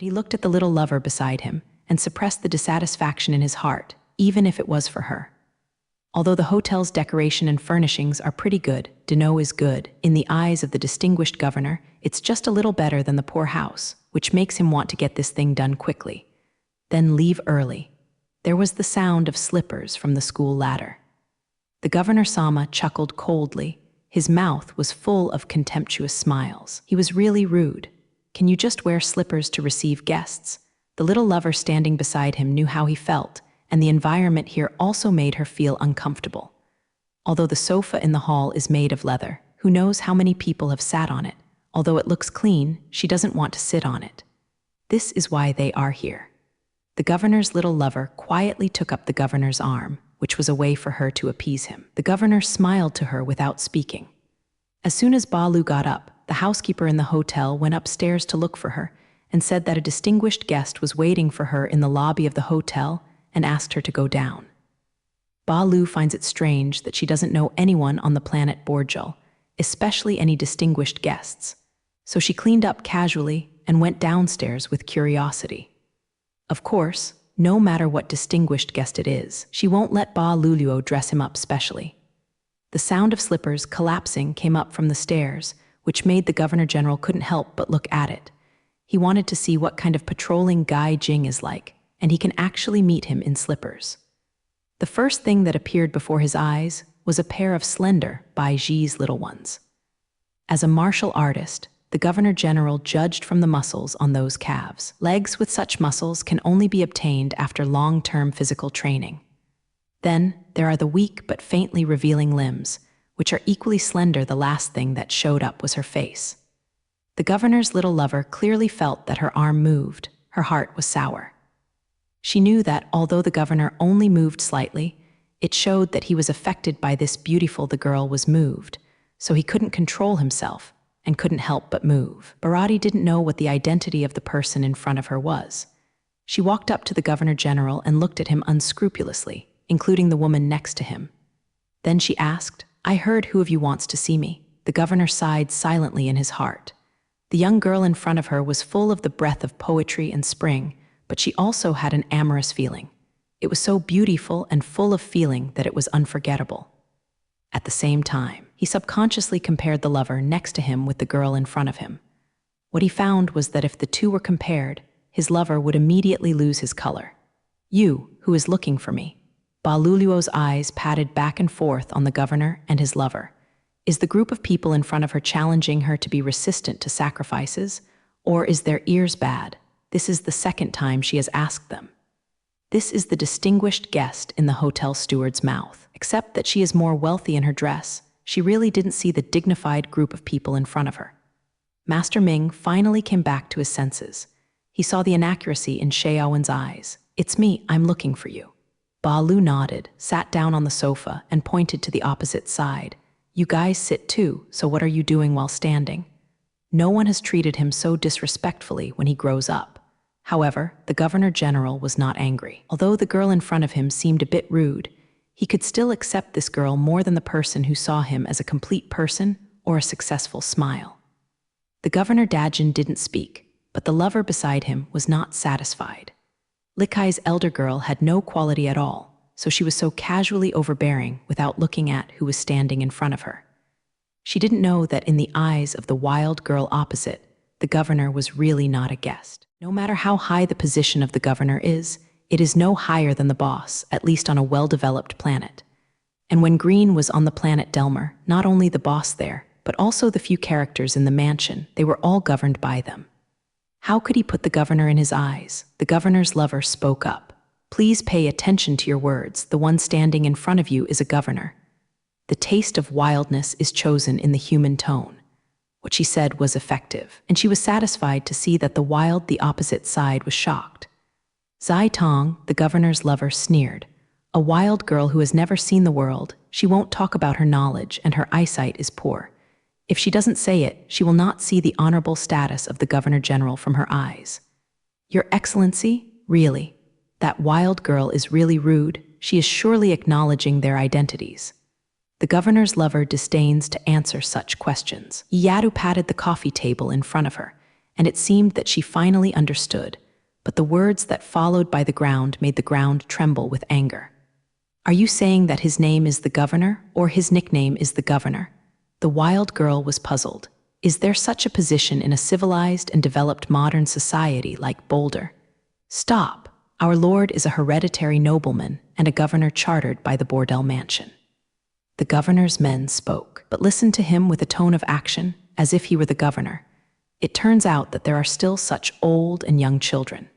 But he looked at the little lover beside him and suppressed the dissatisfaction in his heart, even if it was for her. Although the hotel's decoration and furnishings are pretty good, Deneau is good. In the eyes of the distinguished governor, it's just a little better than the poor house, which makes him want to get this thing done quickly. Then leave early. There was the sound of slippers from the school ladder. The governor Sama chuckled coldly. His mouth was full of contemptuous smiles. He was really rude. Can you just wear slippers to receive guests? The little lover standing beside him knew how he felt, and the environment here also made her feel uncomfortable. Although the sofa in the hall is made of leather, who knows how many people have sat on it? Although it looks clean, she doesn't want to sit on it. This is why they are here. The governor's little lover quietly took up the governor's arm, which was a way for her to appease him. The governor smiled to her without speaking. As soon as Balu got up, the housekeeper in the hotel went upstairs to look for her and said that a distinguished guest was waiting for her in the lobby of the hotel and asked her to go down. Balu finds it strange that she doesn't know anyone on the planet Borjul, especially any distinguished guests. So she cleaned up casually and went downstairs with curiosity. Of course, no matter what distinguished guest it is, she won't let Ba Luluo dress him up specially. The sound of slippers collapsing came up from the stairs, which made the governor-general couldn't help but look at it. He wanted to see what kind of patrolling Gai Jing is like, and he can actually meet him in slippers. The first thing that appeared before his eyes was a pair of slender Bai Ji's little ones. As a martial artist, the governor-general judged from the muscles on those calves. Legs with such muscles can only be obtained after long-term physical training. Then, there are the weak but faintly revealing limbs, which are equally slender. The last thing that showed up was her face. The governor's little lover clearly felt that her arm moved. Her heart was sour. She knew that, although the governor only moved slightly, it showed that he was affected by this beautiful. The girl was moved, so he couldn't control himself and couldn't help but move. Bharati didn't know what the identity of the person in front of her was. She walked up to the governor-general and looked at him unscrupulously, including the woman next to him. Then she asked, "I heard who of you wants to see me?" The governor sighed silently in his heart. The young girl in front of her was full of the breath of poetry and spring, but she also had an amorous feeling. It was so beautiful and full of feeling that it was unforgettable. At the same time, he subconsciously compared the lover next to him with the girl in front of him. What he found was that if the two were compared, his lover would immediately lose his color. "You, who is looking for me?" Ba Luluo's eyes patted back and forth on the governor and his lover. Is the group of people in front of her challenging her to be resistant to sacrifices, or is their ears bad? This is the second time she has asked them. This is the distinguished guest in the hotel steward's mouth. Except that she is more wealthy in her dress, she really didn't see the dignified group of people in front of her. Master Ming finally came back to his senses. He saw the inaccuracy in Xiaowen's eyes. "It's me, I'm looking for you." Ba Lu nodded, sat down on the sofa, and pointed to the opposite side. "You guys sit too, so what are you doing while standing?" No one has treated him so disrespectfully when he grows up. However, the governor-general was not angry. Although the girl in front of him seemed a bit rude, he could still accept this girl more than the person who saw him as a complete person or a successful smile. The governor Dajin didn't speak, but the lover beside him was not satisfied. Likai's elder girl had no quality at all, so she was so casually overbearing without looking at who was standing in front of her. She didn't know that in the eyes of the wild girl opposite, the governor was really not a guest. No matter how high the position of the governor is, it is no higher than the boss, at least on a well-developed planet. And when Green was on the planet Delmer, not only the boss there, but also the few characters in the mansion, they were all governed by them. How could he put the governor in his eyes? The governor's lover spoke up. "Please pay attention to your words. The one standing in front of you is a governor. The taste of wildness is chosen in the human tone." What she said was effective, and she was satisfied to see that the opposite side was shocked. Zai Tong, the governor's lover, sneered. "A wild girl who has never seen the world, she won't talk about her knowledge, and her eyesight is poor. If she doesn't say it, she will not see the honorable status of the governor-general from her eyes." "Your Excellency, really? That wild girl is really rude. She is surely acknowledging their identities." The governor's lover disdains to answer such questions. Iyadu patted the coffee table in front of her, and it seemed that she finally understood, but the words that followed by the ground made the ground tremble with anger. Are you saying that his name is the governor, or his nickname is the governor? The wild girl was puzzled. Is there such a position in a civilized and developed modern society like Boulder? Stop! Our lord is a hereditary nobleman and a governor chartered by the Bordel mansion. The governor's men spoke, but listened to him with a tone of action, as if he were the governor. It turns out that there are still such old and young children.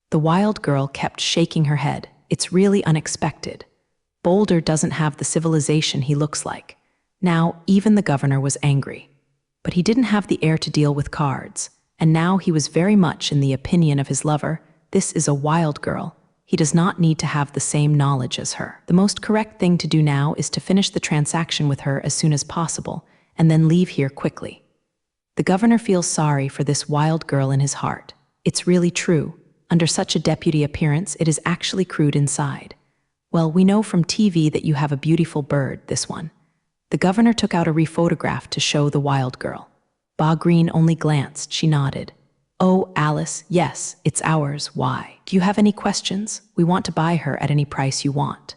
The wild girl kept shaking her head. It's really unexpected. Boulder doesn't have the civilization he looks like. Now, even the governor was angry. But he didn't have the air to deal with cards, and now he was very much in the opinion of his lover. This is a wild girl. He does not need to have the same knowledge as her. The most correct thing to do now is to finish the transaction with her as soon as possible, and then leave here quickly. The governor feels sorry for this wild girl in his heart. It's really true. Under such a deputy appearance, it is actually crude inside. Well, we know from TV that you have a beautiful bird, this one. The governor took out a rephotograph to show the wild girl. Ba Green only glanced. She nodded. Oh, Alice, yes, it's ours. Why? Do you have any questions? We want to buy her at any price you want.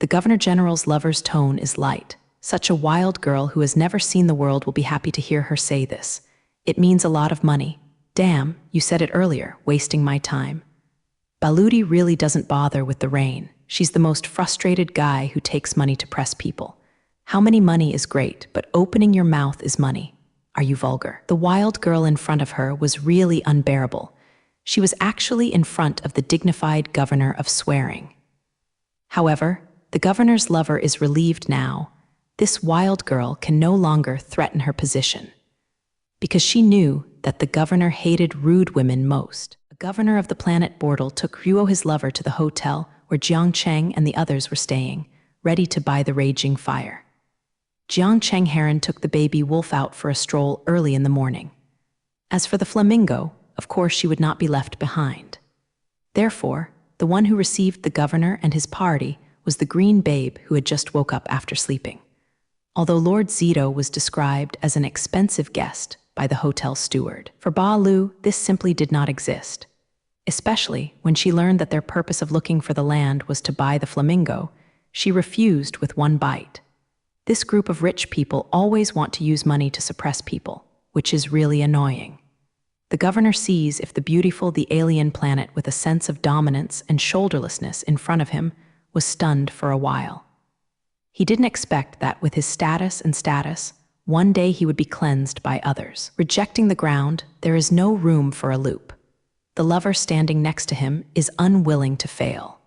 The Governor General's lover's tone is light. Such a wild girl who has never seen the world will be happy to hear her say this. It means a lot of money. Damn, you said it earlier, wasting my time. Baludi really doesn't bother with the rain. She's the most frustrated guy who takes money to press people. How many money is great, but opening your mouth is money. Are you vulgar? The wild girl in front of her was really unbearable. She was actually in front of the dignified governor of swearing. However, the governor's lover is relieved now. This wild girl can no longer threaten her position. Because she knew that the governor hated rude women most. The governor of the planet Bordel took Ruo, his lover, to the hotel where Jiang Cheng and the others were staying, ready to buy the raging fire. Jiang Cheng Heron took the baby wolf out for a stroll early in the morning. As for the flamingo, of course she would not be left behind. Therefore, the one who received the governor and his party was the green babe who had just woke up after sleeping. Although Lord Zito was described as an expensive guest by the hotel steward, for Ba Lu, this simply did not exist. Especially when she learned that their purpose of looking for the land was to buy the flamingo, she refused with one bite. This group of rich people always want to use money to suppress people, which is really annoying. The governor sees if the beautiful, the alien planet with a sense of dominance and shoulderlessness in front of him was stunned for a while. He didn't expect that with his status, one day he would be cleansed by others. Rejecting the ground, there is no room for a loop. The lover standing next to him is unwilling to fail.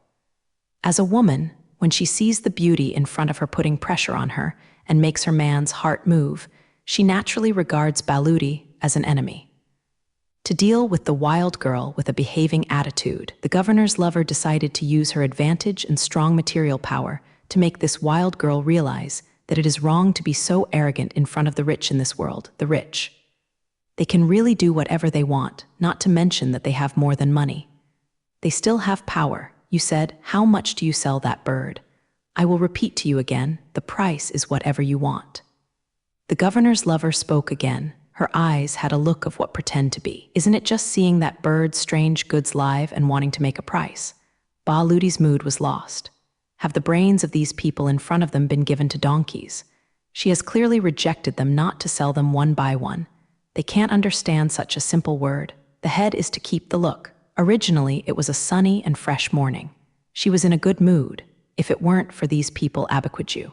As a woman, when she sees the beauty in front of her putting pressure on her and makes her man's heart move, she naturally regards Baludi as an enemy. To deal with the wild girl with a behaving attitude, the governor's lover decided to use her advantage and strong material power to make this wild girl realize that it is wrong to be so arrogant in front of the rich in this world, the rich. They can really do whatever they want, not to mention that they have more than money. They still have power. You said, how much do you sell that bird? I will repeat to you again, the price is whatever you want. The governor's lover spoke again. Her eyes had a look of what pretend to be. Isn't it just seeing that bird's strange goods live and wanting to make a price? Ba Ludi's mood was lost. Have the brains of these people in front of them been given to donkeys? She has clearly rejected them not to sell them one by one. They can't understand such a simple word. The head is to keep the look. Originally, it was a sunny and fresh morning. She was in a good mood, if it weren't for these people Abaquiju.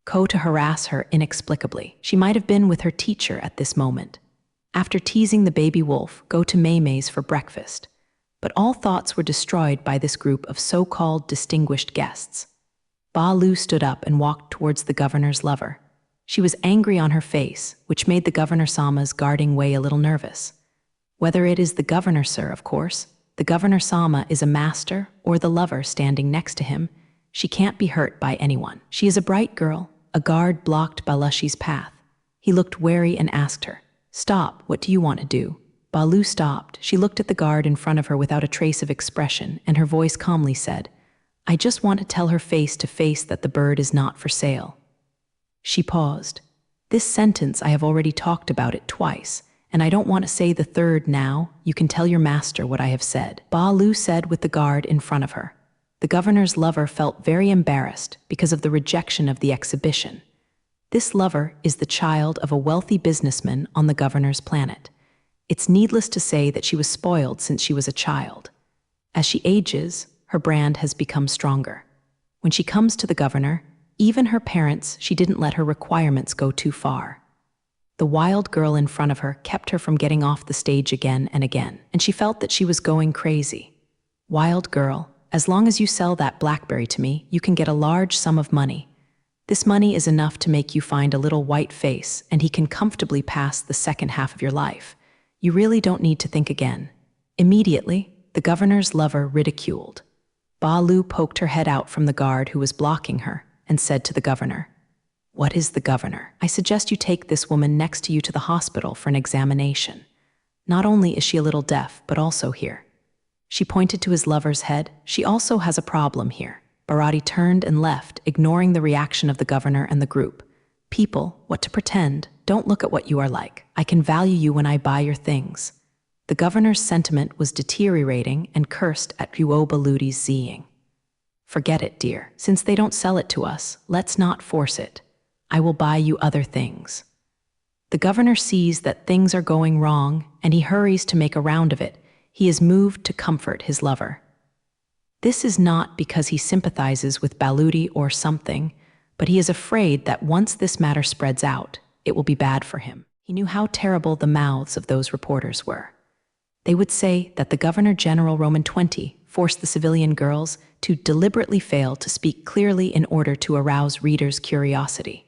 To harass her inexplicably. She might have been with her teacher at this moment. After teasing the baby wolf, go to Maymay's for breakfast. But all thoughts were destroyed by this group of so-called distinguished guests. Ba Lu stood up and walked towards the governor's lover. She was angry on her face, which made the governor Sama's guarding way a little nervous. Whether it is the governor, sir, of course, the governor Sama is a master or the lover standing next to him, she can't be hurt by anyone. She is a bright girl. A guard blocked Balushi's path. He looked wary and asked her, "Stop, what do you want to do?" Balu stopped. She looked at the guard in front of her without a trace of expression, and her voice calmly said, "I just want to tell her face to face that the bird is not for sale." She paused. This sentence, I have already talked about it twice, And I don't want to say the third now. You can tell your master what I have said," Ba Lu said with the guard in front of her. The governor's lover felt very embarrassed because of the rejection of the exhibition. This lover is the child of a wealthy businessman on the governor's planet. It's needless to say that she was spoiled since she was a child. As she ages, her brand has become stronger. When she comes to the governor, even her parents, she didn't let her requirements go too far. The wild girl in front of her kept her from getting off the stage again and again, and she felt that she was going crazy. "Wild girl, as long as you sell that BlackBerry to me, you can get a large sum of money. This money is enough to make you find a little white face, and he can comfortably pass the second half of your life. You really don't need to think again." Immediately, the governor's lover ridiculed. Ba Lu poked her head out from the guard who was blocking her and said to the governor, "What is the governor? I suggest you take this woman next to you to the hospital for an examination. Not only is she a little deaf, but also here." She pointed to his lover's head. "She also has a problem here." Bharati turned and left, ignoring the reaction of the governor and the group. "People, what to pretend? Don't look at what you are like. I can value you when I buy your things." The governor's sentiment was deteriorating and cursed at Ruobaludi's Zing. "Forget it, dear. Since they don't sell it to us, let's not force it. I will buy you other things." The governor sees that things are going wrong, and he hurries to make a round of it. He is moved to comfort his lover. This is not because he sympathizes with Baludi or something, but he is afraid that once this matter spreads out, it will be bad for him. He knew how terrible the mouths of those reporters were. They would say that the Governor General Roman 20 forced the civilian girls to deliberately fail to speak clearly in order to arouse readers' curiosity.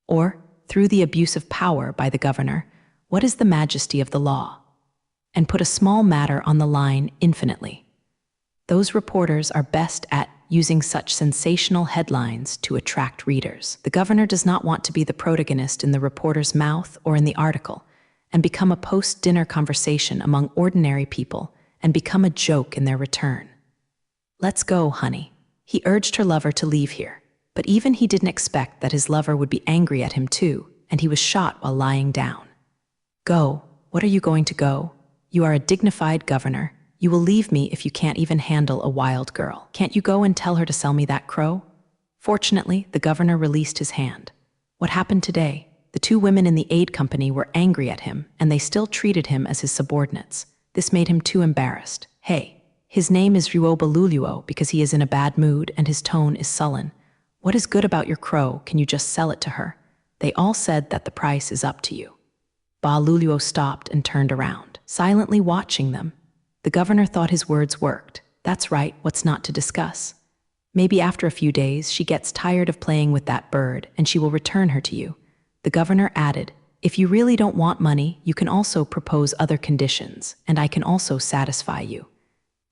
Or, through the abuse of power by the governor, what is the majesty of the law? And put a small matter on the line infinitely. Those reporters are best at using such sensational headlines to attract readers. The governor does not want to be the protagonist in the reporter's mouth or in the article, and become a post-dinner conversation among ordinary people and become a joke in their return. "Let's go, honey." He urged her lover to leave here, but even he didn't expect that his lover would be angry at him too, and he was shot while lying down. "Go. What are you going to go? You are a dignified governor. You will leave me if you can't even handle a wild girl. Can't you go and tell her to sell me that crow?" Fortunately, the governor released his hand. What happened today? The two women in the aid company were angry at him, and they still treated him as his subordinates. This made him too embarrassed. "Hey, his name is Ruobaluluo because he is in a bad mood and his tone is sullen. What is good about your crow? Can you just sell it to her? They all said that the price is up to you." Ba Luluo stopped and turned around, silently watching them. The governor thought his words worked. That's right, what's not to discuss? Maybe after a few days she gets tired of playing with that bird and she will return her to you. The governor added, "If you really don't want money, you can also propose other conditions, and I can also satisfy you."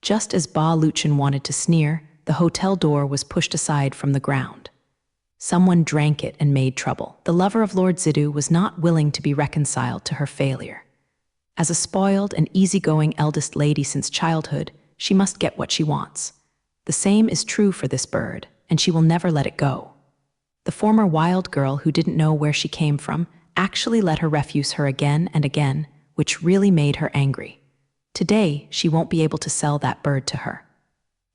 Just as Ba Luchin wanted to sneer, the hotel door was pushed aside from the ground. Someone drank it and made trouble. The lover of Lord Zidu was not willing to be reconciled to her failure. As a spoiled and easygoing eldest lady since childhood, she must get what she wants. The same is true for this bird, and she will never let it go. The former wild girl who didn't know where she came from actually let her refuse her again and again, which really made her angry. Today, she won't be able to sell that bird to her.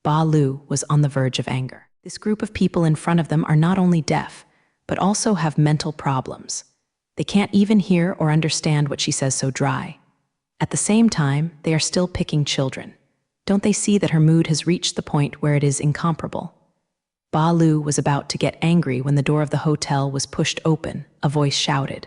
Ba Lu was on the verge of anger. This group of people in front of them are not only deaf, but also have mental problems. They can't even hear or understand what she says so dry. At the same time, they are still picking children. Don't they see that her mood has reached the point where it is incomparable? Ba Lu was about to get angry when the door of the hotel was pushed open. A voice shouted,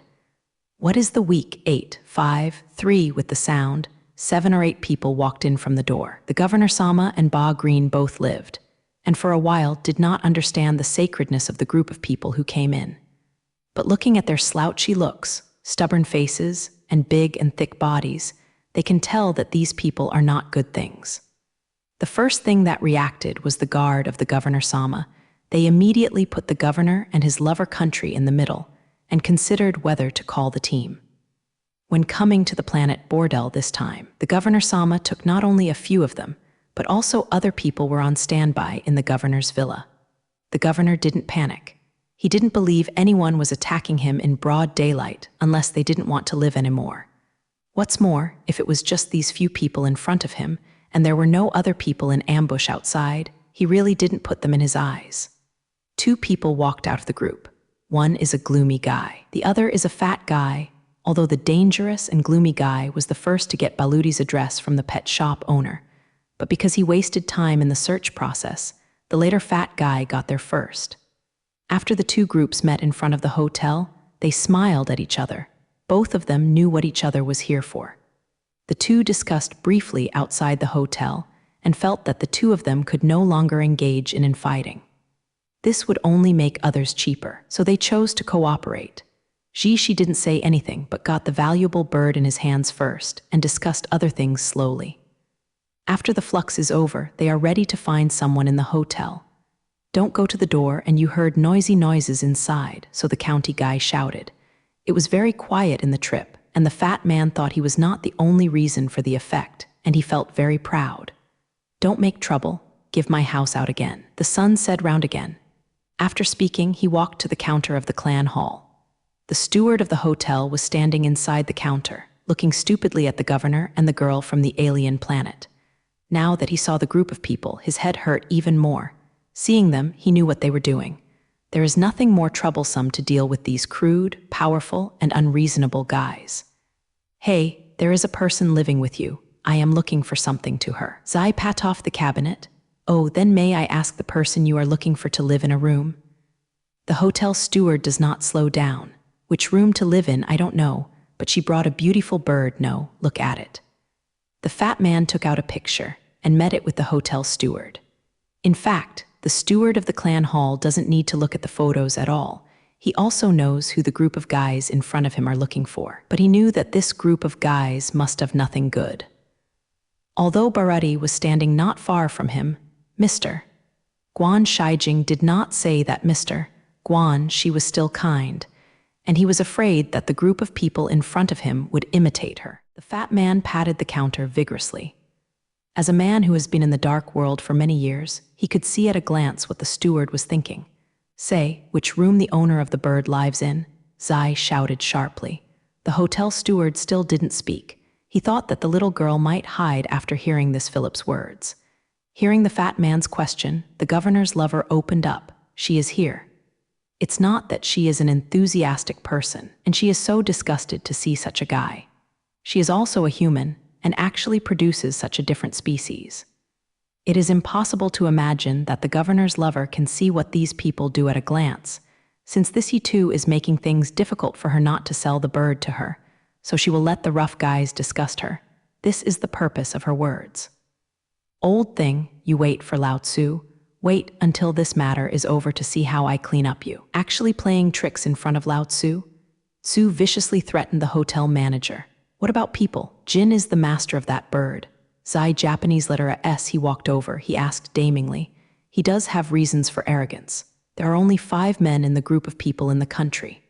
"What is the week? 8, 5, 3 with the sound?" 7 or 8 people walked in from the door. The Governor Sama and Ba Green both lived, and for a while did not understand the sacredness of the group of people who came in. But looking at their slouchy looks, stubborn faces, and big and thick bodies, they can tell that these people are not good things. The first thing that reacted was the guard of the Governor Sama. They immediately put the governor and his lover country in the middle and considered whether to call the team. When coming to the planet Bordel this time, the Governor Sama took not only a few of them, but also other people were on standby in the governor's villa. The governor didn't panic. He didn't believe anyone was attacking him in broad daylight unless they didn't want to live anymore. What's more, if it was just these few people in front of him, and there were no other people in ambush outside, he really didn't put them in his eyes. Two people walked out of the group. One is a gloomy guy. The other is a fat guy, although the dangerous and gloomy guy was the first to get Baluti's address from the pet shop owner. But because he wasted time in the search process, the later fat guy got there first. After the two groups met in front of the hotel, they smiled at each other. Both of them knew what each other was here for. The two discussed briefly outside the hotel and felt that the two of them could no longer engage in infighting. This would only make others cheaper, so they chose to cooperate. She didn't say anything but got the valuable bird in his hands first and discussed other things slowly. After the flux is over, they are ready to find someone in the hotel. Don't go to the door, and you heard noisy noises inside, so the county guy shouted. It was very quiet in the trip, and the fat man thought he was not the only reason for the effect, and he felt very proud. Don't make trouble, give my house out again, the son said round again. After speaking, he walked to the counter of the clan hall. The steward of the hotel was standing inside the counter, looking stupidly at the governor and the girl from the alien planet. Now that he saw the group of people, his head hurt even more. Seeing them, he knew what they were doing. There is nothing more troublesome to deal with these crude, powerful, and unreasonable guys. Hey, there is a person living with you. I am looking for something to her. Zai pat off the cabinet. Oh, then may I ask the person you are looking for to live in a room? The hotel steward does not slow down. Which room to live in, I don't know, but she brought a beautiful bird. No, look at it. The fat man took out a picture and met it with the hotel steward. In fact, the steward of the clan hall doesn't need to look at the photos at all. He also knows who the group of guys in front of him are looking for, but he knew that this group of guys must have nothing good. Although Barati was standing not far from him, Mr. Guan Shijing did not say that Mr. Guan she was still kind, and he was afraid that the group of people in front of him would imitate her. The fat man patted the counter vigorously. As a man who has been in the dark world for many years, he could see at a glance what the steward was thinking. Say, which room the owner of the bird lives in? Zai shouted sharply. The hotel steward still didn't speak. He thought that the little girl might hide after hearing this Philip's words. Hearing the fat man's question, the governor's lover opened up. She is here. It's not that she is an enthusiastic person, and she is so disgusted to see such a guy. She is also a human, and actually produces such a different species. It is impossible to imagine that the governor's lover can see what these people do at a glance, since this he too is making things difficult for her not to sell the bird to her, so she will let the rough guys disgust her. This is the purpose of her words. Old thing, you wait for Lao Tzu. Wait until this matter is over to see how I clean up you. Actually playing tricks in front of Lao Tzu? Tzu viciously threatened the hotel manager. What about people? Jin is the master of that bird. Zai Japanese letter S he walked over, he asked damningly. He does have reasons for arrogance. There are only 5 men in the group of people in the country.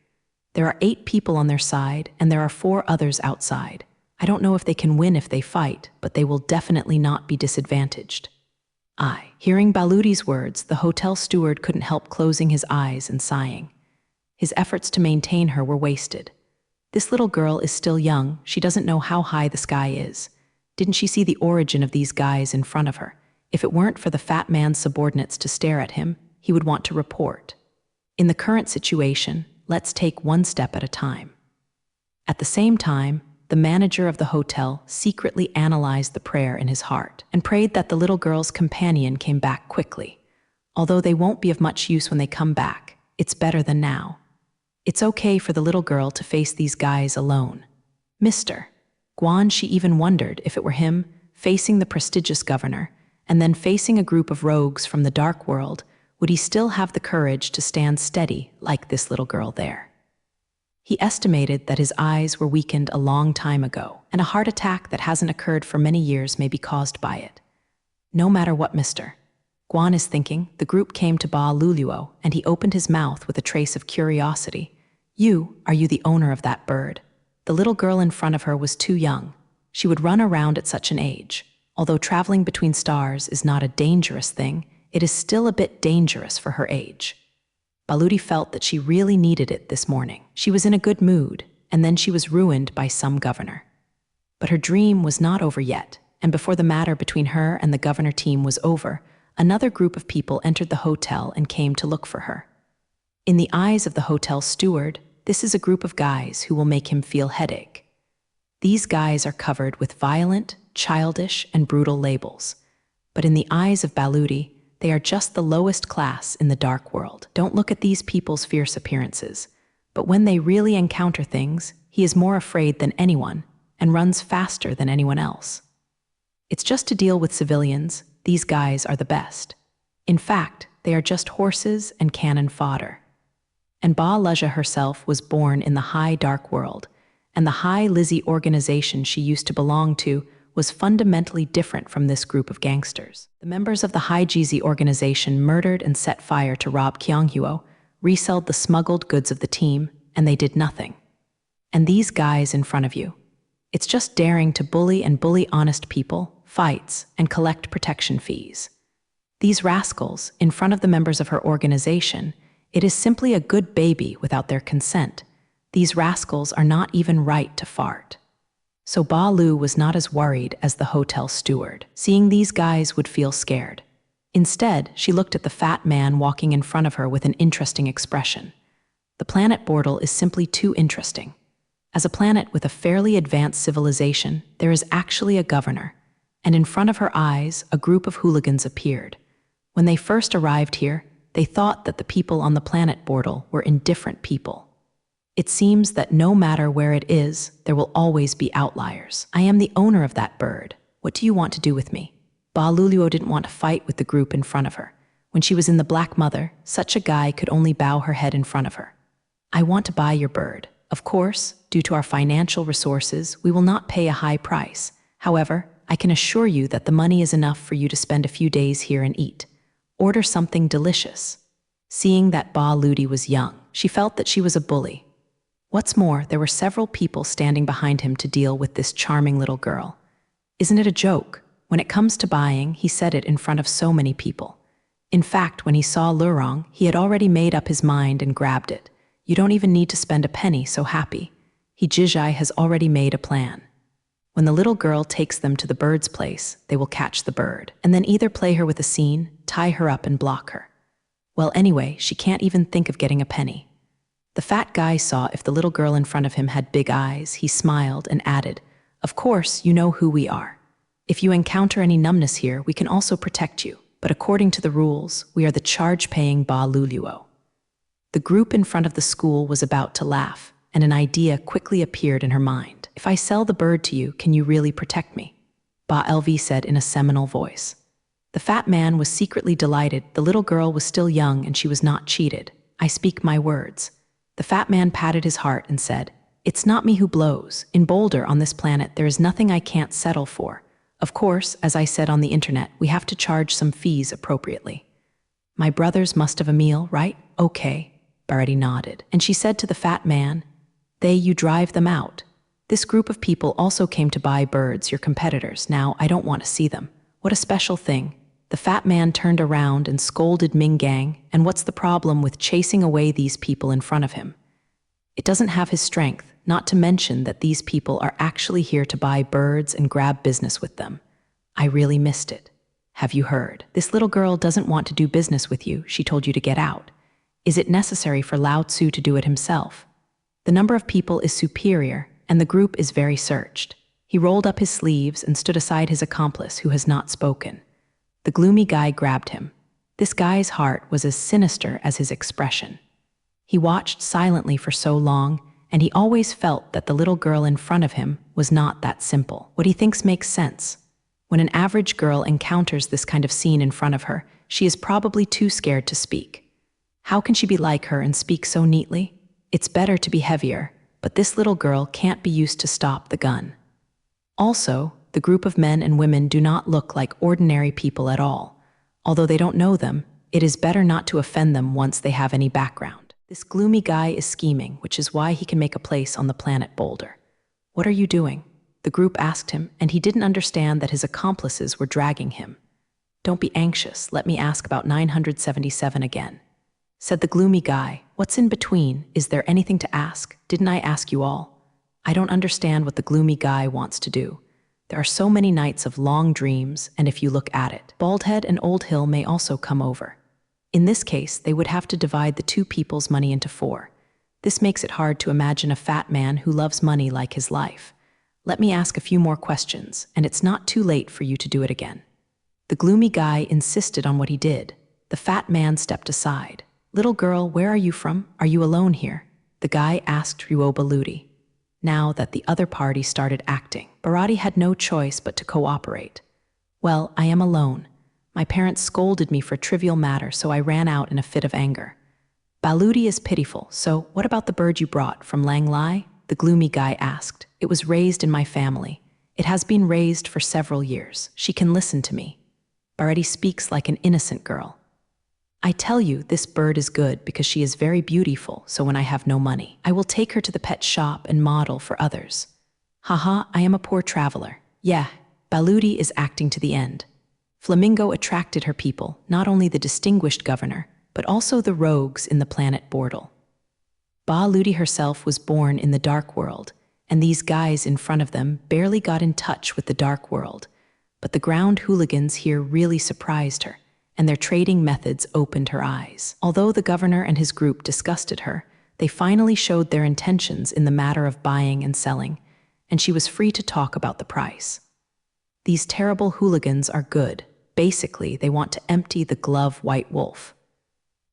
There are 8 people on their side, and there are 4 others outside. I don't know if they can win if they fight, but they will definitely not be disadvantaged. Hearing Baluti's words, the hotel steward couldn't help closing his eyes and sighing. His efforts to maintain her were wasted. This little girl is still young, she doesn't know how high the sky is. Didn't she see the origin of these guys in front of her? If it weren't for the fat man's subordinates to stare at him, he would want to report. In the current situation, let's take one step at a time. At the same time, the manager of the hotel secretly analyzed the prayer in his heart and prayed that the little girl's companion came back quickly. Although they won't be of much use when they come back, it's better than now. It's okay for the little girl to face these guys alone. Mr. Guan, she even wondered if it were him, facing the prestigious governor, and then facing a group of rogues from the dark world, would he still have the courage to stand steady like this little girl there? He estimated that his eyes were weakened a long time ago, and a heart attack that hasn't occurred for many years may be caused by it. No matter what Mr. Guan is thinking, the group came to Ba Luluo, and he opened his mouth with a trace of curiosity. Are you the owner of that bird? The little girl in front of her was too young. She would run around at such an age. Although traveling between stars is not a dangerous thing, it is still a bit dangerous for her age. Baluti felt that she really needed it this morning. She was in a good mood, and then she was ruined by some governor. But her dream was not over yet, and before the matter between her and the governor team was over, another group of people entered the hotel and came to look for her. In the eyes of the hotel steward, this is a group of guys who will make him feel headache. These guys are covered with violent, childish, and brutal labels. But in the eyes of Baludi, they are just the lowest class in the dark world. Don't look at these people's fierce appearances. But when they really encounter things, he is more afraid than anyone and runs faster than anyone else. It's just to deal with civilians, these guys are the best. In fact, they are just horses and cannon fodder. And Ba Leja herself was born in the high dark world, and the High Lizzie organization she used to belong to was fundamentally different from this group of gangsters. The members of the High Jizi organization murdered and set fire to rob Kyunghuo, resold the smuggled goods of the team, and they did nothing. And these guys in front of you, it's just daring to bully and bully honest people, fights, and collect protection fees. These rascals, in front of the members of her organization, it is simply a good baby without their consent. These rascals are not even right to fart. So Ba Lu was not as worried as the hotel steward. Seeing these guys would feel scared. Instead, she looked at the fat man walking in front of her with an interesting expression. The planet Bortle is simply too interesting. As a planet with a fairly advanced civilization, there is actually a governor, and in front of her eyes, a group of hooligans appeared. When they first arrived here, they thought that the people on the planet Bortle were indifferent people. It seems that no matter where it is, there will always be outliers. I am the owner of that bird. What do you want to do with me? Ba Luluo didn't want to fight with the group in front of her. When she was in the Black Mother, such a guy could only bow her head in front of her. I want to buy your bird. Of course, due to our financial resources, we will not pay a high price. However, I can assure you that the money is enough for you to spend a few days here and eat. Order something delicious. Seeing that Ba Ludi was young, she felt that she was a bully. What's more, there were several people standing behind him to deal with this charming little girl. Isn't it a joke? When it comes to buying, he said it in front of so many people. In fact, when he saw Lurong, he had already made up his mind and grabbed it. You don't even need to spend a penny, so happy. He Jijai has already made a plan. When the little girl takes them to the bird's place, they will catch the bird, and then either play her with a scene, tie her up and block her. Well, anyway, she can't even think of getting a penny. The fat guy saw if the little girl in front of him had big eyes. He smiled and added, "Of course, you know who we are. If you encounter any numbness here, we can also protect you. But according to the rules, we are the charge-paying Ba Luluo." The group in front of the school was about to laugh, and an idea quickly appeared in her mind. "If I sell the bird to you, can you really protect me?" Ba LV said in a seminal voice. The fat man was secretly delighted. The little girl was still young and she was not cheated. "I speak my words." The fat man patted his heart and said, "It's not me who blows. In Boulder, on this planet, there is nothing I can't settle for. Of course, as I said on the internet, we have to charge some fees appropriately. My brothers must have a meal, right? Okay." Barati nodded, and she said to the fat man, You drive them out. This group of people also came to buy birds, your competitors. Now, I don't want to see them. What a special thing." The fat man turned around and scolded Ming Gang, and what's the problem with chasing away these people in front of him? It doesn't have his strength, not to mention that these people are actually here to buy birds and grab business with them. I really missed it. Have you heard? This little girl doesn't want to do business with you. She told you to get out. Is it necessary for Lao Tzu to do it himself? The number of people is superior, and the group is very searched. He rolled up his sleeves and stood aside his accomplice, who has not spoken. The gloomy guy grabbed him. This guy's heart was as sinister as his expression. He watched silently for so long, and he always felt that the little girl in front of him was not that simple. What he thinks makes sense. When an average girl encounters this kind of scene in front of her, she is probably too scared to speak. How can she be like her and speak so neatly? It's better to be heavier, but this little girl can't be used to stop the gun. Also, the group of men and women do not look like ordinary people at all. Although they don't know them, it is better not to offend them once they have any background. This gloomy guy is scheming, which is why he can make a place on the planet Boulder. What are you doing? The group asked him, and he didn't understand that his accomplices were dragging him. Don't be anxious, let me ask about 977 again. Said the gloomy guy, what's in between? Is there anything to ask? Didn't I ask you all? I don't understand what the gloomy guy wants to do. There are so many nights of long dreams, and if you look at it, Baldhead and Old Hill may also come over. In this case, they would have to divide the two people's money into 4. This makes it hard to imagine a fat man who loves money like his life. Let me ask a few more questions, and it's not too late for you to do it again. The gloomy guy insisted on what he did. The fat man stepped aside. Little girl, where are you from? Are you alone here? The guy asked Ruoba Ludi. Now that the other party started acting, Bharati had no choice but to cooperate. Well, I am alone. My parents scolded me for a trivial matter, so I ran out in a fit of anger. Baludi is pitiful, so what about the bird you brought from Lang Lai? The gloomy guy asked. It was raised in my family. It has been raised for several years. She can listen to me. Bharati speaks like an innocent girl. I tell you, this bird is good because she is very beautiful, so when I have no money, I will take her to the pet shop and model for others. Haha, I am a poor traveler. Yeah, Baludi is acting to the end. Flamingo attracted her people, not only the distinguished governor, but also the rogues in the planet Bordel. Baludi herself was born in the dark world, and these guys in front of them barely got in touch with the dark world. But the ground hooligans here really surprised her, and their trading methods opened her eyes. Although the governor and his group disgusted her, they finally showed their intentions in the matter of buying and selling, and she was free to talk about the price. These terrible hooligans are good. Basically, they want to empty the glove white wolf.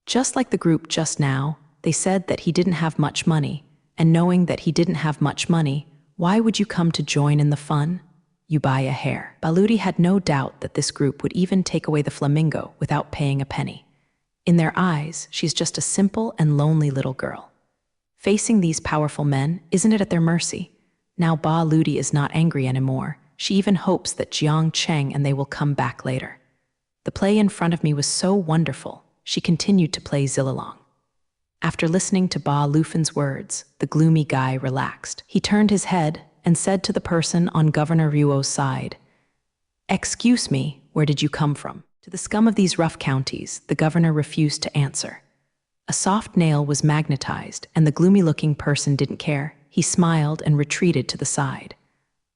Just like the group just now, they said that he didn't have much money, and knowing that he didn't have much money, why would you come to join in the fun? You buy a hare. Baludi had no doubt that this group would even take away the flamingo without paying a penny. In their eyes, she's just a simple and lonely little girl. Facing these powerful men, isn't it at their mercy? Now Baludi is not angry anymore. She even hopes that Jiang Cheng and they will come back later. The play in front of me was so wonderful. She continued to play Zillalong. After listening to Ba Lufan's words, the gloomy guy relaxed. He turned his head and said to the person on Governor Ruo's side, "Excuse me, where did you come from?" To the scum of these rough counties, the governor refused to answer. A soft nail was magnetized, and the gloomy-looking person didn't care. He smiled and retreated to the side.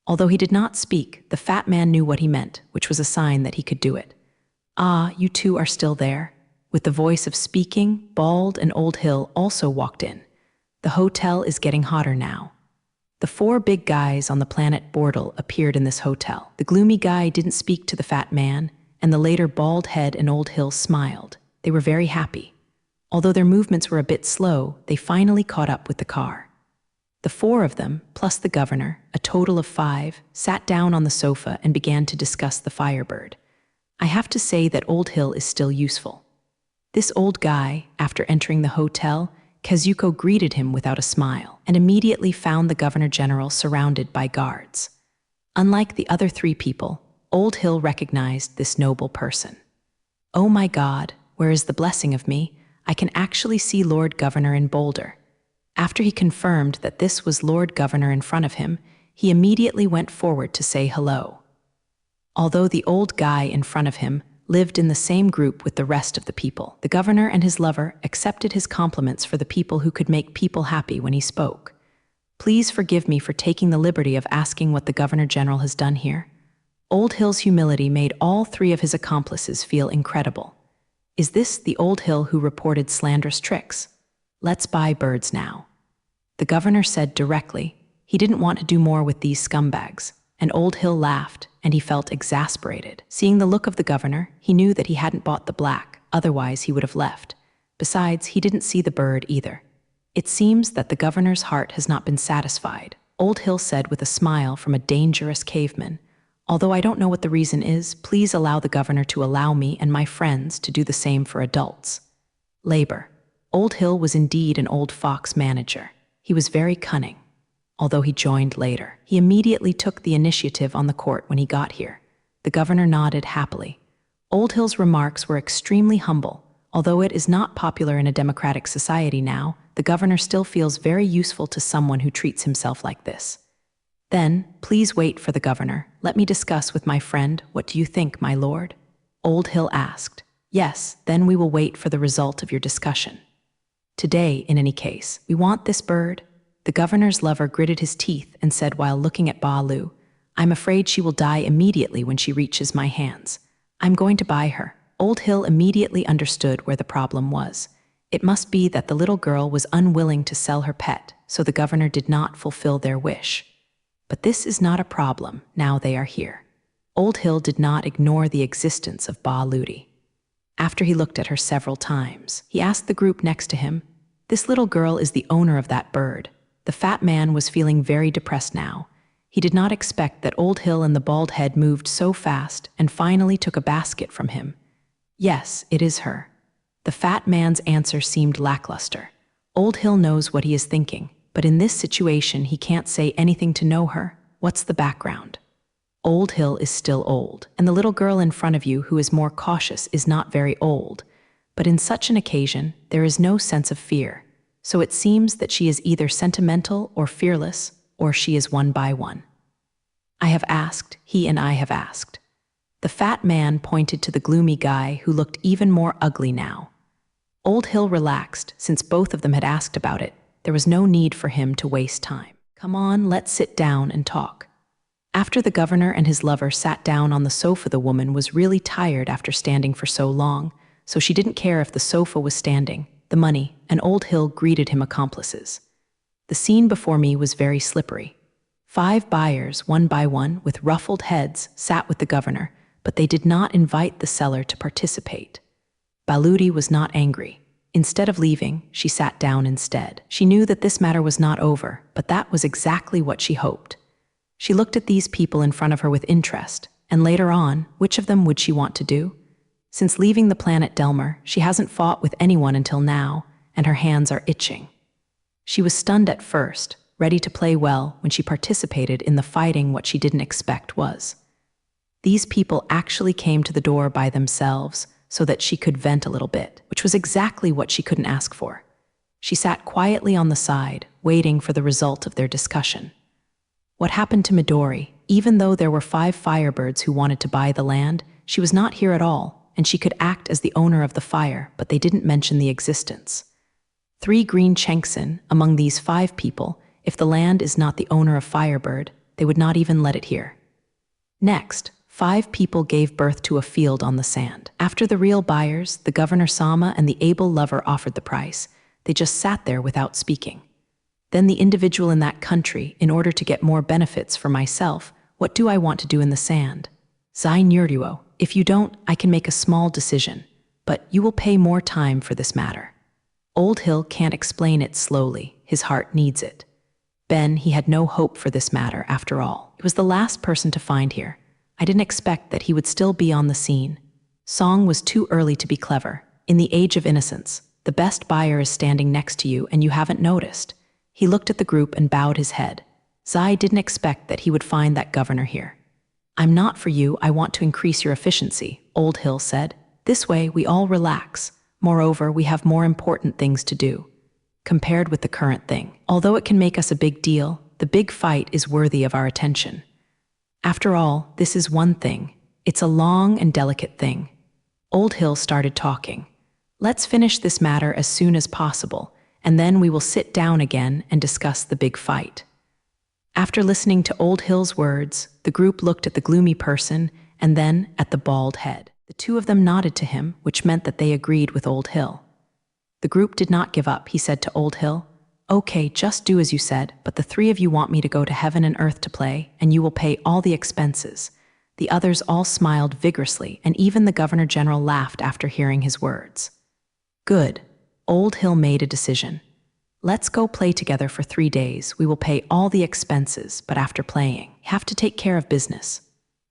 Although he did not speak, the fat man knew what he meant, which was a sign that he could do it. "Ah, you two are still there." With the voice of speaking, Bald and Old Hill also walked in. The hotel is getting hotter now. The 4 big guys on the planet Bordel appeared in this hotel. The gloomy guy didn't speak to the fat man, and the later Bald Head and Old Hill smiled. They were very happy. Although their movements were a bit slow, they finally caught up with the car. The 4 of them, plus the governor, a total of 5, sat down on the sofa and began to discuss the Firebird. I have to say that Old Hill is still useful. This old guy, after entering the hotel, Kazuko greeted him without a smile and immediately found the governor-general surrounded by guards. Unlike the other 3 people, Old Hill recognized this noble person. "Oh my God, where is the blessing of me? I can actually see Lord Governor in Boulder." After he confirmed that this was Lord Governor in front of him, he immediately went forward to say hello. Although the old guy in front of him lived in the same group with the rest of the people, the governor and his lover accepted his compliments for the people who could make people happy when he spoke. "Please forgive me for taking the liberty of asking what the Governor-General has done here." Old Hill's humility made all 3 of his accomplices feel incredible. Is this the Old Hill who reported slanderous tricks? Let's buy birds now. The governor said directly. He didn't want to do more with these scumbags, and Old Hill laughed, and he felt exasperated. Seeing the look of the governor, he knew that he hadn't bought the black, otherwise he would have left. Besides, he didn't see the bird either. It seems that the governor's heart has not been satisfied, Old Hill said with a smile from a dangerous caveman. "Although I don't know what the reason is, please allow the governor to allow me and my friends to do the same for adults." Labor. Old Hill was indeed an old fox manager. He was very cunning. Although he joined later, he immediately took the initiative on the court when he got here. The governor nodded happily. Old Hill's remarks were extremely humble. Although it is not popular in a democratic society now, the governor still feels very useful to someone who treats himself like this. "Then, please wait for the governor. Let me discuss with my friend. What do you think, my lord?" Old Hill asked. "Yes, then we will wait for the result of your discussion. Today, in any case, we want this bird." The governor's lover gritted his teeth and said while looking at Ba Lu, "I'm afraid she will die immediately when she reaches my hands. I'm going to buy her." Old Hill immediately understood where the problem was. It must be that the little girl was unwilling to sell her pet, so the governor did not fulfill their wish. But this is not a problem, now they are here. Old Hill did not ignore the existence of Ba Ludi. After he looked at her several times, he asked the group next to him, "This little girl is the owner of that bird." The fat man was feeling very depressed now. He did not expect that Old Hill and the bald head moved so fast and finally took a basket from him. "Yes, it is her." The fat man's answer seemed lackluster. Old Hill knows what he is thinking, but in this situation he can't say anything to know her. What's the background? Old Hill is still old, and the little girl in front of you who is more cautious is not very old. But in such an occasion, there is no sense of fear. So it seems that she is either sentimental or fearless, or she is one by one. "I have asked, he and I have asked." The fat man pointed to the gloomy guy who looked even more ugly now. Old Hill relaxed, since both of them had asked about it. There was no need for him to waste time. "Come on, let's sit down and talk." After the governor and his lover sat down on the sofa, the woman was really tired after standing for so long, so she didn't care if the sofa was standing, the money, and Old Hill greeted him accomplices. The scene before me was very slippery. 5 buyers, one by one, with ruffled heads, sat with the governor, but they did not invite the seller to participate. Baludi was not angry. Instead of leaving, she sat down instead. She knew that this matter was not over, but that was exactly what she hoped. She looked at these people in front of her with interest, and later on, which of them would she want to do? Since leaving the planet Delmer, she hasn't fought with anyone until now, and her hands are itching. She was stunned at first, ready to play well when she participated in the fighting. What she didn't expect was these people actually came to the door by themselves so that she could vent a little bit, which was exactly what she couldn't ask for. She sat quietly on the side, waiting for the result of their discussion. What happened to Midori? Even though there were 5 firebirds who wanted to buy the land, she was not here at all, and she could act as the owner of the fire, but they didn't mention the existence. 3 green Chengsen, among these 5 people, if the land is not the owner of Firebird, they would not even let it here. Next, 5 people gave birth to a field on the sand. After the real buyers, the governor Sama and the able lover offered the price, they just sat there without speaking. Then the individual in that country, in order to get more benefits for myself, what do I want to do in the sand? Zai Nyurduo, if you don't, I can make a small decision, but you will pay more time for this matter. Old Hill can't explain it slowly, his heart needs it. Ben, he had no hope for this matter after all. He was the last person to find here. I didn't expect that he would still be on the scene. Song was too early to be clever. In the age of innocence, the best buyer is standing next to you and you haven't noticed. He looked at the group and bowed his head. Zai didn't expect that he would find that governor here. "I'm not for you, I want to increase your efficiency," Old Hill said. "This way we all relax. Moreover, we have more important things to do." Compared with the current thing, although it can make us a big deal, the big fight is worthy of our attention. After all, this is one thing. It's a long and delicate thing. Old Hill started talking. "Let's finish this matter as soon as possible, and then we will sit down again and discuss the big fight." After listening to Old Hill's words, the group looked at the gloomy person and then at the bald head. The 2 of them nodded to him, which meant that they agreed with Old Hill. The group did not give up. He said to Old Hill, "Okay, just do as you said, but the 3 of you want me to go to heaven and earth to play, and you will pay all the expenses." The others all smiled vigorously, and even the Governor General laughed after hearing his words. Good. Old Hill made a decision. "Let's go play together for 3 days. We will pay all the expenses, but after playing, you have to take care of business."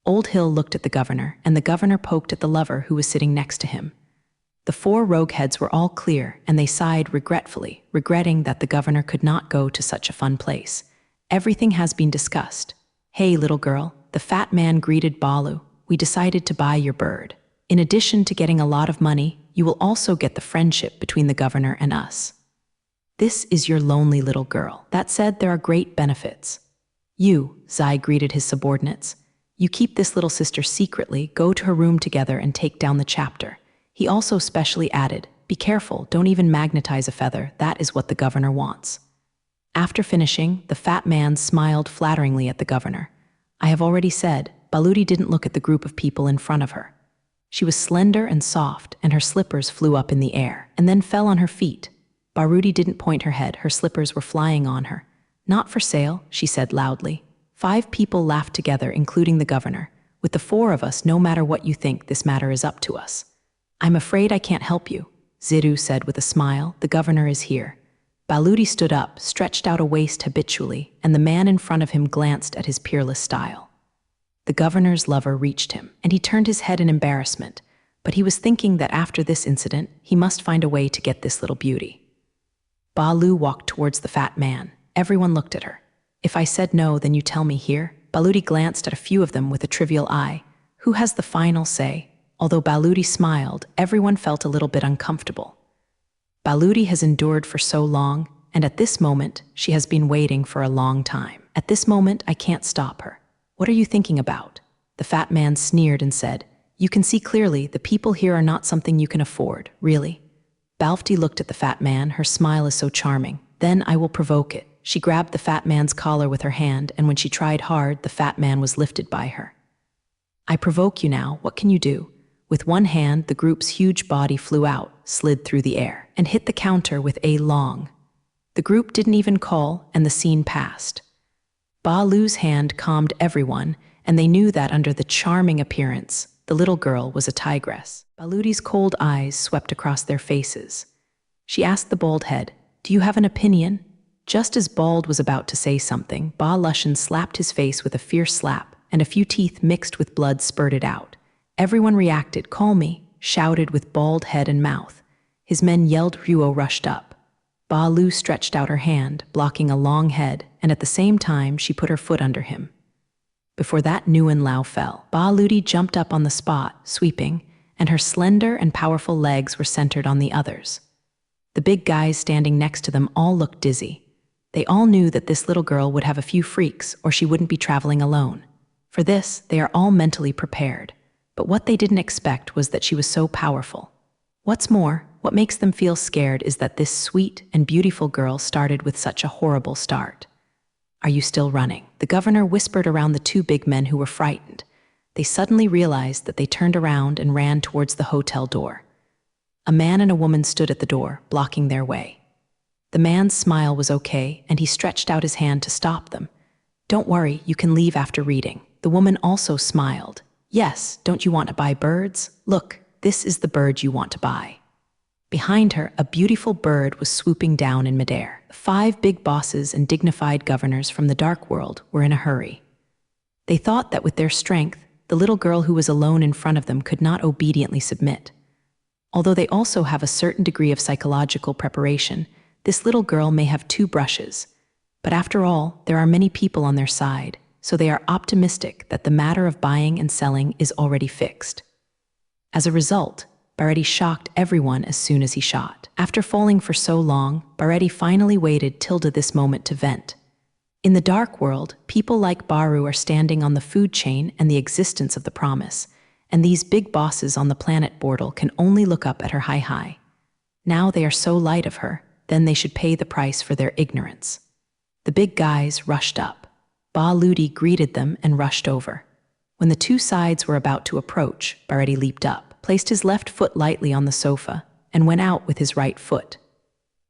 Old Hill looked at the governor, and the governor poked at the lover who was sitting next to him. The 4 rogue heads were all clear, and they sighed regretfully, regretting that the governor could not go to such a fun place. Everything has been discussed. "Hey, little girl," the fat man greeted Balu. "We decided to buy your bird. In addition to getting a lot of money, you will also get the friendship between the governor and us. This is your lonely little girl." That said, there are great benefits. "You," Zai greeted his subordinates, "you keep this little sister secretly, go to her room together and take down the chapter." He also specially added, "Be careful, don't even magnetize a feather, that is what the governor wants." After finishing, the fat man smiled flatteringly at the governor. I have already said, Baludi didn't look at the group of people in front of her. She was slender and soft, and her slippers flew up in the air, and then fell on her feet. Baludi didn't point her head, her slippers were flying on her. Not for sale, she said loudly. 5 people laughed together, including the governor. With the 4 of us, no matter what you think, this matter is up to us. I'm afraid I can't help you, Ziru said with a smile. The governor is here. Baludi stood up, stretched out a waist habitually, and the man in front of him glanced at his peerless style. The governor's lover reached him, and he turned his head in embarrassment, but he was thinking that after this incident, he must find a way to get this little beauty. Balu walked towards the fat man. Everyone looked at her. If I said no, then you tell me here. Baludi glanced at a few of them with a trivial eye. Who has the final say? Although Baludi smiled, everyone felt a little bit uncomfortable. Baludi has endured for so long, and at this moment, she has been waiting for a long time. At this moment, I can't stop her. What are you thinking about? The fat man sneered and said, You can see clearly the people here are not something you can afford, really. Balfti looked at the fat man, her smile is so charming. Then I will provoke it. She grabbed the fat man's collar with her hand, and when she tried hard, the fat man was lifted by her. I provoke you now, what can you do? With one hand, the group's huge body flew out, slid through the air, and hit the counter with a long. The group didn't even call, and the scene passed. Balu's hand calmed everyone, and they knew that under the charming appearance, the little girl was a tigress. Baludi's cold eyes swept across their faces. She asked the bald head, Do you have an opinion? Just as Bald was about to say something, Ba Lushan slapped his face with a fierce slap, and a few teeth mixed with blood spurted out. Everyone reacted. Call me, shouted with bald head and mouth. His men yelled. Ruo rushed up. Ba Lu stretched out her hand, blocking a long head, and at the same time she put her foot under him. Before that, Nguyen Lao fell. Ba Ludi jumped up on the spot, sweeping, and her slender and powerful legs were centered on the others. The big guys standing next to them all looked dizzy. They all knew that this little girl would have a few freaks or she wouldn't be traveling alone. For this, they are all mentally prepared. But what they didn't expect was that she was so powerful. What's more, what makes them feel scared is that this sweet and beautiful girl started with such a horrible start. Are you still running? The governor whispered around the 2 big men who were frightened. They suddenly realized that they turned around and ran towards the hotel door. A man and a woman stood at the door, blocking their way. The man's smile was okay, and he stretched out his hand to stop them. Don't worry, you can leave after reading. The woman also smiled. Yes, don't you want to buy birds? Look, this is the bird you want to buy. Behind her, a beautiful bird was swooping down in midair. 5 big bosses and dignified governors from the dark world were in a hurry. They thought that with their strength, the little girl who was alone in front of them could not obediently submit. Although they also have a certain degree of psychological preparation, this little girl may have 2 brushes. But after all, there are many people on their side, so they are optimistic that the matter of buying and selling is already fixed. As a result, Baretti shocked everyone as soon as he shot. After falling for so long, Baretti finally waited till to this moment to vent. In the dark world, people like Baru are standing on the food chain and the existence of the promise, and these big bosses on the planet Bortle can only look up at her high. Now they are so light of her, then they should pay the price for their ignorance. The big guys rushed up. Ba Ludi greeted them and rushed over. When the 2 sides were about to approach, Baretti leaped up, placed his left foot lightly on the sofa, and went out with his right foot.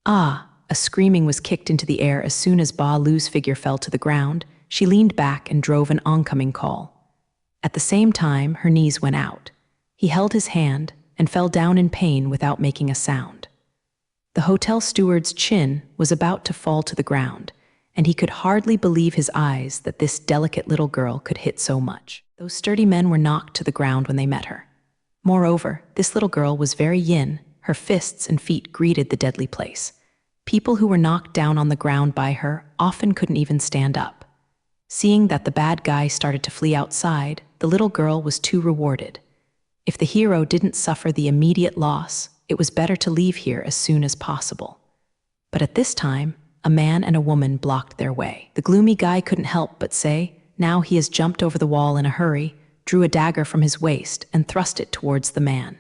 Ah! A screaming was kicked into the air as soon as Ba Lu's figure fell to the ground. She leaned back and drove an oncoming call. At the same time, her knees went out. He held his hand and fell down in pain without making a sound. The hotel steward's chin was about to fall to the ground, and he could hardly believe his eyes that this delicate little girl could hit so much. Those sturdy men were knocked to the ground when they met her. Moreover, this little girl was very yin. Her fists and feet greeted the deadly place. People who were knocked down on the ground by her often couldn't even stand up. Seeing that the bad guy started to flee outside, the little girl was too rewarded. If the hero didn't suffer the immediate loss, it was better to leave here as soon as possible. But at this time, a man and a woman blocked their way. The gloomy guy couldn't help but say, now he has jumped over the wall in a hurry, drew a dagger from his waist, and thrust it towards the man.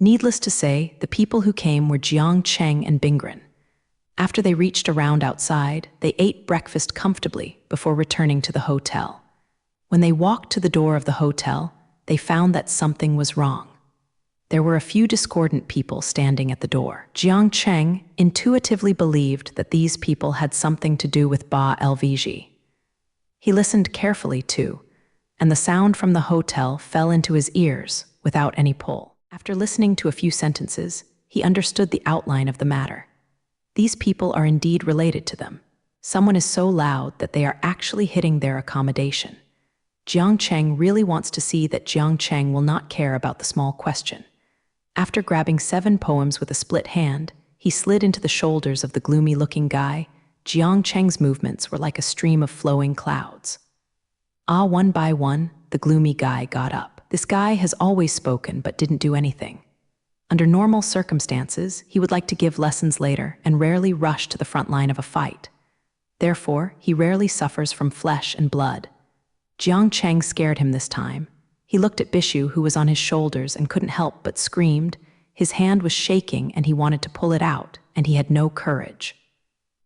Needless to say, the people who came were Jiang Cheng and Bingren. After they reached around outside, they ate breakfast comfortably before returning to the hotel. When they walked to the door of the hotel, they found that something was wrong. There were a few discordant people standing at the door. Jiang Cheng intuitively believed that these people had something to do with Ba LVG. He listened carefully too, and the sound from the hotel fell into his ears without any pull. After listening to a few sentences, he understood the outline of the matter. These people are indeed related to them. Someone is so loud that they are actually hitting their accommodation. Jiang Cheng really wants to see that Jiang Cheng will not care about the small question. After grabbing 7 poems with a split hand, he slid into the shoulders of the gloomy-looking guy. Jiang Cheng's movements were like a stream of flowing clouds. One by one, the gloomy guy got up. This guy has always spoken but didn't do anything. Under normal circumstances, he would like to give lessons later and rarely rush to the front line of a fight. Therefore, he rarely suffers from flesh and blood. Jiang Cheng scared him this time. He looked at Bishu, who was on his shoulders, and couldn't help but screamed. His hand was shaking and he wanted to pull it out, and he had no courage.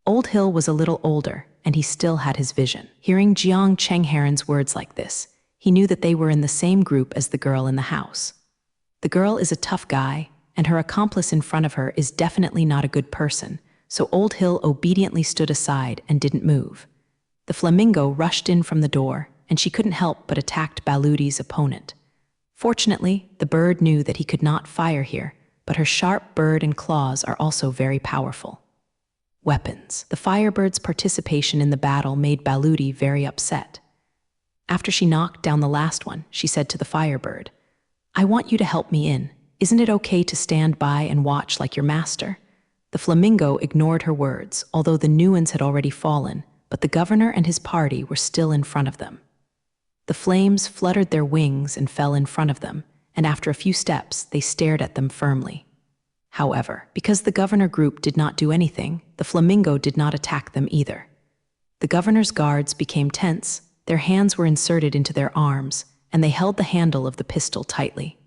Old Hill was a little older, and he still had his vision. Hearing Jiang Cheng Heron's words like this, he knew that they were in the same group as the girl in the house. The girl is a tough guy, and her accomplice in front of her is definitely not a good person, so Old Hill obediently stood aside and didn't move. The flamingo rushed in from the door, and she couldn't help but attacked Baludi's opponent. Fortunately, the bird knew that he could not fire here, but her sharp bird and claws are also very powerful. Weapons. The firebird's participation in the battle made Baludi very upset. After she knocked down the last one, she said to the firebird, "I want you to help me in. Isn't it okay to stand by and watch like your master?" The flamingo ignored her words, although the Nuans had already fallen, but the governor and his party were still in front of them. The flames fluttered their wings and fell in front of them, and after a few steps, they stared at them firmly. However, because the governor group did not do anything, the flamingo did not attack them either. The governor's guards became tense, their hands were inserted into their arms, and they held the handle of the pistol tightly.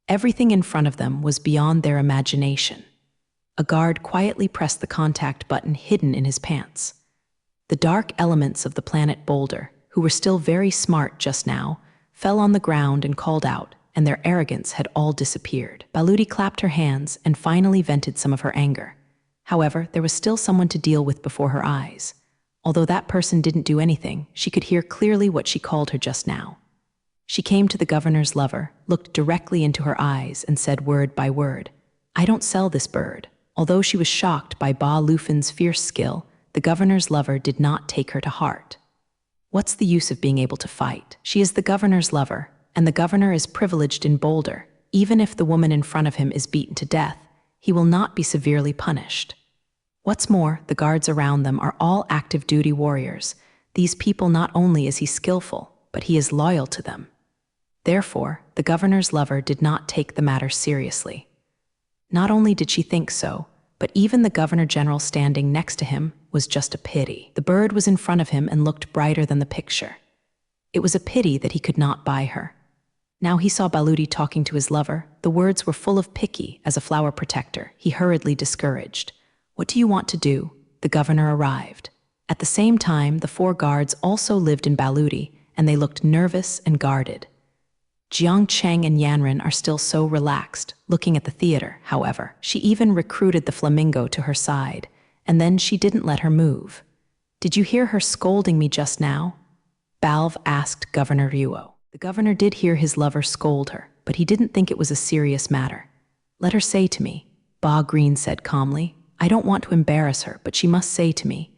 Everything in front of them was beyond their imagination. A guard quietly pressed the contact button hidden in his pants. The dark elements of the planet Boulder, who were still very smart just now, fell on the ground and called out, and their arrogance had all disappeared. Baludi clapped her hands and finally vented some of her anger. However, there was still someone to deal with before her eyes. Although that person didn't do anything, she could hear clearly what she called her just now. She came to the governor's lover, looked directly into her eyes, and said word by word, "I don't sell this bird." Although she was shocked by Ba Lufin's fierce skill, the governor's lover did not take her to heart. What's the use of being able to fight? She is the governor's lover, and the governor is privileged in Boulder. Even if the woman in front of him is beaten to death, he will not be severely punished. What's more, the guards around them are all active duty warriors. These people, not only is he skillful, but he is loyal to them. Therefore, the governor's lover did not take the matter seriously. Not only did she think so, but even the governor-general standing next to him was just a pity. The bird was in front of him and looked brighter than the picture. It was a pity that he could not buy her. Now he saw Baludi talking to his lover. The words were full of picky as a flower protector. He hurriedly discouraged. "What do you want to do?" The governor arrived. At the same time, the 4 guards also lived in Baludi, and they looked nervous and guarded. Jiang Cheng and Yanren are still so relaxed, looking at the theater. However, she even recruited the flamingo to her side, and then she didn't let her move. "Did you hear her scolding me just now?" Balv asked Governor Ruo. The governor did hear his lover scold her, but he didn't think it was a serious matter. "Let her say to me," Ba Green said calmly. "I don't want to embarrass her, but she must say to me.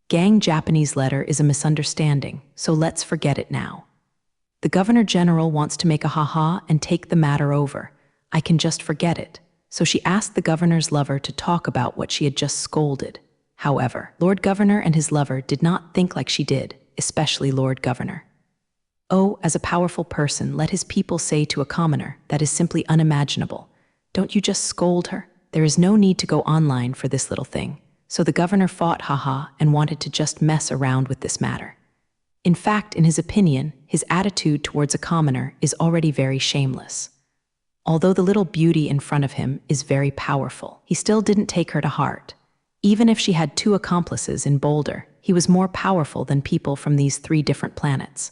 Gang Japanese letter is a misunderstanding, so let's forget it now. The governor-general wants to make a ha-ha and take the matter over. I can just forget it." So she asked the governor's lover to talk about what she had just scolded. However, Lord Governor and his lover did not think like she did, especially Lord Governor. "Oh, as a powerful person, let his people say to a commoner, that is simply unimaginable. Don't you just scold her? There is no need to go online for this little thing." So the governor fought ha-ha and wanted to just mess around with this matter. In fact, in his opinion, his attitude towards a commoner is already very shameless. Although the little beauty in front of him is very powerful, he still didn't take her to heart. Even if she had 2 accomplices in Boulder, he was more powerful than people from these 3 different planets.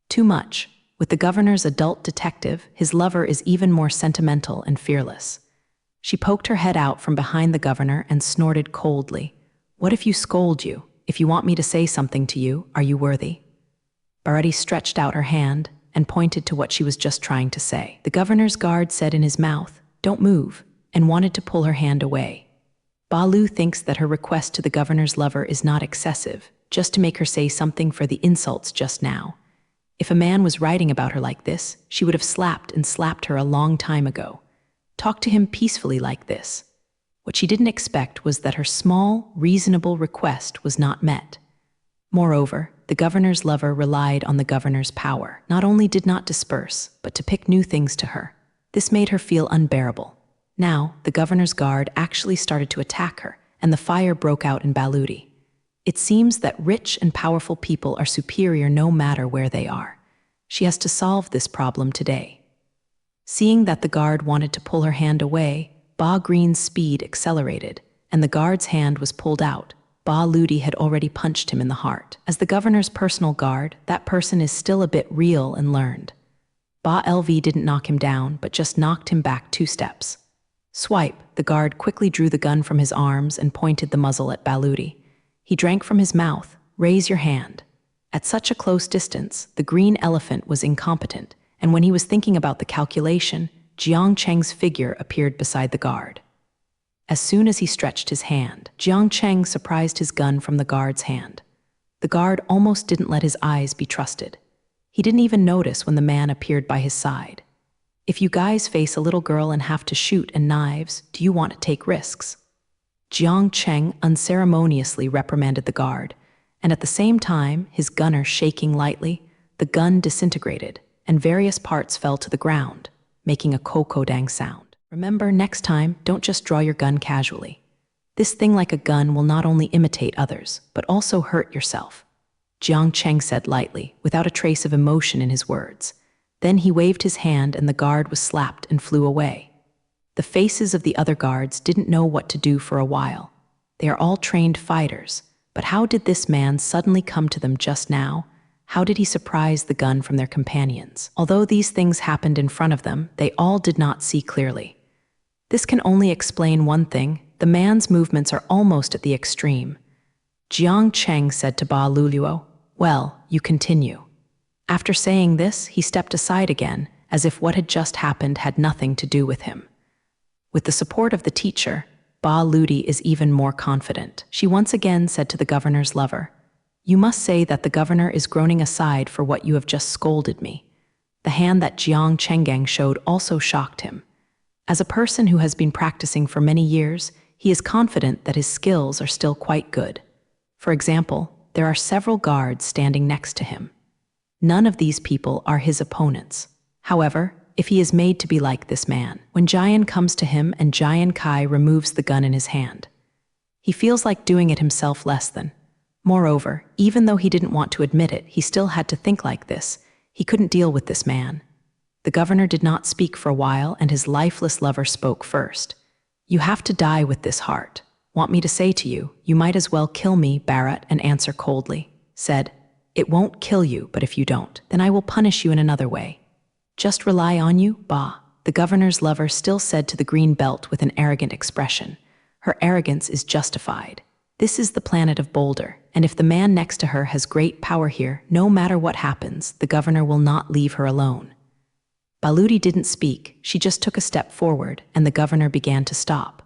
Too much. With the governor's adult detective, his lover is even more sentimental and fearless. She poked her head out from behind the governor and snorted coldly. "What if you scold you? If you want me to say something to you, are you worthy?" Bharati stretched out her hand and pointed to what she was just trying to say. The governor's guard said in his mouth, "Don't move," and wanted to pull her hand away. Balu thinks that her request to the governor's lover is not excessive, just to make her say something for the insults just now. If a man was writing about her like this, she would have slapped her a long time ago. Talk to him peacefully like this. What she didn't expect was that her small, reasonable request was not met. Moreover, the governor's lover relied on the governor's power, not only did not disperse, but to pick new things to her. This made her feel unbearable. Now, the governor's guard actually started to attack her, and the fire broke out in Baluti. It seems that rich and powerful people are superior no matter where they are. She has to solve this problem today. Seeing that the guard wanted to pull her hand away, Ba Green's speed accelerated, and the guard's hand was pulled out. Ba Ludi had already punched him in the heart. As the governor's personal guard, that person is still a bit real and learned. Ba LV didn't knock him down, but just knocked him back 2 steps. Swipe, the guard quickly drew the gun from his arms and pointed the muzzle at Baludi. He drank from his mouth. "Raise your hand." At such a close distance, the green elephant was incompetent, and when he was thinking about the calculation, Jiang Cheng's figure appeared beside the guard. As soon as he stretched his hand, Jiang Cheng surprised his gun from the guard's hand. The guard almost didn't let his eyes be trusted. He didn't even notice when the man appeared by his side. "If you guys face a little girl and have to shoot and knives, do you want to take risks?" Jiang Cheng unceremoniously reprimanded the guard, and at the same time, his gunner shaking lightly, the gun disintegrated, and various parts fell to the ground, making a kokodang sound. Remember, next time, don't just draw your gun casually. This thing like a gun will not only imitate others, but also hurt yourself, Jiang Cheng said lightly, without a trace of emotion in his words. Then he waved his hand and the guard was slapped and flew away. The faces of the other guards didn't know what to do for a while. They are all trained fighters, but how did this man suddenly come to them just now? How did he surprise the gun from their companions? Although these things happened in front of them, they all did not see clearly. This can only explain one thing: the man's movements are almost at the extreme. Jiang Cheng said to Ba Luluo, "Well, you continue." After saying this, he stepped aside again, as if what had just happened had nothing to do with him. With the support of the teacher, Ba Ludi is even more confident. She once again said to the governor's lover, "You must say that the governor is groaning aside for what you have just scolded me." The hand that Jiang Chenggang showed also shocked him. As a person who has been practicing for many years, he is confident that his skills are still quite good. For example, there are several guards standing next to him. None of these people are his opponents. However, if he is made to be like this man, when Jian comes to him and Jian Kai removes the gun in his hand, he feels like doing it himself less than. Moreover, even though he didn't want to admit it, he still had to think like this. He couldn't deal with this man. The governor did not speak for a while, and his lifeless lover spoke first. "You have to die with this heart. Want me to say to you, you might as well kill me," Bharat, and answer coldly. Said, "It won't kill you, but if you don't, then I will punish you in another way. Just rely on you, Ba." The governor's lover still said to the green belt with an arrogant expression. Her arrogance is justified. This is the planet of Boulder, and if the man next to her has great power here, no matter what happens, the governor will not leave her alone. Baludi didn't speak, she just took a step forward, and the governor began to stop.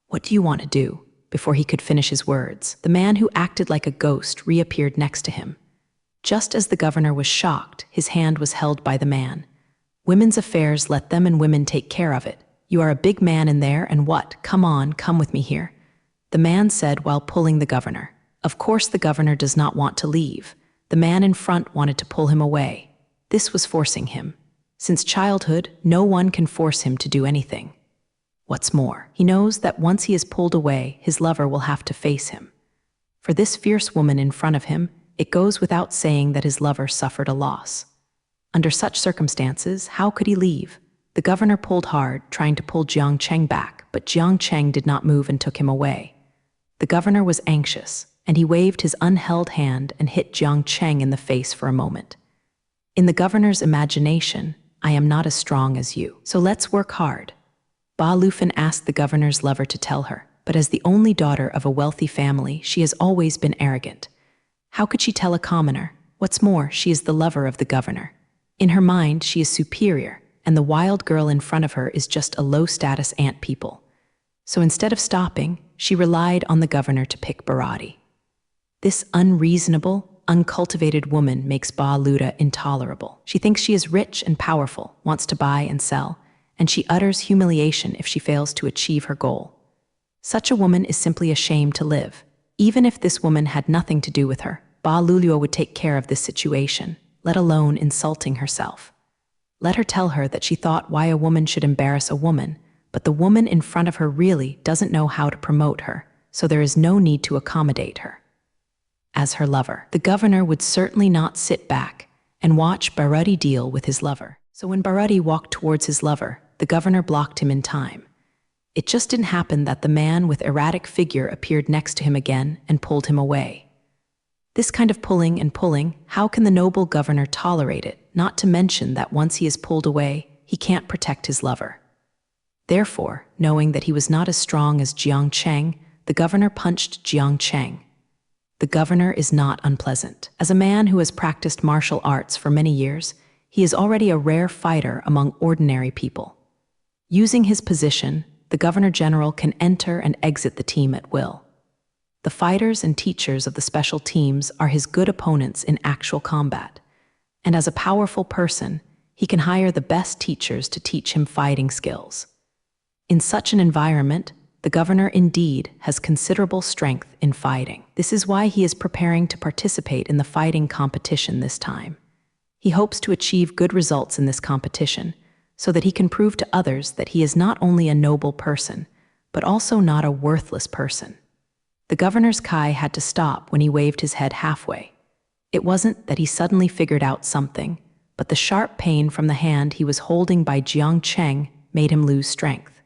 "What do you want to do?" Before he could finish his words, the man who acted like a ghost reappeared next to him. Just as the governor was shocked, his hand was held by the man. "Women's affairs, let them and women take care of it. You are a big man in there, and what? Come on, come with me here," the man said while pulling the governor. Of course the governor does not want to leave. The man in front wanted to pull him away. This was forcing him. Since childhood, no one can force him to do anything. What's more, he knows that once he is pulled away, his lover will have to face him. For this fierce woman in front of him, it goes without saying that his lover suffered a loss. Under such circumstances, how could he leave? The governor pulled hard, trying to pull Jiang Cheng back, but Jiang Cheng did not move and took him away. The governor was anxious, and he waved his unheld hand and hit Jiang Cheng in the face for a moment. In the governor's imagination, I am not as strong as you, so let's work hard. Ba Lufan asked the governor's lover to tell her, but as the only daughter of a wealthy family, she has always been arrogant. How could she tell a commoner? What's more, she is the lover of the governor. In her mind, she is superior, and the wild girl in front of her is just a low-status ant people. So instead of stopping, she relied on the governor to pick Bharati. This unreasonable, uncultivated woman makes Ba Luda intolerable. She thinks she is rich and powerful, wants to buy and sell, and she utters humiliation if she fails to achieve her goal. Such a woman is simply ashamed to live. Even if this woman had nothing to do with her, Ba Luluo would take care of this situation, let alone insulting herself. Let her tell her that she thought why a woman should embarrass a woman, but the woman in front of her really doesn't know how to promote her, so there is no need to accommodate her. As her lover, the governor would certainly not sit back and watch Bharati deal with his lover. So when Bharati walked towards his lover, the governor blocked him in time. It just didn't happen that the man with erratic figure appeared next to him again and pulled him away. This kind of pulling and pulling, how can the noble governor tolerate it, not to mention that once he is pulled away, he can't protect his lover. Therefore, knowing that he was not as strong as Jiang Cheng, the governor punched Jiang Cheng. The governor is not unpleasant. As a man who has practiced martial arts for many years, he is already a rare fighter among ordinary people. Using his position, the governor general can enter and exit the team at will. The fighters and teachers of the special teams are his good opponents in actual combat. And as a powerful person, he can hire the best teachers to teach him fighting skills. In such an environment, the governor indeed has considerable strength in fighting. This is why he is preparing to participate in the fighting competition this time. He hopes to achieve good results in this competition, so that he can prove to others that he is not only a noble person, but also not a worthless person. The governor's Kai had to stop when he waved his head halfway. It wasn't that he suddenly figured out something, but the sharp pain from the hand he was holding by Jiang Cheng made him lose strength.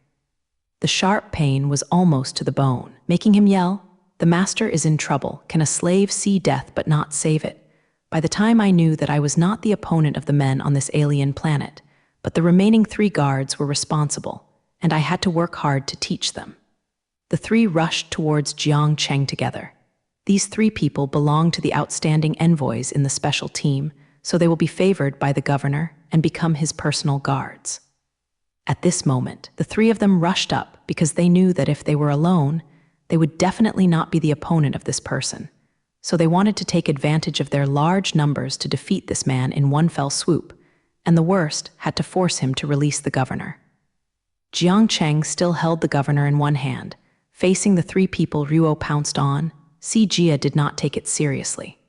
The sharp pain was almost to the bone, making him yell, "The master is in trouble. Can a slave see death but not save it?" By the time I knew that I was not the opponent of the men on this alien planet, but the remaining 3 guards were responsible, and I had to work hard to teach them. The 3 rushed towards Jiang Cheng together. These 3 people belong to the outstanding envoys in the special team, so they will be favored by the governor and become his personal guards. At this moment, the 3 of them rushed up because they knew that if they were alone, they would definitely not be the opponent of this person. So they wanted to take advantage of their large numbers to defeat this man in one fell swoop, and the worst had to force him to release the governor. Jiang Cheng still held the governor in one hand. Facing the 3 people Ruo pounced on, Si Jia did not take it seriously.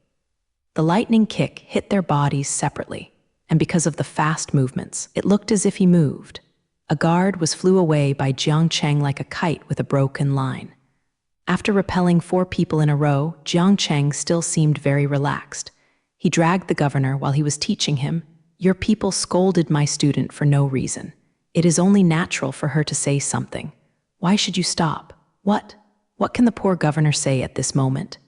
The lightning kick hit their bodies separately, and because of the fast movements, it looked as if he moved. A guard was flew away by Jiang Cheng like a kite with a broken line. After repelling 4 people in a row, Jiang Cheng still seemed very relaxed. He dragged the governor while he was teaching him, "Your people scolded my student for no reason. It is only natural for her to say something. Why should you stop? What can the poor governor say at this moment?"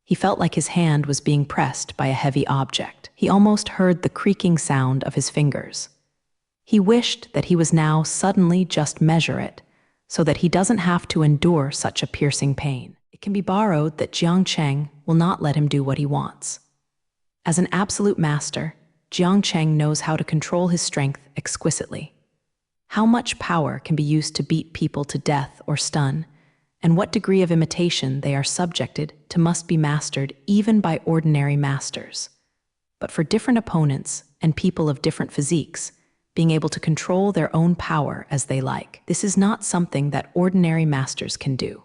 He felt like his hand was being pressed by a heavy object. He almost heard the creaking sound of his fingers. He wished that he was now suddenly just measure it, so that he doesn't have to endure such a piercing pain. It can be borrowed that Jiang Cheng will not let him do what he wants. As an absolute master, Jiang Cheng knows how to control his strength exquisitely. How much power can be used to beat people to death or stun, and what degree of imitation they are subjected to must be mastered even by ordinary masters. But for different opponents and people of different physiques, being able to control their own power as they like, this is not something that ordinary masters can do.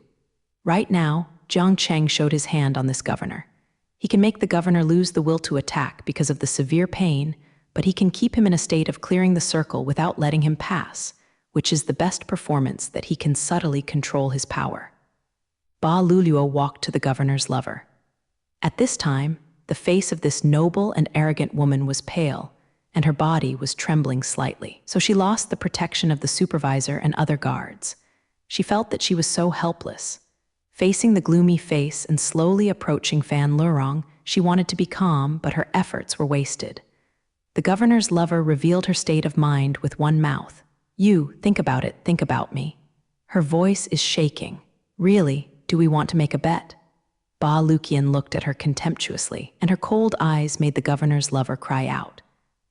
Right now, Jiang Cheng showed his hand on this governor. He can make the governor lose the will to attack because of the severe pain, but he can keep him in a state of clearing the circle without letting him pass, which is the best performance that he can subtly control his power. Ba Luluo walked to the governor's lover. At this time, the face of this noble and arrogant woman was pale, and her body was trembling slightly. So she lost the protection of the supervisor and other guards. She felt that she was so helpless. Facing the gloomy face and slowly approaching Fan Lurong, she wanted to be calm, but her efforts were wasted. The governor's lover revealed her state of mind with one mouth. "You, think about it, think about me." Her voice is shaking. "Really, do we want to make a bet?" Ba Luqian looked at her contemptuously, and her cold eyes made the governor's lover cry out.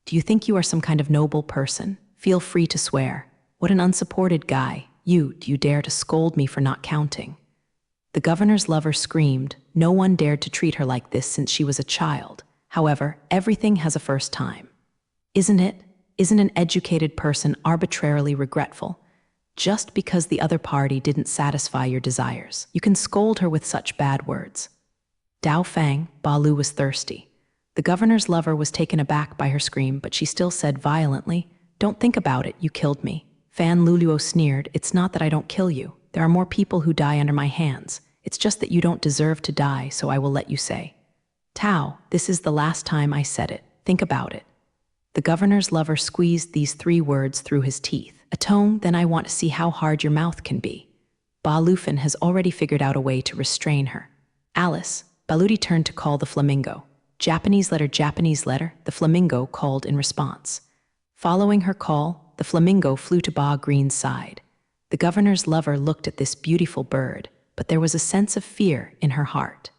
"Do you think you are some kind of noble person? Feel free to swear. What an unsupported guy. Do you dare to scold me for not counting?" The governor's lover screamed. No one dared to treat her like this since she was a child. However, everything has a first time. Isn't it? Isn't an educated person arbitrarily regretful? Just because the other party didn't satisfy your desires, you can scold her with such bad words. Dao Fang, Ba Lu was thirsty. The governor's lover was taken aback by her scream, but she still said violently, "Don't think about it, you killed me." Fan Luluo sneered, "It's not that I don't kill you. There are more people who die under my hands. It's just that you don't deserve to die, so I will let you say. Tao, this is the last time I said it. Think about it." The governor's lover squeezed these 3 words through his teeth. "A tone, then I want to see how hard your mouth can be." Ba Lufin has already figured out a way to restrain her. "Alice," Baludi turned to call the flamingo. Japanese letter, the flamingo called in response. Following her call, the flamingo flew to Ba Green's side. The governor's lover looked at this beautiful bird, but there was a sense of fear in her heart.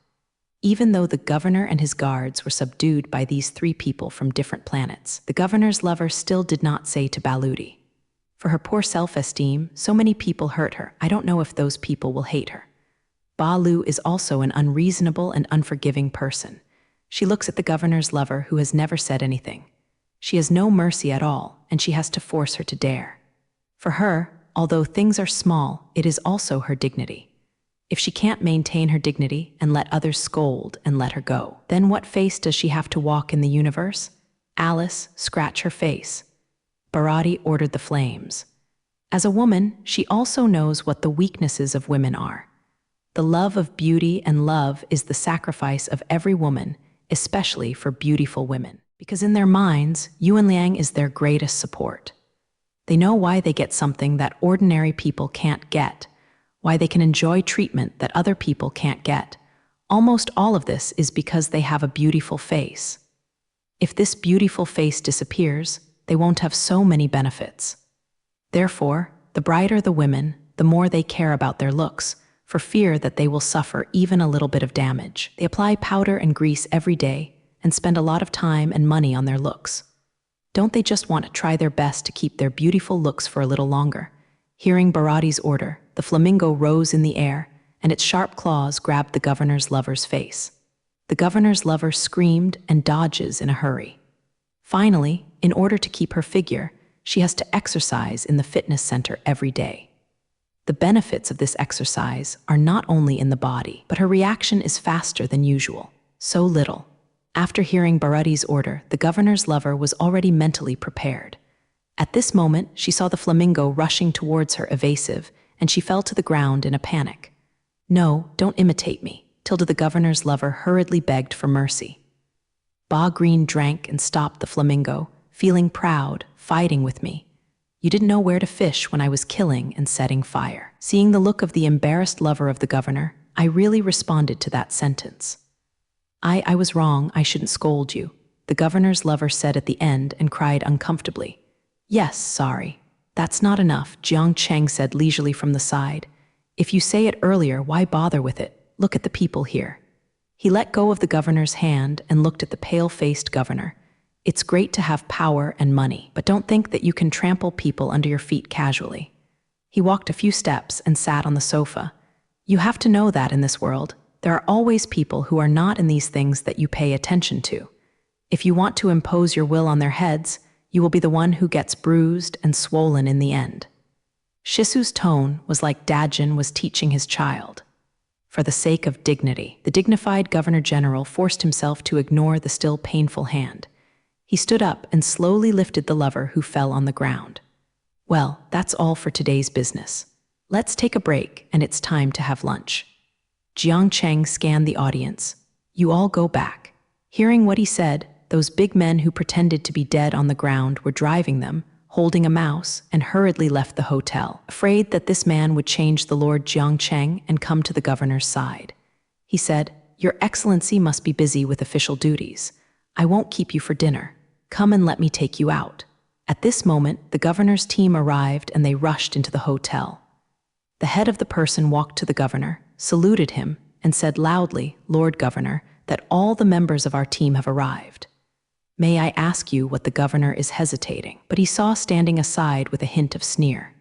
Even though the governor and his guards were subdued by these 3 people from different planets, the governor's lover still did not say to Baludi. For her poor self-esteem, so many people hurt her. I don't know if those people will hate her. Ba Lu is also an unreasonable and unforgiving person. She looks at the governor's lover who has never said anything. She has no mercy at all, and she has to force her to dare. For her, although things are small, it is also her dignity. If she can't maintain her dignity and let others scold and let her go, then what face does she have to walk in the universe? "Alice, scratch her face." Bharati ordered the flames. As a woman, she also knows what the weaknesses of women are. The love of beauty and love is the sacrifice of every woman, especially for beautiful women. Because in their minds, Yuan Liang is their greatest support. They know why they get something that ordinary people can't get, why they can enjoy treatment that other people can't get. Almost all of this is because they have a beautiful face. If this beautiful face disappears, they won't have so many benefits. Therefore, the brighter the women, the more they care about their looks, for fear that they will suffer even a little bit of damage. They apply powder and grease every day and spend a lot of time and money on their looks. Don't they just want to try their best to keep their beautiful looks for a little longer? Hearing Bharati's order, the flamingo rose in the air, and its sharp claws grabbed the governor's lover's face. The governor's lover screamed and dodges in a hurry. Finally, in order to keep her figure, she has to exercise in the fitness center every day. The benefits of this exercise are not only in the body, but her reaction is faster than usual. So little. After hearing Bharati's order, the governor's lover was already mentally prepared. At this moment, she saw the flamingo rushing towards her evasive, and she fell to the ground in a panic. "No, don't imitate me," Tilda the governor's lover hurriedly begged for mercy. Ba Green drank and stopped the flamingo, feeling proud, "Fighting with me. You didn't know where to fish when I was killing and setting fire." Seeing the look of the embarrassed lover of the governor, I really responded to that sentence. I was wrong, I shouldn't scold you," the governor's lover said at the end and cried uncomfortably. "Yes, sorry. That's not enough," Jiang Cheng said leisurely from the side. "If you say it earlier, why bother with it? Look at the people here." He let go of the governor's hand and looked at the pale-faced governor. "It's great to have power and money, but don't think that you can trample people under your feet casually." He walked a few steps and sat on the sofa. "You have to know that in this world, there are always people who are not in these things that you pay attention to. If you want to impose your will on their heads, you will be the one who gets bruised and swollen in the end." Shisu's tone was like Dajin was teaching his child. For the sake of dignity, the dignified governor-general forced himself to ignore the still painful hand. He stood up and slowly lifted the lover who fell on the ground. "Well, that's all for today's business. Let's take a break, and it's time to have lunch." Jiang Cheng scanned the audience. "You all go back." Hearing what he said, those big men who pretended to be dead on the ground were driving them, holding a mouse, and hurriedly left the hotel, afraid that this man would change the Lord Jiangcheng and come to the governor's side. He said, "Your Excellency must be busy with official duties. I won't keep you for dinner. Come and let me take you out." At this moment, the governor's team arrived and they rushed into the hotel. The head of the person walked to the governor, saluted him, and said loudly, "Lord Governor, that all the members of our team have arrived." "May I ask you what the governor is hesitating?" But he saw standing aside with a hint of sneer.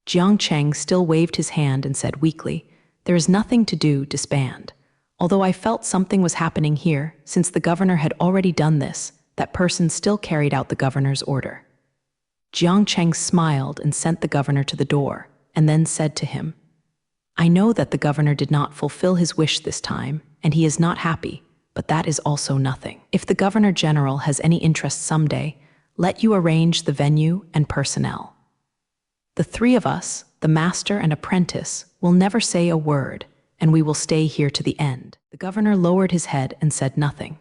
Jiangcheng still waved his hand and said weakly, "There is nothing to do, disband." Although I felt something was happening here, since the governor had already done this, that person still carried out the governor's order. Jiangcheng smiled and sent the governor to the door, and then said to him, "I know that the governor did not fulfill his wish this time, and he is not happy, but that is also nothing. If the governor general has any interest someday, let you arrange the venue and personnel. The three of us, the master and apprentice, will never say a word, and we will stay here to the end." The governor lowered his head and said nothing.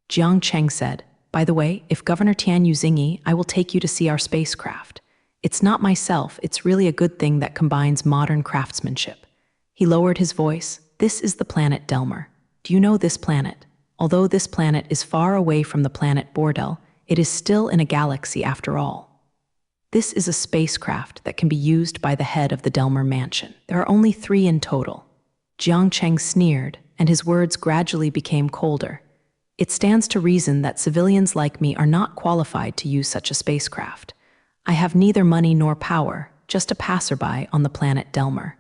Jiangcheng said, "By the way, if Governor Tianyu Xingyi, I will take you to see our spacecraft. It's not myself, it's really a good thing that combines modern craftsmanship." He lowered his voice. "This is the planet Delmer. Do you know this planet? Although this planet is far away from the planet Bordel, it is still in a galaxy after all. This is a spacecraft that can be used by the head of the Delmer mansion. There are only 3 in total." Jiangcheng sneered, and his words gradually became colder. "It stands to reason that civilians like me are not qualified to use such a spacecraft. I have neither money nor power, just a passerby on the planet Delmer."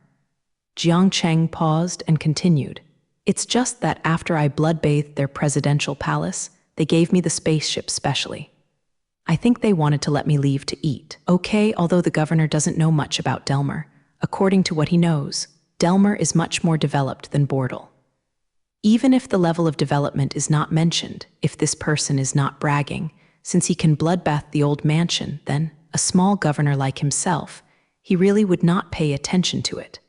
Jiangcheng paused and continued, "It's just that after I blood-bathed their presidential palace, they gave me the spaceship specially. I think they wanted to let me leave to eat." Okay, although the governor doesn't know much about Delmer, according to what he knows, Delmer is much more developed than Bordel. Even if the level of development is not mentioned, if this person is not bragging, since he can bloodbath the old mansion, then, a small governor like himself, he really would not pay attention to it.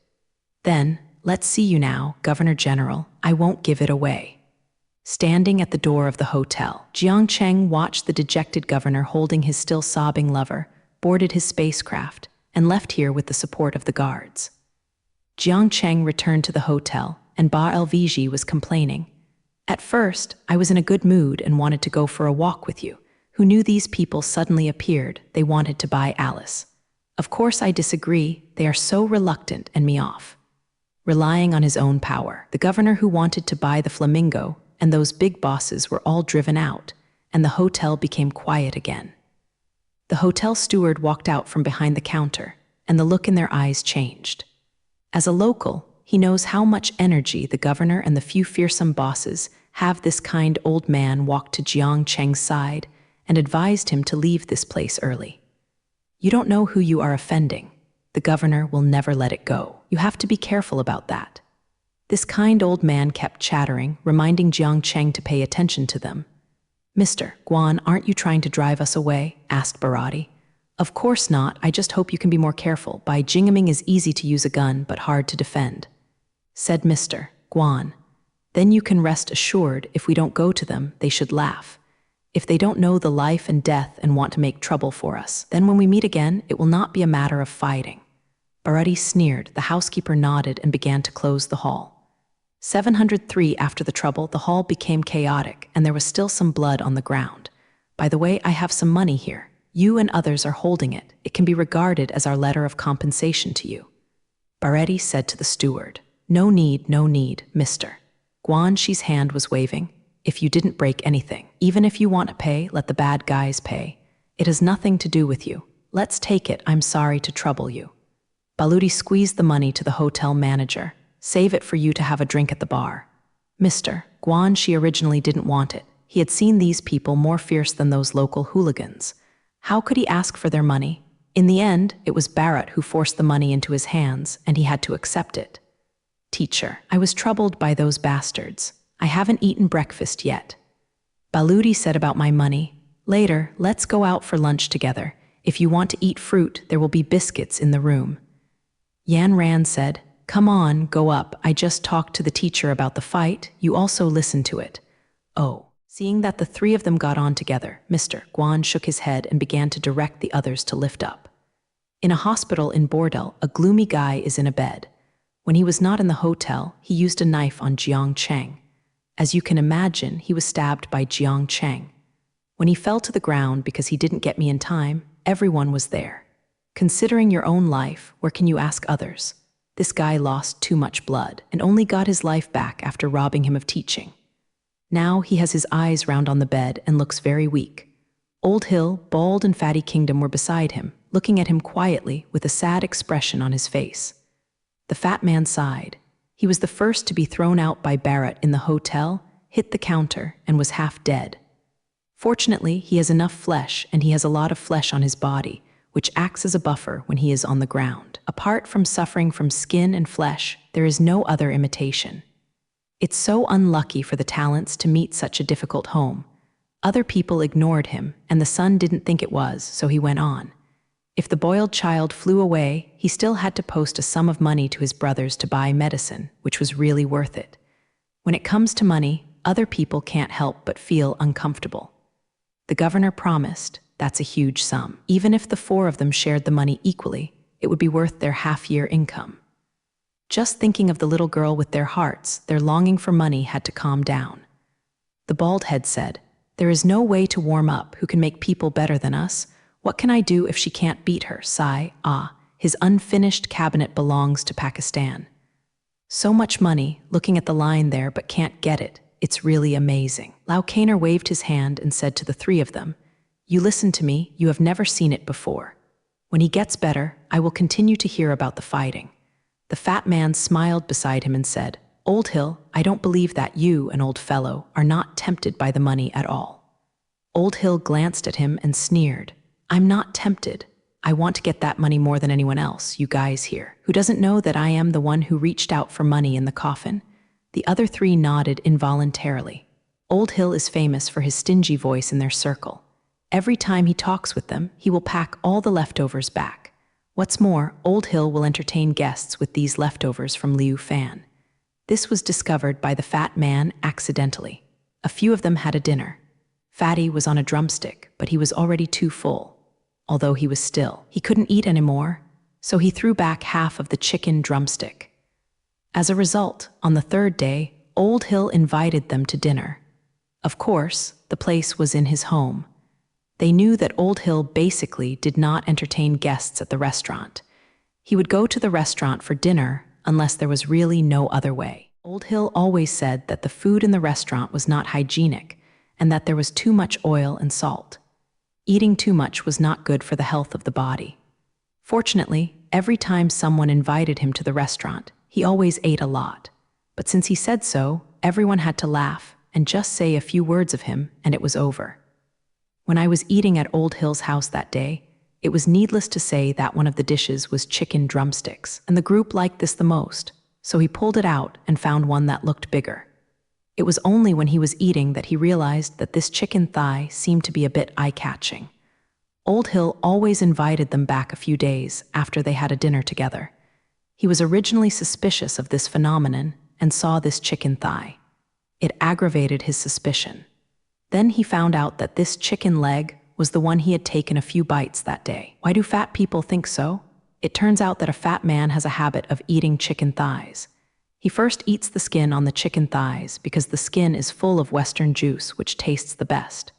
"Then, let's see you now, Governor General, I won't give it away." Standing at the door of the hotel, Jiangcheng watched the dejected governor holding his still sobbing lover, boarded his spacecraft, and left here with the support of the guards. Jiangcheng returned to the hotel, and Ba LVG was complaining. "At first, I was in a good mood and wanted to go for a walk with you. Who knew these people suddenly appeared, they wanted to buy Alice. Of course I disagree, they are so reluctant and me off." Relying on his own power, the governor who wanted to buy the flamingo and those big bosses were all driven out, and the hotel became quiet again. The hotel steward walked out from behind the counter, and the look in their eyes changed. As a local, he knows how much energy the governor and the few fearsome bosses have. This kind old man walked to Jiangcheng's side and advised him to leave this place early. "You don't know who you are offending. The governor will never let it go. You have to be careful about that." This kind old man kept chattering, reminding Jiangcheng to pay attention to them. "Mr. Guan, aren't you trying to drive us away?" asked Barati. "Of course not, I just hope you can be more careful. Bai Jingming is easy to use a gun but hard to defend," said Mr. Guan. "Then you can rest assured if we don't go to them, they should laugh. If they don't know the life and death and want to make trouble for us, then when we meet again, it will not be a matter of fighting." Barati sneered, the housekeeper nodded and began to close the hall. 703 After the trouble, the hall became chaotic and there was still some blood on the ground. "By the way, I have some money here. You and others are holding it. It can be regarded as our letter of compensation to you." Barati said to the steward, no need, Mr. Guanxi's hand was waving. "If you didn't break anything, even if you want to pay, let the bad guys pay. It has nothing to do with you. Let's take it, I'm sorry to trouble you." Baluti squeezed the money to the hotel manager. "Save it for you to have a drink at the bar." Mr. Guanxi originally didn't want it. He had seen these people more fierce than those local hooligans. How could he ask for their money? In the end, it was Barrett who forced the money into his hands, and he had to accept it. "Teacher, I was troubled by those bastards. I haven't eaten breakfast yet." Baluti said about my money, "Later, let's go out for lunch together. If you want to eat fruit, there will be biscuits in the room." Yan Ran said, "Come on, go up. I just talked to the teacher about the fight. You also listen to it." "Oh," Seeing that the three of them got on together, Mr. Guan shook his head and began to direct the others to lift up. In a hospital in Bordel, a gloomy guy is in a bed. When he was not in the hotel, he used a knife on Jiang Cheng. As you can imagine, he was stabbed by Jiang Cheng. When he fell to the ground because he didn't get me in time, everyone was there. Considering your own life, where can you ask others? This guy lost too much blood and only got his life back after robbing him of teaching. Now he has his eyes round on the bed and looks very weak. Old Hill, Bald and Fatty Kingdom were beside him, looking at him quietly with a sad expression on his face. The fat man sighed. He was the first to be thrown out by Barrett in the hotel, hit the counter, and was half dead. Fortunately, he has enough flesh, and he has a lot of flesh on his body, which acts as a buffer when he is on the ground. Apart from suffering from skin and flesh, there is no other imitation. It's so unlucky for the talents to meet such a difficult home. Other people ignored him, and the son didn't think it was, so he went on. If the boiled child flew away, he still had to post a sum of money to his brothers to buy medicine, which was really worth it. When it comes to money, other people can't help but feel uncomfortable. The governor promised, that's a huge sum. Even if the four of them shared the money equally, it would be worth their half-year income. Just thinking of the little girl with their hearts, their longing for money had to calm down. The bald head said, "There is no way to warm up who can make people better than us. What can I do if she can't beat her?" Sigh, his unfinished cabinet belongs to Pakistan. So much money, looking at the line there but can't get it. It's really amazing. Lau Kaner waved his hand and said to the three of them, "You listen to me, you have never seen it before. When he gets better, I will continue to hear about the fighting." The fat man smiled beside him and said, "Old Hill, I don't believe that you, an old fellow, are not tempted by the money at all." Old Hill glanced at him and sneered, "I'm not tempted. I want to get that money more than anyone else, you guys here. Who doesn't know that I am the one who reached out for money in the coffin?" The other three nodded involuntarily. Old Hill is famous for his stingy voice in their circle. Every time he talks with them, he will pack all the leftovers back. What's more, Old Hill will entertain guests with these leftovers from Liu Fan. This was discovered by the fat man accidentally. A few of them had a dinner. Fatty was on a drumstick, but he was already too full. Although he was still, he couldn't eat anymore, so he threw back half of the chicken drumstick. As a result, on the third day, Old Hill invited them to dinner. Of course, the place was in his home. They knew that Old Hill basically did not entertain guests at the restaurant. He would go to the restaurant for dinner unless there was really no other way. Old Hill always said that the food in the restaurant was not hygienic and that there was too much oil and salt. Eating too much was not good for the health of the body. Fortunately, every time someone invited him to the restaurant, he always ate a lot. But since he said so, everyone had to laugh and just say a few words of him, and it was over. When I was eating at Old Hill's house that day, it was needless to say that one of the dishes was chicken drumsticks, and the group liked this the most, so he pulled it out and found one that looked bigger. It was only when he was eating that he realized that this chicken thigh seemed to be a bit eye-catching. Old Hill always invited them back a few days after they had a dinner together. He was originally suspicious of this phenomenon and saw this chicken thigh. It aggravated his suspicion. Then he found out that this chicken leg was the one he had taken a few bites that day. Why do fat people think so? It turns out that a fat man has a habit of eating chicken thighs. He first eats the skin on the chicken thighs because the skin is full of western juice, which tastes the best.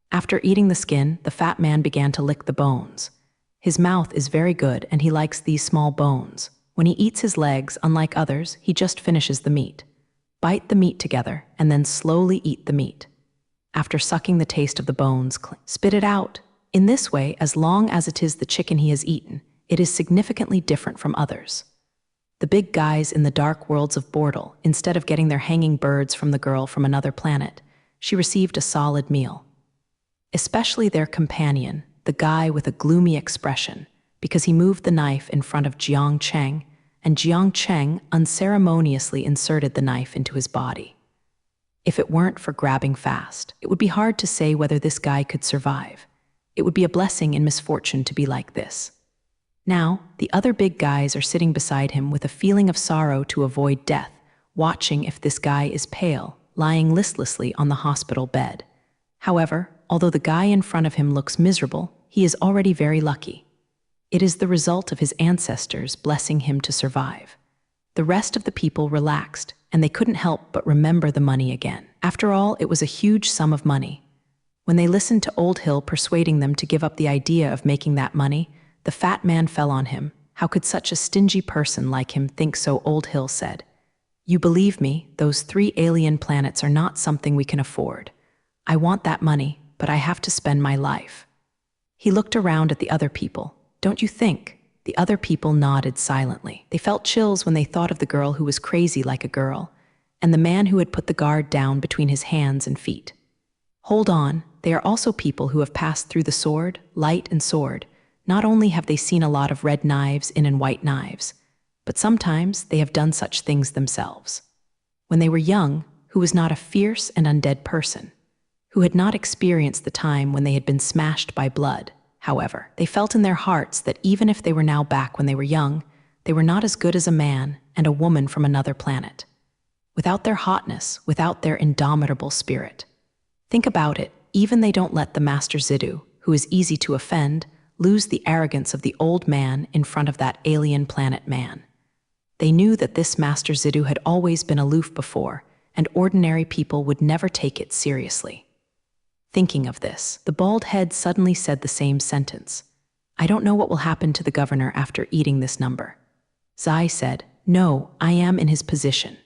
After eating the skin, the fat man began to lick the bones. His mouth is very good and he likes these small bones. When he eats his legs, unlike others, he just finishes the meat. Bite the meat together and then slowly eat the meat. After sucking the taste of the bones, spit it out. In this way, as long as it is the chicken he has eaten, it is significantly different from others. The big guys in the dark worlds of Bordel, instead of getting their hanging birds from the girl from another planet, she received a solid meal. Especially their companion, the guy with a gloomy expression, because he moved the knife in front of Jiang Cheng, and Jiang Cheng unceremoniously inserted the knife into his body. If it weren't for grabbing fast, it would be hard to say whether this guy could survive. It would be a blessing in misfortune to be like this. Now, the other big guys are sitting beside him with a feeling of sorrow to avoid death, watching if this guy is pale, lying listlessly on the hospital bed. However, although the guy in front of him looks miserable, he is already very lucky. It is the result of his ancestors blessing him to survive. The rest of the people relaxed, and they couldn't help but remember the money again. After all, it was a huge sum of money. When they listened to Old Hill persuading them to give up the idea of making that money, the fat man fell on him. How could such a stingy person like him think so? Old Hill said. You believe me, those 3 alien planets are not something we can afford. I want that money, but I have to spend my life. He looked around at the other people. Don't you think? The other people nodded silently. They felt chills when they thought of the girl who was crazy like a girl, and the man who had put the guard down between his hands and feet. Hold on, they are also people who have passed through the sword, light and sword. Not only have they seen a lot of red knives in and white knives, but sometimes they have done such things themselves. When they were young, who was not a fierce and undead person, who had not experienced the time when they had been smashed by blood. However, they felt in their hearts that even if they were now back when they were young, they were not as good as a man and a woman from another planet. Without their hotness, without their indomitable spirit. Think about it, even they don't let the Master Ziddu, who is easy to offend, lose the arrogance of the old man in front of that alien planet man. They knew that this Master Ziddu had always been aloof before, and ordinary people would never take it seriously. Thinking of this, the bald head suddenly said the same sentence. I don't know what will happen to the governor after eating this number. Zai said, no, I am in his position.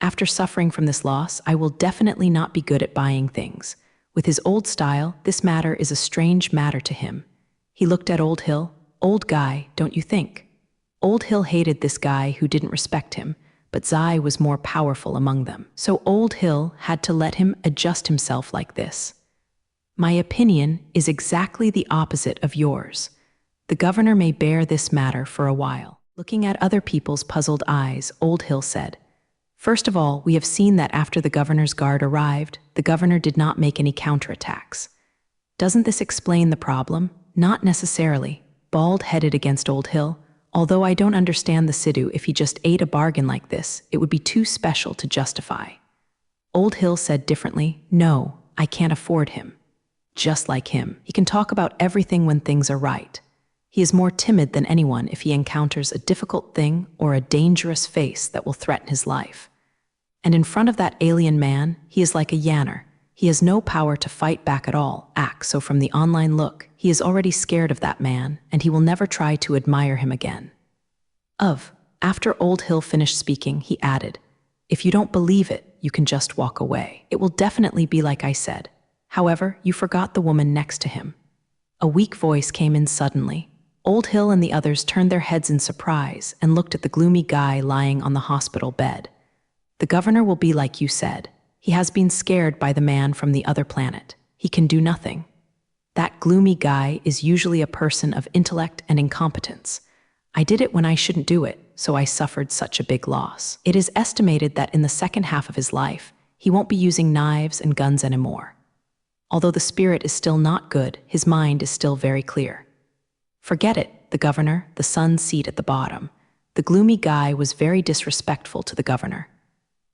After suffering from this loss, I will definitely not be good at buying things. With his old style, this matter is a strange matter to him. He looked at Old Hill. Old guy, don't you think? Old Hill hated this guy who didn't respect him, but Zai was more powerful among them. So Old Hill had to let him adjust himself like this. My opinion is exactly the opposite of yours. The governor may bear this matter for a while. Looking at other people's puzzled eyes, Old Hill said, first of all, we have seen that after the governor's guard arrived, the governor did not make any counterattacks. Doesn't this explain the problem? Not necessarily. Bald headed against Old Hill. Although I don't understand the Sidhu, if he just ate a bargain like this, it would be too special to justify. Old Hill said differently, no, I can't afford him. Just like him, he can talk about everything when things are right. He is more timid than anyone if he encounters a difficult thing or a dangerous face that will threaten his life. And in front of that alien man, he is like a yanner. He has no power to fight back at all. So from the online look, he is already scared of that man, and he will never try to admire him again. After Old Hill finished speaking, he added, if you don't believe it, you can just walk away. It will definitely be like I said. However, you forgot the woman next to him. A weak voice came in suddenly. Old Hill and the others turned their heads in surprise and looked at the gloomy guy lying on the hospital bed. The governor will be like you said. He has been scared by the man from the other planet. He can do nothing. That gloomy guy is usually a person of intellect and incompetence. I did it when I shouldn't do it, so I suffered such a big loss. It is estimated that in the second half of his life, he won't be using knives and guns anymore. Although the spirit is still not good, his mind is still very clear. Forget it, the governor, the sun's seat at the bottom. The gloomy guy was very disrespectful to the governor.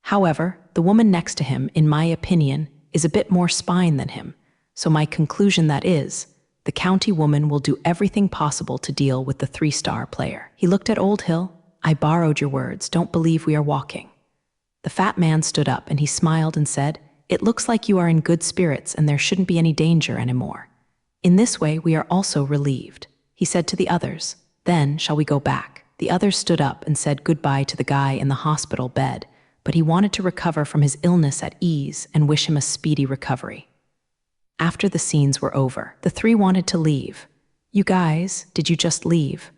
However, the woman next to him, in my opinion, is a bit more spine than him. So my conclusion that is, the county woman will do everything possible to deal with the 3-star player. He looked at Old Hill. I borrowed your words, don't believe we are walking. The fat man stood up and he smiled and said, it looks like you are in good spirits and there shouldn't be any danger anymore. In this way, we are also relieved. He said to the others, then shall we go back? The others stood up and said goodbye to the guy in the hospital bed, but he wanted to recover from his illness at ease and wish him a speedy recovery. After the scenes were over, the 3 wanted to leave. You guys, did you just leave?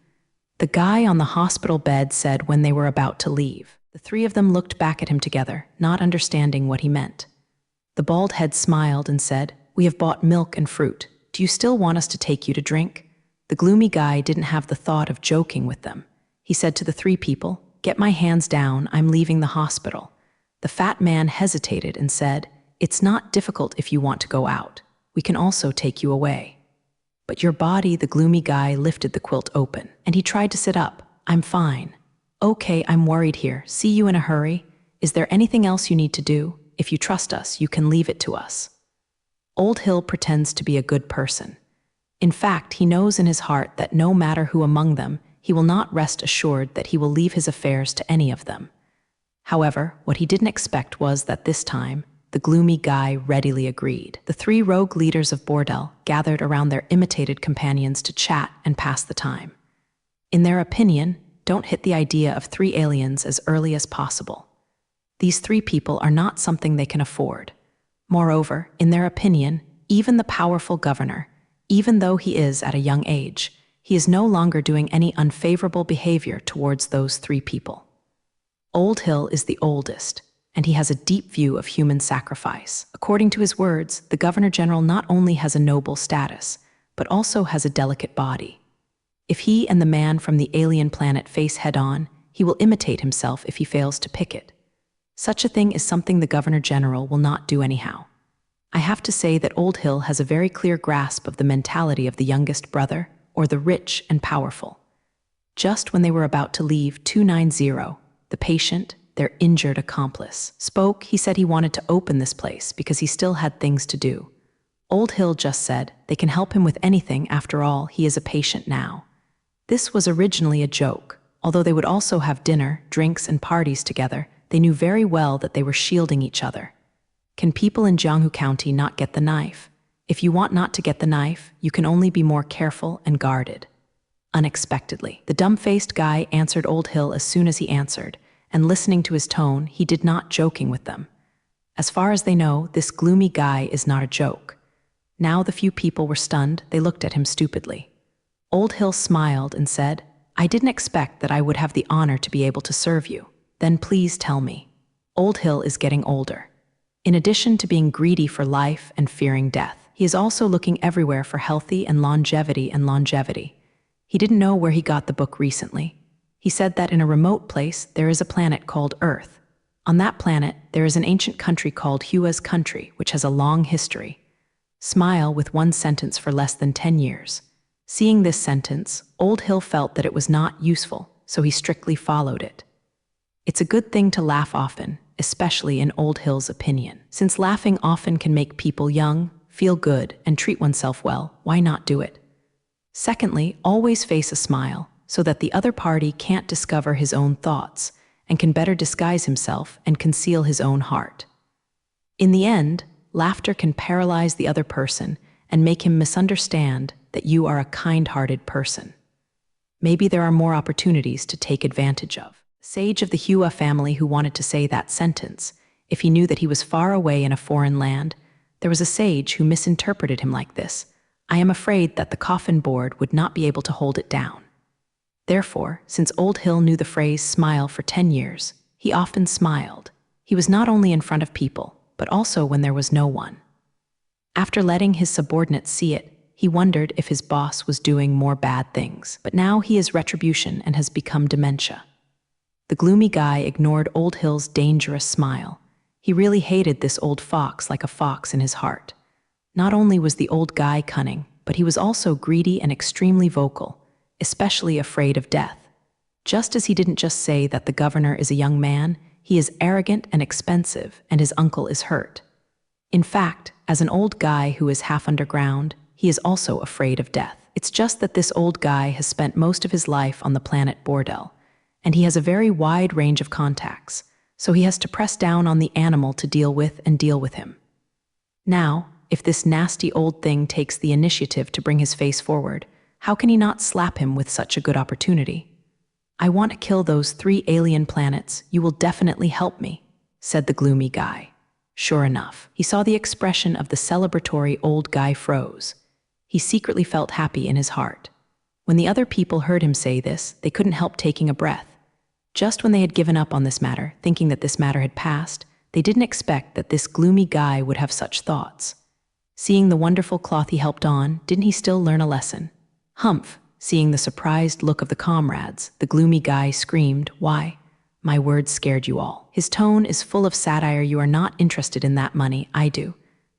The guy on the hospital bed said when they were about to leave. The 3 of them looked back at him together, not understanding what he meant. The bald head smiled and said, we have bought milk and fruit. Do you still want us to take you to drink? The gloomy guy didn't have the thought of joking with them. He said to the 3 people, get my hands down, I'm leaving the hospital. The fat man hesitated and said, it's not difficult if you want to go out. We can also take you away. But your body, the gloomy guy lifted the quilt open, and he tried to sit up. I'm fine. Okay, I'm worried here. See you in a hurry. Is there anything else you need to do? If you trust us, you can leave it to us. Old Hill pretends to be a good person. In fact, he knows in his heart that no matter who among them, he will not rest assured that he will leave his affairs to any of them. However, what he didn't expect was that this time, the gloomy guy readily agreed. The three rogue leaders of Bordel gathered around their imitated companions to chat and pass the time. In their opinion, don't hit the idea of three aliens as early as possible. These three people are not something they can afford. Moreover, in their opinion, even the powerful governor, even though he is at a young age, he is no longer doing any unfavorable behavior towards those three people. Old Hill is the oldest, and he has a deep view of human sacrifice. According to his words, the Governor-General not only has a noble status, but also has a delicate body. If he and the man from the alien planet face head-on, he will imitate himself if he fails to pick it. Such a thing is something the Governor-General will not do anyhow. I have to say that Old Hill has a very clear grasp of the mentality of the youngest brother, or the rich and powerful. Just when they were about to leave 290, the patient, their injured accomplice, spoke. He said he wanted to open this place because he still had things to do. Old Hill just said they can help him with anything. After all, he is a patient now. This was originally a joke. Although they would also have dinner, drinks, and parties together, they knew very well that they were shielding each other. Can people in Jianghu County not get the knife? If you want not to get the knife, you can only be more careful and guarded. Unexpectedly, the dumb-faced guy answered Old Hill as soon as he answered, and listening to his tone, he did not joking with them. As far as they know, this gloomy guy is not a joke. Now the few people were stunned. They looked at him stupidly. Old Hill smiled and said, "I didn't expect that I would have the honor to be able to serve you. Then please tell me." Old Hill is getting older. In addition to being greedy for life and fearing death, he is also looking everywhere for healthy and longevity. He didn't know where he got the book recently. He said that in a remote place there is a planet called Earth. On that planet, there is an ancient country called Hua's country, which has a long history. Smile with one sentence for less than 10 years. Seeing this sentence, Old Hill felt that it was not useful, so he strictly followed it. It's a good thing to laugh often, especially in Old Hill's opinion. Since laughing often can make people young, feel good, and treat oneself well, why not do it? Secondly, always face a smile, so that the other party can't discover his own thoughts, and can better disguise himself and conceal his own heart. In the end, laughter can paralyze the other person and make him misunderstand that you are a kind-hearted person. Maybe there are more opportunities to take advantage of. Sage of the Hua family who wanted to say that sentence, if he knew that he was far away in a foreign land, there was a sage who misinterpreted him like this. I am afraid that the coffin board would not be able to hold it down. Therefore, since Old Hill knew the phrase smile for 10 years, he often smiled. He was not only in front of people, but also when there was no one. After letting his subordinates see it, he wondered if his boss was doing more bad things. But now he is retribution and has become dementia. The gloomy guy ignored Old Hill's dangerous smile. He really hated this old fox like a fox in his heart. Not only was the old guy cunning, but he was also greedy and extremely vocal, especially afraid of death. Just as he didn't just say that the governor is a young man, he is arrogant and expensive, and his uncle is hurt. In fact, as an old guy who is half underground, he is also afraid of death. It's just that this old guy has spent most of his life on the planet Bordel, and he has a very wide range of contacts, so he has to press down on the animal to deal with him. Now, if this nasty old thing takes the initiative to bring his face forward, how can he not slap him with such a good opportunity? I want to kill those 3 alien planets. You will definitely help me, said the gloomy guy. Sure enough, he saw the expression of the celebratory old guy froze. He secretly felt happy in his heart. When the other people heard him say this, they couldn't help taking a breath. Just when they had given up on this matter, thinking that this matter had passed, they didn't expect that this gloomy guy would have such thoughts. Seeing the wonderful cloth he helped on, didn't he still learn a lesson? Humph! Seeing the surprised look of the comrades, the gloomy guy screamed, "Why? My words scared you all." His tone is full of satire. You are not interested in that money, I do.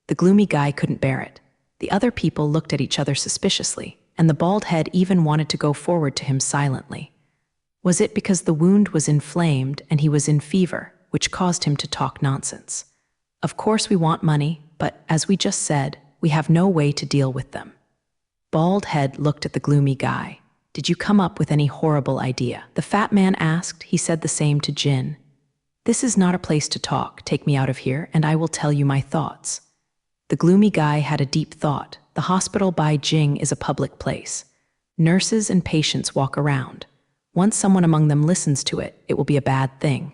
The gloomy guy couldn't bear it. The other people looked at each other suspiciously, and the bald head even wanted to go forward to him silently. Was it because the wound was inflamed and he was in fever, which caused him to talk nonsense? Of course we want money, but as we just said, we have no way to deal with them. Bald Head looked at the gloomy guy. Did you come up with any horrible idea? The fat man asked. He said the same to Jin. This is not a place to talk. Take me out of here, and I will tell you my thoughts. The gloomy guy had a deep thought. The hospital by Jing is a public place. Nurses and patients walk around. Once someone among them listens to it, it will be a bad thing.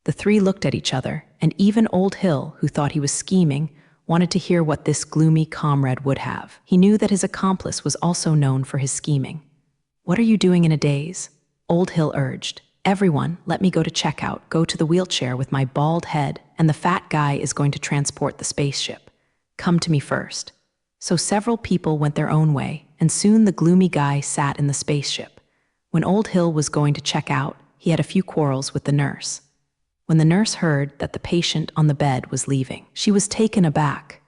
The three looked at each other, and even Old Hill, who thought he was scheming, wanted to hear what this gloomy comrade would have. He knew that his accomplice was also known for his scheming. What are you doing in a daze? Old Hill urged. Everyone, let me go to checkout. Go to the wheelchair with my bald head, and the fat guy is going to transport the spaceship. Come to me first. So several people went their own way, and soon the gloomy guy sat in the spaceship. When Old Hill was going to check out, he had a few quarrels with the nurse. When the nurse heard that the patient on the bed was leaving, she was taken aback.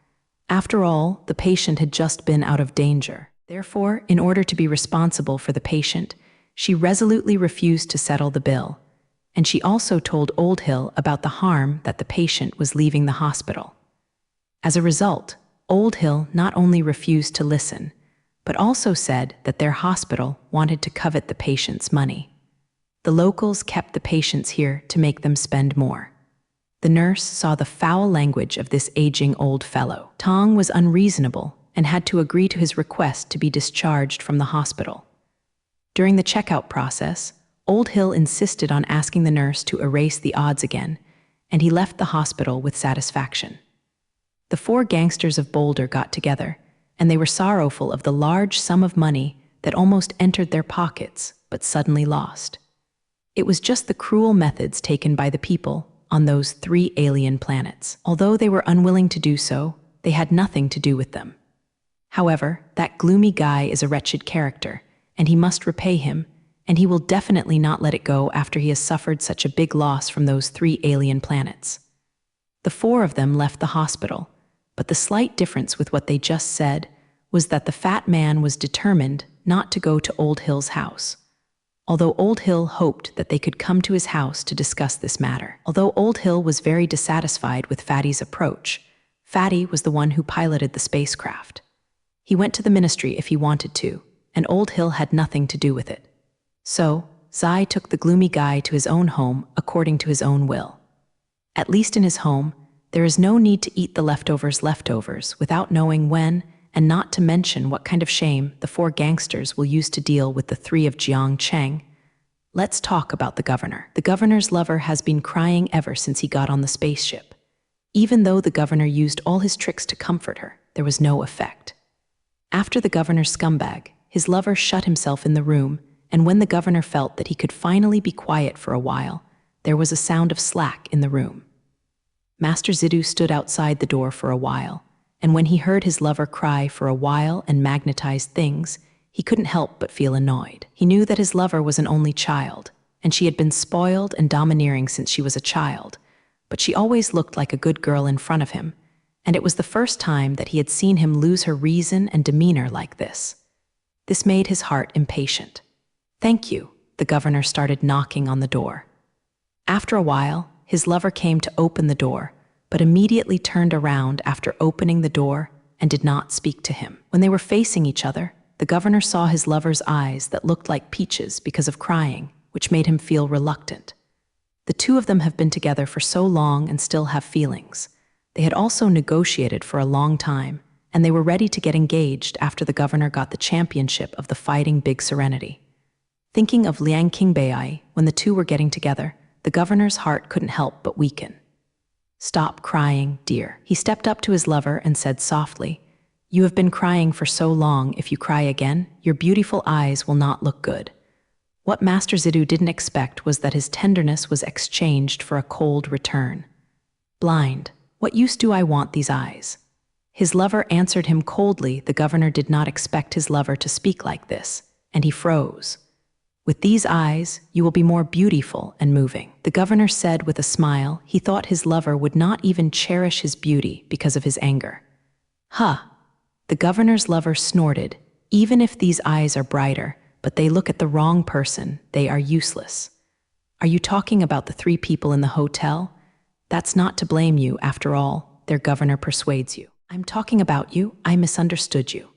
After all, the patient had just been out of danger. Therefore, in order to be responsible for the patient, she resolutely refused to settle the bill, and she also told Old Hill about the harm that the patient was leaving the hospital. As a result, Old Hill not only refused to listen, but also said that their hospital wanted to covet the patient's money. The locals kept the patients here to make them spend more. The nurse saw the foul language of this aging old fellow. Tong was unreasonable and had to agree to his request to be discharged from the hospital. During the checkout process, Old Hill insisted on asking the nurse to erase the odds again, and he left the hospital with satisfaction. The four gangsters of Boulder got together, and they were sorrowful of the large sum of money that almost entered their pockets but suddenly lost. It was just the cruel methods taken by the people on those 3 alien planets. Although they were unwilling to do so, they had nothing to do with them. However, that gloomy guy is a wretched character, and he must repay him, and he will definitely not let it go after he has suffered such a big loss from those 3 alien planets. The 4 of them left the hospital, but the slight difference with what they just said was that the fat man was determined not to go to Old Hill's house. Although Old Hill hoped that they could come to his house to discuss this matter. Although Old Hill was very dissatisfied with Fatty's approach, Fatty was the one who piloted the spacecraft. He went to the ministry if he wanted to, and Old Hill had nothing to do with it. So, Zai took the gloomy guy to his own home according to his own will. At least in his home, there is no need to eat the leftovers without knowing when, and not to mention what kind of shame the 4 gangsters will use to deal with the 3 of Jiang Cheng. Let's talk about the governor. The governor's lover has been crying ever since he got on the spaceship. Even though the governor used all his tricks to comfort her, there was no effect. After the governor's scumbag, his lover shut himself in the room, and when the governor felt that he could finally be quiet for a while, there was a sound of slack in the room. Master Zidou stood outside the door for a while, and when he heard his lover cry for a while and magnetized things, he couldn't help but feel annoyed. He knew that his lover was an only child, and she had been spoiled and domineering since she was a child, but she always looked like a good girl in front of him, and it was the first time that he had seen him lose her reason and demeanor like this. This made his heart impatient. "Thank you," the governor started knocking on the door. After a while, his lover came to open the door, but immediately turned around after opening the door and did not speak to him. When they were facing each other, the governor saw his lover's eyes that looked like peaches because of crying, which made him feel reluctant. The 2 of them have been together for so long and still have feelings. They had also negotiated for a long time, and they were ready to get engaged after the governor got the championship of the Fighting Big Serenity. Thinking of Liang Qingbei when the 2 were getting together, the governor's heart couldn't help but weaken. "Stop crying, dear." He stepped up to his lover and said softly, "You have been crying for so long. If you cry again, your beautiful eyes will not look good." What Master Zidou didn't expect was that his tenderness was exchanged for a cold return. "Blind, what use do I want these eyes?" His lover answered him coldly. The governor did not expect his lover to speak like this, and he froze. "With these eyes, you will be more beautiful and moving," the governor said with a smile. He thought his lover would not even cherish his beauty because of his anger. "Huh!" The governor's lover snorted. "Even if these eyes are brighter, but they look at the wrong person, they are useless." "Are you talking about the 3 people in the hotel?" That's not to blame you, after all, their governor persuades you. I'm talking about you, I misunderstood you.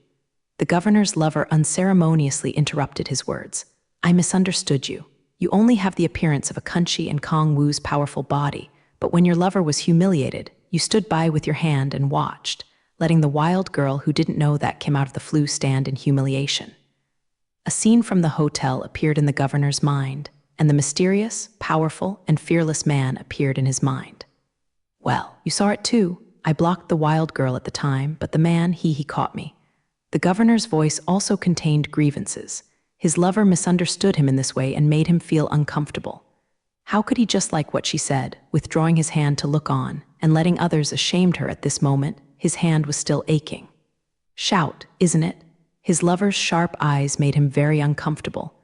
The governor's lover unceremoniously interrupted his words. I misunderstood you. You only have the appearance of a Kunchi and Kong Wu's powerful body, but when your lover was humiliated, you stood by with your hand and watched, letting the wild girl who didn't know that came out of the flue stand in humiliation. A scene from the hotel appeared in the governor's mind, and the mysterious, powerful, and fearless man appeared in his mind. Well, you saw it too. I blocked the wild girl at the time, but the man, he caught me. The governor's voice also contained grievances. His lover misunderstood him in this way and made him feel uncomfortable. How could he just like what she said, withdrawing his hand to look on, and letting others ashamed her at this moment? His hand was still aching. Shout, isn't it? His lover's sharp eyes made him very uncomfortable.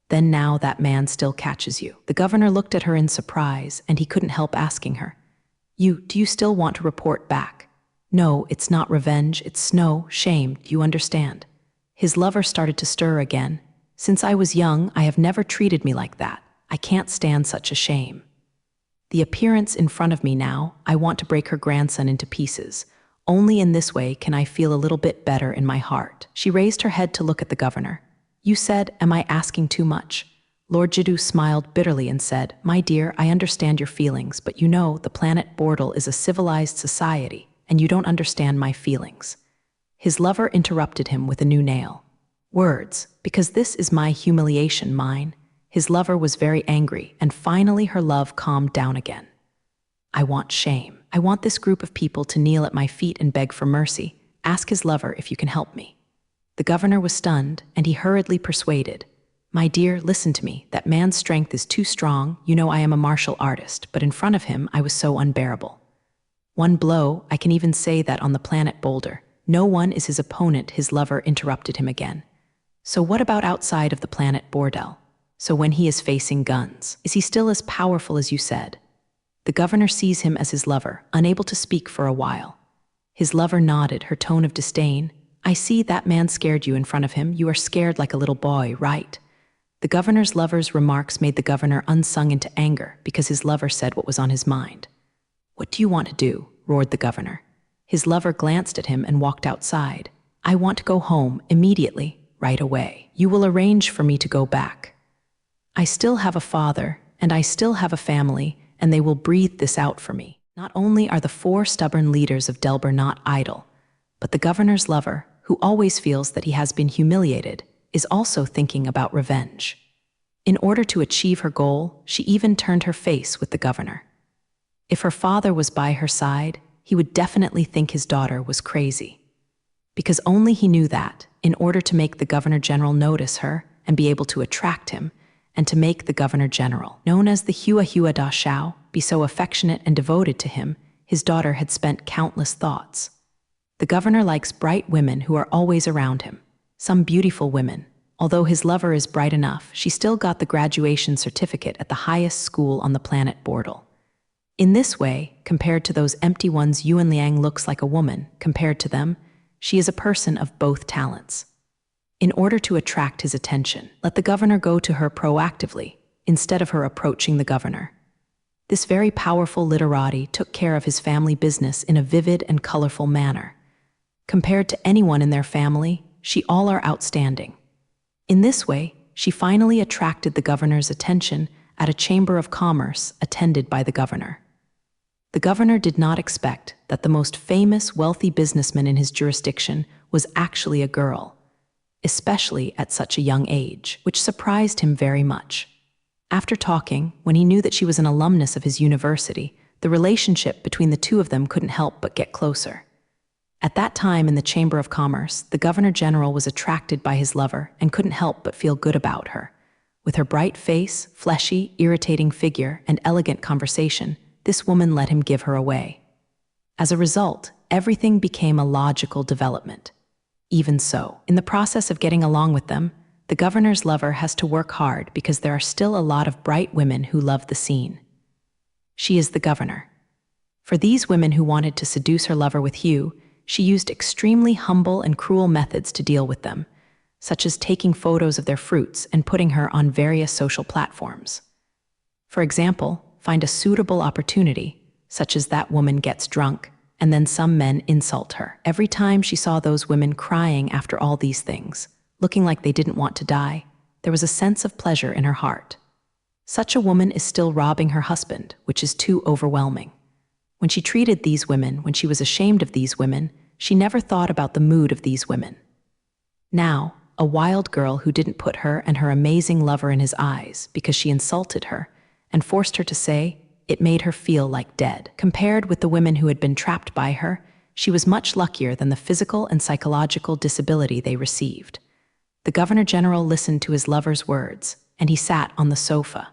Then now that man still catches you. The governor looked at her in surprise, and he couldn't help asking her, do you still want to report back? No, it's not revenge, it's shame, do you understand? His lover started to stir again. Since I was young, I have never treated me like that. I can't stand such a shame. The appearance in front of me now, I want to break her grandson into pieces. Only in this way can I feel a little bit better in my heart. She raised her head to look at the governor. You said, am I asking too much? Lord Jiddu smiled bitterly and said, my dear, I understand your feelings, but you know, the planet Bordal is a civilized society, and you don't understand my feelings. His lover interrupted him with a new nail. Words, because this is my humiliation, mine. His lover was very angry, and finally her love calmed down again. I want shame. I want this group of people to kneel at my feet and beg for mercy. Ask his lover if you can help me. The governor was stunned, and he hurriedly persuaded. My dear, listen to me. That man's strength is too strong. You know I am a martial artist, but in front of him I was so unbearable. One blow, I can even say that on the planet Boulder. No one is his opponent, his lover interrupted him again. So what about outside of the planet Bordel? So when he is facing guns, is he still as powerful as you said? The governor sees him as his lover, unable to speak for a while. His lover nodded, her tone of disdain. I see that man scared you in front of him. You are scared like a little boy, right? The governor's lover's remarks made the governor unsung into anger because his lover said what was on his mind. What do you want to do? Roared the governor. His lover glanced at him and walked outside. I want to go home immediately, right away. You will arrange for me to go back. I still have a father, and I still have a family, and they will breathe this out for me. Not only are the 4 stubborn leaders of Delbert not idle, but the governor's lover, who always feels that he has been humiliated, is also thinking about revenge. In order to achieve her goal, she even turned her face with the governor. If her father was by her side, he would definitely think his daughter was crazy. Because only he knew that, in order to make the governor-general notice her and be able to attract him, and to make the governor-general, known as the Hua Da Shao, be so affectionate and devoted to him, his daughter had spent countless thoughts. The governor likes bright women who are always around him. Some beautiful women. Although his lover is bright enough, she still got the graduation certificate at the highest school on the planet Bordal. In this way, compared to those empty ones, Yuan Liang looks like a woman. Compared to them, she is a person of both talents. In order to attract his attention, let the governor go to her proactively, instead of her approaching the governor. This very powerful literati took care of his family business in a vivid and colorful manner. Compared to anyone in their family, she all are outstanding. In this way, she finally attracted the governor's attention at a chamber of commerce attended by the governor. The governor did not expect that the most famous, wealthy businessman in his jurisdiction was actually a girl, especially at such a young age, which surprised him very much. After talking, when he knew that she was an alumnus of his university, the relationship between the two of them couldn't help but get closer. At that time in the Chamber of Commerce, the Governor-General was attracted by his lover and couldn't help but feel good about her. With her bright face, fleshy, irritating figure, and elegant conversation, this woman let him give her away. As a result, everything became a logical development. Even so, in the process of getting along with them, the governor's lover has to work hard because there are still a lot of bright women who love the scene. She is the governor. For these women who wanted to seduce her lover with Hugh, she used extremely humble and cruel methods to deal with them, such as taking photos of their fruits and putting her on various social platforms. For example, find a suitable opportunity, such as that woman gets drunk, and then some men insult her. Every time she saw those women crying after all these things, looking like they didn't want to die, there was a sense of pleasure in her heart. Such a woman is still robbing her husband, which is too overwhelming. When she treated these women, when she was ashamed of these women, she never thought about the mood of these women. Now, a wild girl who didn't put her and her amazing lover in his eyes because she insulted her and forced her to say it made her feel like dead. Compared with the women who had been trapped by her, she was much luckier than the physical and psychological disability they received. The Governor General listened to his lover's words, and he sat on the sofa.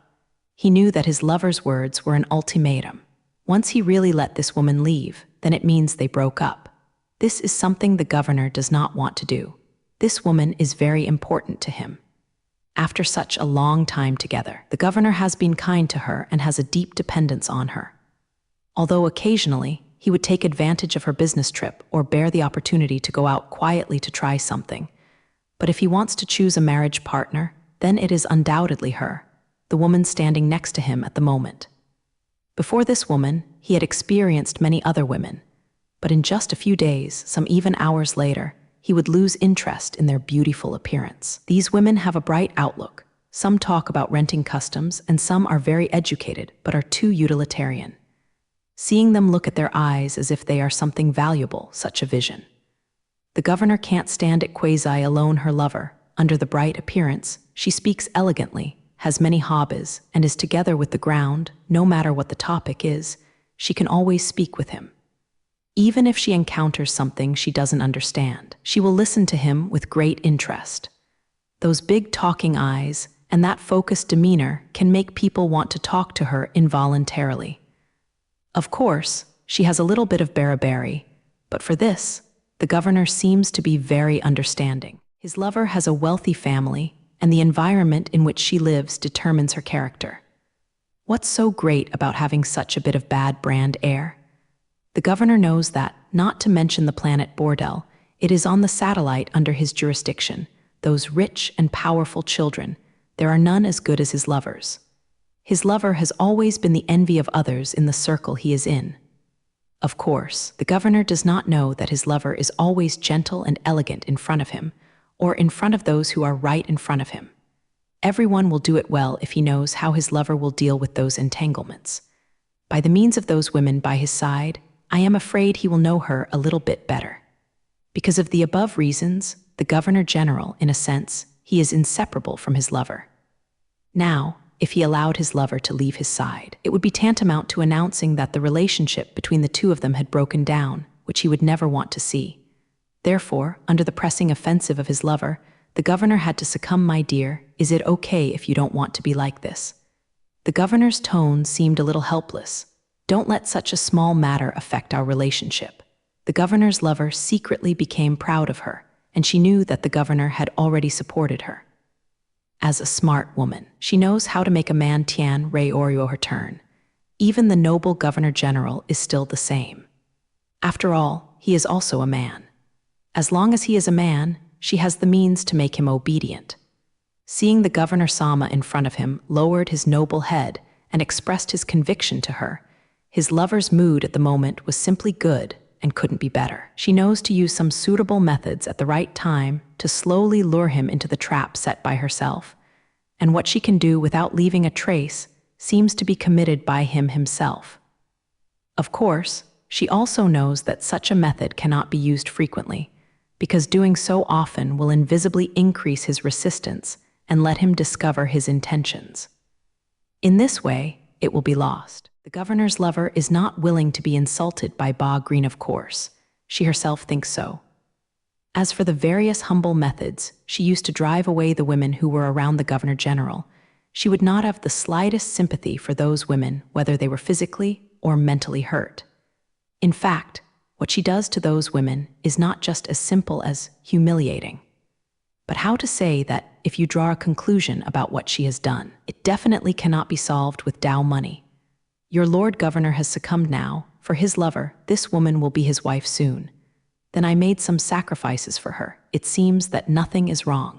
He knew that his lover's words were an ultimatum. Once he really let this woman leave, then it means they broke up. This is something the governor does not want to do. This woman is very important to him. After such a long time together, the governor has been kind to her and has a deep dependence on her. Although occasionally, he would take advantage of her business trip or bear the opportunity to go out quietly to try something. But if he wants to choose a marriage partner, then it is undoubtedly her, the woman standing next to him at the moment. Before this woman, he had experienced many other women, but in just a few days, some even hours later, he would lose interest in their beautiful appearance. These women have a bright outlook. Some talk about renting customs, and some are very educated, but are too utilitarian. Seeing them look at their eyes as if they are something valuable, such a vision. The governor can't stand it quasi alone her lover. Under the bright appearance, she speaks elegantly, has many hobbies, and is together with the ground, no matter what the topic is, she can always speak with him. Even if she encounters something she doesn't understand, she will listen to him with great interest. Those big talking eyes and that focused demeanor can make people want to talk to her involuntarily. Of course, she has a little bit of beriberi, but for this, the governor seems to be very understanding. His lover has a wealthy family, and the environment in which she lives determines her character. What's so great about having such a bit of bad brand air? The governor knows that, not to mention the planet Bordel, it is on the satellite under his jurisdiction, those rich and powerful children, there are none as good as his lovers. His lover has always been the envy of others in the circle he is in. Of course, the governor does not know that his lover is always gentle and elegant in front of him, or in front of those who are right in front of him. Everyone will do it well if he knows how his lover will deal with those entanglements. By the means of those women by his side, I am afraid he will know her a little bit better. Because of the above reasons, the Governor General, in a sense, he is inseparable from his lover. Now, if he allowed his lover to leave his side, it would be tantamount to announcing that the relationship between the two of them had broken down, which he would never want to see. Therefore, under the pressing offensive of his lover, the governor had to succumb. My dear, is it okay if you don't want to be like this? The governor's tone seemed a little helpless. Don't let such a small matter affect our relationship. The governor's lover secretly became proud of her, and she knew that the governor had already supported her. As a smart woman, she knows how to make a man Tian Rei Oreo her turn. Even the noble Governor General is still the same. After all, he is also a man. As long as he is a man, she has the means to make him obedient. Seeing the Governor Sama in front of him lowered his noble head and expressed his conviction to her. His lover's mood at the moment was simply good and couldn't be better. She knows to use some suitable methods at the right time to slowly lure him into the trap set by herself, and what she can do without leaving a trace seems to be committed by him himself. Of course, she also knows that such a method cannot be used frequently, because doing so often will invisibly increase his resistance and let him discover his intentions. In this way, it will be lost. The governor's lover is not willing to be insulted by Ba Green, of course. She herself thinks so. As for the various humble methods she used to drive away the women who were around the Governor General, she would not have the slightest sympathy for those women, whether they were physically or mentally hurt. In fact, what she does to those women is not just as simple as humiliating. But how to say that if you draw a conclusion about what she has done, it definitely cannot be solved with Dao money. Your Lord Governor has succumbed now. For his lover, this woman will be his wife soon. Then I made some sacrifices for her. It seems that nothing is wrong.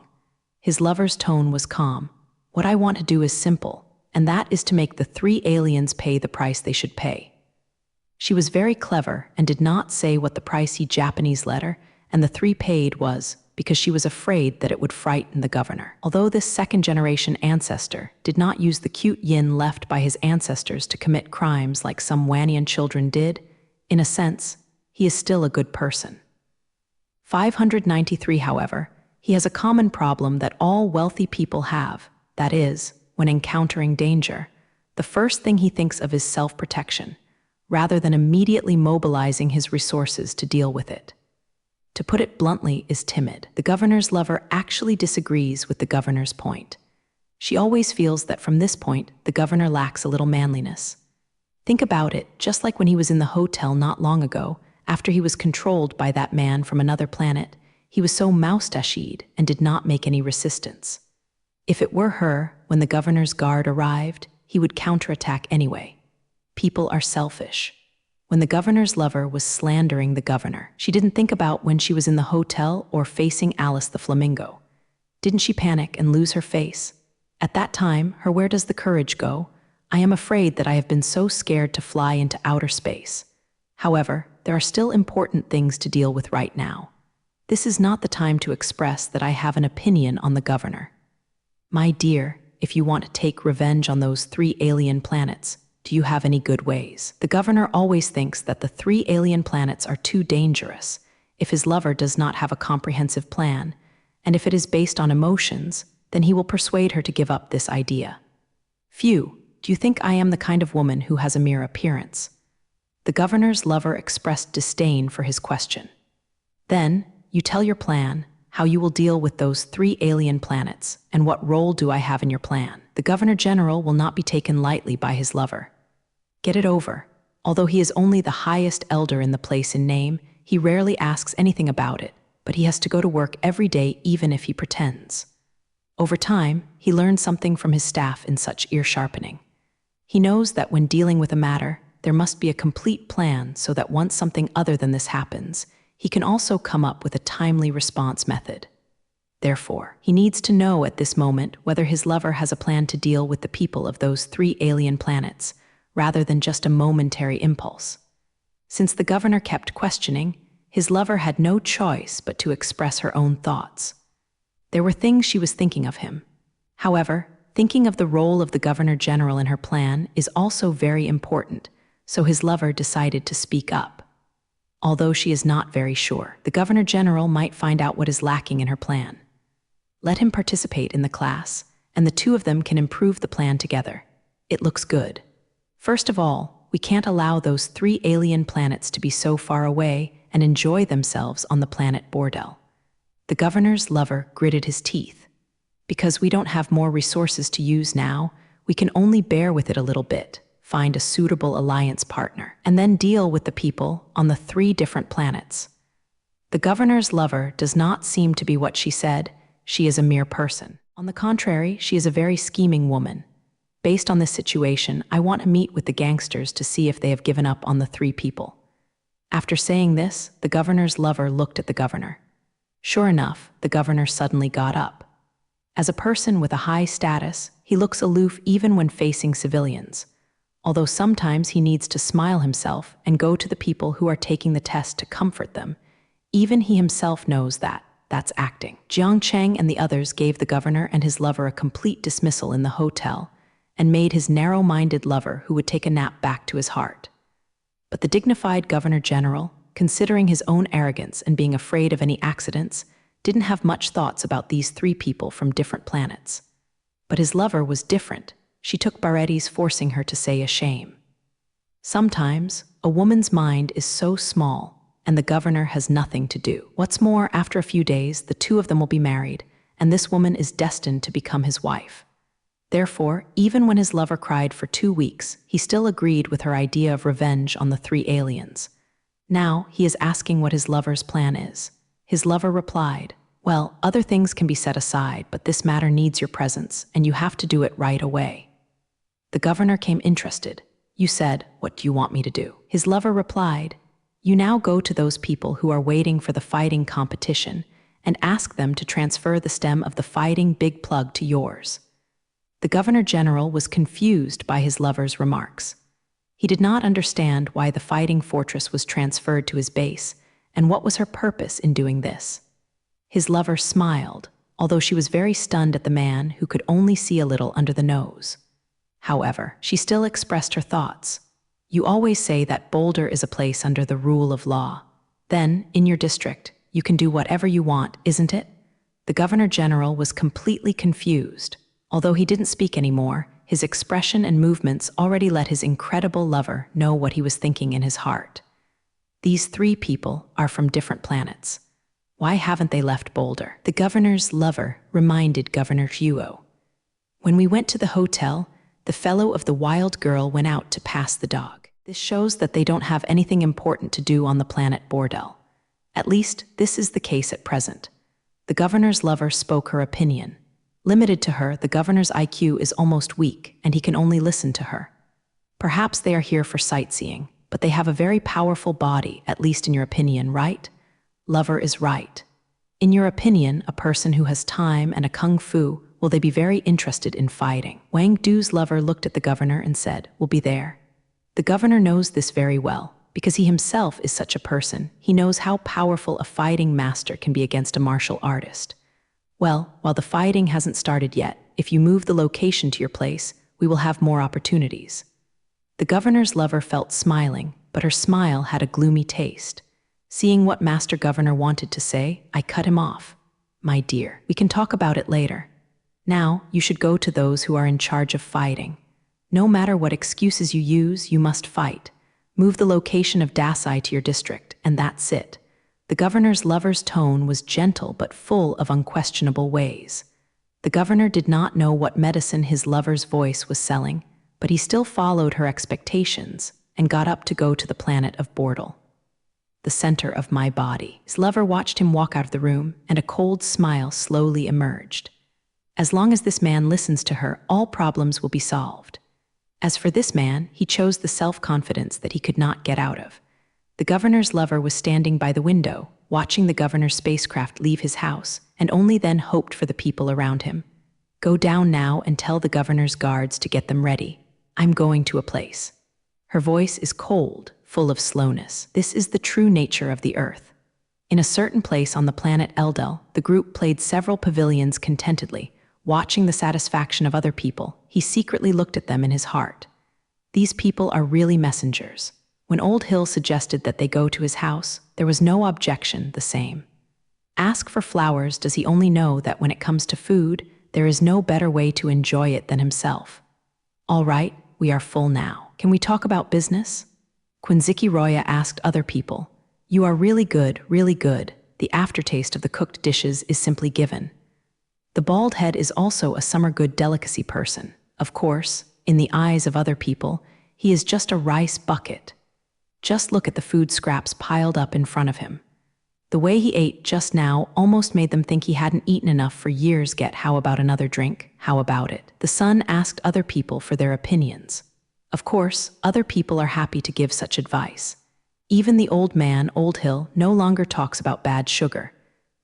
His lover's tone was calm. What I want to do is simple, and that is to make the 3 aliens pay the price they should pay. She was very clever and did not say what the pricey Japanese letter and the 3 paid was because she was afraid that it would frighten the governor. Although this second-generation ancestor did not use the cute yin left by his ancestors to commit crimes like some Wanian children did, in a sense, he is still a good person. 593, however, he has a common problem that all wealthy people have, that is, when encountering danger, the first thing he thinks of is self-protection, rather than immediately mobilizing his resources to deal with it. To put it bluntly, is timid. The governor's lover actually disagrees with the governor's point. She always feels that from this point, the governor lacks a little manliness. Think about it, just like when he was in the hotel not long ago, after he was controlled by that man from another planet, he was so moustachioed and did not make any resistance. If it were her, when the governor's guard arrived, he would counterattack anyway. People are selfish. When the governor's lover was slandering the governor, she didn't think about when she was in the hotel or facing Alice the flamingo. Didn't she panic and lose her face? At that time, her "Where does the courage go? I am afraid that I have been so scared to fly into outer space." However, there are still important things to deal with right now. This is not the time to express that I have an opinion on the governor. My dear, if you want to take revenge on those 3 alien planets, do you have any good ways? The governor always thinks that the 3 alien planets are too dangerous if his lover does not have a comprehensive plan, and if it is based on emotions, then he will persuade her to give up this idea. Phew, do you think I am the kind of woman who has a mere appearance? The governor's lover expressed disdain for his question. Then, you tell your plan, how you will deal with those 3 alien planets, and what role do I have in your plan? The governor general will not be taken lightly by his lover. Get it over. Although he is only the highest elder in the place in name, he rarely asks anything about it, but he has to go to work every day even if he pretends. Over time, he learns something from his staff in such ear-sharpening. He knows that when dealing with a matter, there must be a complete plan so that once something other than this happens, he can also come up with a timely response method. Therefore, he needs to know at this moment whether his lover has a plan to deal with the people of those 3 alien planets, rather than just a momentary impulse. Since the governor kept questioning, his lover had no choice but to express her own thoughts. There were things she was thinking of him. However, thinking of the role of the governor general in her plan is also very important, so his lover decided to speak up. Although she is not very sure, the governor general might find out what is lacking in her plan. Let him participate in the class, and the 2 of them can improve the plan together. It looks good. First of all, we can't allow those 3 alien planets to be so far away and enjoy themselves on the planet Bordel. The governor's lover gritted his teeth. Because we don't have more resources to use now, we can only bear with it a little bit, find a suitable alliance partner, and then deal with the people on the 3 different planets. The governor's lover does not seem to be what she said. She is a mere person. On the contrary, she is a very scheming woman. Based on this situation, I want to meet with the gangsters to see if they have given up on the 3 people. After saying this, the governor's lover looked at the governor. Sure enough, the governor suddenly got up. As a person with a high status, he looks aloof even when facing civilians, although sometimes he needs to smile himself and go to the people who are taking the test to comfort them. Even he himself knows that. That's acting. Jiang Cheng and the others gave the governor and his lover a complete dismissal in the hotel and made his narrow-minded lover who would take a nap back to his heart. But the dignified governor general, considering his own arrogance and being afraid of any accidents, didn't have much thoughts about these 3 people from different planets. But his lover was different. She took Baretti's forcing her to say a shame. Sometimes, a woman's mind is so small, and the governor has nothing to do. What's more, after a few days, the 2 of them will be married, and this woman is destined to become his wife. Therefore, even when his lover cried for 2 weeks, he still agreed with her idea of revenge on the 3 aliens. Now, he is asking what his lover's plan is. His lover replied, "Well, other things can be set aside, but this matter needs your presence, and you have to do it right away." The governor came interested. "You said, what do you want me to do?" His lover replied, "You now go to those people who are waiting for the fighting competition and ask them to transfer the stem of the fighting big plug to yours." The governor general was confused by his lover's remarks. He did not understand why the fighting fortress was transferred to his base, and what was her purpose in doing this. His lover smiled, although she was very stunned at the man who could only see a little under the nose. However, she still expressed her thoughts. You always say that Boulder is a place under the rule of law. Then, in your district, you can do whatever you want, isn't it? The Governor General was completely confused. Although he didn't speak anymore, his expression and movements already let his incredible lover know what he was thinking in his heart. These three people are from different planets. Why haven't they left Boulder? The governor's lover reminded Governor Huo. When we went to the hotel, the fellow of the wild girl went out to pass the dog. This shows that they don't have anything important to do on the planet Bordel. At least, this is the case at present. The governor's lover spoke her opinion. Limited to her, the governor's IQ is almost weak, and he can only listen to her. Perhaps they are here for sightseeing, but they have a very powerful body, at least in your opinion, right? Lover is right. In your opinion, a person who has time and a kung fu, will they be very interested in fighting? Wang Du's lover looked at the governor and said, "We'll be there." The governor knows this very well. Because he himself is such a person, he knows how powerful a fighting master can be against a martial artist. Well, while the fighting hasn't started yet, if you move the location to your place, we will have more opportunities. The governor's lover felt smiling, but her smile had a gloomy taste. Seeing what Master Governor wanted to say, I cut him off. My dear, we can talk about it later. Now, you should go to those who are in charge of fighting. No matter what excuses you use, you must fight. Move the location of Dasai to your district, and that's it. The governor's lover's tone was gentle but full of unquestionable ways. The governor did not know what medicine his lover's voice was selling, but he still followed her expectations and got up to go to the planet of Bordel. The center of my body. His lover watched him walk out of the room, and a cold smile slowly emerged. As long as this man listens to her, all problems will be solved. As for this man, he chose the self-confidence that he could not get out of. The governor's lover was standing by the window, watching the governor's spacecraft leave his house, and only then hoped for the people around him. Go down now and tell the governor's guards to get them ready. I'm going to a place. Her voice is cold, full of slowness. This is the true nature of the Earth. In a certain place on the planet Eldel, the group played several pavilions contentedly. Watching the satisfaction of other people, he secretly looked at them in his heart. These people are really messengers. When Old Hill suggested that they go to his house, there was no objection the same. Ask for flowers, does he only know that when it comes to food, there is no better way to enjoy it than himself? All right, we are full now. Can we talk about business? Quinziki Roya asked other people. You are really good, really good. The aftertaste of the cooked dishes is simply given. The bald head is also a summer good delicacy person. Of course, in the eyes of other people, he is just a rice bucket. Just look at the food scraps piled up in front of him. The way he ate just now almost made them think he hadn't eaten enough for years. Get, how about another drink? How about it? The son asked other people for their opinions. Of course, other people are happy to give such advice. Even the old man, Old Hill, no longer talks about bad sugar.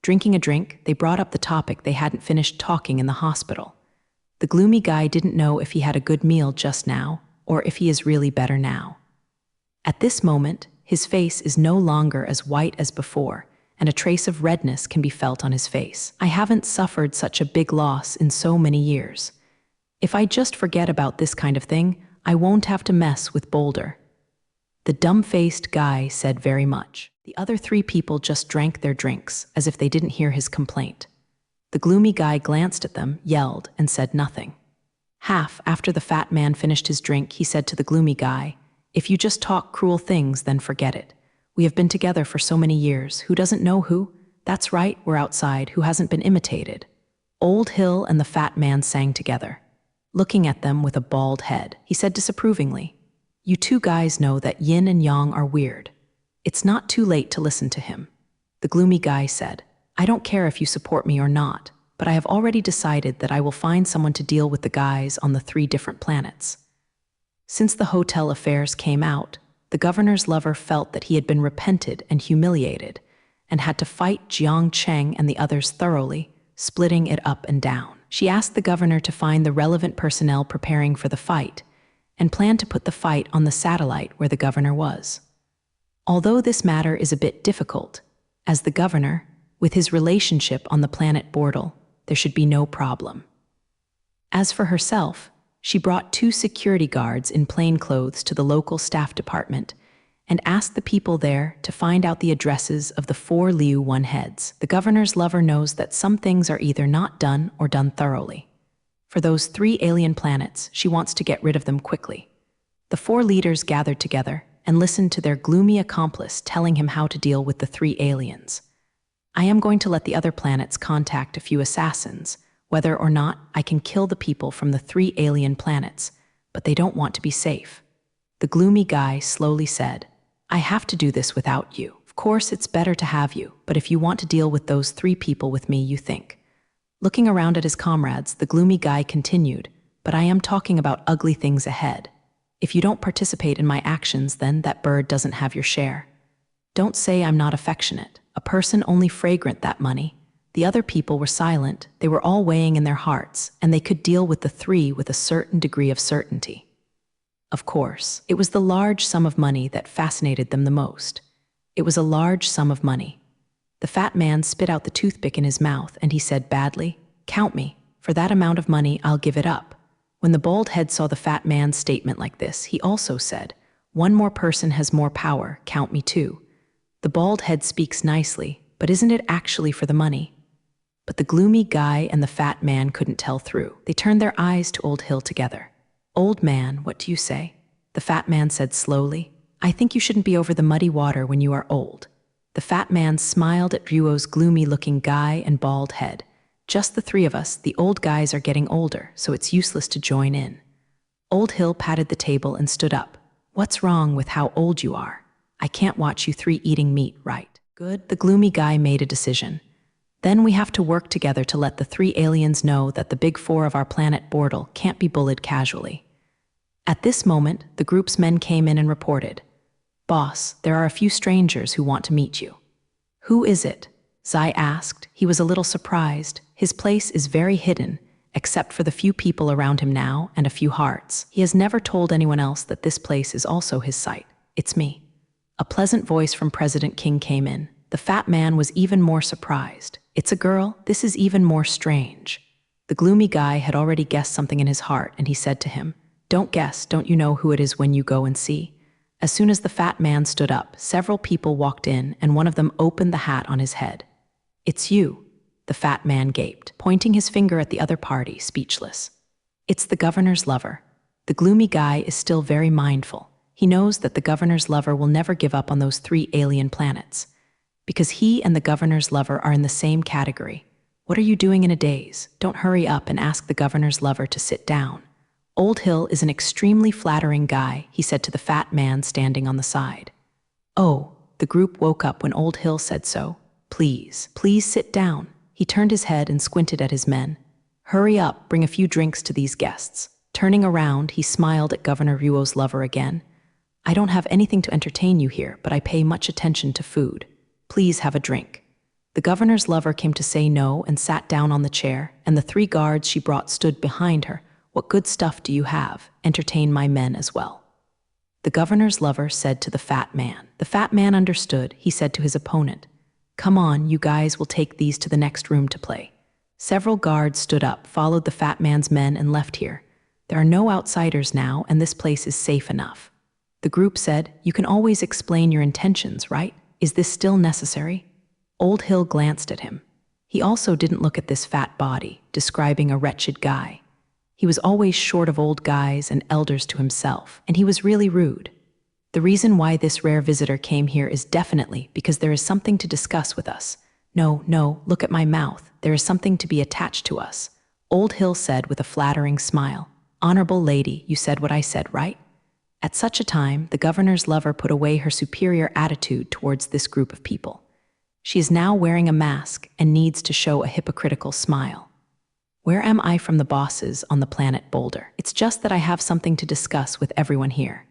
Drinking a drink, they brought up the topic they hadn't finished talking in the hospital. The gloomy guy didn't know if he had a good meal just now, or if he is really better now. At this moment, his face is no longer as white as before, and a trace of redness can be felt on his face. I haven't suffered such a big loss in so many years. If I just forget about this kind of thing, I won't have to mess with Boulder. The dumb-faced guy said very much. The other three people just drank their drinks, as if they didn't hear his complaint. The gloomy guy glanced at them, yelled, and said nothing. Half after the fat man finished his drink, he said to the gloomy guy, if you just talk cruel things, then forget it. We have been together for so many years. Who doesn't know who? That's right, we're outside. Who hasn't been imitated? Old Hill and the fat man sang together. Looking at them with a bald head, he said disapprovingly, you two guys know that yin and yang are weird. It's not too late to listen to him. The gloomy guy said, I don't care if you support me or not, but I have already decided that I will find someone to deal with the guys on the 3 different planets. Since the hotel affairs came out, the governor's lover felt that he had been repented and humiliated, and had to fight Jiang Cheng and the others thoroughly, splitting it up and down. She asked the governor to find the relevant personnel preparing for the fight, and planned to put the fight on the satellite where the governor was. Although this matter is a bit difficult, as the governor, with his relationship on the planet Bortle, there should be no problem. As for herself, she brought 2 security guards in plain clothes to the local staff department and asked the people there to find out the addresses of the 4 Liu One heads. The governor's lover knows that some things are either not done or done thoroughly. For those 3 alien planets, she wants to get rid of them quickly. The 4 leaders gathered together and listened to their gloomy accomplice telling him how to deal with the 3 aliens. I am going to let the other planets contact a few assassins, whether or not I can kill the people from the 3 alien planets, but they don't want to be safe. The gloomy guy slowly said, I have to do this without you. Of course, it's better to have you, but if you want to deal with those 3 people with me, you think. Looking around at his comrades, the gloomy guy continued, but I am talking about ugly things ahead. If you don't participate in my actions, then that bird doesn't have your share. Don't say I'm not affectionate. A person only fragrant that money. The other people were silent, they were all weighing in their hearts, and they could deal with the 3 with a certain degree of certainty. Of course, it was the large sum of money that fascinated them the most. It was a large sum of money. The fat man spit out the toothpick in his mouth and he said badly, Count me. For that amount of money, I'll give it up. When the bald head saw the fat man's statement like this, he also said, One more person has more power, count me too. The bald head speaks nicely, but isn't it actually for the money? But the gloomy guy and the fat man couldn't tell through. They turned their eyes to Old Hill together. Old man, what do you say? The fat man said slowly, I think you shouldn't be over the muddy water when you are old. The fat man smiled at Ryuo's gloomy-looking guy and bald head. Just the 3 of us, the old guys are getting older, so it's useless to join in. Old Hill patted the table and stood up. What's wrong with how old you are? I can't watch you 3 eating meat, right? Good. The gloomy guy made a decision. Then we have to work together to let the 3 aliens know that the big 4 of our planet Bortle can't be bullied casually. At this moment, the group's men came in and reported, Boss, there are a few strangers who want to meet you. Who is it? Zai asked. He was a little surprised. His place is very hidden, except for the few people around him now and a few hearts. He has never told anyone else that this place is also his site. It's me. A pleasant voice from President King came in. The fat man was even more surprised. It's a girl? This is even more strange. The gloomy guy had already guessed something in his heart, and he said to him, Don't guess, don't you know who it is when you go and see? As soon as the fat man stood up, several people walked in, and one of them opened the hat on his head. It's you, the fat man gaped, pointing his finger at the other party, speechless. It's the governor's lover. The gloomy guy is still very mindful. He knows that the governor's lover will never give up on those 3 alien planets, because he and the governor's lover are in the same category. What are you doing in a daze? Don't hurry up and ask the governor's lover to sit down. Old Hill is an extremely flattering guy, he said to the fat man standing on the side. Oh, the group woke up when Old Hill said so. Please sit down. He turned his head and squinted at his men. Hurry up, bring a few drinks to these guests. Turning around, he smiled at Governor Ryuo's lover again. I don't have anything to entertain you here, but I pay much attention to food. Please have a drink. The governor's lover came to say no and sat down on the chair, and the 3 guards she brought stood behind her. What good stuff do you have? Entertain my men as well. The governor's lover said to the fat man. The fat man understood. He said to his opponent, Come on, you guys will take these to the next room to play. Several guards stood up, followed the fat man's men, and left here. There are no outsiders now, and this place is safe enough. The group said, You can always explain your intentions, right? Is this still necessary? Old Hill glanced at him. He also didn't look at this fat body, describing a wretched guy. He was always short of old guys and elders to himself, and he was really rude. The reason why this rare visitor came here is definitely because there is something to discuss with us. No, look at my mouth. There is something to be attached to us. Old Hill said with a flattering smile. Honorable lady, you said what I said, right? At such a time, the governor's lover put away her superior attitude towards this group of people. She is now wearing a mask and needs to show a hypocritical smile. Where am I from the bosses on the planet Boulder? It's just that I have something to discuss with everyone here.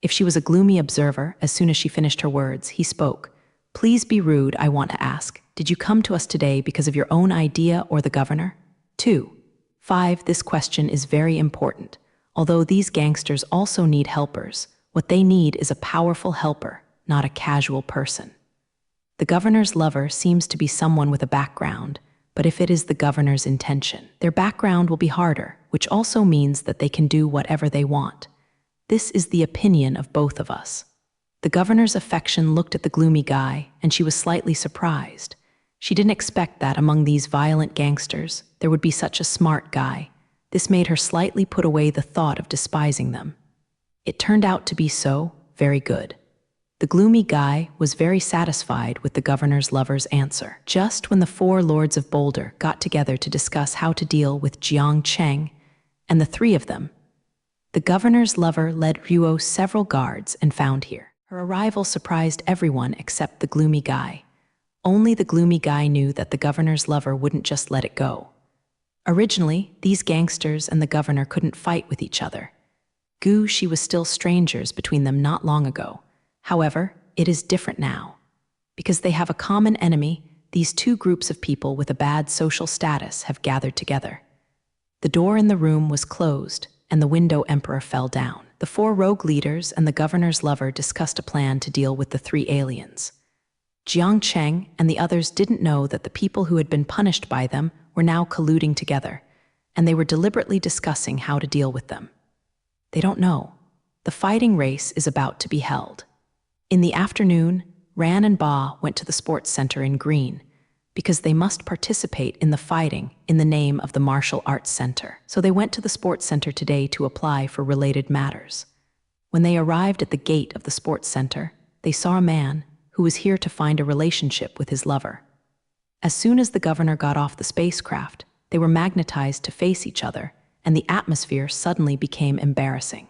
If she was a gloomy observer, as soon as she finished her words, he spoke. Please be rude, I want to ask. Did you come to us today because of your own idea or the governor? 2. 5. This question is very important. Although these gangsters also need helpers, what they need is a powerful helper, not a casual person. The governor's lover seems to be someone with a background, but if it is the governor's intention, their background will be harder, which also means that they can do whatever they want. This is the opinion of both of us. The governor's affection looked at the gloomy guy, and she was slightly surprised. She didn't expect that among these violent gangsters, there would be such a smart guy. This made her slightly put away the thought of despising them. It turned out to be so, very good. The gloomy guy was very satisfied with the governor's lover's answer. Just when the 4 lords of Boulder got together to discuss how to deal with Jiang Cheng and the 3 of them, the governor's lover led Ruo several guards and found here. Her arrival surprised everyone except the gloomy guy. Only the gloomy guy knew that the governor's lover wouldn't just let it go. Originally, these gangsters and the governor couldn't fight with each other. She was still strangers between them not long ago. However, it is different now. Because they have a common enemy, these 2 groups of people with a bad social status have gathered together. The door in the room was closed, and the window emperor fell down. The 4 rogue leaders and the governor's lover discussed a plan to deal with the 3 aliens. Jiang Cheng and the others didn't know that the people who had been punished by them were now colluding together, and they were deliberately discussing how to deal with them. They don't know. The fighting race is about to be held. In the afternoon, Ran and Ba went to the sports center in Green, because they must participate in the fighting in the name of the Martial Arts Center. So they went to the sports center today to apply for related matters. When they arrived at the gate of the sports center, they saw a man who was here to find a relationship with his lover. As soon as the governor got off the spacecraft, they were magnetized to face each other, and the atmosphere suddenly became embarrassing.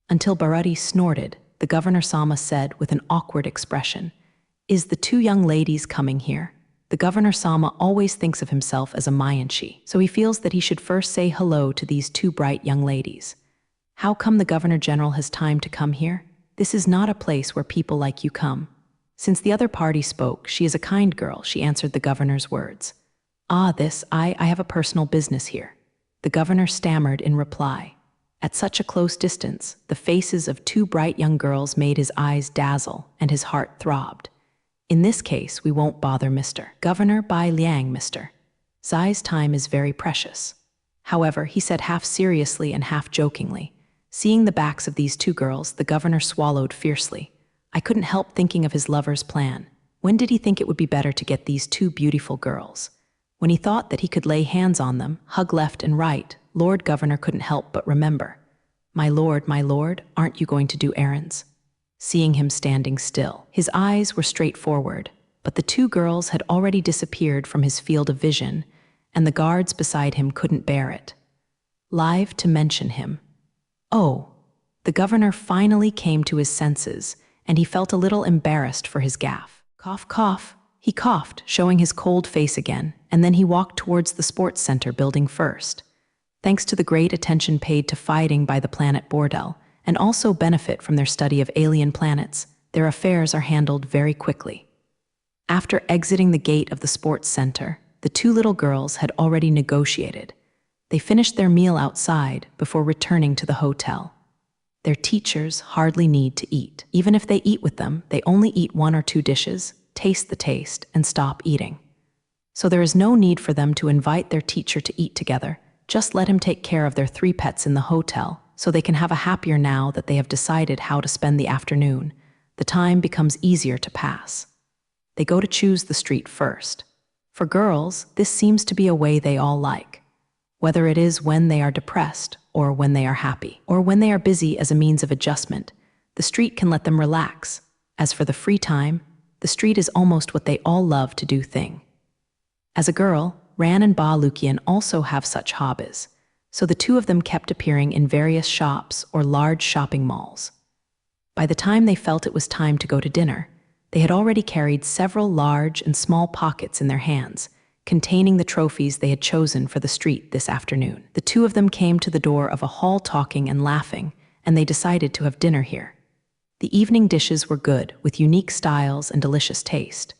Until Barati snorted, the governor Sama said with an awkward expression, "Is the 2 young ladies coming here?" The governor Sama always thinks of himself as a Mayanshi, so he feels that he should first say hello to these 2 bright young ladies. How come the governor general has time to come here? This is not a place where people like you come. Since the other party spoke, she is a kind girl, she answered the governor's words. I have a personal business here. The governor stammered in reply. At such a close distance, the faces of 2 bright young girls made his eyes dazzle and his heart throbbed. In this case, we won't bother Mr. Governor Bai Liang, Mr. Zai's time is very precious. However, he said half seriously and half jokingly. Seeing the backs of these 2 girls, the governor swallowed fiercely. I couldn't help thinking of his lover's plan. When did he think it would be better to get these 2 beautiful girls? When he thought that he could lay hands on them, hug left and right, Lord Governor couldn't help but remember. My lord, aren't you going to do errands?" Seeing him standing still, his eyes were straightforward, but the 2 girls had already disappeared from his field of vision, and the guards beside him couldn't bear it. Live to mention him. Oh, the governor finally came to his senses, and he felt a little embarrassed for his gaffe. Cough, cough. He coughed, showing his cold face again, and then he walked towards the sports center building first. Thanks to the great attention paid to fighting by the planet Bordel, and also benefit from their study of alien planets, their affairs are handled very quickly. After exiting the gate of the sports center, the 2 little girls had already negotiated. They finished their meal outside before returning to the hotel. Their teachers hardly need to eat. Even if they eat with them, they only eat 1 or 2 dishes, taste the taste, and stop eating. So there is no need for them to invite their teacher to eat together. Just let him take care of their 3 pets in the hotel, so they can have a happier now that they have decided how to spend the afternoon. The time becomes easier to pass. They go to choose the street first. For girls, this seems to be a way they all like. Whether it is when they are depressed, or when they are happy, or when they are busy as a means of adjustment, the street can let them relax. As for the free time, the street is almost what they all love to do thing. As a girl, Ran and Ba Lukian also have such hobbies, so the 2 of them kept appearing in various shops or large shopping malls. By the time they felt it was time to go to dinner, they had already carried several large and small pockets in their hands, containing the trophies they had chosen for the street this afternoon. The 2 of them came to the door of a hall talking and laughing, and they decided to have dinner here. The evening dishes were good, with unique styles and delicious taste.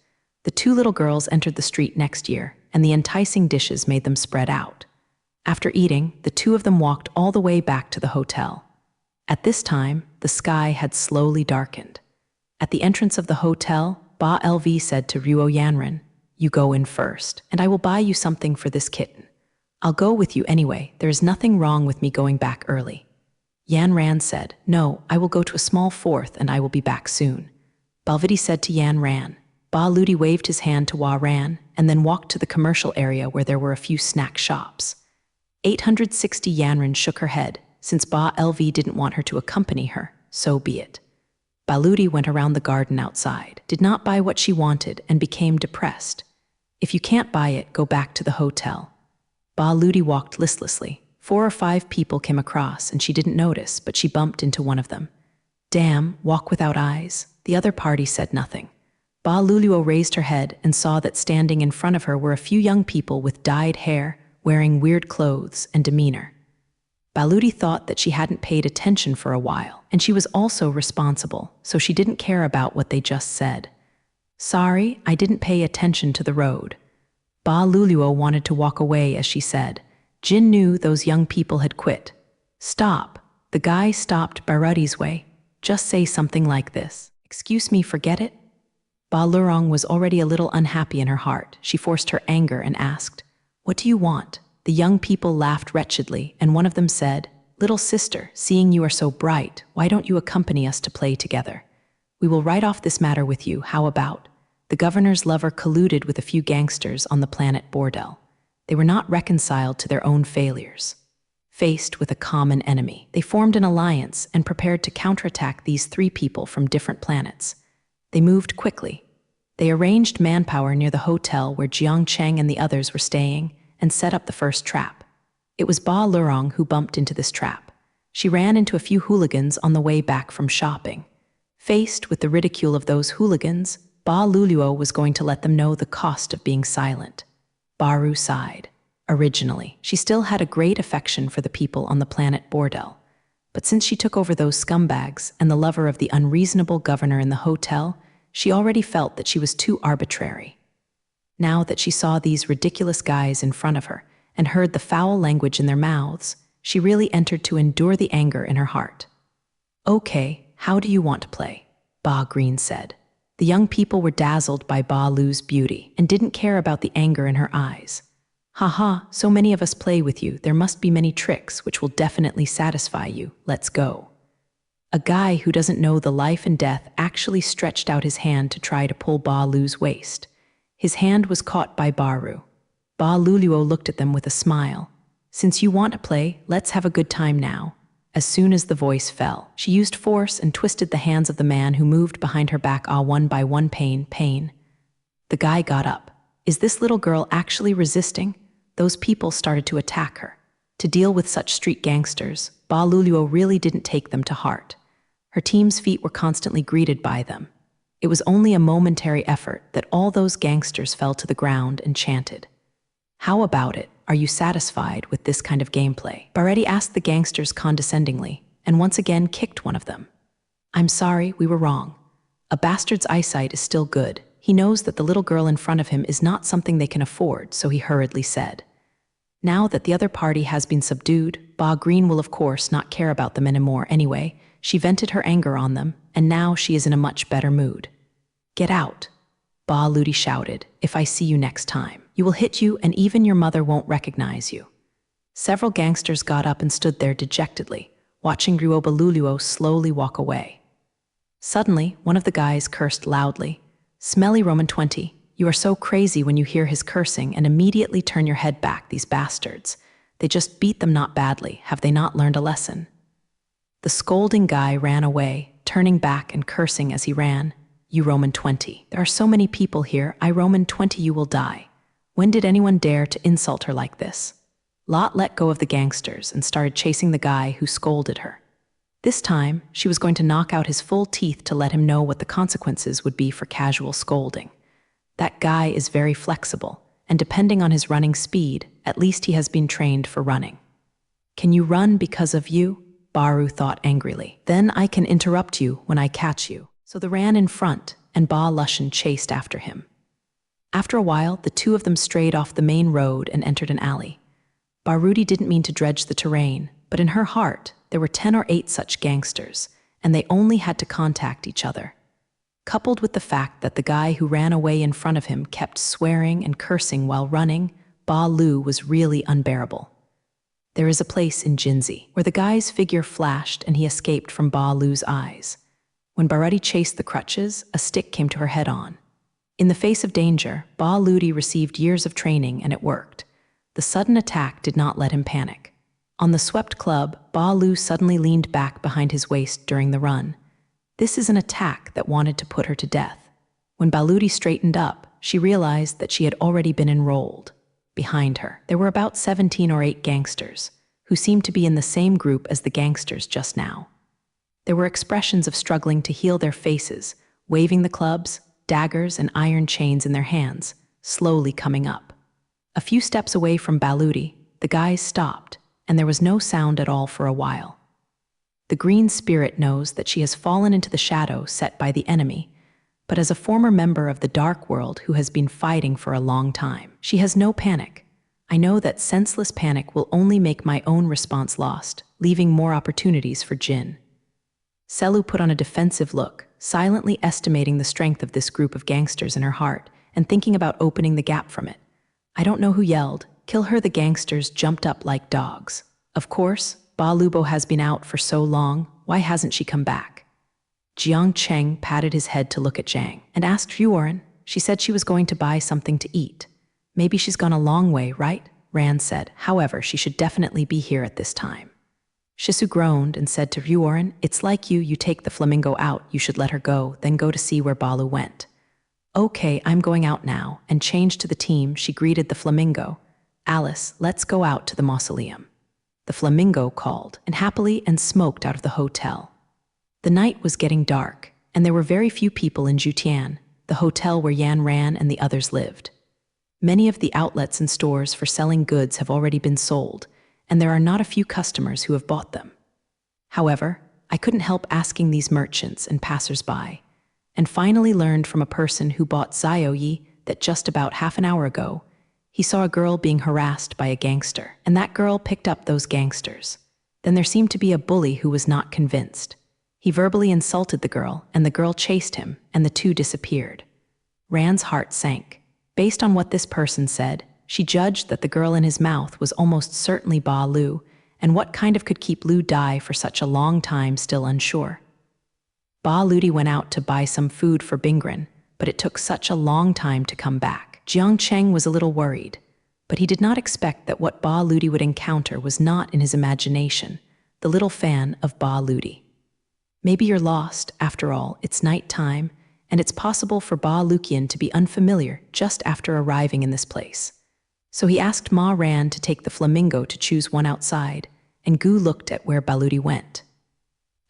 The 2 little girls entered the street next year, and the enticing dishes made them spread out. After eating, the two of them walked all the way back to the hotel. At this time, the sky had slowly darkened. At the entrance of the hotel, Ba LV said to Ruo Yanran, "You go in first, and I will buy you something for this kitten. I'll go with you anyway, there is nothing wrong with me going back early." Yan Ran said, "No, I will go to a small fourth and I will be back soon." Balvidi said to Yan Ran. Ba Ludi waved his hand to Wa Ran and then walked to the commercial area where there were a few snack shops. 860 Yanran shook her head. Since Ba LV didn't want her to accompany her, so be it. Baludi went around the garden outside, did not buy what she wanted, and became depressed. If you can't buy it, go back to the hotel. Ba Ludi walked listlessly. 4 or 5 people came across, and she didn't notice, but she bumped into one of them. "Damn, walk without eyes." The other party said nothing. Ba Luluo raised her head and saw that standing in front of her were a few young people with dyed hair, wearing weird clothes and demeanor. Baludi thought that she hadn't paid attention for a while, and she was also responsible, so she didn't care about what they just said. "Sorry, I didn't pay attention to the road." Ba Luluo wanted to walk away as she said. Jin knew those young people had quit. "Stop." The guy stopped Barudi's way. "Just say something like this. Excuse me, forget it?" Ba Lurong was already a little unhappy in her heart. She forced her anger and asked, "What do you want?" The young people laughed wretchedly, and one of them said, "Little sister, seeing you are so bright, why don't you accompany us to play together? We will write off this matter with you, how about?" The governor's lover colluded with a few gangsters on the planet Bordel. They were not reconciled to their own failures. Faced with a common enemy, they formed an alliance and prepared to counterattack these 3 people from different planets. They moved quickly. They arranged manpower near the hotel where Jiang Cheng and the others were staying and set up the first trap. It was Ba Lurong who bumped into this trap. She ran into a few hooligans on the way back from shopping. Faced with the ridicule of those hooligans, Ba Luluo was going to let them know the cost of being silent. Baru sighed. Originally, she still had a great affection for the people on the planet Bordel. But since she took over those scumbags and the lover of the unreasonable governor in the hotel, she already felt that she was too arbitrary. Now that she saw these ridiculous guys in front of her and heard the foul language in their mouths, she really entered to endure the anger in her heart. "Okay, how do you want to play?" Ba Green said. The young people were dazzled by Ba Lu's beauty and didn't care about the anger in her eyes. "Haha, so many of us play with you, there must be many tricks which will definitely satisfy you. Let's go." A guy who doesn't know the life and death actually stretched out his hand to try to pull Ba Lu's waist. His hand was caught by Baru. Ba Luluo looked at them with a smile. "Since you want to play, let's have a good time now." As soon as the voice fell, she used force and twisted the hands of the man who moved behind her back. One by one, pain. The guy got up. Is this little girl actually resisting? Those people started to attack her. To deal with such street gangsters, Ba Luluo really didn't take them to heart. Her team's feet were constantly greeted by them. It was only a momentary effort that all those gangsters fell to the ground and chanted. "How about it? Are you satisfied with this kind of gameplay?" Baretti asked the gangsters condescendingly, and once again kicked one of them. "I'm sorry, we were wrong. A bastard's eyesight is still good. He knows that the little girl in front of him is not something they can afford, so he hurriedly said. Now that the other party has been subdued, Ba Green will of course not care about them anymore anyway. She vented her anger on them, and now she is in a much better mood. "Get out," Ba Ludi shouted. "If I see you next time, you will hit you and even your mother won't recognize you." Several gangsters got up and stood there dejectedly, watching Ruoba Luluo slowly walk away. Suddenly, one of the guys cursed loudly. "Smelly Roman 20, you are so crazy when you hear his cursing and immediately turn your head back, these bastards. They just beat them not badly, have they not learned a lesson?" The scolding guy ran away, turning back and cursing as he ran. "You Roman 20, there are so many people here, I Roman 20 you will die. When did anyone dare to insult her like this?" Lot let go of the gangsters and started chasing the guy who scolded her. This time, she was going to knock out his full teeth to let him know what the consequences would be for casual scolding. That guy is very flexible, and depending on his running speed, at least he has been trained for running. "Can you run because of you?" Baru thought angrily. "Then I can interrupt you when I catch you." So they ran in front, and Ba Lushan chased after him. After a while, the two of them strayed off the main road and entered an alley. Baruti didn't mean to dredge the terrain, but in her heart, there were 10 or 8 such gangsters, and they only had to contact each other. Coupled with the fact that the guy who ran away in front of him kept swearing and cursing while running, Ba Lu was really unbearable. There is a place in Jinzi where the guy's figure flashed and he escaped from Ba Lu's eyes. When Baruti chased the crutches, a stick came to her head-on. In the face of danger, Ba Ludi received years of training and it worked. The sudden attack did not let him panic. On the swept club, Ba Lu suddenly leaned back behind his waist during the run. This is an attack that wanted to put her to death. When Baludi straightened up, she realized that she had already been enrolled. Behind her, there were about 17 or 8 gangsters, who seemed to be in the same group as the gangsters just now. There were expressions of struggling to heal their faces, waving the clubs, daggers, and iron chains in their hands, slowly coming up. A few steps away from Baludi, the guys stopped, and there was no sound at all for a while. The green spirit knows that she has fallen into the shadow set by the enemy, but as a former member of the dark world who has been fighting for a long time, she has no panic. I know that senseless panic will only make my own response lost, leaving more opportunities for Jin. Selu put on a defensive look, silently estimating the strength of this group of gangsters in her heart and thinking about opening the gap from it. I don't know who yelled, "Kill her!" The gangsters jumped up like dogs. Of course, Ba Lubo has been out for so long, why hasn't she come back? Jiang Cheng patted his head to look at Zhang and asked Yuoren. She said she was going to buy something to eat. Maybe she's gone a long way, right? Rand said. However, she should definitely be here at this time. Shisu groaned and said to Yuoren, "It's like you take the flamingo out, you should let her go, then go to see where Balu went." "Okay, I'm going out now," and changed to the team, she greeted the flamingo. "Alice, let's go out to the mausoleum." The flamingo called, and happily and smoked out of the hotel. The night was getting dark, and there were very few people in Jutian, the hotel where Yan Ran and the others lived. Many of the outlets and stores for selling goods have already been sold, and there are not a few customers who have bought them. However, I couldn't help asking these merchants and passers-by, and finally learned from a person who bought Zioyi that just about half an hour ago, he saw a girl being harassed by a gangster, and that girl picked up those gangsters. Then there seemed to be a bully who was not convinced. He verbally insulted the girl, and the girl chased him, and the two disappeared. Rand's heart sank. Based on what this person said, she judged that the girl in his mouth was almost certainly Ba Lu, and what kind of could keep Lu Dai for such a long time still unsure. Ba Ludi went out to buy some food for Bingren, but it took such a long time to come back. Jiang Cheng was a little worried, but he did not expect that what Ba Ludi would encounter was not in his imagination, the little fan of Ba Ludi. Maybe you're lost, after all, it's night time, and it's possible for Ba Lukian to be unfamiliar just after arriving in this place. So he asked Ma Ran to take the flamingo to choose one outside, and Gu looked at where Baludi went.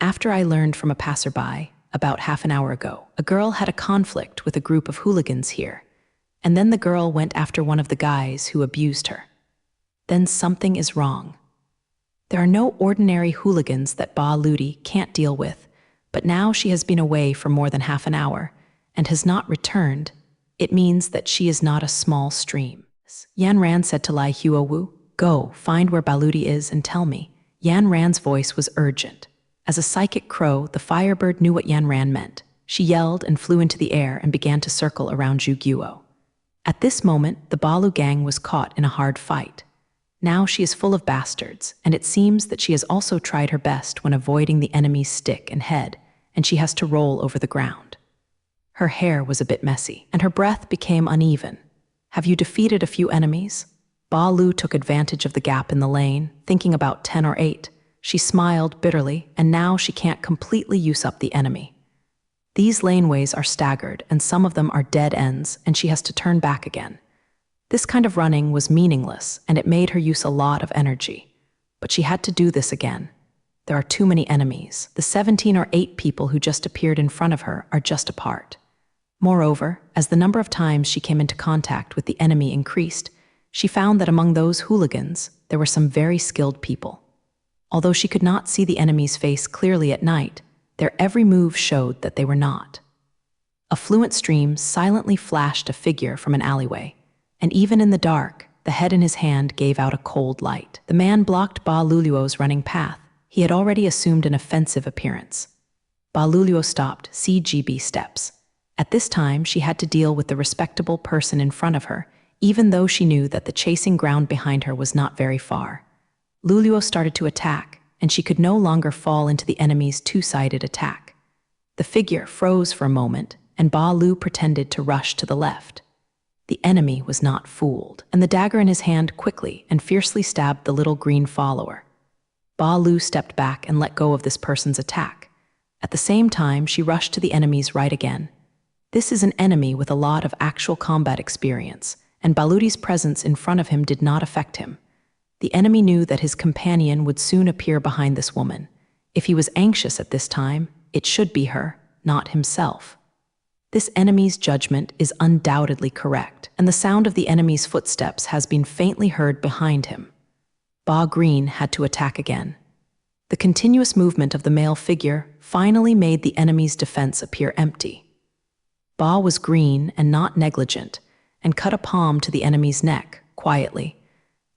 After I learned from a passerby, about half an hour ago, a girl had a conflict with a group of hooligans here, and then the girl went after one of the guys who abused her. Then something is wrong. There are no ordinary hooligans that Ba Ludi can't deal with, but now she has been away for more than half an hour and has not returned. It means that she is not a small stream. Yan Ran said to Lai Huowu, "Go, find where Baludi is and tell me." Yan Ran's voice was urgent. As a psychic crow, the firebird knew what Yan Ran meant. She yelled and flew into the air and began to circle around Zhu Guo. At this moment, the Balu gang was caught in a hard fight. Now she is full of bastards, and it seems that she has also tried her best when avoiding the enemy's stick and head, and she has to roll over the ground. Her hair was a bit messy, and her breath became uneven. "Have you defeated a few enemies?" Ba Lu took advantage of the gap in the lane, thinking about 10 or 8. She smiled bitterly, and now she can't completely use up the enemy. These laneways are staggered, and some of them are dead ends, and she has to turn back again. This kind of running was meaningless, and it made her use a lot of energy. But she had to do this again. There are too many enemies. The 17 or 8 people who just appeared in front of her are just a part. Moreover, as the number of times she came into contact with the enemy increased, she found that among those hooligans, there were some very skilled people. Although she could not see the enemy's face clearly at night, their every move showed that they were not. A fluent stream silently flashed a figure from an alleyway, and even in the dark, the head in his hand gave out a cold light. The man blocked Ba Luluo's running path. He had already assumed an offensive appearance. Ba Luluo stopped, CGB steps. At this time, she had to deal with the respectable person in front of her, even though she knew that the chasing ground behind her was not very far. Luluo started to attack, and she could no longer fall into the enemy's two-sided attack. The figure froze for a moment, and Ba Lu pretended to rush to the left. The enemy was not fooled, and the dagger in his hand quickly and fiercely stabbed the little green follower. Ba Lu stepped back and let go of this person's attack. At the same time, she rushed to the enemy's right again. This is an enemy with a lot of actual combat experience, and Baluti's presence in front of him did not affect him. The enemy knew that his companion would soon appear behind this woman. If he was anxious at this time, it should be her, not himself. This enemy's judgment is undoubtedly correct, and the sound of the enemy's footsteps has been faintly heard behind him. Ba Green had to attack again. The continuous movement of the male figure finally made the enemy's defense appear empty. Ba was green and not negligent, and cut a palm to the enemy's neck, quietly,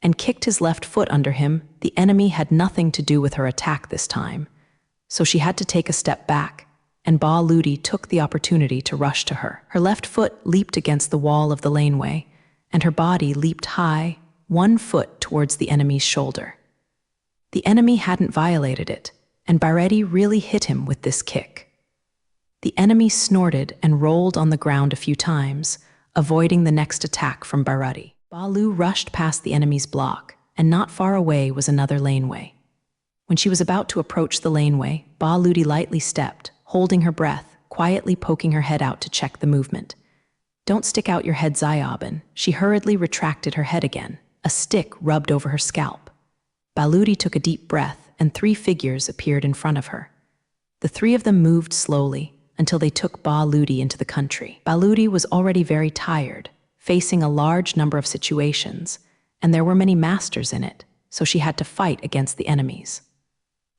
and kicked his left foot under him. The enemy had nothing to do with her attack this time, so she had to take a step back, and Ba Ludi took the opportunity to rush to her. Her left foot leaped against the wall of the laneway, and her body leaped high, 1 foot towards the enemy's shoulder. The enemy hadn't violated it, and Baretti really hit him with this kick. The enemy snorted and rolled on the ground a few times, avoiding the next attack from Baretti. Ba Lu rushed past the enemy's block, and not far away was another laneway. When she was about to approach the laneway, Ba Ludi lightly stepped, holding her breath, quietly poking her head out to check the movement. "Don't stick out your head, Zayabin." She hurriedly retracted her head again. A stick rubbed over her scalp. Ba Ludi took a deep breath, and 3 figures appeared in front of her. The 3 of them moved slowly until they took Ba Ludi into the country. Ba Ludi was already very tired, facing a large number of situations, and there were many masters in it, so she had to fight against the enemies.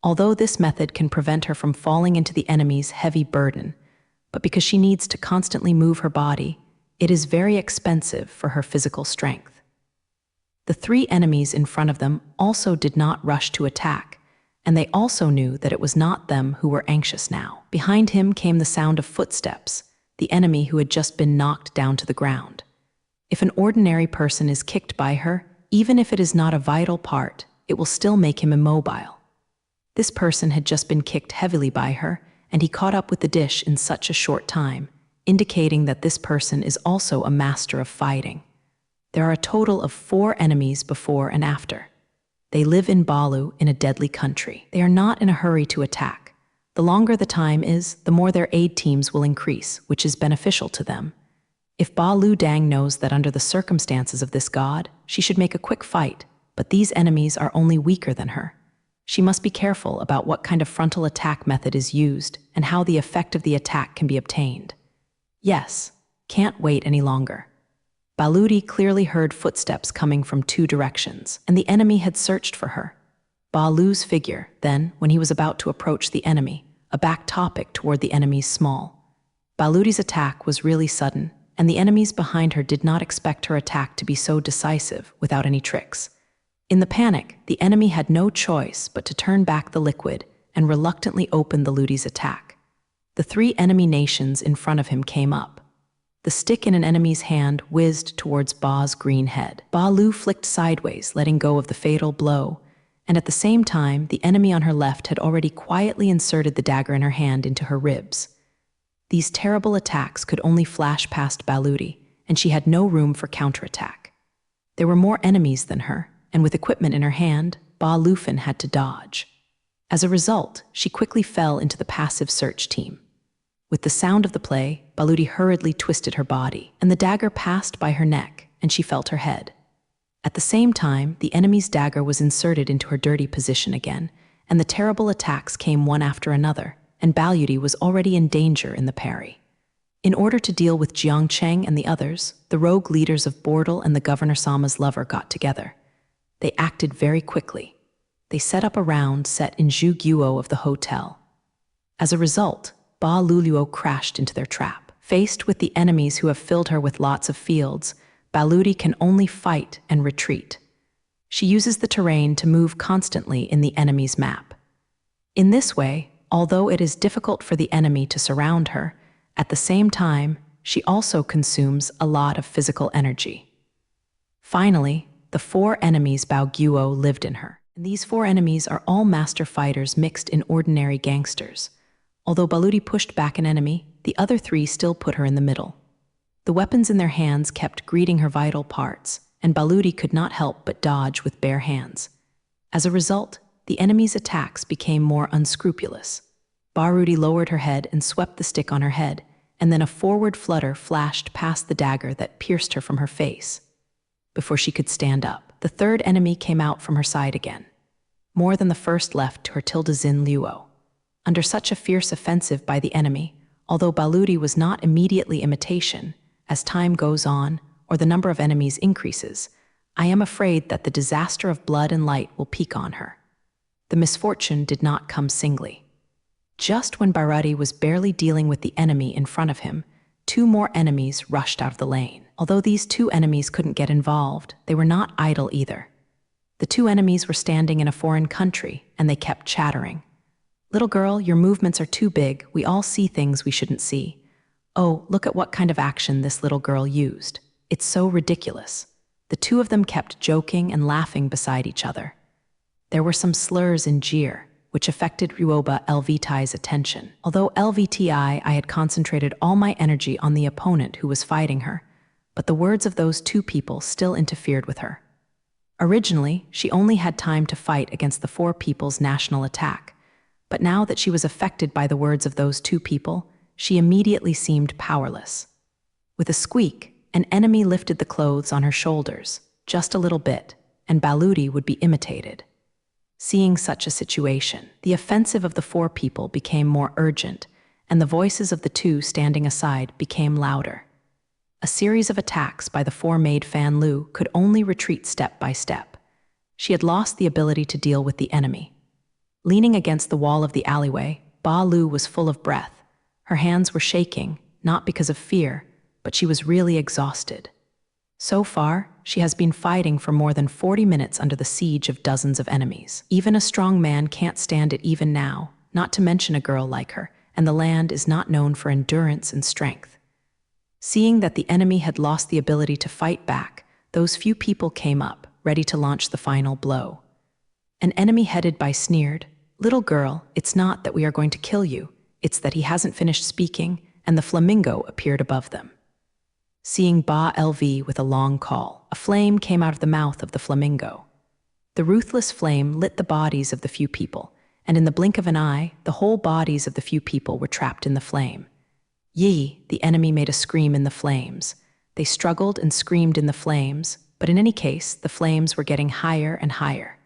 Although this method can prevent her from falling into the enemy's heavy burden, but because she needs to constantly move her body, it is very expensive for her physical strength. The 3 enemies in front of them also did not rush to attack, and they also knew that it was not them who were anxious now. Behind him came the sound of footsteps, the enemy who had just been knocked down to the ground. If an ordinary person is kicked by her, even if it is not a vital part, it will still make him immobile. This person had just been kicked heavily by her, and he caught up with the dish in such a short time, indicating that this person is also a master of fighting. There are a total of 4 enemies before and after. They live in Balu in a deadly country. They are not in a hurry to attack. The longer the time is, the more their aid teams will increase, which is beneficial to them. If Ba Lu Dang knows that under the circumstances of this god, she should make a quick fight, but these enemies are only weaker than her. She must be careful about what kind of frontal attack method is used and how the effect of the attack can be obtained. Yes, can't wait any longer. Baludi clearly heard footsteps coming from 2 directions, and the enemy had searched for her. Ba Lu's figure, then, when he was about to approach the enemy, a back topic toward the enemy's small. Baludi's attack was really sudden, and the enemies behind her did not expect her attack to be so decisive without any tricks. In the panic, the enemy had no choice but to turn back the liquid and reluctantly open the Ludi's attack. The 3 enemy nations in front of him came up. The stick in an enemy's hand whizzed towards Ba's green head. Ba Lu flicked sideways, letting go of the fatal blow, and at the same time, the enemy on her left had already quietly inserted the dagger in her hand into her ribs. These terrible attacks could only flash past Baludi, and she had no room for counterattack. There were more enemies than her, and with equipment in her hand, Ba Lufin had to dodge. As a result, she quickly fell into the passive search team. With the sound of the play, Baludi hurriedly twisted her body, and the dagger passed by her neck, and she felt her head. At the same time, the enemy's dagger was inserted into her dirty position again, and the terrible attacks came one after another, and Baludi was already in danger in the parry. In order to deal with Jiang Cheng and the others, the rogue leaders of Bordel and the Governor Sama's lover got together. They acted very quickly. They set up a round set in Zhuguo of the hotel. As a result, Ba Luluo crashed into their trap. Faced with the enemies who have filled her with lots of fields, Baludi can only fight and retreat. She uses the terrain to move constantly in the enemy's map. In this way, although it is difficult for the enemy to surround her, at the same time, she also consumes a lot of physical energy. Finally, the 4 enemies Bao Guo lived in her. And these 4 enemies are all master fighters mixed in ordinary gangsters. Although Baludi pushed back an enemy, the other 3 still put her in the middle. The weapons in their hands kept greeting her vital parts, and Baludi could not help but dodge with bare hands. As a result, the enemy's attacks became more unscrupulous. Baludi lowered her head and swept the stick on her head, and then a forward flutter flashed past the dagger that pierced her from her face. Before she could stand up, the 3rd enemy came out from her side again. More than the first left to her tilde Zin Luo. Under such a fierce offensive by the enemy, although Baludi was not immediately imitation, as time goes on or the number of enemies increases, I am afraid that the disaster of blood and light will peak on her. The misfortune did not come singly. Just when Baludi was barely dealing with the enemy in front of him, 2 more enemies rushed out of the lane. Although these 2 enemies couldn't get involved, they were not idle either. The 2 enemies were standing in a foreign country, and they kept chattering. "Little girl, your movements are too big. We all see things we shouldn't see. Oh, look at what kind of action this little girl used. It's so ridiculous." The 2 of them kept joking and laughing beside each other. There were some slurs and jeer, which affected Ruoba LVTI's attention. Although LVTI, I had concentrated all my energy on the opponent who was fighting her, but the words of those 2 people still interfered with her. Originally, she only had time to fight against the 4 people's national attack, but now that she was affected by the words of those 2 people, she immediately seemed powerless. With a squeak, an enemy lifted the clothes on her shoulders, just a little bit, and Baludi would be imitated. Seeing such a situation, the offensive of the 4 people became more urgent, and the voices of the 2 standing aside became louder. A series of attacks by the 4 maid Fan Lu could only retreat step by step. She had lost the ability to deal with the enemy. Leaning against the wall of the alleyway, Ba Lu was full of breath. Her hands were shaking, not because of fear, but she was really exhausted. So far, she has been fighting for more than 40 minutes under the siege of dozens of enemies. Even a strong man can't stand it even now, not to mention a girl like her, and the land is not known for endurance and strength. Seeing that the enemy had lost the ability to fight back, those few people came up, ready to launch the final blow. An enemy headed by sneered, "Little girl, it's not that we are going to kill you, it's that he hasn't finished speaking," and the flamingo appeared above them. Seeing Ba LV with a long call, a flame came out of the mouth of the flamingo. The ruthless flame lit the bodies of the few people, and in the blink of an eye, the whole bodies of the few people were trapped in the flame. Yi, the enemy made a scream in the flames. They struggled and screamed in the flames, but in any case, the flames were getting higher and higher.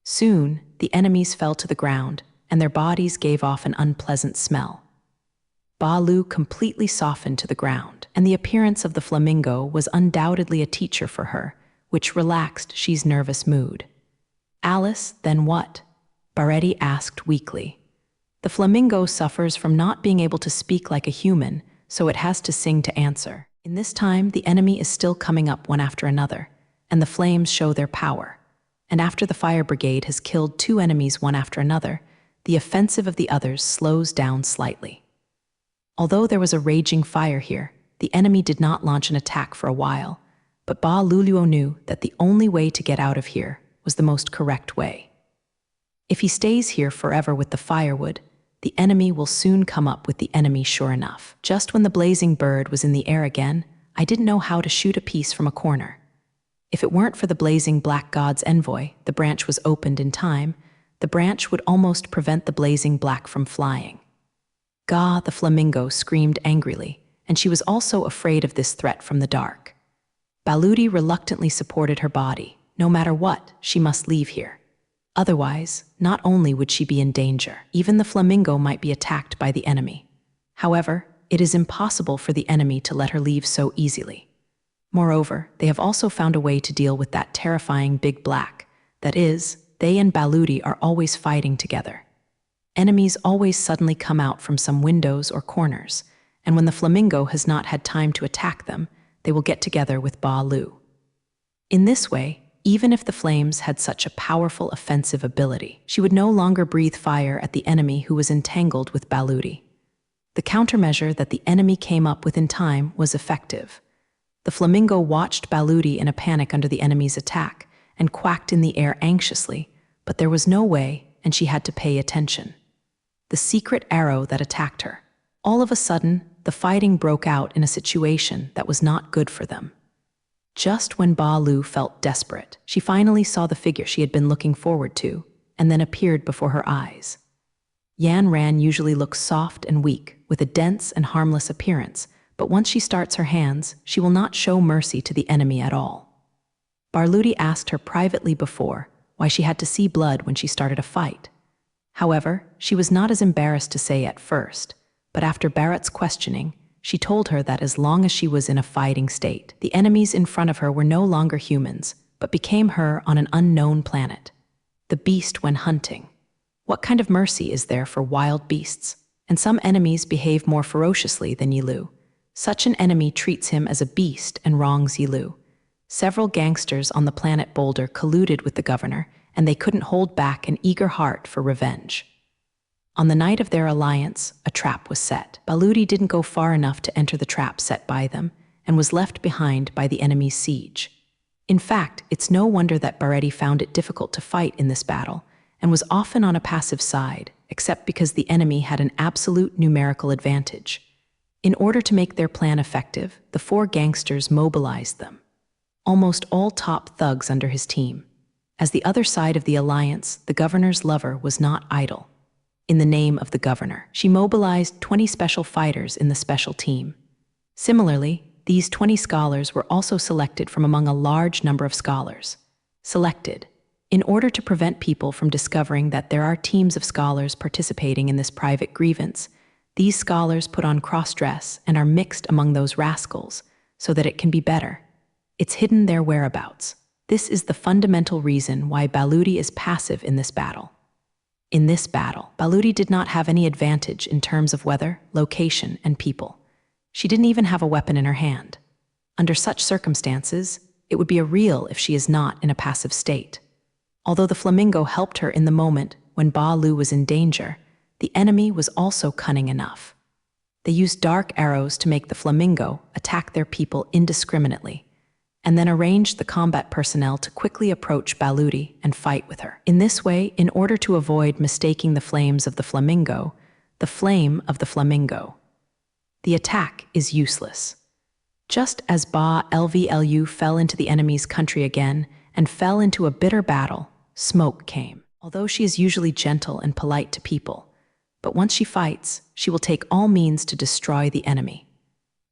Soon, the enemies fell to the ground, and their bodies gave off an unpleasant smell. Ba Lu completely softened to the ground, and the appearance of the flamingo was undoubtedly a teacher for her, which relaxed Xi's nervous mood. "Alice, then what?" Baretti asked weakly. The flamingo suffers from not being able to speak like a human, so it has to sing to answer. In this time, the enemy is still coming up one after another, and the flames show their power. And after the fire brigade has killed 2 enemies one after another, the offensive of the others slows down slightly. Although there was a raging fire here, the enemy did not launch an attack for a while, but Ba Luluo knew that the only way to get out of here was the most correct way. If he stays here forever with the firewood, the enemy will soon come up with the enemy sure enough. Just when the blazing bird was in the air again, I didn't know how to shoot a piece from a corner. If it weren't for the blazing black god's envoy, the branch was opened in time, the branch would almost prevent the blazing black from flying. Ga, the flamingo, screamed angrily, and she was also afraid of this threat from the dark. Baludi reluctantly supported her body. No matter what, she must leave here. Otherwise, not only would she be in danger, even the flamingo might be attacked by the enemy. However, it is impossible for the enemy to let her leave so easily. Moreover, they have also found a way to deal with that terrifying big black. That is, they and Baludi are always fighting together. Enemies always suddenly come out from some windows or corners, and when the flamingo has not had time to attack them, they will get together with Ba Lu. In this way, even if the flames had such a powerful offensive ability, she would no longer breathe fire at the enemy who was entangled with Baludi. The countermeasure that the enemy came up with in time was effective. The flamingo watched Baludi in a panic under the enemy's attack and quacked in the air anxiously, but there was no way, and she had to pay attention. The secret arrow that attacked her. All of a sudden, the fighting broke out in a situation that was not good for them. Just when Ba Lu felt desperate, she finally saw the figure she had been looking forward to, and then appeared before her eyes. Yan Ran usually looks soft and weak, with a dense and harmless appearance, but once she starts her hands, she will not show mercy to the enemy at all. Barludi asked her privately before why she had to see blood when she started a fight. However, she was not as embarrassed to say at first, but after Barrett's questioning, she told her that as long as she was in a fighting state, the enemies in front of her were no longer humans, but became her on an unknown planet. The beast when hunting. What kind of mercy is there for wild beasts? And some enemies behave more ferociously than Yilu. Such an enemy treats him as a beast and wrongs Yilu. Several gangsters on the planet Boulder colluded with the governor, and they couldn't hold back an eager heart for revenge. On the night of their alliance, a trap was set. Baludi didn't go far enough to enter the trap set by them, and was left behind by the enemy's siege. In fact, it's no wonder that Baretti found it difficult to fight in this battle, and was often on a passive side, except because the enemy had an absolute numerical advantage. In order to make their plan effective, the four gangsters mobilized them. Almost all top thugs under his team. As the other side of the alliance, the governor's lover was not idle. In the name of the governor, she mobilized 20 special fighters in the special team. Similarly, these 20 scholars were also selected from among a large number of scholars. Selected in order to prevent people from discovering that there are teams of scholars participating in this private grievance. These scholars put on cross-dress and are mixed among those rascals so that it can be better. It's hidden their whereabouts. This is the fundamental reason why Baludi is passive in this battle. In this battle, Baludi did not have any advantage in terms of weather, location, and people. She didn't even have a weapon in her hand. Under such circumstances, it would be a real if she is not in a passive state. Although the flamingo helped her in the moment when Ba Lu was in danger, the enemy was also cunning enough. They used dark arrows to make the flamingo attack their people indiscriminately, and then arranged the combat personnel to quickly approach Baludi and fight with her. In this way, in order to avoid mistaking the flames of the flamingo, the flame of the flamingo. The attack is useless. Just as Ba Lvlu fell into the enemy's country again and fell into a bitter battle, smoke came. Although she is usually gentle and polite to people, but once she fights, she will take all means to destroy the enemy.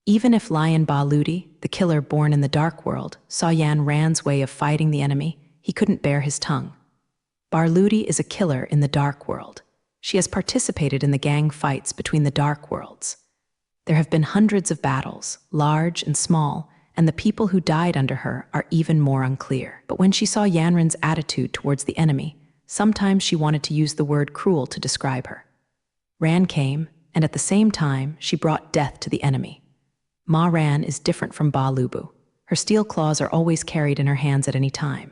Even if Lion Baludi, the killer born in the dark world, saw Yan Ran's way of fighting the enemy, he couldn't bear his tongue. Baludi is a killer in the dark world. She has participated in the gang fights between the dark worlds. There have been hundreds of battles, large and small, and the people who died under her are even more unclear. But when she saw Yanran's attitude towards the enemy, sometimes she wanted to use the word cruel to describe her. Ran came, and at the same time, she brought death to the enemy. Ma Ran is different from Ba Lubu. Her steel claws are always carried in her hands at any time.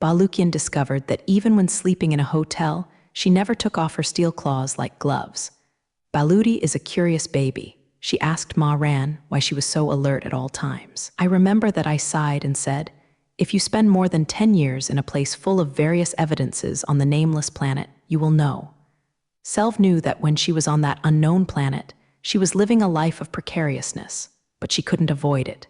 Ba Lukian discovered that even when sleeping in a hotel, she never took off her steel claws like gloves. Baludi is a curious baby. She asked Ma Ran why she was so alert at all times. I remember that I sighed and said, "If you spend more than 10 years in a place full of various evidences on the nameless planet, you will know." Selv knew that when she was on that unknown planet, she was living a life of precariousness, but she couldn't avoid it.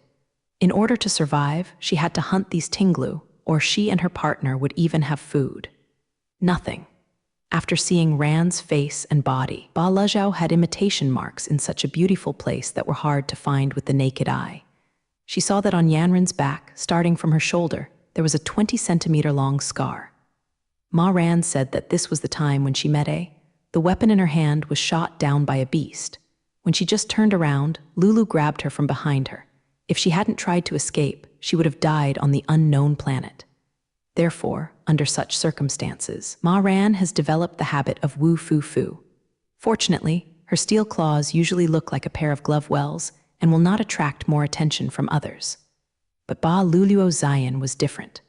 In order to survive, she had to hunt these Tinglu, or she and her partner would even have food. Nothing. After seeing Ran's face and body, Ba Lezhao had imitation marks in such a beautiful place that were hard to find with the naked eye. She saw that on Yanran's back, starting from her shoulder, there was a 20-centimeter-long scar. Ma Ran said that this was the time when she met A. The weapon in her hand was shot down by a beast. When she just turned around, Lulu grabbed her from behind her. If she hadn't tried to escape, she would have died on the unknown planet. Therefore, under such circumstances, Ma Ran has developed the habit of Wu Fu Fu. Fortunately, her steel claws usually look like a pair of glove wells, and will not attract more attention from others. But Ba Luluo Xian was different.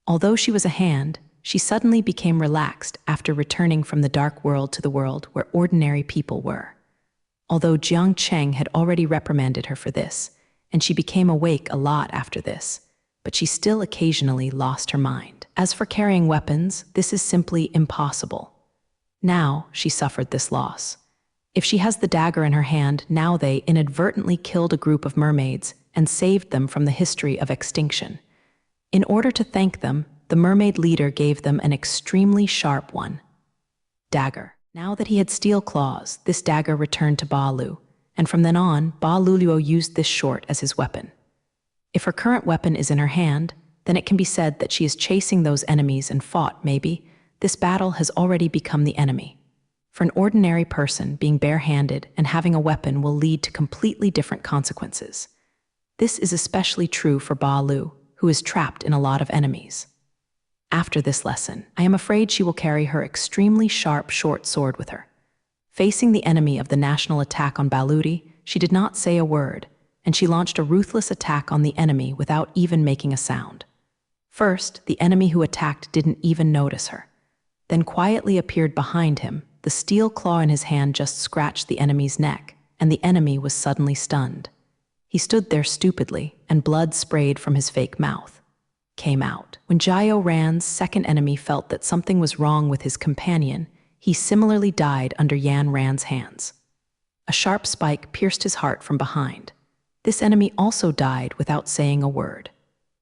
Although she was a hand, she suddenly became relaxed after returning from the dark world to the world where ordinary people were. Although Jiang Cheng had already reprimanded her for this, and she became awake a lot after this, but she still occasionally lost her mind. As for carrying weapons, this is simply impossible. Now she suffered this loss. If she has the dagger in her hand, now they inadvertently killed a group of mermaids and saved them from the history of extinction. In order to thank them, the mermaid leader gave them an extremely sharp one. Dagger. Now that he had steel claws, this dagger returned to Ba Lu, and from then on, Ba Luluo used this short as his weapon. If her current weapon is in her hand, then it can be said that she is chasing those enemies and fought, maybe. This battle has already become the enemy. For an ordinary person, being barehanded and having a weapon will lead to completely different consequences. This is especially true for Ba Lu, who is trapped in a lot of enemies. After this lesson, I am afraid she will carry her extremely sharp short sword with her. Facing the enemy of the national attack on Baludi, she did not say a word, and she launched a ruthless attack on the enemy without even making a sound. First, the enemy who attacked didn't even notice her. Then quietly appeared behind him. The steel claw in his hand just scratched the enemy's neck, and the enemy was suddenly stunned. He stood there stupidly, and blood sprayed from his fake mouth. Came out. When Jiao Ran's second enemy felt that something was wrong with his companion, he similarly died under Yan Ran's hands. A sharp spike pierced his heart from behind. This enemy also died without saying a word.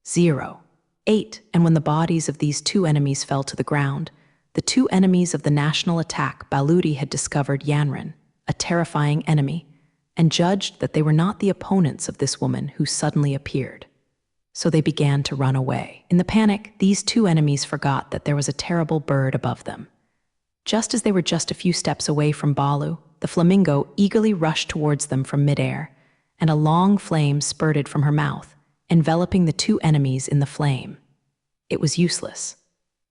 0. 8. And when the bodies of these two enemies fell to the ground, the two enemies of the national attack, Baludi had discovered Yanran, a terrifying enemy, and judged that they were not the opponents of this woman who suddenly appeared. So they began to run away. In the panic, these two enemies forgot that there was a terrible bird above them. Just as they were just a few steps away from Balu, the flamingo eagerly rushed towards them from midair, and a long flame spurted from her mouth, enveloping the two enemies in the flame. It was useless.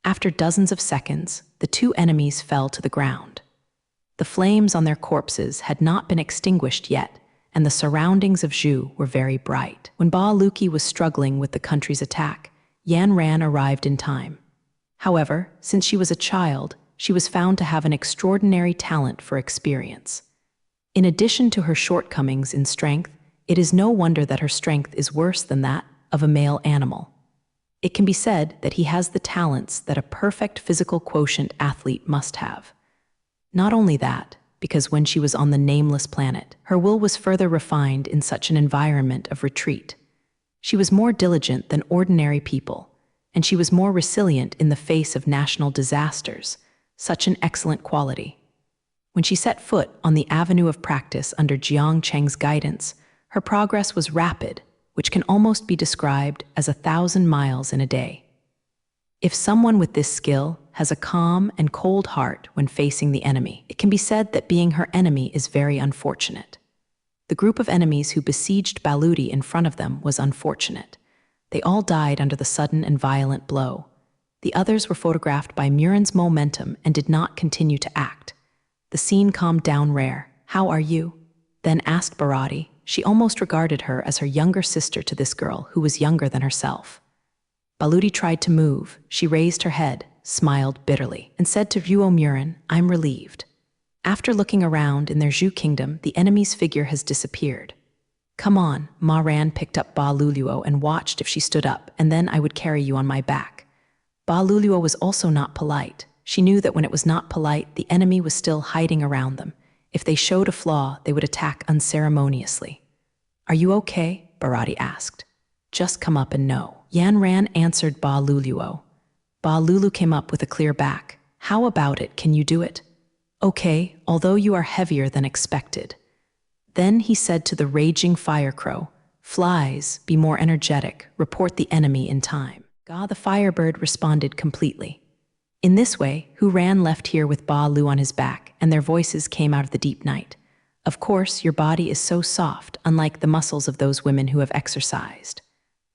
After dozens of seconds, the two enemies fell to the ground. The flames on their corpses had not been extinguished yet, and the surroundings of Zhu were very bright. When Ba Luki was struggling with the country's attack, Yan Ran arrived in time. However, since she was a child, she was found to have an extraordinary talent for experience. In addition to her shortcomings in strength, it is no wonder that her strength is worse than that of a male animal. It can be said that he has the talents that a perfect physical quotient athlete must have. Not only that, because when she was on the nameless planet, her will was further refined in such an environment of retreat. She was more diligent than ordinary people, and she was more resilient in the face of national disasters, such an excellent quality. When she set foot on the avenue of practice under Jiang Cheng's guidance, her progress was rapid, which can almost be described as 1,000 miles in a day. If someone with this skill has a calm and cold heart when facing the enemy, it can be said that being her enemy is very unfortunate. The group of enemies who besieged Baludi in front of them was unfortunate. They all died under the sudden and violent blow. The others were photographed by Murin's momentum and did not continue to act. The scene calmed down Rare. "How are you?" then asked Barati. She almost regarded her as her younger sister to this girl who was younger than herself. Baludi tried to move. She raised her head, smiled bitterly, and said to Ruo Murin, "I'm relieved. After looking around in their Zhu kingdom, the enemy's figure has disappeared. Come on." Ma Ran picked up Ba Luluo and watched if she stood up, and then I would carry you on my back. Ba Luluo was also not polite. She knew that when it was not polite, the enemy was still hiding around them. If they showed a flaw, they would attack unceremoniously. "Are you okay?" Barati asked. "Just come up and know." Yan Ran answered Ba Luluo. Ba Lulu came up with a clear back. "How about it? Can you do it?" "Okay, although you are heavier than expected." Then he said to the raging fire crow, "Flies, be more energetic, report the enemy in time." Ga the firebird responded completely. In this way, Hu Ran left here with Ba Lu on his back, and their voices came out of the deep night. "Of course, your body is so soft, unlike the muscles of those women who have exercised."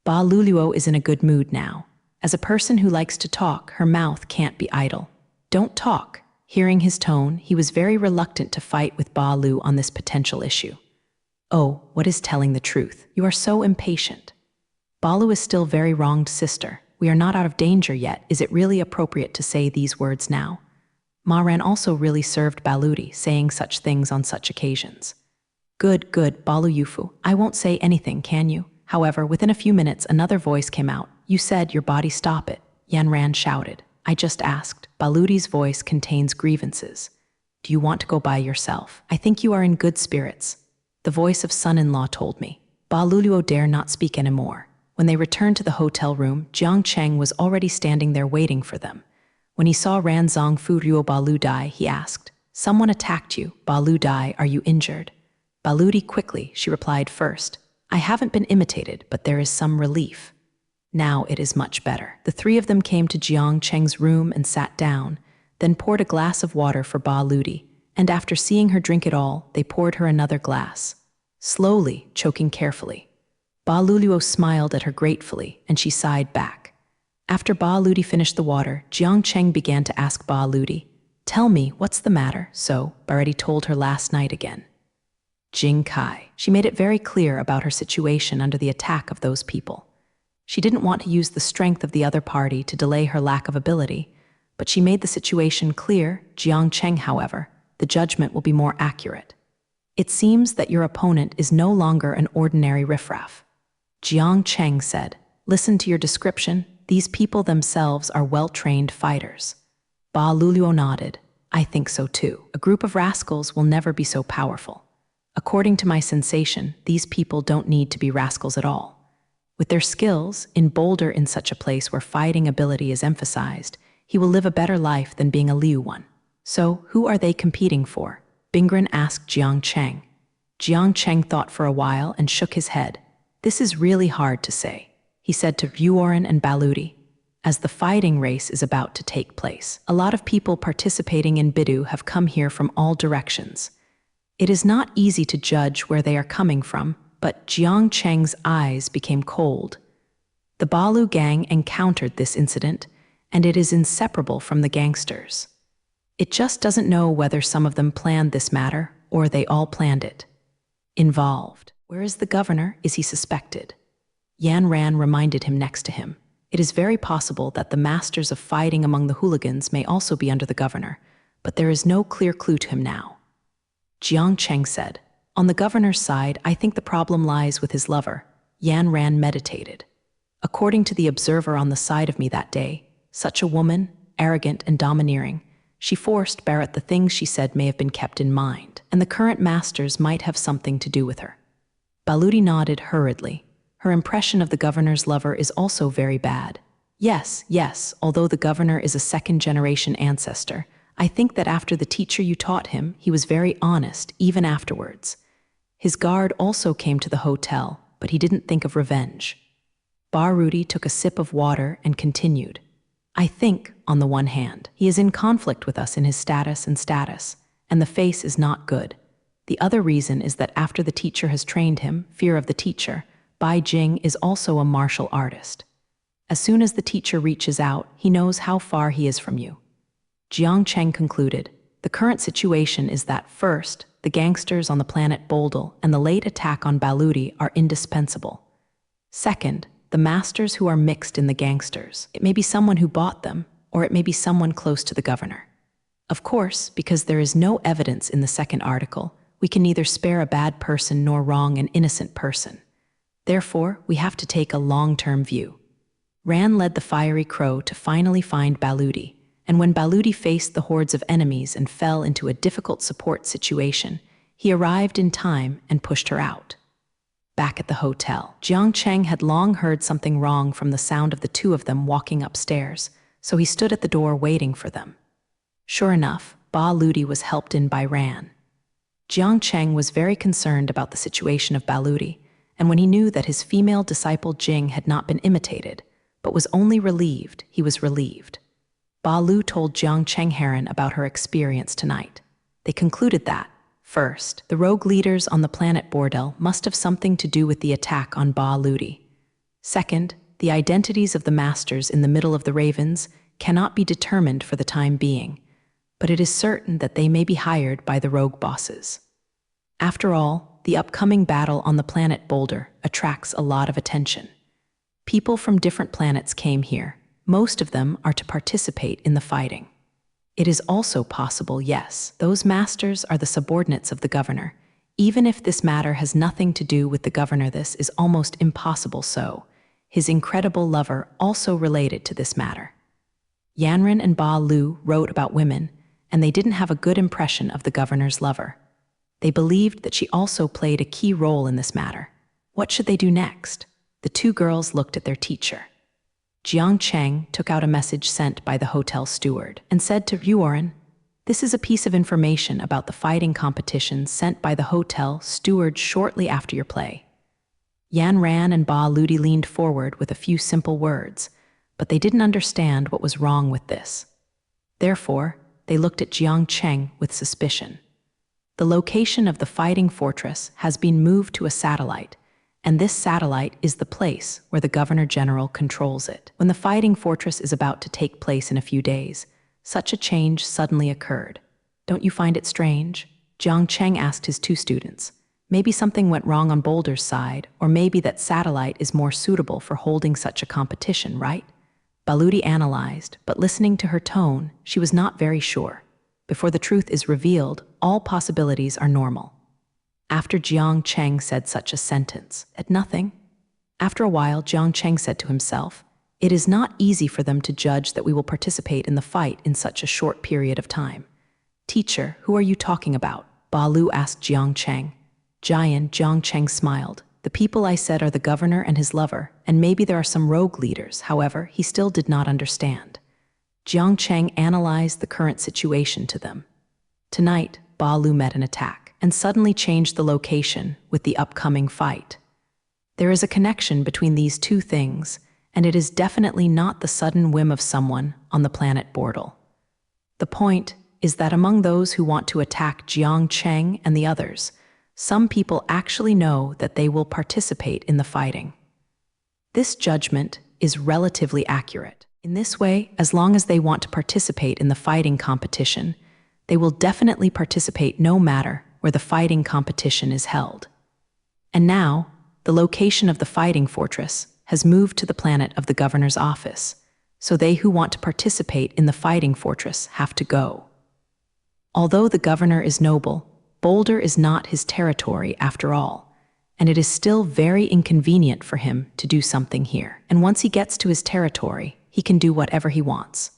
Ba Luluo is in a good mood now. As a person who likes to talk, her mouth can't be idle. "Don't talk." Hearing his tone, he was very reluctant to fight with Ba Lu on this potential issue. Oh, what is telling the truth? You are so impatient. Balu is still very wronged, sister. We are not out of danger yet. Is it really appropriate to say these words now? Mahran also really served Baludi, saying such things on such occasions. Good, good, Balu Yufu. I won't say anything, can you? However, within a few minutes, another voice came out. You said your body stop it. Yanran shouted. I just asked. Baludi's voice contains grievances. Do you want to go by yourself? I think you are in good spirits. The voice of son-in-law told me. Baluluo dare not speak anymore. When they returned to the hotel room, Jiang Cheng was already standing there waiting for them. When he saw Ranzong Furuo Balu die, he asked, Someone attacked you. Balu die, are you injured? Baludi quickly, she replied first. I haven't been imitated, but there is some relief. Now it is much better. The three of them came to Jiang Cheng's room and sat down, then poured a glass of water for Baludi, and after seeing her drink it all, they poured her another glass. Slowly, choking carefully. Baluluo smiled at her gratefully, and she sighed back. After Baludi finished the water, Jiang Cheng began to ask Baludi, Tell me, what's the matter? So, Barretti told her last night again. Jing Kai. She made it very clear about her situation under the attack of those people. She didn't want to use the strength of the other party to delay her lack of ability, but she made the situation clear. Jiang Cheng, however, the judgment will be more accurate. It seems that your opponent is no longer an ordinary riffraff. Jiang Cheng said, Listen to your description. These people themselves are well-trained fighters. Ba Luluo nodded. I think so too. A group of rascals will never be so powerful. According to my sensation, these people don't need to be rascals at all. With their skills, in Boulder, in such a place where fighting ability is emphasized, he will live a better life than being a Liu one. So, who are they competing for? Bingren asked Jiang Cheng. Jiang Cheng thought for a while and shook his head. This is really hard to say, he said to Vuoren and Baludi. As the fighting race is about to take place, a lot of people participating in Bidu have come here from all directions. It is not easy to judge where they are coming from, but Jiang Cheng's eyes became cold. The Balu gang encountered this incident, and it is inseparable from the gangsters. It just doesn't know whether some of them planned this matter or they all planned it. Involved. Where is the governor? Is he suspected? Yan Ran reminded him next to him. It is very possible that the masters of fighting among the hooligans may also be under the governor, but there is no clear clue to him now. Jiang Cheng said, On the governor's side, I think the problem lies with his lover. Yan Ran meditated. According to the observer on the side of me that day, such a woman, arrogant and domineering, she forced Barrett the things she said may have been kept in mind, and the current masters might have something to do with her. Baludi nodded hurriedly. Her impression of the governor's lover is also very bad. Yes, although the governor is a second-generation ancestor, I think that after the teacher you taught him, he was very honest, even afterwards. His guard also came to the hotel, but he didn't think of revenge. Bar Rudy took a sip of water and continued. I think, on the one hand, he is in conflict with us in his status, and the face is not good. The other reason is that after the teacher has trained him, fear of the teacher, Bai Jing is also a martial artist. As soon as the teacher reaches out, he knows how far he is from you. Jiang Cheng concluded, the current situation is that first, the gangsters on the planet Boldal and the late attack on Baludi are indispensable. Second, the masters who are mixed in the gangsters. It may be someone who bought them, or it may be someone close to the governor. Of course, because there is no evidence in the second article, we can neither spare a bad person nor wrong an innocent person. Therefore, we have to take a long-term view. Ran led the Fiery Crow to finally find Baludi, and when Baludi faced the hordes of enemies and fell into a difficult support situation, he arrived in time and pushed her out. Back at the hotel, Jiang Cheng had long heard something wrong from the sound of the two of them walking upstairs, so he stood at the door waiting for them. Sure enough, Ba Ludi was helped in by Ran. Jiang Cheng was very concerned about the situation of Baludi, and when he knew that his female disciple Jing had not been imitated, but was only relieved, he was relieved. Ba Lu told Jiang Cheng Heron about her experience tonight. They concluded that, first, the rogue leaders on the planet Bordel must have something to do with the attack on Ba Ludi. Second, the identities of the masters in the middle of the Ravens cannot be determined for the time being, but it is certain that they may be hired by the rogue bosses. After all, the upcoming battle on the planet Boulder attracts a lot of attention. People from different planets came here. Most of them are to participate in the fighting. It is also possible, yes, those masters are the subordinates of the governor. Even if this matter has nothing to do with the governor, this is almost impossible so. His incredible lover also related to this matter. Yanran and Ba Lu wrote about women, and they didn't have a good impression of the governor's lover. They believed that she also played a key role in this matter. What should they do next? The two girls looked at their teacher. Jiang Cheng took out a message sent by the hotel steward and said to Yuoren, "This is a piece of information about the fighting competition sent by the hotel steward shortly after your play." Yan Ran and Ba Ludi leaned forward with a few simple words, but they didn't understand what was wrong with this. Therefore, they looked at Jiang Cheng with suspicion. The location of the fighting fortress has been moved to a satellite, and this satellite is the place where the Governor-General controls it. When the fighting fortress is about to take place in a few days, such a change suddenly occurred. Don't you find it strange? Jiang Cheng asked his two students. Maybe something went wrong on Boulder's side, or maybe that satellite is more suitable for holding such a competition, right? Baludi analyzed, but listening to her tone, she was not very sure. Before the truth is revealed, all possibilities are normal. After Jiang Cheng said such a sentence, at nothing. After a while, Jiang Cheng said to himself, "It is not easy for them to judge that we will participate in the fight in such a short period of time." "Teacher, who are you talking about?" Ba Lu asked Jiang Cheng. Jiang Cheng smiled. "The people I said are the governor and his lover, and maybe there are some rogue leaders." However, he still did not understand. Jiang Cheng analyzed the current situation to them. Tonight, Ba Lu met an attack and suddenly changed the location with the upcoming fight. There is a connection between these two things, and it is definitely not the sudden whim of someone on the planet Bortle. The point is that among those who want to attack Jiang Cheng and the others, some people actually know that they will participate in the fighting. This judgment is relatively accurate. In this way, as long as they want to participate in the fighting competition, they will definitely participate no matter where the fighting competition is held. And now, the location of the fighting fortress has moved to the planet of the governor's office, so they who want to participate in the fighting fortress have to go. Although the governor is noble, Boulder is not his territory after all, and it is still very inconvenient for him to do something here. And once he gets to his territory, he can do whatever he wants.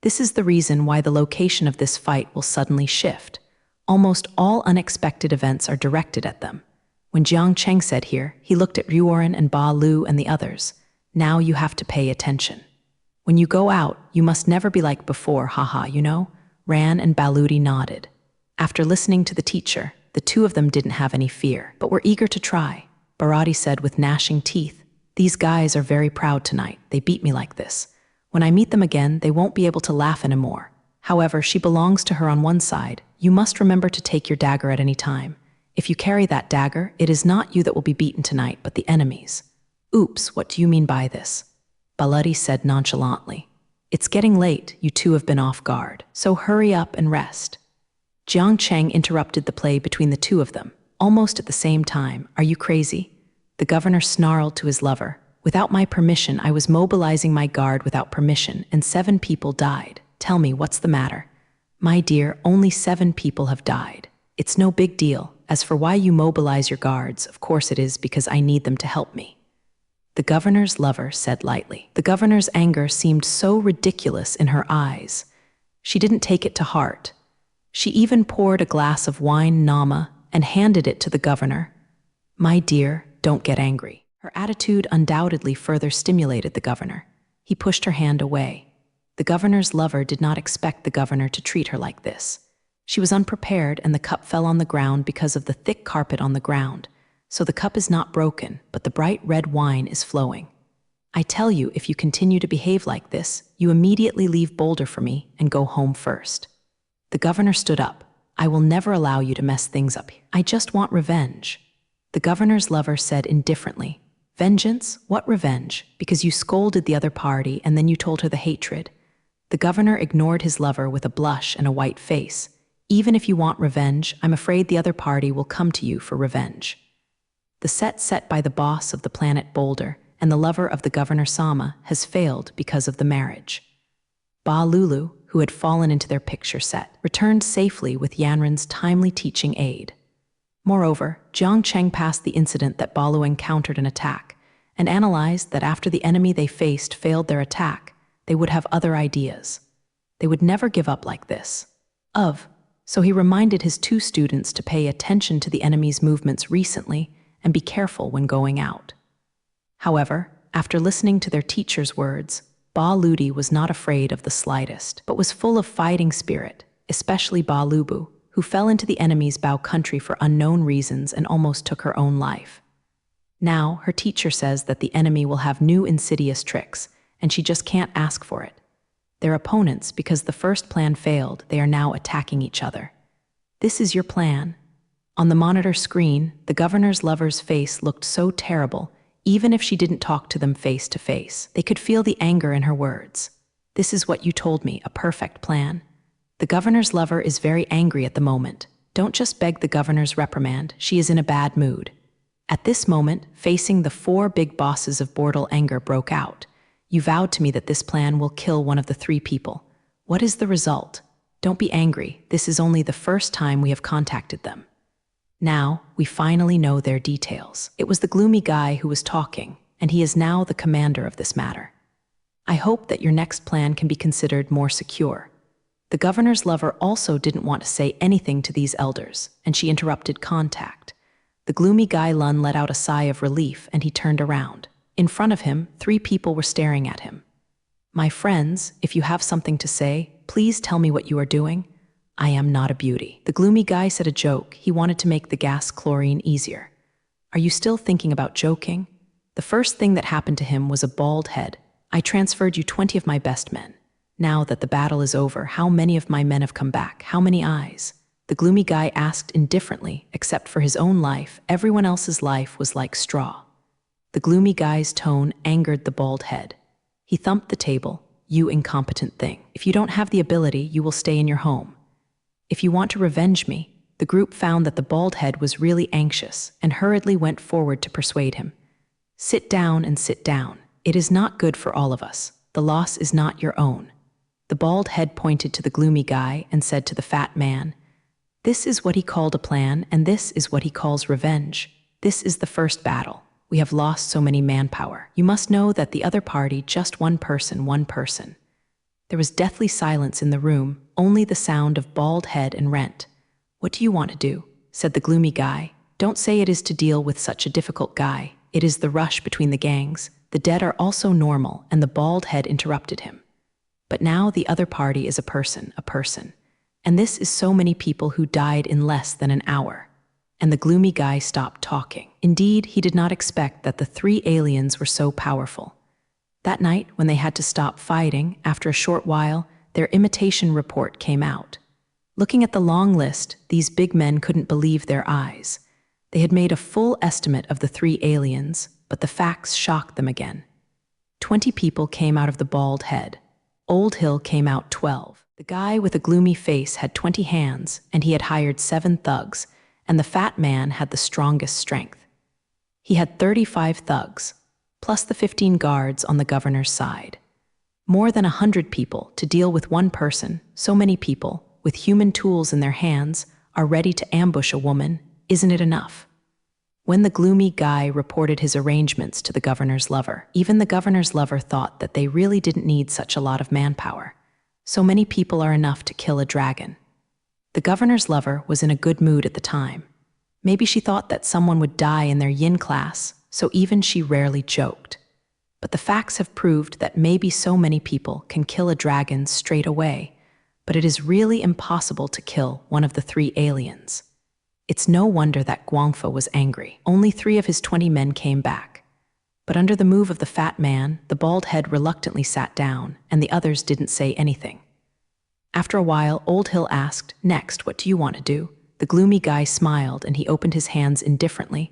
This is the reason why the location of this fight will suddenly shift. Almost all unexpected events are directed at them. When Jiang Cheng said here, he looked at Yuoren and Ba Lu and the others. Now you have to pay attention. When you go out, you must never be like before, haha, you know? Ran and Baludi nodded. After listening to the teacher, the two of them didn't have any fear, but were eager to try. Barati said with gnashing teeth, "These guys are very proud tonight. They beat me like this. When I meet them again, they won't be able to laugh anymore. However, she belongs to her on one side. You must remember to take your dagger at any time. If you carry that dagger, it is not you that will be beaten tonight, but the enemies." "Oops, what do you mean by this?" Baludi said nonchalantly. "It's getting late, you two have been off guard, so hurry up and rest." Jiang Cheng interrupted the play between the two of them, almost at the same time. "Are you crazy?" The governor snarled to his lover. "Without my permission, I was mobilizing my guard without permission, and 7 people died. Tell me, what's the matter?" "My dear, only 7 people have died. It's no big deal. As for why you mobilize your guards, of course it is because I need them to help me," the governor's lover said lightly. The governor's anger seemed so ridiculous in her eyes. She didn't take it to heart. She even poured a glass of wine Nama and handed it to the governor. "My dear, don't get angry." Her attitude undoubtedly further stimulated the governor. He pushed her hand away. The governor's lover did not expect the governor to treat her like this. She was unprepared, and the cup fell on the ground because of the thick carpet on the ground. So the cup is not broken, but the bright red wine is flowing. "I tell you, if you continue to behave like this, you immediately leave Boulder for me and go home first." The governor stood up. "I will never allow you to mess things up. I just want revenge." The governor's lover said indifferently, "Vengeance? What revenge? Because you scolded the other party and then you told her the hatred." The governor ignored his lover with a blush and a white face. Even if you want revenge, I'm afraid the other party will come to you for revenge. The set by the boss of the planet Boulder and the lover of the Governor Sama has failed because of the marriage. Ba Lulu, who had fallen into their picture set, returned safely with Yanran's timely teaching aid. Moreover, Jiang Cheng passed the incident that Balu encountered an attack and analyzed that after the enemy they faced failed their attack, they would have other ideas. They would never give up like this. So he reminded his two students to pay attention to the enemy's movements recently and be careful when going out. However, after listening to their teacher's words, Ba Ludi was not afraid of the slightest, but was full of fighting spirit, especially Ba Lubu, who fell into the enemy's Bao country for unknown reasons and almost took her own life. Now, her teacher says that the enemy will have new insidious tricks, and she just can't ask for it. Their opponents, because the first plan failed, they are now attacking each other. This is your plan. On the monitor screen, the governor's lover's face looked so terrible, even if she didn't talk to them face to face. They could feel the anger in her words. This is what you told me, a perfect plan. The governor's lover is very angry at the moment. Don't just beg the governor's reprimand, she is in a bad mood. At this moment, facing the four big bosses of Bordel, anger broke out. You vowed to me that this plan will kill one of the three people. What is the result? Don't be angry, this is only the first time we have contacted them. Now, we finally know their details. It was the gloomy guy who was talking, and he is now the commander of this matter. I hope that your next plan can be considered more secure. The governor's lover also didn't want to say anything to these elders, and she interrupted contact. The gloomy guy Lun let out a sigh of relief, and he turned around. In front of him, three people were staring at him. My friends, if you have something to say, please tell me what you are doing. I am not a beauty. The gloomy guy said a joke. He wanted to make the gas chlorine easier. Are you still thinking about joking? The first thing that happened to him was a bald head. I transferred you 20 of my best men. Now that the battle is over, how many of my men have come back? How many eyes? The gloomy guy asked indifferently, except for his own life, everyone else's life was like straw. The gloomy guy's tone angered the bald head. He thumped the table. You incompetent thing. If you don't have the ability, you will stay in your home. If you want to revenge me, the group found that the bald head was really anxious and hurriedly went forward to persuade him. Sit down and sit down. It is not good for all of us. The loss is not your own. The bald head pointed to the gloomy guy and said to the fat man, this is what he called a plan, and this is what he calls revenge. This is the first battle. We have lost so many manpower. You must know that the other party, just one person. There was deathly silence in the room, only the sound of bald head and rent. What do you want to do? Said the gloomy guy. Don't say it is to deal with such a difficult guy. It is the rush between the gangs. The dead are also normal, and the bald head interrupted him. But now the other party is a person. And this is so many people who died in less than an hour. And the gloomy guy stopped talking. Indeed, he did not expect that the three aliens were so powerful. That night, when they had to stop fighting, after a short while, their imitation report came out. Looking at the long list, these big men couldn't believe their eyes. They had made a full estimate of the three aliens, but the facts shocked them again. 20 people came out of the bald head. Old Hill came out 12. The guy with a gloomy face had 20 hands, and he had hired 7 thugs, and the fat man had the strongest strength. He had 35 thugs, plus the 15 guards on the governor's side. More than 100 people to deal with one person. So many people, with human tools in their hands, are ready to ambush a woman. Isn't it enough? When the gloomy guy reported his arrangements to the governor's lover, even the governor's lover thought that they really didn't need such a lot of manpower. So many people are enough to kill a dragon. The governor's lover was in a good mood at the time. Maybe she thought that someone would die in their yin class, so even she rarely joked. But the facts have proved that maybe so many people can kill a dragon straight away, but it is really impossible to kill one of the 3 aliens. It's no wonder that Guangfa was angry. Only 3 of his 20 men came back. But under the move of the fat man, the bald head reluctantly sat down, and the others didn't say anything. After a while, Old Hill asked, next, what do you want to do? The gloomy guy smiled, and he opened his hands indifferently.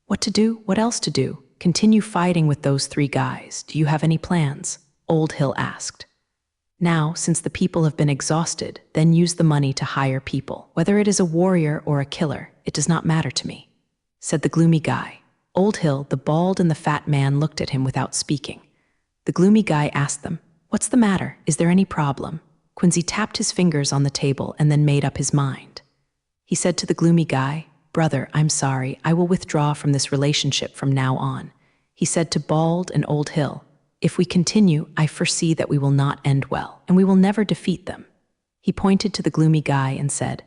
What to do? What else to do? Continue fighting with those 3 guys. Do you have any plans? Old Hill asked. Now, since the people have been exhausted, then use the money to hire people. Whether it is a warrior or a killer, it does not matter to me," said the gloomy guy. Old Hill, the bald and the fat man, looked at him without speaking. The gloomy guy asked them, "What's the matter? Is there any problem?" Quincy tapped his fingers on the table and then made up his mind. He said to the gloomy guy, "Brother, I'm sorry, I will withdraw from this relationship from now on." He said to Bald and Old Hill, "If we continue, I foresee that we will not end well, and we will never defeat them." He pointed to the gloomy guy and said,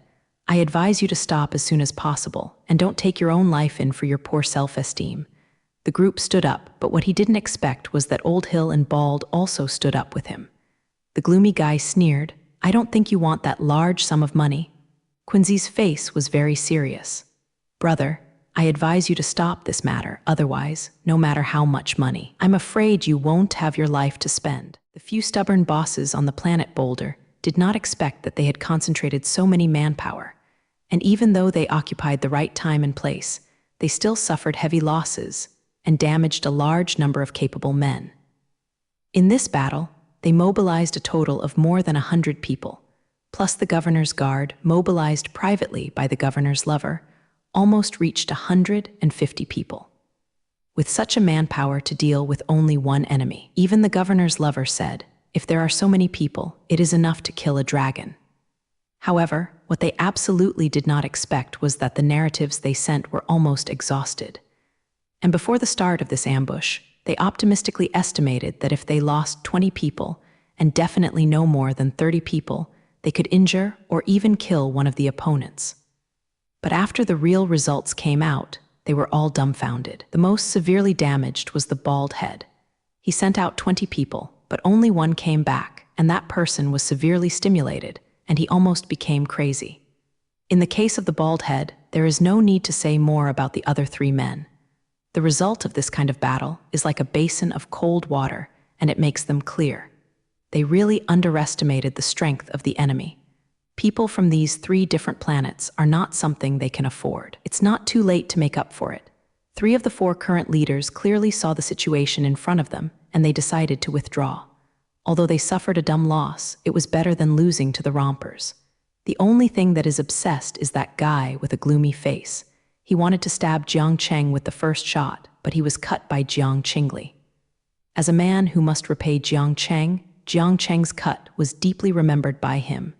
"I advise you to stop as soon as possible, and don't take your own life in for your poor self-esteem." The group stood up, but what he didn't expect was that Old Hill and Bald also stood up with him. The gloomy guy sneered, "I don't think you want that large sum of money." Quincy's face was very serious. "Brother, I advise you to stop this matter, otherwise, no matter how much money, I'm afraid you won't have your life to spend." The few stubborn bosses on the planet Boulder did not expect that they had concentrated so many manpower, and even though they occupied the right time and place, they still suffered heavy losses and damaged a large number of capable men. In this battle, they mobilized a total of more than 100 people, plus the governor's guard, mobilized privately by the governor's lover, almost reached 150 people. With such a manpower to deal with only one enemy, even the governor's lover said, "If there are so many people, it is enough to kill a dragon." However, what they absolutely did not expect was that the narratives they sent were almost exhausted. And before the start of this ambush, they optimistically estimated that if they lost 20 people, and definitely no more than 30 people, they could injure or even kill one of the opponents. But after the real results came out, they were all dumbfounded. The most severely damaged was the bald head. He sent out 20 people, but only one came back, and that person was severely stimulated, and he almost became crazy. In the case of the bald head, there is no need to say more about the other 3 men. The result of this kind of battle is like a basin of cold water, and it makes them clear. They really underestimated the strength of the enemy. People from these 3 different planets are not something they can afford. It's not too late to make up for it. 3 of the 4 current leaders clearly saw the situation in front of them, and they decided to withdraw. Although they suffered a dumb loss, it was better than losing to the rompers. The only thing that is obsessed is that guy with a gloomy face. He wanted to stab Jiang Cheng with the first shot, but he was cut by Jiang Qingli. As a man who must repay Jiang Cheng's cut was deeply remembered by him.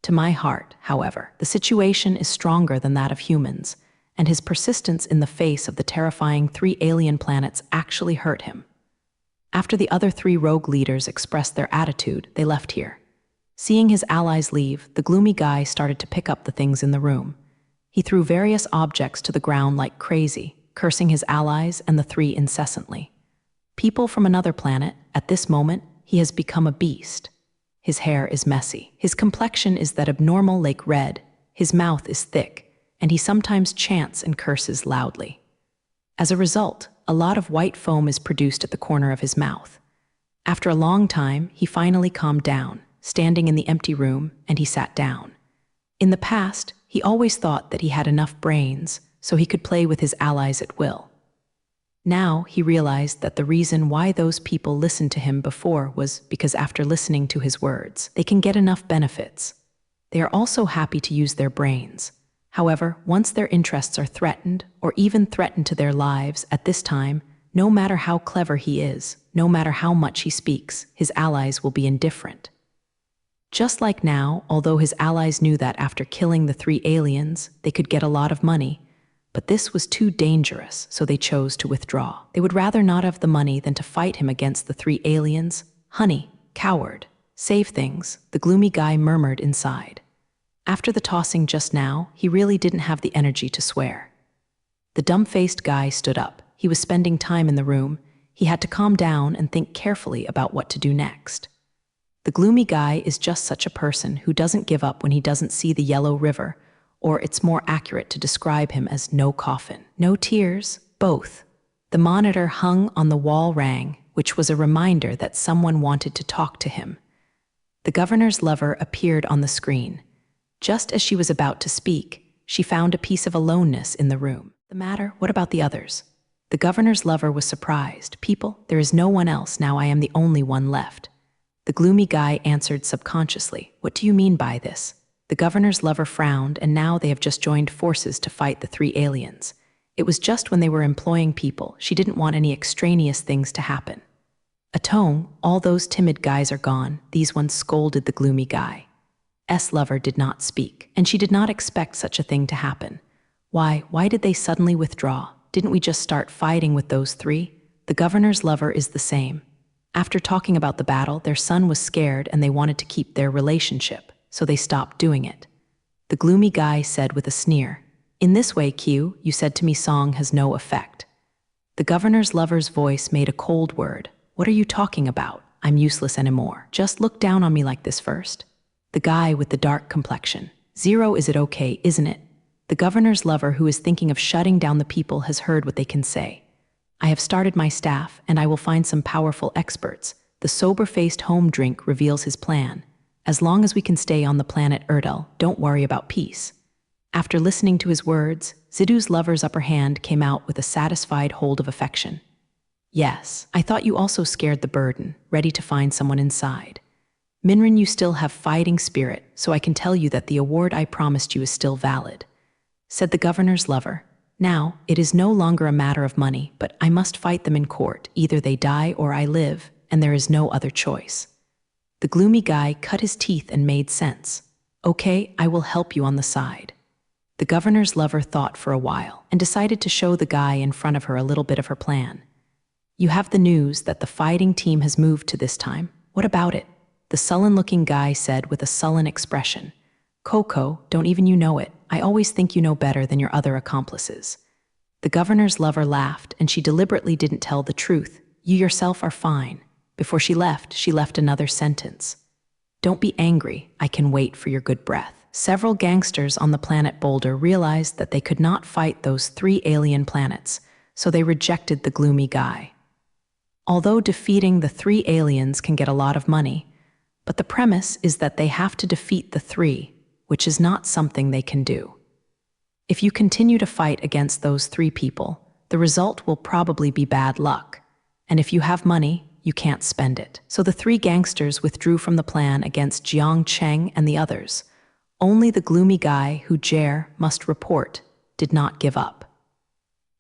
To my heart, however, the situation is stronger than that of humans, and his persistence in the face of the terrifying 3 alien planets actually hurt him. After the other 3 rogue leaders expressed their attitude, they left here. Seeing his allies leave, the gloomy guy started to pick up the things in the room. He threw various objects to the ground like crazy, cursing his allies and the 3 incessantly. People from another planet, at this moment, he has become a beast. His hair is messy. His complexion is that abnormal lake red. His mouth is thick, and he sometimes chants and curses loudly. As a result, a lot of white foam is produced at the corner of his mouth. After a long time, he finally calmed down, standing in the empty room, and he sat down. In the past, he always thought that he had enough brains so he could play with his allies at will. Now he realized that the reason why those people listened to him before was because after listening to his words, they can get enough benefits. They are also happy to use their brains. However, once their interests are threatened, or even threatened to their lives at this time, no matter how clever he is, no matter how much he speaks, his allies will be indifferent. Just like now, although his allies knew that after killing the 3 aliens, they could get a lot of money, but this was too dangerous, so they chose to withdraw. They would rather not have the money than to fight him against the 3 aliens. "Honey, coward, save things," the gloomy guy murmured inside. After the tossing just now, he really didn't have the energy to swear. The dumb-faced guy stood up. He was spending time in the room. He had to calm down and think carefully about what to do next. The gloomy guy is just such a person who doesn't give up when he doesn't see the yellow river, or it's more accurate to describe him as no coffin, no tears, both. The monitor hung on the wall rang, which was a reminder that someone wanted to talk to him. The governor's lover appeared on the screen. Just as she was about to speak, she found a piece of aloneness in the room. "The matter? What about the others?" The governor's lover was surprised. "People, there is no one else now. I am the only one left." The gloomy guy answered subconsciously, "What do you mean by this?" The governor's lover frowned, and now they have just joined forces to fight the three aliens. It was just when they were employing people, she didn't want any extraneous things to happen. Atone, all those timid guys are gone, these ones scolded the gloomy guy. Lover did not speak, and she did not expect such a thing to happen. Why did they suddenly withdraw? Didn't we just start fighting with those three? The governor's lover is the same. After talking about the battle, their son was scared and they wanted to keep their relationship, so they stopped doing it. The gloomy guy said with a sneer, "In this way, Q, you said to me song has no effect." The governor's lover's voice made a cold word. "What are you talking about? I'm useless anymore. Just look down on me like this first." The guy with the dark complexion. "Zero, is it okay, isn't it?" The governor's lover, who is thinking of shutting down the people, has heard what they can say. "I have started my staff, and I will find some powerful experts." The sober-faced home drink reveals his plan. "As long as we can stay on the planet Erdel, don't worry about peace." After listening to his words, Zidu's lover's upper hand came out with a satisfied hold of affection. "Yes, I thought you also scared the burden, ready to find someone inside. Minrin, you still have fighting spirit, so I can tell you that the award I promised you is still valid," said the governor's lover. "Now, it is no longer a matter of money, but I must fight them in court. Either they die or I live, and there is no other choice." The gloomy guy cut his teeth and made sense. "Okay, I will help you on the side." The governor's lover thought for a while and decided to show the guy in front of her a little bit of her plan. "You have the news that the fighting team has moved to this time. What about it?" The sullen-looking guy said with a sullen expression. "Coco, don't even you know it. I always think you know better than your other accomplices." The governor's lover laughed, and she deliberately didn't tell the truth. "You yourself are fine." Before she left another sentence. "Don't be angry, I can wait for your good breath." Several gangsters on the planet Boulder realized that they could not fight those three alien planets, so they rejected the gloomy guy. Although defeating the three aliens can get a lot of money, but the premise is that they have to defeat the three, which is not something they can do. If you continue to fight against those three people, the result will probably be bad luck. And if you have money, you can't spend it. So the three gangsters withdrew from the plan against Jiang Cheng and the others. Only the gloomy guy, who Jer must report, did not give up.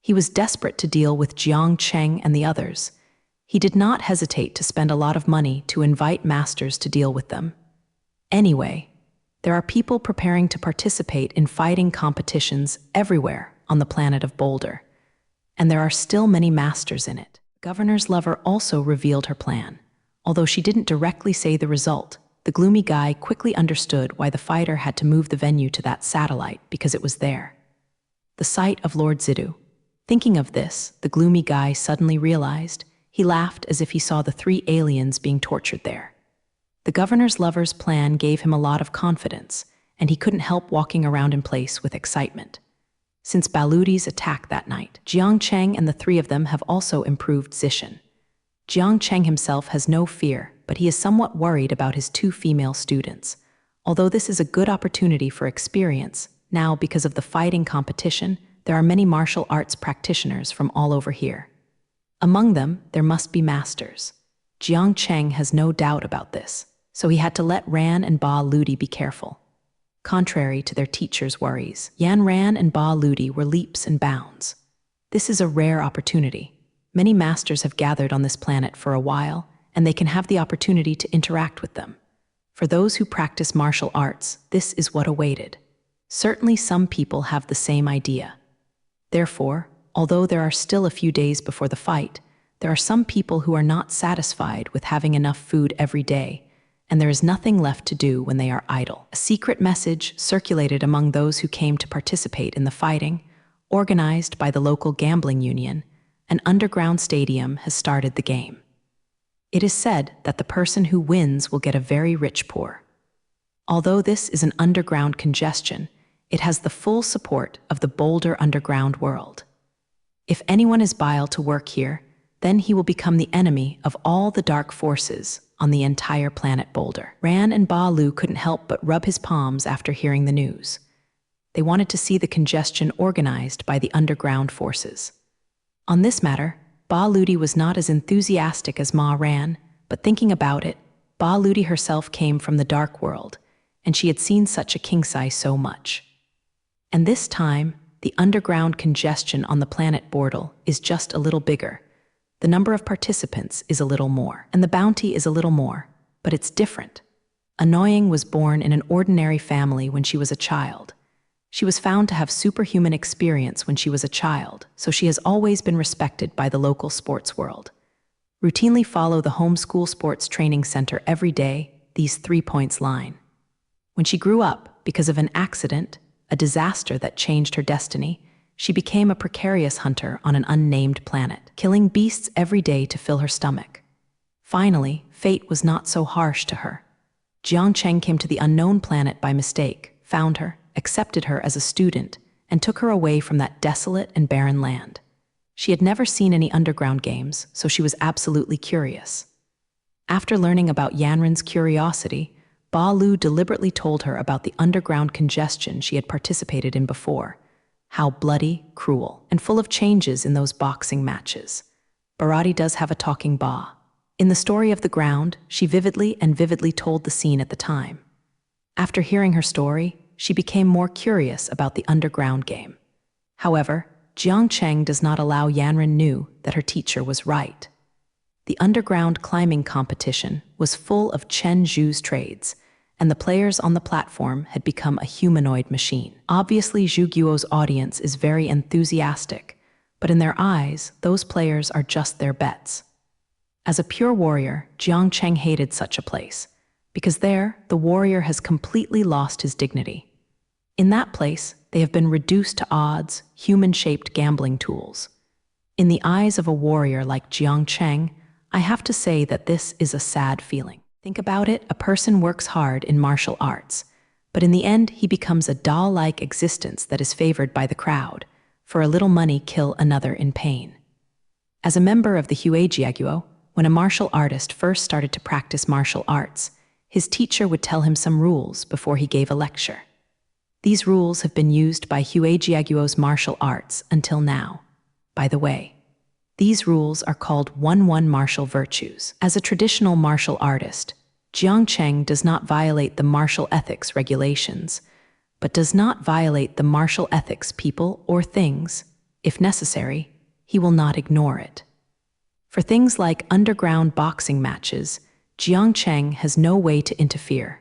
He was desperate to deal with Jiang Cheng and the others. He did not hesitate to spend a lot of money to invite masters to deal with them. Anyway, there are people preparing to participate in fighting competitions everywhere on the planet of Boulder, and there are still many masters in it. Governor's lover also revealed her plan. Although she didn't directly say the result, the gloomy guy quickly understood why the fighter had to move the venue to that satellite, because it was there. The site of Lord Zidu. Thinking of this, the gloomy guy suddenly realized. He laughed as if he saw the three aliens being tortured there. The governor's lover's plan gave him a lot of confidence, and he couldn't help walking around in place with excitement. Since Baludi's attack that night, Jiang Cheng and the three of them have also improved Zishan. Jiang Cheng himself has no fear, but he is somewhat worried about his two female students. Although this is a good opportunity for experience, now because of the fighting competition, there are many martial arts practitioners from all over here. Among them, there must be masters. Jiang Cheng has no doubt about this, so he had to let Ran and Ba Ludi be careful. Contrary to their teacher's worries, Yan Ran and Ba Ludi were leaps and bounds. This is a rare opportunity. Many masters have gathered on this planet for a while, and they can have the opportunity to interact with them. For those who practice martial arts, this is what awaited. Certainly some people have the same idea. Therefore, although there are still a few days before the fight, there are some people who are not satisfied with having enough food every day, and there is nothing left to do when they are idle. A secret message circulated among those who came to participate in the fighting, organized by the local gambling union. An underground stadium has started the game. It is said that the person who wins will get a very rich pour. Although this is an underground congestion, it has the full support of the Boulder underground world. If anyone is bile to work here, then he will become the enemy of all the dark forces on the entire planet Boulder. Ran and Ba Lu couldn't help but rub his palms after hearing the news. They wanted to see the congestion organized by the underground forces. On this matter, Ba Ludi was not as enthusiastic as Ma Ran, but thinking about it, Ba Ludi herself came from the dark world, and she had seen such a king-size so much. And this time, the underground congestion on the planet Bortle is just a little bigger. The number of participants is a little more, and the bounty is a little more, but it's different. Annoying was born in an ordinary family when she was a child. She was found to have superhuman experience when she was a child, so she has always been respected by the local sports world. Routinely follow the homeschool sports training center every day, these 3 points line. When she grew up, because of an accident, a disaster that changed her destiny, she became a precarious hunter on an unnamed planet, killing beasts every day to fill her stomach. Finally, fate was not so harsh to her. Jiang Cheng came to the unknown planet by mistake, found her, accepted her as a student, and took her away from that desolate and barren land. She had never seen any underground games, so she was absolutely curious. After learning about Yanren's curiosity, Ba Lu deliberately told her about the underground congestion she had participated in before, how bloody, cruel, and full of changes in those boxing matches. Bharati does have a talking Ba. In the story of the ground, she vividly told the scene at the time. After hearing her story, she became more curious about the underground game. However, Jiang Cheng does not allow Yanren knew that her teacher was right. The underground climbing competition was full of Chen Zhu's trades, and the players on the platform had become a humanoid machine. Obviously, Zhu Guo's audience is very enthusiastic, but in their eyes, those players are just their bets. As a pure warrior, Jiang Cheng hated such a place, because there, the warrior has completely lost his dignity. In that place, they have been reduced to odds, human-shaped gambling tools. In the eyes of a warrior like Jiang Cheng, I have to say that this is a sad feeling. Think about it, a person works hard in martial arts, but in the end he becomes a doll-like existence that is favored by the crowd, for a little money kill another in pain. As a member of the Huijiaguo, when a martial artist first started to practice martial arts, his teacher would tell him some rules before he gave a lecture. These rules have been used by Huijiaguo's martial arts until now. By the way, these rules are called 1-1 martial virtues. As a traditional martial artist, Jiang Cheng does not violate the martial ethics regulations, but does not violate the martial ethics people or things. If necessary, he will not ignore it. For things like underground boxing matches, Jiang Cheng has no way to interfere.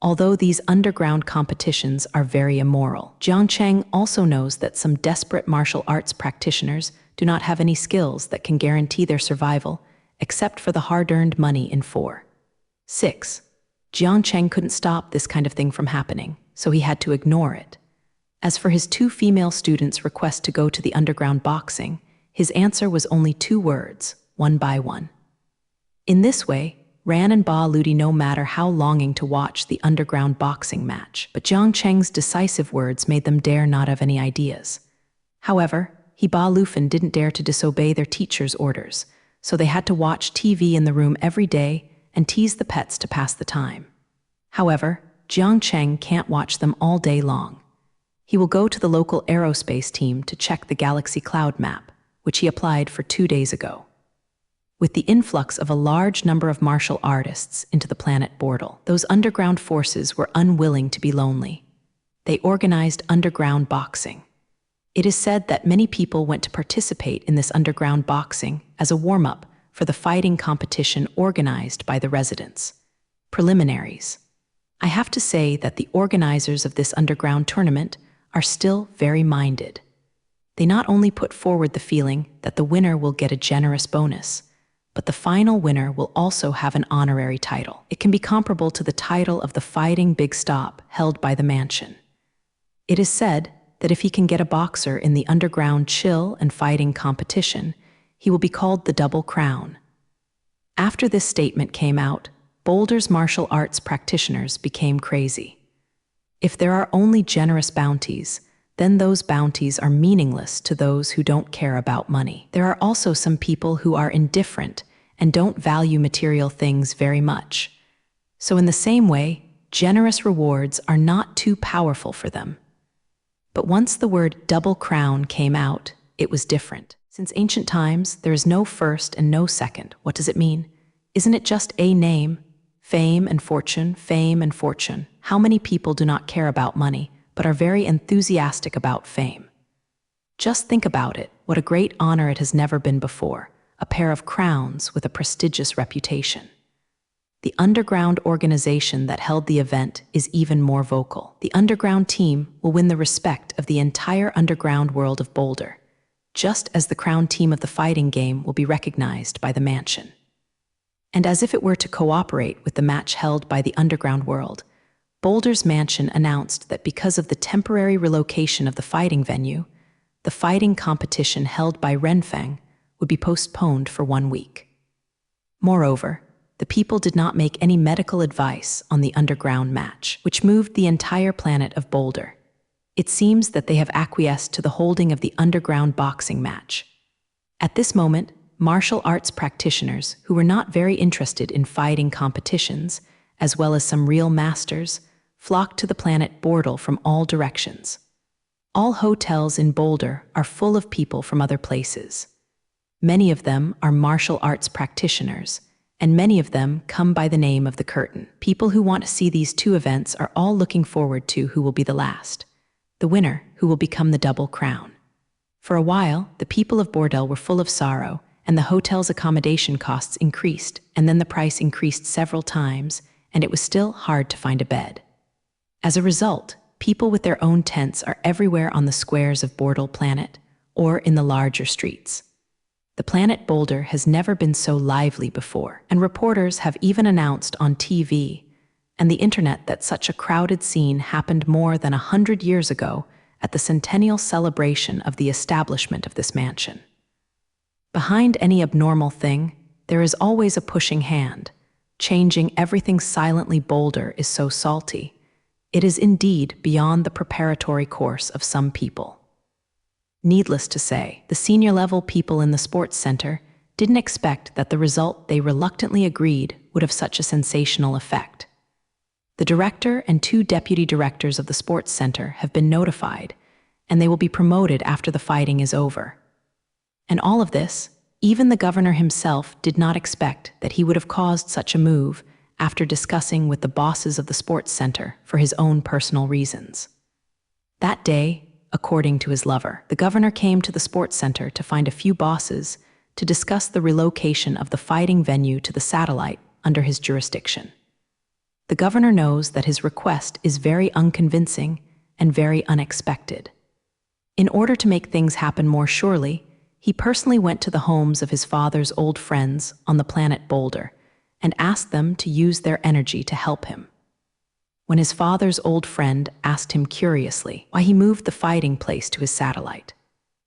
Although these underground competitions are very immoral, Jiang Cheng also knows that some desperate martial arts practitioners do not have any skills that can guarantee their survival, except for the hard-earned money in 4-6. Jiang Cheng couldn't stop this kind of thing from happening, so he had to ignore it. As for his 2 female students' request to go to the underground boxing, his answer was only 2 words, 1 by 1. In this way, Ran and Ba Ludi no matter how longing to watch the underground boxing match, but Jiang Cheng's decisive words made them dare not have any ideas. However, Ba Lufan didn't dare to disobey their teacher's orders, so they had to watch TV in the room every day and tease the pets to pass the time. However, Jiang Cheng can't watch them all day long. He will go to the local aerospace team to check the galaxy cloud map, which he applied for 2 days ago. With the influx of a large number of martial artists into the planet Bortle, those underground forces were unwilling to be lonely. They organized underground boxing. It is said that many people went to participate in this underground boxing as a warm-up for the fighting competition organized by the residents. Preliminaries. I have to say that the organizers of this underground tournament are still very minded. They not only put forward the feeling that the winner will get a generous bonus, but the final winner will also have an honorary title. It can be comparable to the title of the Fighting Big Stop held by the mansion. It is said that if he can get a boxer in the underground chill and fighting competition, he will be called the Double Crown. After this statement came out, Boulder's martial arts practitioners became crazy. If there are only generous bounties, then those bounties are meaningless to those who don't care about money. There are also some people who are indifferent and don't value material things very much. So in the same way, generous rewards are not too powerful for them. But once the word double crown came out, it was different. Since ancient times, there is no first and no second. What does it mean? Isn't it just a name? Fame and fortune, fame and fortune. How many people do not care about money, but are very enthusiastic about fame? Just think about it, what a great honor it has never been before, a pair of crowns with a prestigious reputation. The underground organization that held the event is even more vocal. The underground team will win the respect of the entire underground world of Boulder, just as the crown team of the fighting game will be recognized by the mansion. And as if it were to cooperate with the match held by the underground world, Boulder's mansion announced that because of the temporary relocation of the fighting venue, the fighting competition held by Renfeng would be postponed for 1 week. Moreover, the people did not make any medical advice on the underground match, which moved the entire planet of Boulder. It seems that they have acquiesced to the holding of the underground boxing match. At this moment, martial arts practitioners who were not very interested in fighting competitions, as well as some real masters, flocked to the planet Bourdal from all directions. All hotels in Boulder are full of people from other places. Many of them are martial arts practitioners, and many of them come by the name of the Curtain. People who want to see these two events are all looking forward to who will be the last, the winner who will become the double crown. For a while, the people of Bourdal were full of sorrow, and the hotel's accommodation costs increased, and then the price increased several times, and it was still hard to find a bed. As a result, people with their own tents are everywhere on the squares of Bourdal Planet, or in the larger streets. The planet Boulder has never been so lively before, and reporters have even announced on TV and the internet that such a crowded scene happened more than 100 years ago at the centennial celebration of the establishment of this mansion. Behind any abnormal thing, there is always a pushing hand. Changing everything silently Boulder is so salty. It is indeed beyond the preparatory course of some people. Needless to say, the senior-level people in the sports center didn't expect that the result they reluctantly agreed would have such a sensational effect. The director and 2 deputy directors of the sports center have been notified, and they will be promoted after the fighting is over. And all of this, even the governor himself did not expect that he would have caused such a move after discussing with the bosses of the sports center for his own personal reasons. That day, according to his lover, the governor came to the sports center to find a few bosses to discuss the relocation of the fighting venue to the satellite under his jurisdiction. The governor knows that his request is very unconvincing and very unexpected. In order to make things happen more surely, he personally went to the homes of his father's old friends on the planet Boulder and asked them to use their energy to help him. When his father's old friend asked him curiously why he moved the fighting place to his satellite.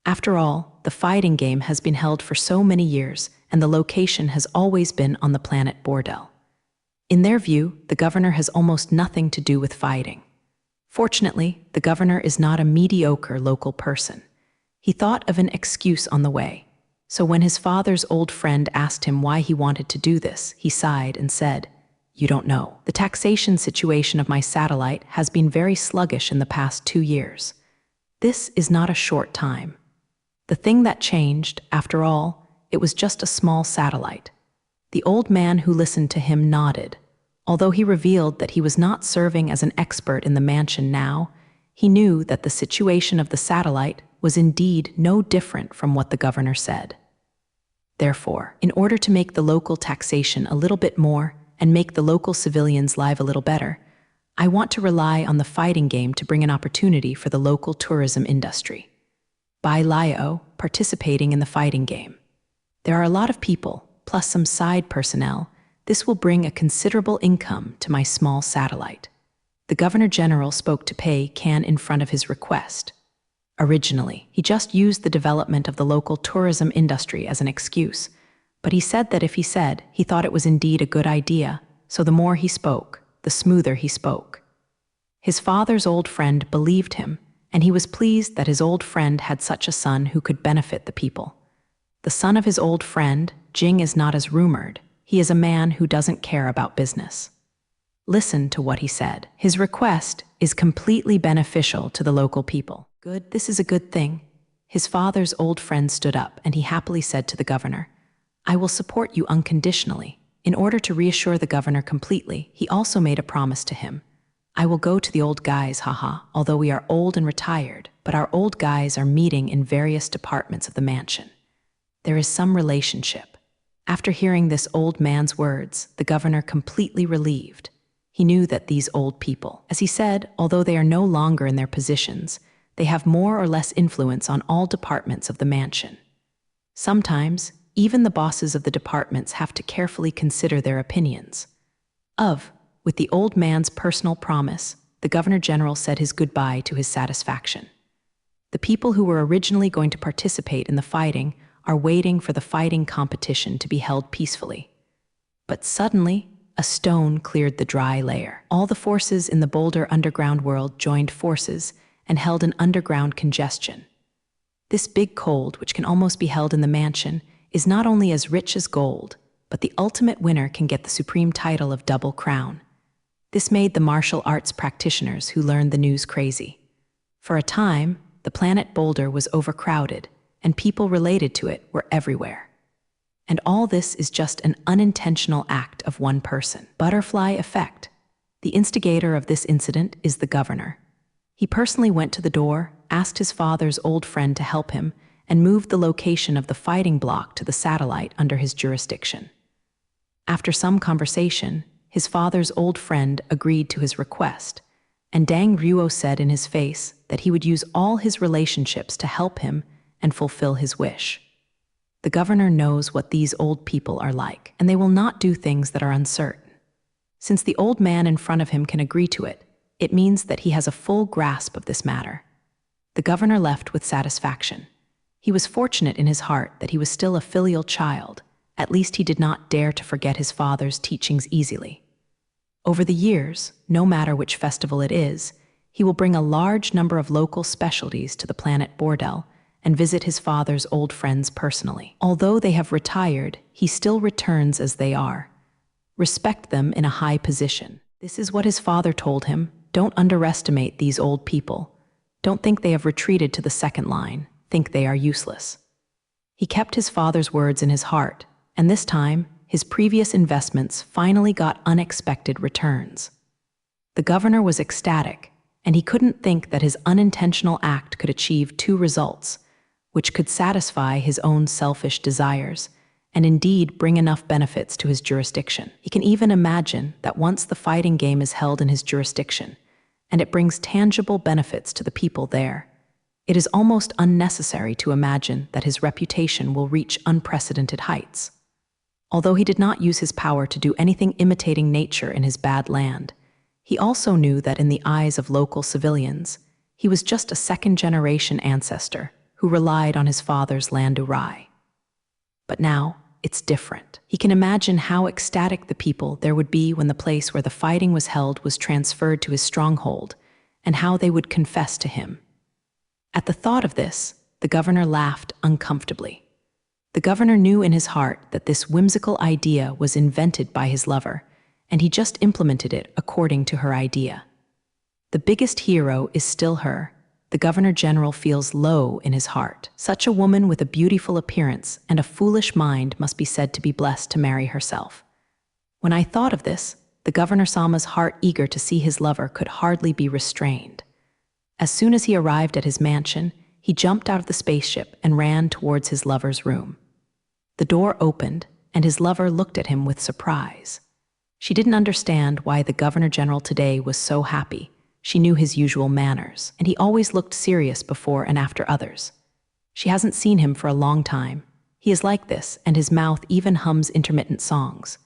After all, the fighting game has been held for so many years, and the location has always been on the planet Bourdal. In their view, the governor has almost nothing to do with fighting. Fortunately, the governor is not a mediocre local person. He thought of an excuse on the way. So when his father's old friend asked him why he wanted to do this, he sighed and said, "You don't know. The taxation situation of my satellite has been very sluggish in the past 2 years. This is not a short time. The thing that changed, after all, it was just a small satellite." The old man who listened to him nodded. Although he revealed that he was not serving as an expert in the mansion now, he knew that the situation of the satellite was indeed no different from what the governor said. Therefore, in order to make the local taxation a little bit more and make the local civilians' life a little better, I want to rely on the fighting game to bring an opportunity for the local tourism industry. By Lio participating in the fighting game. There are a lot of people, plus some side personnel. This will bring a considerable income to my small satellite. The Governor General spoke to Pei Can in front of his request. Originally, he just used the development of the local tourism industry as an excuse, but he said that if he said he thought it was indeed a good idea, so the more he spoke, the smoother he spoke. His father's old friend believed him, and he was pleased that his old friend had such a son who could benefit the people. The son of his old friend, Jing, is not as rumored. He is a man who doesn't care about business. Listen to what he said. His request is completely beneficial to the local people. Good, this is a good thing. His father's old friend stood up, and he happily said to the governor, "I will support you unconditionally. In order to reassure the governor completely, he also made a promise to him. I will go to the old guys, haha, although we are old and retired, but our old guys are meeting in various departments of the mansion. There is some relationship. After hearing this old man's words, the governor completely relieved. He knew that these old people, as he said, although they are no longer in their positions, they have more or less influence on all departments of the mansion. Sometimes, even the bosses of the departments have to carefully consider their opinions. With the old man's personal promise, the governor-general said his goodbye to his satisfaction. The people who were originally going to participate in the fighting are waiting for the fighting competition to be held peacefully. But suddenly, a stone cleared the dry layer. All the forces in the Boulder underground world joined forces and held an underground congestion. This big cold, which can almost be held in the mansion, is not only as rich as gold, but the ultimate winner can get the supreme title of Double Crown. This made the martial arts practitioners who learned the news crazy. For a time, the planet Boulder was overcrowded, and people related to it were everywhere. And all this is just an unintentional act of one person. Butterfly effect. The instigator of this incident is the governor. He personally went to the door, asked his father's old friend to help him, and moved the location of the fighting block to the satellite under his jurisdiction. After some conversation, his father's old friend agreed to his request, and Dang Ryuo said in his face that he would use all his relationships to help him and fulfill his wish. The governor knows what these old people are like, and they will not do things that are uncertain. Since the old man in front of him can agree to it, it means that he has a full grasp of this matter. The governor left with satisfaction. He was fortunate in his heart that he was still a filial child. At least he did not dare to forget his father's teachings easily. Over the years, no matter which festival it is, he will bring a large number of local specialties to the planet Bordel and visit his father's old friends personally. Although they have retired, he still returns as they are. Respect them in a high position. This is what his father told him. Don't underestimate these old people. Don't think they have retreated to the second line. Think they are useless. He kept his father's words in his heart, and this time, his previous investments finally got unexpected returns. The governor was ecstatic, and he couldn't think that his unintentional act could achieve two results, which could satisfy his own selfish desires, and indeed bring enough benefits to his jurisdiction. He can even imagine that once the fighting game is held in his jurisdiction, and it brings tangible benefits to the people there, it is almost unnecessary to imagine that his reputation will reach unprecedented heights. Although he did not use his power to do anything imitating nature in his bad land, he also knew that in the eyes of local civilians, he was just a second-generation ancestor who relied on his father's landurai. But now, it's different. He can imagine how ecstatic the people there would be when the place where the fighting was held was transferred to his stronghold, and how they would confess to him. At the thought of this, the governor laughed uncomfortably. The governor knew in his heart that this whimsical idea was invented by his lover, and he just implemented it according to her idea. The biggest hero is still her. The governor-general feels low in his heart. Such a woman with a beautiful appearance and a foolish mind must be said to be blessed to marry herself. When I thought of this, the governor-sama's heart, eager to see his lover, could hardly be restrained. As soon as he arrived at his mansion, he jumped out of the spaceship and ran towards his lover's room. The door opened, and his lover looked at him with surprise. She didn't understand why the governor-general today was so happy. She knew his usual manners, and he always looked serious before and after others. She hasn't seen him for a long time. He is like this, and his mouth even hums intermittent songs.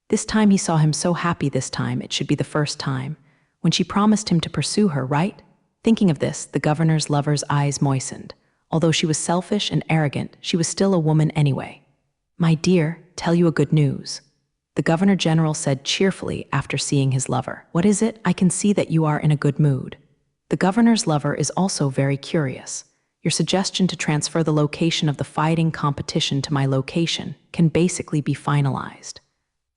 This time he saw him so happy. This time it should be the first time, when she promised him to pursue her, right? Thinking of this, the governor's lover's eyes moistened. Although she was selfish and arrogant, she was still a woman anyway. My dear, tell you a good news, the governor-general said cheerfully after seeing his lover. What is it? I can see that you are in a good mood. The governor's lover is also very curious. Your suggestion to transfer the location of the fighting competition to my location can basically be finalized.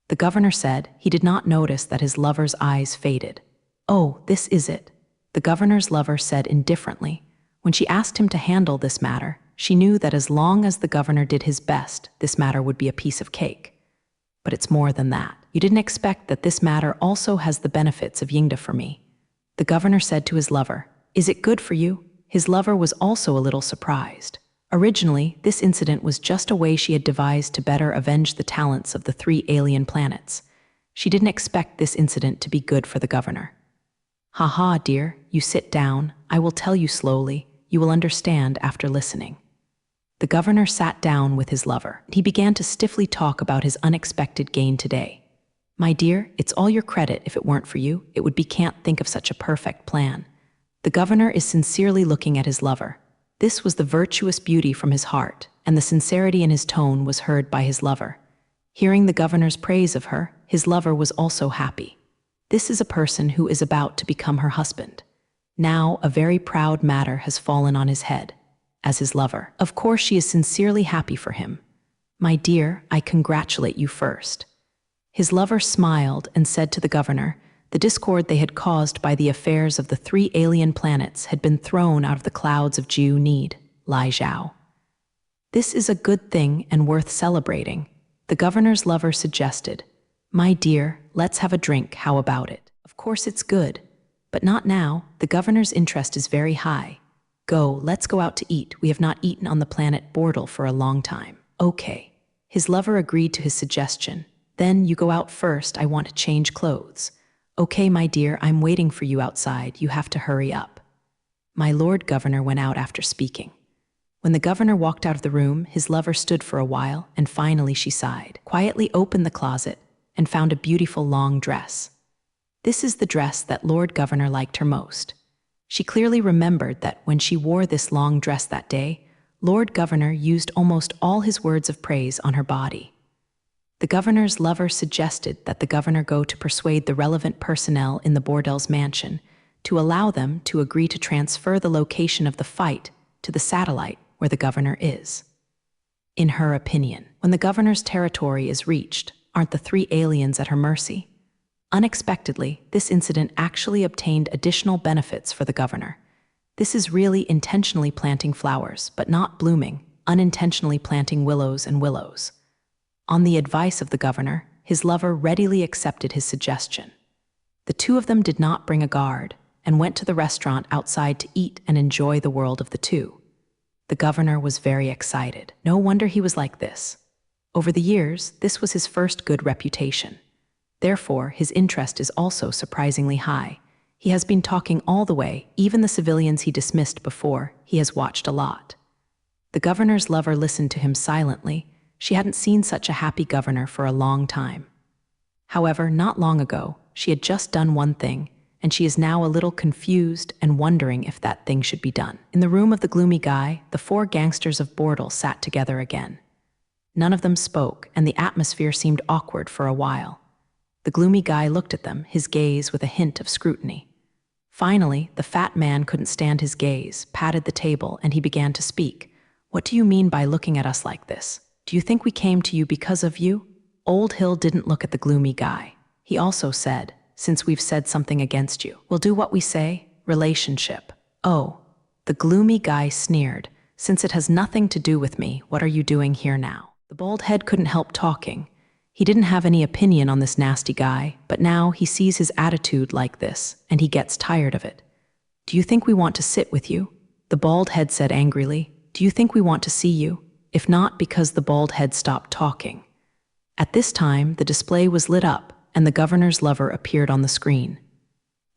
The governor said he did not notice that his lover's eyes faded. Oh, this is it, the governor's lover said indifferently. When she asked him to handle this matter, she knew that as long as the governor did his best, this matter would be a piece of cake. But it's more than that. You didn't expect that this matter also has the benefits of Yingda for me. The governor said to his lover, "Is it good for you?" His lover was also a little surprised. Originally, this incident was just a way she had devised to better avenge the talents of the 3 alien planets. She didn't expect this incident to be good for the governor. "Ha, dear, you sit down. I will tell you slowly. You will understand after listening." The governor sat down with his lover. He began to stiffly talk about his unexpected gain today. "My dear, it's all your credit. If it weren't for you, it would be can't think of such a perfect plan." The governor is sincerely looking at his lover. This was the virtuous beauty from his heart, and the sincerity in his tone was heard by his lover. Hearing the governor's praise of her, his lover was also happy. This is a person who is about to become her husband. Now a very proud matter has fallen on his head. As his lover, of course she is sincerely happy for him. "My dear, I congratulate you first." His lover smiled and said to the governor, the discord they had caused by the affairs of the 3 alien planets had been thrown out of the clouds of Jiu Need, Lai Zhao. "This is a good thing and worth celebrating," the governor's lover suggested. "My dear, let's have a drink, how about it?" "Of course it's good, but not now. The governor's interest is very high. Go, let's go out to eat. We have not eaten on the planet Bordel for a long time." "Okay." His lover agreed to his suggestion. "Then you go out first. I want to change clothes." "Okay, my dear, I'm waiting for you outside. You have to hurry up." My lord governor went out after speaking. When the governor walked out of the room, his lover stood for a while, and finally she sighed, quietly opened the closet, and found a beautiful long dress. This is the dress that Lord Governor liked her most. She clearly remembered that when she wore this long dress that day, Lord Governor used almost all his words of praise on her body. The governor's lover suggested that the governor go to persuade the relevant personnel in the Bordel's mansion to allow them to agree to transfer the location of the fight to the satellite where the governor is. In her opinion, when the governor's territory is reached, aren't the 3 aliens at her mercy? Unexpectedly, this incident actually obtained additional benefits for the governor. This is really intentionally planting flowers, but not blooming, unintentionally planting willows and willows. On the advice of the governor, his lover readily accepted his suggestion. The 2 of them did not bring a guard and went to the restaurant outside to eat and enjoy the world of the 2. The governor was very excited. No wonder he was like this. Over the years, this was his first good reputation. Therefore, his interest is also surprisingly high. He has been talking all the way, even the civilians he dismissed before, he has watched a lot. The governor's lover listened to him silently. She hadn't seen such a happy governor for a long time. However, not long ago, she had just done one thing, and she is now a little confused and wondering if that thing should be done. In the room of the gloomy guy, the 4 gangsters of Bordel sat together again. None of them spoke, and the atmosphere seemed awkward for a while. The gloomy guy looked at them, his gaze with a hint of scrutiny. Finally, the fat man couldn't stand his gaze, patted the table, and he began to speak. "What do you mean by looking at us like this? Do you think we came to you because of you?" Old Hill didn't look at the gloomy guy. He also said, "Since we've said something against you, we'll do what we say. Relationship." "Oh." The gloomy guy sneered. "Since it has nothing to do with me, what are you doing here now?" The bald head couldn't help talking. He didn't have any opinion on this nasty guy, but now he sees his attitude like this, and he gets tired of it. "Do you think we want to sit with you?" The bald head said angrily. "Do you think we want to see you?" If not, because the bald head stopped talking. At this time, the display was lit up, and the governor's lover appeared on the screen.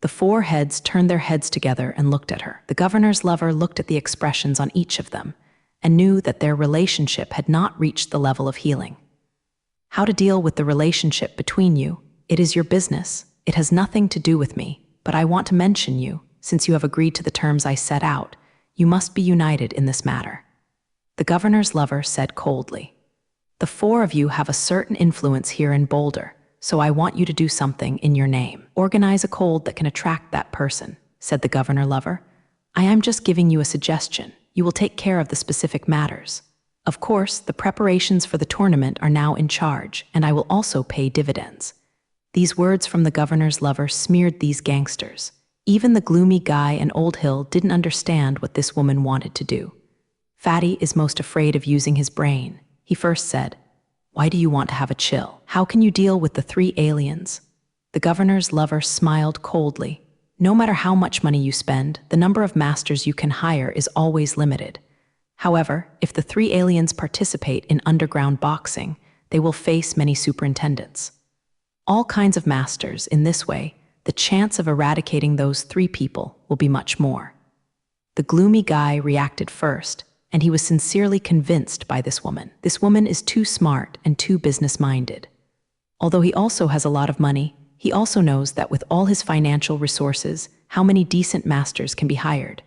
The 4 heads turned their heads together and looked at her. The governor's lover looked at the expressions on each of them, and knew that their relationship had not reached the level of healing. "How to deal with the relationship between you? It is your business. It has nothing to do with me, but I want to mention you, since you have agreed to the terms I set out. You must be united in this matter." The governor's lover said coldly. "The 4 of you have a certain influence here in Boulder, so I want you to do something in your name. Organize a cold that can attract that person," said the governor lover. "I am just giving you a suggestion. You will take care of the specific matters. Of course, the preparations for the tournament are now in charge, and I will also pay dividends." These words from the governor's lover smeared these gangsters. Even the gloomy guy and Old Hill didn't understand what this woman wanted to do. Fatty is most afraid of using his brain. He first said, Why do you want to have a chill? How can you deal with the 3 aliens? The governor's lover smiled coldly. No matter how much money you spend, the number of masters you can hire is always limited. However, if the 3 aliens participate in underground boxing, they will face many superintendents. All kinds of masters. In this way, the chance of eradicating those 3 people will be much more. The gloomy guy reacted first, and he was sincerely convinced by this woman. This woman is too smart and too business-minded. Although he also has a lot of money, he also knows that with all his financial resources, how many decent masters can be hired.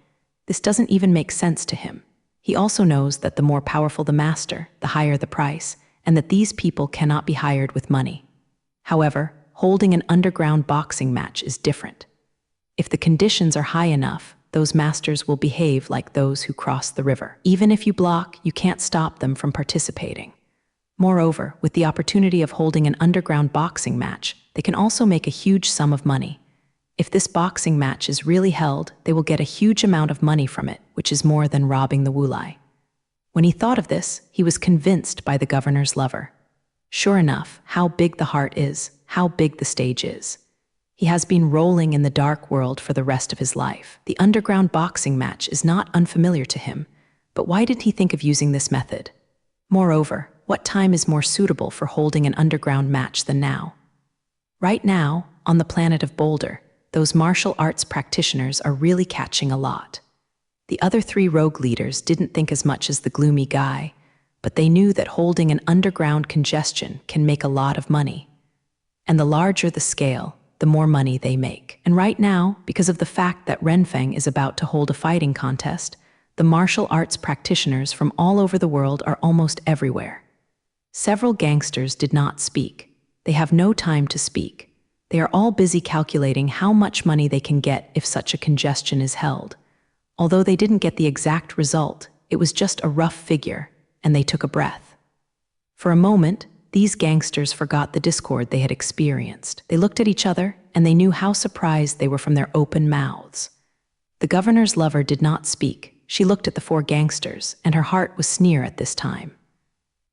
This doesn't even make sense to him. He also knows that the more powerful the master, the higher the price, and that these people cannot be hired with money. However, holding an underground boxing match is different. If the conditions are high enough, those masters will behave like those who cross the river. Even if you block, you can't stop them from participating. Moreover, with the opportunity of holding an underground boxing match, they can also make a huge sum of money. If this boxing match is really held, they will get a huge amount of money from it, which is more than robbing the Wulai. When he thought of this, he was convinced by the governor's lover. Sure enough, how big the heart is, how big the stage is. He has been rolling in the dark world for the rest of his life. The underground boxing match is not unfamiliar to him, but why didn't he think of using this method? Moreover, what time is more suitable for holding an underground match than now? Right now, on the planet of Boulder, those martial arts practitioners are really catching a lot. The other 3 rogue leaders didn't think as much as the gloomy guy, but they knew that holding an underground congestion can make a lot of money. And the larger the scale, the more money they make. And right now, because of the fact that Renfeng is about to hold a fighting contest, the martial arts practitioners from all over the world are almost everywhere. Several gangsters did not speak. They have no time to speak. They are all busy calculating how much money they can get if such a congestion is held. Although they didn't get the exact result, it was just a rough figure, and they took a breath. For a moment, these gangsters forgot the discord they had experienced. They looked at each other, and they knew how surprised they were from their open mouths. The governor's lover did not speak. She looked at the 4 gangsters, and her heart was sneer at this time.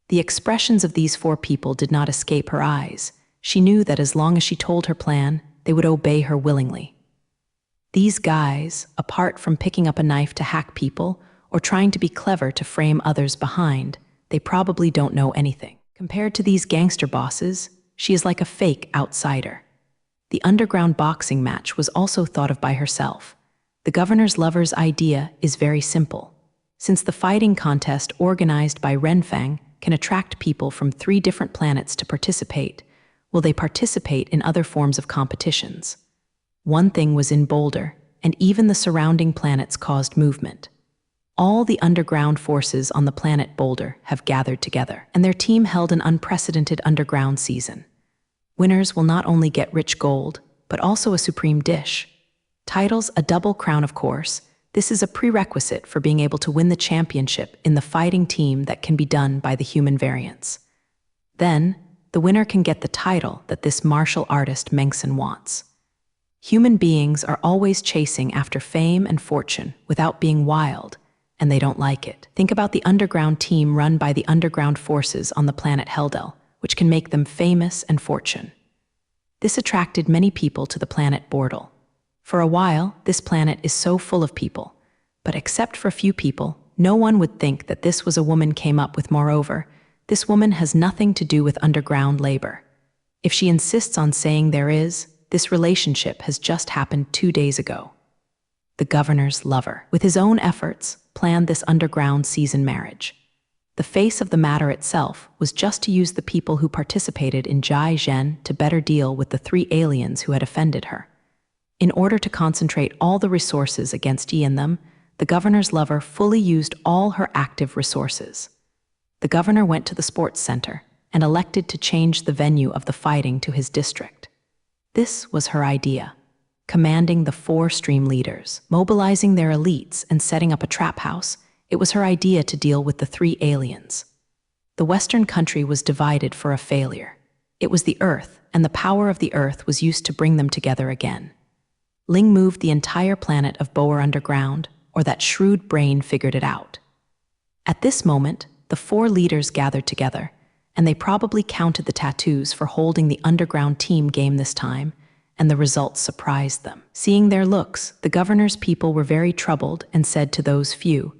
The expressions of these 4 people did not escape her eyes. She knew that as long as she told her plan, they would obey her willingly. These guys, apart from picking up a knife to hack people or trying to be clever to frame others behind, they probably don't know anything. Compared to these gangster bosses, she is like a fake outsider. The underground boxing match was also thought of by herself. The governor's lover's idea is very simple. Since the fighting contest organized by Renfeng can attract people from 3 different planets to participate, will they participate in other forms of competitions? One thing was in Boulder, and even the surrounding planets caused movement. All the underground forces on the planet Boulder have gathered together, and their team held an unprecedented underground season. Winners will not only get rich gold, but also a supreme dish. Titles, a double crown, of course. This is a prerequisite for being able to win the championship in the fighting team that can be done by the human variants. Then, the winner can get the title that this martial artist Mengson wants. Human beings are always chasing after fame and fortune without being wild, and they don't like it. Think about the underground team run by the underground forces on the planet Heldel, which can make them famous and fortune. This attracted many people to the planet Bordel. For a while, this planet is so full of people, but except for a few people, no one would think that this was a woman came up with. Moreover, this woman has nothing to do with underground labor. If she insists on saying there is, this relationship has just happened 2 days ago. The governor's lover, with his own efforts, planned this underground season marriage. The face of the matter itself was just to use the people who participated in Jai Zhen to better deal with the 3 aliens who had offended her. In order to concentrate all the resources against Yi and them, the governor's lover fully used all her active resources. The governor went to the sports center and elected to change the venue of the fighting to his district. This was her idea. Commanding the 4 stream leaders, mobilizing their elites and setting up a trap house, it was her idea to deal with the 3 aliens. The Western country was divided for a failure. It was the Earth, and the power of the Earth was used to bring them together again. Ling moved the entire planet of Boer underground, or that shrewd brain figured it out. At this moment, the 4 leaders gathered together, and they probably counted the tattoos for holding the underground team game this time, and the results surprised them. Seeing their looks, the governor's people were very troubled and said to those few,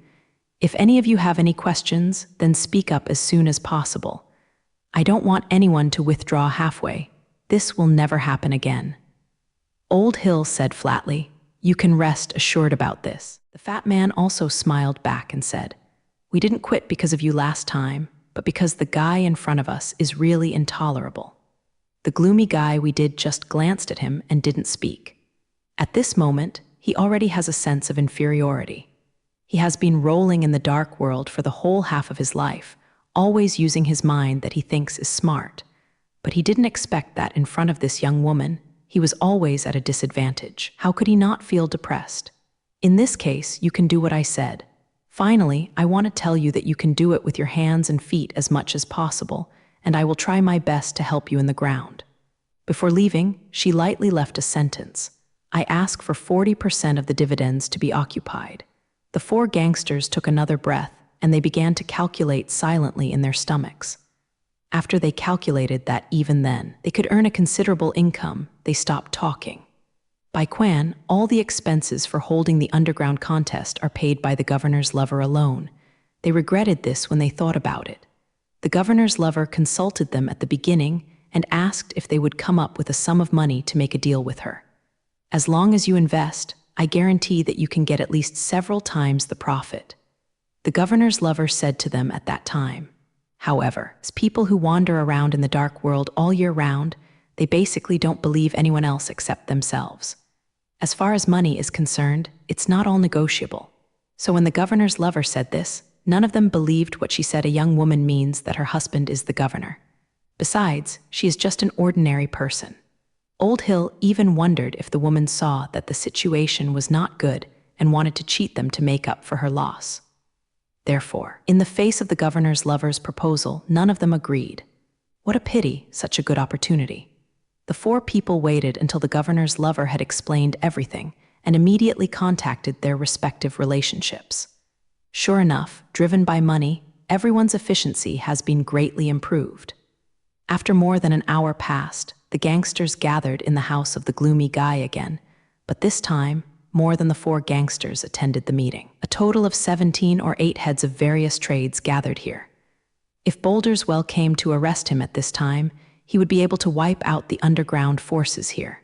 "If any of you have any questions, then speak up as soon as possible. I don't want anyone to withdraw halfway. This will never happen again." Old Hill said flatly, "You can rest assured about this." The fat man also smiled back and said, "We didn't quit because of you last time, but because the guy in front of us is really intolerable." The gloomy guy we did just glanced at him and didn't speak. At this moment, he already has a sense of inferiority. He has been rolling in the dark world for the whole half of his life, always using his mind that he thinks is smart. But he didn't expect that in front of this young woman, he was always at a disadvantage. How could he not feel depressed? In this case, you can do what I said. Finally, I want to tell you that you can do it with your hands and feet as much as possible, and I will try my best to help you in the ground. Before leaving, she lightly left a sentence. I ask for 40% of the dividends to be occupied. The four gangsters took another breath, and they began to calculate silently in their stomachs. After they calculated that even then they could earn a considerable income, they stopped talking. By Quan, all the expenses for holding the underground contest are paid by the governor's lover alone. They regretted this when they thought about it. The governor's lover consulted them at the beginning and asked if they would come up with a sum of money to make a deal with her. As long as you invest, I guarantee that you can get at least several times the profit. The governor's lover said to them at that time. However, as people who wander around in the dark world all year round, they basically don't believe anyone else except themselves. As far as money is concerned, it's not all negotiable. So when the governor's lover said this, none of them believed what she said. A young woman means that her husband is the governor. Besides, she is just an ordinary person. Old Hill even wondered if the woman saw that the situation was not good and wanted to cheat them to make up for her loss. Therefore, in the face of the governor's lover's proposal, none of them agreed. What a pity, such a good opportunity. The four people waited until the governor's lover had explained everything and immediately contacted their respective relationships. Sure enough, driven by money, everyone's efficiency has been greatly improved. After more than an hour passed, the gangsters gathered in the house of the gloomy guy again, but this time, more than the four gangsters attended the meeting. A total of 17 or 8 heads of various trades gathered here. If Boulderswell came to arrest him at this time, he would be able to wipe out the underground forces here.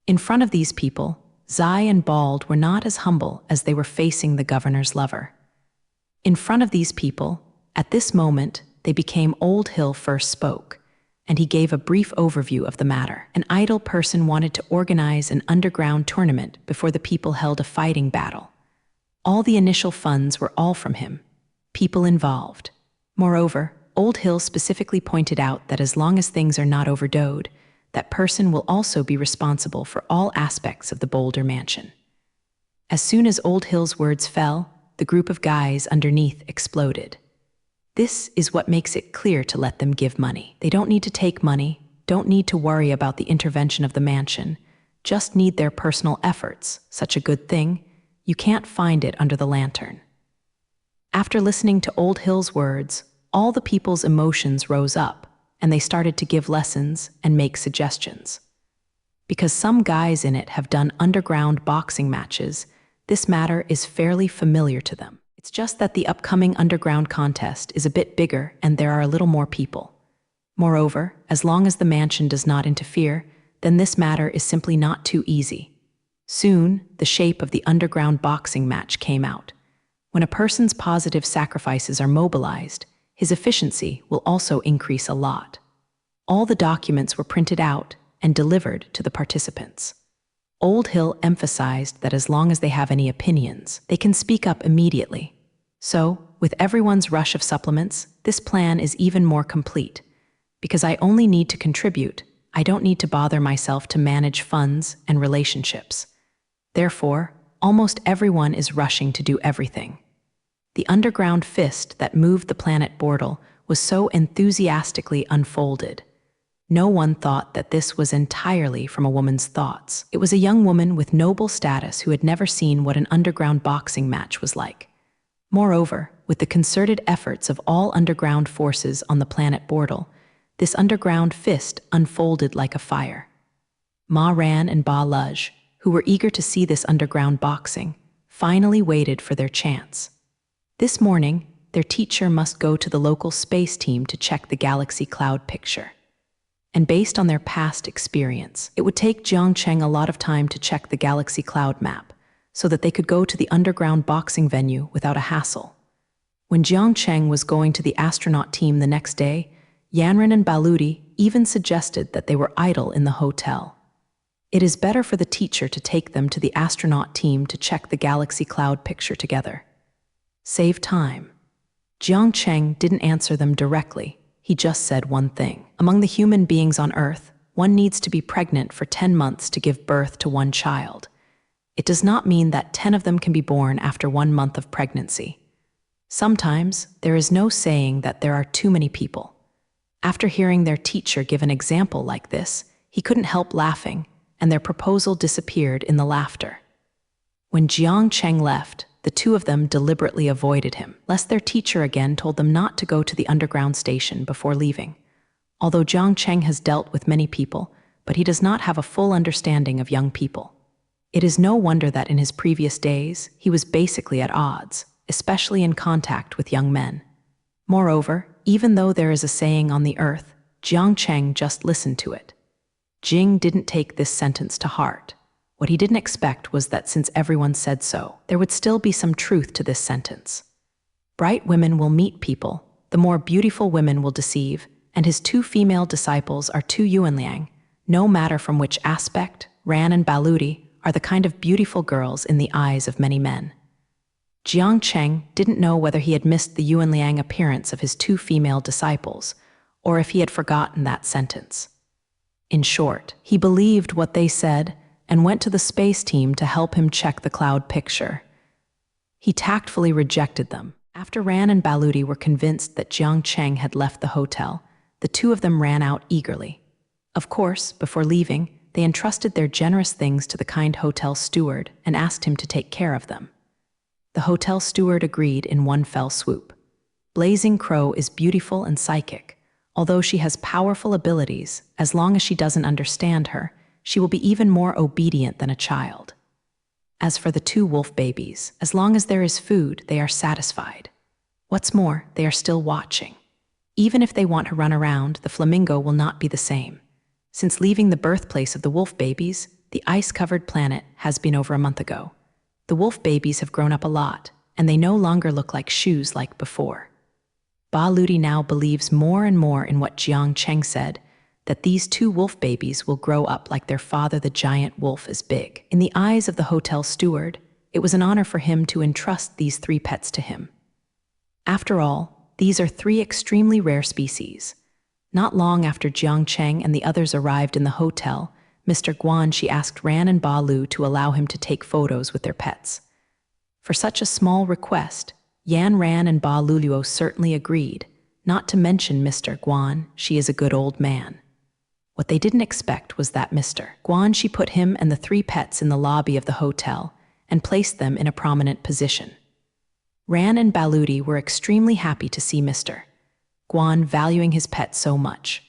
In front of these people, Zai and Bald were not as humble as they were facing the governor's lover. In front of these people, at this moment, they became Old Hill first spoke, and he gave a brief overview of the matter. An idle person wanted to organize an underground tournament before the people held a fighting battle. All the initial funds were all from him, people involved. Moreover, Old Hill specifically pointed out that as long as things are not overdosed, that person will also be responsible for all aspects of the Boulder mansion. As soon as Old Hill's words fell, the group of guys underneath exploded. This is what makes it clear to let them give money. They don't need to take money, don't need to worry about the intervention of the mansion, just need their personal efforts. Such a good thing, you can't find it under the lantern. After listening to Old Hill's words, all the people's emotions rose up, and they started to give lessons and make suggestions. Because some guys in it have done underground boxing matches, this matter is fairly familiar to them. It's just that the upcoming underground contest is a bit bigger and there are a little more people. Moreover, as long as the mansion does not interfere, then this matter is simply not too easy. Soon, the shape of the underground boxing match came out. When a person's positive sacrifices are mobilized, his efficiency will also increase a lot. All the documents were printed out and delivered to the participants. Old Hill emphasized that as long as they have any opinions, they can speak up immediately. So, with everyone's rush of supplements, this plan is even more complete. Because I only need to contribute, I don't need to bother myself to manage funds and relationships. Therefore, almost everyone is rushing to do everything. The underground fist that moved the planet Bortle was so enthusiastically unfolded. No one thought that this was entirely from a woman's thoughts. It was a young woman with noble status who had never seen what an underground boxing match was like. Moreover, with the concerted efforts of all underground forces on the planet Bortle, this underground fist unfolded like a fire. Ma Ran and Ba Luj, who were eager to see this underground boxing, finally waited for their chance. This morning, their teacher must go to the local space team to check the galaxy cloud picture. And based on their past experience, it would take Jiang Cheng a lot of time to check the galaxy cloud map so that they could go to the underground boxing venue without a hassle. When Jiang Cheng was going to the astronaut team the next day, Yanran and Baludi even suggested that they were idle in the hotel. It is better for the teacher to take them to the astronaut team to check the galaxy cloud picture together. Save time. Jiang Cheng didn't answer them directly. He just said one thing. Among the human beings on Earth, one needs to be pregnant for 10 months to give birth to one child. It does not mean that 10 of them can be born after 1 month of pregnancy. Sometimes there is no saying that there are too many people. After hearing their teacher give an example like this, he couldn't help laughing, and their proposal disappeared in the laughter. When Jiang Cheng left, the two of them deliberately avoided him, lest their teacher again told them not to go to the underground station before leaving. Although Jiang Cheng has dealt with many people, but he does not have a full understanding of young people. It is no wonder that in his previous days, he was basically at odds, especially in contact with young men. Moreover, even though there is a saying on the earth, Jiang Cheng just listened to it. Jing didn't take this sentence to heart. What he didn't expect was that since everyone said so, there would still be some truth to this sentence. Bright women will meet people, the more beautiful women will deceive, and his two female disciples are two Yuanliang, no matter from which aspect, Ran and Baludi are the kind of beautiful girls in the eyes of many men. Jiang Cheng didn't know whether he had missed the Yuanliang appearance of his two female disciples, or if he had forgotten that sentence. In short, he believed what they said and went to the space team to help him check the cloud picture. He tactfully rejected them. After Ran and Baludi were convinced that Jiang Cheng had left the hotel, the two of them ran out eagerly. Of course, before leaving, they entrusted their generous things to the kind hotel steward and asked him to take care of them. The hotel steward agreed in one fell swoop. Blazing Crow is beautiful and psychic. Although she has powerful abilities, as long as she doesn't understand her, she will be even more obedient than a child. As for the two wolf babies, as long as there is food, they are satisfied. What's more, they are still watching. Even if they want to run around, the flamingo will not be the same. Since leaving the birthplace of the wolf babies, the ice-covered planet has been over a month ago. The wolf babies have grown up a lot, and they no longer look like shoes like before. Ba Ludi now believes more and more in what Jiang Cheng said, that these two wolf babies will grow up like their father the giant wolf is big. In the eyes of the hotel steward, it was an honor for him to entrust these 3 pets to him. After all, these are 3 extremely rare species. Not long after Jiang Cheng and the others arrived in the hotel, Mr. Guanxi asked Ran and Ba Lu to allow him to take photos with their pets. For such a small request, Yan Ran and Ba Luluo certainly agreed, not to mention Mr. Guan, she is a good old man. What they didn't expect was that Mr. Guan, she put him and the 3 pets in the lobby of the hotel and placed them in a prominent position. Ran and Baludi were extremely happy to see Mr. Guan valuing his pet so much.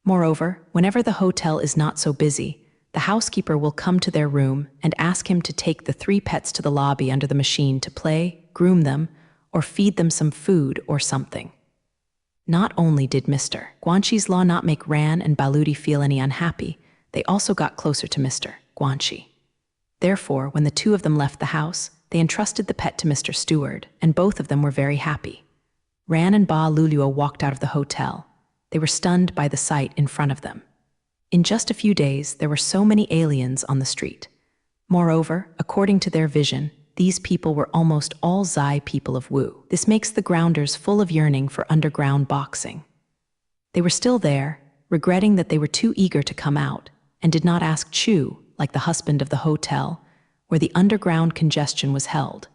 Moreover, whenever the hotel is not so busy, the housekeeper will come to their room and ask him to take the 3 pets to the lobby under the machine to play, groom them, or feed them some food or something. Not only did Mr. Guanxi's law not make Ran and Baludi feel any unhappy, they also got closer to Mr. Guanxi. Therefore, when the 2 of them left the house, they entrusted the pet to Mr. Steward, and both of them were very happy. Ran and Ba Luluo walked out of the hotel. They were stunned by the sight in front of them. In just a few days, there were so many aliens on the street. Moreover, according to their vision, these people were almost all Zai people of Wu. This makes the grounders full of yearning for underground boxing. They were still there, regretting that they were too eager to come out, and did not ask Chu, like the husband of the hotel, where the underground congestion was held.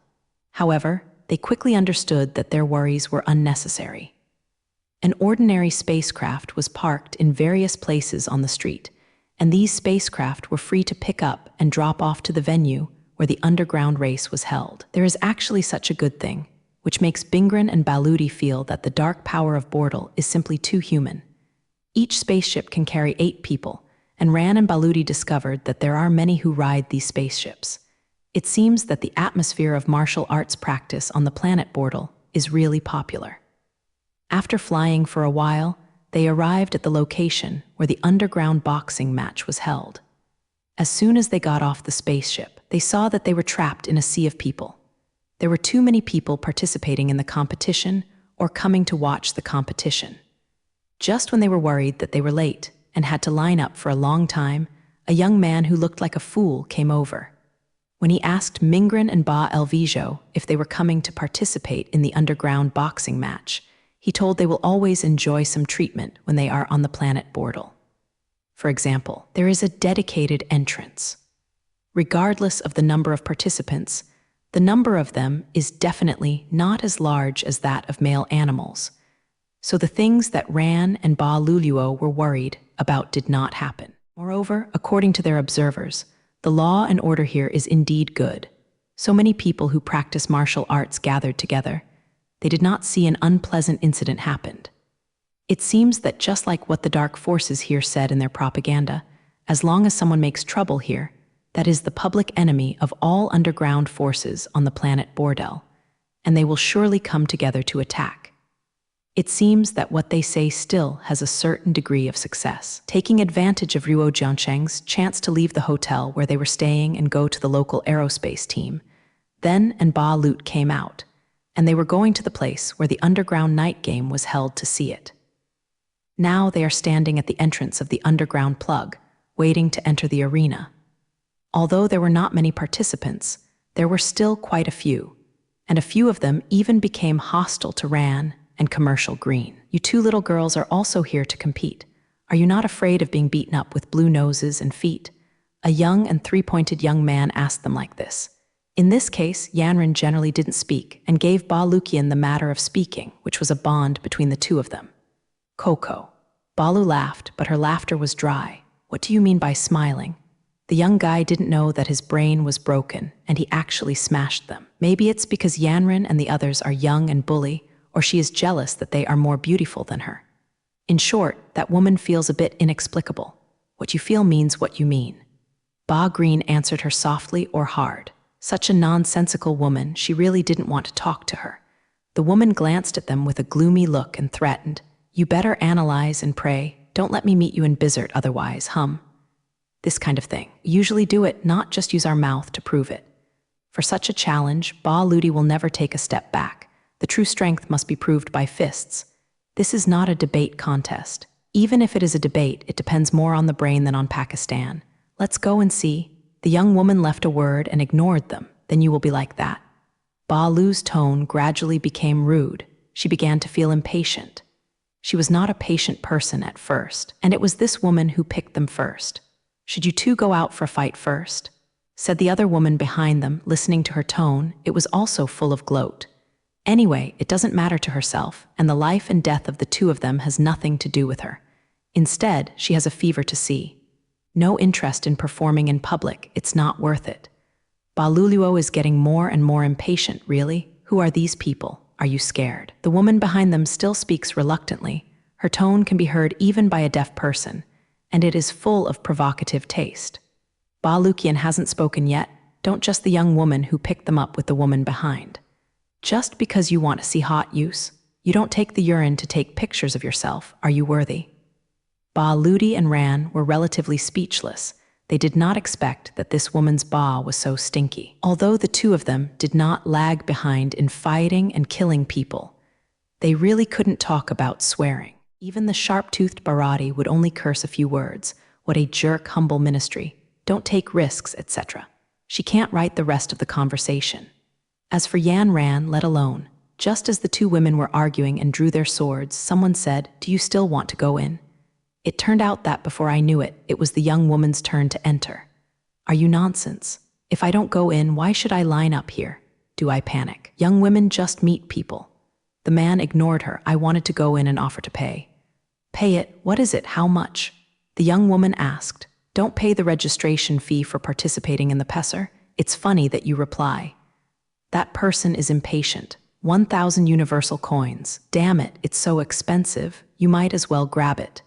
However, they quickly understood that their worries were unnecessary. An ordinary spacecraft was parked in various places on the street, and these spacecraft were free to pick up and drop off to the venue where the underground race was held. There is actually such a good thing, which makes Bingren and Baludi feel that the dark power of Bordel is simply too human. Each spaceship can carry 8 people, and Ran and Baludi discovered that there are many who ride these spaceships. It seems that the atmosphere of martial arts practice on the planet Bordel is really popular. After flying for a while, they arrived at the location where the underground boxing match was held. As soon as they got off the spaceship, they saw that they were trapped in a sea of people. There were too many people participating in the competition or coming to watch the competition. Just when they were worried that they were late and had to line up for a long time, a young man who looked like a fool came over. When he asked Mingren and Ba Elvijo if they were coming to participate in the underground boxing match, he told they will always enjoy some treatment when they are on the planet Bordel. For example, there is a dedicated entrance. Regardless of the number of participants, the number of them is definitely not as large as that of male animals. So the things that Ran and Ba Luluo were worried about did not happen. Moreover, according to their observers, the law and order here is indeed good. So many people who practice martial arts gathered together. They did not see an unpleasant incident happened. It seems that just like what the dark forces here said in their propaganda, as long as someone makes trouble here, that is the public enemy of all underground forces on the planet Bordel, and they will surely come together to attack. It seems that what they say still has a certain degree of success. Taking advantage of Ruo Jiancheng's chance to leave the hotel where they were staying and go to the local aerospace team, Then and Ba Lut came out, and they were going to the place where the underground night game was held to see it. Now they are standing at the entrance of the underground plug, waiting to enter the arena. Although there were not many participants, there were still quite a few, and a few of them even became hostile to Ran and Commercial Green. You 2 little girls are also here to compete. Are you not afraid of being beaten up with blue noses and feet? A young and 3-pointed young man asked them like this. In this case, Yanran generally didn't speak and gave Ba Lukian the matter of speaking, which was a bond between the 2 of them. Coco. Balu laughed, but her laughter was dry. What do you mean by smiling? The young guy didn't know that his brain was broken, and he actually smashed them. Maybe it's because Yanran and the others are young and bully, or she is jealous that they are more beautiful than her. In short, that woman feels a bit inexplicable. What you feel means what you mean. Ba Green answered her softly or hard. Such a nonsensical woman, she really didn't want to talk to her. The woman glanced at them with a gloomy look and threatened, "You better analyze and pray. Don't let me meet you in Bizzard otherwise, This kind of thing. We usually do it, not just use our mouth to prove it. For such a challenge, Ba Ludi will never take a step back. The true strength must be proved by fists. This is not a debate contest. Even if it is a debate, it depends more on the brain than on Pakistan. Let's go and see." The young woman left a word and ignored them. Then you will be like that. Ba Lu's tone gradually became rude. She began to feel impatient. She was not a patient person at first, and it was this woman who picked them first. "Should you 2 go out for a fight first?" said the other woman behind them, listening to her tone. It was also full of gloat. Anyway, it doesn't matter to herself, and the life and death of the 2 of them has nothing to do with her. Instead, she has a fever to see. No interest in performing in public, it's not worth it. Baluluo is getting more and more impatient, really. Who are these people? Are you scared? The woman behind them still speaks reluctantly. Her tone can be heard even by a deaf person, and it is full of provocative taste. Ba Lukian hasn't spoken yet. Don't just the young woman who picked them up with the woman behind. Just because you want to see hot use, you don't take the urine to take pictures of yourself. Are you worthy? Ba Ludi and Ran were relatively speechless. They did not expect that this woman's ba was so stinky. Although the 2 of them did not lag behind in fighting and killing people, they really couldn't talk about swearing. Even the sharp-toothed Barati would only curse a few words. What a jerk, humble ministry. Don't take risks, etc. She can't write the rest of the conversation. As for Yan Ran, let alone. Just as the 2 women were arguing and drew their swords, someone said, "Do you still want to go in?" It turned out that before I knew it, it was the young woman's turn to enter. "Are you nonsense? If I don't go in, why should I line up here? Do I panic? Young women just meet people." The man ignored her. "I wanted to go in and offer to pay." "Pay it? What is it? How much?" The young woman asked. "Don't pay the registration fee for participating in the Pesser. It's funny that you reply. That person is impatient. 1,000 universal coins. Damn it, it's so expensive, you might as well grab it.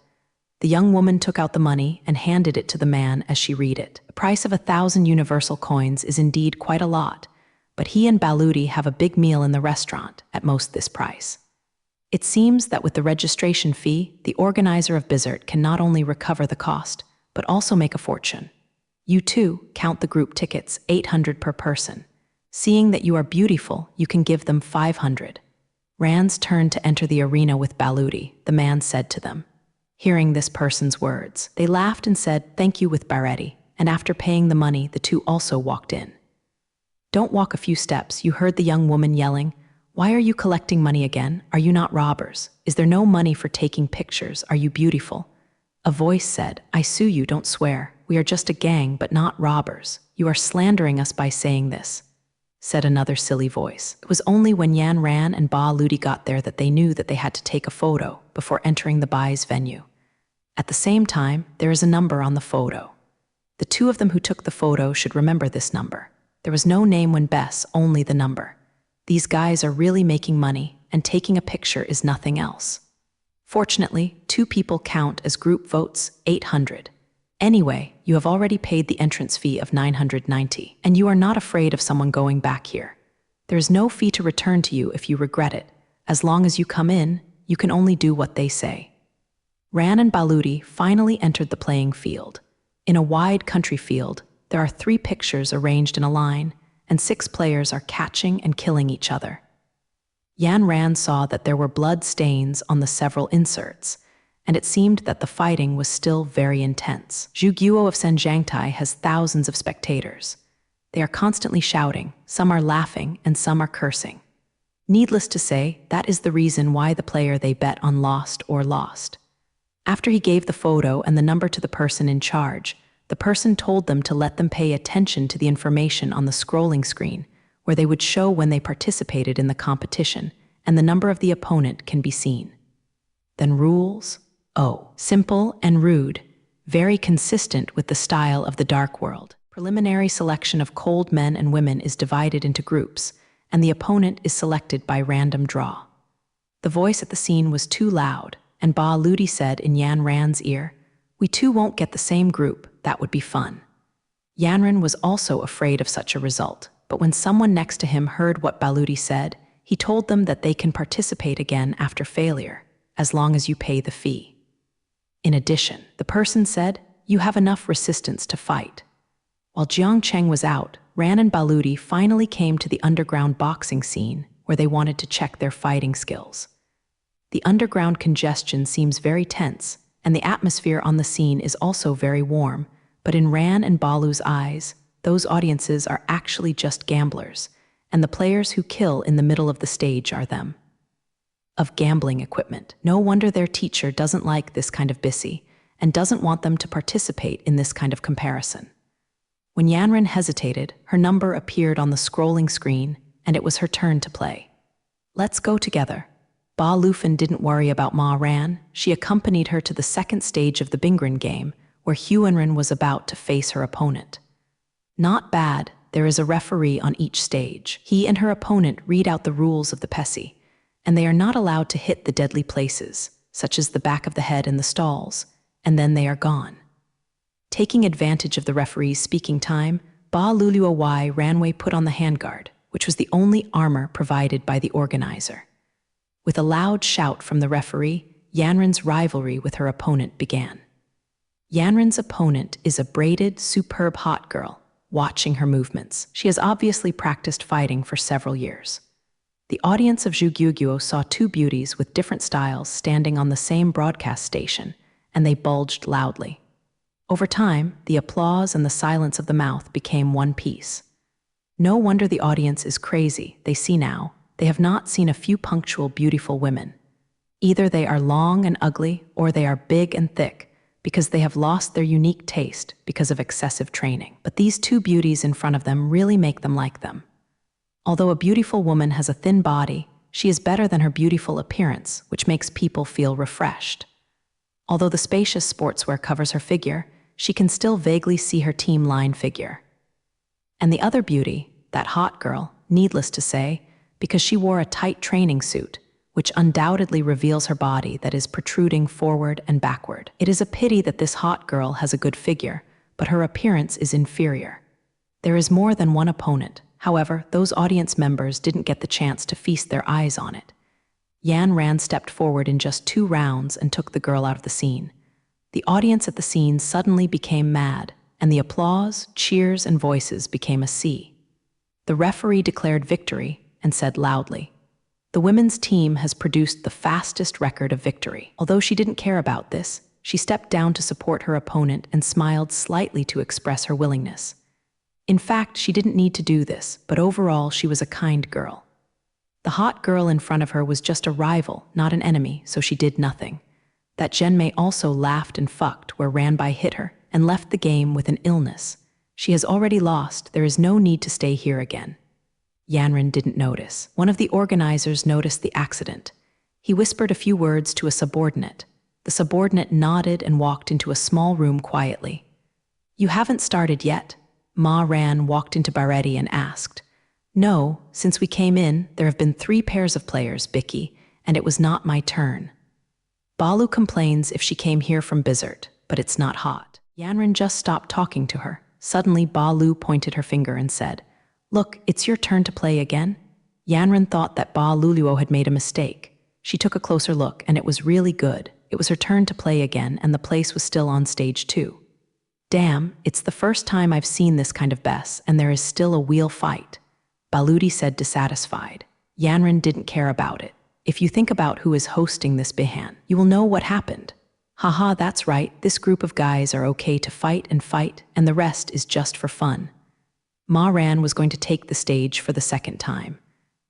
The young woman took out the money and handed it to the man as she read it. The price of 1,000 universal coins is indeed quite a lot, but he and Baludi have a big meal in the restaurant, at most this price. It seems that with the registration fee, the organizer of Bizzard can not only recover the cost, but also make a fortune. You too count the group tickets, 800 per person. Seeing that you are beautiful, you can give them 500. Rands turned to enter the arena with Baludi, the man said to them. Hearing this person's words, they laughed and said, "Thank you," with Baretti, and after paying the money, the two also walked in. Don't walk a few steps, you heard the young woman yelling. Why are you collecting money again? Are you not robbers? Is there no money for taking pictures? Are you beautiful? A voice said, I sue you, don't swear. We are just a gang, but not robbers. You are slandering us by saying this, said another silly voice. It was only when Yan Ran and Ba Ludi got there that they knew that they had to take a photo before entering the Bai's venue. At the same time, there is a number on the photo. The two of them who took the photo should remember this number. There was no name when Bess, only the number. These guys are really making money, and taking a picture is nothing else. Fortunately, 2 people count as group votes, 800. Anyway, you have already paid the entrance fee of 990, and you are not afraid of someone going back here. There is no fee to return to you if you regret it. As long as you come in, you can only do what they say. Ran and Baludi finally entered the playing field. In a wide country field, there are 3 pictures arranged in a line, and 6 players are catching and killing each other. Yan Ran saw that there were blood stains on the several inserts, and it seemed that the fighting was still very intense. Zhu Guo of Senjiangtai has thousands of spectators. They are constantly shouting, some are laughing, and some are cursing. Needless to say, that is the reason why the player they bet on lost. After he gave the photo and the number to the person in charge, the person told them to let them pay attention to the information on the scrolling screen, where they would show when they participated in the competition, and the number of the opponent can be seen. Then rules? Oh, simple and rude, very consistent with the style of the Dark World. Preliminary selection of cold men and women is divided into groups, and the opponent is selected by random draw. The voice at the scene was too loud, and Ba Ludi said in Yan Ran's ear, "We too won't get the same group, that would be fun." Yanran was also afraid of such a result, but when someone next to him heard what Baludi said, he told them that they can participate again after failure, as long as you pay the fee. In addition, the person said, "You have enough resistance to fight." While Jiang Cheng was out, Ran and Baludi finally came to the underground boxing scene, where they wanted to check their fighting skills. The underground congestion seems very tense, and the atmosphere on the scene is also very warm, but in Ran and Balu's eyes, those audiences are actually just gamblers, and the players who kill in the middle of the stage are them. Of gambling equipment. No wonder their teacher doesn't like this kind of bissy, and doesn't want them to participate in this kind of comparison. When Yanran hesitated, her number appeared on the scrolling screen, and it was her turn to play. "Let's go together." Ba Lufin didn't worry about Ma Ran. She accompanied her to the second stage of the Bingren game, where Huanren was about to face her opponent. Not bad, there is a referee on each stage. He and her opponent read out the rules of the Pesi, and they are not allowed to hit the deadly places, such as the back of the head and the stalls, and then they are gone. Taking advantage of the referee's speaking time, Ba Luluawai Ranwei put on the handguard, which was the only armor provided by the organizer. With a loud shout from the referee, Yanran's rivalry with her opponent began. Yanran's opponent is a braided, superb hot girl. Watching her movements, she has obviously practiced fighting for several years. The audience of Zhugyuguo saw 2 beauties with different styles standing on the same broadcast station, and they bulged loudly. Over time, the applause and the silence of the mouth became one piece. No wonder the audience is crazy. They see now. They have not seen a few punctual, beautiful women. Either they are long and ugly, or they are big and thick, because they have lost their unique taste because of excessive training. But these 2 beauties in front of them really make them like them. Although a beautiful woman has a thin body, she is better than her beautiful appearance, which makes people feel refreshed. Although the spacious sportswear covers her figure, she can still vaguely see her team line figure. And the other beauty, that hot girl, needless to say, because she wore a tight training suit, which undoubtedly reveals her body that is protruding forward and backward. It is a pity that this hot girl has a good figure, but her appearance is inferior. There is more than one opponent. However, those audience members didn't get the chance to feast their eyes on it. Yan Ran stepped forward in just 2 rounds and took the girl out of the scene. The audience at the scene suddenly became mad, and the applause, cheers, and voices became a sea. The referee declared victory and said loudly, "The women's team has produced the fastest record of victory." Although she didn't care about this, she stepped down to support her opponent and smiled slightly to express her willingness. In fact, she didn't need to do this, but overall she was a kind girl. The hot girl in front of her was just a rival, not an enemy, so she did nothing. That Zhenmei also laughed and fucked where Ranbai hit her and left the game with an illness. She has already lost, there is no need to stay here again. Yanran didn't notice. One of the organizers noticed the accident. He whispered a few words to a subordinate. The subordinate nodded and walked into a small room quietly. "You haven't started yet?" Ma Ran walked into Baretti and asked. "No, since we came in, there have been 3 pairs of players, Bicky, and it was not my turn. Balu complains if she came here from Bizert, but it's not hot." Yanran just stopped talking to her. Suddenly, Balu pointed her finger and said, "Look, it's your turn to play again." Yanran thought that Ba Luluo had made a mistake. She took a closer look, and it was really good. It was her turn to play again, and the place was still on stage 2. "Damn, it's the first time I've seen this kind of bess, and there is still a wheel fight," Baludi said dissatisfied. Yanran didn't care about it. "If you think about who is hosting this bihan, you will know what happened." "Haha, that's right, this group of guys are okay to fight, and the rest is just for fun." Ma Ran was going to take the stage for the second time.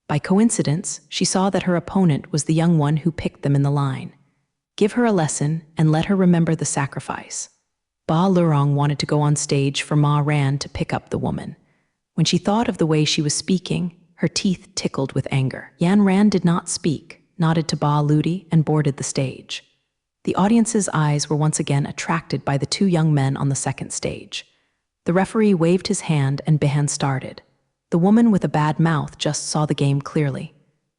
By coincidence, she saw that her opponent was the young one who picked them in the line. Give her a lesson and let her remember the sacrifice. Ba Lurong wanted to go on stage for Ma Ran to pick up the woman. When she thought of the way she was speaking, her teeth tickled with anger. Yan Ran did not speak, nodded to Ba Ludi, and boarded the stage. The audience's eyes were once again attracted by the 2 young men on the second stage. The referee waved his hand and bihan started. The woman with a bad mouth just saw the game clearly.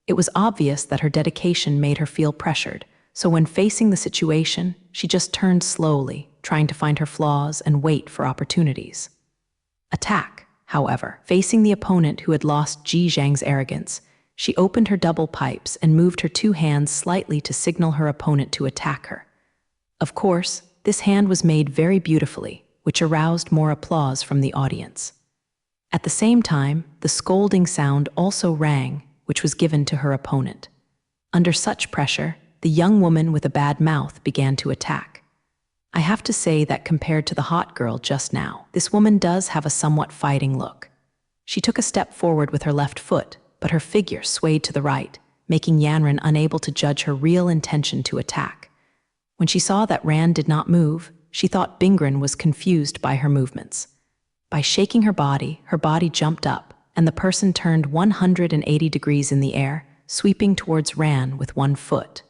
It was obvious that her dedication made her feel pressured, so when facing the situation, she just turned slowly, trying to find her flaws and wait for opportunities. Attack, however, facing the opponent who had lost Ji Zhang's arrogance, she opened her double pipes and moved her 2 hands slightly to signal her opponent to attack her. Of course, this hand was made very beautifully, which aroused more applause from the audience. At the same time, the scolding sound also rang, which was given to her opponent. Under such pressure, the young woman with a bad mouth began to attack. I have to say that compared to the hot girl just now, this woman does have a somewhat fighting look. She took a step forward with her left foot, but her figure swayed to the right, making Yanran unable to judge her real intention to attack. When she saw that Ran did not move, she thought Bingren was confused by her movements. By shaking her body jumped up, and the person turned 180 degrees in the air, sweeping towards Ran with 1 foot.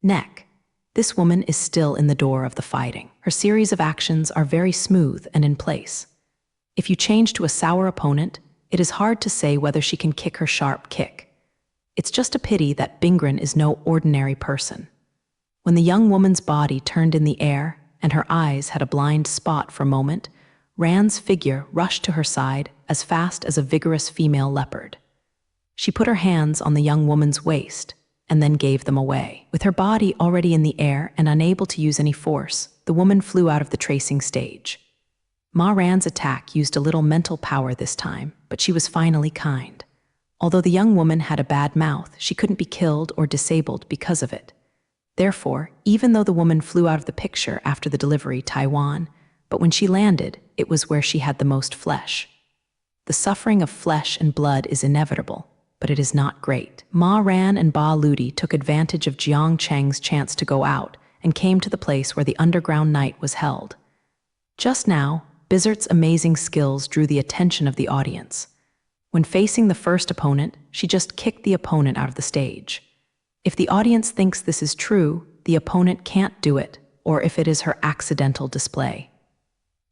Neck. This woman is still in the door of the fighting. Her series of actions are very smooth and in place. If you change to a sour opponent, it is hard to say whether she can kick her sharp kick. It's just a pity that Bingren is no ordinary person. When the young woman's body turned in the air and her eyes had a blind spot for a moment, Ran's figure rushed to her side as fast as a vigorous female leopard. She put her hands on the young woman's waist and then gave them away. With her body already in the air and unable to use any force, the woman flew out of the tracing stage. Ma Ran's attack used a little mental power this time, but she was finally kind. Although the young woman had a bad mouth, she couldn't be killed or disabled because of it. Therefore, even though the woman flew out of the picture after the delivery Taiwan, but when she landed, it was where she had the most flesh. The suffering of flesh and blood is inevitable, but it is not great. Ma Ran and Ba Ludi took advantage of Jiang Cheng's chance to go out and came to the place where the underground night was held. Just now, Bizert's amazing skills drew the attention of the audience. When facing the first opponent, she just kicked the opponent out of the stage. If the audience thinks this is true, the opponent can't do it, or if it is her accidental display.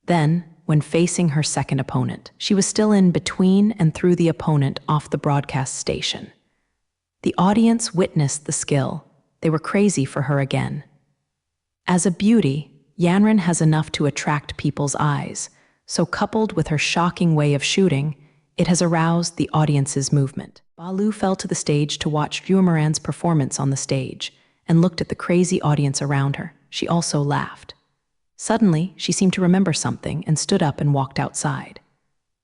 Then, when facing her second opponent, she was still in between and threw the opponent off the broadcast station. The audience witnessed the skill. They were crazy for her again. As a beauty, Yanran has enough to attract people's eyes, so coupled with her shocking way of shooting, it has aroused the audience's movement. Balu fell to the stage to watch Ruamaran's performance on the stage and looked at the crazy audience around her. She also laughed. Suddenly, she seemed to remember something and stood up and walked outside.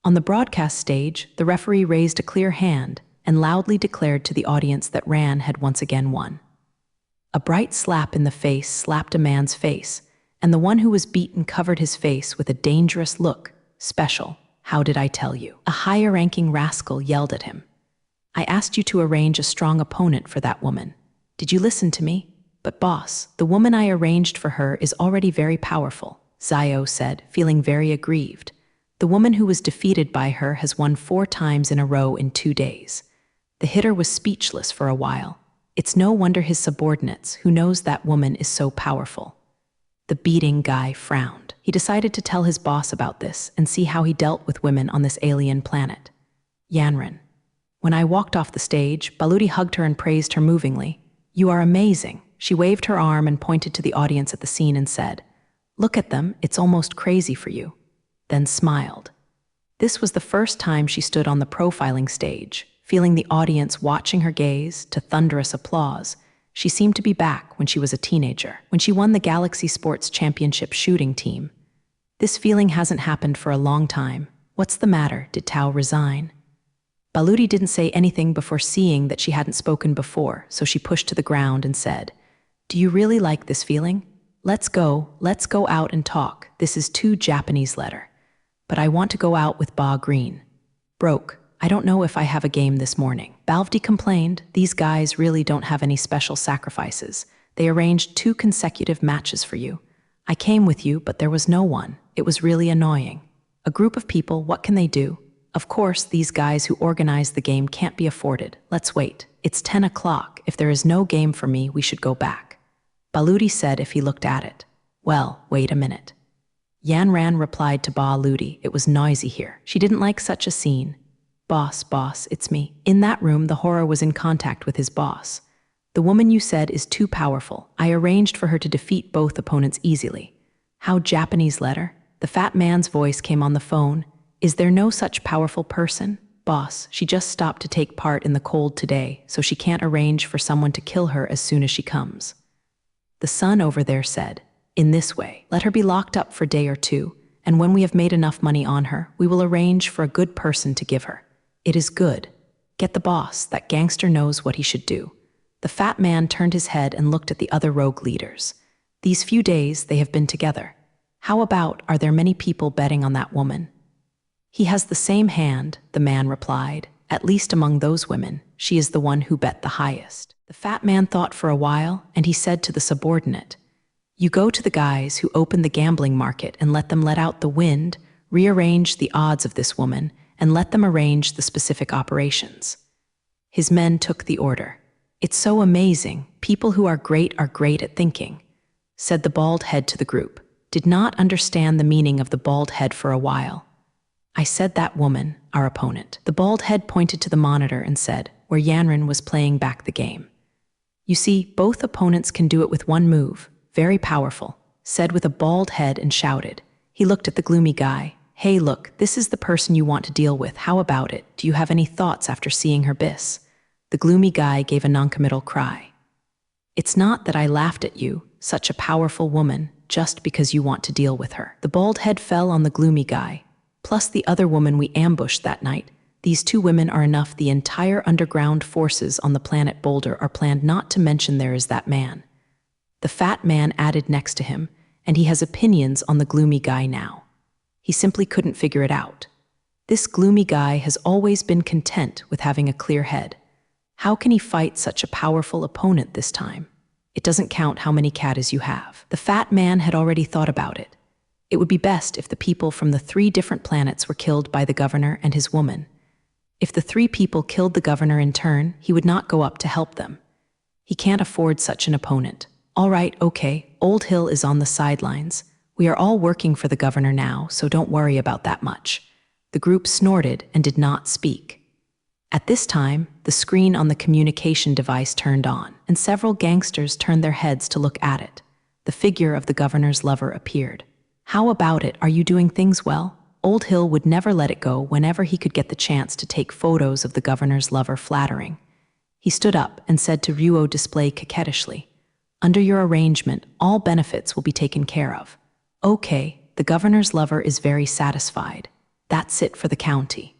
On the broadcast stage, the referee raised a clear hand and loudly declared to the audience that Ran had once again won. A bright slap in the face slapped a man's face, and the one who was beaten covered his face with a dangerous look. Special, how did I tell you? A higher-ranking rascal yelled at him. I asked you to arrange a strong opponent for that woman. Did you listen to me? But boss, the woman I arranged for her is already very powerful, Zio said, feeling very aggrieved. The woman who was defeated by her has won 4 times in a row in 2 days. The hitter was speechless for a while. It's no wonder his subordinates, who knows that woman is so powerful. The beating guy frowned. He decided to tell his boss about this and see how he dealt with women on this alien planet. Yanran. When I walked off the stage, Baludi hugged her and praised her movingly. You are amazing. She waved her arm and pointed to the audience at the scene and said, Look at them, it's almost crazy for you. Then smiled. This was the first time she stood on the profiling stage, feeling the audience watching her gaze to thunderous applause. She seemed to be back when she was a teenager, when she won the Galaxy Sports Championship shooting team. This feeling hasn't happened for a long time. What's the matter? Did Tao resign? Baludi didn't say anything before seeing that she hadn't spoken before, so she pushed to the ground and said, Do you really like this feeling? Let's go out and talk. This is too Japanese letter. But I want to go out with Ba Green. Broke. I don't know if I have a game this morning. Balvdi complained, these guys really don't have any special sacrifices. They arranged 2 consecutive matches for you. I came with you, but there was no one. It was really annoying. A group of people, what can they do? Of course, these guys who organized the game can't be afforded. Let's wait. It's 10 o'clock. If there is no game for me, we should go back. Baludi said if he looked at it. Well, wait a minute. Yanran replied to Baludi, it was noisy here. She didn't like such a scene. Boss, it's me. In that room, the horror was in contact with his boss. The woman you said is too powerful. I arranged for her to defeat both opponents easily. How Japanese letter? The fat man's voice came on the phone. Is there no such powerful person? Boss, she just stopped to take part in the cold today, so she can't arrange for someone to kill her as soon as she comes. The son over there said, in this way, let her be locked up for a day or 2, and when we have made enough money on her, we will arrange for a good person to give her. It is good. Get the boss, that gangster knows what he should do. The fat man turned his head and looked at the other rogue leaders. These few days they have been together. How about, are there many people betting on that woman? He has the same hand, the man replied. At least among those women, she is the one who bet the highest. The fat man thought for a while, and he said to the subordinate, You go to the guys who open the gambling market and let them let out the wind, rearrange the odds of this woman, and let them arrange the specific operations. His men took the order. It's so amazing. People who are great at thinking, said the bald head to the group. Did not understand the meaning of the bald head for a while. I said that woman, our opponent. The bald head pointed to the monitor and said, where Yanran was playing back the game. You see, both opponents can do it with one move. Very powerful, said with a bald head and shouted. He looked at the gloomy guy. Hey look, this is the person you want to deal with. How about it? Do you have any thoughts after seeing her bis? The gloomy guy gave a noncommittal cry. It's not that I laughed at you, such a powerful woman, just because you want to deal with her. The bald head fell on the gloomy guy. Plus the other woman we ambushed that night. These 2 women are enough. The entire underground forces on the planet Boulder are planned, not to mention there is that man. The fat man added next to him, and he has opinions on the gloomy guy now. He simply couldn't figure it out. This gloomy guy has always been content with having a clear head. How can he fight such a powerful opponent this time? It doesn't count how many caddies you have. The fat man had already thought about it. It would be best if the people from the 3 different planets were killed by the governor and his woman. If the 3 people killed the governor in turn, he would not go up to help them. He can't afford such an opponent. All right, okay, Old Hill is on the sidelines. We are all working for the governor now, so don't worry about that much. The group snorted and did not speak. At this time, the screen on the communication device turned on, and several gangsters turned their heads to look at it. The figure of the governor's lover appeared. "How about it? Are you doing things well?" Old Hill would never let it go whenever he could get the chance to take photos of the governor's lover flattering. He stood up and said to Ruo Display coquettishly, "Under your arrangement, all benefits will be taken care of." "Okay, the governor's lover is very satisfied. That's it for the county."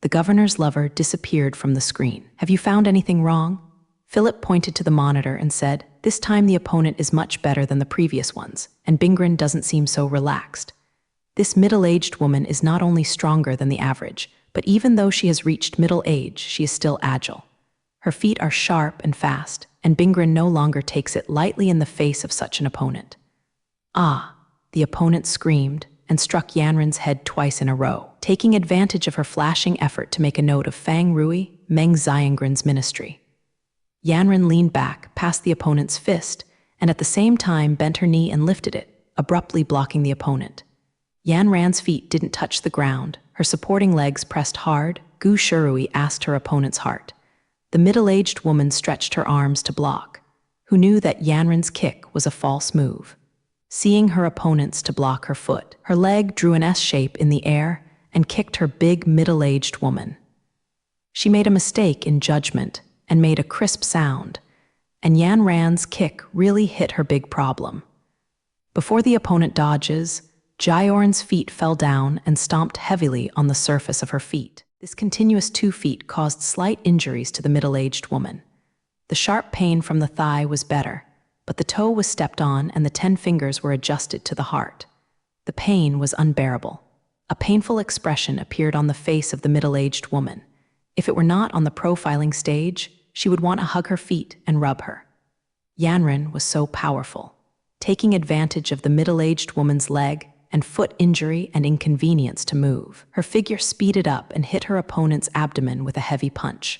The governor's lover disappeared from the screen. "Have you found anything wrong?" Philip pointed to the monitor and said, "This time the opponent is much better than the previous ones, and Bingren doesn't seem so relaxed. This middle-aged woman is not only stronger than the average, but even though she has reached middle age, she is still agile. Her feet are sharp and fast, and Bingren no longer takes it lightly in the face of such an opponent." "Ah!" The opponent screamed and struck Yanren's head twice in a row, taking advantage of her flashing effort to make a note of Fang Rui, Meng Xiangren's ministry. Yanren leaned back past the opponent's fist and at the same time bent her knee and lifted it, abruptly blocking the opponent. Yanren's feet didn't touch the ground, her supporting legs pressed hard. Gu Shirui asked her opponent's heart. The middle-aged woman stretched her arms to block, who knew that Yanren's kick was a false move. Seeing her opponents to block her foot, her leg drew an S shape in the air and kicked her big middle-aged woman. She made a mistake in judgment and made a crisp sound, and Yanren's kick really hit her big problem. Before the opponent dodges, Jioren's feet fell down and stomped heavily on the surface of her feet. This continuous 2 feet caused slight injuries to the middle-aged woman. The sharp pain from the thigh was better, but the toe was stepped on and the 10 fingers were adjusted to the heart. The pain was unbearable. A painful expression appeared on the face of the middle-aged woman. If it were not on the profiling stage, she would want to hug her feet and rub her. Yanren was so powerful, taking advantage of the middle-aged woman's leg and foot injury and inconvenience to move. Her figure speeded up and hit her opponent's abdomen with a heavy punch.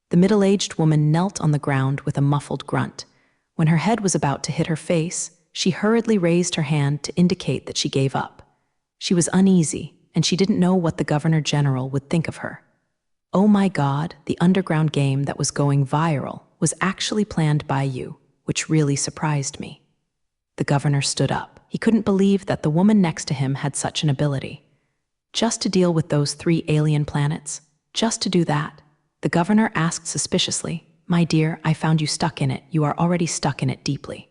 The middle-aged woman knelt on the ground with a muffled grunt. When her head was about to hit her face, she hurriedly raised her hand to indicate that she gave up. She was uneasy, and she didn't know what the Governor-General would think of her. Oh my God, the underground game that was going viral was actually planned by you, which really surprised me. The governor stood up. He couldn't believe that the woman next to him had such an ability. Just to deal with those 3 alien planets? Just to do that? The governor asked suspiciously, "My dear, I found you stuck in it. You are already stuck in it deeply.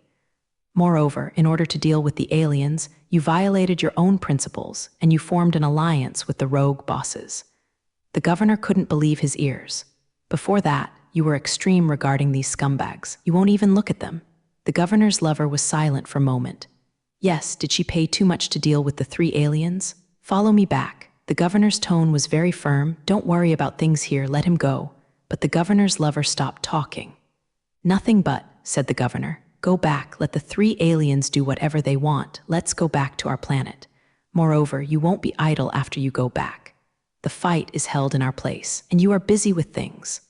Moreover, in order to deal with the aliens, you violated your own principles and you formed an alliance with the rogue bosses." The governor couldn't believe his ears. "Before that, you were extreme regarding these scumbags. You won't even look at them." The governor's lover was silent for a moment. "Yes, did she pay too much to deal with the 3 aliens? Follow me back." The governor's tone was very firm. "Don't worry about things here, let him go." But the governor's lover stopped talking. "Nothing but," said the governor. "Go back, let the 3 aliens do whatever they want. Let's go back to our planet. Moreover, you won't be idle after you go back. The fight is held in our place, and you are busy with things."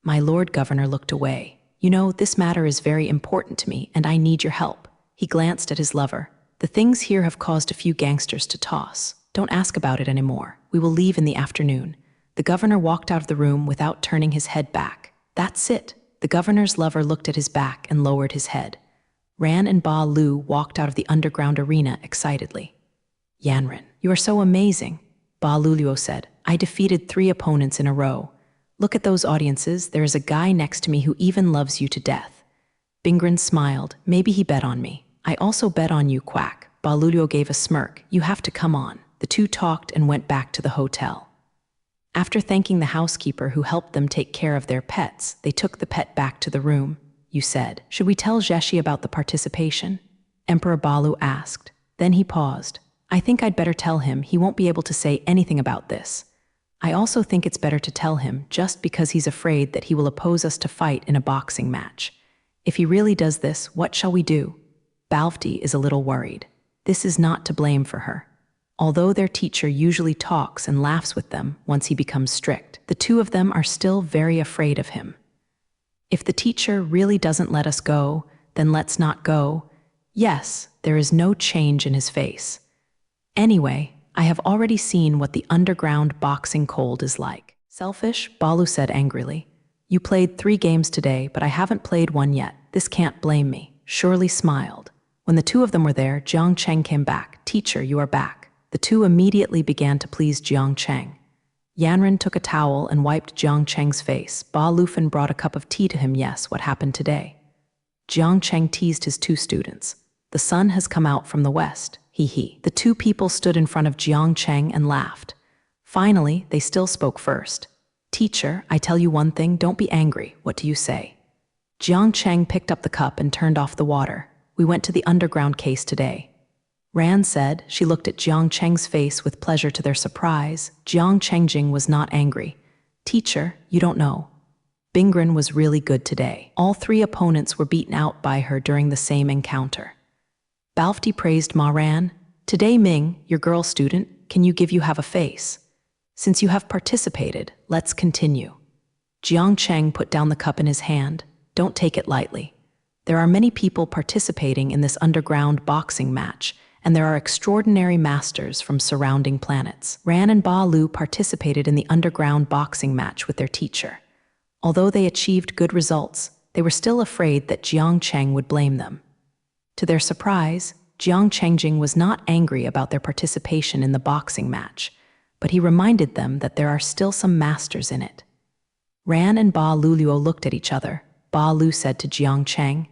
My Lord Governor looked away. "You know, this matter is very important to me, and I need your help." He glanced at his lover. "The things here have caused a few gangsters to toss. Don't ask about it anymore. We will leave in the afternoon." The governor walked out of the room without turning his head back. "That's it." The governor's lover looked at his back and lowered his head. Ran and Ba Lu walked out of the underground arena excitedly. "Yanren, you are so amazing," Ba Luluo said. "I defeated 3 opponents in a row. Look at those audiences. There is a guy next to me who even loves you to death." Bingren smiled. "Maybe he bet on me." "I also bet on you, Quack." Ba Luluo gave a smirk. "You have to come on." The 2 talked and went back to the hotel. After thanking the housekeeper who helped them take care of their pets, they took the pet back to the room. "You said, should we tell Zheshi about the participation?" Emperor Balu asked. Then he paused. "I think I'd better tell him. He won't be able to say anything about this. I also think it's better to tell him just because he's afraid that he will oppose us to fight in a boxing match. If he really does this, what shall we do?" Balvti is a little worried. This is not to blame for her. Although their teacher usually talks and laughs with them once he becomes strict, the 2 of them are still very afraid of him. If the teacher really doesn't let us go, then let's not go. Yes, there is no change in his face. Anyway, I have already seen what the underground boxing cold is like. Selfish, Balu said angrily. You played 3 games today, but I haven't played one yet. This can't blame me. Shirley smiled. When the two of them were there, Jiang Cheng came back. Teacher, you are back. The two immediately began to please Jiang Cheng. Yanren took a towel and wiped Jiang Cheng's face. Ba Lufan brought a cup of tea to him. Yes, what happened today? Jiang Cheng teased his 2 students. The sun has come out from the west. He. The 2 people stood in front of Jiang Cheng and laughed. Finally, they still spoke first. Teacher, I tell you one thing, don't be angry. What do you say? Jiang Cheng picked up the cup and turned off the water. We went to the underground case today. Ran said. She looked at Jiang Cheng's face with pleasure to their surprise. Jiang Chengjing was not angry. Teacher, you don't know. Bingren was really good today. All 3 opponents were beaten out by her during the same encounter. Balfti praised Ma Ran. Today, Ming, your girl student, can you have a face? Since you have participated, let's continue. Jiang Cheng put down the cup in his hand. Don't take it lightly. There are many people participating in this underground boxing match, and there are extraordinary masters from surrounding planets. Ran and Ba Lu participated in the underground boxing match with their teacher. Although they achieved good results, they were still afraid that Jiang Cheng would blame them. To their surprise, Jiang Chengjing was not angry about their participation in the boxing match, but he reminded them that there are still some masters in it. Ran and Ba Luluo looked at each other. Ba Lu said to Jiang Cheng,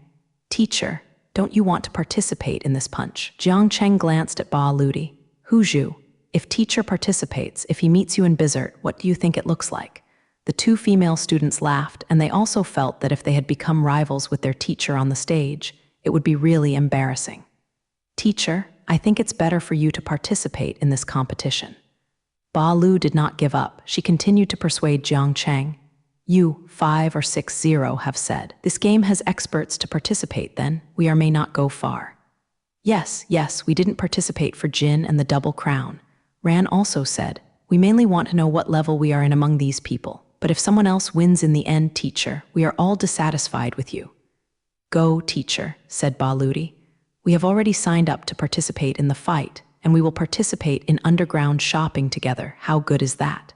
Teacher, don't you want to participate in this punch? Jiang Cheng glanced at Ba Ludi. Huzhu, if teacher participates, if he meets you in Bizert, what do you think it looks like? The 2 female students laughed, and they also felt that if they had become rivals with their teacher on the stage, it would be really embarrassing. Teacher, I think it's better for you to participate in this competition. Ba Lu did not give up. She continued to persuade Jiang Cheng. You, 5 or 6-0, have said. This game has experts to participate then. We may not go far. Yes, we didn't participate for Jin and the double crown. Ran also said, we mainly want to know what level we are in among these people. But if someone else wins in the end, teacher, we are all dissatisfied with you. Go, teacher, said Ba Ludi. We have already signed up to participate in the fight, and we will participate in underground shopping together. How good is that?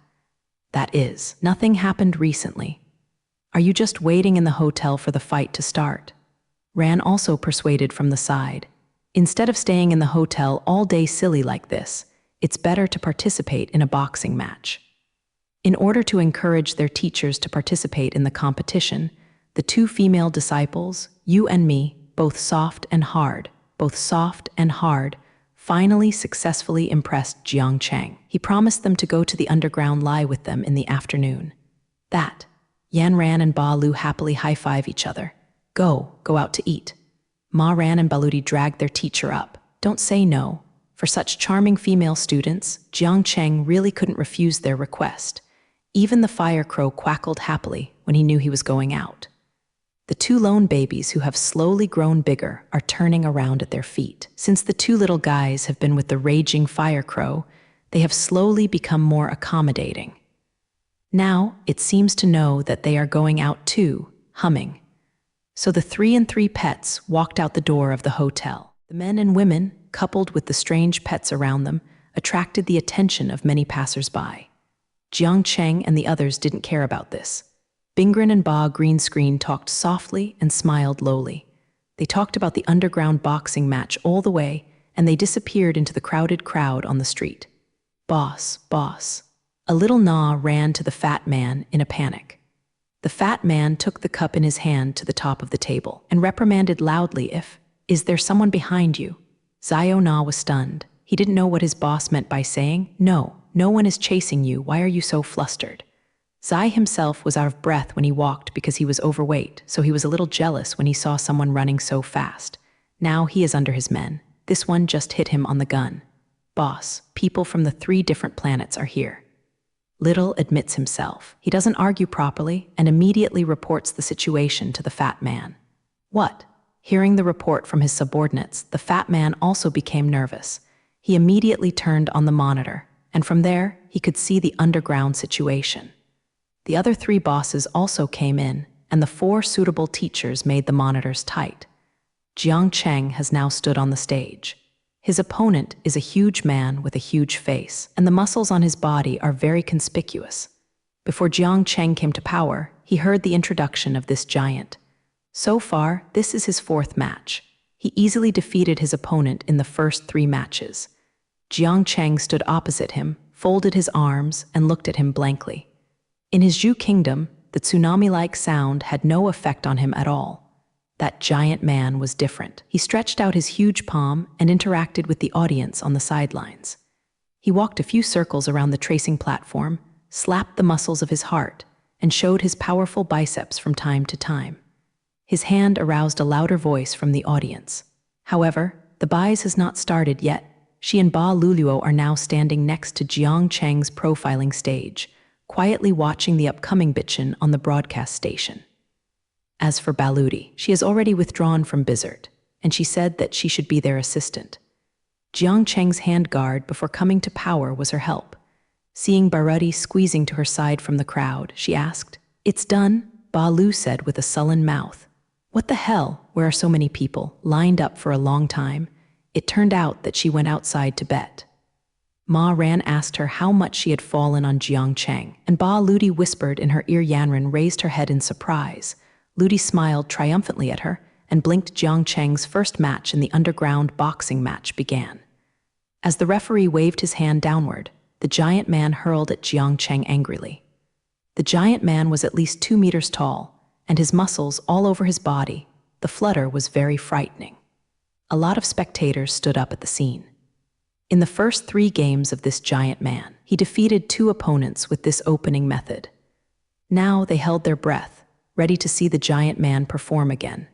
That is. Nothing happened recently. Are you just waiting in the hotel for the fight to start? Ran also persuaded from the side. Instead of staying in the hotel all day silly like this, it's better to participate in a boxing match. In order to encourage their teachers to participate in the competition, the 2 female disciples, you and me, both soft and hard, finally successfully impressed Jiang Cheng. He promised them to go to the underground lie with them in the afternoon. That. Yan Ran and Ba Lu happily high-five each other. Go out to eat. Ma Ran and Baludi dragged their teacher up. Don't say no. For such charming female students, Jiang Cheng really couldn't refuse their request. Even the fire crow quackled happily when he knew he was going out. The 2 lone babies who have slowly grown bigger are turning around at their feet. Since the 2 little guys have been with the raging fire crow, they have slowly become more accommodating. Now, it seems to know that they are going out too, humming. So the 3 and 3 pets walked out the door of the hotel. The men and women, coupled with the strange pets around them, attracted the attention of many passers-by. Jiang Cheng and the others didn't care about this. Bingren and Ba Green Screen talked softly and smiled lowly. They talked about the underground boxing match all the way, and they disappeared into the crowded crowd on the street. Boss. A little Na ran to the fat man in a panic. The fat man took the cup in his hand to the top of the table and reprimanded loudly Is there someone behind you? Xiao Na was stunned. He didn't know what his boss meant by saying, No one is chasing you. Why are you so flustered? Zai himself was out of breath when he walked because he was overweight, so he was a little jealous when he saw someone running so fast. Now he is under his men. This one just hit him on the gun. Boss, people from the 3 different planets are here. Little admits himself. He doesn't argue properly and immediately reports the situation to the fat man. What? Hearing the report from his subordinates, the fat man also became nervous. He immediately turned on the monitor, and from there, he could see the underground situation. The other 3 bosses also came in, and the 4 suitable teachers made the monitors tight. Jiang Cheng has now stood on the stage. His opponent is a huge man with a huge face, and the muscles on his body are very conspicuous. Before Jiang Cheng came to power, he heard the introduction of this giant. So far, this is his fourth match. He easily defeated his opponent in the first 3 matches. Jiang Cheng stood opposite him, folded his arms, and looked at him blankly. In his Zhu kingdom, the tsunami-like sound had no effect on him at all. That giant man was different. He stretched out his huge palm and interacted with the audience on the sidelines. He walked a few circles around the tracing platform, slapped the muscles of his heart, and showed his powerful biceps from time to time. His hand aroused a louder voice from the audience. However, the bais has not started yet. She and Ba Luluo are now standing next to Jiang Cheng's profiling stage, quietly watching the upcoming bitchin on the broadcast station. As for Baludi, she has already withdrawn from Bizert, and she said that she should be their assistant. Jiang Cheng's hand guard before coming to power was her help. Seeing Barudi squeezing to her side from the crowd, she asked, "It's done?" Ba Lu said with a sullen mouth. "What the hell? Where are so many people, lined up for a long time?" It turned out that she went outside to bet. Ma Ran asked her how much she had fallen on Jiang Cheng, and Ba Ludi whispered in her ear. Yanran raised her head in surprise. Ludi smiled triumphantly at her and blinked. Jiang Cheng's first match in the underground boxing match began. As the referee waved his hand downward, the giant man hurled at Jiang Cheng angrily. The giant man was at least 2 meters tall, and his muscles all over his body. The flutter was very frightening. A lot of spectators stood up at the scene. In the first 3 games of this giant man, he defeated 2 opponents with this opening method. Now they held their breath, ready to see the giant man perform again.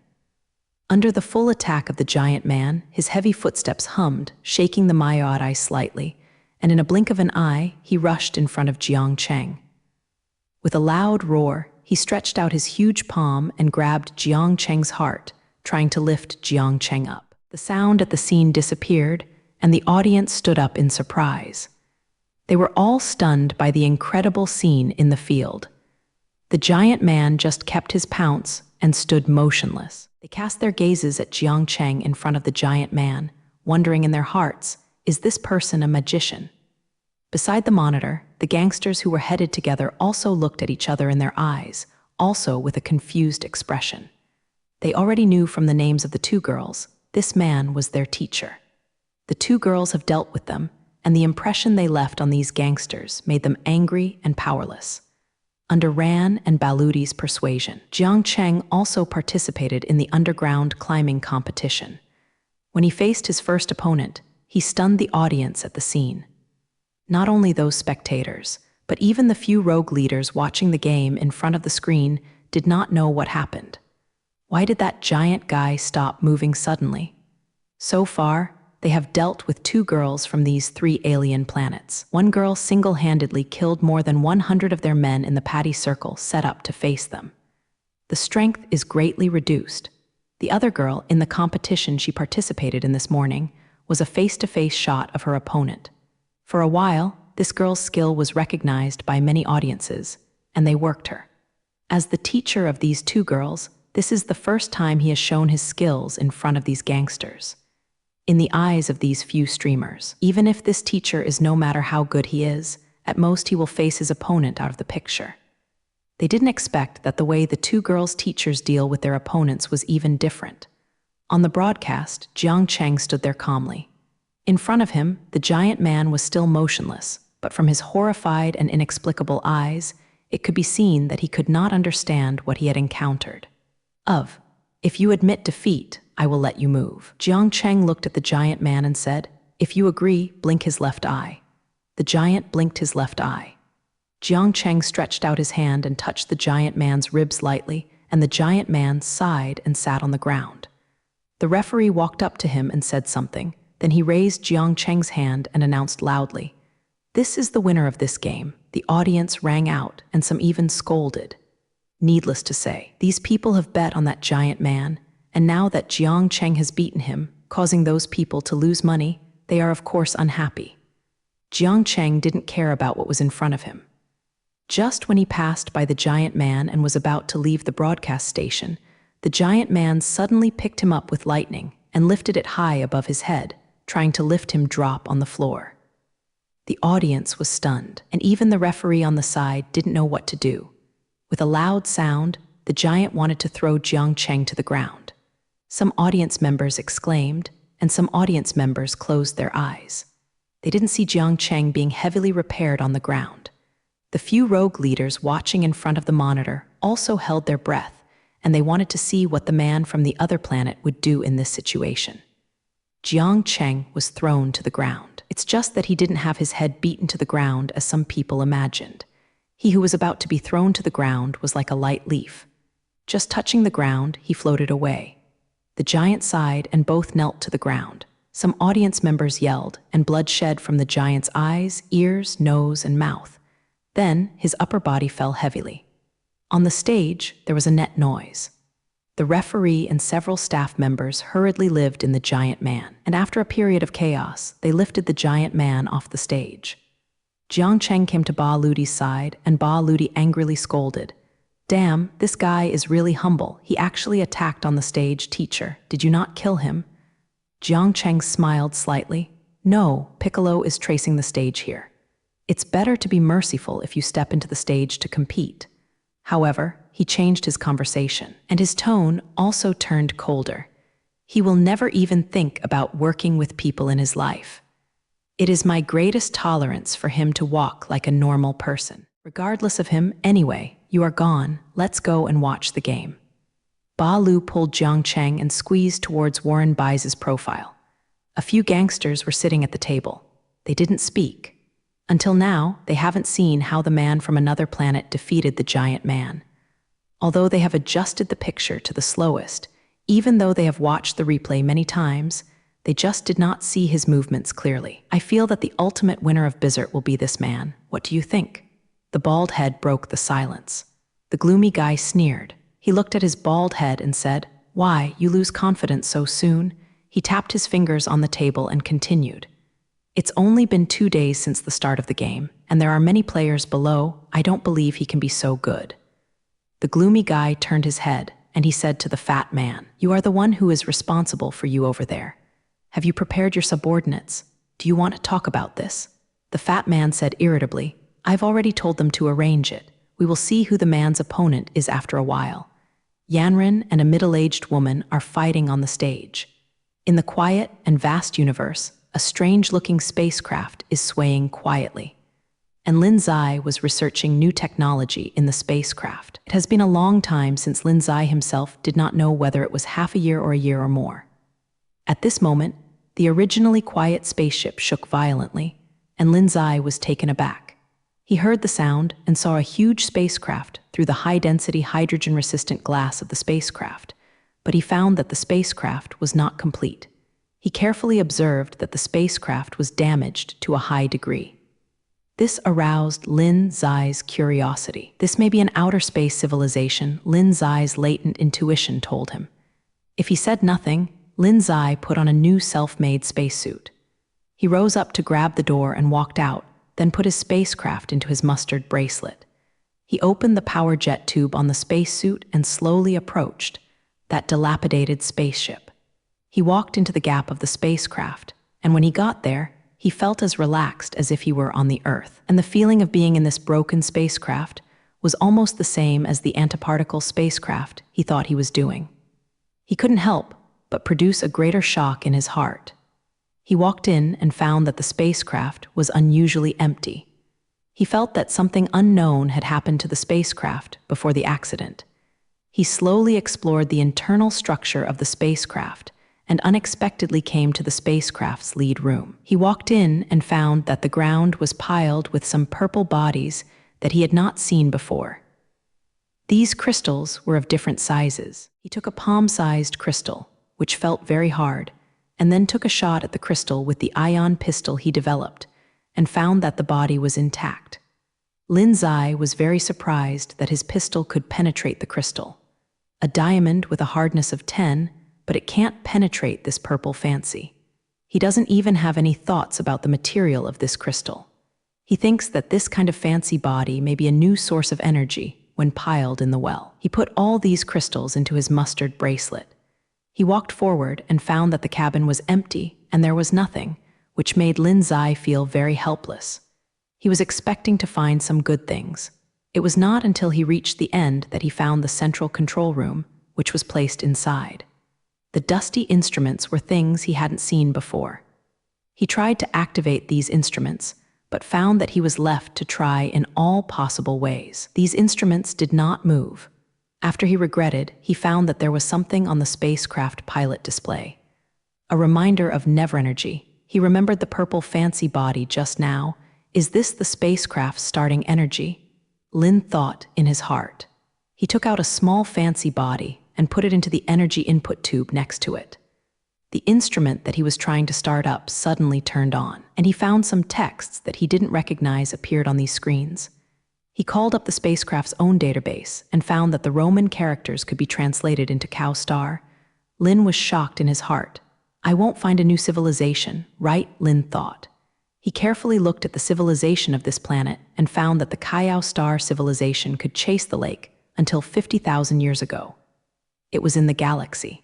Under the full attack of the giant man, his heavy footsteps hummed, shaking the Mayorai slightly, and in a blink of an eye, he rushed in front of Jiang Cheng. With a loud roar, he stretched out his huge palm and grabbed Jiang Cheng's heart, trying to lift Jiang Cheng up. The sound at the scene disappeared, and the audience stood up in surprise. They were all stunned by the incredible scene in the field. The giant man just kept his pounce and stood motionless. They cast their gazes at Jiang Cheng in front of the giant man, wondering in their hearts, is this person a magician? Beside the monitor, the gangsters who were headed together also looked at each other in their eyes, also with a confused expression. They already knew from the names of the 2 girls, this man was their teacher. The 2 girls have dealt with them, and the impression they left on these gangsters made them angry and powerless. Under Ran and Baludi's persuasion, Jiang Cheng also participated in the underground climbing competition. When he faced his first opponent, he stunned the audience at the scene. Not only those spectators, but even the few rogue leaders watching the game in front of the screen did not know what happened. Why did that giant guy stop moving suddenly? So far, they have dealt with 2 girls from these 3 alien planets. One girl single-handedly killed more than 100 of their men in the paddy circle set up to face them. The strength is greatly reduced. The other girl, in the competition she participated in this morning, was a face-to-face shot of her opponent. For a while, this girl's skill was recognized by many audiences, and they worked her. As the teacher of these 2 girls, this is the first time he has shown his skills in front of these gangsters. In the eyes of these few streamers, even if this teacher is no matter how good he is, at most he will face his opponent out of the picture. They didn't expect that the way the 2 girls' teachers deal with their opponents was even different. On the broadcast, Jiang Cheng stood there calmly. In front of him, the giant man was still motionless, but from his horrified and inexplicable eyes, it could be seen that he could not understand what he had encountered. If you admit defeat, I will let you move. Jiang Cheng looked at the giant man and said, "If you agree, blink his left eye." The giant blinked his left eye. Jiang Cheng stretched out his hand and touched the giant man's ribs lightly, and the giant man sighed and sat on the ground. The referee walked up to him and said something. Then he raised Jiang Cheng's hand and announced loudly, "This is the winner of this game." The audience rang out, and some even scolded. Needless to say, these people have bet on that giant man, and now that Jiang Cheng has beaten him, causing those people to lose money, they are of course unhappy. Jiang Cheng didn't care about what was in front of him. Just when he passed by the giant man and was about to leave the broadcast station, the giant man suddenly picked him up with lightning and lifted it high above his head, trying to lift him drop on the floor. The audience was stunned, and even the referee on the side didn't know what to do. With a loud sound, the giant wanted to throw Jiang Cheng to the ground. Some audience members exclaimed, and some audience members closed their eyes. They didn't see Jiang Cheng being heavily repaired on the ground. The few rogue leaders watching in front of the monitor also held their breath, and they wanted to see what the man from the other planet would do in this situation. Jiang Cheng was thrown to the ground. It's just that he didn't have his head beaten to the ground as some people imagined. He who was about to be thrown to the ground was like a light leaf. Just touching the ground, he floated away. The giant sighed and both knelt to the ground. Some audience members yelled, and blood shed from the giant's eyes, ears, nose, and mouth. Then his upper body fell heavily. On the stage, there was a net noise. The referee and several staff members hurriedly lived in the giant man, and after a period of chaos, they lifted the giant man off the stage. Jiang Cheng came to Ba Ludi's side, and Ba Ludi angrily scolded. "Damn, this guy is really humble. He actually attacked on the stage, teacher. Did you not kill him?" Jiang Cheng smiled slightly. "No, Piccolo is tracing the stage here. It's better to be merciful if you step into the stage to compete." However, he changed his conversation, and his tone also turned colder. He will never even think about working with people in his life. It is my greatest tolerance for him to walk like a normal person. Regardless of him, anyway, you are gone. Let's go and watch the game. Ba Lu pulled Jiang Cheng and squeezed towards Warren Baiz's profile. A few gangsters were sitting at the table. They didn't speak. Until now, they haven't seen how the man from another planet defeated the giant man. Although they have adjusted the picture to the slowest, even though they have watched the replay many times, they just did not see his movements clearly. I feel that the ultimate winner of Bizzard will be this man. What do you think? The bald head broke the silence. The gloomy guy sneered. He looked at his bald head and said, "Why, you lose confidence so soon?" He tapped his fingers on the table and continued. "It's only been 2 days since the start of the game, and there are many players below. I don't believe he can be so good." The gloomy guy turned his head, and he said to the fat man, "You are the one who is responsible for you over there. Have you prepared your subordinates? Do you want to talk about this?" The fat man said irritably, "I've already told them to arrange it. We will see who the man's opponent is after a while." Yanren and a middle-aged woman are fighting on the stage. In the quiet and vast universe, a strange-looking spacecraft is swaying quietly. And Lin Zai was researching new technology in the spacecraft. It has been a long time since Lin Zai himself did not know whether it was half a year or more. At this moment, the originally quiet spaceship shook violently, and Lin Zai was taken aback. He heard the sound and saw a huge spacecraft through the high-density hydrogen-resistant glass of the spacecraft, but he found that the spacecraft was not complete. He carefully observed that the spacecraft was damaged to a high degree. This aroused Lin Zai's curiosity. This may be an outer space civilization, Lin Zai's latent intuition told him. If he said nothing, Lin Zai put on a new self-made spacesuit. He rose up to grab the door and walked out, then put his spacecraft into his mustard bracelet. He opened the power jet tube on the spacesuit and slowly approached that dilapidated spaceship. He walked into the gap of the spacecraft, and when he got there, he felt as relaxed as if he were on the Earth. And the feeling of being in this broken spacecraft was almost the same as the antiparticle spacecraft he thought he was doing. He couldn't help but produce a greater shock in his heart. He walked in and found that the spacecraft was unusually empty. He felt that something unknown had happened to the spacecraft before the accident. He slowly explored the internal structure of the spacecraft and unexpectedly came to the spacecraft's lead room. He walked in and found that the ground was piled with some purple bodies that he had not seen before. These crystals were of different sizes. He took a palm-sized crystal, which felt very hard, and then took a shot at the crystal with the ion pistol he developed, and found that the body was intact. Lin Zai was very surprised that his pistol could penetrate the crystal. A diamond with a hardness of 10, but it can't penetrate this purple fancy. He doesn't even have any thoughts about the material of this crystal. He thinks that this kind of fancy body may be a new source of energy when piled in the well. He put all these crystals into his mustard bracelet. He walked forward and found that the cabin was empty and there was nothing, which made Lin Zai feel very helpless. He was expecting to find some good things. It was not until he reached the end that he found the central control room, which was placed inside. The dusty instruments were things he hadn't seen before. He tried to activate these instruments, but found that he was left to try in all possible ways. These instruments did not move. After he regretted, he found that there was something on the spacecraft pilot display. A reminder of never energy. He remembered the purple fancy body just now. Is this the spacecraft's starting energy? Lin thought in his heart. He took out a small fancy body and put it into the energy input tube next to it. The instrument that he was trying to start up suddenly turned on, and he found some texts that he didn't recognize appeared on these screens. He called up the spacecraft's own database and found that the Roman characters could be translated into cow star. Lin was shocked in his heart. I won't find a new civilization, right? Lin thought. He carefully looked at the civilization of this planet and found that the Kayao star civilization could chase the lake until 50,000 years ago. It was in the galaxy.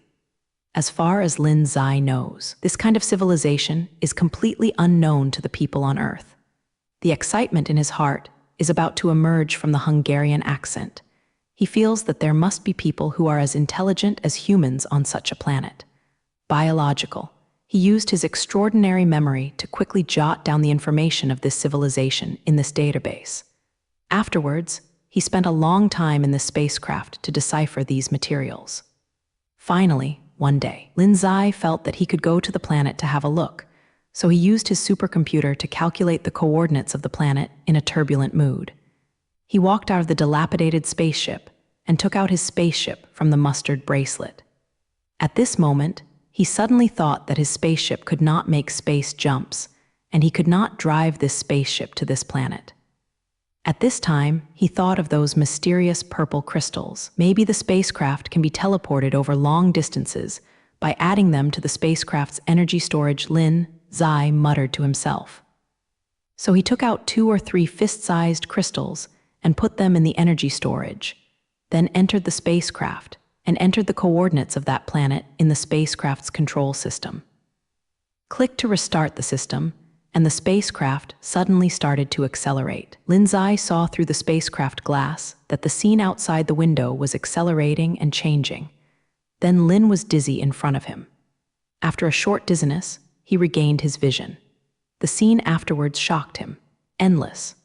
As far as Lin Zai knows, this kind of civilization is completely unknown to the people on Earth. The excitement in his heart is about to emerge from the Hungarian accent. He feels that there must be people who are as intelligent as humans on such a planet. Biological. He used his extraordinary memory to quickly jot down the information of this civilization in this database. Afterwards, he spent a long time in this spacecraft to decipher these materials. Finally, one day, Lin Zai felt that he could go to the planet to have a look, so he used his supercomputer to calculate the coordinates of the planet in a turbulent mood. He walked out of the dilapidated spaceship and took out his spaceship from the mustard bracelet. At this moment, he suddenly thought that his spaceship could not make space jumps, and he could not drive this spaceship to this planet. At this time, he thought of those mysterious purple crystals. Maybe the spacecraft can be teleported over long distances by adding them to the spacecraft's energy storage. Lin Zai muttered to himself. So he took out 2 or 3 fist-sized crystals and put them in the energy storage, then entered the spacecraft and entered the coordinates of that planet in the spacecraft's control system. Click to restart the system, and the spacecraft suddenly started to accelerate. Lin Zai saw through the spacecraft glass that the scene outside the window was accelerating and changing. Then Lin was dizzy in front of him. After a short dizziness, he regained his vision. The scene afterwards shocked him. Endless.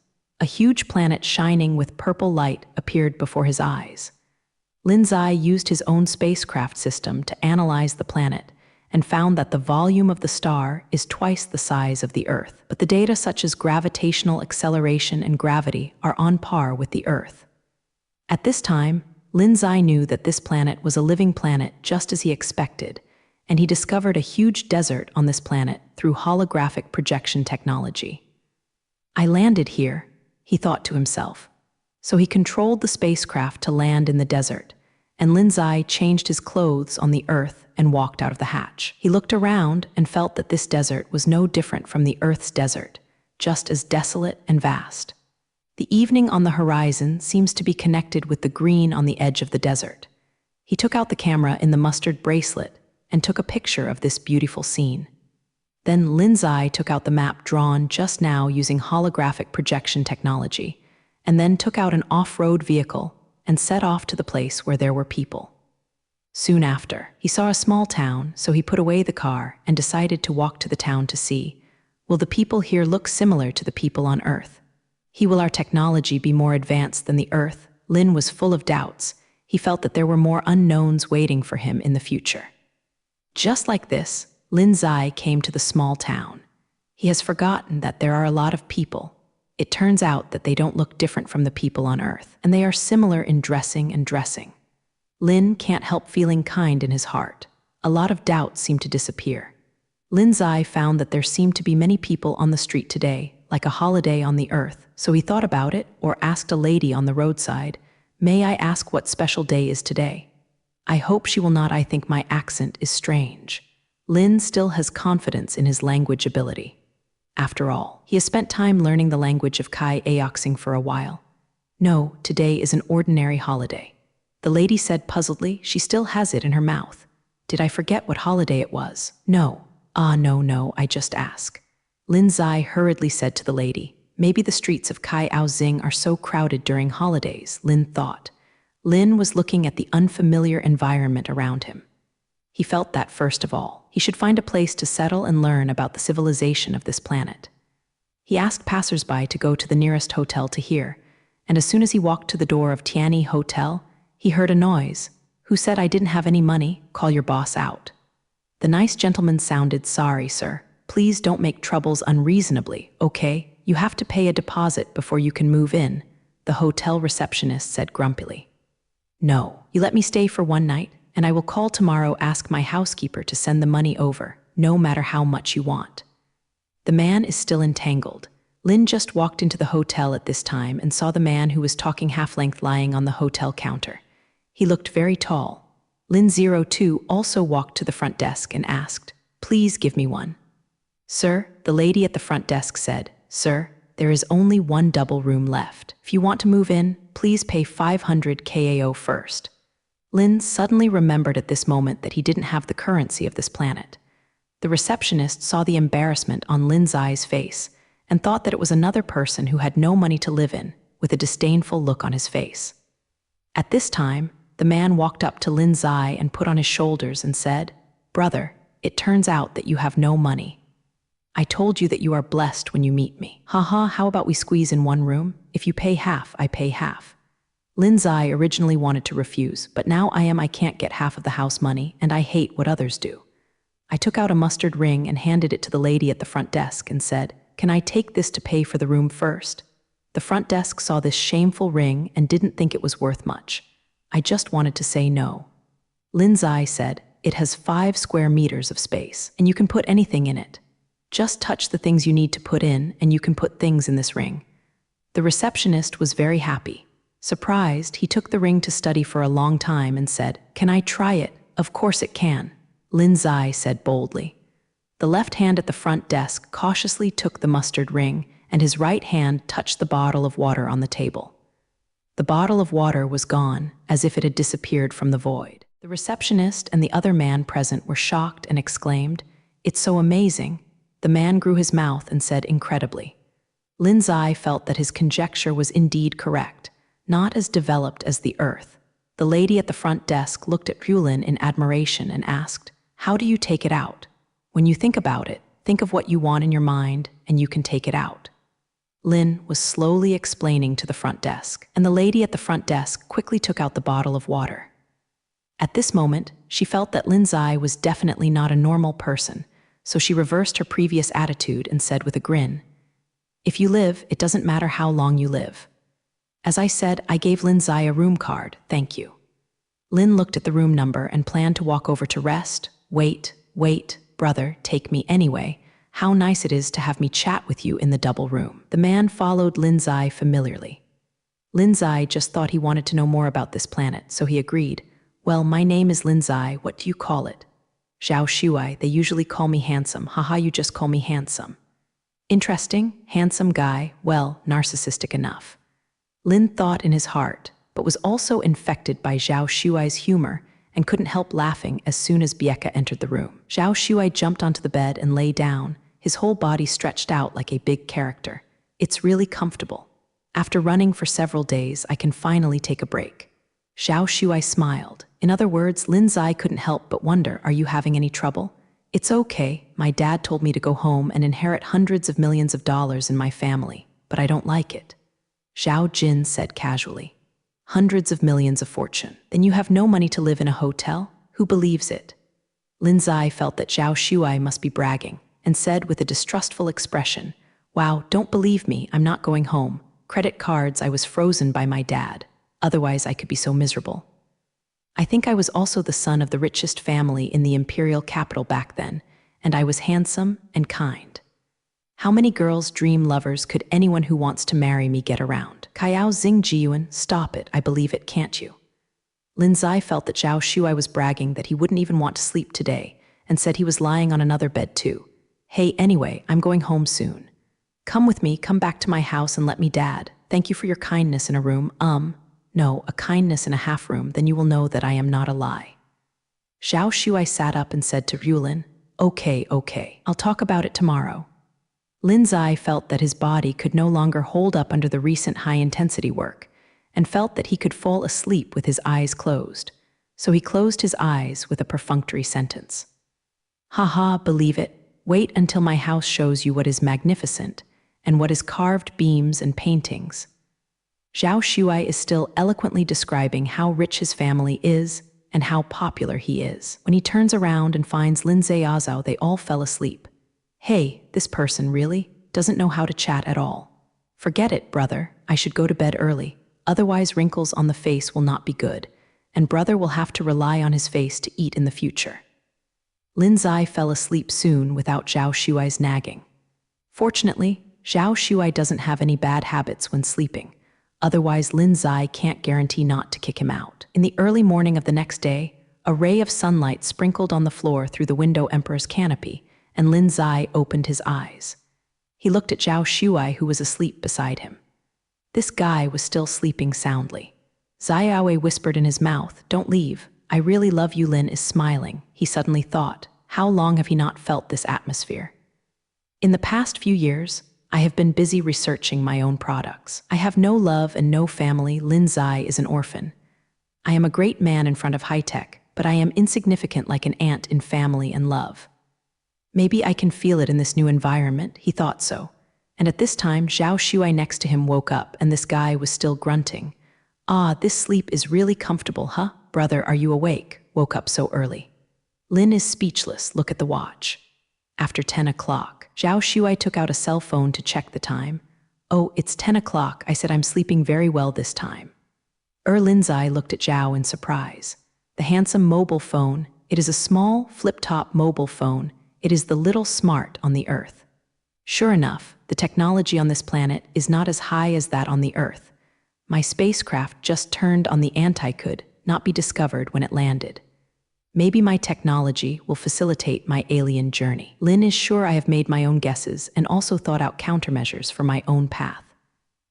A huge planet shining with purple light appeared before his eyes. Lin Zai used his own spacecraft system to analyze the planet and found that the volume of the star is twice the size of the Earth. But the data such as gravitational acceleration and gravity are on par with the Earth. At this time, Lin Zai knew that this planet was a living planet just as he expected, and he discovered a huge desert on this planet through holographic projection technology. I landed here, he thought to himself. So he controlled the spacecraft to land in the desert, and Lin Zai changed his clothes on the Earth and walked out of the hatch. He looked around and felt that this desert was no different from the Earth's desert, just as desolate and vast. The evening on the horizon seems to be connected with the green on the edge of the desert. He took out the camera in the mustard bracelet and took a picture of this beautiful scene. Then Lin Zai took out the map drawn just now using holographic projection technology, and then took out an off-road vehicle and set off to the place where there were people. Soon after, he saw a small town, so he put away the car and decided to walk to the town to see, will the people here look similar to the people on Earth? Will our technology be more advanced than the Earth? Lin was full of doubts. He felt that there were more unknowns waiting for him in the future. Just like this, Lin Zai came to the small town. He has forgotten that there are a lot of people. It turns out that they don't look different from the people on Earth, and they are similar in dressing and dressing. Lin can't help feeling kind in his heart. A lot of doubts seem to disappear. Lin Zai found that there seemed to be many people on the street today, like a holiday on the Earth, so he thought about it or asked a lady on the roadside, "May I ask what special day is today? I hope she will not. I think my accent is strange." Lin still has confidence in his language ability. After all, he has spent time learning the language of Kai Aoxing for a while. "No, today is an ordinary holiday." The lady said puzzledly. She still has it in her mouth. "Did I forget what holiday it was?" "No. No, I just ask." Lin Zai hurriedly said to the lady, maybe the streets of Kai-Ao-Zing are so crowded during holidays, Lin thought. Lin was looking at the unfamiliar environment around him. He felt that, first of all, he should find a place to settle and learn about the civilization of this planet. He asked passersby to go to the nearest hotel to hear, and as soon as he walked to the door of Tianyi Hotel, he heard a noise. Who said I didn't have any money? Call your boss out. The nice gentleman sounded, sorry, sir. Please don't make troubles unreasonably, okay? You have to pay a deposit before you can move in, the hotel receptionist said grumpily. No, you let me stay for one night, and I will call tomorrow, ask my housekeeper to send the money over, no matter how much you want. The man is still entangled. Lin just walked into the hotel at this time and saw the man who was talking half-length lying on the hotel counter. He looked very tall. Lin 02 also walked to the front desk and asked, please give me one. Sir, the lady at the front desk said, sir, there is only one double room left. If you want to move in, please pay 500 KAO first. Lin suddenly remembered at this moment that he didn't have the currency of this planet. The receptionist saw the embarrassment on Lin Zai's face and thought that it was another person who had no money to live in, with a disdainful look on his face. At this time, the man walked up to Lin Zai and put on his shoulders and said, brother, it turns out that you have no money. I told you that you are blessed when you meet me. Haha, how about we squeeze in one room? If you pay half, I pay half. Lin Zai originally wanted to refuse, but now I can't get half of the house money, and I hate what others do. I took out a mustard ring and handed it to the lady at the front desk and said, can I take this to pay for the room first? The front desk saw this shameful ring and didn't think it was worth much. I just wanted to say no. Lin Zai said, it has 5 square meters of space, and you can put anything in it. Just touch the things you need to put in, and you can put things in this ring. The receptionist was very happy. Surprised, he took the ring to study for a long time and said, can I try it? Of course it can, Lin Zai said boldly. The left hand at the front desk cautiously took the mustard ring, and his right hand touched the bottle of water on the table. The bottle of water was gone, as if it had disappeared from the void. The receptionist and the other man present were shocked and exclaimed, it's so amazing. The man grew his mouth and said incredibly. Lin Zai felt that his conjecture was indeed correct, not as developed as the earth. The lady at the front desk looked at Yulin in admiration and asked, how do you take it out? When you think about it, think of what you want in your mind, and you can take it out. Lin was slowly explaining to the front desk, and the lady at the front desk quickly took out the bottle of water. At this moment, she felt that Lin Zai was definitely not a normal person, so she reversed her previous attitude and said with a grin, if you live, it doesn't matter how long you live. As I said, I gave Lin Zai a room card, thank you. Lin looked at the room number and planned to walk over to rest. Wait, brother, take me anyway. How nice it is to have me chat with you in the double room. The man followed Lin Zai familiarly. Lin Zai just thought he wanted to know more about this planet, so he agreed. Well, my name is Lin Zai, what do you call it? Zhao Shuai, they usually call me handsome. Haha, you just call me handsome. Interesting, handsome guy, well, narcissistic enough. Lin thought in his heart, but was also infected by Zhao Shuai's humor and couldn't help laughing as soon as Bieka entered the room. Zhao Shuai jumped onto the bed and lay down, his whole body stretched out like a big character. It's really comfortable. After running for several days, I can finally take a break. Zhao Shuai smiled. In other words, Lin Zai couldn't help but wonder, are you having any trouble? It's okay, my dad told me to go home and inherit hundreds of millions of dollars in my family, but I don't like it. Zhao Jin said casually. Hundreds of millions of fortune. Then you have no money to live in a hotel? Who believes it? Lin Zai felt that Zhao Shuai must be bragging, and said with a distrustful expression, wow, don't believe me, I'm not going home. Credit cards, I was frozen by my dad. Otherwise I could be so miserable. I think I was also the son of the richest family in the imperial capital back then, and I was handsome and kind. How many girls, dream lovers, could anyone who wants to marry me get around? Kai-Ao-Zing Jiyuan, stop it, I believe it, can't you? Lin Zai felt that Zhao Shuai was bragging that he wouldn't even want to sleep today, and said he was lying on another bed too. Hey, anyway, I'm going home soon. Come with me, come back to my house and let me dad. Thank you for your kindness in a room, No, a kindness in a half room, then you will know that I am not a lie. Zhao Shuai sat up and said to Yulin, okay, I'll talk about it tomorrow. Lin Zai felt that his body could no longer hold up under the recent high-intensity work, and felt that he could fall asleep with his eyes closed. So he closed his eyes with a perfunctory sentence. "Haha, believe it. Wait until my house shows you what is magnificent, and what is carved beams and paintings." Zhao Shuai is still eloquently describing how rich his family is and how popular he is. When he turns around and finds Lin Zaiazao, they all fell asleep. Hey, this person really doesn't know how to chat at all. Forget it, brother. I should go to bed early. Otherwise, wrinkles on the face will not be good, and brother will have to rely on his face to eat in the future. Lin Zai fell asleep soon without Zhao Shuai's nagging. Fortunately, Zhao Shuai doesn't have any bad habits when sleeping. Otherwise, Lin Zai can't guarantee not to kick him out. In the early morning of the next day, a ray of sunlight sprinkled on the floor through the window emperor's canopy, and Lin Zai opened his eyes. He looked at Zhao Shuai, who was asleep beside him. This guy was still sleeping soundly. Zaiaowei whispered in his mouth, "Don't leave. I really love you." Lin is smiling. He suddenly thought, how long have he not felt this atmosphere? In the past few years, I have been busy researching my own products. I have no love and no family. Lin Zai is an orphan. I am a great man in front of high-tech, but I am insignificant like an ant in family and love. Maybe I can feel it in this new environment, he thought so. And at this time, Zhao Shuai next to him woke up, and this guy was still grunting. "Ah, this sleep is really comfortable, huh? Brother, are you awake? Woke up so early." Lin is speechless. Look at the watch. After 10 o'clock, Zhao Shuai took out a cell phone to check the time. "Oh, it's 10 o'clock. I said I'm sleeping very well this time." Lin Zai looked at Zhao in surprise. The handsome mobile phone, it is a small, flip-top mobile phone. It is the little smart on the Earth. Sure enough, the technology on this planet is not as high as that on the Earth. My spacecraft just turned on the Tycoon, not be discovered when it landed. Maybe my technology will facilitate my alien journey. Lin is sure I have made my own guesses and also thought out countermeasures for my own path.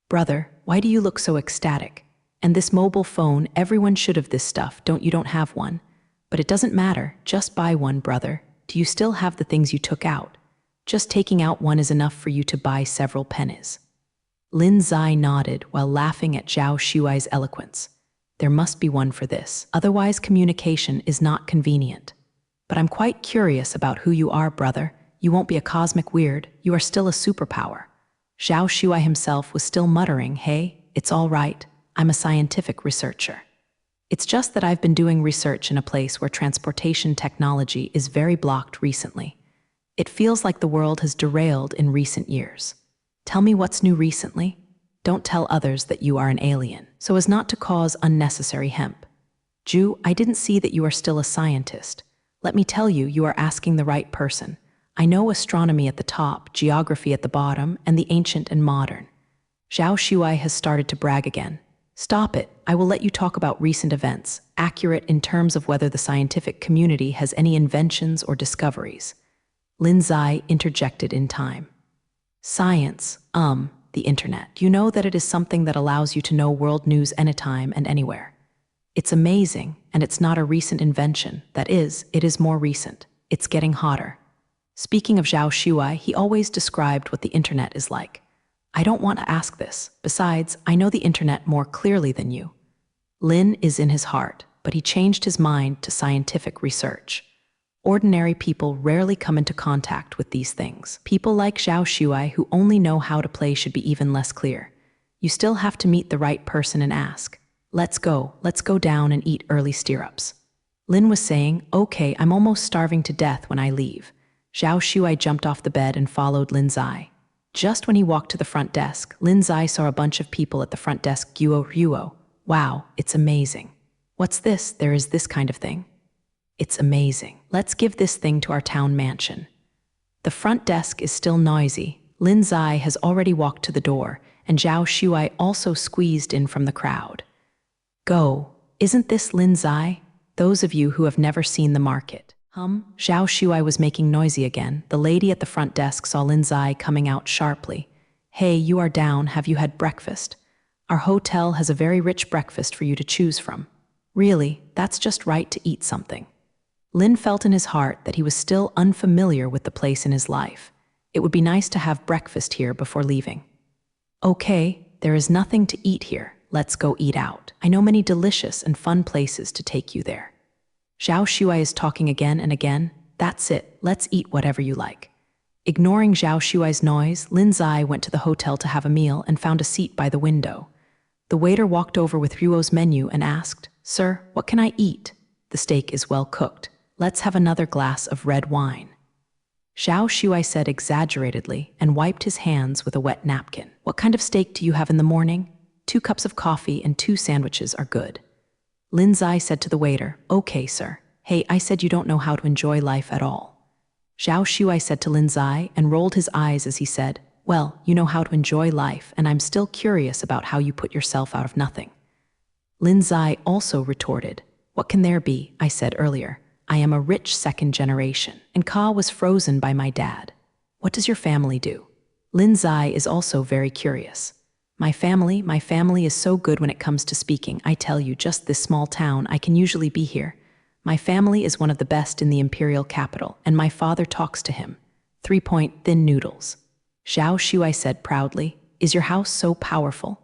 "Brother, why do you look so ecstatic? And this mobile phone, everyone should have this stuff. You don't have one. But it doesn't matter. Just buy one, brother. Do you still have the things you took out? Just taking out one is enough for you to buy several pennies." Lin Zai nodded while laughing at Zhao Shuai's eloquence. There must be one for this. Otherwise, communication is not convenient. But I'm quite curious about who you are, brother. You won't be a cosmic weird. You are still a superpower. Zhao Shuai himself was still muttering, "Hey, it's all right. I'm a scientific researcher. It's just that I've been doing research in a place where transportation technology is very blocked recently. It feels like the world has derailed in recent years." "Tell me what's new recently. Don't tell others that you are an alien, so as not to cause unnecessary hemp. Ju, I didn't see that you are still a scientist. Let me tell you, you are asking the right person. I know astronomy at the top, geography at the bottom, and the ancient and modern." Zhao Shuai has started to brag again. "Stop it. I will let you talk about recent events, accurate in terms of whether the scientific community has any inventions or discoveries." Lin Zai interjected in time. "Science, the internet. You know that it is something that allows you to know world news anytime and anywhere. It's amazing, and it's not a recent invention. That is, it is more recent. It's getting hotter." Speaking of Zhao Shuai, he always described what the internet is like. "I don't want to ask this. Besides, I know the internet more clearly than you." Lin is in his heart, but he changed his mind to scientific research. Ordinary people rarely come into contact with these things. People like Zhao Shuai who only know how to play should be even less clear. You still have to meet the right person and ask, let's go down and eat early stirrups." Lin was saying, "Okay, I'm almost starving to death when I leave." Zhao Shuai jumped off the bed and followed Lin Zai. Just when he walked to the front desk, Lin Zai saw a bunch of people at the front desk. Guo. "Wow, it's amazing. What's this? There is this kind of thing. It's amazing. Let's give this thing to our town mansion." The front desk is still noisy. Lin Zai has already walked to the door, and Zhao Shuai also squeezed in from the crowd. "Go. Isn't this Lin Zai? Those of you who have never seen the market." Zhao Shuai was making noisy again. The lady at the front desk saw Lin Zai coming out sharply. "Hey, you are down. Have you had breakfast? Our hotel has a very rich breakfast for you to choose from." "Really, that's just right to eat something." Lin felt in his heart that he was still unfamiliar with the place in his life. It would be nice to have breakfast here before leaving. Okay, there is nothing to eat here. Let's go eat out. I know many delicious and fun places to take you there. Zhao Shuai is talking again and again. That's it, let's eat whatever you like. Ignoring Zhao Shuai's noise, Lin Zai went to the hotel to have a meal and found a seat by the window. The waiter walked over with Ruo's menu and asked, "Sir, what can I eat? The steak is well cooked. Let's have another glass of red wine." Zhao Shuai said exaggeratedly and wiped his hands with a wet napkin. "What kind of steak do you have in the morning? 2 cups of coffee and 2 sandwiches are good." Lin Zai said to the waiter, "Okay, sir. Hey, I said you don't know how to enjoy life at all." Zhao Shuai said to Lin Zai and rolled his eyes as he said, "Well, you know how to enjoy life, and I'm still curious about how you put yourself out of nothing." Lin Zai also retorted, "What can there be? I said earlier, I am a rich second generation, and Ka was frozen by my dad. What does your family do?" Lin Zai is also very curious. My family is so good when it comes to speaking. I tell you, just this small town, I can usually be here. My family is one of the best in the imperial capital, and my father talks to him. 3-point thin noodles." Zhao Shuai said proudly, "Is your house so powerful?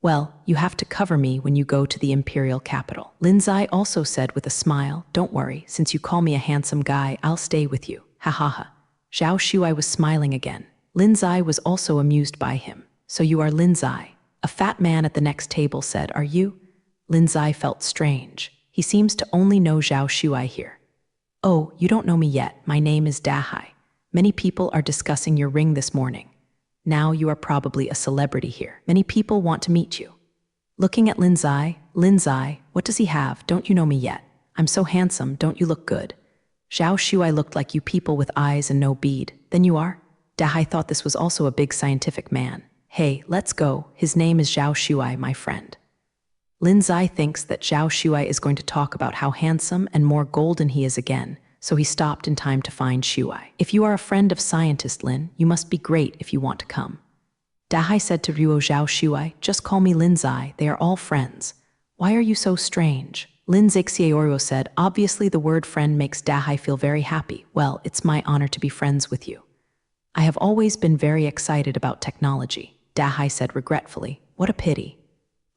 Well, you have to cover me when you go to the imperial capital." Lin Zai also said with a smile, "Don't worry, since you call me a handsome guy, I'll stay with you. Ha ha ha." Zhao Shuai was smiling again. Lin Zai was also amused by him. "So you are Lin Zai?" A fat man at the next table said, "Are you?" Lin Zai felt strange. He seems to only know Zhao Shuai here. "Oh, you don't know me yet. My name is Dahai. Many people are discussing your ring this morning. Now you are probably a celebrity here. Many people want to meet you." Looking at Lin Zai, "What does he have? Don't you know me yet? I'm so handsome, don't you look good?" Zhao Shuai looked like you people with eyes and no bead. "Then you are?" Dahai thought this was also a big scientific man. "Hey, let's go. His name is Zhao Shuai, my friend." Lin Zai thinks that Zhao Shuai is going to talk about how handsome and more golden he is again, so he stopped in time to find Shuai. "If you are a friend of scientist Lin, you must be great if you want to come." Dahai said to Ruo Zhao Shuai, "Just call me Lin Zai, they are all friends. Why are you so strange?" Lin Zixieoruo said, "Obviously the word friend makes Dahai feel very happy. Well, it's my honor to be friends with you. I have always been very excited about technology." Dahai said regretfully, "What a pity."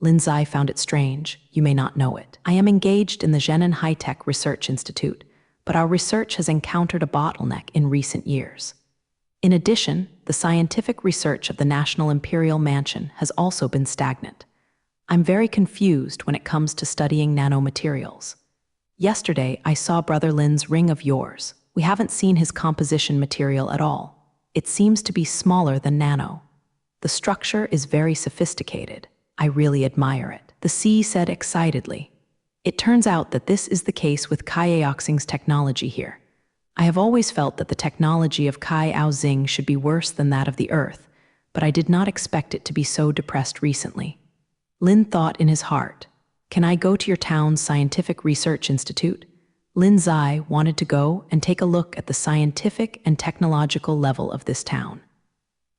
Lin Zai found it strange. "You may not know it. I am engaged in the Zhenan High-Tech Research Institute, but our research has encountered a bottleneck in recent years. In addition, the scientific research of the National Imperial Mansion has also been stagnant. I'm very confused when it comes to studying nanomaterials. Yesterday, I saw Brother Lin's ring of yours. We haven't seen his composition material at all. It seems to be smaller than nano. The structure is very sophisticated. I really admire it," the C said excitedly. "It turns out that this is the case with Kai Aoxing's technology here. I have always felt that the technology of Kai Aoxing should be worse than that of the Earth, but I did not expect it to be so depressed recently." Lin thought in his heart, "Can I go to your town's scientific research institute?" Lin Zai wanted to go and take a look at the scientific and technological level of this town.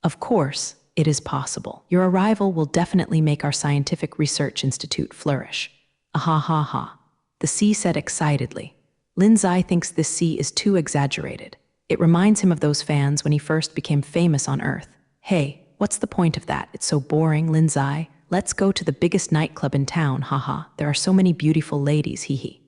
"Of course, it is possible. Your arrival will definitely make our scientific research institute flourish." "Ah ha ha," the C said excitedly. Lin Zai thinks this C is too exaggerated. It reminds him of those fans when he first became famous on Earth. "Hey, what's the point of that? It's so boring, Lin Zai. Let's go to the biggest nightclub in town, haha. There are so many beautiful ladies, hee.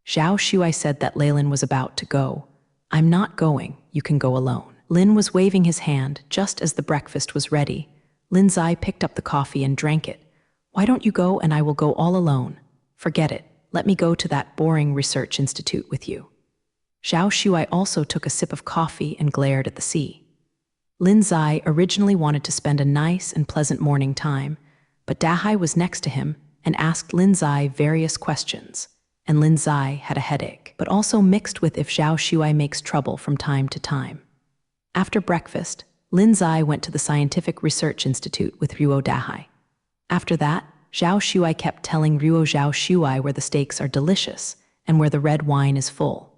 Zhao Shuai said that Leylin was about to go. "I'm not going, you can go alone." Lin was waving his hand just as the breakfast was ready. Lin Zai picked up the coffee and drank it. "Why don't you go and I will go all alone?" "Forget it. Let me go to that boring research institute with you." Zhao Shuai also took a sip of coffee and glared at the sea. Lin Zai originally wanted to spend a nice and pleasant morning time, but Dahai was next to him and asked Lin Zai various questions, and Lin Zai had a headache, but also mixed with if Zhao Shuai makes trouble from time to time. After breakfast, Lin Zai went to the Scientific Research Institute with Ruo Dahai. After that, Zhao Shuai kept telling Ruo Zhao Shuai where the steaks are delicious and where the red wine is full.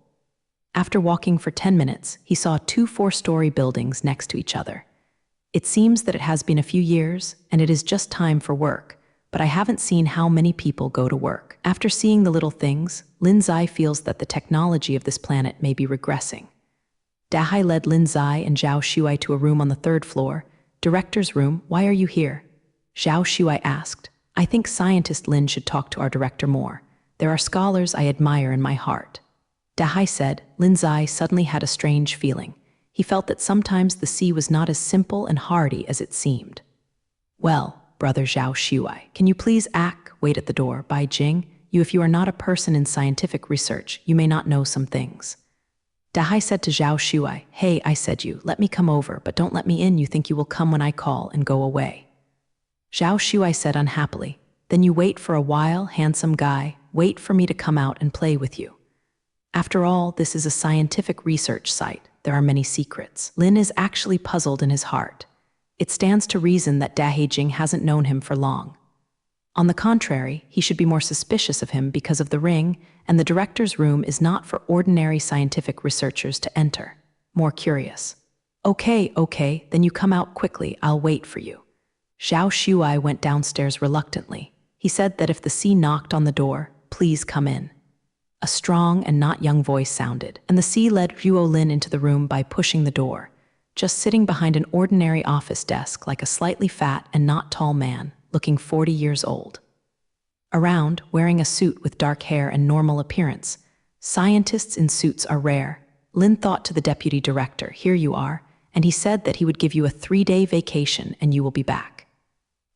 After walking for 10 minutes, he saw 2 4-story buildings next to each other. It seems that it has been a few years and it is just time for work, but I haven't seen how many people go to work. After seeing the little things, Lin Zai feels that the technology of this planet may be regressing. Dahai led Lin Zai and Zhao Shuai to a room on the third floor. Director's room, why are you here? Zhao Shuai asked. I think scientist Lin should talk to our director more. There are scholars I admire in my heart. Dahai said. Lin Zai suddenly had a strange feeling. He felt that sometimes the sea was not as simple and hardy as it seemed. Well, brother Zhao Shuai, can you please wait at the door, Bai Jing? If you are not a person in scientific research, you may not know some things. Dahai said to Zhao Shuai, hey, I said you, let me come over, but don't let me in. You think you will come when I call and go away. Zhao Shuai said unhappily, then you wait for a while, handsome guy, wait for me to come out and play with you. After all, this is a scientific research site. There are many secrets. Lin is actually puzzled in his heart. It stands to reason that Dahai Jing hasn't known him for long. On the contrary, he should be more suspicious of him because of the ring, and the director's room is not for ordinary scientific researchers to enter. More curious. Okay, then you come out quickly, I'll wait for you. Zhao Shuai went downstairs reluctantly. He said that if the sea knocked on the door, please come in. A strong and not young voice sounded, and the sea led Ruo Lin into the room by pushing the door, just sitting behind an ordinary office desk like a slightly fat and not tall man, looking 40 years old. Around, wearing a suit with dark hair and normal appearance, scientists in suits are rare. Lin thought to the deputy director, here you are, and he said that he would give you a 3-day vacation and you will be back.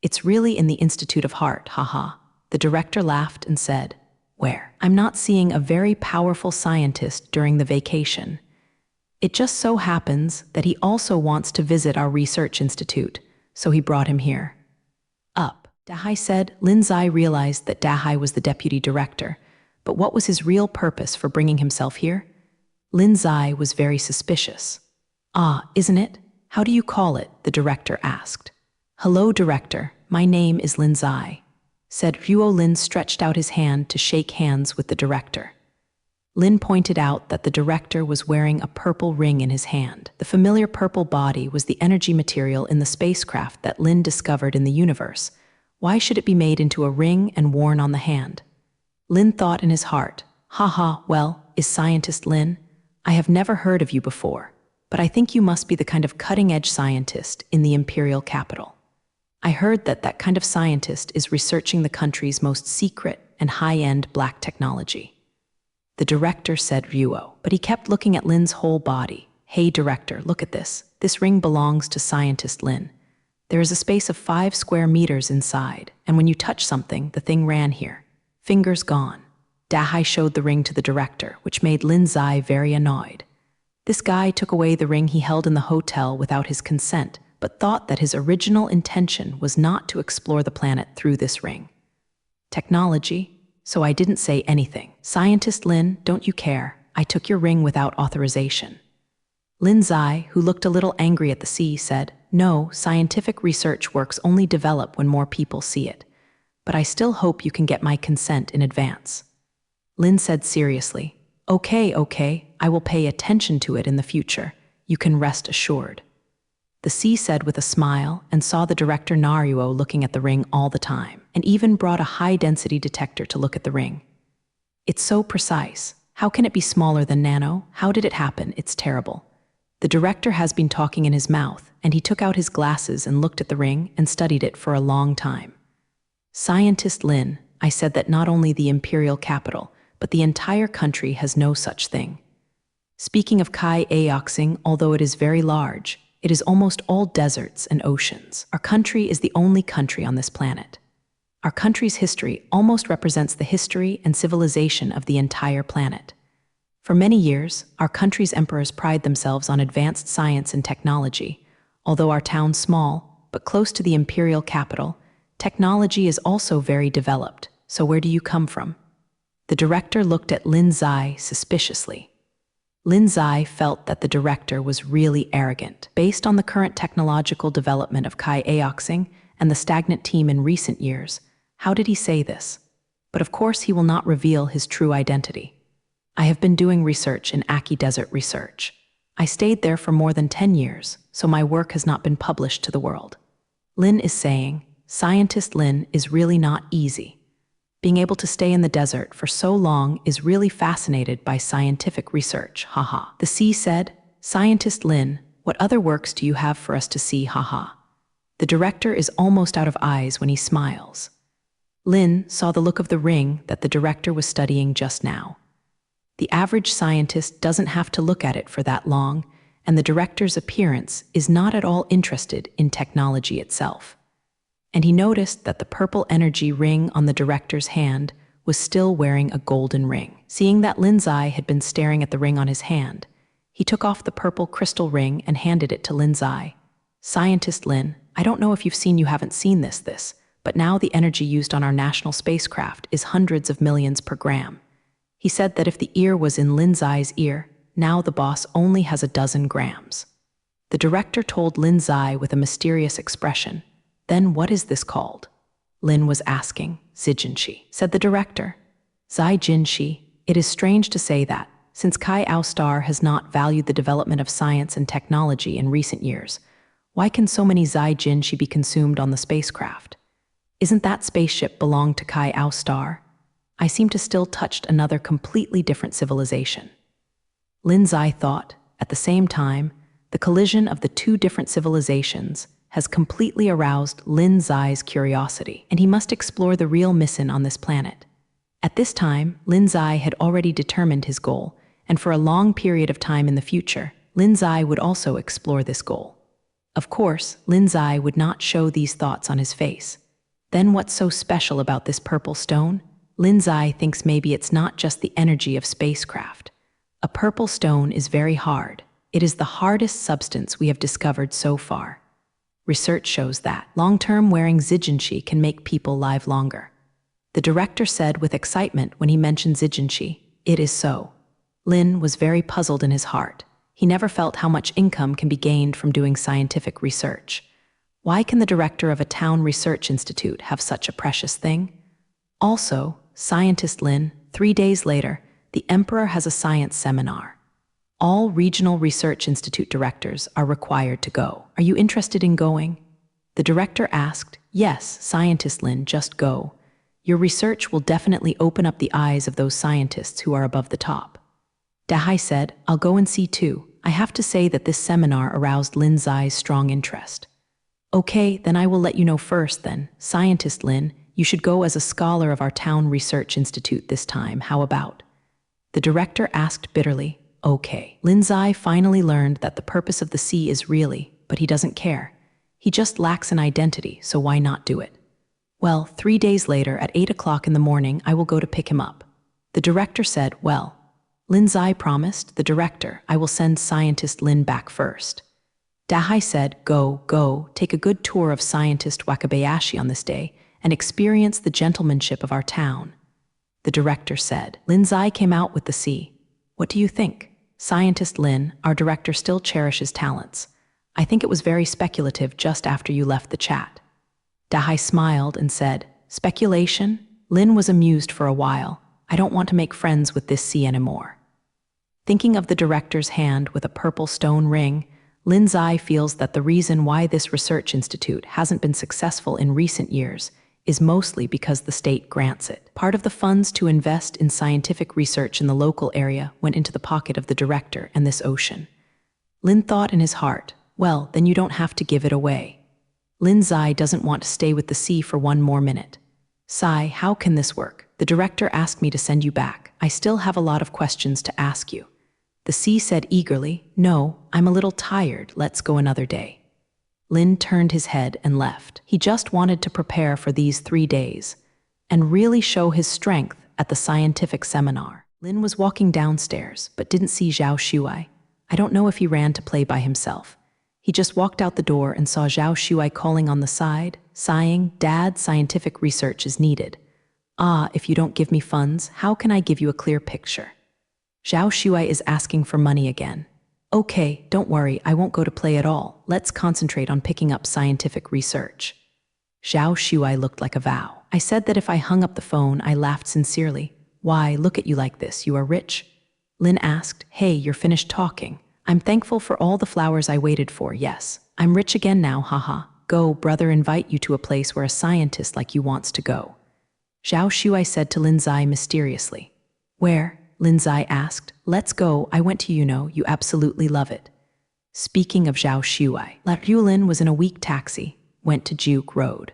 It's really in the Institute of Heart, haha. The director laughed and said, where? I'm not seeing a very powerful scientist during the vacation. It just so happens that he also wants to visit our research institute, so he brought him here. Up, Dahai said. Lin Zai realized that Dahai was the deputy director, but what was his real purpose for bringing himself here? Lin Zai was very suspicious. Isn't it? How do you call it? The director asked. Hello, director. My name is Lin Zai, said Ruo Lin, stretched out his hand to shake hands with the director. Lin pointed out that the director was wearing a purple ring in his hand. The familiar purple body was the energy material in the spacecraft that Lin discovered in the universe. Why should it be made into a ring and worn on the hand? Lin thought in his heart, well, is scientist Lin? I have never heard of you before, but I think you must be the kind of cutting-edge scientist in the imperial capital. I heard that that kind of scientist is researching the country's most secret and high-end black technology. The director said Ruo, but he kept looking at Lin's whole body. Hey director, look at this. This ring belongs to scientist Lin. There is a space of 5 square meters inside, and when you touch something, the thing ran here. Fingers gone. Dahai showed the ring to the director, which made Lin Zai very annoyed. This guy took away the ring he held in the hotel without his consent, but thought that his original intention was not to explore the planet through this ring. Technology? So I didn't say anything. Scientist Lin, don't you care? I took your ring without authorization. Lin Zai, who looked a little angry at the sea, said, no, scientific research works only develop when more people see it. But I still hope you can get my consent in advance. Lin said seriously, okay, I will pay attention to it in the future. You can rest assured. The sea said with a smile and saw the director Naruo looking at the ring all the time, and even brought a high-density detector to look at the ring. It's so precise. How can it be smaller than nano? How did it happen? It's terrible. The director has been talking in his mouth, and he took out his glasses and looked at the ring and studied it for a long time. Scientist Lin, I said that not only the imperial capital, but the entire country has no such thing. Speaking of Kai Aoxing, although it is very large, it is almost all deserts and oceans. Our country is the only country on this planet. Our country's history almost represents the history and civilization of the entire planet. For many years, our country's emperors pride themselves on advanced science and technology. Although our town's small, but close to the imperial capital, technology is also very developed. So where do you come from? The director looked at Lin Zai suspiciously. Lin Zai felt that the director was really arrogant. Based on the current technological development of Kai Aoxing and the stagnant team in recent years, how did he say this? But of course he will not reveal his true identity. I have been doing research in Aki Desert Research. I stayed there for more than 10 years, so my work has not been published to the world. Lin is saying, scientist Lin is really not easy. Being able to stay in the desert for so long is really fascinated by scientific research, haha. The sea said, "Scientist Lin, what other works do you have for us to see, haha?" The director is almost out of eyes when he smiles. Lin saw the look of the ring that the director was studying just now. The average scientist doesn't have to look at it for that long, and the director's appearance is not at all interested in technology itself. And he noticed that the purple energy ring on the director's hand was still wearing a golden ring. Seeing that Lin's eye had been staring at the ring on his hand, he took off the purple crystal ring and handed it to Lin's eye. "Scientist Lin, I don't know if you haven't seen this, but now the energy used on our national spacecraft is hundreds of millions per gram." He said that if the ear was in Lin's eye's ear, now the boss only has a dozen grams. The director told Lin's eye with a mysterious expression. "Then what is this called?" Lin was asking. "Zijinshi," said the director. "Zijinshi, it is strange to say that, since Kai Star has not valued the development of science and technology in recent years, why can so many Zijinshi be consumed on the spacecraft? Isn't that spaceship belong to Kai Star? I seem to still touched another completely different civilization." Lin's eye thought, at the same time, the collision of the two different civilizations has completely aroused Lin's eye's curiosity, and he must explore the real mission on this planet. At this time, Lin's eye had already determined his goal, and for a long period of time in the future, Lin's eye would also explore this goal. Of course, Lin's eye would not show these thoughts on his face. Then what's so special about this purple stone? Lin's eye thinks maybe it's not just the energy of spacecraft. A purple stone is very hard. It is the hardest substance we have discovered so far. Research shows that long-term wearing Zijinshi can make people live longer. The director said with excitement when he mentioned Zijinshi, "It is so." Lin was very puzzled in his heart. He never felt how much income can be gained from doing scientific research. Why can the director of a town research institute have such a precious thing? Also, Scientist Lin, 3 days later, the emperor has a science seminar. All regional research institute directors are required to go. "Are you interested in going?" The director asked. "Yes, Scientist Lin, just go. Your research will definitely open up the eyes of those scientists who are above the top." Dahai said, "I'll go and see too. I have to say that this seminar aroused Lin's eye's strong interest." "Okay, then I will let you know first then. Scientist Lin, you should go as a scholar of our town research institute this time. How about?" The director asked bitterly. "Okay." Lin's eye finally learned that the purpose of the sea is really, but he doesn't care. He just lacks an identity, so why not do it? "Well, 3 days later at 8 o'clock in the morning, I will go to pick him up." The director said, "Well." Lin's eye promised the director, "I will send Scientist Lin back first." Dahai said, Go, take a good tour of Scientist Wakabayashi on this day and experience the gentlemanship of our town." The director said. Lin's eye came out with the sea. "What do you think?" "Scientist Lin, our director still cherishes talents. I think it was very speculative just after you left the chat." Dahai smiled and said, "Speculation?" Lin was amused for a while. "I don't want to make friends with this sea anymore." Thinking of the director's hand with a purple stone ring, Lin's eye feels that the reason why this research institute hasn't been successful in recent years is mostly because the state grants it. Part of the funds to invest in scientific research in the local area went into the pocket of the director and this ocean. Lin thought in his heart, "Well, then you don't have to give it away." Lin's eye doesn't want to stay with the sea for 1 more minute. "Sai, how can this work? The director asked me to send you back. I still have a lot of questions to ask you." The sea said eagerly, "No, I'm a little tired. Let's go another day." Lin turned his head and left. He just wanted to prepare for these 3 days and really show his strength at the scientific seminar. Lin was walking downstairs, but didn't see Zhao Shuai. I don't know if he ran to play by himself. He just walked out the door and saw Zhao Shuai calling on the side, sighing, "Dad, scientific research is needed." "Ah, if you don't give me funds, how can I give you a clear picture?" Zhao Shuai is asking for money again. "Okay, don't worry, I won't go to play at all. Let's concentrate on picking up scientific research." Zhao Shuai looked like a vow. "I said that if I hung up the phone, I laughed sincerely. Why, look at you like this, you are rich?" Lin asked, "Hey, you're finished talking. I'm thankful for all the flowers I waited for, yes. I'm rich again now, haha. Go, brother, invite you to a place where a scientist like you wants to go." Zhao Shuai said to Lin's eye mysteriously. "Where?" Lin Zai asked. Let's go, I went to you absolutely love it. Speaking of Zhao Shuai, Yulin was in a weak taxi, went to Juke Road.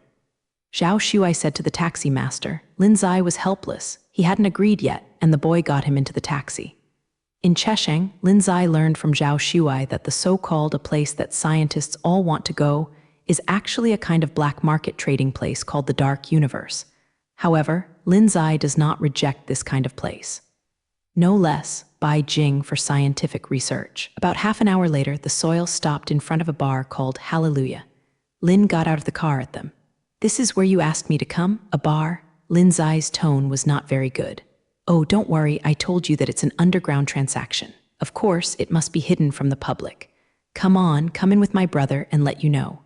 Zhao Shuai said to the taxi master, Lin Zai was helpless, he hadn't agreed yet, and the boy got him into the taxi. In Chesheng, Lin Zai learned from Zhao Shuai that the so-called a place that scientists all want to go is actually a kind of black market trading place called the Dark Universe. However, Lin Zai does not reject this kind of place. No less, by Jing for scientific research. About half an hour later, the Soil stopped in front of a bar called Hallelujah. Lin got out of the car at them. This is where you asked me to come? A bar? Lin Zai's tone was not very good. Oh, don't worry, I told you that it's an underground transaction. Of course, it must be hidden from the public. Come on, come in with my brother and let you know.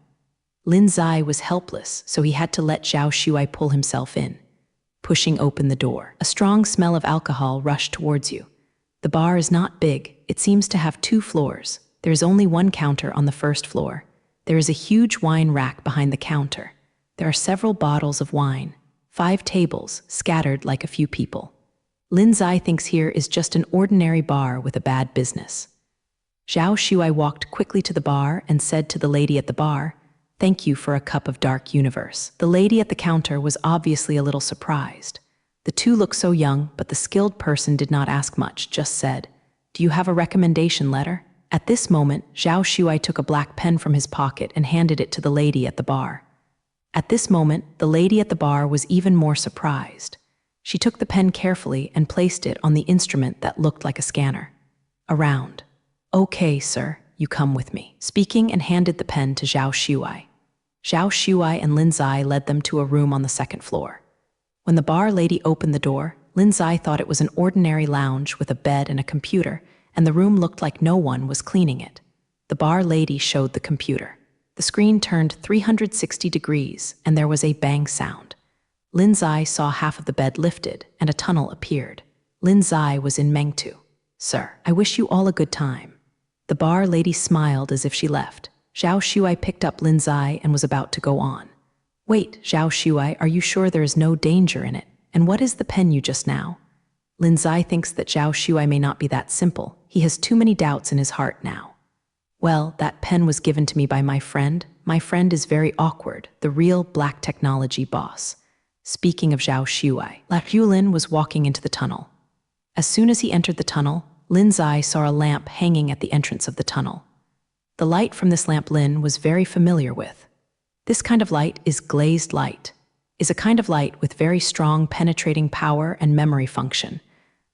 Lin Zai was helpless, so he had to let Zhao Shuai pull himself in. Pushing open the door, a strong smell of alcohol rushed towards you. The bar is not big, it seems to have 2 floors. There is only one counter on the first floor. There is a huge wine rack behind the counter. There are several bottles of wine, 5 tables scattered like a few people. Lin Zai thinks here is just an ordinary bar with a bad business. Zhao Shuai walked quickly to the bar and said to the lady at the bar, Thank you for a cup of Dark Universe. The lady at the counter was obviously a little surprised. The two looked so young, but the skilled person did not ask much, just said, Do you have a recommendation letter? At this moment, Zhao Shuai took a black pen from his pocket and handed it to the lady at the bar. At this moment, the lady at the bar was even more surprised. She took the pen carefully and placed it on the instrument that looked like a scanner. Around. Okay, sir, you come with me. Speaking and handed the pen to Zhao Shuai. Zhao Shuai and Lin Zai led them to a room on the 2nd floor. When the bar lady opened the door, Lin Zai thought it was an ordinary lounge with a bed and a computer, and the room looked like no one was cleaning it. The bar lady showed the computer. The screen turned 360 degrees, and there was a bang sound. Lin Zai saw half of the bed lifted, and a tunnel appeared. Lin Zai was in Mengtu. Sir, I wish you all a good time. The bar lady smiled as if she left. Zhao Shuai picked up Lin Zai and was about to go on. Wait, Zhao Shuai, are you sure there is no danger in it? And what is the pen you just now? Lin Zai thinks that Zhao Shuai may not be that simple. He has too many doubts in his heart now. Well, that pen was given to me by my friend. My friend is very awkward, the real black technology boss. Speaking of Zhao Shuai, Yulin was walking into the tunnel. As soon as he entered the tunnel, Lin Zai saw a lamp hanging at the entrance of the tunnel. The light from this lamp Lin was very familiar with. This kind of light is glazed light, is a kind of light with very strong penetrating power and memory function.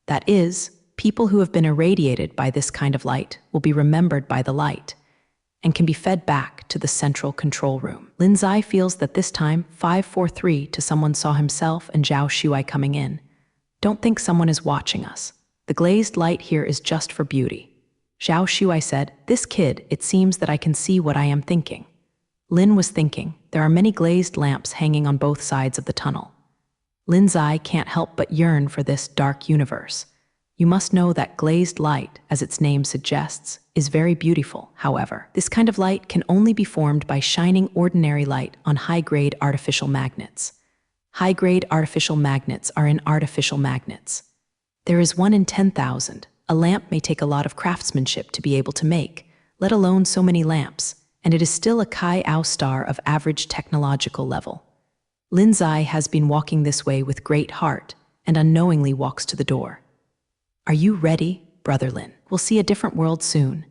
That is, people who have been irradiated by this kind of light will be remembered by the light and can be fed back to the central control room. Lin Zai feels that this time 543 to someone saw himself and Zhao Shuai coming in. Don't think someone is watching us. The glazed light here is just for beauty. Zhao Shuai said, This kid, it seems that I can see what I am thinking. Lin was thinking, there are many glazed lamps hanging on both sides of the tunnel. Lin Zai can't help but yearn for this dark universe. You must know that glazed light, as its name suggests, is very beautiful. However, this kind of light can only be formed by shining ordinary light on high-grade artificial magnets. High-grade artificial magnets are in artificial magnets. There is 1 in 10,000. A lamp may take a lot of craftsmanship to be able to make, let alone so many lamps, and it is still a Kai-Ao star of average technological level. Lin Zai has been walking this way with great heart and unknowingly walks to the door. Are you ready, Brother Lin? We'll see a different world soon.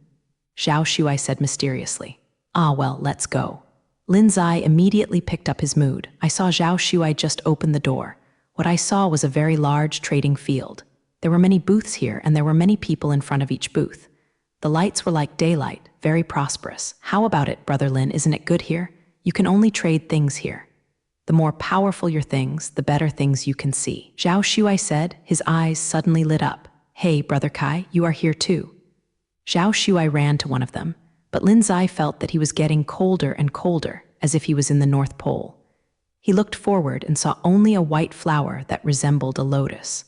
Zhao Shuai said mysteriously. Ah, well, let's go. Lin Zai immediately picked up his mood. I saw Zhao Shuai just open the door. What I saw was a very large trading field. There were many booths here, and there were many people in front of each booth. The lights were like daylight, very prosperous. How about it, Brother Lin? Isn't it good here? You can only trade things here. The more powerful your things, the better things you can see. Zhao Shuai said, his eyes suddenly lit up. Hey, Brother Kai, you are here too. Zhao Shuai ran to one of them, but Lin Zai felt that he was getting colder and colder, as if he was in the North Pole. He looked forward and saw only a white flower that resembled a lotus.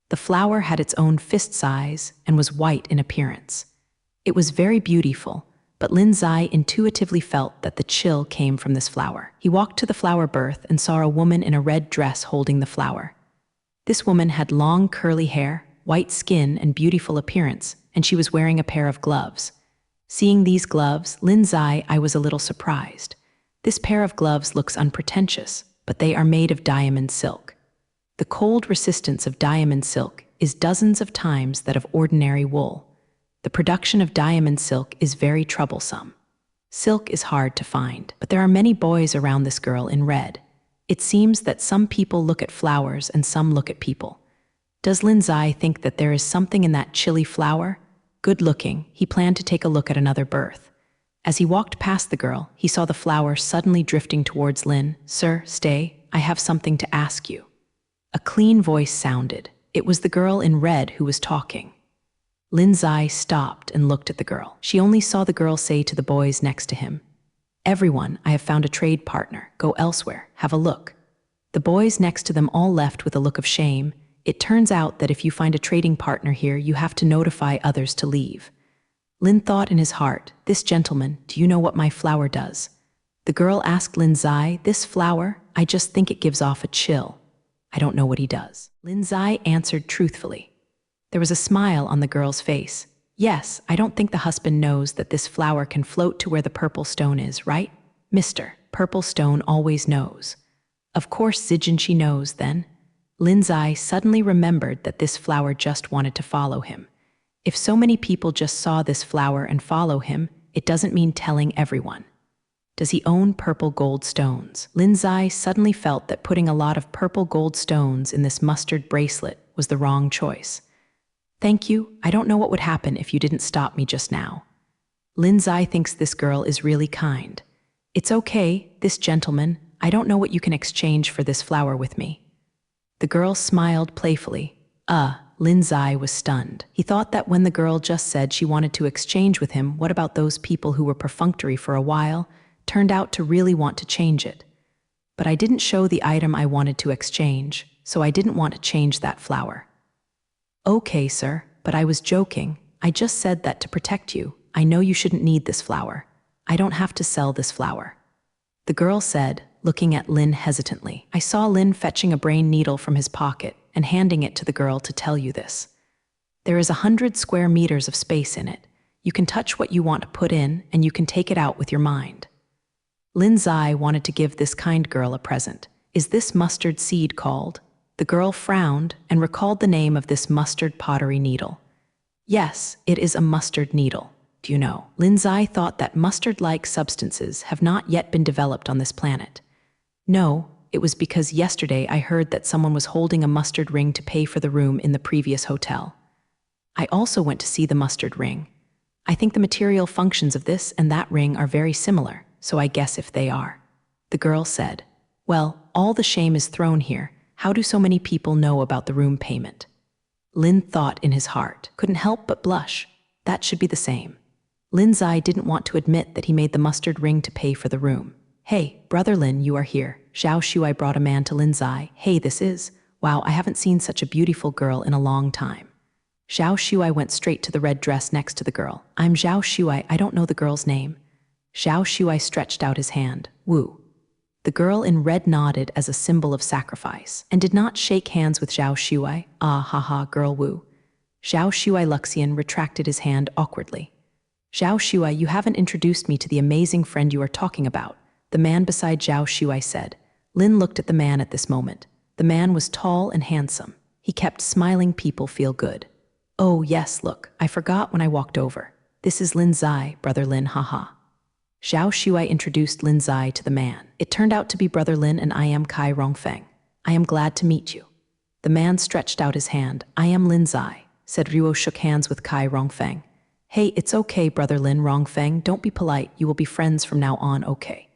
The flower had its own fist size and was white in appearance. It was very beautiful, but Lin Zai intuitively felt that the chill came from this flower. He walked to the flower birth and saw a woman in a red dress holding the flower. This woman had long curly hair, white skin and beautiful appearance, and she was wearing a pair of gloves. Seeing these gloves, Lin's eye, I was a little surprised. This pair of gloves looks unpretentious, but they are made of diamond silk. The cold resistance of diamond silk is dozens of times that of ordinary wool. The production of diamond silk is very troublesome. Silk is hard to find, but there are many boys around this girl in red. It seems that some people look at flowers and some look at people. Does Lin's eye think that there is something in that chilly flower? Good looking, he planned to take a look at another berth. As he walked past the girl, he saw the flower suddenly drifting towards Lin. Sir, stay, I have something to ask you. A clean voice sounded. It was the girl in red who was talking. Lin's eye stopped and looked at the girl. She only saw the girl say to the boys next to him, "Everyone, I have found a trade partner. Go elsewhere. Have a look." The boys next to them all left with a look of shame. It turns out that if you find a trading partner here, you have to notify others to leave. Lin thought in his heart, "This gentleman, do you know what my flower does?" The girl asked Lin's eye, "This flower? I just think it gives off a chill. I don't know what he does." Lin's eye answered truthfully. There was a smile on the girl's face. "Yes, I don't think the husband knows that this flower can float to where the purple stone is, right? Mr. Purple Stone always knows." Of course Zijin knows then. Lin's eye suddenly remembered that this flower just wanted to follow him. If so many people just saw this flower and follow him, it doesn't mean telling everyone. Does he own purple gold stones? Lin's eye suddenly felt that putting a lot of purple gold stones in this mustard bracelet was the wrong choice. "Thank you, I don't know what would happen if you didn't stop me just now." Lin's eye thinks this girl is really kind. "It's okay, this gentleman, I don't know what you can exchange for this flower with me." The girl smiled playfully. Lin's eye was stunned. He thought that when the girl just said she wanted to exchange with him, what about those people who were perfunctory for a while, turned out to really want to change it. But I didn't show the item I wanted to exchange, so I didn't want to change that flower. "Okay, sir, but I was joking. I just said that to protect you. I know you shouldn't need this flower. I don't have to sell this flower." The girl said, looking at Lin hesitantly. "I saw Lin fetching a brain needle from his pocket and handing it to the girl to tell you this. There is 100 square meters of space in it. You can touch what you want to put in, and you can take it out with your mind." Lin's eye wanted to give this kind girl a present. "Is this mustard seed called?" The girl frowned and recalled the name of this mustard pottery needle. "Yes, it is a mustard needle. Do you know?" Lin's eye thought that mustard-like substances have not yet been developed on this planet. "No, it was because yesterday I heard that someone was holding a mustard ring to pay for the room in the previous hotel. I also went to see the mustard ring. I think the material functions of this and that ring are very similar, so I guess if they are." The girl said, "Well, all the shame is thrown here. How do so many people know about the room payment?" Lin thought in his heart, couldn't help but blush. That should be the same. Lin's eye didn't want to admit that he made the mustard ring to pay for the room. "Hey, brother Lin, you are here." Zhao Shuai brought a man to Lin's eye. "Hey, this is... Wow, I haven't seen such a beautiful girl in a long time." Zhao Shuai went straight to the red dress next to the girl. "I'm Zhao Shuai, I don't know the girl's name." Zhao Shuai stretched out his hand. "Woo." The girl in red nodded as a symbol of sacrifice, and did not shake hands with Zhao Shuai. "Ah, haha, girl woo." Zhao Shuai Luxian retracted his hand awkwardly. "Zhao Shuai, you haven't introduced me to the amazing friend you are talking about," the man beside Zhao Shuai said. Lin looked at the man at this moment. The man was tall and handsome. He kept smiling people feel good. "Oh yes, look, I forgot when I walked over. This is Lin Zai, brother Lin, haha." Zhao Shuai introduced Lin Zai to the man. "It turned out to be brother Lin and I am Kai Rongfeng. I am glad to meet you." The man stretched out his hand. "I am Lin Zai," said Ruo shook hands with Kai Rongfeng. "Hey, it's okay, brother Lin Rongfeng, don't be polite, you will be friends from now on, okay?"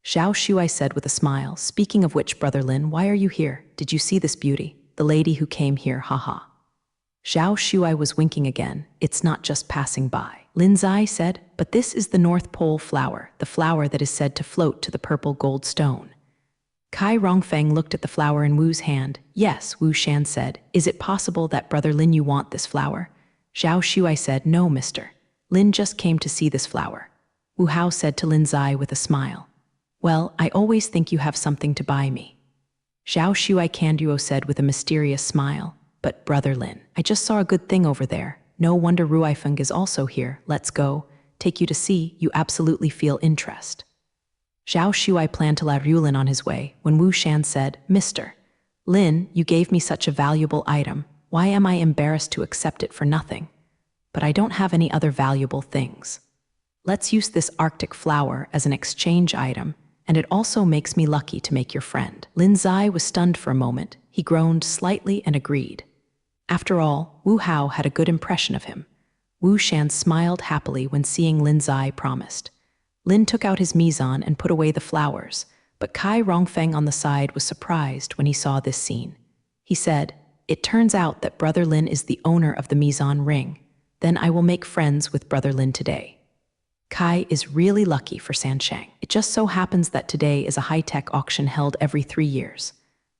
Zhao Shuai said with a smile, "Speaking of which, brother Lin, why are you here? Did you see this beauty? The lady who came here, haha." Zhao Shuai was winking again. "It's not just passing by." Lin Zai said, "But this is the North Pole flower, the flower that is said to float to the purple gold stone." Kai Rongfeng looked at the flower in Wu's hand. "Yes," Wu Shan said. "Is it possible that brother Lin you want this flower?" Zhao Shuai said, "No, mister. Lin just came to see this flower." Wu Hao said to Lin Zai with a smile, "Well, I always think you have something to buy me." Zhao Shuai Kanduo said with a mysterious smile, But Brother Lin, I just saw a good thing over there. No wonder Ruifeng is also here. Let's go. Take you to see. You absolutely feel interest. Zhao Shuai planned to let Yu Lin on his way when Wu Shan said, Mr. Lin, you gave me such a valuable item. Why am I embarrassed to accept it for nothing? But I don't have any other valuable things. Let's use this Arctic flower as an exchange item, and it also makes me lucky to make your friend. Lin Zai was stunned for a moment. He groaned slightly and agreed. After all, Wu Hao had a good impression of him. Wu Shan smiled happily when seeing Lin Zai promised. Lin took out his mizan and put away the flowers, but Kai Rongfeng on the side was surprised when he saw this scene. He said, It turns out that Brother Lin is the owner of the mizan ring. Then I will make friends with Brother Lin today. Kai is really lucky for Sansheng. It just so happens that today is a high-tech auction held every 3 years.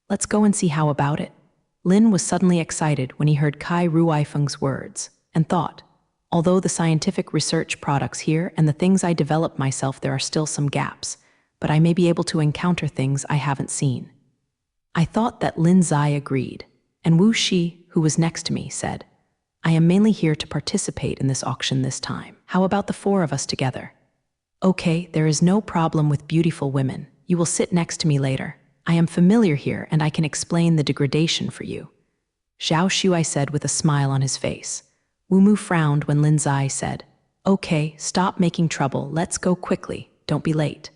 Let's go and see how about it. Lin was suddenly excited when he heard Kai Ruifeng's words and thought, although the scientific research products here and the things I developed myself, there are still some gaps, but I may be able to encounter things I haven't seen. I thought that Lin Zai agreed, and Wu Shi, who was next to me, said, I am mainly here to participate in this auction this time. How about the 4 of us together? Okay, there is no problem with beautiful women. You will sit next to me later. I am familiar here and I can explain the degradation for you. Zhao Shuai said with a smile on his face. Wu Mu frowned when Lin Zai said, Okay, stop making trouble. Let's go quickly. Don't be late.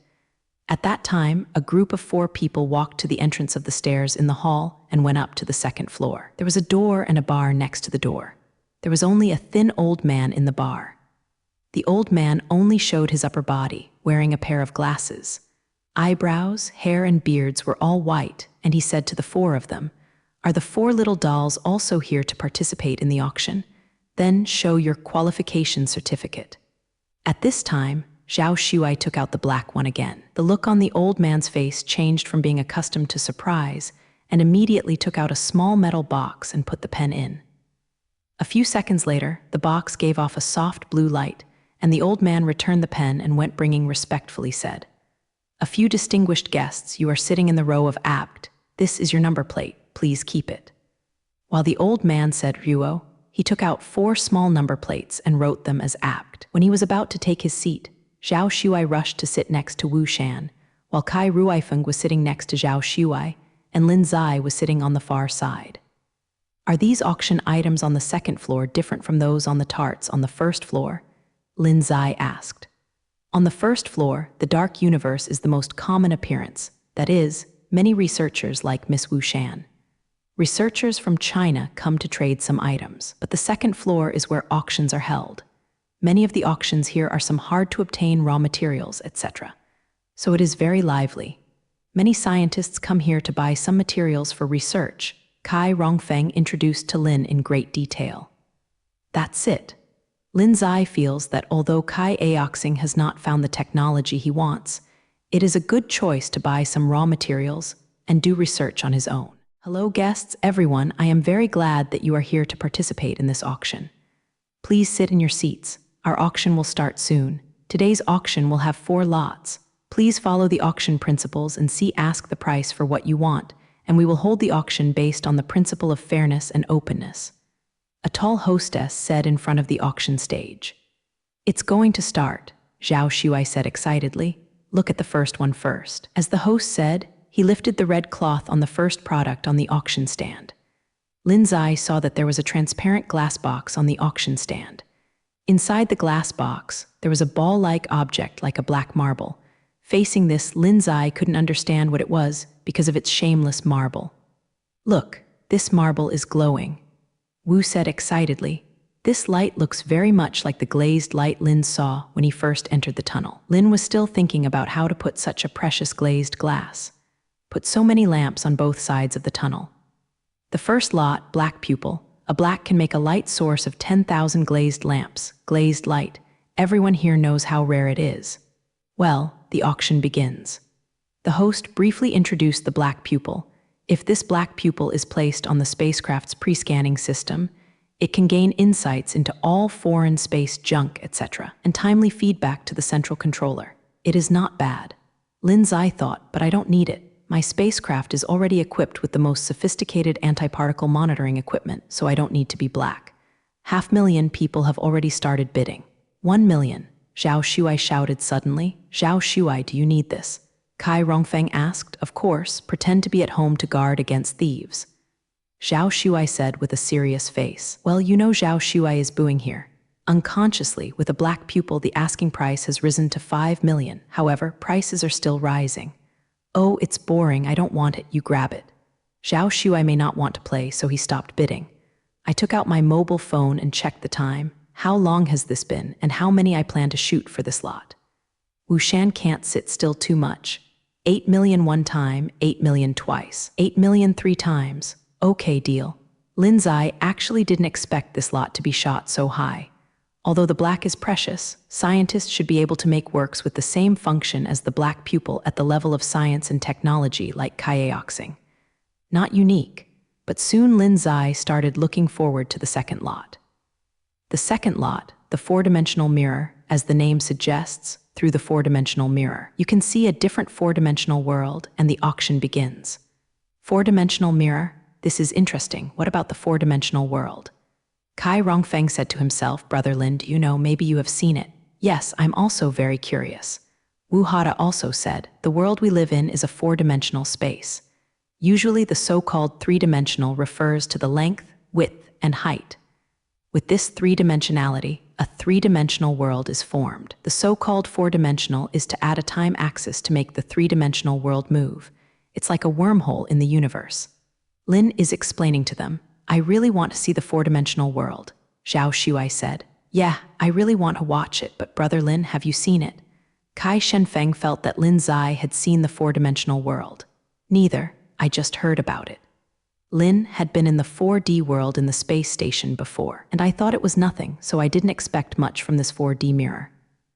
At that time, a group of 4 people walked to the entrance of the stairs in the hall and went up to the 2nd floor. There was a door and a bar next to the door. There was only a thin old man in the bar. The old man only showed his upper body, wearing a pair of glasses. Eyebrows, hair, and beards were all white, and he said to the 4 of them, Are the 4 little dolls also here to participate in the auction? Then show your qualification certificate. At this time, Zhao Shuai took out the black one again. The look on the old man's face changed from being accustomed to surprise, and immediately took out a small metal box and put the pen in. A few seconds later, the box gave off a soft blue light, and the old man returned the pen and went bringing respectfully said, A few distinguished guests, you are sitting in the row of apt. This is your number plate. Please keep it. While the old man said Ruo, he took out 4 small number plates and wrote them as apt. When he was about to take his seat, Zhao Shuai rushed to sit next to Wu Shan, while Kai Ruifeng was sitting next to Zhao Shuai, and Lin Zai was sitting on the far side. Are these auction items on the 2nd floor different from those on the tarts on the 1st floor? Lin Zai asked. On the 1st floor, the dark universe is the most common appearance. That is, many researchers like Miss Wu Shan. Researchers from China come to trade some items, but the 2nd floor is where auctions are held. Many of the auctions here are some hard-to-obtain raw materials, etc. So it is very lively. Many scientists come here to buy some materials for research. Kai Rongfeng introduced to Lin in great detail. That's it. Lin Zai feels that although Kai Aoxing has not found the technology he wants, it is a good choice to buy some raw materials and do research on his own. Hello guests, everyone, I am very glad that you are here to participate in this auction. Please sit in your seats. Our auction will start soon. Today's auction will have 4 lots. Please follow the auction principles and ask the price for what you want, and we will hold the auction based on the principle of fairness and openness. A tall hostess said in front of the auction stage. It's going to start, Zhao Shuai said excitedly. Look at the first one first. As the host said, he lifted the red cloth on the first product on the auction stand. Lin Zai saw that there was a transparent glass box on the auction stand. Inside the glass box, there was a ball-like object like a black marble. Facing this, Lin Zai couldn't understand what it was because of its shameless marble. Look, this marble is glowing. Wu said excitedly. This light looks very much like the glazed light Lin saw when he first entered the tunnel. Lin was still thinking about how to put such a precious glazed glass. Put so many lamps on both sides of the tunnel. The first lot, black pupil, a black can make a light source of 10,000 glazed lamps, glazed light. Everyone here knows how rare it is. Well, the auction begins. The host briefly introduced the black pupil. If this black pupil is placed on the spacecraft's pre-scanning system, it can gain insights into all foreign space junk, etc., and timely feedback to the central controller. It is not bad. Lin Zai thought, but I don't need it. My spacecraft is already equipped with the most sophisticated anti-particle monitoring equipment, so I don't need to be black. 500,000 people have already started bidding. 1 million. Zhao Shuai shouted suddenly. Zhao Shuai, do you need this? Kai Rongfeng asked. Of course, pretend to be at home to guard against thieves. Zhao Shuai said with a serious face. Well, you know Zhao Shuai is booing here. Unconsciously, with a black pupil, the asking price has risen to 5 million. However, prices are still rising. Oh, it's boring, I don't want it, you grab it. Zhao Shuai may not want to play, so he stopped bidding. I took out my mobile phone and checked the time. How long has this been, and how many I plan to shoot for this lot? Wu Shan can't sit still too much. 8 million one time, 8 million twice, 8 million 3 times. Okay, deal. Lin Zai actually didn't expect this lot to be shot so high. Although the black is precious, scientists should be able to make works with the same function as the black pupil at the level of science and technology like kayaoxing. Not unique, but soon Lin Zai started looking forward to the second lot. The second lot, the four-dimensional mirror, as the name suggests, through the four-dimensional mirror, you can see a different four-dimensional world, and the auction begins. Four-dimensional mirror? This is interesting. What about the four-dimensional world? Kai Rongfeng said to himself, Brother Lin, do you know, maybe you have seen it. Yes, I'm also very curious. Wu Hada also said, the world we live in is a four-dimensional space. Usually the so-called three-dimensional refers to the length, width, and height. With this three-dimensionality, a three-dimensional world is formed. The so-called four-dimensional is to add a time axis to make the three-dimensional world move. It's like a wormhole in the universe. Lin is explaining to them, I really want to see the four-dimensional world. Zhao Shuai said, yeah, I really want to watch it, but Brother Lin, have you seen it? Kai Shenfeng felt that Lin Zai had seen the four-dimensional world. Neither, I just heard about it. Lin had been in the 4D world in the space station before, and I thought it was nothing, so I didn't expect much from this 4D mirror.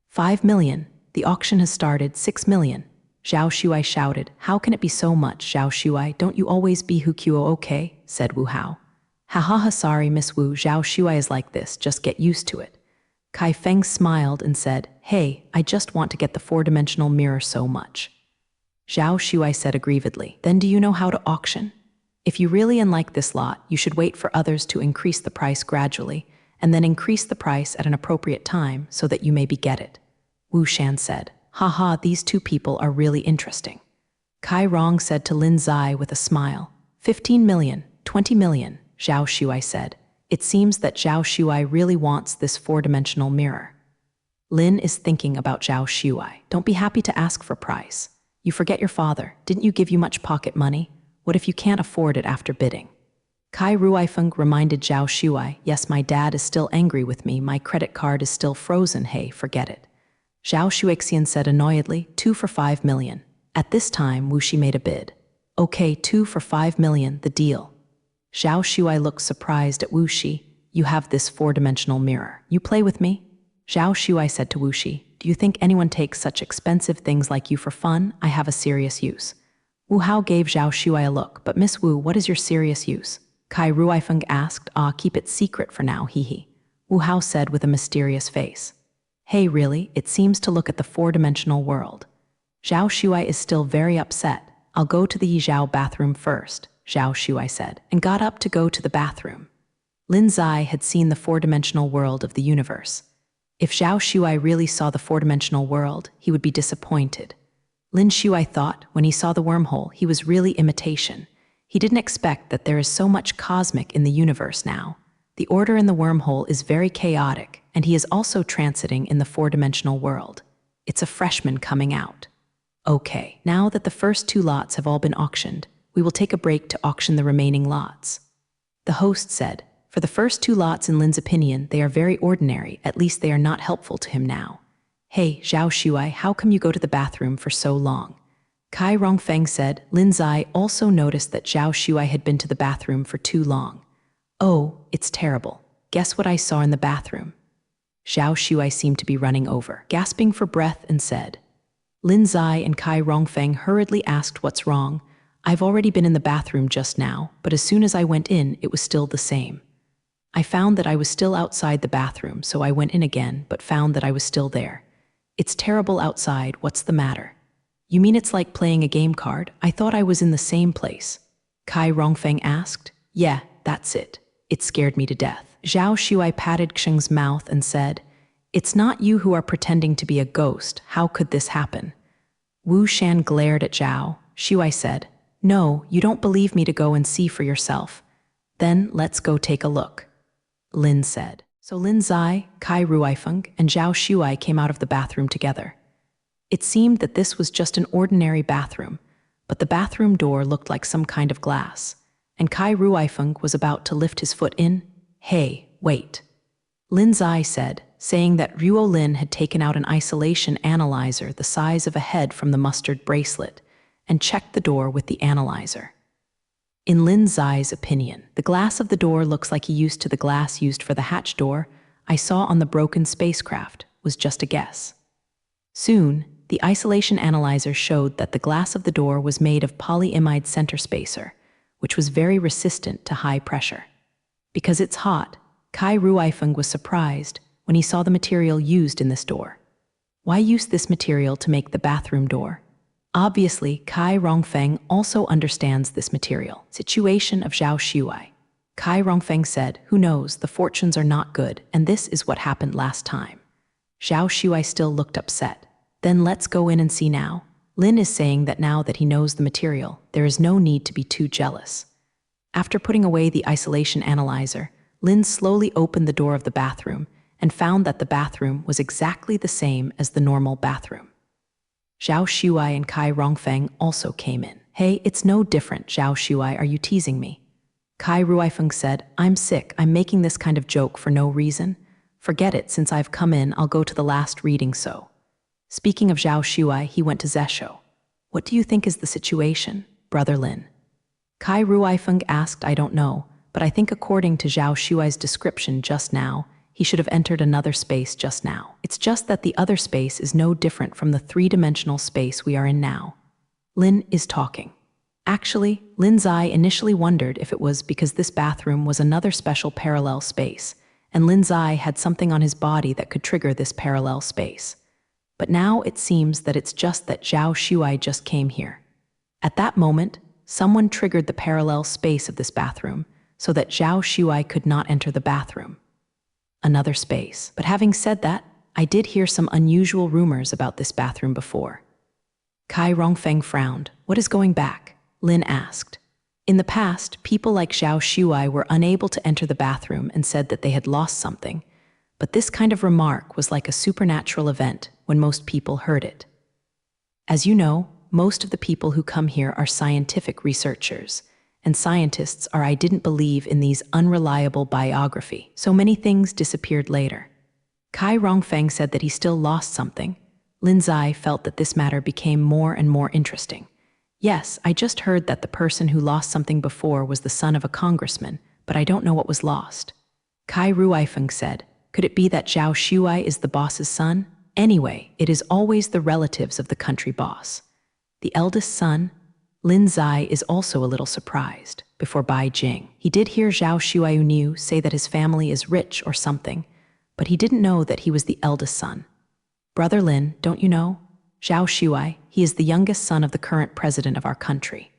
5 million. The auction has started. 6 million. Zhao Shuai shouted, how can it be so much, Zhao Shuai? Don't you always be Hukuo okay? Said Wu Hao. Ha ha ha, sorry, Miss Wu, Zhao Shuai is like this, just get used to it. Kai Feng smiled and said, hey, I just want to get the four-dimensional mirror so much. Zhao Shuai said aggrievedly, then do you know how to auction? If you really like this lot, you should wait for others to increase the price gradually, and then increase the price at an appropriate time so that you maybe get it. Wu Shan said, haha, these two people are really interesting. Kai Rong said to Lin Zai with a smile, 15 million, 20 million, Zhao Shuai said. It seems that Zhao Shuai really wants this four-dimensional mirror. Lin is thinking about Zhao Shuai. Don't be happy to ask for price. You forget your father. Didn't you give you much pocket money? What if you can't afford it after bidding? Kai Ruifeng reminded Zhao Shuai, yes, my dad is still angry with me. My credit card is still frozen. Hey, forget it. Zhao Shuixian said annoyedly, 2 for 5 million. At this time, Wuxi made a bid. Okay, 2 for 5 million, the deal. Zhao Shuai looked surprised at Wuxi. You have this four-dimensional mirror. You play with me? Zhao Shuai said to Wuxi, do you think anyone takes such expensive things like you for fun? I have a serious use. Wu Hao gave Zhao Shuai a look, but Miss Wu, what is your serious use? Kai Ruifeng asked, keep it secret for now, hee. Wu Hao said with a mysterious face. Hey, really, it seems to look at the four-dimensional world. Zhao Shuai is still very upset. I'll go to the Yizhao bathroom first, Zhao Shuai said, and got up to go to the bathroom. Lin Zai had seen the four-dimensional world of the universe. If Zhao Shuai really saw the four-dimensional world, he would be disappointed. Lin Shuai thought, when he saw the wormhole, he was really imitation. He didn't expect that there is so much cosmic in the universe now. The order in the wormhole is very chaotic, and he is also transiting in the four-dimensional world. It's a freshman coming out. Okay, now that the first 2 lots have all been auctioned, we will take a break to auction the remaining lots. The host said, for the first 2 lots in Lin's opinion, they are very ordinary, at least they are not helpful to him now. Hey, Zhao Shuai, how come you go to the bathroom for so long? Kai Rongfeng said. Lin Zai also noticed that Zhao Shuai had been to the bathroom for too long. Oh, it's terrible. Guess what I saw in the bathroom? Zhao Shuai seemed to be running over, gasping for breath, and said. Lin Zai and Kai Rongfeng hurriedly asked what's wrong. I've already been in the bathroom just now, but as soon as I went in, it was still the same. I found that I was still outside the bathroom, so I went in again, but found that I was still there. It's terrible outside, what's the matter? You mean it's like playing a game card? I thought I was in the same place. Kai Rongfeng asked. Yeah, that's it. It scared me to death. Zhao Shuai patted Xing's mouth and said, It's not you who are pretending to be a ghost. How could this happen? Wu Shan glared at Zhao. Shuai said, No, you don't believe me to go and see for yourself. Then let's go take a look. Lin said. So Lin Zai, Kai Ruifeng, and Zhao Shuai came out of the bathroom together. It seemed that this was just an ordinary bathroom, but the bathroom door looked like some kind of glass, and Kai Ruifeng was about to lift his foot in. Hey, wait. Lin Zai said, saying that Ruo Lin had taken out an isolation analyzer the size of a head from the mustard bracelet and checked the door with the analyzer. In Lin Zai's opinion, the glass of the door looks like he used to the glass used for the hatch door I saw on the broken spacecraft was just a guess. Soon, the isolation analyzer showed that the glass of the door was made of polyimide center spacer, which was very resistant to high pressure. Because it's hot, Kai Ruifeng was surprised when he saw the material used in this door. Why use this material to make the bathroom door? Obviously, Kai Rongfeng also understands this material. Situation of Zhao Shuai. Kai Rongfeng said, Who knows, the fortunes are not good, and this is what happened last time. Zhao Shuai still looked upset. Then let's go in and see now. Lin is saying that now that he knows the material, there is no need to be too jealous. After putting away the isolation analyzer, Lin slowly opened the door of the bathroom and found that the bathroom was exactly the same as the normal bathroom. Zhao Shuai and Kai Rongfeng also came in. Hey, it's no different, Zhao Shuai, are you teasing me? Kai Ruifeng said, I'm sick, I'm making this kind of joke for no reason. Forget it, since I've come in, I'll go to the last reading so. Speaking of Zhao Shuai, he went to Zesho. What do you think is the situation, Brother Lin? Kai Ruifeng asked, I don't know, but I think according to Zhao Shuai's description just now, he should have entered another space just now. It's just that the other space is no different from the three-dimensional space we are in now. Lin is talking. Actually, Lin Zai initially wondered if it was because this bathroom was another special parallel space, and Lin Zai had something on his body that could trigger this parallel space. But now it seems that it's just that Zhao Shuai just came here. At that moment, someone triggered the parallel space of this bathroom so that Zhao Shuai could not enter the bathroom. Another space. But having said that, I did hear some unusual rumors about this bathroom before. Kai Rongfeng frowned. What is going back? Lin asked. In the past, people like Zhao Shuai were unable to enter the bathroom and said that they had lost something, but this kind of remark was like a supernatural event when most people heard it. As you know, most of the people who come here are scientific researchers, and scientists I didn't believe in these unreliable biography, so many things disappeared later. Kai Rongfeng said that he still lost something. Lin Zai felt that this matter became more and more interesting. Yes, I just heard that the person who lost something before was the son of a congressman, but I don't know what was lost. Kai Ruifeng said, Could it be that Zhao Shuai is the boss's son? Anyway, it is always the relatives of the country boss. The eldest son, Lin Zai, is also a little surprised. Before Bai Jing, he did hear Zhao Shuai say that his family is rich or something, but he didn't know that he was the eldest son. Brother Lin, don't you know? Zhao Shuai, he is the youngest son of the current president of our country.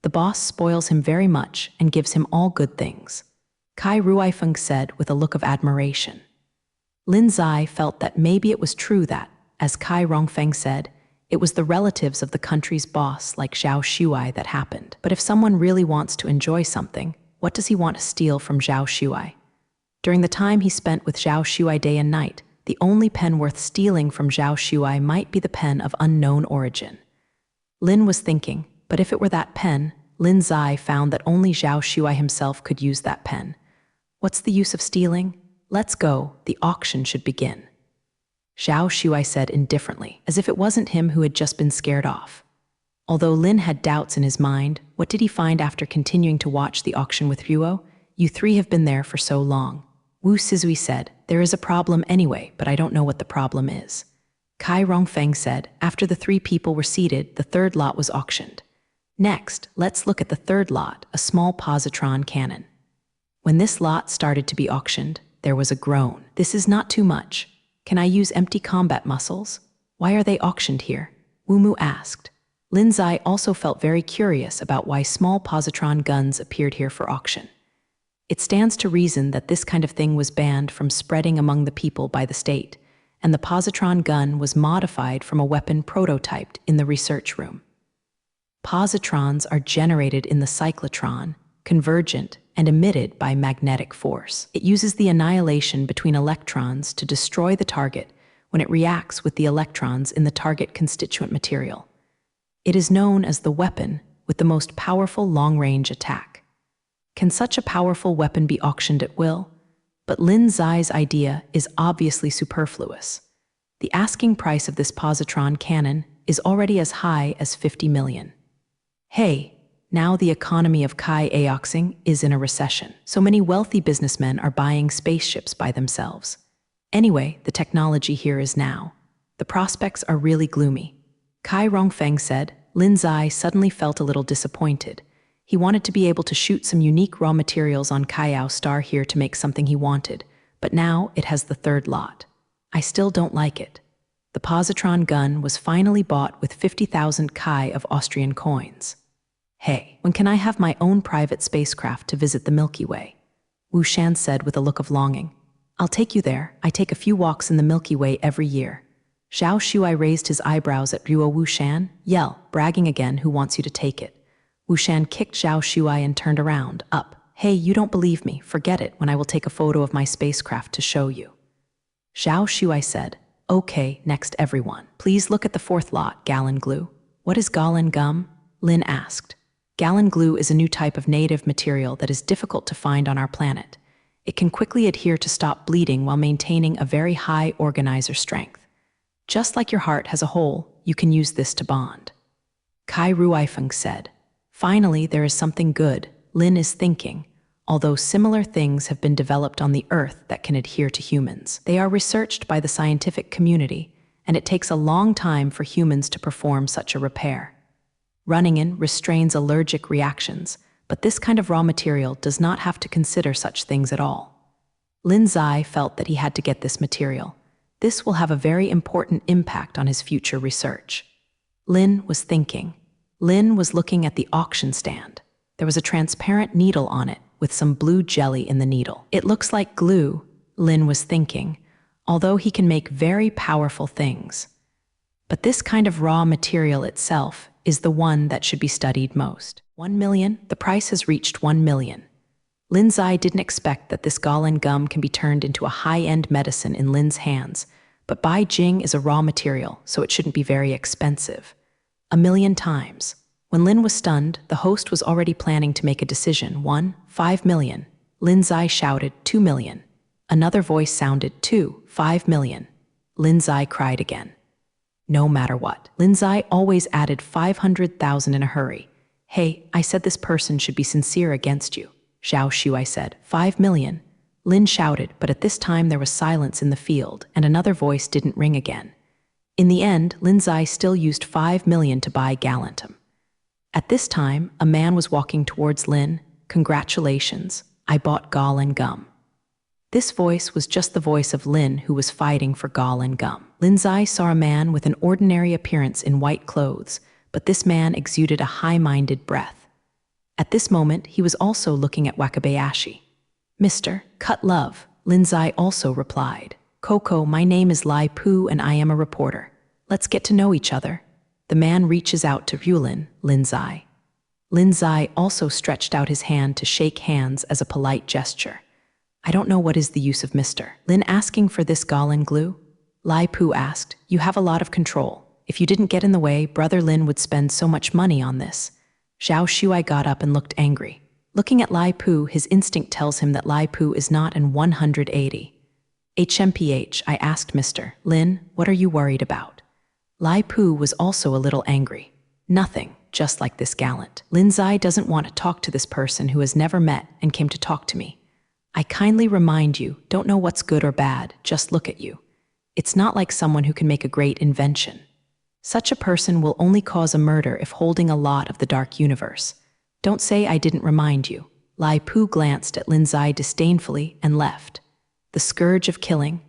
The boss spoils him very much and gives him all good things. Kai Ruifeng said with a look of admiration. Lin Zai felt that maybe it was true that, as Kai Rongfeng said, it was the relatives of the country's boss like Zhao Shuai that happened. But if someone really wants to enjoy something, what does he want to steal from Zhao Shuai? During the time he spent with Zhao Shuai day and night, the only pen worth stealing from Zhao Shuai might be the pen of unknown origin. Lin was thinking, but if it were that pen, Lin Zai found that only Zhao Shuai himself could use that pen. What's the use of stealing? Let's go, the auction should begin. Zhao Shuai said indifferently, as if it wasn't him who had just been scared off. Although Lin had doubts in his mind, what did he find after continuing to watch the auction with Ruo? You three have been there for so long. Wu Sizui said, There is a problem anyway, but I don't know what the problem is. Kai Rongfeng said, After the three people were seated, the third lot was auctioned. Next, let's look at the third lot, a small positron cannon. When this lot started to be auctioned, there was a groan. This is not too much. Can I use empty combat muscles? Why are they auctioned here? Wumu asked. Lin Zai also felt very curious about why small positron guns appeared here for auction. It stands to reason that this kind of thing was banned from spreading among the people by the state, and the positron gun was modified from a weapon prototyped in the research room. Positrons are generated in the cyclotron, convergent, and emitted by magnetic force. It uses the annihilation between electrons to destroy the target when it reacts with the electrons in the target constituent material. It is known as the weapon with the most powerful long-range attack. Can such a powerful weapon be auctioned at will? But Lin Zai's idea is obviously superfluous. The asking price of this positron cannon is already as high as 50 million. Hey, now the economy of Kai Aoxing is in a recession. So many wealthy businessmen are buying spaceships by themselves. Anyway, the technology here is now. The prospects are really gloomy. Kai Rongfeng said. Lin Zai suddenly felt a little disappointed. He wanted to be able to shoot some unique raw materials on Kaiao Star here to make something he wanted, but now it has the third lot. I still don't like it. The positron gun was finally bought with 50,000 Kai of Austrian coins. Hey, when can I have my own private spacecraft to visit the Milky Way? Wu Shan said with a look of longing. I'll take you there. I take a few walks in the Milky Way every year. Zhao Shuai raised his eyebrows at Ruo Wu Shan. Yell, bragging again, who wants you to take it? Wu Shan kicked Zhao Shuai and turned around, up. Hey, you don't believe me. Forget it when I will take a photo of my spacecraft to show you. Zhao Shuai said, okay, next everyone. Please look at the fourth lot, Gallon Glue. What is Gallon Gum? Lin asked. Gallon Glue is a new type of native material that is difficult to find on our planet. It can quickly adhere to stop bleeding while maintaining a very high organizer strength. Just like your heart has a hole, you can use this to bond. Kai Ruifeng said. Finally, there is something good, Lin is thinking, although similar things have been developed on the Earth that can adhere to humans. They are researched by the scientific community, and it takes a long time for humans to perform such a repair. Running in restrains allergic reactions, but this kind of raw material does not have to consider such things at all. Lin Zai felt that he had to get this material. This will have a very important impact on his future research. Lin was thinking. Lin was looking at the auction stand. There was a transparent needle on it with some blue jelly in the needle. It looks like glue, Lin was thinking, although he can make very powerful things. But this kind of raw material itself is the one that should be studied most. 1 million? The price has reached 1 million. Lin Zai didn't expect that this Gallon Gum can be turned into a high-end medicine in Lin's hands, but Bai Jing is a raw material, so it shouldn't be very expensive. 1 million times. When Lin was stunned, the host was already planning to make a decision. 5 million. Lin Zai shouted, 2 million. Another voice sounded, 5 million. Lin Zai cried again. No matter what. Lin Zai always added 500,000 in a hurry. Hey, I said this person should be sincere against you. Zhao Shuai said, 5 million. Lin shouted, but at this time there was silence in the field, and another voice didn't ring again. In the end, Lin Zai still used 5 million to buy Gallantum. At this time, a man was walking towards Lin. Congratulations, I bought Gallon Gum. This voice was just the voice of Lin, who was fighting for Gallon Gum. Lin Zai saw a man with an ordinary appearance in white clothes, but this man exuded a high-minded breath. At this moment, he was also looking at Wakabayashi. Mr. Cut Love, Lin Zai also replied. Coco, my name is Lai Pu and I am a reporter. Let's get to know each other. The man reaches out to Yulin, Lin Zai. Lin Zai also stretched out his hand to shake hands as a polite gesture. I don't know what is the use of Mr. Lin asking for this Gallon glue? Lai Pu asked, you have a lot of control. If you didn't get in the way, Brother Lin would spend so much money on this. Zhao Shuai got up and looked angry. Looking at Lai Pu, his instinct tells him that Lai Pu is not an 180. HMPH, I asked Mr. Lin, what are you worried about? Lai Pu was also a little angry. Nothing, just like this gallant. Lin Zai doesn't want to talk to this person who has never met and came to talk to me. I kindly remind you, don't know what's good or bad, just look at you. It's not like someone who can make a great invention. Such a person will only cause a murder if holding a lot of the dark universe. Don't say I didn't remind you. Lai Pu glanced at Lin Zai disdainfully and left. The scourge of killing.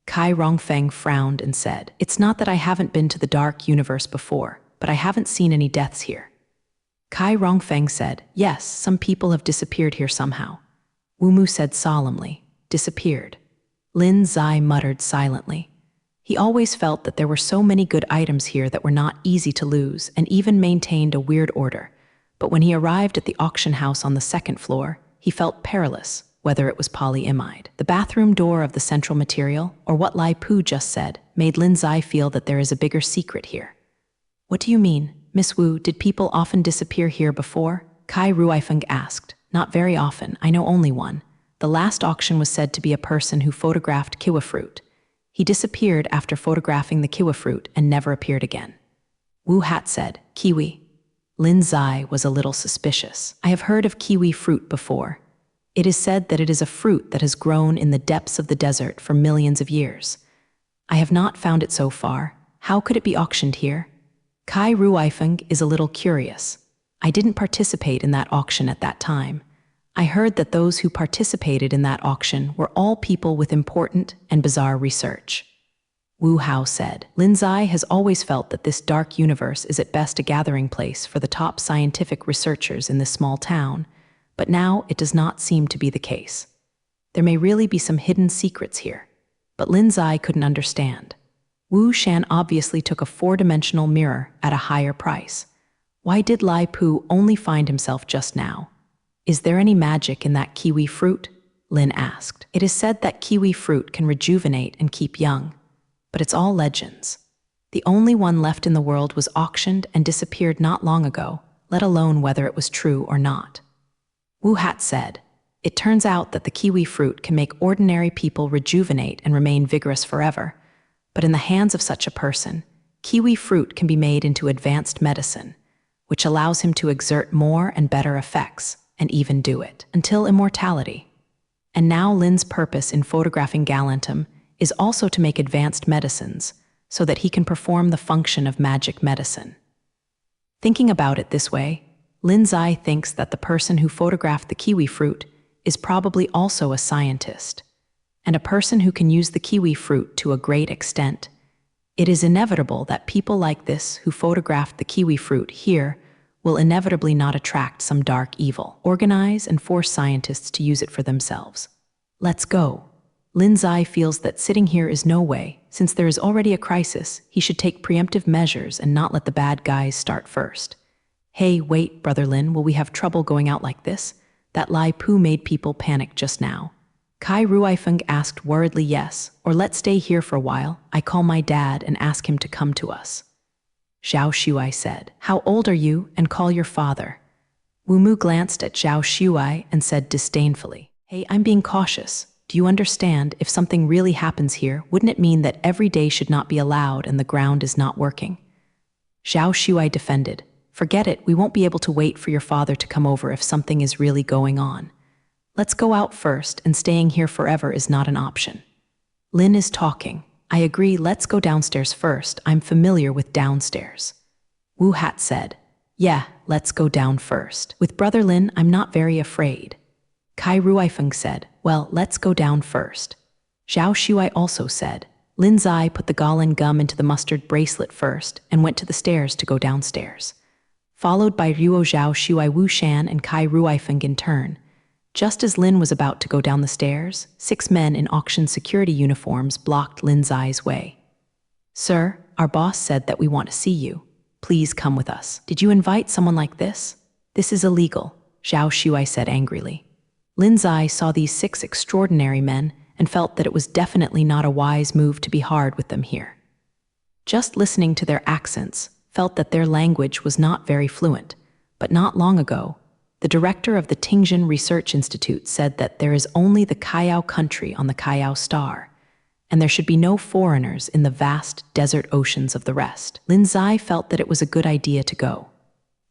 Kai Rongfeng frowned and said, "It's not that I haven't been to the dark universe before, but I haven't seen any deaths here." Kai Rongfeng said, "Yes, some people have disappeared here somehow." Wu Mu said solemnly, "Disappeared." Lin Zai muttered silently. He always felt that there were so many good items here that were not easy to lose, and even maintained a weird order. But when he arrived at the auction house on the second floor, he felt perilous, whether it was polyimide, the bathroom door of the central material, or what Lai Pu just said, made Lin Zai feel that there is a bigger secret here. "What do you mean, Miss Wu? Did people often disappear here before?" Kai Ruifeng asked. "Not very often, I know only one. The last auction was said to be a person who photographed kiwi fruit. He disappeared after photographing the kiwi fruit and never appeared again." Wu Hat said, "Kiwi?" Lin Zai was a little suspicious. "I have heard of kiwi fruit before. It is said that it is a fruit that has grown in the depths of the desert for millions of years. I have not found it so far. How could it be auctioned here?" Kai Ruifeng is a little curious. "I didn't participate in that auction at that time. I heard that those who participated in that auction were all people with important and bizarre research." Wu Hao said, "Lin Zai has always felt that this dark universe is at best a gathering place for the top scientific researchers in this small town, but now it does not seem to be the case. There may really be some hidden secrets here." But Lin Zai couldn't understand. Wu Shan obviously took a four-dimensional mirror at a higher price. Why did Lai Pu only find himself just now? "Is there any magic in that kiwi fruit?" Lin asked. "It is said that kiwi fruit can rejuvenate and keep young, but it's all legends. The only one left in the world was auctioned and disappeared not long ago, let alone whether it was true or not." Wu Hat said, "It turns out that the kiwi fruit can make ordinary people rejuvenate and remain vigorous forever, but in the hands of such a person, kiwi fruit can be made into advanced medicine, which allows him to exert more and better effects, and even do it until immortality. And now Lin's purpose in photographing Galantum is also to make advanced medicines so that he can perform the function of magic medicine." Thinking about it this way, Lin Zai thinks that the person who photographed the kiwi fruit is probably also a scientist, and a person who can use the kiwi fruit to a great extent. It is inevitable that people like this who photographed the kiwi fruit here will inevitably not attract some dark evil, organize and force scientists to use it for themselves. "Let's go." Lin Zai feels that sitting here is no way. Since there is already a crisis, he should take preemptive measures and not let the bad guys start first. "Hey, wait, Brother Lin, will we have trouble going out like this? That Lai Pu made people panic just now." Kai Ruifeng asked worriedly, "Yes, or let's stay here for a while. I call my dad and ask him to come to us." Zhao Shuai said, "How old are you? And call your father." Wu Mu glanced at Zhao Shuai and said disdainfully, "Hey, I'm being cautious. Do you understand? If something really happens here, wouldn't it mean that every day should not be allowed and the ground is not working?" Zhao Shuai defended, "Forget it, we won't be able to wait for your father to come over if something is really going on. Let's go out first, and staying here forever is not an option." Lin is talking. "I agree, let's go downstairs first. I'm familiar with downstairs." Wu Hat said, "Yeah, let's go down first. With Brother Lin, I'm not very afraid." Kai Ruifeng said, "Well, let's go down first." Zhao Shuai also said. Lin Zai put the Golin gum into the mustard bracelet first and went to the stairs to go downstairs, followed by Ruo Zhao Shuai Wu Shan and Kai Ruifeng in turn. Just as Lin was about to go down the stairs, 6 men in auction security uniforms blocked Lin Zai's way. "Sir, our boss said that we want to see you. Please come with us. Did you invite someone like this? This is illegal," Zhao Shuai said angrily. Lin Zai saw these 6 extraordinary men and felt that it was definitely not a wise move to be hard with them here. Just listening to their accents, felt that their language was not very fluent, but not long ago, the director of the Tingzhen Research Institute said that there is only the Kayao country on the Kayao star, and there should be no foreigners in the vast desert oceans of the rest. Lin Zai felt that it was a good idea to go.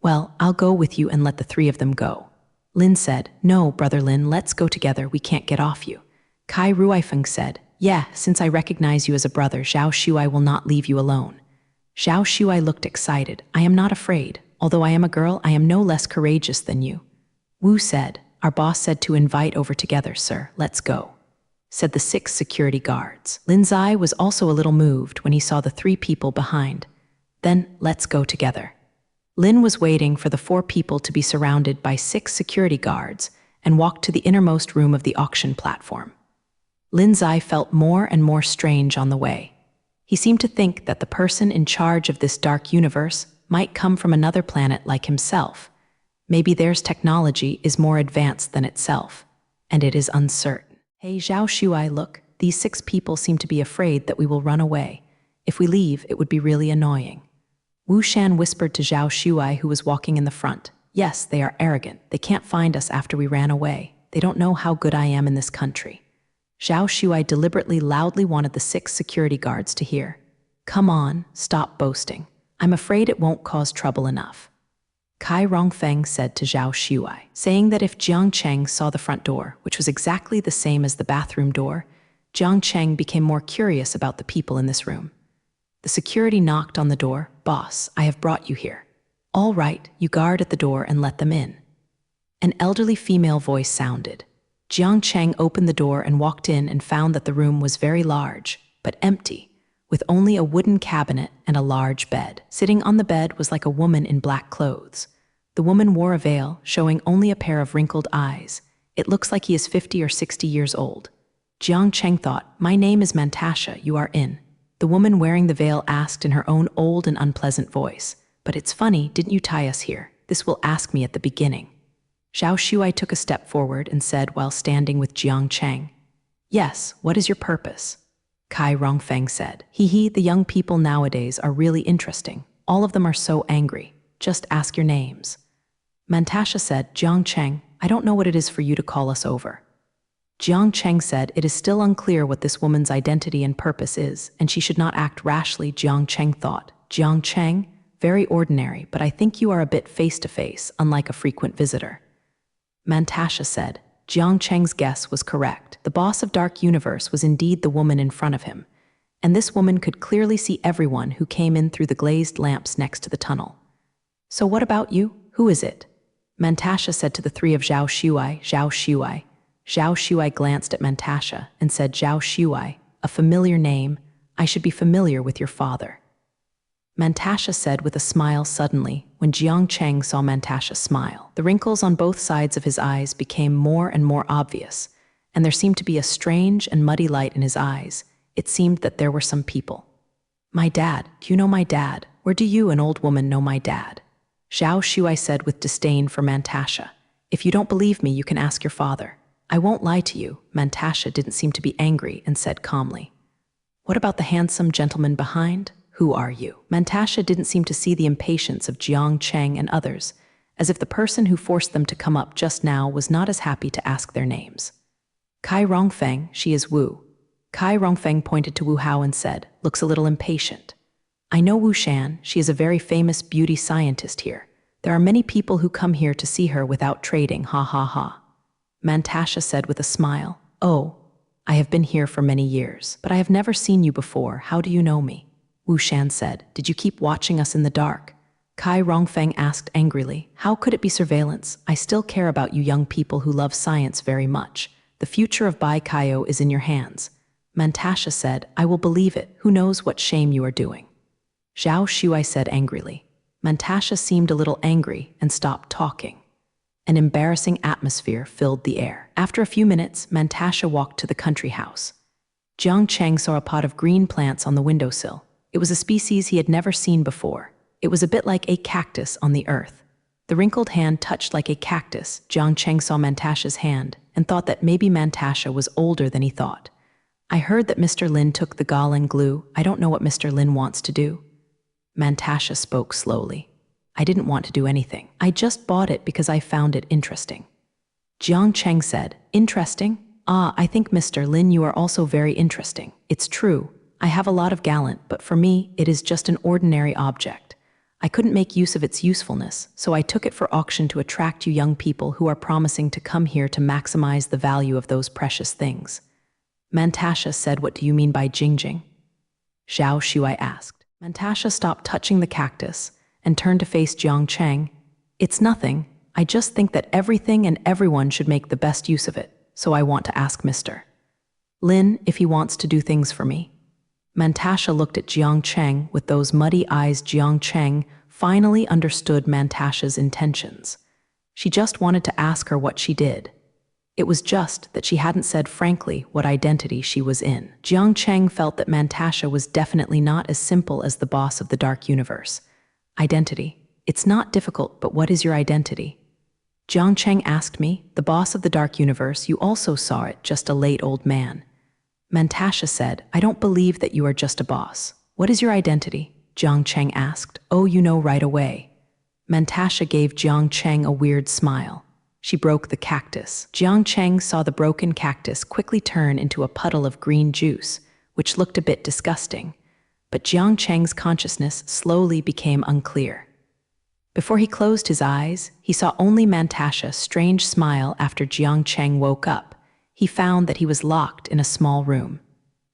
"Well, I'll go with you and let the 3 of them go." Lin said, "No, Brother Lin, let's go together, we can't get off you." Kai Ruifeng said, "Yeah, since I recognize you as a brother, Zhao Shuai will not leave you alone." Zhao Shuai looked excited. "I am not afraid. Although I am a girl, I am no less courageous than you." Wu said, "Our boss said to invite over together, sir. Let's go." said the 6 security guards. Lin's eye was also a little moved when he saw the 3 people behind. Then, let's go together. Lin was waiting for the 4 people to be surrounded by 6 security guards and walked to the innermost room of the auction platform. Lin's eye felt more and more strange on the way. He seemed to think that the person in charge of this dark universe might come from another planet like himself. Maybe theirs technology is more advanced than itself, and it is uncertain. Hey Zhao Shuai, look, these 6 people seem to be afraid that we will run away. If we leave, it would be really annoying. Wu Shan whispered to Zhao Shuai, who was walking in the front. Yes, they are arrogant. They can't find us after we ran away. They don't know how good I am in this country. Zhao Shuai deliberately loudly wanted the 6 security guards to hear. Come on, stop boasting. I'm afraid it won't cause trouble enough. Kai Rongfeng said to Zhao Shuai, saying that if Jiang Cheng saw the front door, which was exactly the same as the bathroom door, Jiang Cheng became more curious about the people in this room. The security knocked on the door. Boss, I have brought you here. All right, you guard at the door and let them in. An elderly female voice sounded. Jiang Cheng opened the door and walked in and found that the room was very large, but empty, with only a wooden cabinet and a large bed. Sitting on the bed was like a woman in black clothes. The woman wore a veil, showing only a pair of wrinkled eyes. It looks like he is 50 or 60 years old. Jiang Cheng thought, my name is Mantasha, you are in. The woman wearing the veil asked in her own old and unpleasant voice. But it's funny, didn't you tie us here? This will ask me at the beginning. Zhao Shuai took a step forward and said while standing with Jiang Cheng, yes, what is your purpose? Kai Rongfeng said, the young people nowadays are really interesting. All of them are so angry. Just ask your names. Mantasha said, Jiang Cheng, I don't know what it is for you to call us over. Jiang Cheng said it is still unclear what this woman's identity and purpose is, and she should not act rashly. Jiang Cheng thought, Jiang Cheng, very ordinary, but I think you are a bit face-to-face, unlike a frequent visitor. Mantasha said, Jiang Cheng's guess was correct. The boss of Dark Universe was indeed the woman in front of him, and this woman could clearly see everyone who came in through the glazed lamps next to the tunnel. So what about you? Who is it? Mantasha said to the 3 of Zhao Shuai, Zhao Shuai. Zhao Shuai glanced at Mantasha and said, Zhao Shuai, a familiar name. I should be familiar with your father. Mantasha said with a smile suddenly when Jiang Cheng saw Mantasha smile. The wrinkles on both sides of his eyes became more and more obvious, and there seemed to be a strange and muddy light in his eyes. It seemed that there were some people. My dad, do you know my dad? Where do you, an old woman, know my dad? Zhao Shuai said with disdain for Mantasha. If you don't believe me, you can ask your father. I won't lie to you. Mantasha didn't seem to be angry and said calmly. What about the handsome gentleman behind? Who are you? Mantasha didn't seem to see the impatience of Jiang Cheng and others, as if the person who forced them to come up just now was not as happy to ask their names. Kai Rongfeng, she is Wu. Kai Rongfeng pointed to Wu Hao and said, looks a little impatient. I know Wu Shan, she is a very famous beauty scientist here. There are many people who come here to see her without trading, ha ha ha. Mantasha said with a smile, oh, I have been here for many years, but I have never seen you before. How do you know me? Wu Shan said, did you keep watching us in the dark? Kai Rongfeng asked angrily, how could it be surveillance? I still care about you young people who love science very much. The future of Bai Kaio is in your hands. Mantasha said, I will believe it. Who knows what shame you are doing? Zhao Shuai said angrily. Mantasha seemed a little angry and stopped talking. An embarrassing atmosphere filled the air. After a few minutes, Mantasha walked to the country house. Jiang Cheng saw a pot of green plants on the windowsill. It was a species he had never seen before. It was a bit like a cactus on the earth. The wrinkled hand touched like a cactus. Jiang Cheng saw Mantasha's hand and thought that maybe Mantasha was older than he thought. I heard that Mr. Lin took the gall and glue. I don't know what Mr. Lin wants to do. Mantasha spoke slowly. I didn't want to do anything. I just bought it because I found it interesting. Jiang Cheng said, interesting? Ah, I think Mr. Lin, you are also very interesting. It's true. I have a lot of gallant, but for me, it is just an ordinary object. I couldn't make use of its usefulness, so I took it for auction to attract you young people who are promising to come here to maximize the value of those precious things. Mantasha said, what do you mean by Jingjing? Zhao Shuai asked. Mantasha stopped touching the cactus and turned to face Jiang Cheng. It's nothing. I just think that everything and everyone should make the best use of it, so I want to ask Mr. Lin, if he wants to do things for me. Mantasha looked at Jiang Cheng with those muddy eyes. Jiang Cheng finally understood Mantasha's intentions. She just wanted to ask her what she did. It was just that she hadn't said frankly what identity she was in. Jiang Cheng felt that Mantasha was definitely not as simple as the boss of the Dark Universe. Identity. It's not difficult, but what is your identity? Jiang Cheng asked me, the boss of the Dark Universe, you also saw it, just a late old man. Mantasha said, I don't believe that you are just a boss. What is your identity? Jiang Cheng asked. Oh, you know right away. Mantasha gave Jiang Cheng a weird smile. She broke the cactus. Jiang Cheng saw the broken cactus quickly turn into a puddle of green juice, which looked a bit disgusting. But Jiang Cheng's consciousness slowly became unclear. Before he closed his eyes, he saw only Mantasha's strange smile. After Jiang Cheng woke up, he found that he was locked in a small room.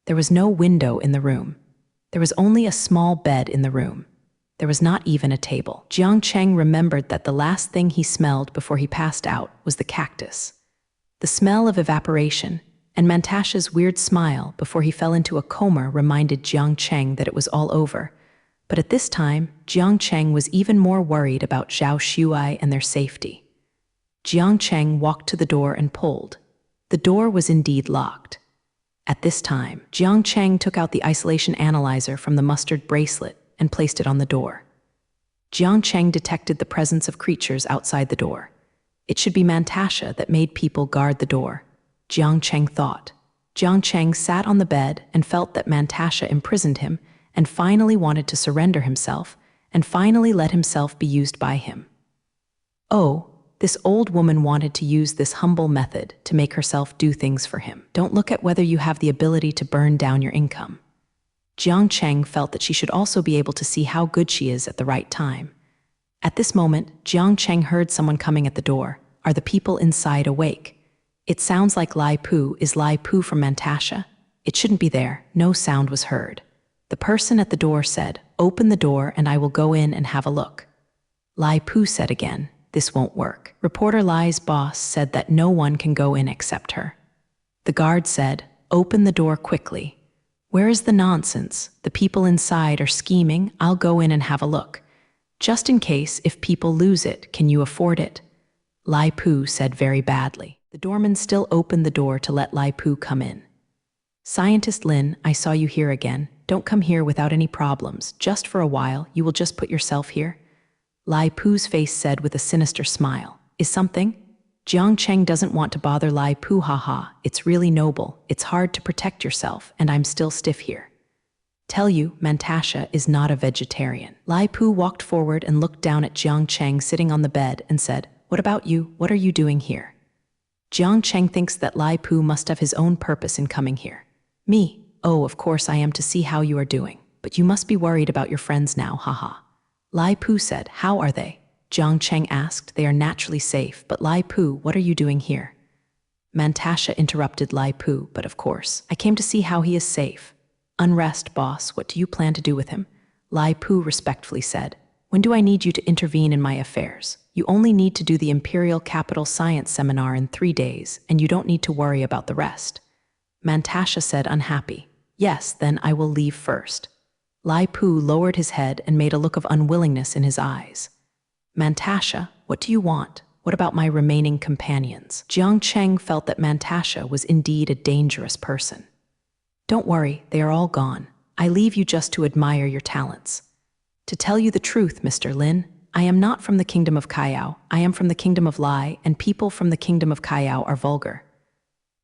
There was no window in the room. There was only a small bed in the room. There was not even a table. Jiang Cheng remembered that the last thing he smelled before he passed out was the cactus. The smell of evaporation and Mantasha's weird smile before he fell into a coma reminded Jiang Cheng that it was all over. But at this time, Jiang Cheng was even more worried about Zhao Shuai and their safety. Jiang Cheng walked to the door and pulled. The door was indeed locked. At this time, Jiang Cheng took out the isolation analyzer from the mustard bracelet and placed it on the door. Jiang Cheng detected the presence of creatures outside the door. It should be Mantasha that made people guard the door, Jiang Cheng thought. Jiang Cheng sat on the bed and felt that Mantasha imprisoned him and finally wanted to surrender himself and finally let himself be used by him. Oh, this old woman wanted to use this humble method to make herself do things for him. Don't look at whether you have the ability to burn down your income. Jiang Cheng felt that she should also be able to see how good she is at the right time. At this moment, Jiang Cheng heard someone coming at the door. Are the people inside awake? It sounds like Lai Pu. Is Lai Pu from Mantasha? It shouldn't be there. No sound was heard. The person at the door said, open the door and I will go in and have a look. Lai Pu said again, this won't work. Reporter Lai's boss said that no one can go in except her. The guard said, open the door quickly. Where is the nonsense? The people inside are scheming. I'll go in and have a look. Just in case, if people lose it, can you afford it? Lai Pu said very badly. The doorman still opened the door to let Lai Pu come in. Scientist Lin, I saw you here again. Don't come here without any problems. Just for a while, you will just put yourself here? Lai Pu's face said with a sinister smile. Is something? Jiang Cheng doesn't want to bother Lai Pu, haha. It's really noble. It's hard to protect yourself, and I'm still stiff here. Tell you, Mantasha is not a vegetarian. Lai Pu walked forward and looked down at Jiang Cheng sitting on the bed and said, what about you? What are you doing here? Jiang Cheng thinks that Lai Pu must have his own purpose in coming here. Me? Oh, of course I am, to see how you are doing. But you must be worried about your friends now, haha. Lai Pu said, how are they? Jiang Cheng asked, they are naturally safe, but Lai Pu, what are you doing here? Mantasha interrupted Lai Pu, but of course, I came to see how he is safe. Unrest, boss, what do you plan to do with him? Lai Pu respectfully said, when do I need you to intervene in my affairs? You only need to do the Imperial Capital Science Seminar in 3 days, and you don't need to worry about the rest. Mantasha said, unhappy. Yes, then I will leave first. Lai Pu lowered his head and made a look of unwillingness in his eyes. Mantasha, what do you want? What about my remaining companions? Jiang Cheng felt that Mantasha was indeed a dangerous person. Don't worry, they are all gone. I leave you just to admire your talents. To tell you the truth, Mr. Lin, I am not from the kingdom of Kayao. I am from the kingdom of Lai, and people from the kingdom of Kayao are vulgar.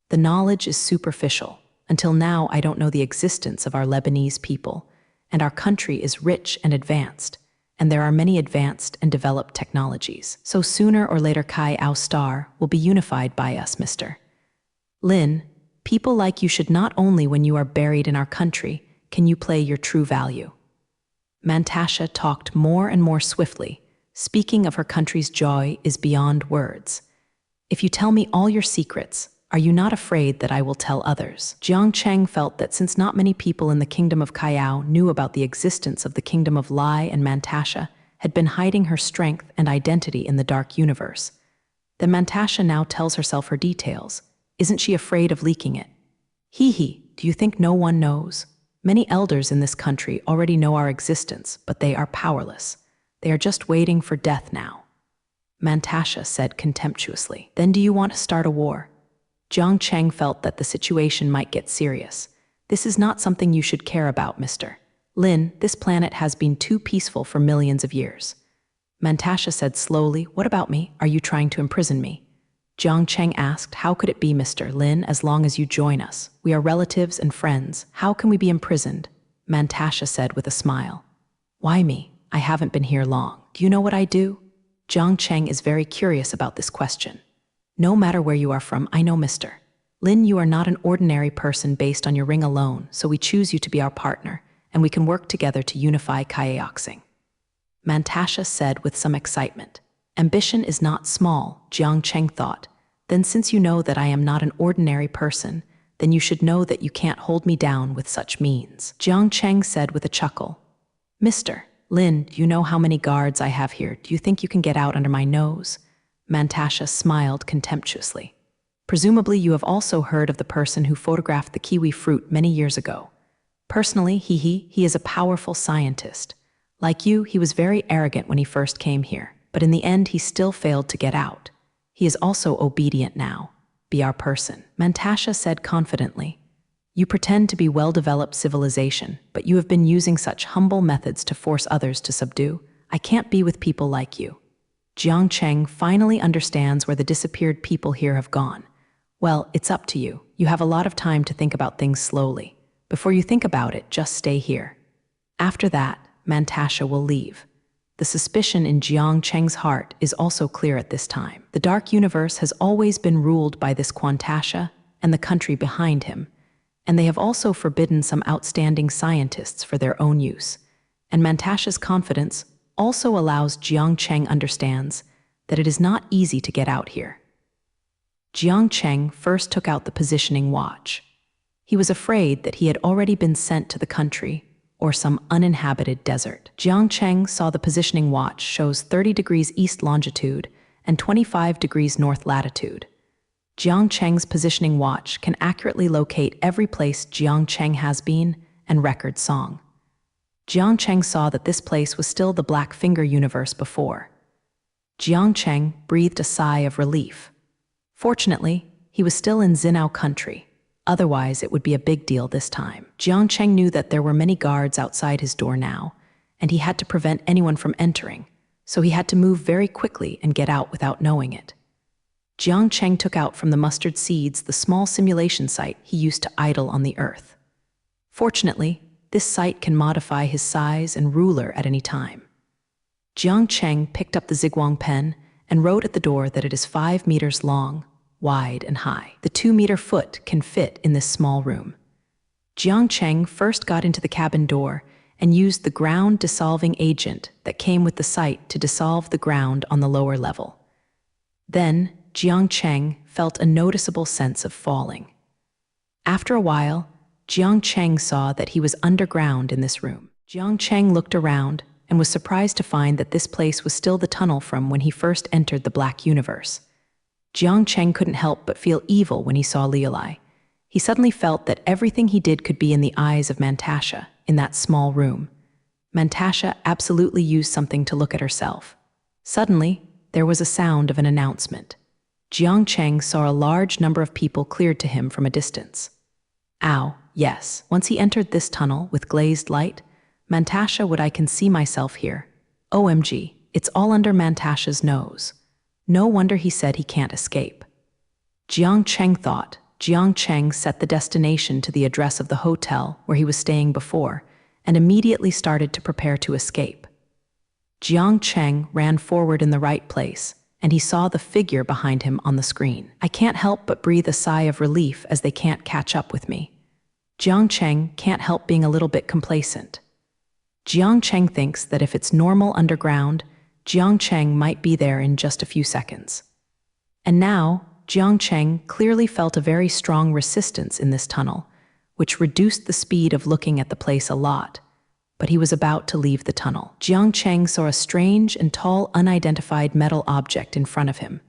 The knowledge is superficial. Until now, I don't know the existence of our Lebanese people, and our country is rich and advanced, and there are many advanced and developed technologies. So sooner or later Kayao Star will be unified by us, Mr. Lin. People like you should not only when you are buried in our country can you play your true value. Mantasha talked more and more swiftly. Speaking of her country's joy is beyond words. If you tell me all your secrets, are you not afraid that I will tell others? Jiang Cheng felt that since not many people in the kingdom of Kayao knew about the existence of the kingdom of Lai, and Mantasha had been hiding her strength and identity in the dark universe, then Mantasha now tells herself her details. Isn't she afraid of leaking it? Hee hee, do you think no one knows? Many elders in this country already know our existence, but they are powerless. They are just waiting for death now. Mantasha said contemptuously. Then do you want to start a war? Jiang Cheng felt that the situation might get serious. This is not something you should care about, Mr. Lin. This planet has been too peaceful for millions of years. Mantasha said slowly, what about me? Are you trying to imprison me? Jiang Cheng asked, how could it be, Mr. Lin, as long as you join us? We are relatives and friends. How can we be imprisoned? Mantasha said with a smile. Why me? I haven't been here long. Do you know what I do? Jiang Cheng is very curious about this question. No matter where you are from, I know, Mr. Lin, you are not an ordinary person based on your ring alone, so we choose you to be our partner, and we can work together to unify Kaioxing. Mantasha said with some excitement. Ambition is not small, Jiang Cheng thought. Then since you know that I am not an ordinary person, then you should know that you can't hold me down with such means. Jiang Cheng said with a chuckle. Mr. Lin, do you know how many guards I have here? Do you think you can get out under my nose? Mantasha smiled contemptuously. Presumably you have also heard of the person who photographed the kiwi fruit many years ago. Personally, he is a powerful scientist. Like you, he was very arrogant when he first came here, but in the end he still failed to get out. He is also obedient now. Be our person, Mantasha said confidently. You pretend to be well-developed civilization, but you have been using such humble methods to force others to subdue. I can't be with people like you. Jiang Cheng finally understands where the disappeared people here have gone. Well, it's up to you. You have a lot of time to think about things slowly. Before you think about it, just stay here. After that, Mantasha will leave. The suspicion in Jiang Cheng's heart is also clear at this time. The dark universe has always been ruled by this Quantasha and the country behind him, and they have also forbidden some outstanding scientists for their own use. And Mantasha's confidence also allows Jiang Cheng understands that it is not easy to get out here. Jiang Cheng first took out the positioning watch. He was afraid that he had already been sent to the country or some uninhabited desert. Jiang Cheng saw the positioning watch shows 30 degrees east longitude and 25 degrees north latitude. Jiang Cheng's positioning watch can accurately locate every place Jiang Cheng has been and record song. Jiang Cheng saw that this place was still the Black Finger universe before. Jiang Cheng breathed a sigh of relief. Fortunately, he was still in Xinao country. Otherwise, it would be a big deal this time. Jiang Cheng knew that there were many guards outside his door now, and he had to prevent anyone from entering, so he had to move very quickly and get out without knowing it. Jiang Cheng took out from the mustard seeds the small simulation site he used to idle on the earth. Fortunately, this site can modify his size and ruler at any time. Jiang Cheng picked up the zigzag pen and wrote at the door that it is 5 meters long, wide and high. The 2-meter foot can fit in this small room. Jiang Cheng first got into the cabin door and used the ground dissolving agent that came with the site to dissolve the ground on the lower level. Then, Jiang Cheng felt a noticeable sense of falling. After a while, Jiang Cheng saw that he was underground in this room. Jiang Cheng looked around and was surprised to find that this place was still the tunnel from when he first entered the Black Universe. Jiang Cheng couldn't help but feel evil when he saw Liulai. He suddenly felt that everything he did could be in the eyes of Mantasha in that small room. Mantasha absolutely used something to look at herself. Suddenly, there was a sound of an announcement. Jiang Cheng saw a large number of people cleared to him from a distance. Ow, yes. Once he entered this tunnel with glazed light, Mantasha would I can see myself here. OMG, it's all under Mantasha's nose. No wonder he said he can't escape. Jiang Cheng thought. Jiang Cheng set the destination to the address of the hotel where he was staying before and immediately started to prepare to escape. Jiang Cheng ran forward in the right place, and he saw the figure behind him on the screen. I can't help but breathe a sigh of relief as they can't catch up with me. Jiang Cheng can't help being a little bit complacent. Jiang Cheng thinks that if it's normal underground, Jiang Cheng might be there in just a few seconds. And now, Jiang Cheng clearly felt a very strong resistance in this tunnel, which reduced the speed of looking at the place a lot. But he was about to leave the tunnel. Jiang Cheng saw a strange and tall unidentified metal object in front of him.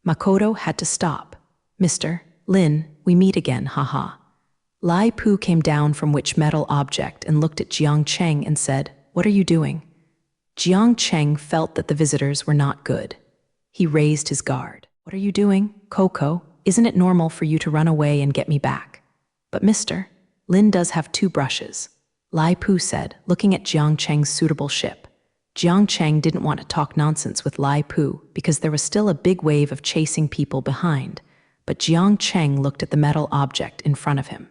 Makoto had to stop. Mr. Lin, we meet again, haha. Lai Pu came down from which metal object and looked at Jiang Cheng and said, "What are you doing?" Jiang Cheng felt that the visitors were not good. He raised his guard. "What are you doing, Coco? Isn't it normal for you to run away and get me back?" "But mister, Lin does have 2 brushes," Lai Pu said, looking at Jiang Cheng's suitable ship. Jiang Cheng didn't want to talk nonsense with Lai Pu because there was still a big wave of chasing people behind, but Jiang Cheng looked at the metal object in front of him.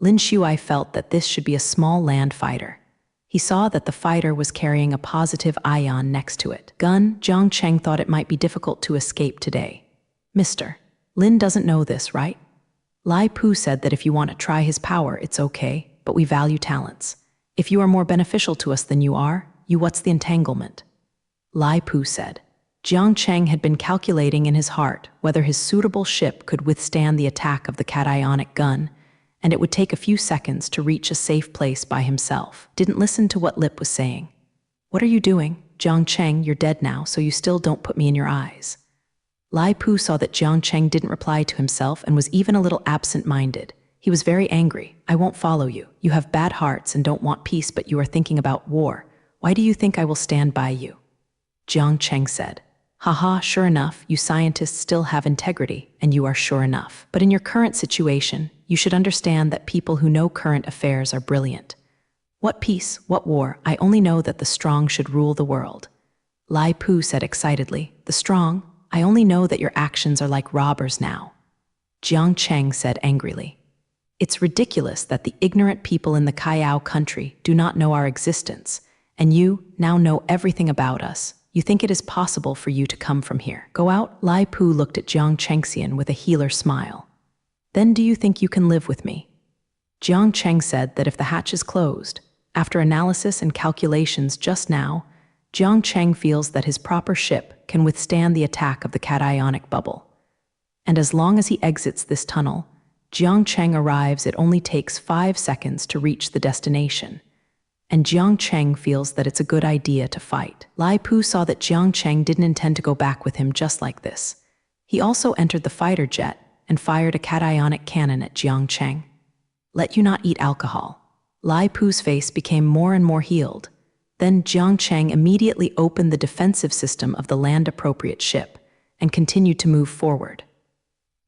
Lin Shuai felt that this should be a small land fighter. He saw that the fighter was carrying a positive ion next to it. Gun, Jiang Cheng thought it might be difficult to escape today. "Mister, Lin doesn't know this, right?" Lai Pu said that if you want to try his power, it's okay, but we value talents. If you are more beneficial to us than you are, what's the entanglement? Lai Pu said. Jiang Cheng had been calculating in his heart whether his suitable ship could withstand the attack of the cationic gun, and it would take a few seconds to reach a safe place by himself. Didn't listen to what Lip was saying. "What are you doing? Jiang Cheng, you're dead now, so you still don't put me in your eyes." Lai Pu saw that Jiang Cheng didn't reply to himself and was even a little absent-minded. He was very angry. "I won't follow you. You have bad hearts and don't want peace, but you are thinking about war. Why do you think I will stand by you?" Jiang Cheng said. "Haha, sure enough, you scientists still have integrity, and you are sure enough. But in your current situation, you should understand that people who know current affairs are brilliant. What peace, what war, I only know that the strong should rule the world." Lai Pu said excitedly, "The strong? I only know that your actions are like robbers now." Jiang Cheng said angrily. "It's ridiculous that the ignorant people in the Kayao country do not know our existence, and you now know everything about us. You think it is possible for you to come from here. Go out?" Lai Pu looked at Jiang Chengxian with a healer smile. "Then do you think you can live with me?" Jiang Cheng said that if the hatch is closed, after analysis and calculations just now, Jiang Cheng feels that his proper ship can withstand the attack of the cationic bubble. And as long as he exits this tunnel, Jiang Cheng arrives, it only takes 5 seconds to reach the destination. And Jiang Cheng feels that it's a good idea to fight. Lai Pu saw that Jiang Cheng didn't intend to go back with him just like this. He also entered the fighter jet and fired a cationic cannon at Jiang Cheng. "Let you not eat alcohol." Lai Pu's face became more and more healed. Then Jiang Cheng immediately opened the defensive system of the land-appropriate ship and continued to move forward.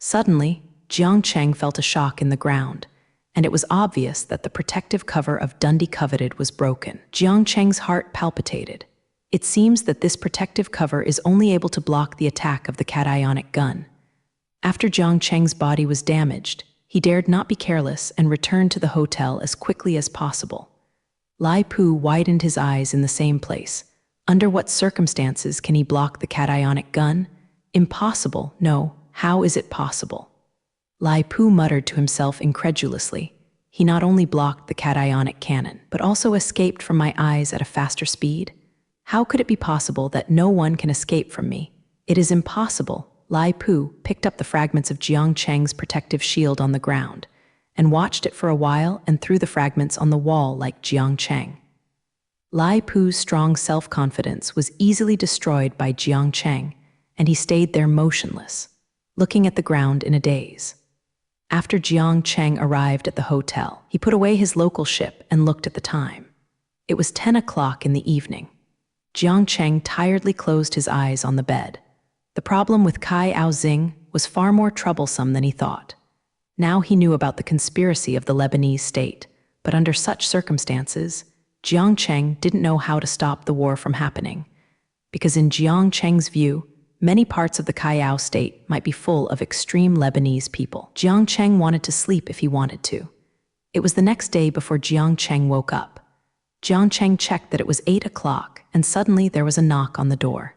Suddenly, Jiang Cheng felt a shock in the ground, and it was obvious that the protective cover of Dundee Coveted was broken. Jiang Cheng's heart palpitated. It seems that this protective cover is only able to block the attack of the cationic gun. After Jiang Cheng's body was damaged, he dared not be careless and returned to the hotel as quickly as possible. Lai Pu widened his eyes in the same place. Under what circumstances can he block the cationic gun? Impossible, no, how is it possible? Lai Pu muttered to himself incredulously. He not only blocked the cationic cannon, but also escaped from my eyes at a faster speed? How could it be possible that no one can escape from me? It is impossible. Lai Pu picked up the fragments of Jiang Cheng's protective shield on the ground and watched it for a while and threw the fragments on the wall like Jiang Cheng. Lai Pu's strong self-confidence was easily destroyed by Jiang Cheng, and he stayed there motionless, looking at the ground in a daze. After Jiang Cheng arrived at the hotel, he put away his local ship and looked at the time. It was 10 o'clock in the evening. Jiang Cheng tiredly closed his eyes on the bed. The problem with Kai Aozing was far more troublesome than he thought. Now he knew about the conspiracy of the Lebanese state, but under such circumstances, Jiang Cheng didn't know how to stop the war from happening, because in Jiang Cheng's view, many parts of the Kayao state might be full of extreme Lebanese people. Jiang Cheng wanted to sleep if he wanted to. It was the next day before Jiang Cheng woke up. Jiang Cheng checked that it was 8 o'clock, and suddenly there was a knock on the door.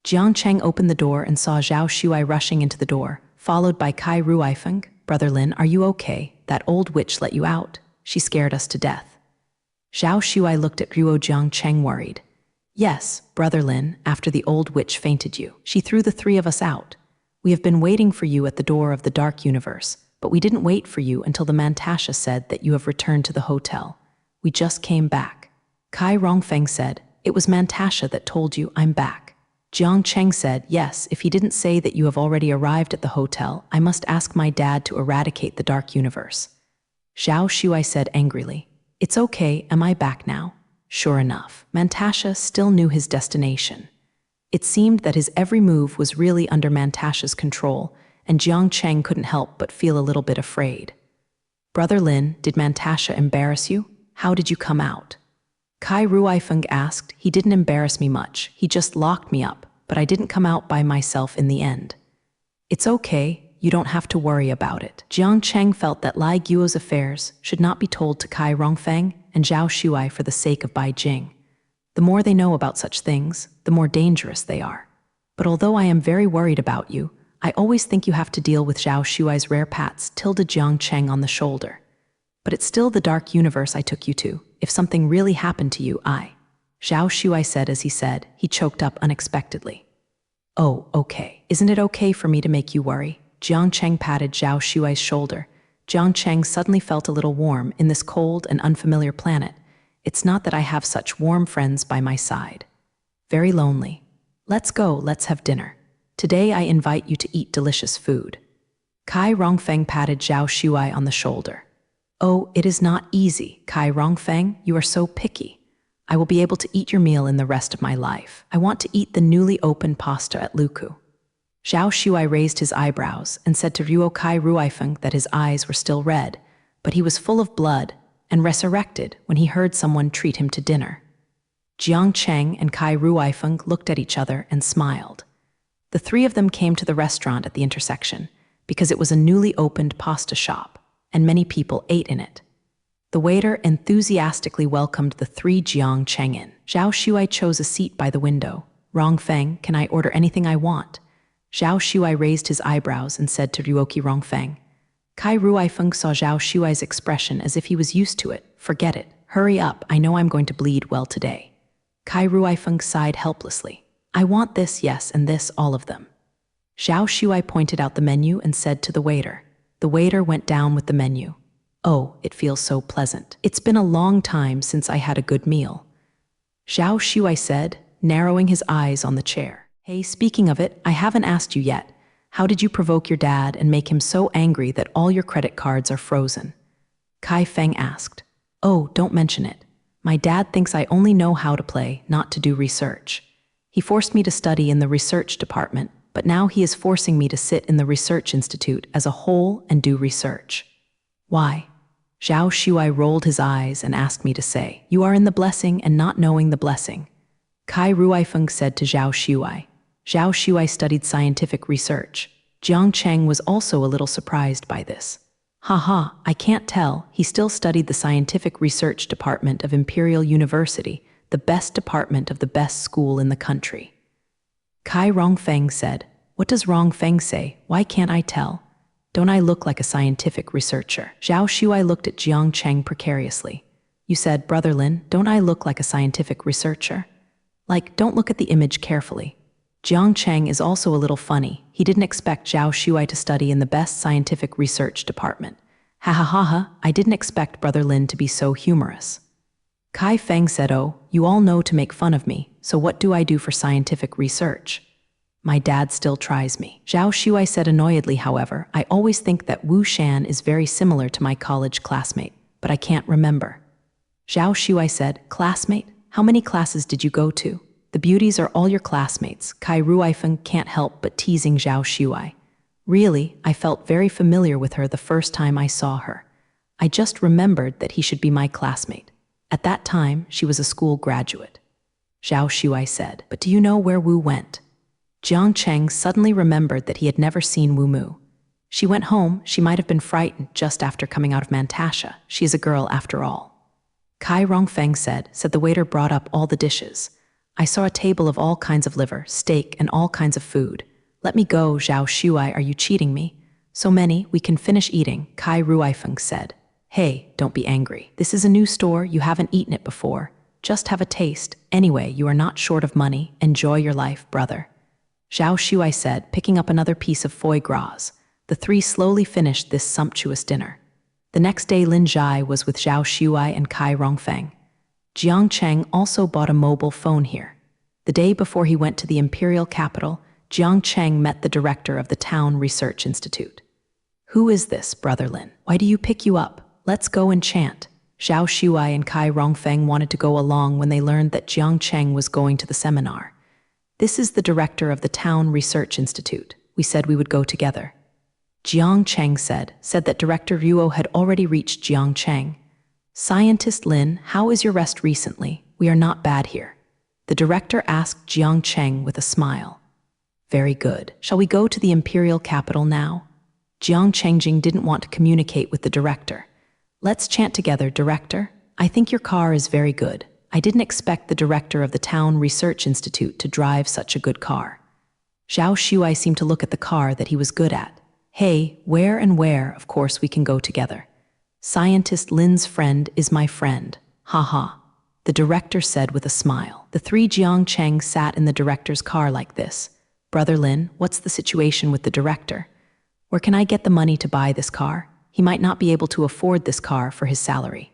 Jiang Cheng opened the door and saw Zhao Shuai rushing into the door, followed by Kai Ruifeng. "Brother Lin, are you okay? That old witch let you out. She scared us to death." Zhao Shuai looked at Ruo Jiang Cheng worried. "Yes, Brother Lin, after the old witch fainted you. She threw the 3 of us out. We have been waiting for you at the door of the dark universe, but we didn't wait for you until the Mantasha said that you have returned to the hotel. We just came back." Kai Rongfeng said, "It was Mantasha that told you I'm back." Jiang Cheng said, "Yes, if he didn't say that you have already arrived at the hotel, I must ask my dad to eradicate the dark universe." Zhao Shuai said angrily. It's okay, am I back now? Sure enough, Mantasha still knew his destination. It seemed that his every move was really under Mantasha's control, and Jiang Cheng couldn't help but feel a little bit afraid. Brother Lin, did Mantasha embarrass you? How did you come out? Kai Ruifeng asked. He didn't embarrass me much, he just locked me up, but I didn't come out by myself in the end. It's okay, you don't have to worry about it. Jiang Cheng felt that Lai Guo's affairs should not be told to Kai Rongfeng and Zhao Shuai for the sake of Bai Jing. The more they know about such things, the more dangerous they are. But although I am very worried about you, I always think you have to deal with Zhao Shuai's rare pats, tilde Jiang Cheng on the shoulder. But it's still the dark universe I took you to. If something really happened to you, Zhao Shuai said as he choked up unexpectedly. Oh, okay. Isn't it okay for me to make you worry? Jiang Cheng patted Zhao Shuai's shoulder. Jiang Cheng suddenly felt a little warm in this cold and unfamiliar planet. It's not that I have such warm friends by my side. Very lonely. Let's go, let's have dinner. Today I invite you to eat delicious food. Kai Rongfeng patted Zhao Shuai on the shoulder. Oh, it is not easy, Kai Rongfeng, you are so picky. I will be able to eat your meal in the rest of my life. I want to eat the newly opened pasta at Luku. Zhao Shuai raised his eyebrows and said to Ruo Kai Ruifeng that his eyes were still red, but he was full of blood and resurrected when he heard someone treat him to dinner. Jiang Cheng and Kai Ruifeng looked at each other and smiled. The three of them came to the restaurant at the intersection because it was a newly opened pasta shop, and many people ate in it. The waiter enthusiastically welcomed the three Jiang Cheng in. Zhao Shuai chose a seat by the window. Rongfeng, can I order anything I want? Zhao Shuai raised his eyebrows and said to Ruoqi Rongfeng. Kai Ruifeng saw Zhao Shuai's expression as if he was used to it. Forget it. Hurry up, I know I'm going to bleed well today. Kai Ruifeng sighed helplessly. I want this, yes, and this, all of them. Zhao Shuai pointed out the menu and said to the waiter. The waiter went down with the menu. Oh, it feels so pleasant. It's been a long time since I had a good meal. Zhao Shuai said, narrowing his eyes on the chair. Hey, speaking of it, I haven't asked you yet. How did you provoke your dad and make him so angry that all your credit cards are frozen? Kai Feng asked. Oh, don't mention it. My dad thinks I only know how to play, not to do research. He forced me to study in the research department, but now he is forcing me to sit in the research institute as a whole and do research. Why? Zhao Shuai rolled his eyes and asked me to say, you are in the blessing and not knowing the blessing. Kai Ruifeng said to Zhao Shuai. Zhao Shuai studied scientific research. Jiang Cheng was also a little surprised by this. Haha, I can't tell, he still studied the scientific research department of Imperial University, the best department of the best school in the country. Kai Rongfeng said, what does Rongfeng say? Why can't I tell? Don't I look like a scientific researcher? Zhao Shuai looked at Jiang Cheng precariously. You said, Brother Lin, don't I look like a scientific researcher? Like, don't look at the image carefully. Jiang Cheng is also a little funny. He didn't expect Zhao Shuai to study in the best scientific research department. Ha ha ha ha, I didn't expect Brother Lin to be so humorous. Kai Feng said, oh, you all know to make fun of me, so what do I do for scientific research? My dad still tries me. Zhao Shuai said annoyedly, however, I always think that Wu Shan is very similar to my college classmate, but I can't remember. Zhao Shuai said, classmate? How many classes did you go to? The beauties are all your classmates. Kai Ruifeng can't help but teasing Zhao Shuai. Really, I felt very familiar with her the first time I saw her. I just remembered that he should be my classmate. At that time, she was a school graduate. Zhao Shuai said, but do you know where Wu went? Jiang Cheng suddenly remembered that he had never seen Wu Mu. She went home. She might have been frightened just after coming out of Mantasha. She is a girl after all. Kai Rongfeng said the waiter brought up all the dishes. I saw a table of all kinds of liver, steak, and all kinds of food. Let me go, Zhao Shuai, are you cheating me? So many, we can finish eating, Kai Ruifeng said. Hey, don't be angry. This is a new store, you haven't eaten it before. Just have a taste. Anyway, you are not short of money. Enjoy your life, brother. Zhao Shuai said, picking up another piece of foie gras. The three slowly finished this sumptuous dinner. The next day, Lin Zhai was with Zhao Shuai and Kai Rongfeng. Jiang Cheng also bought a mobile phone here. The day before he went to the imperial capital, Jiang Cheng met the director of the Town Research Institute. Who is this, Brother Lin? Why do you pick you up? let's go and chant. Zhao Shuai and Kai Rongfeng wanted to go along when they learned that Jiang Cheng was going to the seminar. This is the director of the Town Research Institute. We said we would go together. Jiang Cheng said that Director Ruo had already reached Jiang Cheng. Scientist Lin, how is your rest recently? We are not bad here. The director asked Jiang Cheng with a smile. Very good. Shall we go to the imperial capital now? Jiang Chengjing didn't want to communicate with the director. Let's chant together, director. I think your car is very good. I didn't expect the director of the Town Research Institute to drive such a good car. Zhao Shuai seemed to look at the car that he was good at. Hey, where and where, of course we can go together. Scientist Lin's friend is my friend. Ha ha. The director said with a smile. The three Jiang Cheng sat in the director's car like this. Brother Lin, what's the situation with the director? Where can I get the money to buy this car? He might not be able to afford this car for his salary.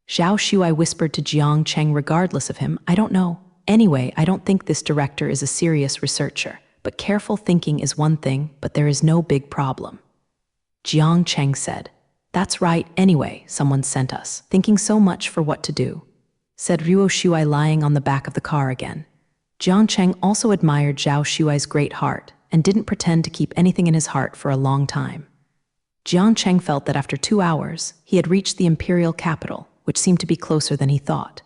Zhao Shuai whispered to Jiang Cheng regardless of him, I don't know. Anyway, I don't think this director is a serious researcher, but careful thinking is one thing, but there is no big problem. Jiang Cheng said, That's right, anyway, someone sent us, thinking so much for what to do. Said Ruo Shuai lying on the back of the car again. Jiang Cheng also admired Zhao Shuai's great heart and didn't pretend to keep anything in his heart for a long time. Jiang Cheng felt that after 2 hours, he had reached the imperial capital, which seemed to be closer than he thought.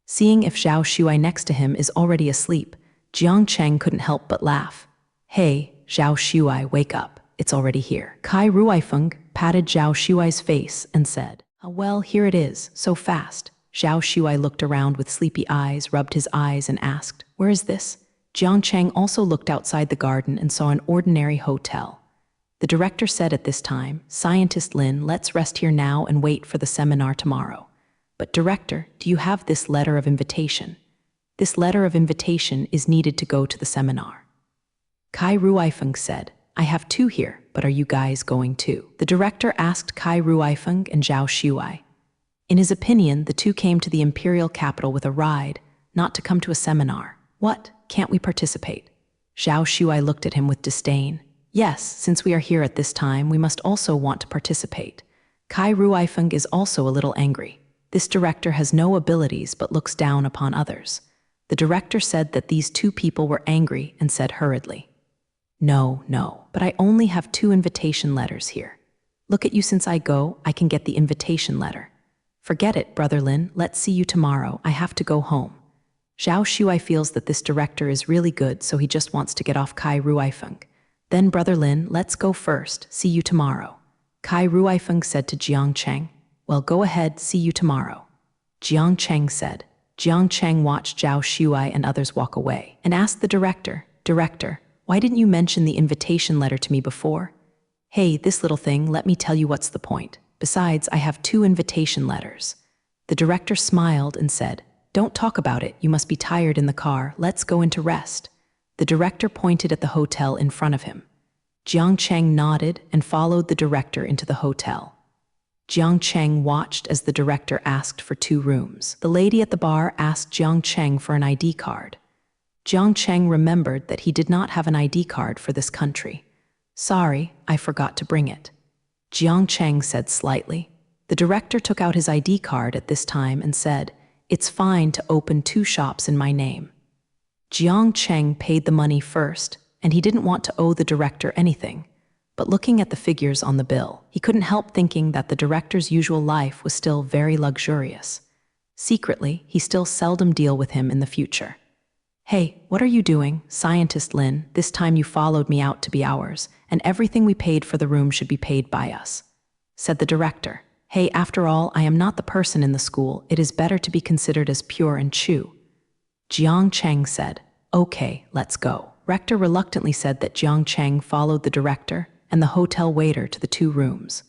Seeing if Zhao Shuai next to him is already asleep, Jiang Cheng couldn't help but laugh. Hey, Zhao Shuai, wake up. It's already here. Kai Ruifeng patted Zhao Shuai's face and said, well, here it is, so fast. Zhao Shuai looked around with sleepy eyes, rubbed his eyes and asked, where is this? Jiang Cheng also looked outside the garden and saw an ordinary hotel. The director said at this time, Scientist Lin, let's rest here now and wait for the seminar tomorrow. But director, do you have this letter of invitation? This letter of invitation is needed to go to the seminar. Kai Ruifeng said, I have 2 here, but are you guys going too? The director asked Kai Ruifeng and Zhao Shuai. In his opinion, the 2 came to the imperial capital with a ride, not to come to a seminar. What? Can't we participate? Zhao Shuai looked at him with disdain. Yes, since we are here at this time, we must also want to participate. Kai Ruifeng is also a little angry. This director has no abilities but looks down upon others. The director said that these 2 people were angry and said hurriedly, No, but I only have 2 invitation letters here. Look at you, since I go, I can get the invitation letter. Forget it, Brother Lin, let's see you tomorrow, I have to go home. Zhao Shuai feels that this director is really good, so he just wants to get off Kai Ruifeng. Then, Brother Lin, let's go first, see you tomorrow. Kai Ruifeng said to Jiang Cheng, well, go ahead, see you tomorrow. Jiang Cheng said. Jiang Cheng watched Zhao Shuai and others walk away and asked the director, why didn't you mention the invitation letter to me before? Hey, this little thing, let me tell you what's the point. Besides, I have 2 invitation letters. The director smiled and said, don't talk about it, you must be tired in the car, let's go into rest. The director pointed at the hotel in front of him. Jiang Cheng nodded and followed the director into the hotel. Jiang Cheng watched as the director asked for 2 rooms. The lady at the bar asked Jiang Cheng for an ID card. Jiang Cheng remembered that he did not have an ID card for this country. Sorry, I forgot to bring it. Jiang Cheng said slightly. The director took out his ID card at this time and said, it's fine to open 2 shops in my name. Jiang Cheng paid the money first, and he didn't want to owe the director anything. But looking at the figures on the bill, he couldn't help thinking that the director's usual life was still very luxurious. Secretly, he still seldom deal with him in the future. Hey, what are you doing, Scientist Lin? This time you followed me out to be ours, and everything we paid for the room should be paid by us, said the director. Hey, after all, I am not the person in the school. It is better to be considered as pure and true. Jiang Cheng said, okay, let's go. Rector reluctantly said that Jiang Cheng followed the director and the hotel waiter to the 2 rooms.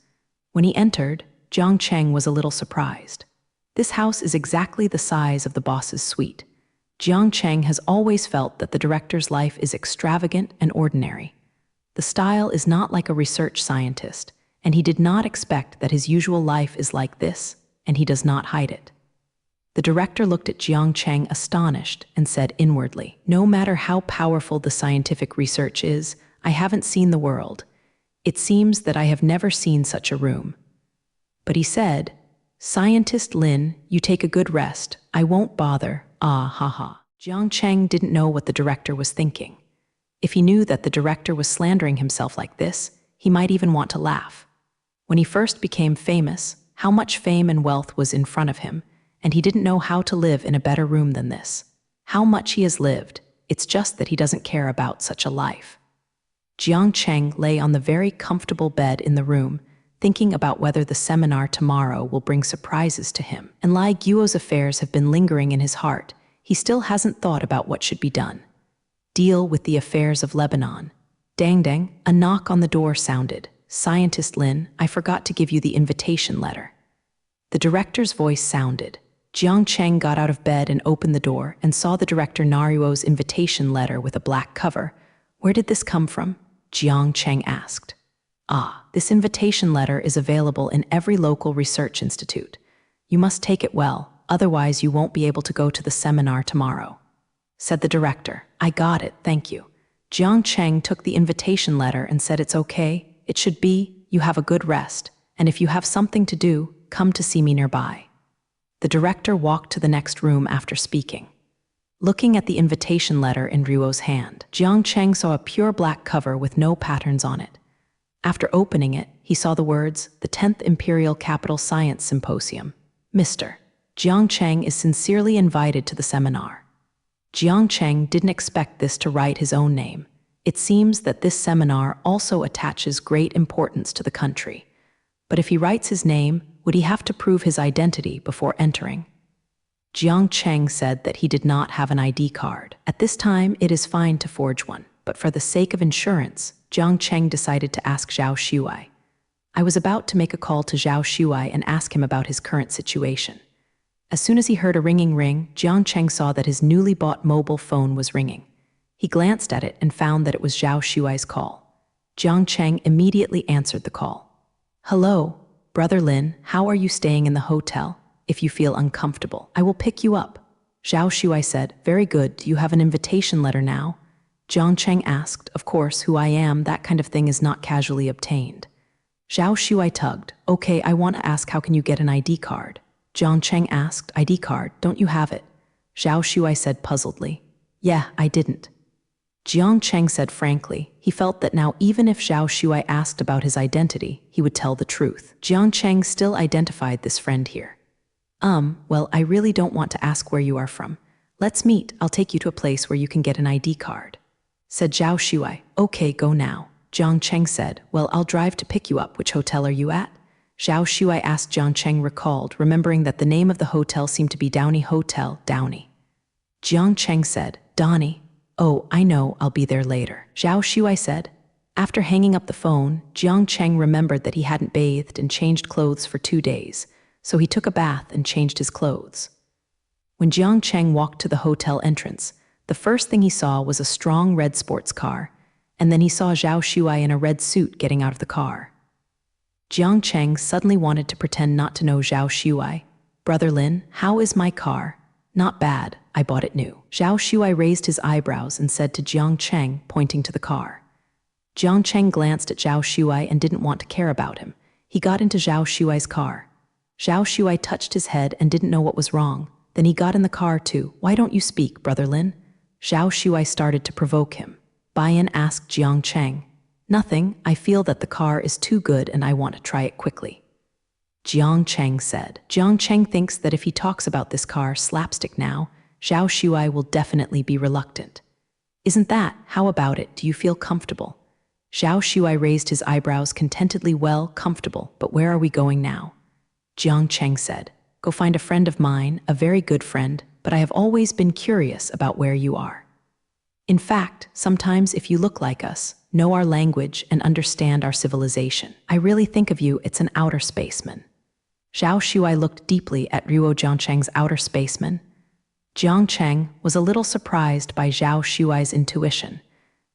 When he entered, Jiang Cheng was a little surprised. This house is exactly the size of the boss's suite. Jiang Cheng has always felt that the director's life is extravagant and ordinary. The style is not like a research scientist, and he did not expect that his usual life is like this, and he does not hide it. The director looked at Jiang Cheng astonished and said inwardly, no matter how powerful the scientific research is, I haven't seen the world. It seems that I have never seen such a room. but he said, "Scientist Lin, you take a good rest. I won't bother. Ah, ha ha." Jiang Cheng didn't know what the director was thinking. If he knew that the director was slandering himself like this, he might even want to laugh. When he first became famous, how much fame and wealth was in front of him, and he didn't know how to live in a better room than this. How much he has lived, it's just that he doesn't care about such a life. Jiang Cheng lay on the very comfortable bed in the room, thinking about whether the seminar tomorrow will bring surprises to him. And Lai Guo's affairs have been lingering in his heart. He still hasn't thought about what should be done. Deal with the affairs of Lebanon. Dang dang, a knock on the door sounded. "Scientist Lin, I forgot to give you the invitation letter." The director's voice sounded. Jiang Cheng got out of bed and opened the door and saw the director Naruo's invitation letter with a black cover. "Where did this come from?" Jiang Cheng asked. "Ah, this invitation letter is available in every local research institute. You must take it well, otherwise you won't be able to go to the seminar tomorrow," said the director. "I got it, thank you." Jiang Cheng took the invitation letter and said, "It's okay. It should be, you have a good rest, and if you have something to do, come to see me nearby." The director walked to the next room after speaking. Looking at the invitation letter in Ruo's hand, Jiang Cheng saw a pure black cover with no patterns on it. After opening it, he saw the words, "The 10th Imperial Capital Science Symposium. Mr. Jiang Cheng is sincerely invited to the seminar." Jiang Cheng didn't expect this to write his own name. It seems that this seminar also attaches great importance to the country. But if he writes his name, would he have to prove his identity before entering? Jiang Cheng said that he did not have an ID card. At this time, it is fine to forge one, but for the sake of insurance, Jiang Cheng decided to ask Zhao Shuai. I was about to make a call to Zhao Shuai and ask him about his current situation. As soon as he heard a ringing ring, Jiang Cheng saw that his newly bought mobile phone was ringing. He glanced at it and found that it was Zhao Shuai's call. Jiang Cheng immediately answered the call. "Hello, Brother Lin, how are you staying in the hotel? If you feel uncomfortable, I will pick you up." Zhao Shuai said, "Very good, do you have an invitation letter now?" Jiang Cheng asked, "Of course, who I am, that kind of thing is not casually obtained." Zhao Shuai tugged, "Okay, I want to ask, how can you get an ID card?" Jiang Cheng asked, "ID card, don't you have it?" Zhao Shuai said puzzledly, "Yeah, I didn't." Jiang Cheng said frankly, he felt that now even if Zhao Shuai asked about his identity, he would tell the truth. Jiang Cheng still identified this friend here. Well, I really don't want to ask where you are from. Let's meet, I'll take you to a place where you can get an ID card," said Zhao Shuai. "Okay, go now." Jiang Cheng said, "Well, I'll drive to pick you up. Which hotel are you at?" Zhao Shuai asked. Jiang Cheng recalled, remembering that the name of the hotel seemed to be Downey Hotel, Downey. Jiang Cheng said, "Downey? Oh, I know, I'll be there later," Zhao Shuai said. After hanging up the phone, Jiang Cheng remembered that he hadn't bathed and changed clothes for 2 days, so he took a bath and changed his clothes. When Jiang Cheng walked to the hotel entrance, the first thing he saw was a strong red sports car, and then he saw Zhao Shuai in a red suit getting out of the car. Jiang Cheng suddenly wanted to pretend not to know Zhao Shuai. "Brother Lin, how is my car?" "Not bad, I bought it new." Zhao Shuai raised his eyebrows and said to Jiang Cheng, pointing to the car. Jiang Cheng glanced at Zhao Shuai and didn't want to care about him. He got into Zhao Shuai's car. Zhao Shuai touched his head and didn't know what was wrong. Then he got in the car too. "Why don't you speak, Brother Lin?" Zhao Shuai started to provoke him. Bayan asked Jiang Cheng. "Nothing, I feel that the car is too good and I want to try it quickly," Jiang Cheng said. Jiang Cheng thinks that if he talks about this car slapstick now, Zhao Shuai will definitely be reluctant. "Isn't that, how about it, do you feel comfortable?" Zhao Shuai raised his eyebrows contentedly. "Well, comfortable, but where are we going now?" Jiang Cheng said, "Go find a friend of mine, a very good friend, but I have always been curious about where you are. In fact, sometimes if you look like us, know our language and understand our civilization, I really think of you as an outer spaceman." Zhao Shuai looked deeply at Ruo Jiang Cheng's outer spaceman. Jiang Cheng was a little surprised by Zhao Shuai's intuition.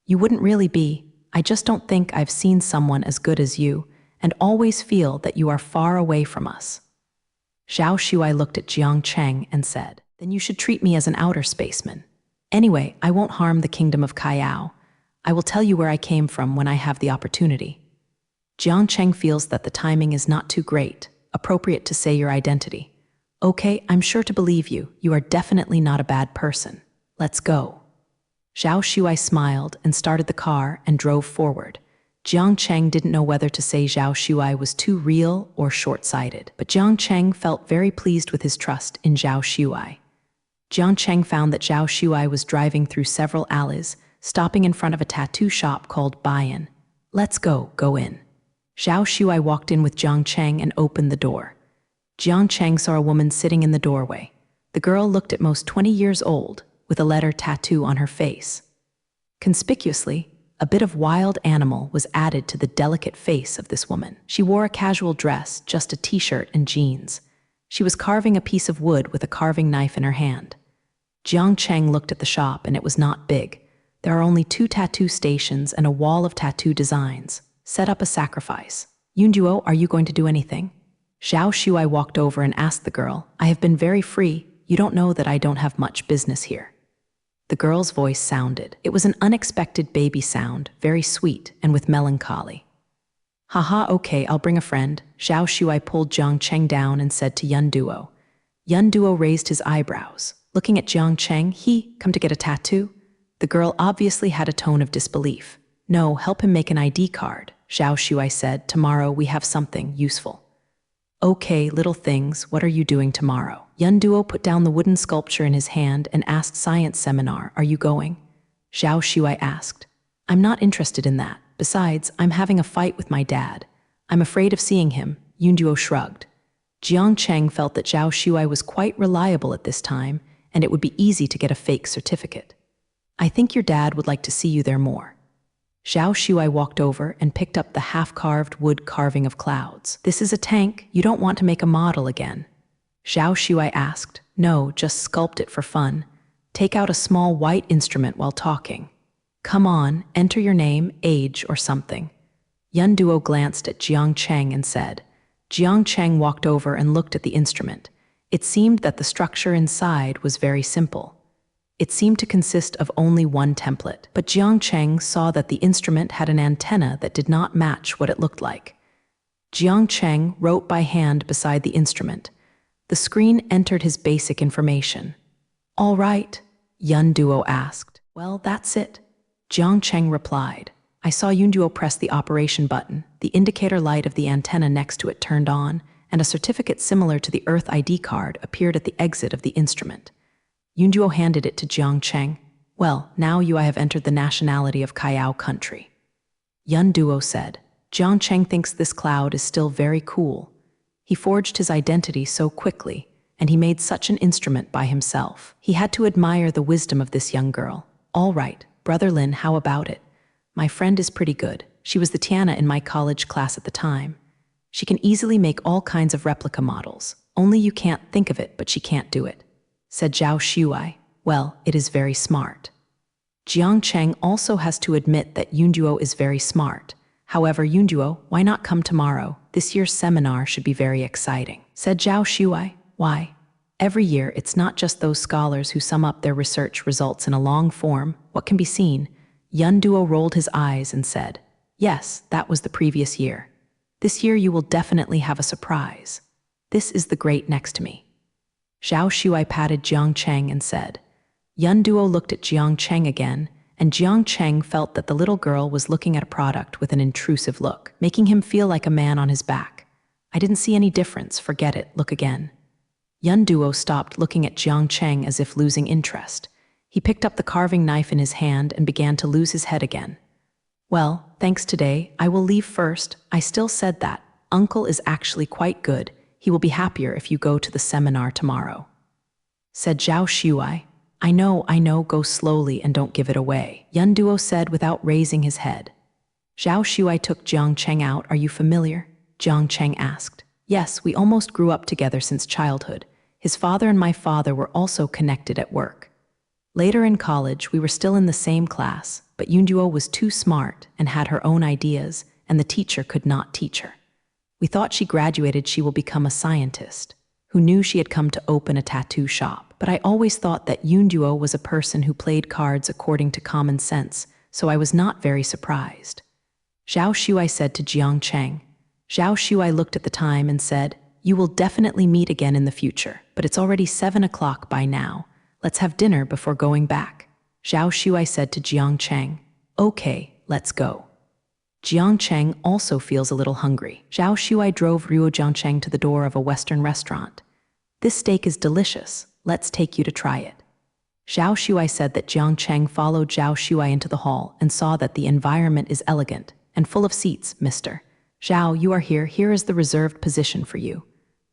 "You wouldn't really be. I just don't think I've seen someone as good as you, and always feel that you are far away from us." Zhao Shuai looked at Jiang Cheng and said, "Then you should treat me as an outer spaceman. Anyway, I won't harm the kingdom of Kayao. I will tell you where I came from when I have the opportunity." Jiang Cheng feels that the timing is not too great. appropriate to say your identity. Okay, I'm sure to believe you. You are definitely not a bad person. Let's go. Zhao Shuai smiled and started the car and drove forward. Jiang Cheng didn't know whether to say Zhao Shuai was too real or short-sighted, but Jiang Cheng felt very pleased with his trust in Zhao Shuai. Jiang Cheng found that Zhao Shuai was driving through several alleys, stopping in front of a tattoo shop called Buy-In. Let's go in. Zhao Shuai walked in with Jiang Cheng and opened the door. Jiang Cheng saw a woman sitting in the doorway. The girl looked at most 20 years old, with a letter tattoo on her face. Conspicuously, a bit of wild animal was added to the delicate face of this woman. She wore a casual dress, just a t-shirt and jeans. She was carving a piece of wood with a carving knife in her hand. Jiang Cheng looked at the shop, and it was not big. There are only 2 tattoo stations and a wall of tattoo designs. Set up a sacrifice. Yunduo, are you going to do anything? Zhao Shuai walked over and asked the girl, I have been very free. You don't know that I don't have much business here. The girl's voice sounded. It was an unexpected baby sound, very sweet and with melancholy. Haha, okay, I'll bring a friend. Zhao Shuai pulled Jiang Cheng down and said to Yunduo. Yunduo raised his eyebrows. Looking at Jiang Cheng, he come to get a tattoo? The girl obviously had a tone of disbelief. No, help him make an ID card, Zhao Shuai said. Tomorrow we have something useful. Okay, little things, what are you doing tomorrow? Yunduo put down the wooden sculpture in his hand and asked, science seminar, are you going? Zhao Shuai asked. I'm not interested in that. Besides, I'm having a fight with my dad. I'm afraid of seeing him, Yunduo shrugged. Jiang Cheng felt that Zhao Shuai was quite reliable at this time, and it would be easy to get a fake certificate. I think your dad would like to see you there more. Zhao Shuai walked over and picked up the half-carved wood carving of clouds. This is a tank, you don't want to make a model again? Zhao Shuai asked. No, just sculpt it for fun. Take out a small white instrument while talking. Come on, enter your name, age, or something. Yunduo glanced at Jiang Cheng and said. Jiang Cheng walked over and looked at the instrument. It seemed that the structure inside was very simple. It seemed to consist of only one template, but Jiang Cheng saw that the instrument had an antenna that did not match what it looked like. Jiang Cheng wrote by hand beside the instrument. The screen entered his basic information. All right, Yunduo asked. Well, that's it. Jiang Cheng replied. I saw Yunduo press the operation button. The indicator light of the antenna next to it turned on, and a certificate similar to the Earth ID card appeared at the exit of the instrument. Yunduo handed it to Jiang Cheng. Well, now I have entered the nationality of Kayao country. Yunduo said. Jiang Cheng thinks this cloud is still very cool. He forged his identity so quickly, and he made such an instrument by himself. He had to admire the wisdom of this young girl. All right, Brother Lin, how about it? My friend is pretty good. She was the Tiana in my college class at the time. She can easily make all kinds of replica models. Only you can't think of it, but she can't do it, said Zhao Shuai. Well, it is very smart. Jiang Cheng also has to admit that Yunduo is very smart. However, Yunduo, why not come tomorrow? This year's seminar should be very exciting, said Zhao Shuai. Why? Every year, it's not just those scholars who sum up their research results in a long form. What can be seen? Yunduo rolled his eyes and said, Yes, that was the previous year. This year you will definitely have a surprise. This is the great next to me. Zhao Shuai patted Jiang Cheng and said. Yunduo looked at Jiang Cheng again, and Jiang Cheng felt that the little girl was looking at a product with an intrusive look, making him feel like a man on his back. I didn't see any difference, forget it, look again. Yunduo stopped looking at Jiang Cheng as if losing interest. He picked up the carving knife in his hand and began to lose his head again. Well, thanks today, I will leave first. I still said that. Uncle is actually quite good. He will be happier if you go to the seminar tomorrow, said Zhao Shuai. I know, go slowly and don't give it away, Yunduo said without raising his head. Zhao Shuai took Jiang Cheng out. Are you familiar? Jiang Cheng asked. Yes, we almost grew up together since childhood. His father and my father were also connected at work. Later in college, we were still in the same class, but Yunduo was too smart and had her own ideas, and the teacher could not teach her. We thought she graduated, she will become a scientist. Who knew she had come to open a tattoo shop? But I always thought that Yunduo was a person who played cards according to common sense, so I was not very surprised. Zhao Shuai said to Jiang Cheng. Zhao Shuai looked at the time and said, "You will definitely meet again in the future, but it's already 7 o'clock by now. Let's have dinner before going back." Zhao Shuai said to Jiang Cheng. "Okay, let's go." Jiang Cheng also feels a little hungry. Zhao Shuai drove Ruo Jiangcheng to the door of a Western restaurant. "This steak is delicious. Let's take you to try it." Zhao Shuai said that Jiang Cheng followed Zhao Shuai into the hall and saw that the environment is elegant and full of seats. "Mr. Zhao, you are here. Here is the reserved position for you."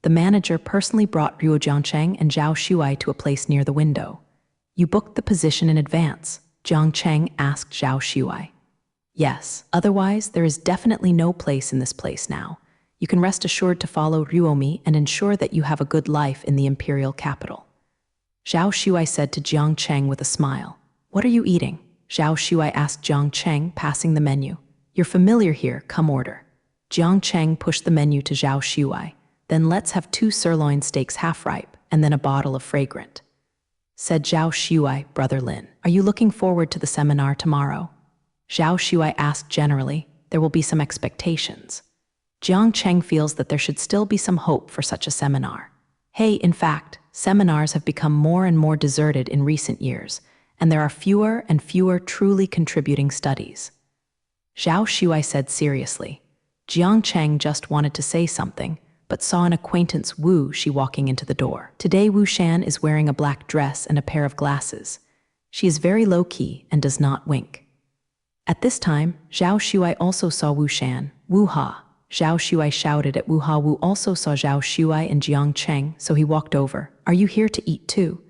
The manager personally brought Ruo Jiangcheng and Zhao Shuai to a place near the window. "You booked the position in advance?" Jiang Cheng asked Zhao Shuai. "Yes, otherwise there is definitely no place in this place now. You can rest assured to follow Ruomi and ensure that you have a good life in the imperial capital." Zhao Shuai said to Jiang Cheng with a smile. "What are you eating?" Zhao Shuai asked Jiang Cheng, passing the menu. "You're familiar here, come order." Jiang Cheng pushed the menu to Zhao Shuai. "Then let's have 2 sirloin steaks half-ripe, and then a bottle of fragrant." Said Zhao Shuai, "Brother Lin, are you looking forward to the seminar tomorrow?" Zhao Shuai asked generally. There will be some expectations. Jiang Cheng feels that there should still be some hope for such a seminar. Hey, in fact, seminars have become more and more deserted in recent years, and there are fewer and fewer truly contributing studies. Zhao Shuai said seriously. Jiang Cheng just wanted to say something, but saw an acquaintance Wu Shi walking into the door. Today Wu Shan is wearing a black dress and a pair of glasses. She is very low-key and does not wink. At this time, Zhao Shuai also saw Wu Shan. "Wu Ha." Zhao Shuai shouted at Wu Ha. Wu also saw Zhao Shuai and Jiang Cheng, so he walked over. "Are you here to eat too?"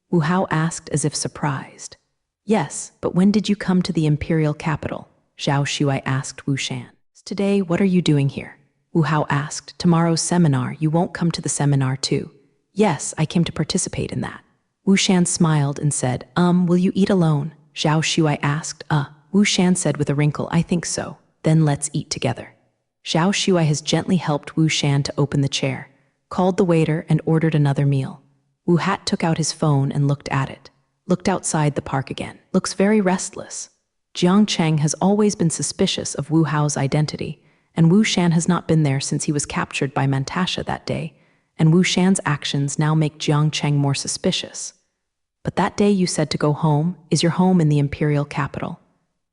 Wu Hao asked as if surprised. "Yes, but when did you come to the imperial capital?" Zhao Shuai asked Wu Shan. "Today, what are you doing here?" Wu Hao asked. "Tomorrow's seminar, you won't come to the seminar too?" "Yes, I came to participate in that." Wu Shan smiled and said, Will you eat alone?" Zhao Shuai asked. Wu Shan said with a wrinkle, "I think so. Then let's eat together." Zhao Shuai has gently helped Wu Shan to open the chair, called the waiter and ordered another meal. Wu Hat took out his phone and looked at it, looked outside the park again. Looks very restless. Jiang Cheng has always been suspicious of Wu Hao's identity, and Wu Shan has not been there since he was captured by Mantasha that day, and Wu Shan's actions now make Jiang Cheng more suspicious. "But that day you said to go home. Is your home in the imperial capital?"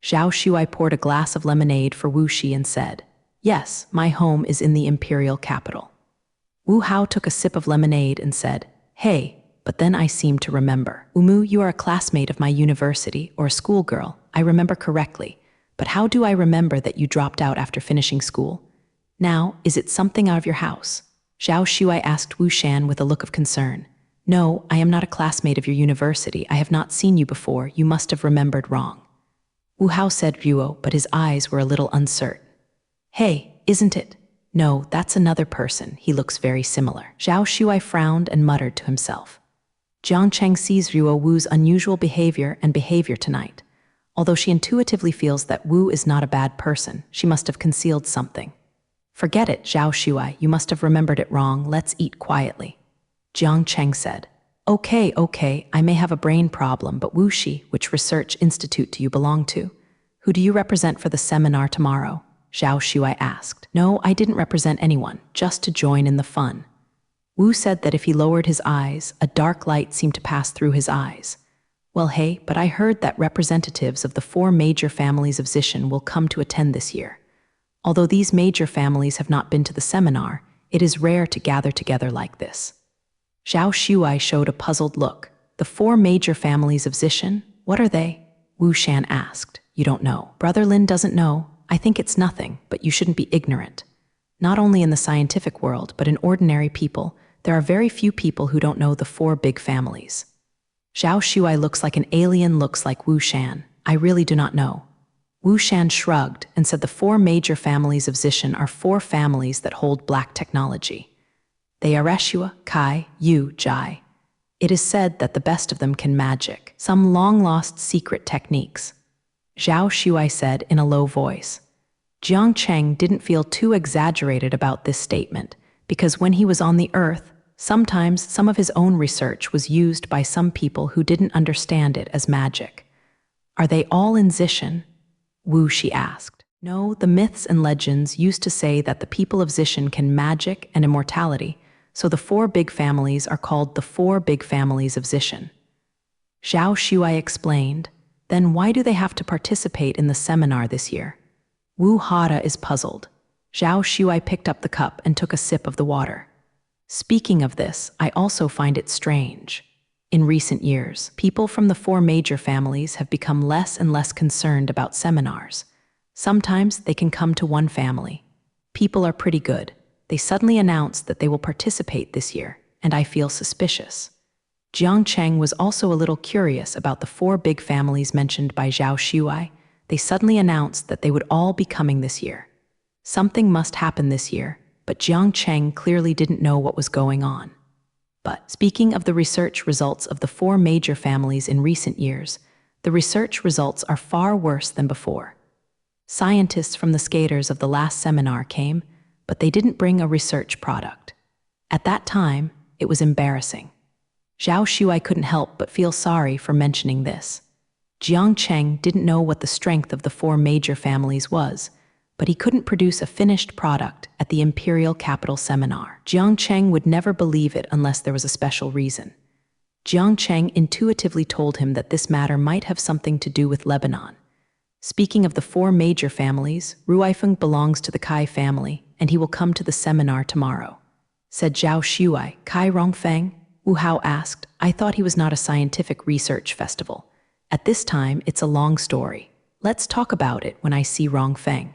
Zhao Shuai poured a glass of lemonade for Wu Shi and said, "Yes, my home is in the imperial capital." Wu Hao took a sip of lemonade and said, "Hey, but then I seem to remember. Umu, you are a classmate of my university or a schoolgirl. I remember correctly. But how do I remember that you dropped out after finishing school? Now, is it something out of your house?" Zhao Shuai asked Wu Shan with a look of concern. "No, I am not a classmate of your university. I have not seen you before. You must have remembered wrong." Wu Hao said Ruo, but his eyes were a little uncertain. "Hey, isn't it? No, that's another person. He looks very similar." Zhao Shuai frowned and muttered to himself. Jiang Cheng sees Ruo Wu's unusual behavior tonight. Although she intuitively feels that Wu is not a bad person, she must have concealed something. "Forget it, Zhao Shuai, you must have remembered it wrong. Let's eat quietly." Jiang Cheng said. Okay, I may have a brain problem, but Wu Shi, which research institute do you belong to? Who do you represent for the seminar tomorrow?" Zhao Shuai asked. "No, I didn't represent anyone, just to join in the fun." Wu said that if he lowered his eyes, a dark light seemed to pass through his eyes. "Well, hey, but I heard that representatives of the 4 major families of Zishan will come to attend this year. Although these major families have not been to the seminar, it is rare to gather together like this." Zhao Shuai showed a puzzled look. "The 4 major families of Zishan? What are they?" Wu Shan asked. "You don't know." "Brother Lin doesn't know. I think it's nothing, but you shouldn't be ignorant. Not only in the scientific world, but in ordinary people, there are very few people who don't know the 4 big families." Zhao Shuai looks like an alien, looks like Wu Shan. "I really do not know." Wu Shan shrugged and said the 4 major families of Zishan are 4 families that hold black technology. They are Reshua, Kai, Yu, Jai. It is said that the best of them can magic, some long-lost secret techniques. Zhao Shuai said in a low voice. Jiang Cheng didn't feel too exaggerated about this statement, because when he was on the earth, sometimes some of his own research was used by some people who didn't understand it as magic. "Are they all in Zishan?" Wu Shi asked. "No, the myths and legends used to say that the people of Zishan can magic and immortality, so the four big families are called the four big families of Zishan. Zhao Shuai explained, then why do they have to participate in the seminar this year? Wu Hada is puzzled. Zhao Shuai picked up the cup and took a sip of the water. Speaking of this, I also find it strange. In recent years, people from the four major families have become less and less concerned about seminars. Sometimes they can come to one family. People are pretty good. They suddenly announce that they will participate this year, and I feel suspicious. Jiang Cheng was also a little curious about the four big families mentioned by Zhao Shuai. They suddenly announced that they would all be coming this year. Something must happen this year, but Jiang Cheng clearly didn't know what was going on. But speaking of the research results of the four major families in recent years, the research results are far worse than before. Scientists from the skaters of the last seminar came, but they didn't bring a research product. At that time, it was embarrassing. Zhao Shuai couldn't help but feel sorry for mentioning this. Jiang Cheng didn't know what the strength of the four major families was, but he couldn't produce a finished product at the Imperial Capital Seminar. Jiang Cheng would never believe it unless there was a special reason. Jiang Cheng intuitively told him that this matter might have something to do with Lebanon. Speaking of the four major families, Ruifeng belongs to the Kai family, and he will come to the seminar tomorrow. Said Zhao Shuai. Kai Rongfeng? Wu Hao asked. I thought he was not a scientific research festival. At this time, it's a long story. Let's talk about it when I see Rongfeng.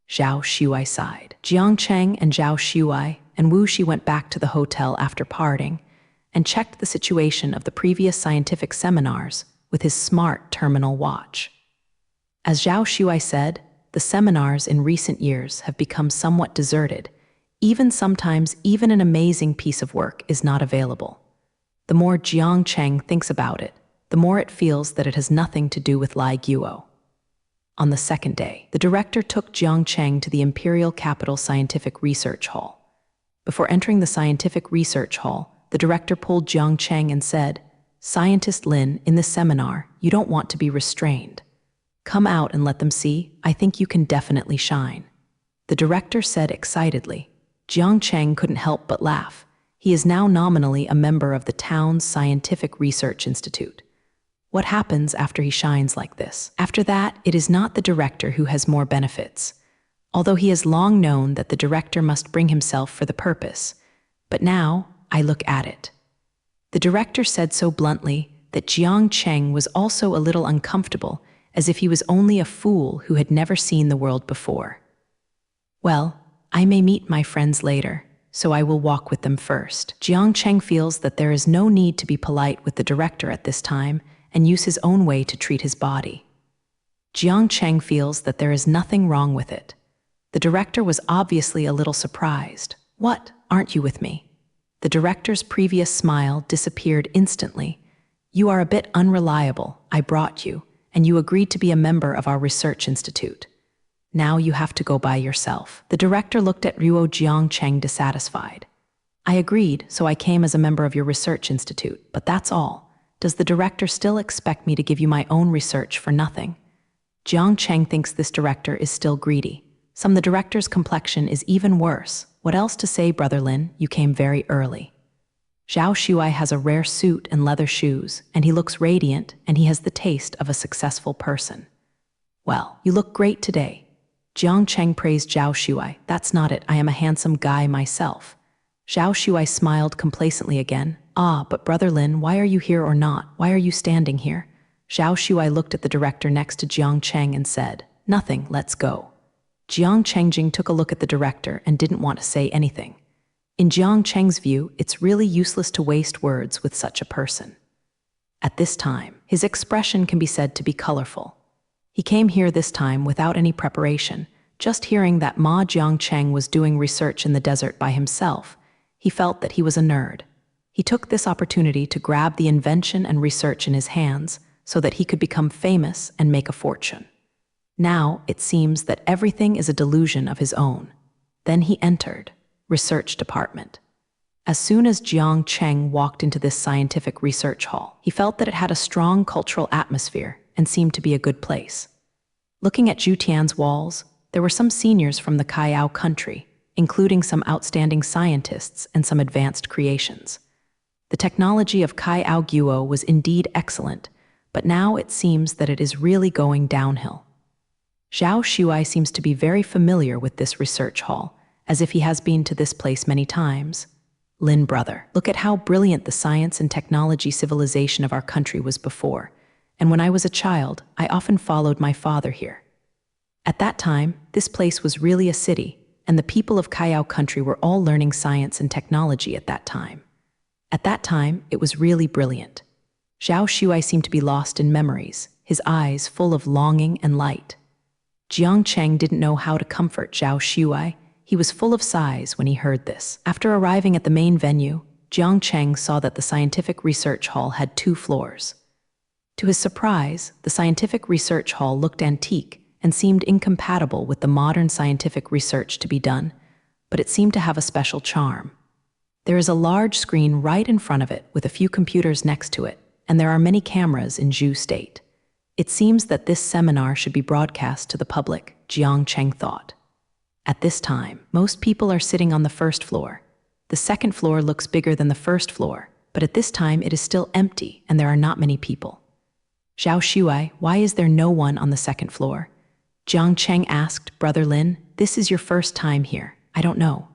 Zhao Shuai sighed. Jiang Cheng and Zhao Shuai and Wu Shi went back to the hotel after parting and checked the situation of the previous scientific seminars with his smart terminal watch. As Zhao Shuai said, the seminars in recent years have become somewhat deserted. Sometimes even an amazing piece of work is not available. The more Jiang Cheng thinks about it, the more it feels that it has nothing to do with Lai Guo. On the second day, the director took Jiang Cheng to the Imperial Capital Scientific Research Hall. Before entering the Scientific Research Hall, the director pulled Jiang Cheng and said, Scientist Lin, in this seminar, you don't want to be restrained. Come out and let them see. I think you can definitely shine. The director said excitedly. Jiang Cheng couldn't help but laugh. He is now nominally a member of the town's Scientific Research Institute. What happens after he shines like this? After that, it is not the director who has more benefits, although he has long known that the director must bring himself for the purpose. But now, I look at it. The director said so bluntly that Jiang Cheng was also a little uncomfortable, as if he was only a fool who had never seen the world before. Well, I may meet my friends later, so I will walk with them first. Jiang Cheng feels that there is no need to be polite with the director at this time, and use his own way to treat his body. Jiang Cheng feels that there is nothing wrong with it. The director was obviously a little surprised. What, aren't you with me? The director's previous smile disappeared instantly. You are a bit unreliable. I brought you, and you agreed to be a member of our research institute. Now you have to go by yourself. The director looked at Ruo Jiang Cheng dissatisfied. I agreed, so I came as a member of your research institute, but that's all. Does the director still expect me to give you my own research for nothing? Jiang Cheng thinks this director is still greedy. The director's complexion is even worse. What else to say, Brother Lin? You came very early. Zhao Shuai has a rare suit and leather shoes, and he looks radiant, and he has the taste of a successful person. Well, you look great today. Jiang Cheng praised Zhao Shuai. That's not it. I am a handsome guy myself. Zhao Shuai smiled complacently again. Ah, but Brother Lin, why are you here or not? Why are you standing here? Zhao Shuai looked at the director next to Jiang Cheng and said, Nothing, let's go. Jiang Chengjing took a look at the director and didn't want to say anything. In Jiang Cheng's view, it's really useless to waste words with such a person. At this time, his expression can be said to be colorful. He came here this time without any preparation. Just hearing that Ma Jiang Cheng was doing research in the desert by himself, he felt that he was a nerd. He took this opportunity to grab the invention and research in his hands so that he could become famous and make a fortune. Now it seems that everything is a delusion of his own. Then he entered research department. As soon as Jiang Cheng walked into this scientific research hall, he felt that it had a strong cultural atmosphere and seemed to be a good place. Looking at Zhu Tian's walls, there were some seniors from the Kayao country. including some outstanding scientists and some advanced creations. The technology of Kai Aoguo was indeed excellent, but now it seems that it is really going downhill. Zhao Shuai seems to be very familiar with this research hall, as if he has been to this place many times. Lin brother, look at how brilliant the science and technology civilization of our country was before, and when I was a child, I often followed my father here. At that time, this place was really a city, and the people of Kayao country were all learning science and technology at that time. At that time, it was really brilliant. Zhao Shuai seemed to be lost in memories, his eyes full of longing and light. Jiang Cheng didn't know how to comfort Zhao Shuai. He was full of sighs when he heard this. After arriving at the main venue, Jiang Cheng saw that the scientific research hall had 2 floors. To his surprise, the scientific research hall looked antique and seemed incompatible with the modern scientific research to be done, but it seemed to have a special charm. There is a large screen right in front of it with a few computers next to it, and there are many cameras in Zhu State. It seems that this seminar should be broadcast to the public, Jiang Cheng thought. At this time, most people are sitting on the first floor. The second floor looks bigger than the first floor, but at this time it is still empty and there are not many people. Zhao Shuai, why is there no one on the second floor? Jiang Cheng asked, Brother Lin, this is your first time here. I don't know.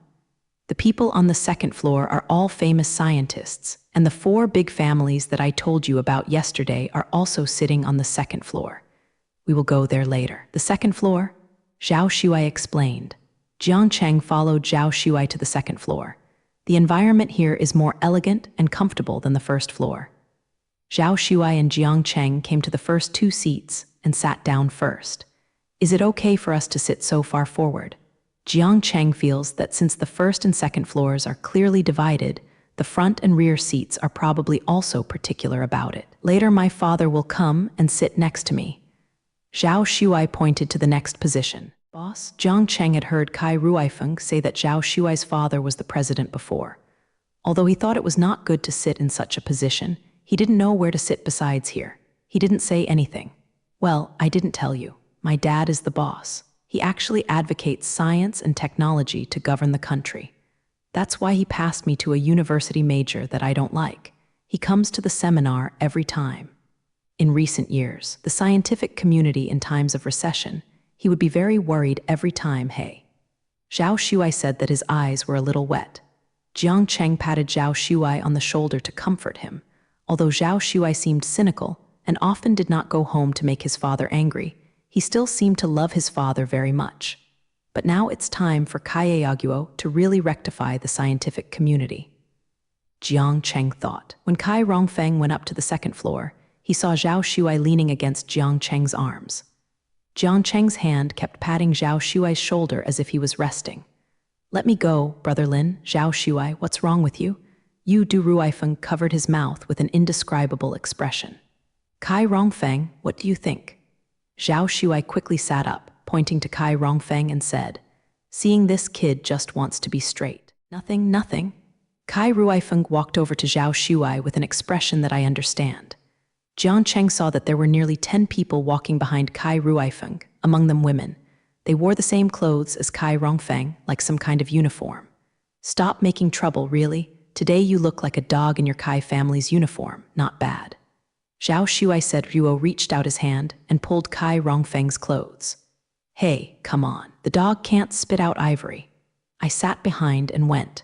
The people on the second floor are all famous scientists, and the 4 big families that I told you about yesterday are also sitting on the second floor. We will go there later. The second floor? Zhao Shuai explained. Jiang Cheng followed Zhao Shuai to the second floor. The environment here is more elegant and comfortable than the first floor. Zhao Shuai and Jiang Cheng came to the first 2 seats and sat down first. Is it okay for us to sit so far forward? Jiang Cheng feels that since the first and second floors are clearly divided, the front and rear seats are probably also particular about it. Later my father will come and sit next to me. Zhao Shuai pointed to the next position. Boss, Jiang Cheng had heard Kai Ruifeng say that Zhao Shuai's father was the president before. Although he thought it was not good to sit in such a position, he didn't know where to sit besides here. He didn't say anything. Well, I didn't tell you. My dad is the boss. He actually advocates science and technology to govern the country. That's why he passed me to a university major that I don't like. He comes to the seminar every time. In recent years, the scientific community in times of recession, he would be very worried every time, hey. Zhao Shuai said that his eyes were a little wet. Jiang Cheng patted Zhao Shuai on the shoulder to comfort him. Although Zhao Shuai seemed cynical and often did not go home to make his father angry, he still seemed to love his father very much. But now it's time for Kai Aoguo to really rectify the scientific community. Jiang Cheng thought. When Kai Rongfeng went up to the second floor, he saw Zhao Shuai leaning against Jiang Cheng's arms. Jiang Cheng's hand kept patting Zhao Shuai's shoulder as if he was resting. Let me go, Brother Lin. Zhao Shuai, what's wrong with you? Yu Du Ruifeng covered his mouth with an indescribable expression. Kai Rongfeng, what do you think? Zhao Shuai quickly sat up, pointing to Kai Rongfeng and said, seeing this kid just wants to be straight. Nothing, nothing. Kai Ruifeng walked over to Zhao Shuai with an expression that I understand. Jiang Cheng saw that there were nearly 10 people walking behind Kai Ruifeng, among them women. They wore the same clothes as Kai Rongfeng, like some kind of uniform. Stop making trouble, really. Today you look like a dog in your Kai family's uniform. Not bad. Zhao Shuai said. Ruo reached out his hand and pulled Kai Rongfeng's clothes. Hey, come on. The dog can't spit out ivory. I sat behind and went.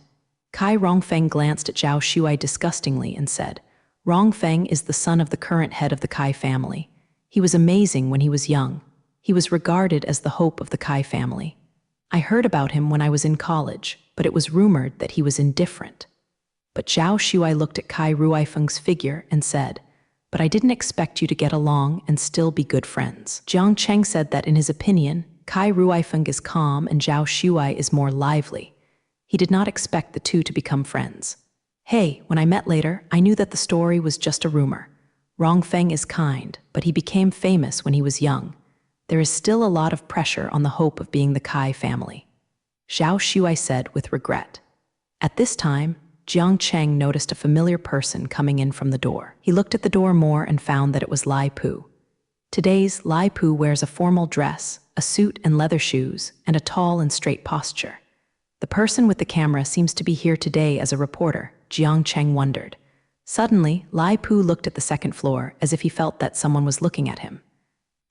Kai Rongfeng glanced at Zhao Shuai disgustingly and said, Rongfeng is the son of the current head of the Kai family. He was amazing when he was young. He was regarded as the hope of the Kai family. I heard about him when I was in college, but it was rumored that he was indifferent. But Zhao Shuai looked at Kai Ruifeng's figure and said, but I didn't expect you to get along and still be good friends. Jiang Cheng said that in his opinion, Kai Ruifeng is calm and Zhao Shuai is more lively. He did not expect the two to become friends. Hey, when I met later, I knew that the story was just a rumor. Rongfeng is kind, but he became famous when he was young. There is still a lot of pressure on the hope of being the Kai family. Zhao Shuai said with regret. At this time, Jiang Cheng noticed a familiar person coming in from the door. He looked at the door more and found that it was Lai Pu. Today's Lai Pu wears a formal dress, a suit and leather shoes, and a tall and straight posture. The The person with the camera seems to be here today as a reporter, Jiang Cheng wondered. Suddenly, Lai Pu looked at the second floor as if he felt that someone was looking at him.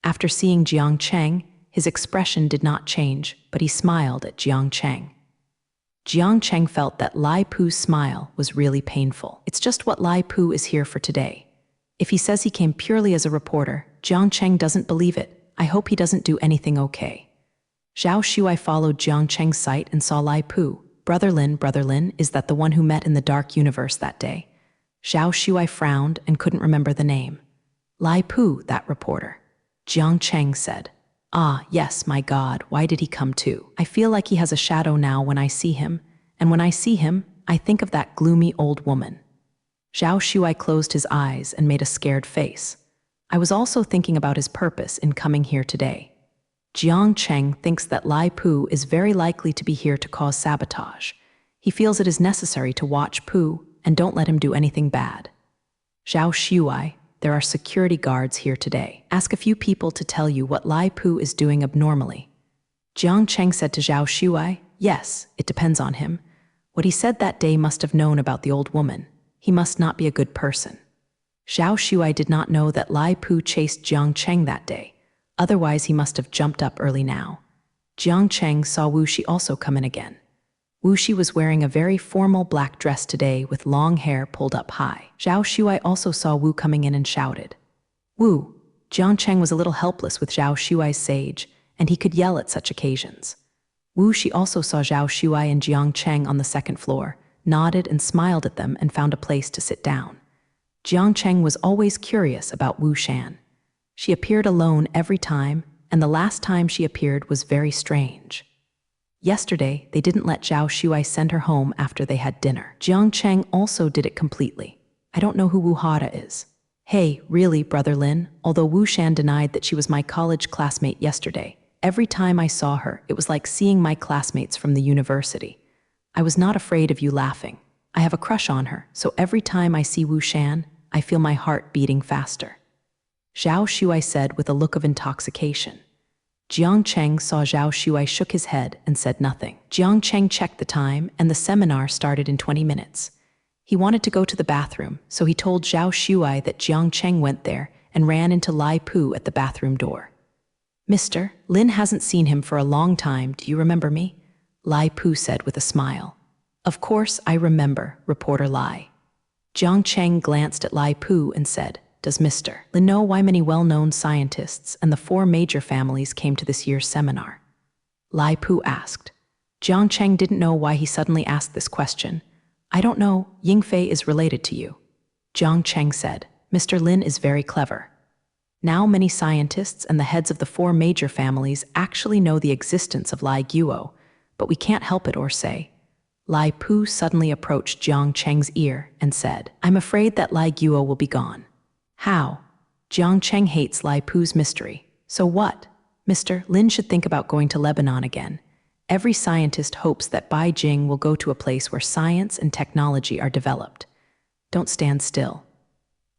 After seeing Jiang Cheng, his expression did not change, but he smiled at Jiang Cheng. Jiang Cheng felt that Lai Pu's smile was really painful. It's just what Lai Pu is here for today. If he says he came purely as a reporter, Jiang Cheng doesn't believe it. I hope he doesn't do anything okay. Zhao Shuai followed Jiang Cheng's sight and saw Lai Pu. Brother Lin, is that the one who met in the dark universe that day? Zhao Shuai frowned and couldn't remember the name. Lai Pu, that reporter. Jiang Cheng said. Ah, yes, my God, why did he come too? I feel like he has a shadow now when I see him, and when I see him, I think of that gloomy old woman. Zhao Shuai closed his eyes and made a scared face. I was also thinking about his purpose in coming here today. Jiang Cheng thinks that Lai Pu is very likely to be here to cause sabotage. He feels it is necessary to watch Pu and don't let him do anything bad. Zhao Shuai, there are security guards here today. Ask a few people to tell you what Lai Pu is doing abnormally. Jiang Cheng said to Zhao Shuai, yes, it depends on him. What he said that day must have known about the old woman. He must not be a good person. Zhao Shuai did not know that Lai Pu chased Jiang Cheng that day. Otherwise, he must have jumped up early now. Jiang Cheng saw Wu Shi also come in again. Wu Shi was wearing a very formal black dress today with long hair pulled up high. Zhao Shuai also saw Wu coming in and shouted, Wu! Jiang Cheng was a little helpless with Zhao Shuai's sage, and he could yell at such occasions. Wu Shi also saw Zhao Shuai and Jiang Cheng on the second floor, nodded and smiled at them and found a place to sit down. Jiang Cheng was always curious about Wu Shan. She appeared alone every time, and the last time she appeared was very strange. Yesterday, they didn't let Zhao Shuai send her home after they had dinner. Jiang Cheng also did it completely. I don't know who Wu Hada is. Hey, really, Brother Lin, although Wu Shan denied that she was my college classmate yesterday, every time I saw her, it was like seeing my classmates from the university. I was not afraid of you laughing. I have a crush on her, so every time I see Wu Shan, I feel my heart beating faster. Zhao Shuai said with a look of intoxication. Jiang Cheng saw Zhao Shuai shook his head and said nothing. Jiang Cheng checked the time, and the seminar started in 20 minutes. He wanted to go to the bathroom, so he told Zhao Shuai that Jiang Cheng went there and ran into Lai Pu at the bathroom door. Mister, Lin hasn't seen him for a long time, do you remember me? Lai Pu said with a smile. Of course I remember, reporter Lai. Jiang Cheng glanced at Lai Pu and said, Does Mr. Lin know why many well-known scientists and the 4 major families came to this year's seminar? Lai Pu asked. Jiang Cheng didn't know why he suddenly asked this question. I don't know, Yingfei is related to you. Jiang Cheng said, Mr. Lin is very clever. Now many scientists and the heads of the 4 major families actually know the existence of Lai Guo, but we can't help it or say. Lai Pu suddenly approached Jiang Cheng's ear and said, I'm afraid that Lai Guo will be gone. How? Jiang Cheng hates Lai Pu's mystery. So what? Mr. Lin should think about going to Lebanon again. Every scientist hopes that Beijing will go to a place where science and technology are developed. Don't stand still.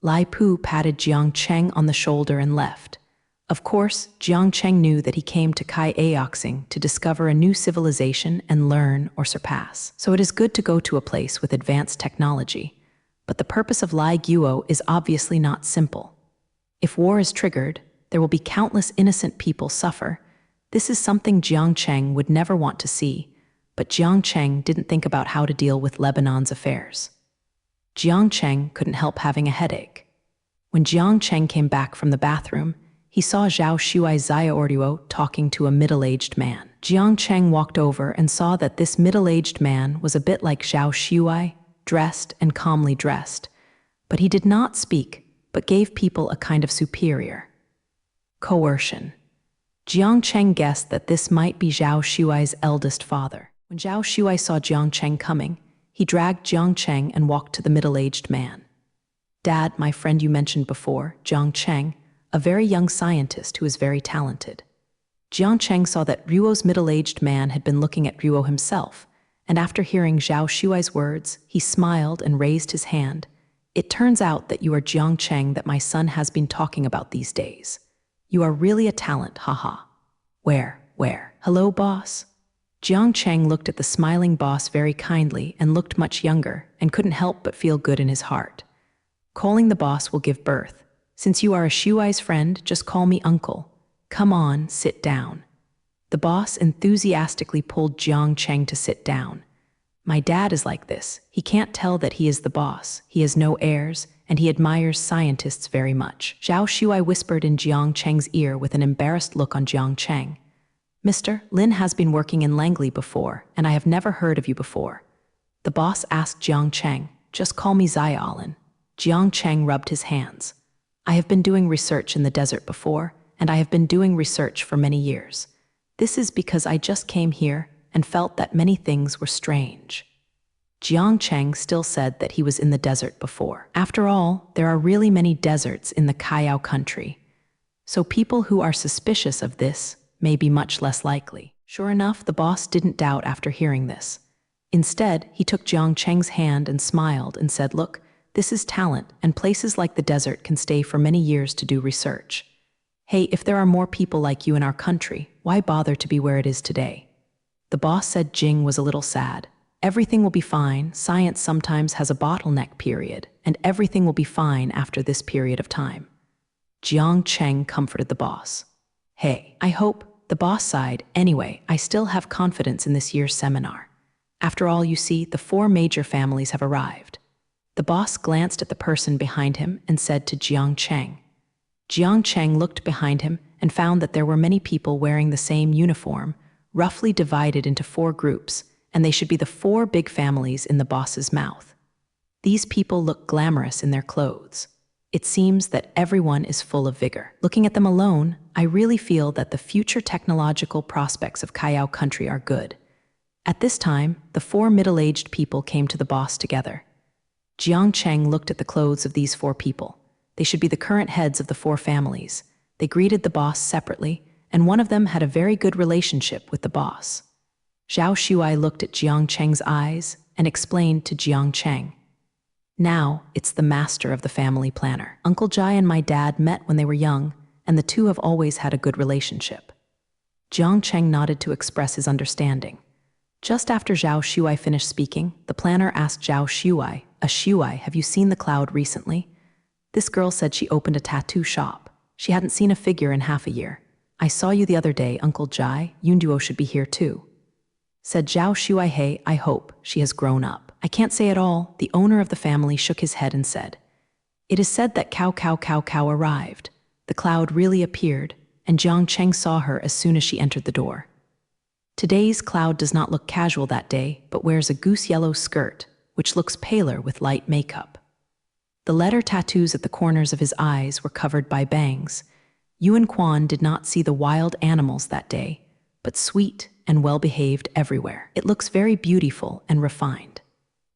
Lai Pu patted Jiang Cheng on the shoulder and left. Of course, Jiang Cheng knew that he came to Kai Aoxing to discover a new civilization and learn or surpass. So it is good to go to a place with advanced technology. But the purpose of Lai Guo is obviously not simple. If war is triggered, there will be countless innocent people suffer. This is something Jiang Cheng would never want to see, but Jiang Cheng didn't think about how to deal with Lebanon's affairs. Jiang Cheng couldn't help having a headache. When Jiang Cheng came back from the bathroom, he saw Zhao Shuai Xiaoduo talking to a middle-aged man. Jiang Cheng walked over and saw that this middle-aged man was a bit like Zhao Shuai, dressed and calmly dressed, but he did not speak, but gave people a kind of superior coercion. Jiang Cheng guessed that this might be Zhao Shuai's eldest father. When Zhao Shuai saw Jiang Cheng coming, he dragged Jiang Cheng and walked to the middle-aged man. Dad, my friend you mentioned before, Jiang Cheng, a very young scientist who is very talented. Jiang Cheng saw that Ruo's middle-aged man had been looking at Ruo himself, and after hearing Zhao Shuai's words, he smiled and raised his hand. It turns out that you are Jiang Cheng that my son has been talking about these days. You are really a talent, haha. Where? Hello, boss? Jiang Cheng looked at the smiling boss very kindly and looked much younger and couldn't help but feel good in his heart. Calling the boss will give birth. Since you are a Shuai's friend, just call me uncle. Come on, sit down. The boss enthusiastically pulled Jiang Cheng to sit down. My dad is like this. He can't tell that he is the boss. He has no heirs, and he admires scientists very much. Zhao Shuai whispered in Jiang Cheng's ear with an embarrassed look on Jiang Cheng. Mr. Lin has been working in Langley before, and I have never heard of you before. The boss asked Jiang Cheng, just call me Xiaolin. Jiang Cheng rubbed his hands. I have been doing research in the desert before, and I have been doing research for many years. This is because I just came here and felt that many things were strange. Jiang Cheng still said that he was in the desert before. After all, there are really many deserts in the Kayao country. So people who are suspicious of this may be much less likely. Sure enough, the boss didn't doubt after hearing this. Instead, he took Jiang Cheng's hand and smiled and said, look, this is talent, and places like the desert can stay for many years to do research. Hey, if there are more people like you in our country, why bother to be where it is today? The boss said Jing was a little sad. Everything will be fine. Science sometimes has a bottleneck period, and everything will be fine after this period of time. Jiang Cheng comforted the boss. Hey, I hope, the boss sighed, anyway, I still have confidence in this year's seminar. After all, you see, the 4 major families have arrived. The boss glanced at the person behind him and said to Jiang Cheng. Jiang Cheng looked behind him and found that there were many people wearing the same uniform, roughly divided into 4 groups, and they should be the 4 big families in the boss's mouth. These people look glamorous in their clothes. It seems that everyone is full of vigor. Looking at them alone, I really feel that the future technological prospects of Kayao country are good. At this time, the 4 middle-aged people came to the boss together. Jiang Cheng looked at the clothes of these 4 people. They should be the current heads of the 4 families. They greeted the boss separately, and one of them had a very good relationship with the boss. Zhao Shuai looked at Jiang Cheng's eyes and explained to Jiang Cheng. Now, it's the master of the family planner. Uncle Jai and my dad met when they were young, and the 2 have always had a good relationship. Jiang Cheng nodded to express his understanding. Just after Zhao Shuai finished speaking, the planner asked Zhao Shuai, Shuai, have you seen the cloud recently? This girl said she opened a tattoo shop. She hadn't seen a figure in half a year. I saw you the other day, Uncle Jai. Yunduo should be here too. Said Zhao Shuai, hey, I hope she has grown up. I can't say at all. The owner of the family shook his head and said, it is said that Cow arrived. The cloud really appeared, and Jiang Cheng saw her as soon as she entered the door. Today's cloud does not look casual that day, but wears a goose yellow skirt, which looks paler with light makeup. The letter tattoos at the corners of his eyes were covered by bangs. Yuan Quan did not see the wild animals that day, but sweet and well-behaved everywhere. It looks very beautiful and refined.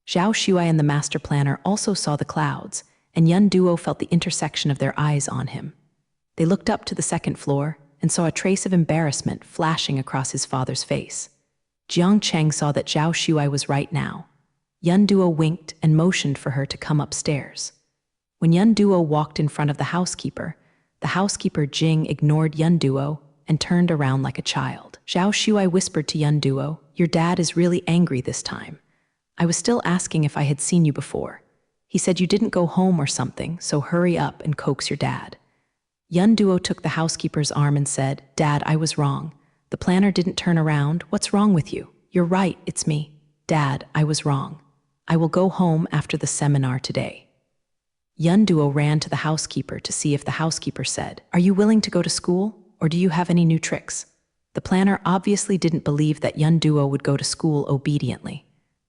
Zhao Shuai and the master planner also saw the clouds, and Yun Duo felt the intersection of their eyes on him. They looked up to the 2nd floor and saw a trace of embarrassment flashing across his father's face. Jiang Cheng saw that Zhao Shuai was right now. Yun Duo winked and motioned for her to come upstairs. When Yun Duo walked in front of the housekeeper Jing ignored Yun Duo and turned around like a child. Zhao Shuai whispered to Yun Duo, your dad is really angry this time. I was still asking if I had seen you before. He said you didn't go home or something, so hurry up and coax your dad. Yun Duo took the housekeeper's arm and said, Dad, I was wrong. The planner didn't turn around. What's wrong with you? You're right, it's me. Dad, I was wrong. I will go home after the seminar today. Yun Duo ran to the housekeeper to see if the housekeeper said, are you willing to go to school, or do you have any new tricks? The planner obviously didn't believe that Yun Duo would go to school obediently.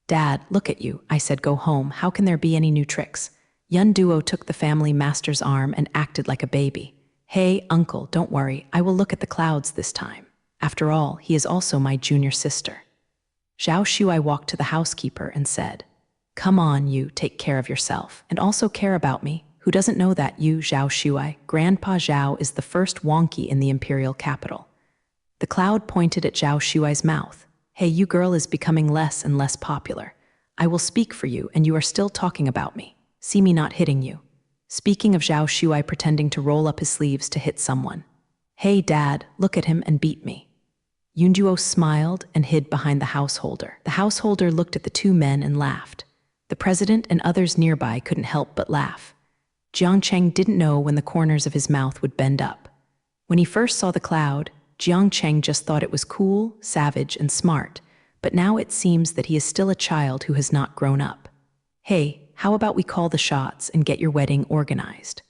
Dad, look at you. I said go home. How can there be any new tricks? Yun Duo took the family master's arm and acted like a baby. Hey, uncle, don't worry. I will look at the clouds this time. After all, he is also my junior sister. Zhao Shuai walked to the housekeeper and said, come on, you, take care of yourself, and also care about me. Who doesn't know that you, Zhao Shuai, Grandpa Zhao is the first wonky in the imperial capital. The cloud pointed at Zhao Shuai's mouth. Hey, you girl is becoming less and less popular. I will speak for you, and you are still talking about me. See me not hitting you. Speaking of Zhao Shuai pretending to roll up his sleeves to hit someone. Hey, Dad, look at him and beat me. Yunjuo smiled and hid behind the householder. The householder looked at the two men and laughed. The president and others nearby couldn't help but laugh. Jiang Cheng didn't know when the corners of his mouth would bend up. When he first saw the cloud, Jiang Cheng just thought it was cool, savage, and smart, but now it seems that he is still a child who has not grown up. Hey, how about we call the shots and get your wedding organized?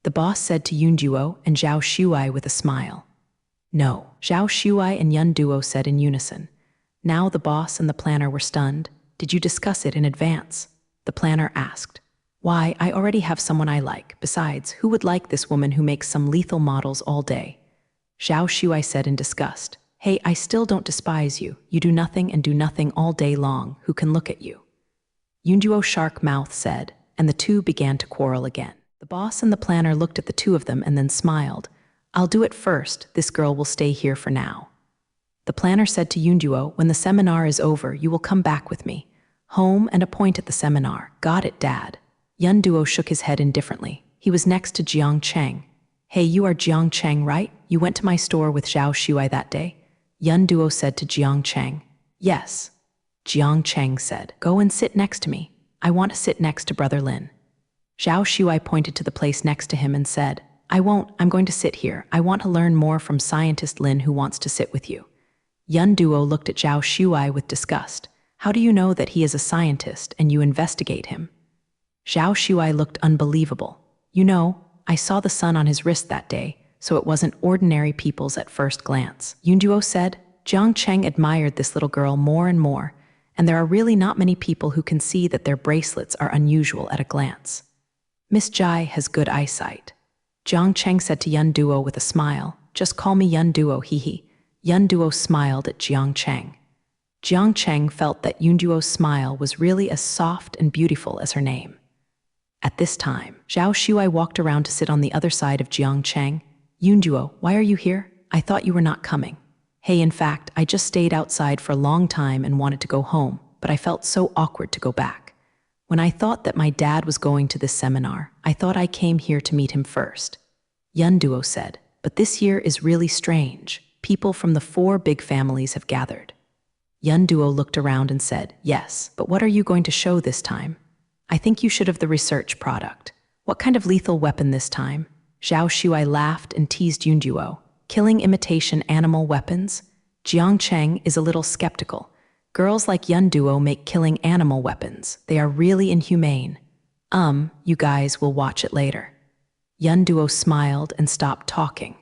The boss said to Yunjuo and Zhao Shuai with a smile. No, Zhao Shuai and Yunduo said in unison. Now the boss and the planner were stunned. Did you discuss it in advance? The planner asked. Why, I already have someone I like. Besides, who would like this woman who makes some lethal models all day? Zhao Shuai said in disgust. Hey, I still don't despise you. You do nothing and do nothing all day long. Who can look at you? Yunjuo shark mouth said, and the two began to quarrel again. The boss and the planner looked at the two of them and then smiled. I'll do it first. This girl will stay here for now. The planner said to Yunjuo, when the seminar is over, you will come back with me. Home and appoint at the seminar. Got it, Dad. Yunduo shook his head indifferently. He was next to Jiang Cheng. Hey, you are Jiang Cheng, right? You went to my store with Zhao Shuai that day? Yunduo said to Jiang Cheng. Yes. Jiang Cheng said, go and sit next to me. I want to sit next to Brother Lin. Zhao Shuai pointed to the place next to him and said, I won't, I'm going to sit here. I want to learn more from Scientist Lin who wants to sit with you. Yunduo looked at Zhao Shuai with disgust. How do you know that he is a scientist and you investigate him? Zhao Shuai looked unbelievable. You know, I saw the sun on his wrist that day, so it wasn't ordinary people's at first glance. Yunduo said. Jiang Cheng admired this little girl more and more, and there are really not many people who can see that their bracelets are unusual at a glance. Miss Jai has good eyesight. Jiang Cheng said to Yunduo with a smile. Just call me Yunduo, hee. Yunduo smiled at Jiang Cheng. Jiang Cheng felt that Yunduo's smile was really as soft and beautiful as her name. At this time, Zhao Shuai walked around to sit on the other side of Jiang Cheng. Yunduo, why are you here? I thought you were not coming. Hey, in fact, I just stayed outside for a long time and wanted to go home, but I felt so awkward to go back. When I thought that my dad was going to this seminar, I thought I came here to meet him first. Yunduo said, but this year is really strange. People from the 4 big families have gathered. Yunduo looked around and said, yes, but what are you going to show this time? I think you should have the research product. What kind of lethal weapon this time? Zhao Shuai laughed and teased Yunduo. Killing imitation animal weapons? Jiang Cheng is a little skeptical. Girls like Yunduo make killing animal weapons. They are really inhumane. You guys will watch it later. Yunduo smiled and stopped talking.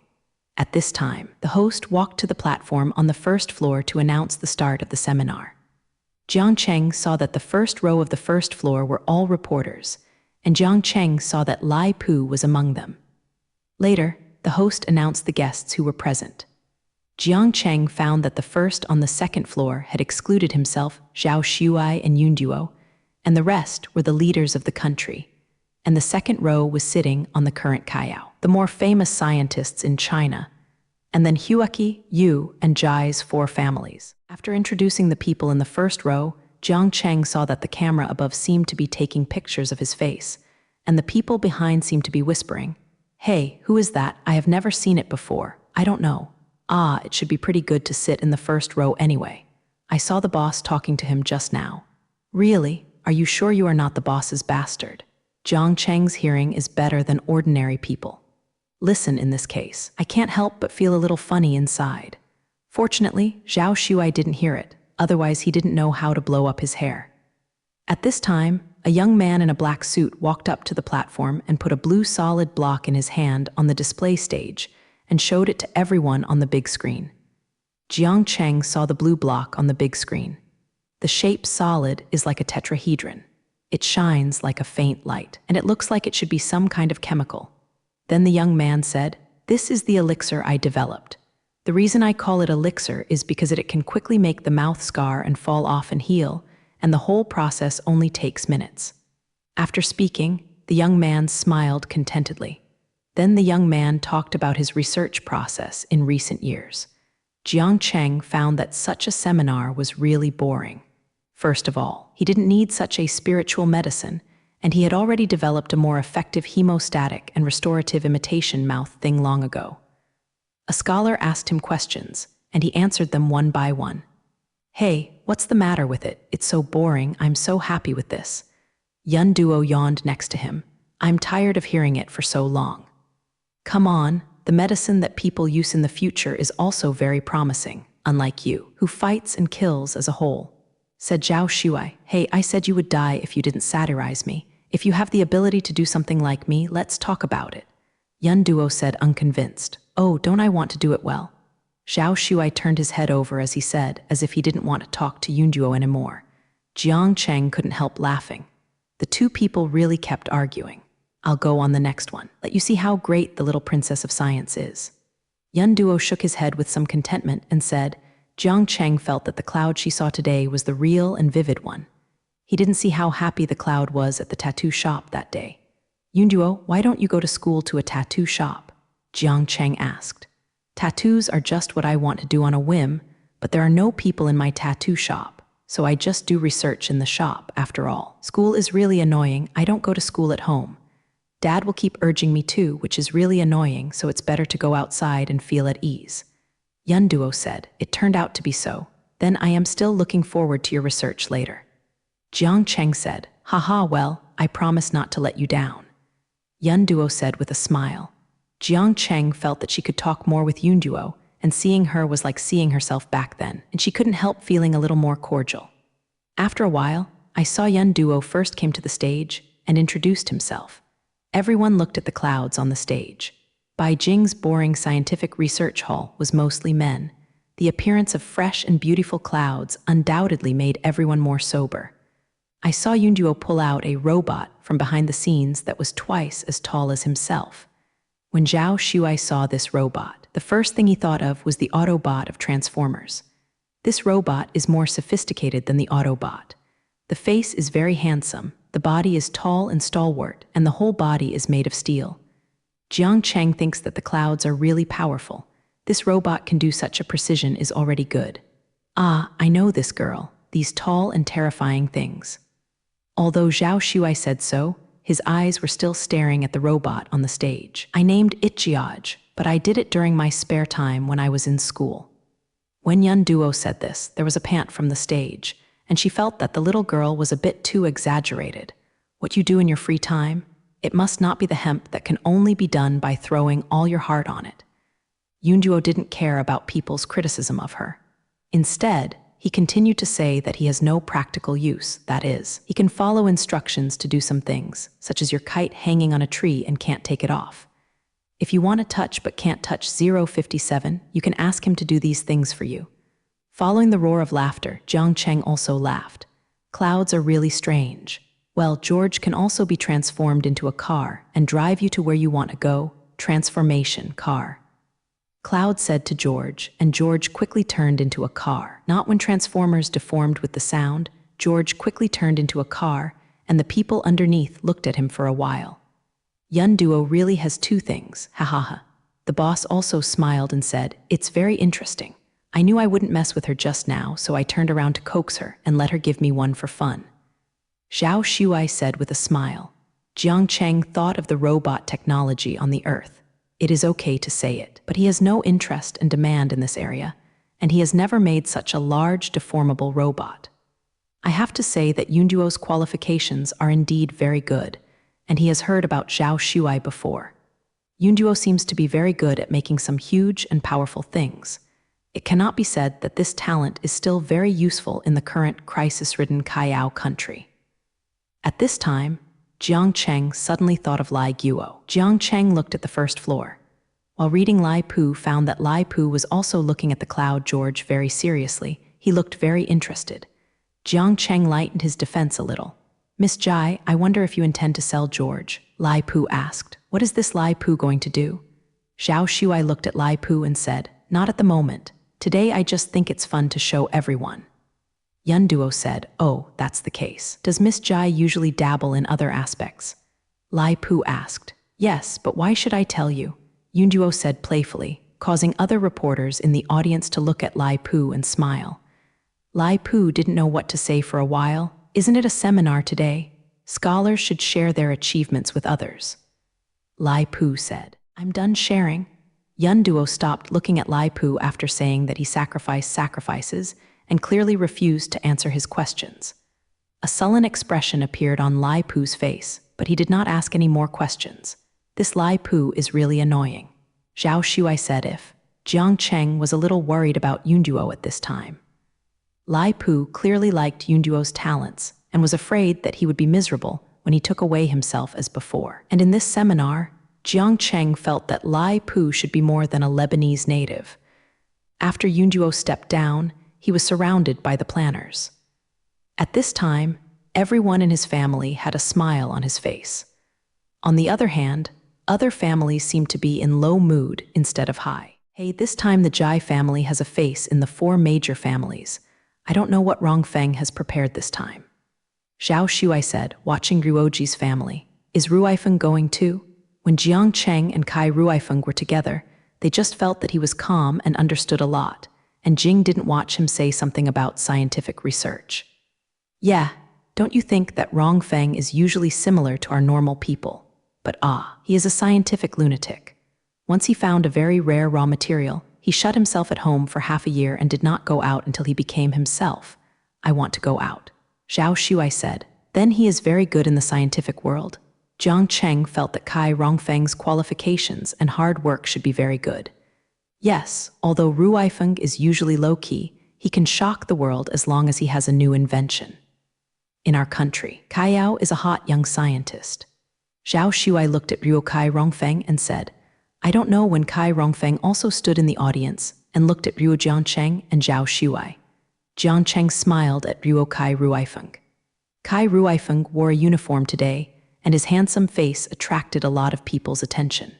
At this time, the host walked to the platform on the first floor to announce the start of the seminar. Jiang Cheng saw that the first row of the first floor were all reporters, and Jiang Cheng saw that Lai Pu was among them. Later, the host announced the guests who were present. Jiang Cheng found that the first on the second floor had excluded himself, Zhao Shuai and Yunduo, and the rest were the leaders of the country, and the second row was sitting on the current Kayao, the more famous scientists in China, and then Huaki, Yu, and Jai's 4 families. After introducing the people in the first row, Jiang Cheng saw that the camera above seemed to be taking pictures of his face, and the people behind seemed to be whispering, Hey, who is that? I have never seen it before. I don't know. It should be pretty good to sit in the first row anyway. I saw the boss talking to him just now. Really? Are you sure you are not the boss's bastard? Jiang Cheng's hearing is better than ordinary people. Listen, in this case, I can't help but feel a little funny inside. Fortunately, Zhao Shuai didn't hear it, otherwise he didn't know how to blow up his hair. At this time, a young man in a black suit walked up to the platform and put a blue solid block in his hand on the display stage and showed it to everyone on the big screen. Jiang Cheng saw the blue block on the big screen. The shape solid is like a tetrahedron. It shines like a faint light, and it looks like it should be some kind of chemical. Then the young man said, This is the elixir I developed. The reason I call it elixir is because it can quickly make the mouth scar and fall off and heal, and the whole process only takes minutes. After speaking, the young man smiled contentedly. Then the young man talked about his research process in recent years. Jiang Cheng found that such a seminar was really boring. First of all, he didn't need such a spiritual medicine, and he had already developed a more effective hemostatic and restorative imitation mouth thing long ago. A scholar asked him questions, and he answered them one by one. Hey, what's the matter with it? It's so boring, I'm so happy with this. Yun Duo yawned next to him. I'm tired of hearing it for so long. Come on, the medicine that people use in the future is also very promising, unlike you, who fights and kills as a whole. Said Zhao Shuai, hey, I said you would die if you didn't satirize me. If you have the ability to do something like me, let's talk about it. Yun Duo said unconvinced. Oh, don't I want to do it well? Zhao Shuai turned his head over as he said, as if he didn't want to talk to Yun Duo anymore. Jiang Cheng couldn't help laughing. The two people really kept arguing. I'll go on the next one. Let you see how great the little princess of science is. Yun Duo shook his head with some contentment and said, Jiang Cheng felt that the cloud she saw today was the real and vivid one. He didn't see how happy the cloud was at the tattoo shop that day. Yun Duo, why don't you go to school to a tattoo shop? Jiang Cheng asked. Tattoos are just what I want to do on a whim, but there are no people in my tattoo shop, so I just do research in the shop, after all. School is really annoying, I don't go to school at home. Dad will keep urging me too, which is really annoying, so it's better to go outside and feel at ease. Yun Duo said, it turned out to be so. Then I am still looking forward to your research later. Jiang Cheng said, haha, well, I promise not to let you down. Yun Duo said with a smile. Jiang Cheng felt that she could talk more with Yun Duo, and seeing her was like seeing herself back then, and she couldn't help feeling a little more cordial. After a while, I saw Yun Duo first came to the stage and introduced himself. Everyone looked at the clouds on the stage. Beijing's boring scientific research hall was mostly men. The appearance of fresh and beautiful clouds undoubtedly made everyone more sober. I saw Yun Duo pull out a robot from behind the scenes that was twice as tall as himself. When Zhao Shuai saw this robot, the first thing he thought of was the Autobot of Transformers. This robot is more sophisticated than the Autobot. The face is very handsome, the body is tall and stalwart, and the whole body is made of steel. Jiang Cheng thinks that the clouds are really powerful. This robot can do such a precision is already good. Ah, I know this girl, these tall and terrifying things. Although Zhao Shuai said so, his eyes were still staring at the robot on the stage. I named it Jiaj, but I did it during my spare time when I was in school. When Yun Duo said this, there was a pant from the stage, and she felt that the little girl was a bit too exaggerated. What you do in your free time? It must not be the hemp that can only be done by throwing all your heart on it. Yun Duo didn't care about people's criticism of her. Instead, he continued to say that he has no practical use, that is, he can follow instructions to do some things, such as your kite hanging on a tree and can't take it off. If you want to touch but can't touch 057, you can ask him to do these things for you. Following the roar of laughter, Jiang Cheng also laughed. Clouds are really strange. Well, George can also be transformed into a car and drive you to where you want to go. Transformation car. Cloud said to George, and George quickly turned into a car. Not when Transformers deformed with the sound, George quickly turned into a car, and the people underneath looked at him for a while. Yun Duo really has two things, ha ha ha. The boss also smiled and said, it's very interesting. I knew I wouldn't mess with her just now, so I turned around to coax her and let her give me one for fun. Zhao Shuai said with a smile. Jiang Cheng thought of the robot technology on the Earth. It is okay to say it, but he has no interest and demand in this area, and he has never made such a large, deformable robot. I have to say that Yun Duo's qualifications are indeed very good, and he has heard about Zhao Shuai before. Yun Duo seems to be very good at making some huge and powerful things. It cannot be said that this talent is still very useful in the current crisis-ridden Kayao country. At this time, Jiang Cheng suddenly thought of Lai Guo. Jiang Cheng looked at the first floor. While reading, Lai Pu found that Lai Pu was also looking at the cloud George very seriously. He looked very interested. Jiang Cheng lightened his defense a little. Miss Jai, I wonder if you intend to sell George? Lai Pu asked. What is this Lai Pu going to do? Zhao Shuai looked at Lai Pu and said, not at the moment. Today I just think it's fun to show everyone. Yun Duo said, oh, that's the case. Does Miss Jai usually dabble in other aspects? Lai Pu asked. Yes, but why should I tell you? Yun Duo said playfully, causing other reporters in the audience to look at Lai Pu and smile. Lai Pu didn't know what to say for a while. Isn't it a seminar today? Scholars should share their achievements with others. Lai Pu said, I'm done sharing. Yun Duo stopped looking at Lai Pu after saying that he sacrificed sacrifices and clearly refused to answer his questions. A sullen expression appeared on Lai Pu's face, but he did not ask any more questions. This Lai Pu is really annoying, Zhao Shuai said. If Jiang Cheng was a little worried about Yun Duo at this time. Lai Pu clearly liked Yun Duo's talents and was afraid that he would be miserable when he took away himself as before. And in this seminar, Jiang Cheng felt that Lai Pu should be more than a Lebanese native. After Yun Duo stepped down, he was surrounded by the planners. At this time, everyone in his family had a smile on his face. On the other hand, other families seemed to be in low mood instead of high. Hey, this time the Jai family has a face in the 4 major families. I don't know what Rongfeng has prepared this time. Zhao Shuai said, watching Ruoji's family. Is Ruifeng going too? When Jiang Cheng and Kai Ruifeng were together, they just felt that he was calm and understood a lot, and Jing didn't watch him say something about scientific research. Yeah, don't you think that Rongfeng is usually similar to our normal people? But he is a scientific lunatic. Once he found a very rare raw material, he shut himself at home for half a year and did not go out until he became himself. I want to go out, Zhao Shuai said. Then he is very good in the scientific world. Jiang Cheng felt that Kai Rongfeng's qualifications and hard work should be very good. Yes, although Ruifeng is usually low-key, he can shock the world as long as he has a new invention. In our country, Kai Yao is a hot young scientist. Zhao Shuai looked at Ruo Kai Rongfeng and said, I don't know when Kai Rongfeng also stood in the audience and looked at Ruo Jiangcheng and Zhao Shuai. Jiangcheng smiled at Ruo Kai Ruifeng. Kai Ruifeng wore a uniform today, and his handsome face attracted a lot of people's attention.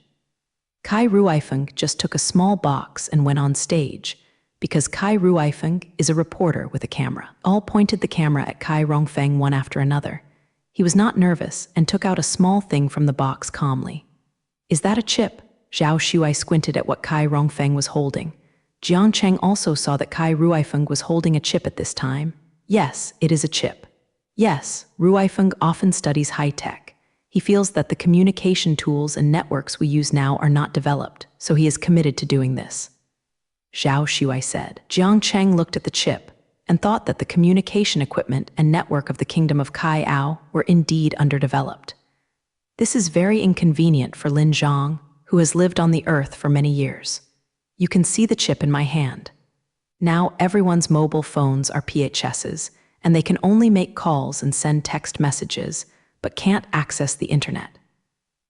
Kai Ruifeng just took a small box and went on stage, because Kai Ruifeng is a reporter with a camera. All pointed the camera at Kai Rongfeng one after another. He was not nervous and took out a small thing from the box calmly. Is that a chip? Zhao Shuai squinted at what Kai Rongfeng was holding. Jiang Cheng also saw that Kai Ruifeng was holding a chip at this time. Yes, it is a chip. Yes, Ruifeng often studies high-tech. He feels that the communication tools and networks we use now are not developed, so he is committed to doing this. Zhao Shuai said. Jiang Cheng looked at the chip and thought that the communication equipment and network of the kingdom of Kai Ao were indeed underdeveloped. This is very inconvenient for Lin Zhang, who has lived on the earth for many years. You can see the chip in my hand. Now everyone's mobile phones are PHSs, and they can only make calls and send text messages, but can't access the internet.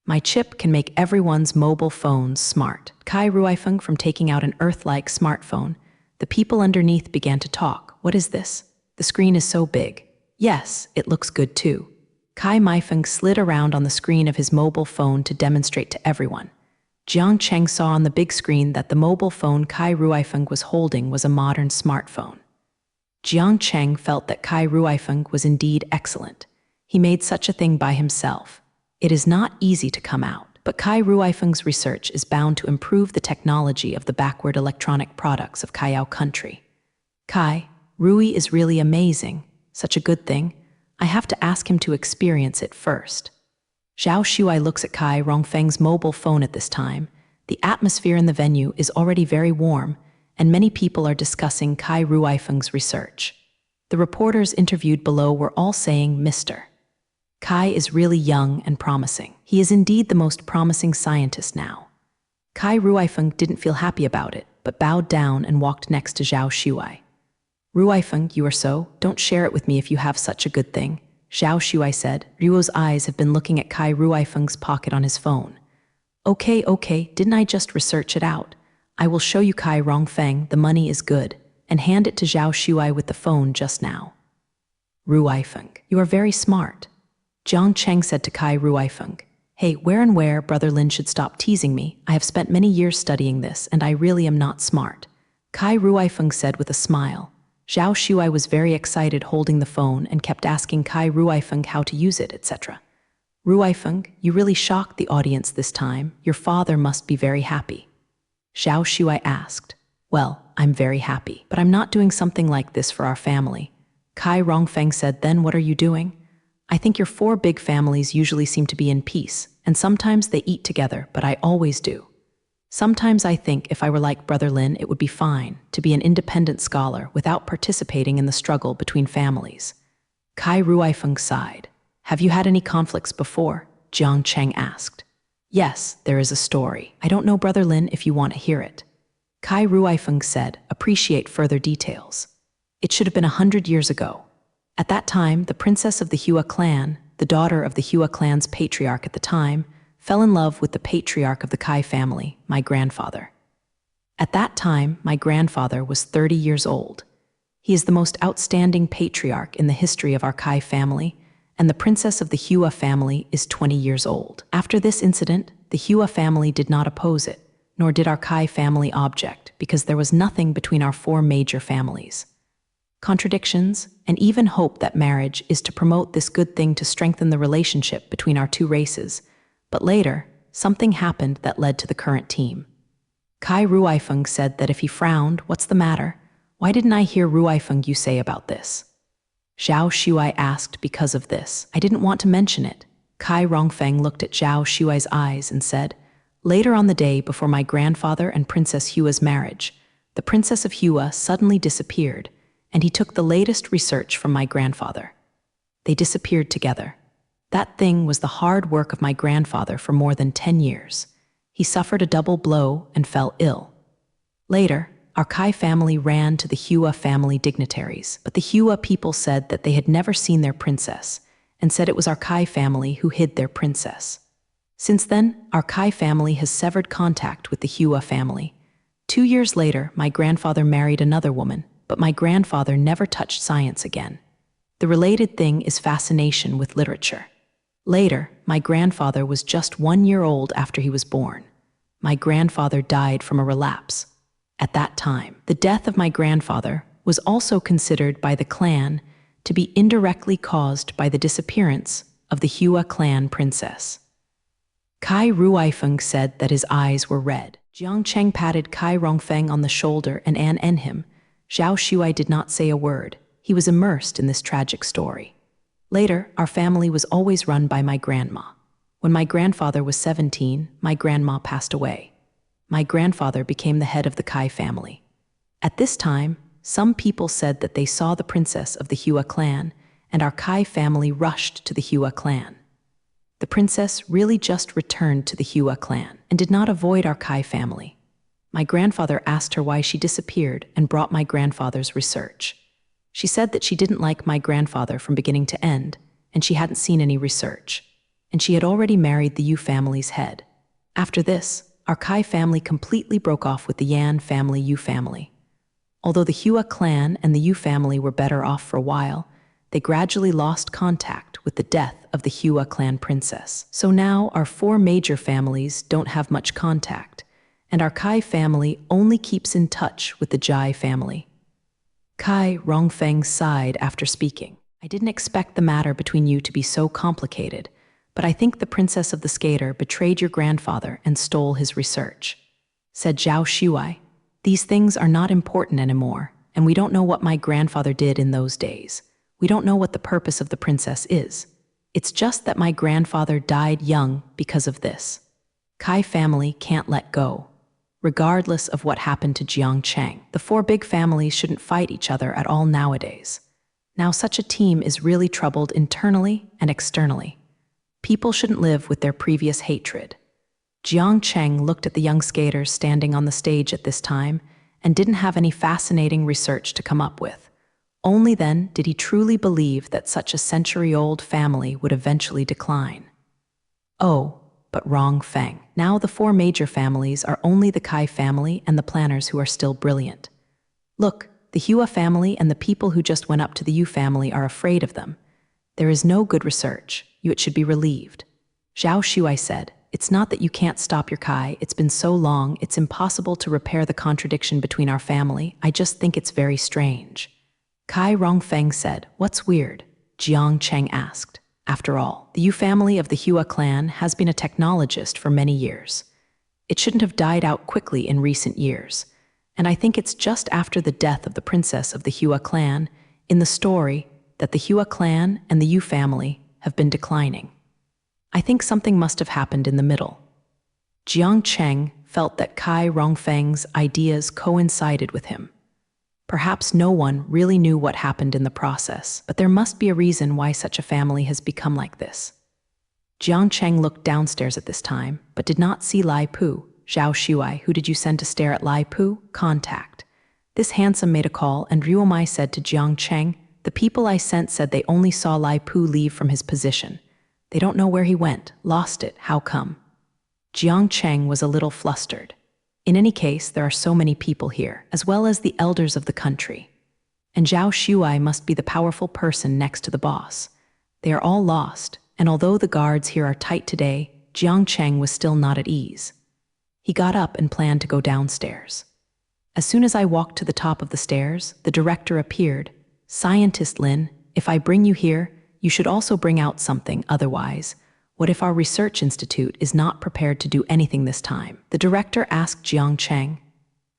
My chip can make everyone's mobile phones smart. Kai Ruifeng from taking out an Earth-like smartphone. The people underneath began to talk. What is this? The screen is so big. Yes, it looks good too. Kai Maifeng slid around on the screen of his mobile phone to demonstrate to everyone. Jiang Cheng saw on the big screen that the mobile phone Kai Ruifeng was holding was a modern smartphone. Jiang Cheng felt that Kai Ruifeng was indeed excellent. He made such a thing by himself. It is not easy to come out, but Kai Ruifeng's research is bound to improve the technology of the backward electronic products of Kayao country. Kai, Rui is really amazing, such a good thing. I have to ask him to experience it first. Zhao Shuai looks at Kai Rongfeng's mobile phone at this time. The atmosphere in the venue is already very warm, and many people are discussing Kai Ruifeng's research. The reporters interviewed below were all saying, Mr. Kai is really young and promising. He is indeed the most promising scientist now. Kai Ruifeng didn't feel happy about it, but bowed down and walked next to Zhao Shuai. Ruifeng, you are so, don't share it with me if you have such a good thing, Zhao Shuai said. Ruo's eyes have been looking at Kai Ruifeng's pocket on his phone. Okay, didn't I just research it out? I will show you Kai Rongfeng, the money is good, and hand it to Zhao Shuai with the phone just now. Ruifeng, you are very smart. Jiang Cheng said to Kai Ruifeng, Hey, where Brother Lin should stop teasing me. I have spent many years studying this, and I really am not smart. Kai Ruifeng said with a smile. Zhao Shuai was very excited holding the phone and kept asking Kai Ruifeng how to use it, etc. Ruifeng, you really shocked the audience this time. Your father must be very happy. Zhao Shuai asked. Well, I'm very happy, but I'm not doing something like this for our family. Kai Rongfeng said, Then what are you doing? I think your 4 big families usually seem to be in peace, and sometimes they eat together, but I always do. Sometimes I think if I were like Brother Lin, it would be fine to be an independent scholar without participating in the struggle between families. Kai Ruifeng sighed. Have you had any conflicts before? Jiang Cheng asked. Yes, there is a story. I don't know, Brother Lin, if you want to hear it. Kai Ruifeng said, appreciate further details. It should have been 100 years ago. At that time, the princess of the Hua clan, the daughter of the Hua clan's patriarch at the time, fell in love with the patriarch of the Kai family, my grandfather. At that time, my grandfather was 30 years old. He is the most outstanding patriarch in the history of our Kai family, and the princess of the Hua family is 20 years old. After this incident, the Hua family did not oppose it, nor did our Kai family object, because there was nothing between our four major families. Contradictions, and even hope that marriage is to promote this good thing to strengthen the relationship between our two races. But later, something happened that led to the current team. Kai Ruifeng said that if he frowned, what's the matter? Why didn't I hear Ruifeng you say about this? Zhao Shuai asked because of this. I didn't want to mention it. Kai Rongfeng looked at Zhao Shuai's eyes and said, later on the day before my grandfather and Princess Hua's marriage, the Princess of Hua suddenly disappeared, and he took the latest research from my grandfather. They disappeared together. That thing was the hard work of my grandfather for more than 10 years. He suffered a double blow and fell ill. Later, our Kai family ran to the Hua family dignitaries, but the Hua people said that they had never seen their princess, and said it was our Kai family who hid their princess. Since then, our Kai family has severed contact with the Hua family. 2 years later, my grandfather married another woman, but my grandfather never touched science again. The related thing is fascination with literature. Later, my grandfather was just 1 year old after he was born. My grandfather died from a relapse. At that time, the death of my grandfather was also considered by the clan to be indirectly caused by the disappearance of the Hua clan princess. Kai Ruifeng said that his eyes were red. Jiang Cheng patted Kai Rongfeng on the shoulder and an him. Zhao Shuai did not say a word. He was immersed in this tragic story. Later, our family was always run by my grandma. When my grandfather was 17, my grandma passed away. My grandfather became the head of the Kai family. At this time, some people said that they saw the princess of the Hua clan, and our Kai family rushed to the Hua clan. The princess really just returned to the Hua clan and did not avoid our Kai family. My grandfather asked her why she disappeared and brought my grandfather's research. She said that she didn't like my grandfather from beginning to end, and she hadn't seen any research, and she had already married the Yu family's head. After this, our Kai family completely broke off with the Yan family Yu family. Although the Hua clan and the Yu family were better off for a while, they gradually lost contact with the death of the Hua clan princess. So now our four major families don't have much contact, and our Kai family only keeps in touch with the Jai family. Kai Rongfeng sighed after speaking. I didn't expect the matter between you to be so complicated, but I think the princess of the skater betrayed your grandfather and stole his research. Said Zhao Shuai, these things are not important anymore, and we don't know what my grandfather did in those days. We don't know what the purpose of the princess is. It's just that my grandfather died young because of this. Kai family can't let go. Regardless of what happened to Jiang Cheng, the four big families shouldn't fight each other at all nowadays. Now such a team is really troubled internally and externally. People shouldn't live with their previous hatred. Jiang Cheng looked at the young skaters standing on the stage at this time and didn't have any fascinating research to come up with. Only then did he truly believe that such a century-old family would eventually decline. Oh, but wrong Feng. Now the four major families are only the Kai family and the planners who are still brilliant. Look, the Hua family and the people who just went up to the Yu family are afraid of them. There is no good research. It should be relieved. Zhao Shuai said, it's not that you can't stop your Kai. It's been so long, it's impossible to repair the contradiction between our family. I just think it's very strange. Kai Rongfeng said, what's weird? Jiang Cheng asked. After all, the Yu family of the Hua clan has been a technologist for many years. It shouldn't have died out quickly in recent years, and I think it's just after the death of the princess of the Hua clan in the story that the Hua clan and the Yu family have been declining. I think something must have happened in the middle. Jiang Cheng felt that Kai Rongfeng's ideas coincided with him. Perhaps no one really knew what happened in the process, but there must be a reason why such a family has become like this. Jiang Cheng looked downstairs at this time, but did not see Lai Pu. Zhao Shuai, who did you send to stare at Lai Pu? Contact. This handsome made a call, and Ruomai said to Jiang Cheng, the people I sent said they only saw Lai Pu leave from his position. They don't know where he went, lost it, how come? Jiang Cheng was a little flustered. In any case, there are so many people here, as well as the elders of the country. And Zhao Shuai must be the powerful person next to the boss. They are all lost, and although the guards here are tight today, Jiang Cheng was still not at ease. He got up and planned to go downstairs. As soon as I walked to the top of the stairs, the director appeared. Scientist Lin, if I bring you here, you should also bring out something, otherwise, what if our research institute is not prepared to do anything this time? The director asked Jiang Cheng.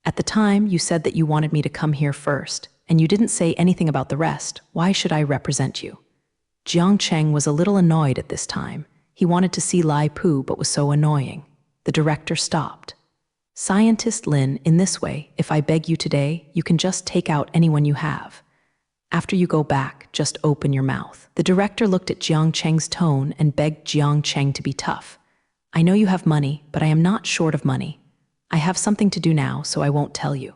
At the time, you said that you wanted me to come here first, and you didn't say anything about the rest. Why should I represent you? Jiang Cheng was a little annoyed at this time. He wanted to see Lai Pu, but was so annoying. The director stopped. Scientist Lin, in this way, if I beg you today, you can just take out anyone you have. After you go back, just open your mouth. The director looked at Jiang Cheng's tone and begged Jiang Cheng to be tough. I know you have money, but I am not short of money. I have something to do now, so I won't tell you.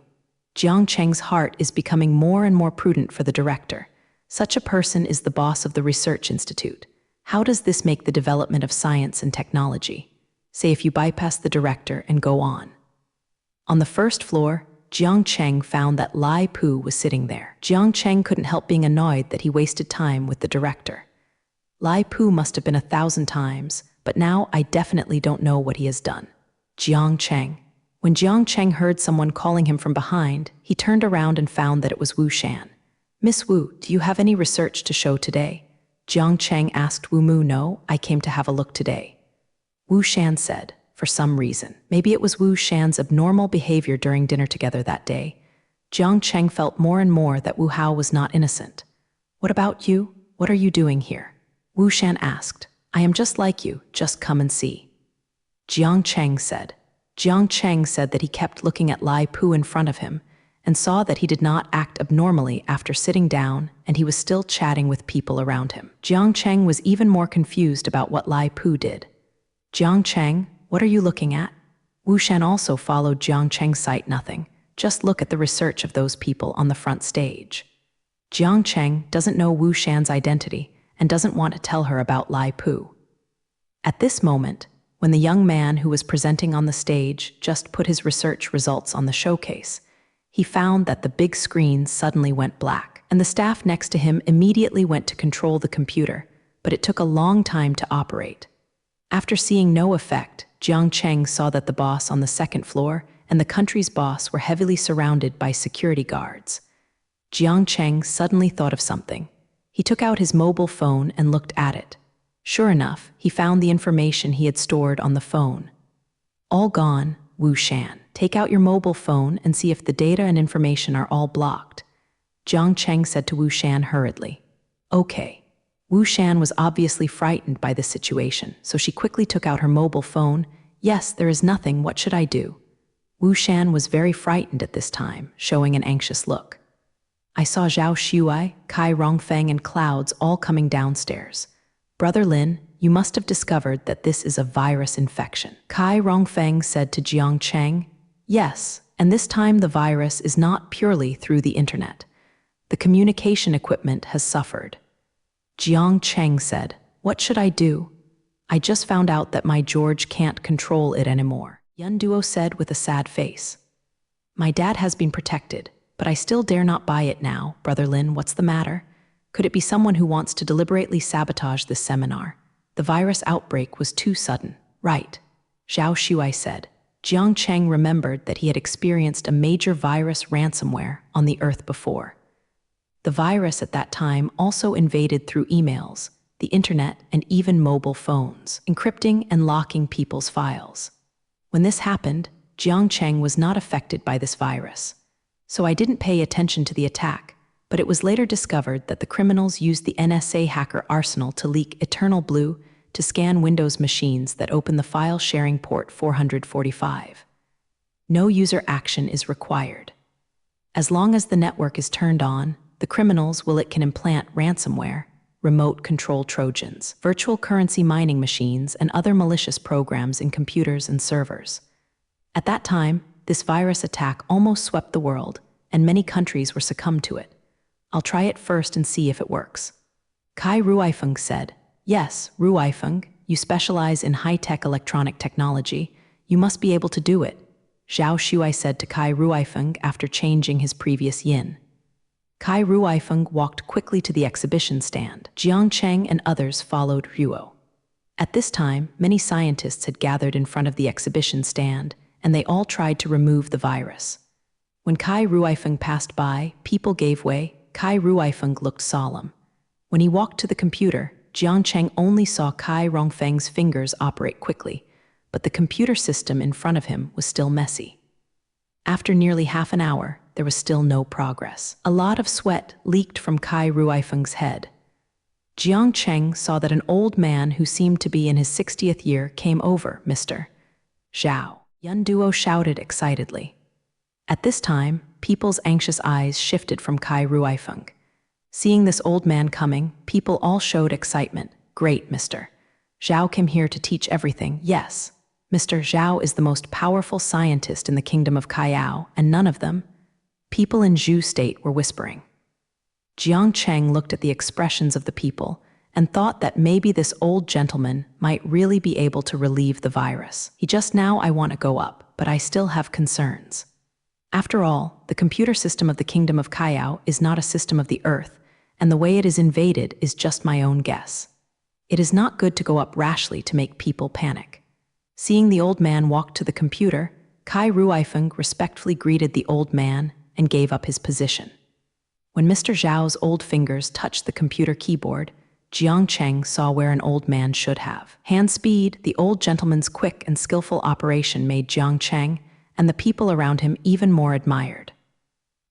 Jiang Cheng's heart is becoming more and more prudent for the director. Such a person is the boss of the research institute. How does this make the development of science and technology? Say if you bypass the director and go on. On the first floor, Jiang Cheng found that Lai Pu was sitting there. Jiang Cheng couldn't help being annoyed that he wasted time with the director. Lai Pu must have been 1,000 times, but now I definitely don't know what he has done. Jiang Cheng. When Jiang Cheng heard someone calling him from behind, he turned around and found that it was Wu Shan. Miss Wu, do you have any research to show today? Jiang Cheng asked Wu Mu. No, I came to have a look today. Wu Shan said. For some reason. Maybe it was Wu Shan's abnormal behavior during dinner together that day. Jiang Cheng felt more and more that Wu Hao was not innocent. What about you? What are you doing here? Wu Shan asked. I am just like you, just come and see. Jiang Cheng said. Jiang Cheng said that he kept looking at Lai Pu in front of him and saw that he did not act abnormally after sitting down, and he was still chatting with people around him. Jiang Cheng was even more confused about what Lai Pu did. Jiang Cheng, what are you looking at? Wu Shan also followed Jiang Cheng's sight. Nothing. Just look at the research of those people on the front stage. Jiang Cheng doesn't know Wu Shan's identity and doesn't want to tell her about Lai Pu. At this moment, when the young man who was presenting on the stage just put his research results on the showcase, he found that the big screen suddenly went black, and the staff next to him immediately went to control the computer, but it took a long time to operate. After seeing no effect, Jiang Cheng saw that the boss on the second floor and the country's boss were heavily surrounded by security guards. Jiang Cheng suddenly thought of something. He took out his mobile phone and looked at it. Sure enough, he found the information he had stored on the phone. All gone, Wu Shan. Take out your mobile phone and see if the data and information are all blocked. Jiang Cheng said to Wu Shan hurriedly. Okay. Wu Shan was obviously frightened by this situation, so she quickly took out her mobile phone. Yes, there is nothing, what should I do? Wu Shan was very frightened at this time, showing an anxious look. I saw Zhao Shuai, Kai Rongfeng, and Clouds all coming downstairs. Brother Lin, you must have discovered that this is a virus infection. Kai Rongfeng said to Jiang Cheng. Yes, and this time the virus is not purely through the internet. The communication equipment has suffered. Jiang Cheng said, what should I do? I just found out that my George can't control it anymore. Yun Duo said with a sad face. My dad has been protected, but I still dare not buy it now. Brother Lin, what's the matter? Could it be someone who wants to deliberately sabotage this seminar? The virus outbreak was too sudden. Right. Zhao Shuai said. Jiang Cheng remembered that he had experienced a major virus ransomware on the Earth before. The virus at that time also invaded through emails, the internet, and even mobile phones, encrypting and locking people's files. When this happened, Jiang Cheng was not affected by this virus. So I didn't pay attention to the attack, but it was later discovered that the criminals used the NSA hacker arsenal to leak Eternal Blue to scan Windows machines that open the file sharing port 445. No user action is required. As long as the network is turned on, the criminals can implant ransomware, remote control Trojans, virtual currency mining machines, and other malicious programs in computers and servers. At that time, this virus attack almost swept the world, and many countries were succumbed to it. I'll try it first and see if it works. Kai Ruifeng said, "Yes, Ruifeng, you specialize in high-tech electronic technology. You must be able to do it," Zhao Shuai said to Kai Ruifeng after changing his previous yin. Kai Ruifeng walked quickly to the exhibition stand. Jiang Cheng and others followed Ruo. At this time, many scientists had gathered in front of the exhibition stand, and they all tried to remove the virus. When Kai Ruifeng passed by, people gave way. Kai Ruifeng looked solemn. When he walked to the computer, Jiang Cheng only saw Kai Rongfeng's fingers operate quickly, but the computer system in front of him was still messy. After nearly half an hour, there was still no progress. A lot of sweat leaked from Kai Ruifeng's head. Jiang Cheng saw that an old man who seemed to be in his 60th year came over. "Mr. Zhao," Yun Duo shouted excitedly. At this time, people's anxious eyes shifted from Kai Ruifeng. Seeing this old man coming, people all showed excitement. "Great, Mr. Zhao came here to teach everything." "Yes, Mr. Zhao is the most powerful scientist in the kingdom of Kayao, and none of them." People in Zhu State were whispering. Jiang Cheng looked at the expressions of the people and thought that maybe this old gentleman might really be able to relieve the virus. I want to go up, but I still have concerns. After all, the computer system of the kingdom of Kayao is not a system of the earth, and the way it is invaded is just my own guess. It is not good to go up rashly to make people panic. Seeing the old man walk to the computer, Kai Ruifeng respectfully greeted the old man and gave up his position. When Mr. Zhao's old fingers touched the computer keyboard, Jiang Cheng saw where an old man should have. Hand speed, the old gentleman's quick and skillful operation made Jiang Cheng and the people around him even more admired.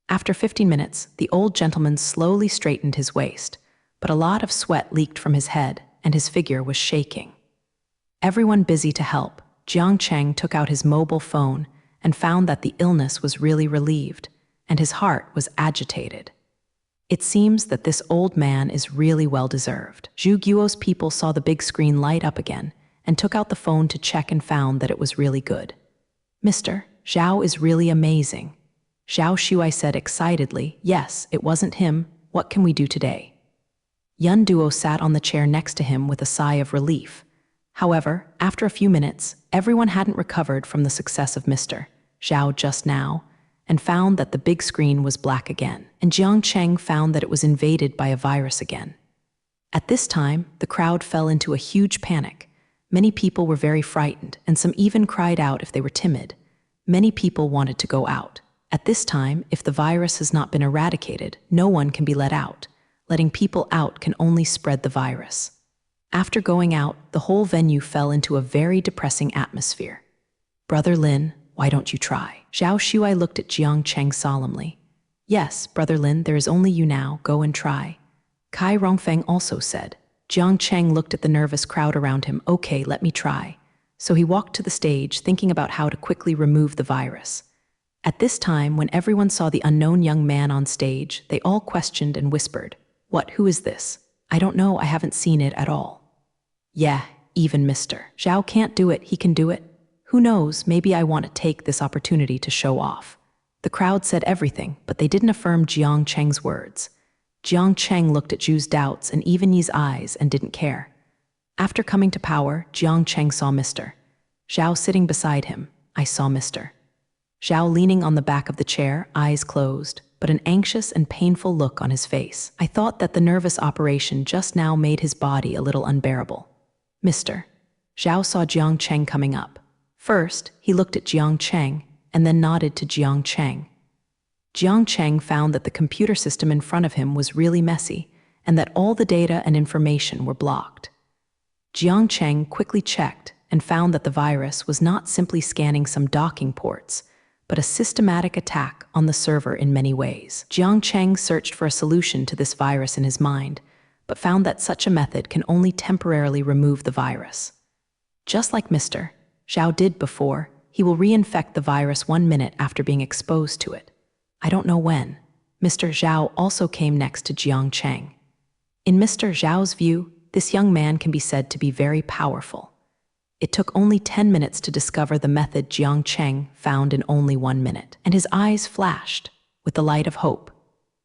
After 15 minutes, the old gentleman slowly straightened his waist, but a lot of sweat leaked from his head and his figure was shaking. Everyone busy to help, Jiang Cheng took out his mobile phone and found that the illness was really relieved, and his heart was agitated. It seems that this old man is really well-deserved. Zhu Guo's people saw the big screen light up again and took out the phone to check and found that it was really good. "Mr. Zhao is really amazing," Zhao Shuai said excitedly. "Yes, it wasn't him. What can we do today?" Yun Duo sat on the chair next to him with a sigh of relief. However, after a few minutes, everyone hadn't recovered from the success of Mr. Zhao just now, and found that the big screen was black again, and Jiang Cheng found that it was invaded by a virus again. At this time, the crowd fell into a huge panic. Many people were very frightened, and some even cried out if they were timid. Many people wanted to go out. At this time, if the virus has not been eradicated, no one can be let out. Letting people out can only spread the virus. After going out, the whole venue fell into a very depressing atmosphere. "Brother Lin, why don't you try?" Zhao Shuai looked at Jiang Cheng solemnly. "Yes, Brother Lin, there is only you now. Go and try," Kai Rongfeng also said. Jiang Cheng looked at the nervous crowd around him. "Okay, let me try." So he walked to the stage, thinking about how to quickly remove the virus. At this time, when everyone saw the unknown young man on stage, they all questioned and whispered, "What? Who is this? I don't know, I haven't seen it at all." "Yeah, even Mr. Zhao can't do it, he can do it. Who knows, maybe I want to take this opportunity to show off." The crowd said everything, but they didn't affirm Jiang Cheng's words. Jiang Cheng looked at Zhu's doubts and even Yi's eyes and didn't care. After coming to power, Jiang Cheng saw Mr. Zhao sitting beside him. "I saw Mr. Zhao leaning on the back of the chair, eyes closed, but an anxious and painful look on his face. I thought that the nervous operation just now made his body a little unbearable." Mr. Zhao saw Jiang Cheng coming up. First, he looked at Jiang Cheng and then nodded to Jiang Cheng. Jiang Cheng found that the computer system in front of him was really messy and that all the data and information were blocked. Jiang Cheng quickly checked and found that the virus was not simply scanning some docking ports, but a systematic attack on the server in many ways. Jiang Cheng searched for a solution to this virus in his mind, but found that such a method can only temporarily remove the virus. Just like Mr. Zhao did before, he will reinfect the virus 1 minute after being exposed to it. I don't know when. Mr. Zhao also came next to Jiang Cheng. In Mr. Zhao's view, this young man can be said to be very powerful. It took only 10 minutes to discover the method Jiang Cheng found in only 1 minute, and his eyes flashed with the light of hope.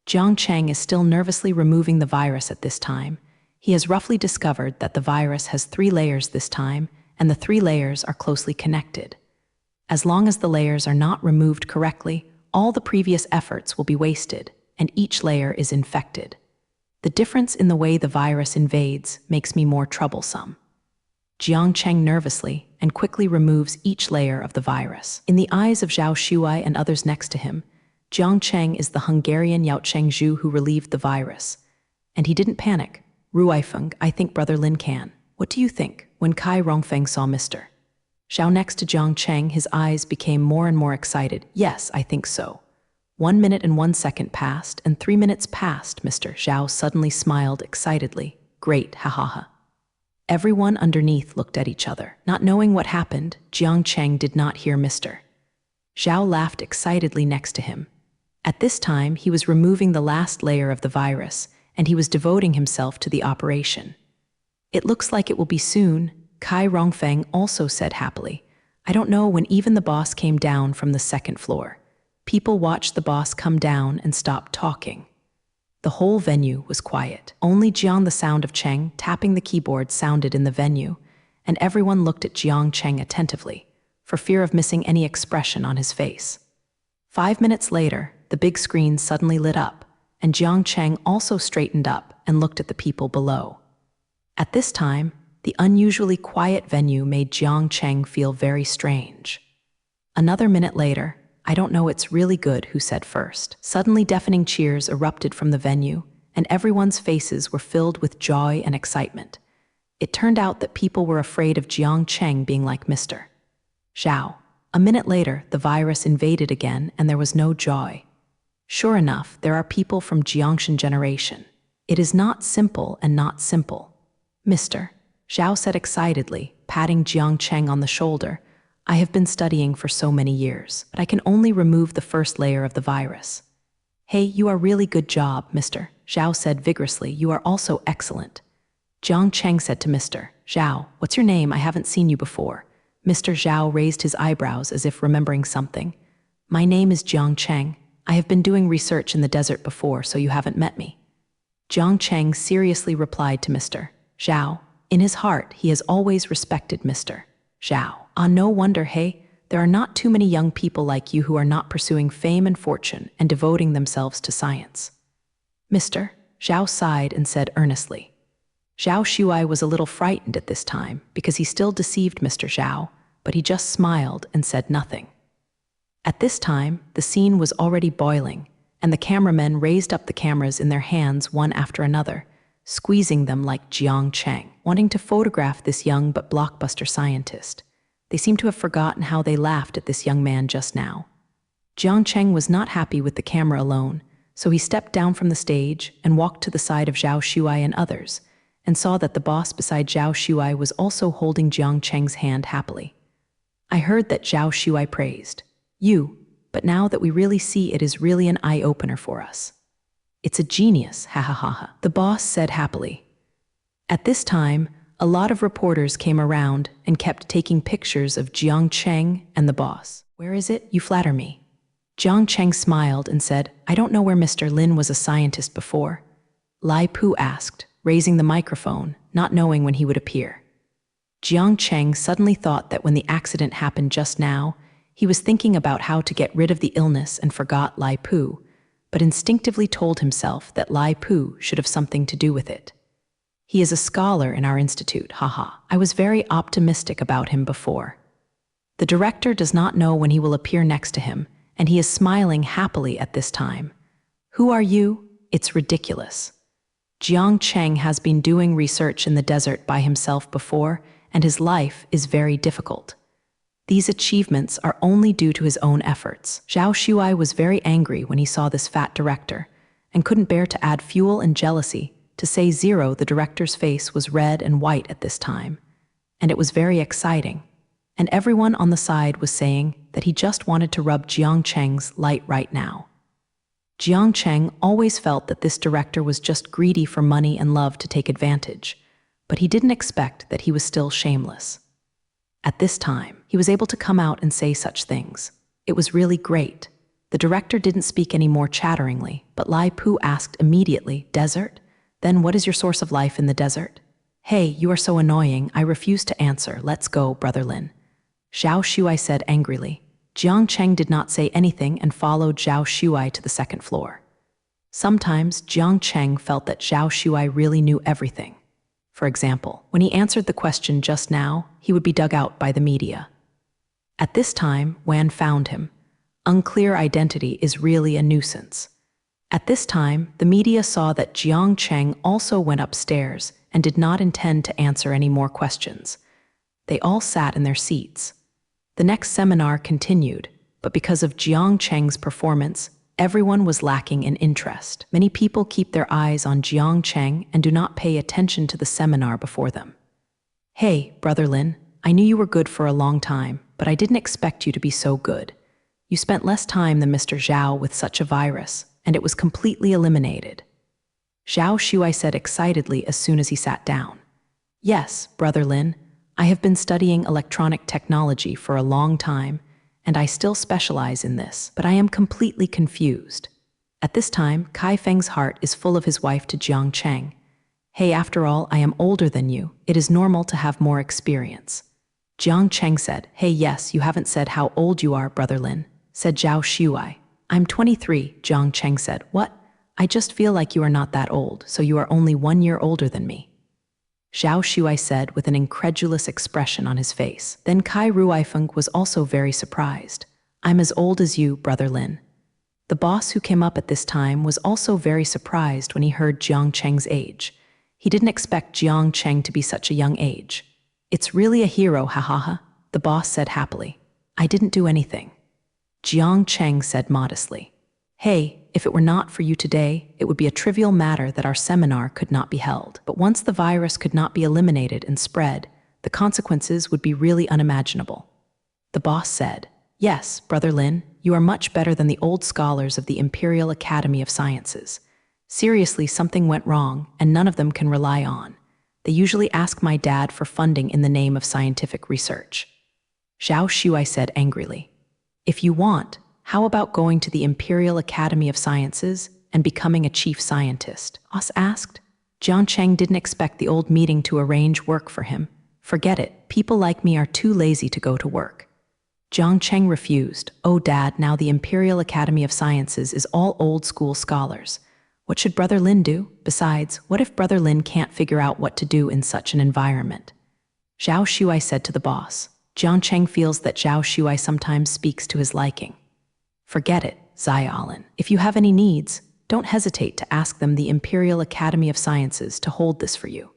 Jiang Cheng is still nervously removing the virus at this time. He has roughly discovered that the virus has 3 layers this time, and the 3 layers are closely connected. As long as the layers are not removed correctly, all the previous efforts will be wasted, and each layer is infected. The difference in the way the virus invades makes me more troublesome. Jiang Cheng nervously and quickly removes each layer of the virus. In the eyes of Zhao Shuai and others next to him, Jiang Cheng is the Hungarian Yao Chengzhu who relieved the virus. And he didn't panic. Ruifeng, I think Brother Lin can. What do you think? When Kai Rongfeng saw Mr. Zhao next to Jiang Cheng, his eyes became more and more excited. Yes, I think so. 1 minute and 1 second passed, and 3 minutes passed. Mr. Zhao suddenly smiled excitedly. Great, ha ha ha. Everyone underneath looked at each other. Not knowing what happened, Jiang Cheng did not hear Mr. Zhao laughed excitedly next to him. At this time, he was removing the last layer of the virus, and he was devoting himself to the operation. It looks like it will be soon, Kai Rongfeng also said happily. I don't know when even the boss came down from the 2nd floor. People watched the boss come down and stop talking. The whole venue was quiet. Only Jiang the sound of Cheng tapping the keyboard sounded in the venue, and everyone looked at Jiang Cheng attentively, for fear of missing any expression on his face. 5 minutes later, the big screen suddenly lit up, and Jiang Cheng also straightened up and looked at the people below. At this time, the unusually quiet venue made Jiang Cheng feel very strange. Another minute later, I don't know, it's really good, who said first. Suddenly deafening cheers erupted from the venue, and everyone's faces were filled with joy and excitement. It turned out that people were afraid of Jiang Cheng being like Mr. Zhao. A minute later, the virus invaded again, and there was no joy. Sure enough, there are people from Jiangshan generation. It is not simple and not simple. Mr. Zhao said excitedly, patting Jiang Cheng on the shoulder. I have been studying for so many years, but I can only remove the first layer of the virus. Hey, you are really good job, Mr. Zhao said vigorously. You are also excellent. Jiang Cheng said to Mr. Zhao, what's your name? I haven't seen you before. Mr. Zhao raised his eyebrows as if remembering something. My name is Jiang Cheng. I have been doing research in the desert before, so you haven't met me. Jiang Cheng seriously replied to Mr. Zhao. In his heart, he has always respected Mr. Zhao. No wonder, hey, there are not too many young people like you who are not pursuing fame and fortune and devoting themselves to science. Mr. Zhao sighed and said earnestly. Zhao Shuai was a little frightened at this time because he still deceived Mr. Zhao, but he just smiled and said nothing. At this time, the scene was already boiling, and the cameramen raised up the cameras in their hands one after another, squeezing them like Jiang Cheng, wanting to photograph this young but blockbuster scientist. They seemed to have forgotten how they laughed at this young man just now. Jiang Cheng was not happy with the camera alone, so he stepped down from the stage and walked to the side of Zhao Shuai and others, and saw that the boss beside Zhao Shuai was also holding Jiang Cheng's hand happily. I heard that Zhao Shuai praised you, but now that we really see, it is really an eye-opener for us. It's a genius, ha ha ha ha, the boss said happily. At this time, a lot of reporters came around and kept taking pictures of Jiang Cheng and the boss. Where is it? You flatter me. Jiang Cheng smiled and said, I don't know where Mr. Lin was a scientist before. Lai Pu asked, raising the microphone, not knowing when he would appear. Jiang Cheng suddenly thought that when the accident happened just now, he was thinking about how to get rid of the illness and forgot Lai Pu, but instinctively told himself that Lai Pu should have something to do with it. He is a scholar in our institute, haha. I was very optimistic about him before. The director does not know when he will appear next to him, and he is smiling happily at this time. Who are you? It's ridiculous. Jiang Cheng has been doing research in the desert by himself before, and his life is very difficult. These achievements are only due to his own efforts. Zhao Shuai was very angry when he saw this fat director, and couldn't bear to add fuel and jealousy. To say zero, the director's face was red and white at this time, and it was very exciting. and everyone on the side was saying that he just wanted to rub Jiang Cheng's light right now. Jiang Cheng always felt that this director was just greedy for money and love to take advantage, but he didn't expect that he was still shameless. At this time, he was able to come out and say such things. It was really great. The director didn't speak any more chatteringly, but Lai Pu asked immediately, "Desert? Then what is your source of life in the desert?" "Hey, you are so annoying, I refuse to answer. Let's go, Brother Lin," Zhao Shuai said angrily. Jiang Cheng did not say anything and followed Zhao Shuai to the second floor. Sometimes Jiang Cheng felt that Zhao Shuai really knew everything. For example, when he answered the question just now, he would be dug out by the media. At this time, Wan found him. Unclear identity is really a nuisance. At this time, the media saw that Jiang Cheng also went upstairs and did not intend to answer any more questions. They all sat in their seats. The next seminar continued, but because of Jiang Cheng's performance, everyone was lacking in interest. Many people keep their eyes on Jiang Cheng and do not pay attention to the seminar before them. "Hey, Brother Lin, I knew you were good for a long time, but I didn't expect you to be so good. You spent less time than Mr. Zhao with such a virus, and it was completely eliminated," Zhao Shuai said excitedly as soon as he sat down. "Yes, Brother Lin, I have been studying electronic technology for a long time, and I still specialize in this, but I am completely confused." At this time, Kai Feng's heart is full of his wife to Jiang Cheng. "Hey, after all, I am older than you. It is normal to have more experience." Jiang Cheng said, "Hey, yes, you haven't said how old you are, Brother Lin," said Zhao Shuai. "I'm 23, Jiang Cheng said. "What? I just feel like you are not that old, so you are only 1 year older than me," Zhao Shuai said with an incredulous expression on his face. Then Kai Ruifeng was also very surprised. "I'm as old as you, Brother Lin." The boss who came up at this time was also very surprised when he heard Jiang Cheng's age. He didn't expect Jiang Cheng to be such a young age. "It's really a hero, ha, the boss said happily. "I didn't do anything," Jiang Cheng said modestly. "Hey, if it were not for you today, it would be a trivial matter that our seminar could not be held. But once the virus could not be eliminated and spread, the consequences would be really unimaginable." The boss said, "Yes, Brother Lin, you are much better than the old scholars of the Imperial Academy of Sciences. Seriously, something went wrong, and none of them can rely on. They usually ask my dad for funding in the name of scientific research," Zhao Shuai said angrily. "If you want, how about going to the Imperial Academy of Sciences and becoming a chief scientist?" Os asked. Jiang Cheng didn't expect the old meeting to arrange work for him. "Forget it, people like me are too lazy to go to work." Jiang Cheng refused. "Oh, Dad, now the Imperial Academy of Sciences is all old school scholars. What should Brother Lin do? Besides, what if Brother Lin can't figure out what to do in such an environment?" Zhao Shuai said to the boss. Jiang Cheng feels that Zhao Shuai sometimes speaks to his liking. "Forget it, Xiaolin. If you have any needs, don't hesitate to ask them the Imperial Academy of Sciences to hold this for you."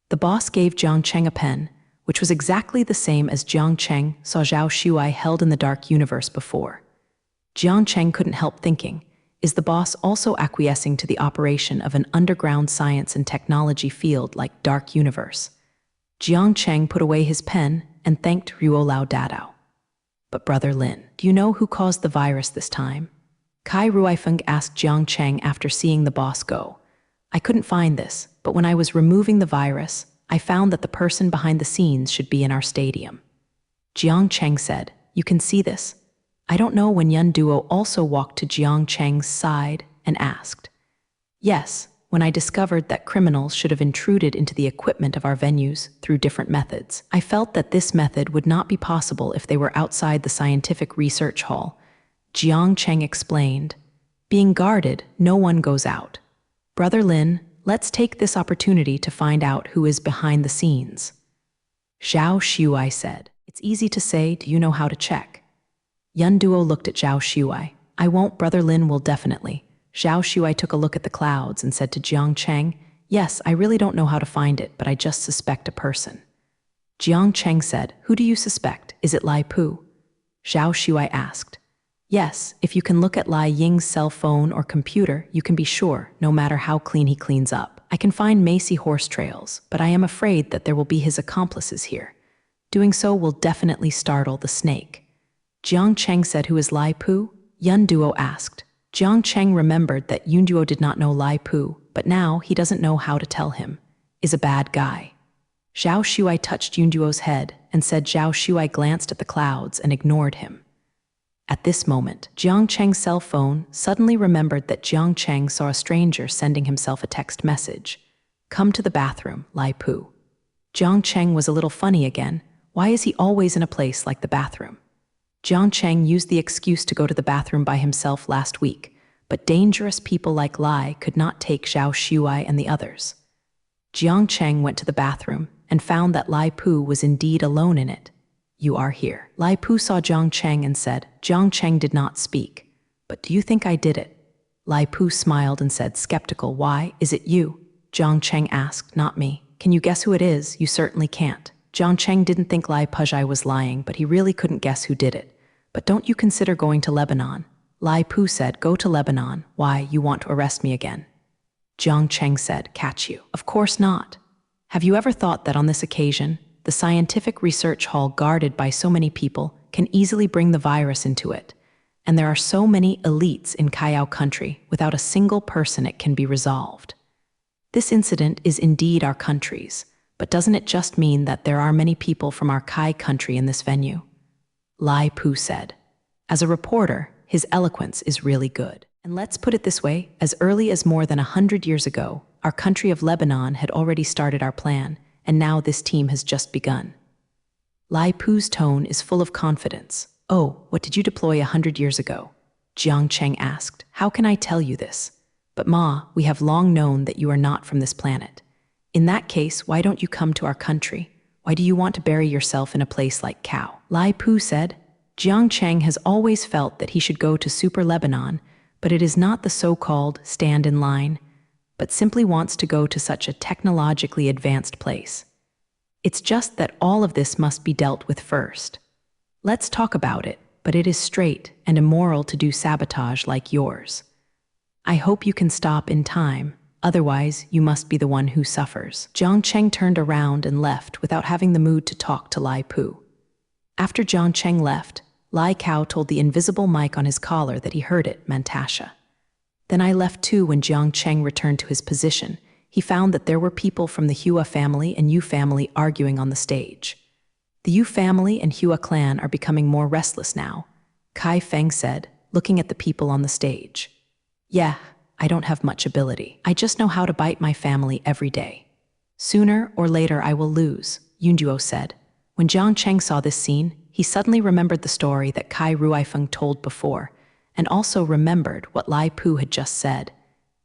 The boss gave Jiang Cheng a pen, which was exactly the same as Jiang Cheng saw Zhao Shuai held in the dark universe before. Jiang Cheng couldn't help thinking, is the boss also acquiescing to the operation of an underground science and technology field like dark universe? Jiang Cheng put away his pen and thanked Ruolao Dadao. "But Brother Lin, do you know who caused the virus this time?" Kai Ruifeng asked Jiang Cheng after seeing the boss go. "I couldn't find this, but when I was removing the virus, I found that the person behind the scenes should be in our stadium." Jiang Cheng said, "You can see this?" I don't know when Yun Duo also walked to Jiang Cheng's side and asked. "Yes, when I discovered that criminals should have intruded into the equipment of our venues through different methods. I felt that this method would not be possible if they were outside the scientific research hall," Jiang Cheng explained. "Being guarded, no one goes out. Brother Lin, let's take this opportunity to find out who is behind the scenes," Zhao Shuai said. "It's easy to say, do you know how to check?" Yun Duo looked at Zhao Shuai. "I won't, Brother Lin will definitely." Zhao Shuai took a look at the clouds and said to Jiang Cheng, "Yes, I really don't know how to find it, but I just suspect a person." Jiang Cheng said, "Who do you suspect? Is it Lai Pu?" Zhao Shuai asked. "Yes, if you can look at Lai Ying's cell phone or computer, you can be sure, no matter how clean he cleans up. I can find Macy horse trails, but I am afraid that there will be his accomplices here. Doing so will definitely startle the snake. Jiang Cheng said, "Who is Lai Pu?" Yun Duo asked. Jiang Cheng remembered that Yun Duo did not know Lai Pu, but now he doesn't know how to tell him. Is a bad guy. Zhao Shuai touched Yun Duo's head and said. Zhao Shuai glanced at the clouds and ignored him. At this moment, Jiang Cheng's cell phone suddenly remembered that Jiang Cheng saw a stranger sending himself a text message. "Come to the bathroom, Lai Pu." Jiang Cheng was a little funny again. Why is he always in a place like the bathroom? Jiang Cheng used the excuse to go to the bathroom by himself last week, but dangerous people like Lai could not take Zhao Shuai and the others. Jiang Cheng went to the bathroom and found that Lai Pu was indeed alone in it. "You are here." Lai Pu saw Jiang Cheng and said. Jiang Cheng did not speak. "But do you think I did it?" Lai Pu smiled and said, skeptical. "Why, is it you?" Jiang Cheng asked. "Not me." "Can you guess who it is?" "You certainly can't." Jiang Cheng didn't think Lai Pujai was lying, but he really couldn't guess who did it. "But don't you consider going to Lebanon?" Lai Pu said. "Go to Lebanon? Why, you want to arrest me again?" Jiang Cheng said. "Catch you?" "Of course not." Have you ever thought that on this occasion, the scientific research hall guarded by so many people can easily bring the virus into it? And there are so many elites in Kayao country, without a single person it can be resolved. This incident is indeed our country's, but doesn't it just mean that there are many people from our Kai country in this venue? Lai Pu said. As a reporter, his eloquence is really good. And let's put it this way, as early as more than 100 years ago, our country of Lebanon had already started our plan, and now this team has just begun. Lai Pu's tone is full of confidence. "Oh, what did you deploy 100 years ago?" Jiang Cheng asked. "How can I tell you this? But Ma, we have long known that you are not from this planet. In that case, why don't you come to our country? Why do you want to bury yourself in a place like Kao?" Lai Pu said. Jiang Cheng has always felt that he should go to Super Lebanon, but it is not the so-called stand in line, but simply wants to go to such a technologically advanced place. It's just that all of this must be dealt with first. Let's talk about it, but it is straight and immoral to do sabotage like yours. I hope you can stop in time, otherwise you must be the one who suffers. Jiang Cheng turned around and left without having the mood to talk to Lai Pu. After Jiang Cheng left, Lai Kao told the invisible mic on his collar that he heard it, Mantasha. Then I left too. When Jiang Cheng returned to his position, he found that there were people from the Hua family and Yu family arguing on the stage. The Yu family and Hua clan are becoming more restless now, Kai Feng said, looking at the people on the stage. "Yeah, I don't have much ability. I just know how to bite my family every day. Sooner or later I will lose," Yunduo said. When Jiang Cheng saw this scene, he suddenly remembered the story that Kai Ruifeng told before, and also remembered what Lai Pu had just said.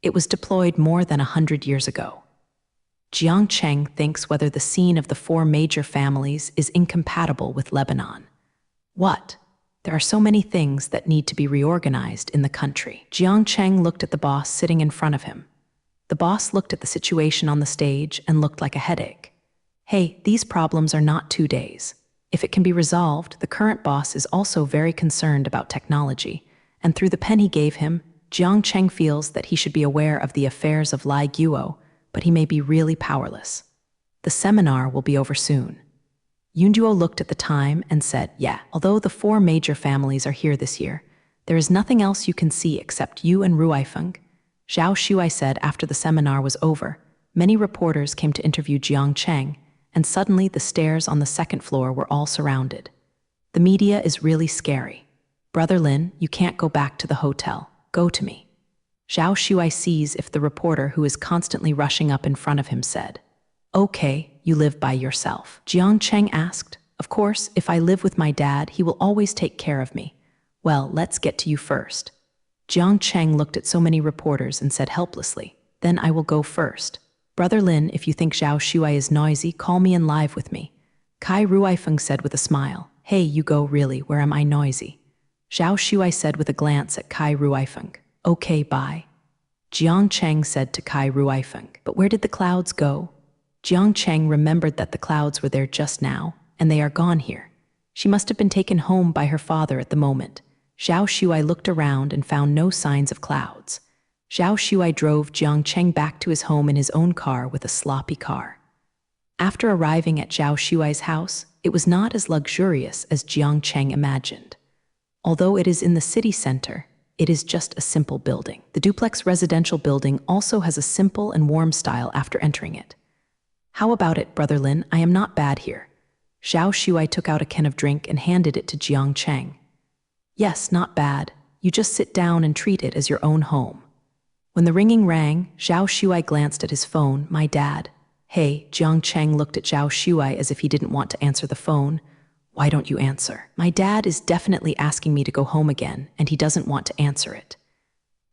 It was deployed more than 100 years ago. Jiang Cheng thinks whether the scene of the 4 major families is incompatible with Lebanon. What? There are so many things that need to be reorganized in the country. Jiang Cheng looked at the boss sitting in front of him. The boss looked at the situation on the stage and looked like a headache. "Hey, these problems are not 2 days. If it can be resolved, the current boss is also very concerned about technology, and through the pen he gave him, Jiang Cheng feels that he should be aware of the affairs of Lai Guo, but he may be really powerless. The seminar will be over soon." Yunduo looked at the time and said, "Yeah, although the 4 major families are here this year, there is nothing else you can see except you and Ruifeng." Zhao Shuai said after the seminar was over. Many reporters came to interview Jiang Cheng, and suddenly the stairs on the 2nd floor were all surrounded. "The media is really scary. Brother Lin, you can't go back to the hotel. Go to me." Zhao Shuai sees if the reporter who is constantly rushing up in front of him said, "Okay, you live by yourself." Jiang Cheng asked, "Of course, if I live with my dad, he will always take care of me." "Well, let's get to you first." Jiang Cheng looked at so many reporters and said helplessly, "Then I will go first. Brother Lin, if you think Zhao Shuai is noisy, call me in live with me." Kai Ruifeng said with a smile, "Hey, you go really, where am I noisy?" Zhao Shuai said with a glance at Kai Ruifeng, "Okay, bye." Jiang Cheng said to Kai Ruifeng, "But where did the clouds go?" Jiang Cheng remembered that the clouds were there just now, and they are gone here. She must have been taken home by her father at the moment. Zhao Shuai looked around and found no signs of clouds. Zhao Shuai drove Jiang Cheng back to his home in his own car with a sloppy car. After arriving at Zhao Shuai's house, it was not as luxurious as Jiang Cheng imagined. Although it is in the city center, it is just a simple building. The duplex residential building also has a simple and warm style after entering it. How about it, Brother Lin? I am not bad here. Zhao Shuai took out a can of drink and handed it to Jiang Cheng. Yes, not bad. You just sit down and treat it as your own home. When the ringing rang, Zhao Shuai glanced at his phone. My dad. Hey, Jiang Cheng looked at Zhao Shuai as if he didn't want to answer the phone. Why don't you answer? My dad is definitely asking me to go home again, and he doesn't want to answer it.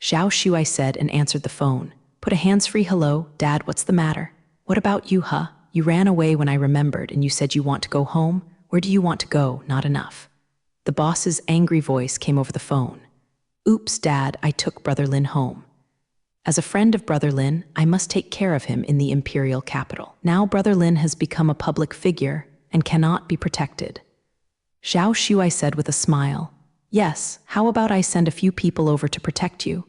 Zhao Shuai said and answered the phone. Put a hands-free hello. Dad, what's the matter? What about you, huh? You ran away when I remembered and you said you want to go home? Where do you want to go? Not enough. The boss's angry voice came over the phone. Oops, Dad, I took Brother Lin home. As a friend of Brother Lin, I must take care of him in the imperial capital. Now Brother Lin has become a public figure and cannot be protected. Zhao Shuai said with a smile. Yes, how about I send a few people over to protect you?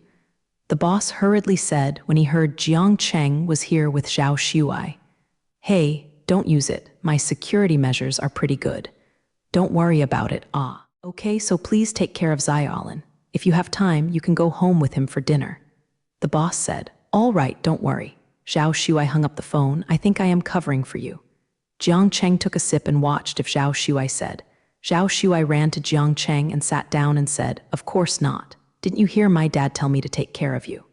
The boss hurriedly said when he heard Jiang Cheng was here with Zhao Shuai. Hey, don't use it. My security measures are pretty good. Don't worry about it. Okay, so please take care of Xiaolin. If you have time, you can go home with him for dinner. The boss said, all right, don't worry. Zhao Shuai hung up the phone. I think I am covering for you. Jiang Cheng took a sip and watched if Zhao Shuai said. Zhao Shuai ran to Jiang Cheng and sat down and said, of course not. Didn't you hear my dad tell me to take care of you?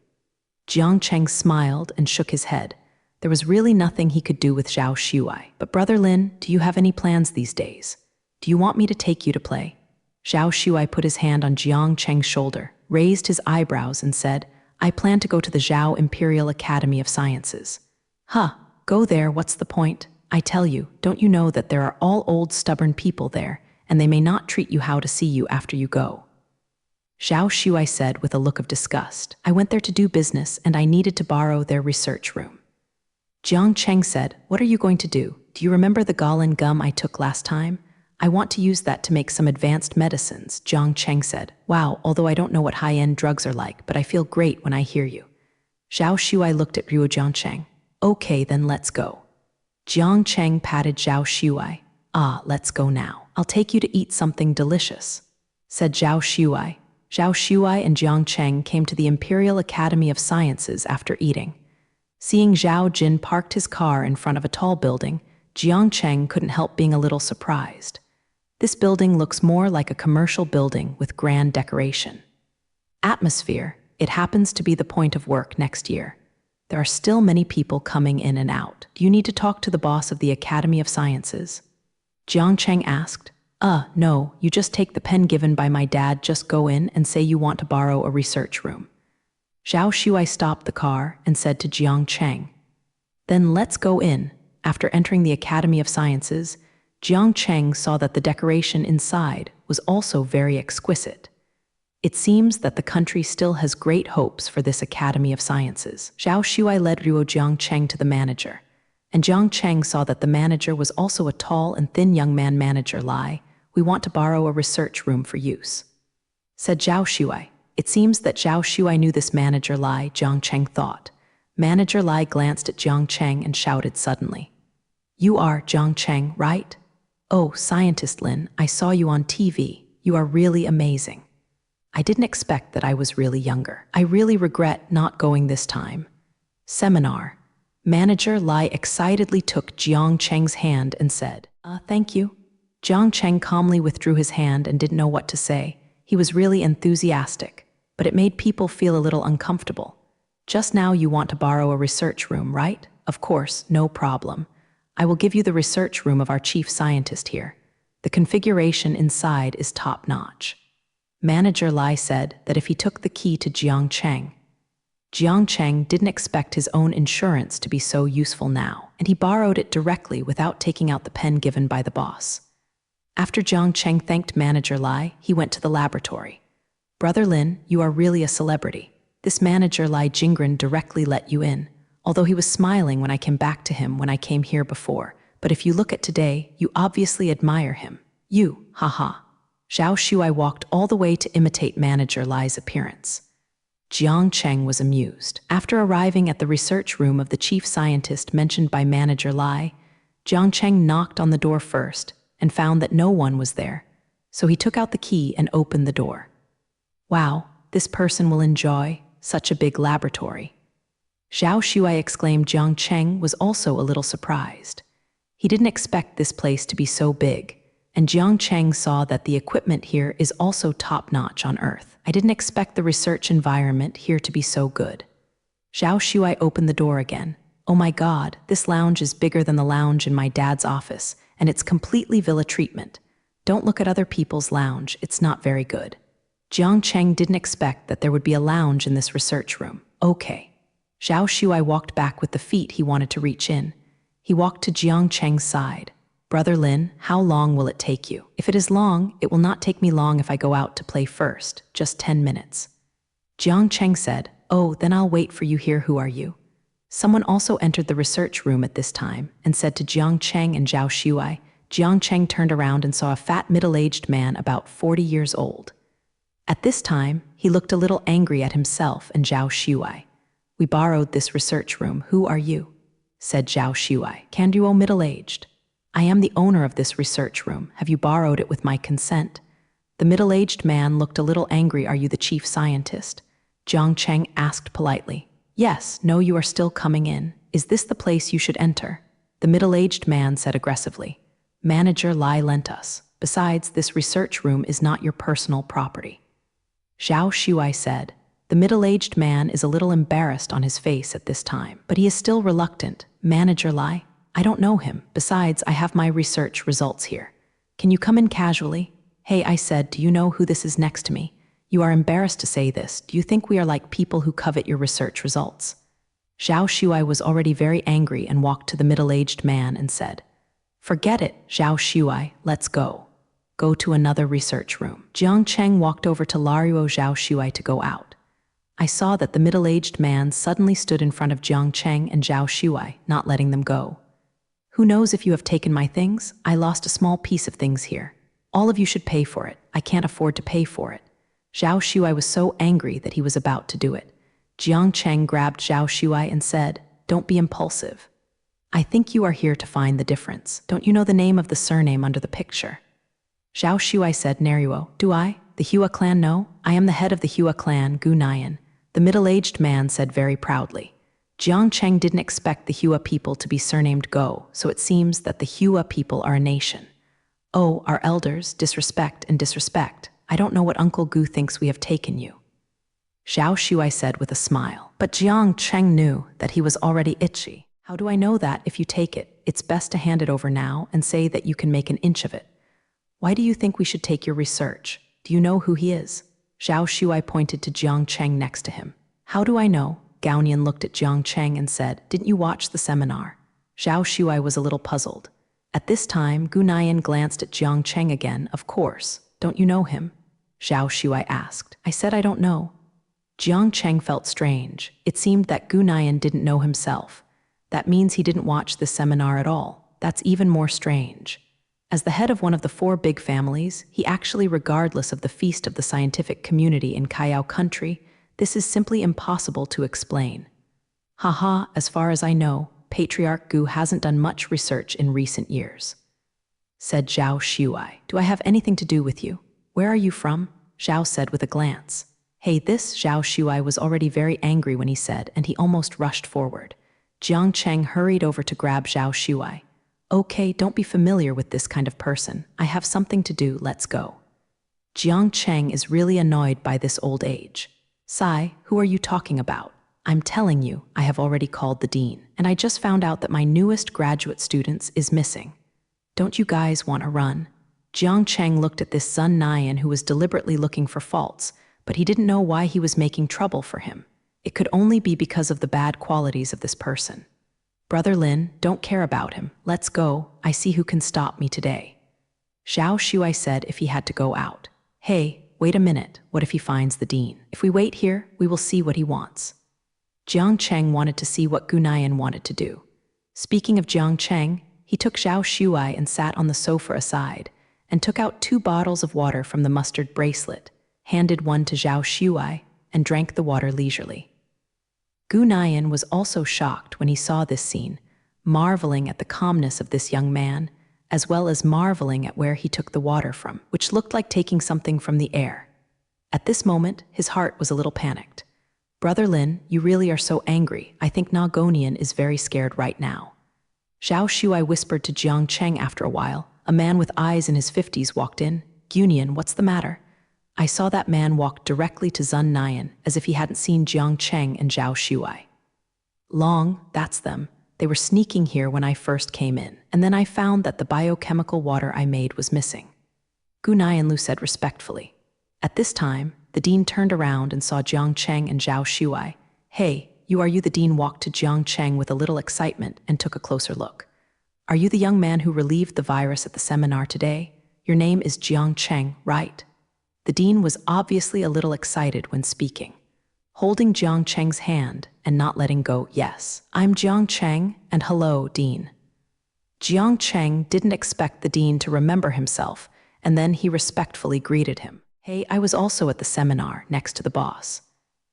Jiang Cheng smiled and shook his head. There was really nothing he could do with Zhao Shuai. But Brother Lin, do you have any plans these days? Do you want me to take you to play? Zhao Shuai put his hand on Jiang Cheng's shoulder, raised his eyebrows and said, I plan to go to the Zhao Imperial Academy of Sciences. Go there, what's the point? I tell you, don't you know that there are all old stubborn people there, and they may not treat you how to see you after you go? Zhao Shuai said with a look of disgust. I went there to do business and I needed to borrow their research room. Jiang Cheng said, what are you going to do? Do you remember the Galen gum I took last time? I want to use that to make some advanced medicines, Jiang Cheng said. Wow, although I don't know what high-end drugs are like, but I feel great when I hear you. Zhao Shuai looked at Jiang Cheng. Okay, then let's go. Jiang Cheng patted Zhao Shuai. Let's go now. I'll take you to eat something delicious, said Zhao Shuai. Zhao Shuai and Jiang Cheng came to the Imperial Academy of Sciences after eating. Seeing Zhao Jin parked his car in front of a tall building, Jiang Cheng couldn't help being a little surprised. This building looks more like a commercial building with grand decoration. Atmosphere, it happens to be the point of work next year. There are still many people coming in and out. Do you need to talk to the boss of the Academy of Sciences? Jiang Cheng asked. No, you just take the pen given by my dad, just go in and say you want to borrow a research room. Zhao Shuai stopped the car and said to Jiang Cheng. Then let's go in. After entering the Academy of Sciences, Jiang Cheng saw that the decoration inside was also very exquisite. It seems that the country still has great hopes for this Academy of Sciences. Zhao Shuai led Jiang Cheng to the manager, and Jiang Cheng saw that the manager was also a tall and thin young man. Manager Lai, we want to borrow a research room for use, said Zhao Shuai. It seems that Zhao Shuai knew this manager Lai, Jiang Cheng thought. Manager Lai glanced at Jiang Cheng and shouted suddenly. You are Jiang Cheng, right? Oh, Scientist Lin, I saw you on TV. You are really amazing. I didn't expect that I was really younger. I really regret not going this time. Seminar. Manager Lai excitedly took Jiang Cheng's hand and said, thank you. Jiang Cheng calmly withdrew his hand and didn't know what to say. He was really enthusiastic, but it made people feel a little uncomfortable. Just now you want to borrow a research room, right? Of course, no problem. I will give you the research room of our chief scientist here. The configuration inside is top-notch. Manager Lai said that if he took the key to Jiang Cheng didn't expect his own insurance to be so useful now, and he borrowed it directly without taking out the pen given by the boss. After Jiang Cheng thanked Manager Lai, he went to the laboratory. Brother Lin, you are really a celebrity. This Manager Lai Jingren directly let you in, although he was smiling when I came back to him when I came here before. But if you look at today, you obviously admire him. You, haha. Zhao Shuai walked all the way to imitate Manager Lai's appearance. Jiang Cheng was amused. After arriving at the research room of the chief scientist mentioned by Manager Lai, Jiang Cheng knocked on the door first, and found that no one was there, so he took out the key and opened the door. Wow, this person will enjoy such a big laboratory. Zhao Shuai exclaimed. Jiang Cheng was also a little surprised. He didn't expect this place to be so big, and Jiang Cheng saw that the equipment here is also top-notch on Earth. I didn't expect the research environment here to be so good. Zhao Shuai opened the door again. Oh my God, this lounge is bigger than the lounge in my dad's office, and it's completely villa treatment. Don't look at other people's lounge, it's not very good. Jiang Cheng didn't expect that there would be a lounge in this research room. Okay. Zhao Shuai walked back with the feet he wanted to reach in. He walked to Jiang Cheng's side. Brother Lin, how long will it take you? If it is long, it will not take me long if I go out to play first, just 10 minutes. Jiang Cheng said, oh, then I'll wait for you here. Who are you? Someone also entered the research room at this time and said to Jiang Cheng and Zhao Shuai. Jiang Cheng turned around and saw a fat middle-aged man about 40 years old. At this time, he looked a little angry at himself and Zhao Shuai. We borrowed this research room. Who are you? Said Zhao Shuai. Can you, middle-aged? I am the owner of this research room. Have you borrowed it with my consent? The middle-aged man looked a little angry. Are you the chief scientist? Jiang Cheng asked politely. Yes, no, you are still coming in. Is this the place you should enter? The middle-aged man said aggressively. Manager Lai lent us. Besides, this research room is not your personal property. Zhao Shuai said. The middle-aged man is a little embarrassed on his face at this time, but he is still reluctant. Manager Lai, I don't know him. Besides, I have my research results here. Can you come in casually? Hey, I said, do you know who this is next to me? You are embarrassed to say this. Do you think we are like people who covet your research results? Zhao Shuai was already very angry and walked to the middle-aged man and said, Forget it, Zhao Shuai, let's go. Go to another research room. Jiang Cheng walked over to Laruo Zhao Shuai to go out. I saw that the middle-aged man suddenly stood in front of Jiang Cheng and Zhao Shuai, not letting them go. Who knows if you have taken my things? I lost a small piece of things here. All of you should pay for it. I can't afford to pay for it. Zhao Shuai was so angry that he was about to do it. Jiang Cheng grabbed Zhao Shuai and said, Don't be impulsive. I think you are here to find the difference. Don't you know the name of the surname under the picture? Zhao Shuai said, Neruo, do I? The Hua clan? No, I am the head of the Hua clan, Gu Nian. The middle-aged man said very proudly. Jiang Cheng didn't expect the Hua people to be surnamed Go, so it seems that the Hua people are a nation. Oh, our elders, disrespect and disrespect. I don't know what Uncle Gu thinks we have taken you. Zhao Shuai said with a smile. But Jiang Cheng knew that he was already itchy. How do I know that if you take it, it's best to hand it over now and say that you can make an inch of it. Why do you think we should take your research? Do you know who he is? Zhao Shuai pointed to Jiang Cheng next to him. How do I know? Gao Nian looked at Jiang Cheng and said, Didn't you watch the seminar? Zhao Shuai was a little puzzled. At this time, Gu Nian glanced at Jiang Cheng again. Of course. Don't you know him? Zhao Shuai asked. I said I don't know. Jiang Cheng felt strange. It seemed that Gu Nian didn't know himself. That means he didn't watch the seminar at all. That's even more strange. As the head of one of the 4 big families, he actually, regardless of the feast of the scientific community in Kayao country, this is simply impossible to explain. Haha, as far as I know, Patriarch Gu hasn't done much research in recent years. Said Zhao Shuai. Do I have anything to do with you? Where are you from? Zhao said with a glance. Hey, this Zhao Shuai was already very angry when he said, and he almost rushed forward. Jiang Cheng hurried over to grab Zhao Shuai. Okay, don't be familiar with this kind of person. I have something to do, let's go. Jiang Cheng is really annoyed by this old age. Sai, who are you talking about? I'm telling you, I have already called the dean, and I just found out that my newest graduate students is missing. Don't you guys want to run? Jiang Cheng looked at this Sun Nian who was deliberately looking for faults, but he didn't know why he was making trouble for him. It could only be because of the bad qualities of this person. Brother Lin, don't care about him. Let's go. I see who can stop me today. Zhao Shuai said if he had to go out. Hey, wait a minute. What if he finds the dean? If we wait here, we will see what he wants. Jiang Cheng wanted to see what Gu Nian wanted to do. Speaking of Jiang Cheng, he took Zhao Shuai and sat on the sofa aside, and took out 2 bottles of water from the mustard bracelet, handed one to Zhao Shuai, and drank the water leisurely. Gu Nian was also shocked when he saw this scene, marveling at the calmness of this young man, as well as marveling at where he took the water from, which looked like taking something from the air. At this moment, his heart was a little panicked. "Brother Lin, you really are so angry. I think Nagonian is very scared right now." Zhao Shuai whispered to Jiang Cheng after a while. A man with eyes in his 50s walked in. "Gunian, what's the matter?" I saw that man walk directly to Zun Nian, as if he hadn't seen Jiang Cheng and Zhao Shuai. "Long, that's them. They were sneaking here when I first came in, and then I found that the biochemical water I made was missing," Gu Nianlu said respectfully. At this time, the dean turned around and saw Jiang Cheng and Zhao Shuai. "Hey, you the dean walked to Jiang Cheng with a little excitement and took a closer look. "Are you the young man who relieved the virus at the seminar today? Your name is Jiang Cheng, right?" The dean was obviously a little excited when speaking. Holding Jiang Cheng's hand and not letting go, "Yes, I'm Jiang Cheng, and hello, dean." Jiang Cheng didn't expect the dean to remember himself, and then he respectfully greeted him. "Hey, I was also at the seminar next to the boss.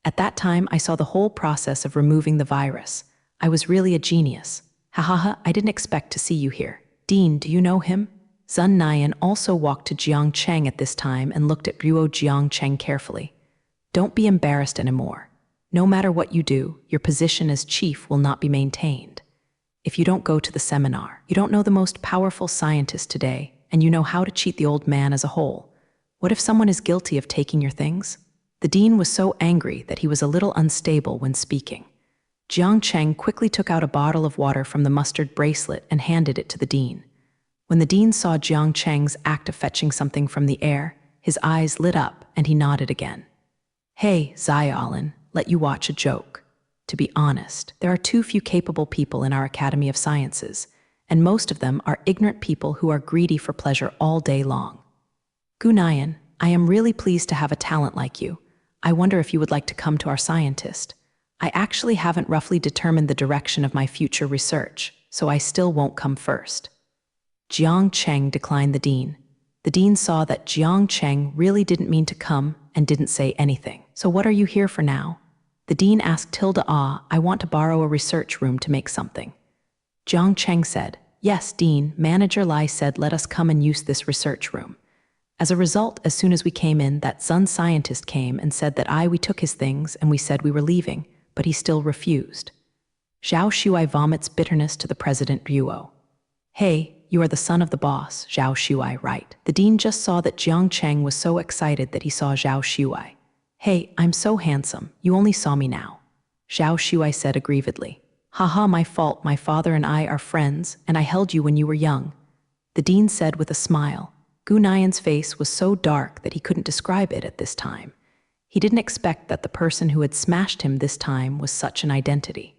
At that time, I saw the whole process of removing the virus. I was really a genius. Hahaha, I didn't expect to see you here. Dean, do you know him?" Zun Nian also walked to Jiang Cheng at this time and looked at Ruo Jiang Cheng carefully. "Don't be embarrassed anymore. No matter what you do, your position as chief will not be maintained. If you don't go to the seminar, you don't know the most powerful scientist today, and you know how to cheat the old man as a whole. What if someone is guilty of taking your things?" The dean was so angry that he was a little unstable when speaking. Jiang Cheng quickly took out a bottle of water from the mustard bracelet and handed it to the dean. When the dean saw Jiang Cheng's act of fetching something from the air, his eyes lit up and he nodded again. "Hey, Xiaolin, let you watch a joke. To be honest, there are too few capable people in our Academy of Sciences, and most of them are ignorant people who are greedy for pleasure all day long. Gu Nian, I am really pleased to have a talent like you. I wonder if you would like to come to our scientist. I actually haven't roughly determined the direction of my future research, so I still won't come first." Jiang Cheng declined the dean. The dean saw that Jiang Cheng really didn't mean to come and didn't say anything. "So what are you here for now?" The dean asked Tilda Ah, "I want to borrow a research room to make something." Jiang Cheng said, "Yes, Dean, Manager Lai said let us come and use this research room." As a result, as soon as we came in, that Zun scientist came and said that we took his things and we said we were leaving, but he still refused. Zhao Shuai vomits bitterness to the President Ruo. "Hey, you are the son of the boss, Zhao Shuai, right?" The dean just saw that Jiang Cheng was so excited that he saw Zhao Shuai. "Hey, I'm so handsome, you only saw me now," Zhao Shuai said aggrievedly. "Haha, my fault, my father and I are friends, and I held you when you were young," the dean said with a smile. Gu Nian's face was so dark that he couldn't describe it at this time. He didn't expect that the person who had smashed him this time was such an identity.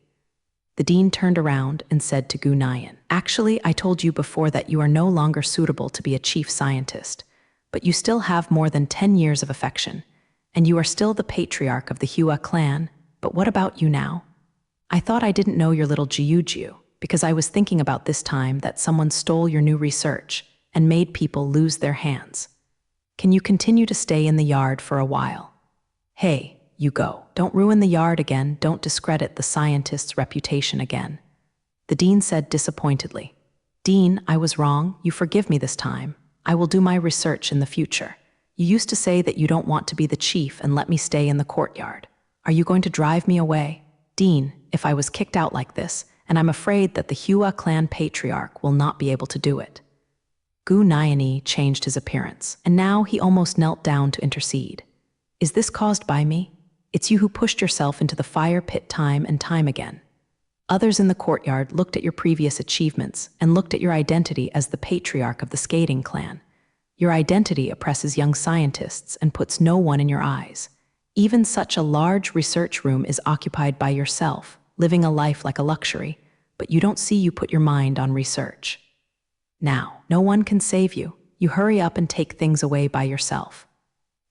The dean turned around and said to Gu Nian, "Actually, I told you before that you are no longer suitable to be a chief scientist, but you still have more than 10 years of affection, and you are still the patriarch of the Hua clan, but what about you now? I thought I didn't know your little Jiu, because I was thinking about this time that someone stole your new research and made people lose their hands. Can you continue to stay in the yard for a while? Hey, you go. Don't ruin the yard again, don't discredit the scientist's reputation again," the dean said disappointedly. "Dean, I was wrong, you forgive me this time. I will do my research in the future. You used to say that you don't want to be the chief and let me stay in the courtyard. Are you going to drive me away? Dean, if I was kicked out like this, and I'm afraid that the Hua clan patriarch will not be able to do it." Gu Niani changed his appearance, and now he almost knelt down to intercede. "Is this caused by me? It's you who pushed yourself into the fire pit time and time again. Others in the courtyard looked at your previous achievements and looked at your identity as the patriarch of the skating clan. Your identity oppresses young scientists and puts no one in your eyes. Even such a large research room is occupied by yourself, living a life like a luxury, but you don't see you put your mind on research. Now, no one can save you. You hurry up and take things away by yourself."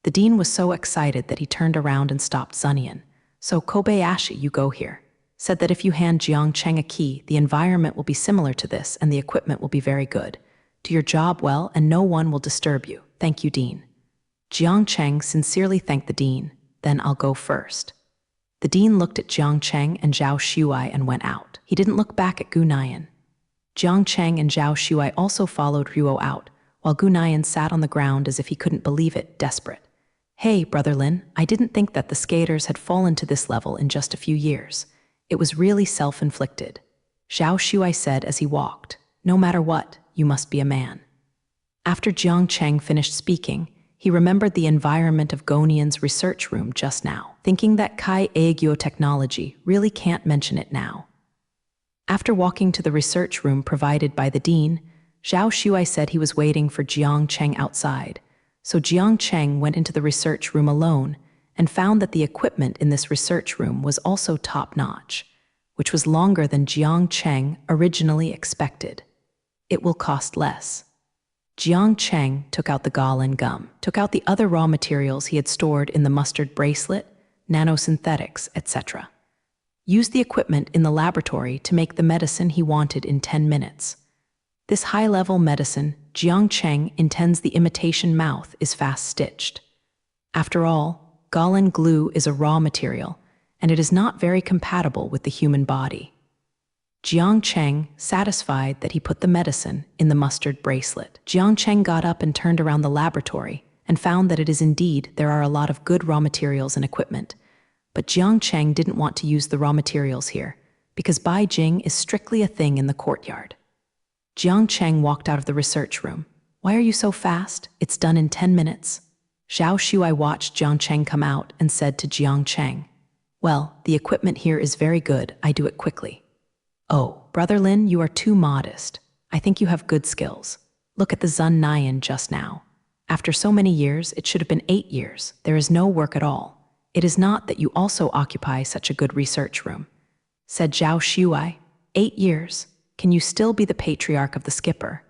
The dean was so excited that he turned around and stopped Zunian. "So Kobayashi, you go here. Said that if you hand Jiang Cheng a key, the environment will be similar to this and the equipment will be very good. Do your job well and no one will disturb you. Thank you, Dean." Jiang Cheng sincerely thanked the dean. "Then I'll go first." The dean looked at Jiang Cheng and Zhao Shuai and went out. He didn't look back at Gu Nian. Jiang Cheng and Zhao Shuai also followed Ruo out, while Gu Nian sat on the ground as if he couldn't believe it, desperate. Hey, Brother Lin, I didn't think that the skaters had fallen to this level in just a few years. It was really self-inflicted. Zhao Shuai said as he walked, no matter what, you must be a man. After Jiang Cheng finished speaking, he remembered the environment of Gonian's research room just now, thinking that Kai Aegyo technology really can't mention it now. After walking to the research room provided by the dean, Zhao Shuai said he was waiting for Jiang Cheng outside, so Jiang Cheng went into the research room alone and found that the equipment in this research room was also top-notch, which was longer than Jiang Cheng originally expected. It will cost less. Jiang Cheng took out the Galen gum, took out the other raw materials he had stored in the mustard bracelet, nanosynthetics, etc. Used the equipment in the laboratory to make the medicine he wanted in 10 minutes. This high-level medicine, Jiang Cheng intends the imitation mouth is fast-stitched. After all, Galen glue is a raw material, and it is not very compatible with the human body. Jiang Cheng, satisfied that he put the medicine in the mustard bracelet. Jiang Cheng got up and turned around the laboratory and found that it is indeed there are a lot of good raw materials and equipment. But Jiang Cheng didn't want to use the raw materials here, because Beijing is strictly a thing in the courtyard. Jiang Cheng walked out of the research room. Why are you so fast? It's done in 10 minutes. Zhao Shuai watched Jiang Cheng come out and said to Jiang Cheng, well, the equipment here is very good, I do it quickly. Oh, Brother Lin, you are too modest. I think you have good skills. Look at the Zun Nian just now. After so many years, it should have been 8 years. There is no work at all. It is not that you also occupy such a good research room. Said Zhao Shuai, 8 years. Can you still be the patriarch of the skipper?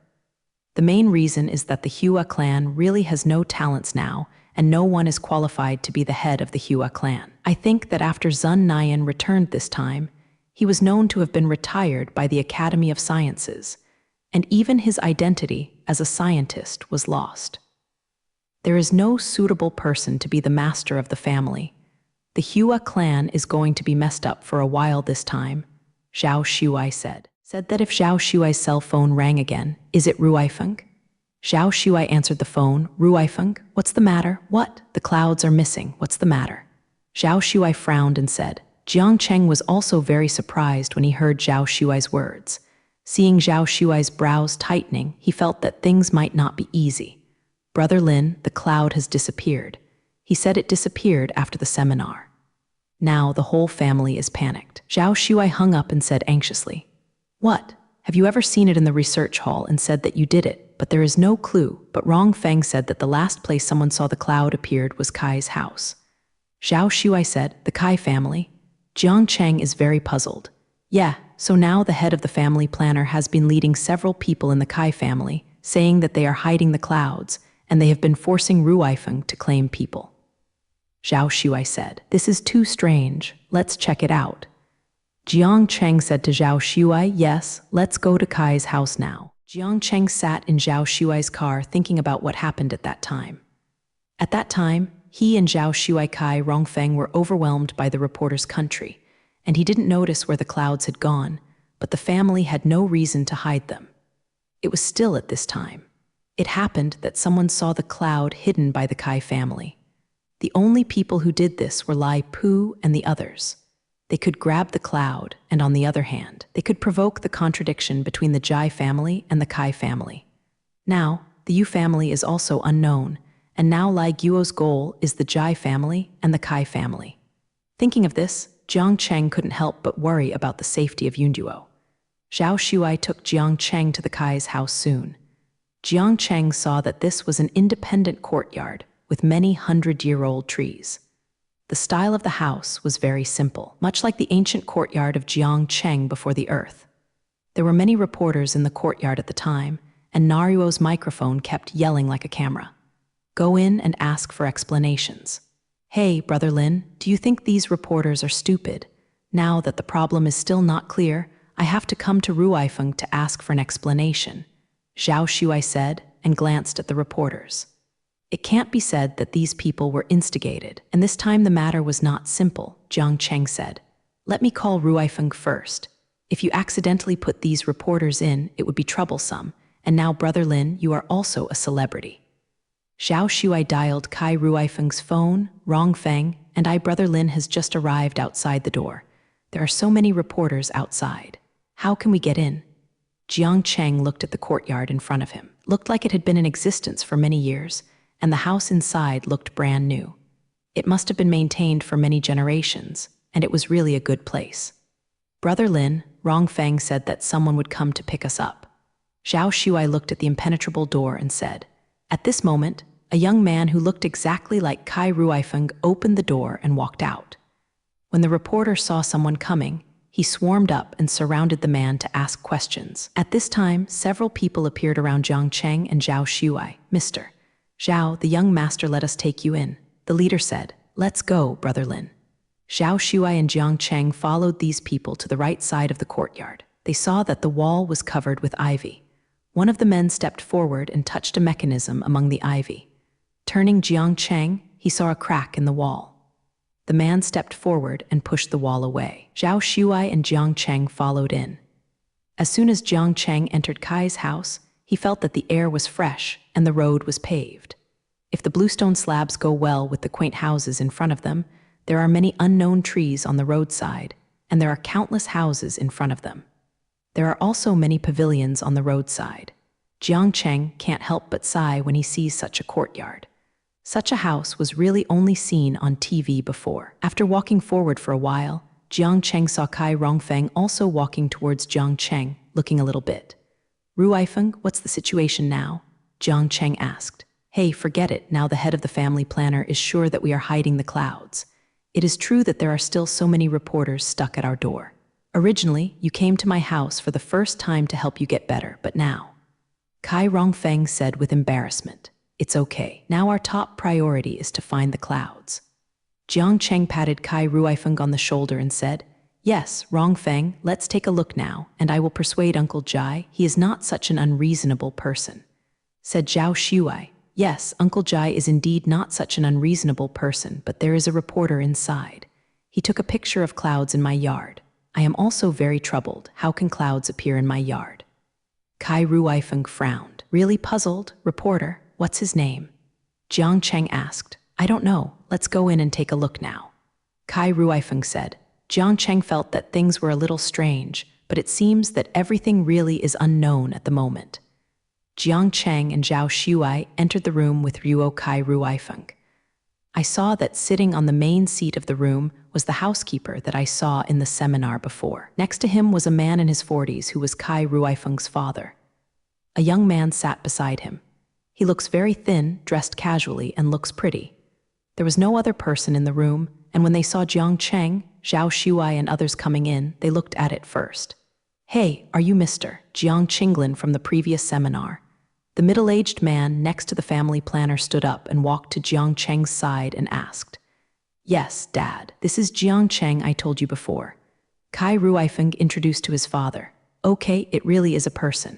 The main reason is that the Hua clan really has no talents now, and no one is qualified to be the head of the Hua clan. I think that after Zun Nian returned this time, he was known to have been retired by the Academy of Sciences, and even his identity as a scientist was lost. There is no suitable person to be the master of the family. The Hua clan is going to be messed up for a while this time, Zhao Shuai said. Said that if Zhao Shuai's cell phone rang again, is it Ruifeng? Zhao Shuai answered the phone, Ruifeng, what's the matter? What? The clouds are missing, what's the matter? Zhao Shuai frowned and said, Jiang Cheng was also very surprised when he heard Zhao Shuai's words. Seeing Zhao Shuai's brows tightening, he felt that things might not be easy. Brother Lin, the cloud has disappeared. He said it disappeared after the seminar. Now the whole family is panicked. Zhao Shuai hung up and said anxiously, what? Have you ever seen it in the research hall and said that you did it, but there is no clue, but Rong Feng said that the last place someone saw the cloud appeared was Kai's house. Zhao Shuai said, the Kai family? Jiang Cheng is very puzzled. Yeah, so now the head of the family planner has been leading several people in the Kai family, saying that they are hiding the clouds, and they have been forcing Ruifeng to claim people. Zhao Shuai said, this is too strange, let's check it out. Jiang Cheng said to Zhao Shuai, yes, let's go to Kai's house now. Jiang Cheng sat in Zhao Shuai's car thinking about what happened at that time. At that time, he and Zhao Shuai Kai Rongfeng were overwhelmed by the reporter's country, and he didn't notice where the clouds had gone, but the family had no reason to hide them. It was still at this time. It happened that someone saw the cloud hidden by the Kai family. The only people who did this were Lai Pu and the others. They could grab the cloud, and on the other hand, they could provoke the contradiction between the Jai family and the Kai family. Now, the Yu family is also unknown, and now Lai Guo's goal is the Jai family and the Kai family. Thinking of this, Jiang Cheng couldn't help but worry about the safety of Yunduo. Zhao Shuai took Jiang Cheng to the Kai's house soon. Jiang Cheng saw that this was an independent courtyard with many hundred-year-old trees. The style of the house was very simple, much like the ancient courtyard of Jiang Cheng before the earth. There were many reporters in the courtyard at the time, and Naruo's microphone kept yelling like a camera. Go in and ask for explanations. Hey, Brother Lin, do you think these reporters are stupid? Now that the problem is still not clear, I have to come to Ruifeng to ask for an explanation, Zhao Shuai said and glanced at the reporters. It can't be said that these people were instigated, and this time the matter was not simple, Jiang Cheng said. Let me call Ruifeng first. If you accidentally put these reporters in, it would be troublesome. And now, Brother Lin, you are also a celebrity. Zhao Shuai dialed Kai Ruifeng's phone, Rongfeng, and Brother Lin has just arrived outside the door. There are so many reporters outside. How can we get in? Jiang Cheng looked at the courtyard in front of him. Looked like it had been in existence for many years, and the house inside looked brand new. It must have been maintained for many generations, and it was really a good place. Brother Lin, Rongfeng said that someone would come to pick us up. Zhao Shuai looked at the impenetrable door and said, at this moment, a young man who looked exactly like Kai Ruifeng opened the door and walked out. When the reporter saw someone coming, he swarmed up and surrounded the man to ask questions. At this time, several people appeared around Jiang Cheng and Zhao Shuai. Mr. Zhao, the young master let us take you in. The leader said, let's go, Brother Lin. Zhao Shuai and Jiang Cheng followed these people to the right side of the courtyard. They saw that the wall was covered with ivy. One of the men stepped forward and touched a mechanism among the ivy. Turning Jiang Cheng, he saw a crack in the wall. The man stepped forward and pushed the wall away. Zhao Shuai and Jiang Cheng followed in. As soon as Jiang Cheng entered Kai's house, he felt that the air was fresh and the road was paved. If the bluestone slabs go well with the quaint houses in front of them, there are many unknown trees on the roadside, and there are countless houses in front of them. There are also many pavilions on the roadside. Jiang Cheng can't help but sigh when he sees such a courtyard. Such a house was really only seen on TV before. After walking forward for a while, Jiang Cheng saw Kai Rongfeng also walking towards Jiang Cheng, looking a little bit. Ruifeng, what's the situation now? Jiang Cheng asked. Hey, forget it, now the head of the family planner is sure that we are hiding the clouds. It is true that there are still so many reporters stuck at our door. Originally, you came to my house for the first time to help you get better, but now. Kai Rongfeng said with embarrassment, it's okay. Now our top priority is to find the clouds. Jiang Cheng patted Kai Ruifeng on the shoulder and said, yes, Rongfeng, let's take a look now, and I will persuade Uncle Jai he is not such an unreasonable person. Said Zhao Shuai, yes, Uncle Jai is indeed not such an unreasonable person, but there is a reporter inside. He took a picture of clouds in my yard. I am also very troubled. How can clouds appear in my yard? Kai Ruifeng frowned. Really puzzled? Reporter, what's his name? Jiang Cheng asked. I don't know. Let's go in and take a look now. Kai Ruifeng said. Jiang Cheng felt that things were a little strange, but it seems that everything really is unknown at the moment. Jiang Cheng and Zhao Shuai entered the room with Ruo Kai Ruifeng. I saw that sitting on the main seat of the room was the housekeeper that I saw in the seminar before. Next to him was a man in his 40s who was Kai Ruifeng's father. A young man sat beside him. He looks very thin, dressed casually, and looks pretty. There was no other person in the room, and when they saw Jiang Cheng, Zhao Shuai, and others coming in, they looked at it first. Hey, are you Mr. Jiang Qinglin from the previous seminar? The middle-aged man next to the family planner stood up and walked to Jiang Cheng's side and asked, yes, Dad, this is Jiang Cheng I told you before. Kai Ruifeng introduced to his father. Okay, it really is a person.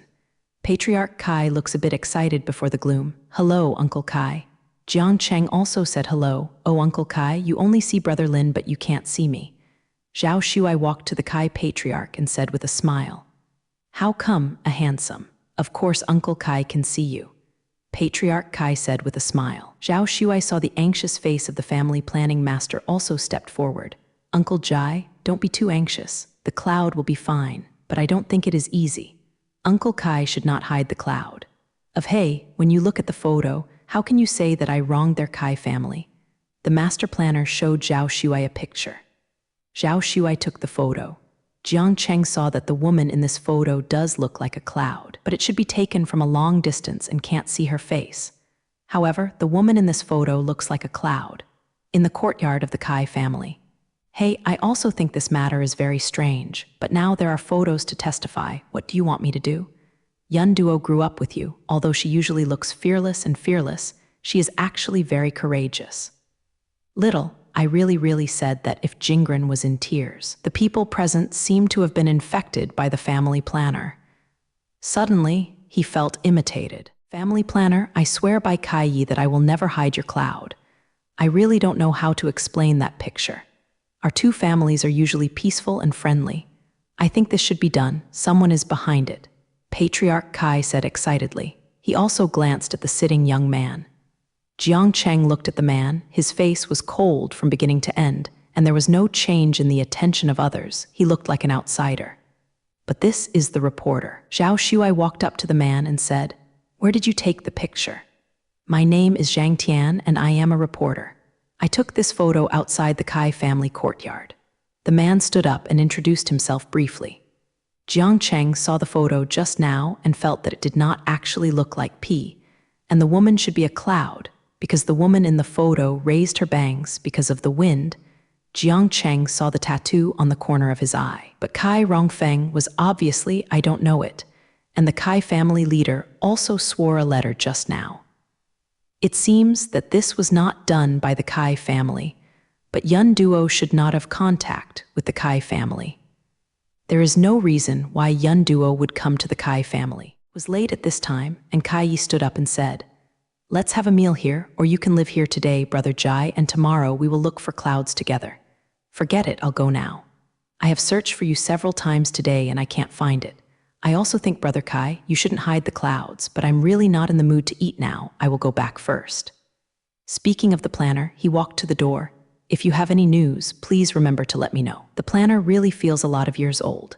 Patriarch Kai looks a bit excited before the gloom. Hello, Uncle Kai. Jiang Cheng also said hello. Oh, Uncle Kai, you only see Brother Lin, but you can't see me. Zhao Shuai walked to the Kai patriarch and said with a smile, how come, a handsome? Of course, Uncle Kai can see you. Patriarch Kai said with a smile. Zhao Shuai saw the anxious face of the family planning master also stepped forward. Uncle Jai, don't be too anxious. The cloud will be fine, but I don't think it is easy. Uncle Kai should not hide the cloud. Hey, when you look at the photo, how can you say that I wronged their Kai family? The master planner showed Zhao Shuai a picture. Zhao Shuai took the photo. Jiang Cheng saw that the woman in this photo does look like a cloud, but it should be taken from a long distance and can't see her face. However, the woman in this photo looks like a cloud, in the courtyard of the Kai family. Hey, I also think this matter is very strange, but now there are photos to testify. What do you want me to do? Yun Duo grew up with you. Although she usually looks fearless, she is actually very courageous. Little, I really said that if Jingren was in tears. The people present seemed to have been infected by the family planner. Suddenly, he felt imitated. Family planner, I swear by Kai Yi that I will never hide your cloud. I really don't know how to explain that picture. Our two families are usually peaceful and friendly. I think this should be done. Someone is behind it, Patriarch Kai said excitedly. He also glanced at the sitting young man. Jiang Cheng looked at the man. His face was cold from beginning to end, and there was no change in the attention of others. He looked like an outsider. But this is the reporter. Zhao Shuai walked up to the man and said, "Where did you take the picture?" "My name is Zhang Tian, and I am a reporter. I took this photo outside the Kai family courtyard." The man stood up and introduced himself briefly. Jiang Cheng saw the photo just now and felt that it did not actually look like P, and the woman should be a cloud, because the woman in the photo raised her bangs because of the wind. Jiang Cheng saw the tattoo on the corner of his eye. But Kai Rongfeng was obviously, "I don't know it," and the Kai family leader also swore a letter just now. It seems that this was not done by the Kai family, but Yun Duo should not have contact with the Kai family. There is no reason why Yun Duo would come to the Kai family. It was late at this time, and Kai Yi stood up and said, "Let's have a meal here, or you can live here today, Brother Jai, and tomorrow we will look for clouds together." "Forget it, I'll go now. I have searched for you several times today and I can't find it. I also think, Brother Kai, you shouldn't hide the clouds, but I'm really not in the mood to eat now. I will go back first." Speaking of the planner, he walked to the door. "If you have any news, please remember to let me know." The planner really feels a lot of years old.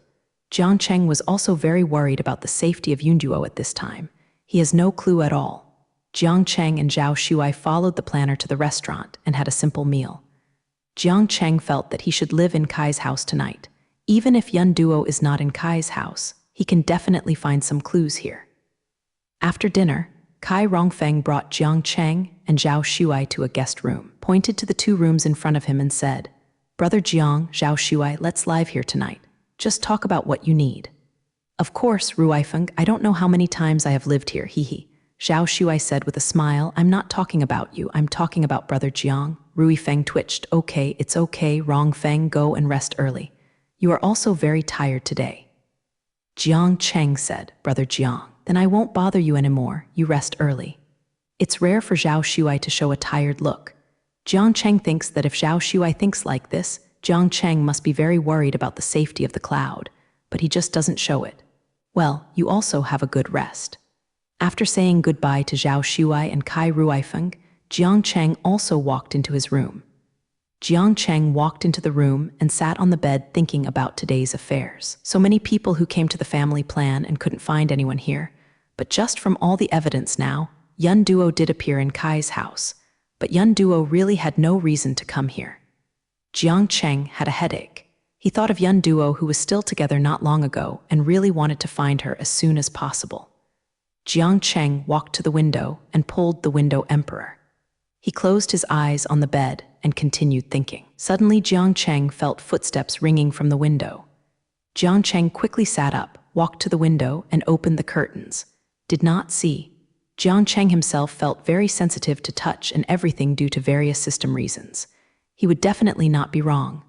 Jiang Cheng was also very worried about the safety of Yunduo at this time. He has no clue at all. Jiang Cheng and Zhao Shuai followed the planner to the restaurant and had a simple meal. Jiang Cheng felt that he should live in Kai's house tonight. Even if Yun Duo is not in Kai's house, he can definitely find some clues here. After dinner, Kai Rongfeng brought Jiang Cheng and Zhao Shuai to a guest room, pointed to the two rooms in front of him and said, "Brother Jiang, Zhao Shuai, let's live here tonight. Just talk about what you need." "Of course, Ruifeng, I don't know how many times I have lived here, hee." Zhao Shuai said with a smile, "I'm not talking about you, I'm talking about Brother Jiang." Ruifeng twitched. "Okay, it's okay, Rongfeng, go and rest early. You are also very tired today." Jiang Cheng said, "Brother Jiang, then I won't bother you anymore, you rest early." It's rare for Zhao Shuai to show a tired look. Jiang Cheng thinks that if Zhao Shuai thinks like this, Jiang Cheng must be very worried about the safety of the cloud, but he just doesn't show it. "Well, you also have a good rest." After saying goodbye to Zhao Shuai and Kai Ruifeng, Jiang Cheng also walked into his room. Jiang Cheng walked into the room and sat on the bed thinking about today's affairs. So many people who came to the family plan and couldn't find anyone here, but just from all the evidence now, Yun Duo did appear in Kai's house, but Yun Duo really had no reason to come here. Jiang Cheng had a headache. He thought of Yun Duo, who was still together not long ago, and really wanted to find her as soon as possible. Jiang Cheng walked to the window and pulled the window emperor. He closed his eyes on the bed and continued thinking. Suddenly, Jiang Cheng felt footsteps ringing from the window. Jiang Cheng quickly sat up, walked to the window, and opened the curtains. Did not see. Jiang Cheng himself felt very sensitive to touch and everything due to various system reasons. He would definitely not be wrong.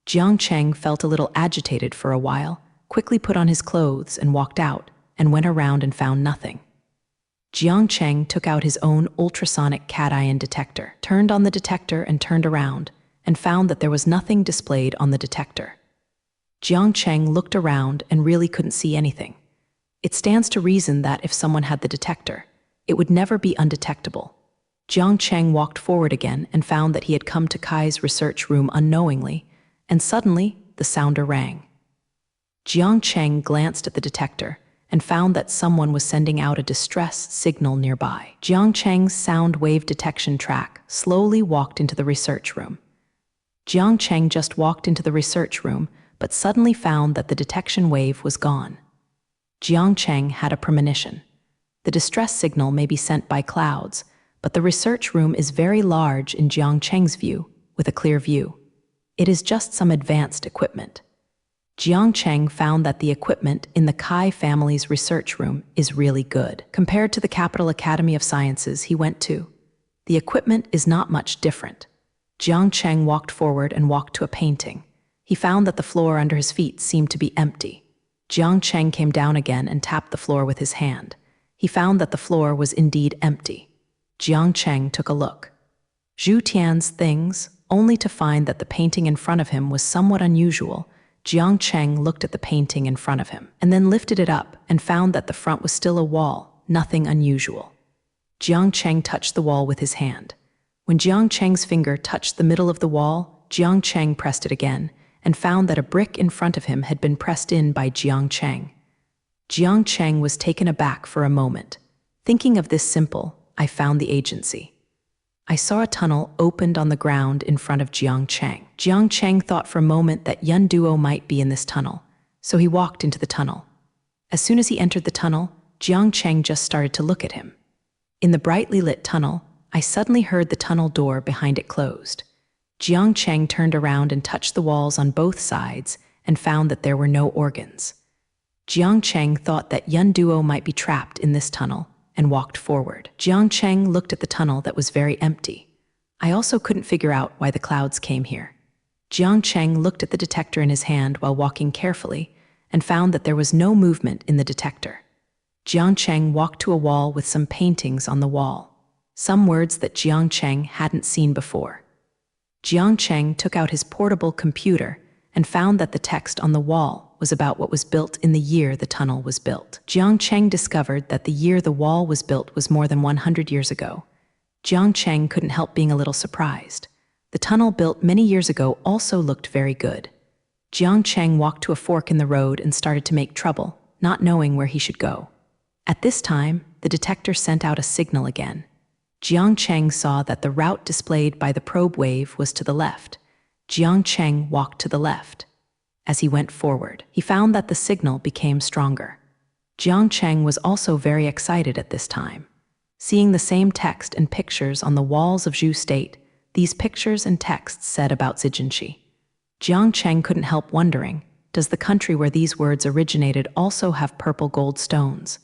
Jiang Cheng felt a little agitated for a while, quickly put on his clothes and walked out, and went around and found nothing. Jiang Cheng took out his own ultrasonic cation detector, turned on the detector and turned around, and found that there was nothing displayed on the detector. Jiang Cheng looked around and really couldn't see anything. It stands to reason that if someone had the detector, it would never be undetectable. Jiang Cheng walked forward again and found that he had come to Kai's research room unknowingly, and suddenly the sounder rang. Jiang Cheng glanced at the detector and found that someone was sending out a distress signal nearby. Jiang Cheng's sound wave detection track slowly walked into the research room. Jiang Cheng just walked into the research room, but suddenly found that the detection wave was gone. Jiang Cheng had a premonition. The distress signal may be sent by clouds, but the research room is very large in Jiang Cheng's view, with a clear view. It is just some advanced equipment. Jiang Cheng found that the equipment in the Kai family's research room is really good. Compared to the Capital Academy of Sciences he went to, the equipment is not much different. Jiang Cheng walked forward and walked to a painting. He found that the floor under his feet seemed to be empty. Jiang Cheng came down again and tapped the floor with his hand. He found that the floor was indeed empty. Jiang Cheng took a look. Zhu Tian's things, only to find that the painting in front of him was somewhat unusual, Jiang Cheng looked at the painting in front of him, and then lifted it up and found that the front was still a wall, nothing unusual. Jiang Cheng touched the wall with his hand. When Jiang Cheng's finger touched the middle of the wall, Jiang Cheng pressed it again, and found that a brick in front of him had been pressed in by Jiang Cheng. Jiang Cheng was taken aback for a moment. Thinking of this simple, I found the agency. I saw a tunnel opened on the ground in front of Jiang Cheng. Jiang Cheng thought for a moment that Yun Duo might be in this tunnel, so he walked into the tunnel. As soon as he entered the tunnel, Jiang Cheng just started to look at him. In the brightly lit tunnel, I suddenly heard the tunnel door behind it closed. Jiang Cheng turned around and touched the walls on both sides and found that there were no organs. Jiang Cheng thought that Yun Duo might be trapped in this tunnel and walked forward. Jiang Cheng looked at the tunnel that was very empty. I also couldn't figure out why the clouds came here. Jiang Cheng looked at the detector in his hand while walking carefully and found that there was no movement in the detector. Jiang Cheng walked to a wall with some paintings on the wall, some words that Jiang Cheng hadn't seen before. Jiang Cheng took out his portable computer and found that the text on the wall was about what was built in the year the tunnel was built. Jiang Cheng discovered that the year the wall was built was more than 100 years ago. Jiang Cheng couldn't help being a little surprised. The tunnel built many years ago also looked very good. Jiang Cheng walked to a fork in the road and started to make trouble, not knowing where he should go. At this time, the detector sent out a signal again. Jiang Cheng saw that the route displayed by the probe wave was to the left. Jiang Cheng walked to the left. As he went forward, he found that the signal became stronger. Jiang Cheng was also very excited at this time. Seeing the same text and pictures on the walls of Zhu State, these pictures and texts said about Zijinshi. Jiang Cheng couldn't help wondering, does the country where these words originated also have purple gold stones?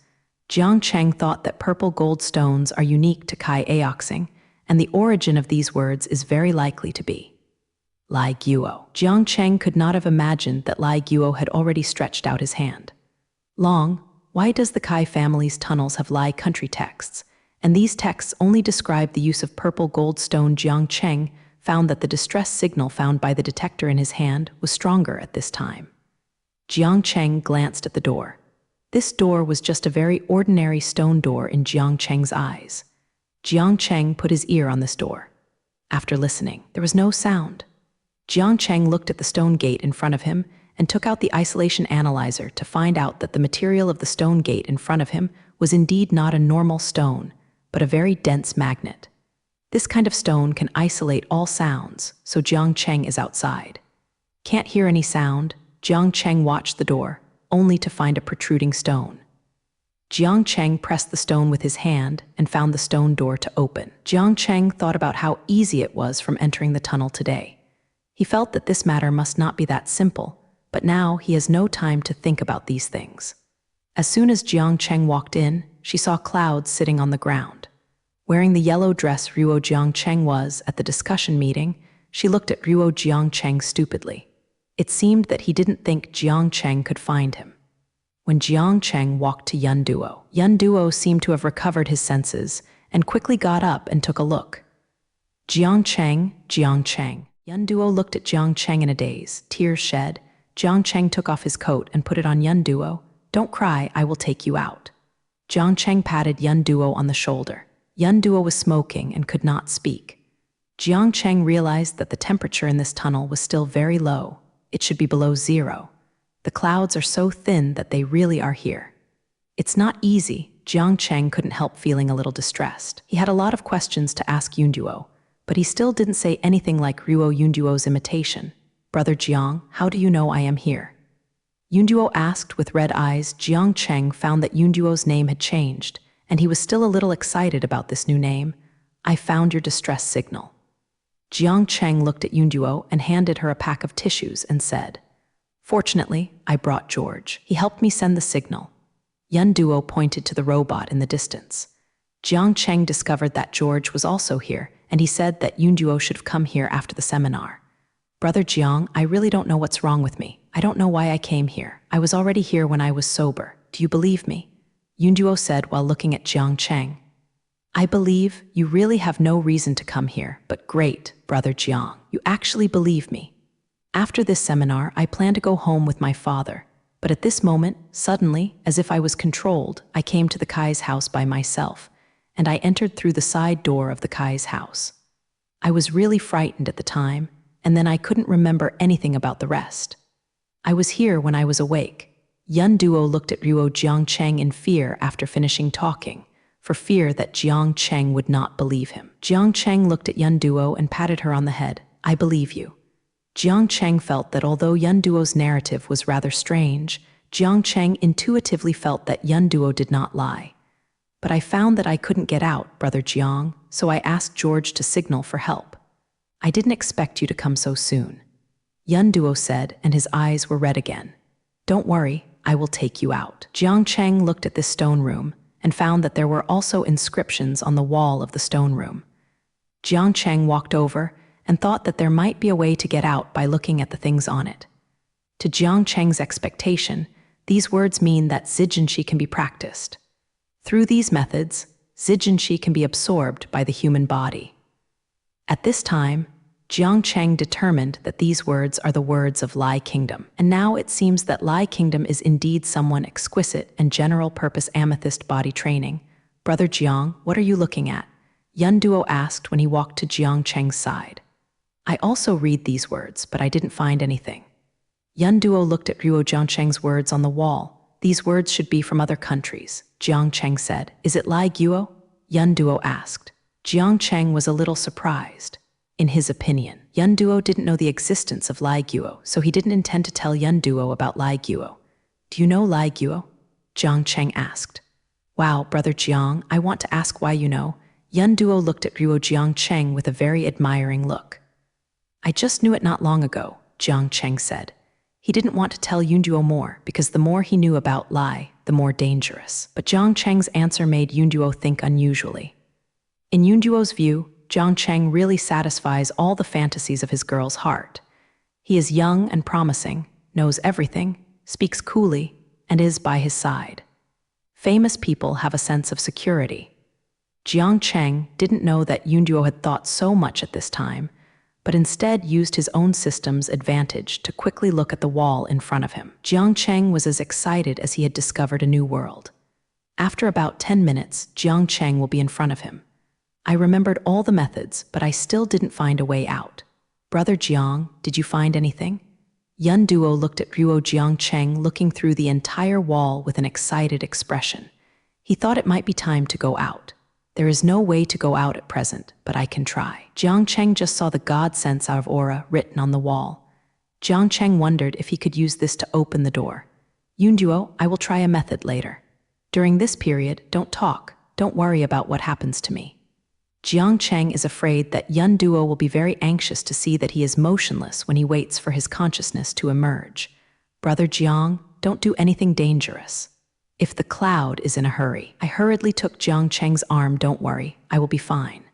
Jiang Cheng thought that purple gold stones are unique to Kai Aoxing, and the origin of these words is very likely to be Lai Guo. Jiang Cheng could not have imagined that Lai Guo had already stretched out his hand. Long, why does the Kai family's tunnels have Lai country texts, and these texts only describe the use of purple gold stone? Jiang Cheng found that the distress signal found by the detector in his hand was stronger at this time. Jiang Cheng glanced at the door. This door was just a very ordinary stone door in Jiang Cheng's eyes. Jiang Cheng put his ear on this door. After listening, there was no sound. Jiang Cheng looked at the stone gate in front of him and took out the isolation analyzer to find out that the material of the stone gate in front of him was indeed not a normal stone, but a very dense magnet. This kind of stone can isolate all sounds, so Jiang Cheng is outside. Can't hear any sound, Jiang Cheng watched the door, only to find a protruding stone. Jiang Cheng pressed the stone with his hand and found the stone door to open. Jiang Cheng thought about how easy it was from entering the tunnel today. He felt that this matter must not be that simple, but now he has no time to think about these things. As soon as Jiang Cheng walked in, she saw clouds sitting on the ground. Wearing the yellow dress Ruo Jiang Cheng was at the discussion meeting, she looked at Ruo Jiang Cheng stupidly. It seemed that he didn't think Jiang Cheng could find him. When Jiang Cheng walked to Yun Duo seemed to have recovered his senses and quickly got up and took a look. Jiang Cheng. Yun Duo looked at Jiang Cheng in a daze, tears shed. Jiang Cheng took off his coat and put it on Yun Duo. Don't cry, I will take you out. Jiang Cheng patted Yun Duo on the shoulder. Yun Duo was smoking and could not speak. Jiang Cheng realized that the temperature in this tunnel was still very low. It should be below 0. The clouds are so thin that they really are here. It's not easy. Jiang Cheng couldn't help feeling a little distressed. He had a lot of questions to ask Yun Duo, but he still didn't say anything like Ruo Yun Duo's imitation. Brother Jiang, how do you know I am here? Yun Duo asked with red eyes. Jiang Cheng found that Yun Duo's name had changed, and he was still a little excited about this new name. I found your distress signal. Jiang Cheng looked at Yun Duo and handed her a pack of tissues and said, Fortunately, I brought George. He helped me send the signal. Yun Duo pointed to the robot in the distance. Jiang Cheng discovered that George was also here, and he said that Yun Duo should have come here after the seminar. Brother Jiang, I really don't know what's wrong with me. I don't know why I came here. I was already here when I was sober. Do you believe me? Yun Duo said while looking at Jiang Cheng. I believe you really have no reason to come here, but great, Brother Jiang. You actually believe me. After this seminar, I plan to go home with my father. But at this moment, suddenly, as if I was controlled, I came to the Kai's house by myself, and I entered through the side door of the Kai's house. I was really frightened at the time, and then I couldn't remember anything about the rest. I was here when I was awake. Yun Duo looked at Ruo Jiangcheng in fear after finishing talking, for fear that Jiangcheng would not believe him. Jiangcheng looked at Yun Duo and patted her on the head. I believe you. Jiangcheng felt that although Yun Duo's narrative was rather strange, Jiangcheng intuitively felt that Yun Duo did not lie. But I found that I couldn't get out, Brother Jiang, so I asked George to signal for help. I didn't expect you to come so soon. Yun Duo said, and his eyes were red again. Don't worry, I will take you out. Jiangcheng looked at this stone room and found that there were also inscriptions on the wall of the stone room. Jiangcheng walked over and thought that there might be a way to get out by looking at the things on it. To Jiangcheng's expectation, these words mean that Zijinshi can be practiced. Through these methods, Zijinshi can be absorbed by the human body. At this time, Jiangcheng determined that these words are the words of Lai Kingdom, and now it seems that Lai Kingdom is indeed someone exquisite and general-purpose amethyst body training. Brother Jiang, what are you looking at? Yun Duo asked when he walked to Jiangcheng's side. I also read these words, but I didn't find anything. Yun Duo looked at Ruo Jiangcheng's words on the wall. These words should be from other countries. Jiangcheng said, Is it Lai Guo? Yun Duo asked. Jiangcheng was a little surprised. In his opinion, Yun Duo didn't know the existence of Lai Guo, so he didn't intend to tell Yun Duo about Lai Guo. Do you know Lai Guo? Jiangcheng asked. Wow, Brother Jiang, I want to ask why you know. Yun Duo looked at Ruo Jiangcheng with a very admiring look. I just knew it not long ago, Jiangcheng said. He didn't want to tell Yun Duo more because the more he knew about Lai, the more dangerous. But Jiangcheng's answer made Yun Duo think unusually. In Yun Duo's view, Jiangcheng really satisfies all the fantasies of his girl's heart. He is young and promising, knows everything, speaks coolly, and is by his side. Famous people have a sense of security. Jiangcheng didn't know that Yun Duo had thought so much at this time, but instead used his own system's advantage to quickly look at the wall in front of him. Jiangcheng was as excited as he had discovered a new world. After about 10 minutes, Jiangcheng will be in front of him. I remembered all the methods, but I still didn't find a way out. Brother Jiang, did you find anything? Yun Duo looked at Ruo Jiangcheng looking through the entire wall with an excited expression. He thought it might be time to go out. There is no way to go out at present, but I can try. Jiangcheng just saw the God sense out of aura written on the wall. Jiangcheng wondered if he could use this to open the door. Yun Duo, I will try a method later. During this period, don't talk. Don't worry about what happens to me. Jiangcheng is afraid that Yun Duo will be very anxious to see that he is motionless when he waits for his consciousness to emerge. Brother Jiang, don't do anything dangerous. If the cloud is in a hurry, I hurriedly took Jiangcheng's arm. Don't worry, I will be fine.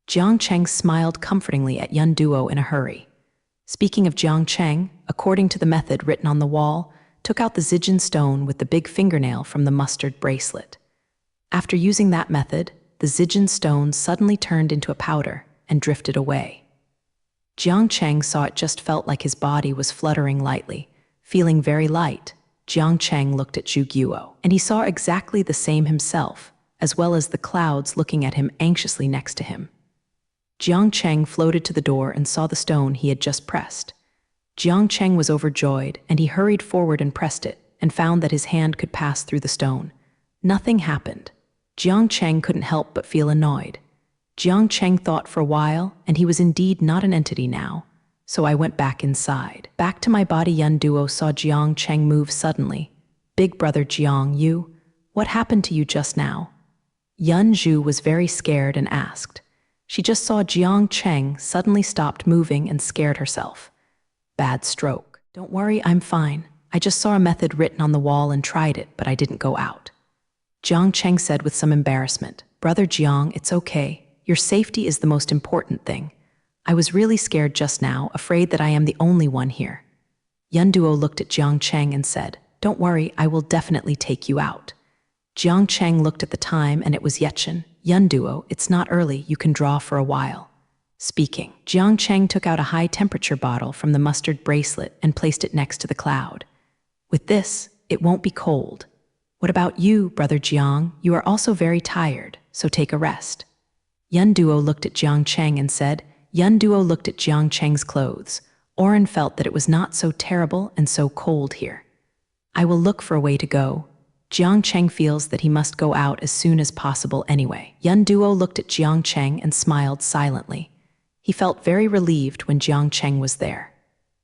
Jiangcheng smiled comfortingly at Yun Duo in a hurry. Speaking of Jiangcheng, according to the method written on the wall, took out the Zijin stone with the big fingernail from the mustard bracelet. After using that method, the Zijin stone suddenly turned into a powder and drifted away. Jiangcheng saw it just felt like his body was fluttering lightly, feeling very light. Jiangcheng looked at Zhu Guo, and he saw exactly the same himself, as well as the clouds looking at him anxiously next to him. Jiangcheng floated to the door and saw the stone he had just pressed. Jiangcheng was overjoyed, and he hurried forward and pressed it, and found that his hand could pass through the stone. Nothing happened. Jiangcheng couldn't help but feel annoyed. Jiangcheng thought for a while, and he was indeed not an entity now. So I went back inside. Back to my body. Yun Duo saw Jiangcheng move suddenly. Big brother Jiang, what happened to you just now? Yun Zhu was very scared and asked. She just saw Jiangcheng suddenly stopped moving and scared herself. Bad stroke. Don't worry, I'm fine. I just saw a method written on the wall and tried it, but I didn't go out. Jiangcheng said with some embarrassment. Brother Jiang, it's okay. Your safety is the most important thing. I was really scared just now, afraid that I am the only one here. Yun Duo looked at Jiangcheng and said, Don't worry, I will definitely take you out. Jiangcheng looked at the time and it was Yetchen. Yun Duo, it's not early, you can draw for a while. Speaking, Jiang Cheng took out a high-temperature bottle from the mustard bracelet and placed it next to the cloud. With this, it won't be cold. What about you, Brother Jiang? You are also very tired, so take a rest. Yun Duo looked at Jiang Cheng and said, Yun Duo looked at Jiang Cheng's clothes. Oren felt that it was not so terrible and so cold here. I will look for a way to go. Jiang Cheng feels that he must go out as soon as possible anyway. Yun Duo looked at Jiang Cheng and smiled silently. He felt very relieved when Jiang Cheng was there.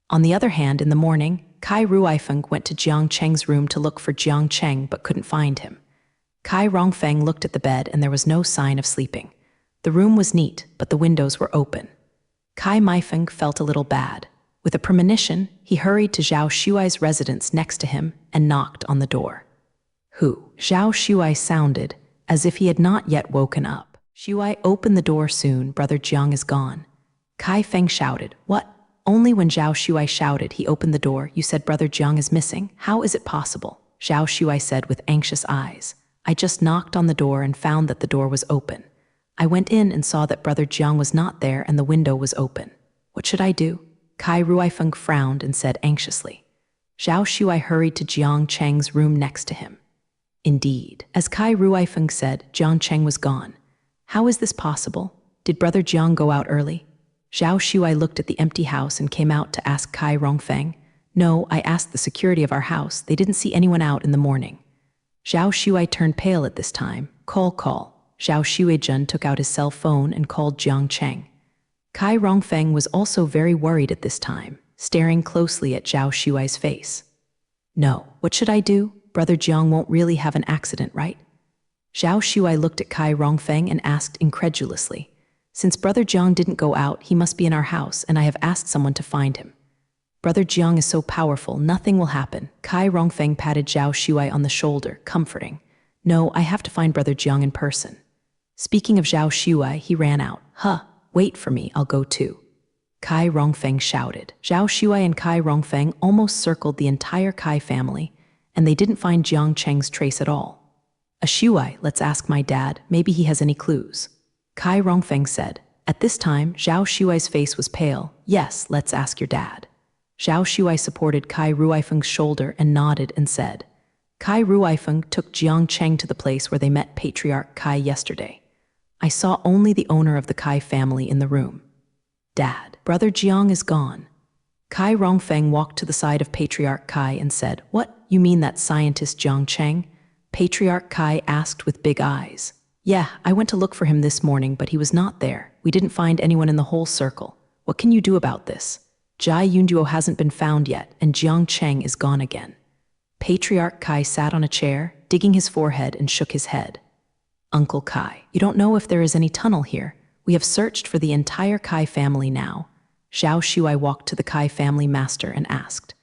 On the other hand, in the morning, Kai Ruifeng went to Jiang Cheng's room to look for Jiang Cheng but couldn't find him. Kai Rongfeng looked at the bed and there was no sign of sleeping. The room was neat, but the windows were open. Kai Maifeng felt a little bad. With a premonition, he hurried to Zhao Shuai's residence next to him and knocked on the door. Who? Zhao Shuai sounded, as if he had not yet woken up. Shuai, open the door soon, Brother Jiang is gone. Kai Feng shouted, What? Only when Zhao Shuai shouted, he opened the door. You said Brother Jiang is missing? How is it possible? Zhao Shuai said with anxious eyes. I just knocked on the door and found that the door was open. I went in and saw that Brother Jiang was not there and the window was open. What should I do? Kai Ruifeng frowned and said anxiously. Zhao Shuai hurried to Jiang Cheng's room next to him. Indeed, as Kai Ruifeng said, Jiang Cheng was gone. How is this possible? Did Brother Jiang go out early? Zhao Shuai looked at the empty house and came out to ask Kai Rongfeng. No, I asked the security of our house. They didn't see anyone out in the morning. Zhao Shuai turned pale at this time. Call. Zhao Shuai-jun took out his cell phone and called Jiang Cheng. Kai Rongfeng was also very worried at this time, staring closely at Zhao Shuai's face. No, what should I do? Brother Jiang won't really have an accident, right? Zhao Shuai looked at Kai Rongfeng and asked incredulously. Since Brother Jiang didn't go out, he must be in our house, and I have asked someone to find him. Brother Jiang is so powerful, nothing will happen. Kai Rongfeng patted Zhao Shuai on the shoulder, comforting. No, I have to find Brother Jiang in person. Speaking of Zhao Shuai, he ran out. Wait for me, I'll go too. Kai Rongfeng shouted. Zhao Shuai and Kai Rongfeng almost circled the entire Kai family, and they didn't find Jiang Cheng's trace at all. Shuai, let's ask my dad, maybe he has any clues. Kai Rongfeng said. At this time, Zhao Shuai's face was pale. Yes, let's ask your dad. Zhao Shuai supported Kai Ruifeng's shoulder and nodded and said. Kai Ruifeng took Jiang Cheng to the place where they met Patriarch Kai yesterday. I saw only the owner of the Kai family in the room. Dad, Brother Jiang is gone. Kai Rongfeng walked to the side of Patriarch Kai and said, What, you mean that scientist Jiang Cheng? Patriarch Kai asked with big eyes. Yeah, I went to look for him this morning, but he was not there. We didn't find anyone in the whole circle. What can you do about this? Jai Yunduo hasn't been found yet, and Jiang Cheng is gone again. Patriarch Kai sat on a chair, digging his forehead, and shook his head. Uncle Kai, you don't know if there is any tunnel here. We have searched for the entire Kai family now. Zhao Shuai walked to the Kai family master and asked.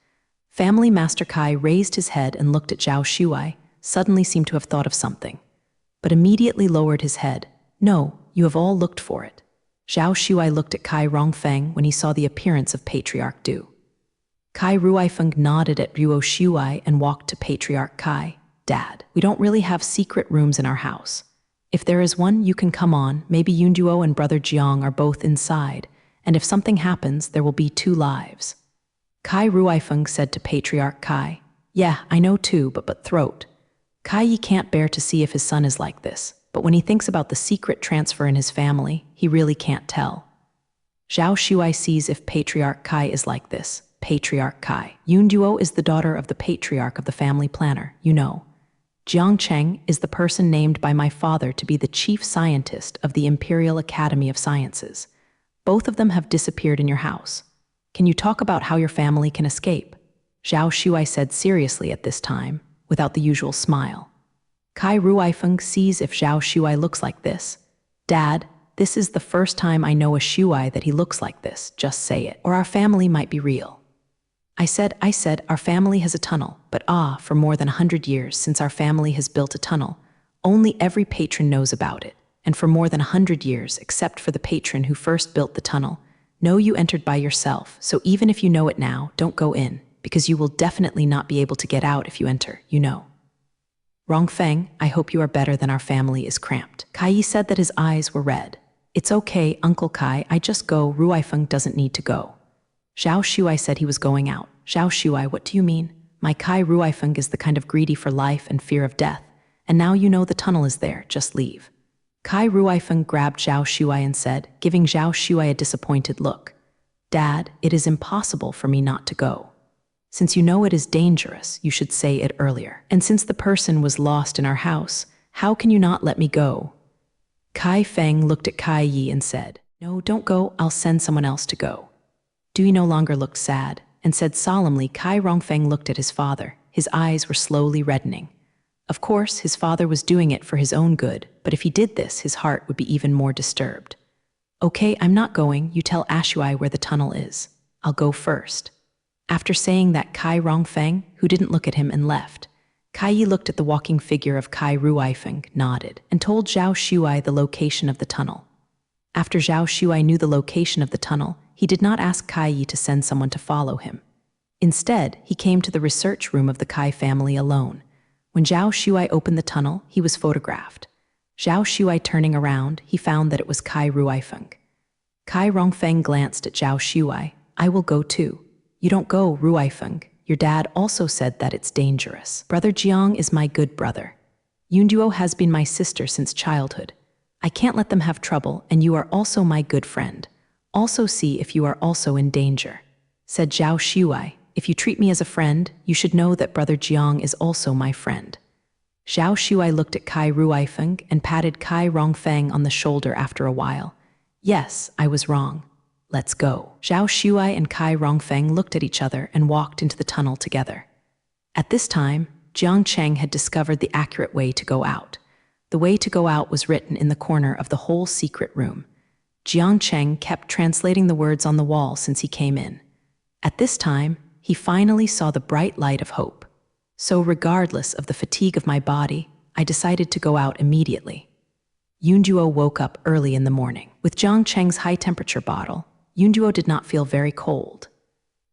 Family Master Kai raised his head and looked at Zhao Shuai, suddenly seemed to have thought of something, but immediately lowered his head. No, you have all looked for it. Zhao Shuai looked at Kai Rongfeng when he saw the appearance of Patriarch Du. Kai Ruifeng nodded at Ruo Shuai and walked to Patriarch Kai. Dad, we don't really have secret rooms in our house. If there is one, you can come on. Maybe Yunduo and Brother Jiang are both inside, and if something happens, there will be 2 lives. Kai Ruifeng said to Patriarch Kai. Yeah, I know too, but throat. Kai Yi can't bear to see if his son is like this, but when he thinks about the secret transfer in his family, he really can't tell. Zhao Shuai sees if Patriarch Kai is like this. Patriarch Kai. Yunduo is the daughter of the patriarch of the family planner, you know. Jiang Cheng is the person named by my father to be the chief scientist of the Imperial Academy of Sciences. Both of them have disappeared in your house. Can you talk about how your family can escape? Zhao Shuai said seriously at this time, without the usual smile. Kai Ruifeng sees if Zhao Shuai looks like this. Dad, this is the first time I know a Shuai that he looks like this. Just say it, or our family might be real. I said, our family has a tunnel, but for more than 100 years since our family has built a tunnel, only every patron knows about it, and for more than 100 years, except for the patron who first built the tunnel, no, you entered by yourself, so even if you know it now, don't go in, because you will definitely not be able to get out if you enter, you know. Rongfeng, I hope you are better than our family is cramped. Kai Yi said that his eyes were red. "It's okay, Uncle Kai, I just go, Ruifeng doesn't need to go." Zhao Shuai said he was going out. "Zhao Shuai, what do you mean? My Kai Ruifeng is the kind of greedy for life and fear of death, and now you know the tunnel is there, just leave." Kai Ruifeng grabbed Zhao Shuai and said, giving Zhao Shuai a disappointed look, "Dad, it is impossible for me not to go. Since you know it is dangerous, you should say it earlier. And since the person was lost in our house, how can you not let me go?" Kai Feng looked at Kai Yi and said, "No, don't go, I'll send someone else to go." Dewey no longer looked sad, and said solemnly. Kai Rongfeng looked at his father. His eyes were slowly reddening. Of course, his father was doing it for his own good, but if he did this, his heart would be even more disturbed. "Okay, I'm not going. You tell Ashuai where the tunnel is. I'll go first." After saying that, Kai Rongfeng, who didn't look at him and left, Kai Yi looked at the walking figure of Kai Ruifeng, nodded, and told Zhao Shuai the location of the tunnel. After Zhao Shuai knew the location of the tunnel, he did not ask Kai Yi to send someone to follow him. Instead, he came to the research room of the Kai family alone. When Zhao Shuai opened the tunnel, he was photographed. Zhao Shuai turning around, he found that it was Kai Ruifeng. Kai Rongfeng glanced at Zhao Shuai. "I will go too." "You don't go, Ruifeng. Your dad also said that it's dangerous. Brother Jiang is my good brother. Yunduo has been my sister since childhood. I can't let them have trouble, and you are also my good friend. Also see if you are also in danger," said Zhao Shuai. "If you treat me as a friend, you should know that Brother Jiang is also my friend." Zhao Shuai looked at Kai Ruifeng and patted Kai Rongfeng on the shoulder after a while. "Yes, I was wrong. Let's go." Zhao Shuai and Kai Rongfeng looked at each other and walked into the tunnel together. At this time, Jiang Cheng had discovered the accurate way to go out. The way to go out was written in the corner of the whole secret room. Jiang Cheng kept translating the words on the wall since he came in. At this time, he finally saw the bright light of hope. "So regardless of the fatigue of my body, I decided to go out immediately." Yunduo woke up early in the morning. With Jiang Cheng's high-temperature bottle, Yunduo did not feel very cold.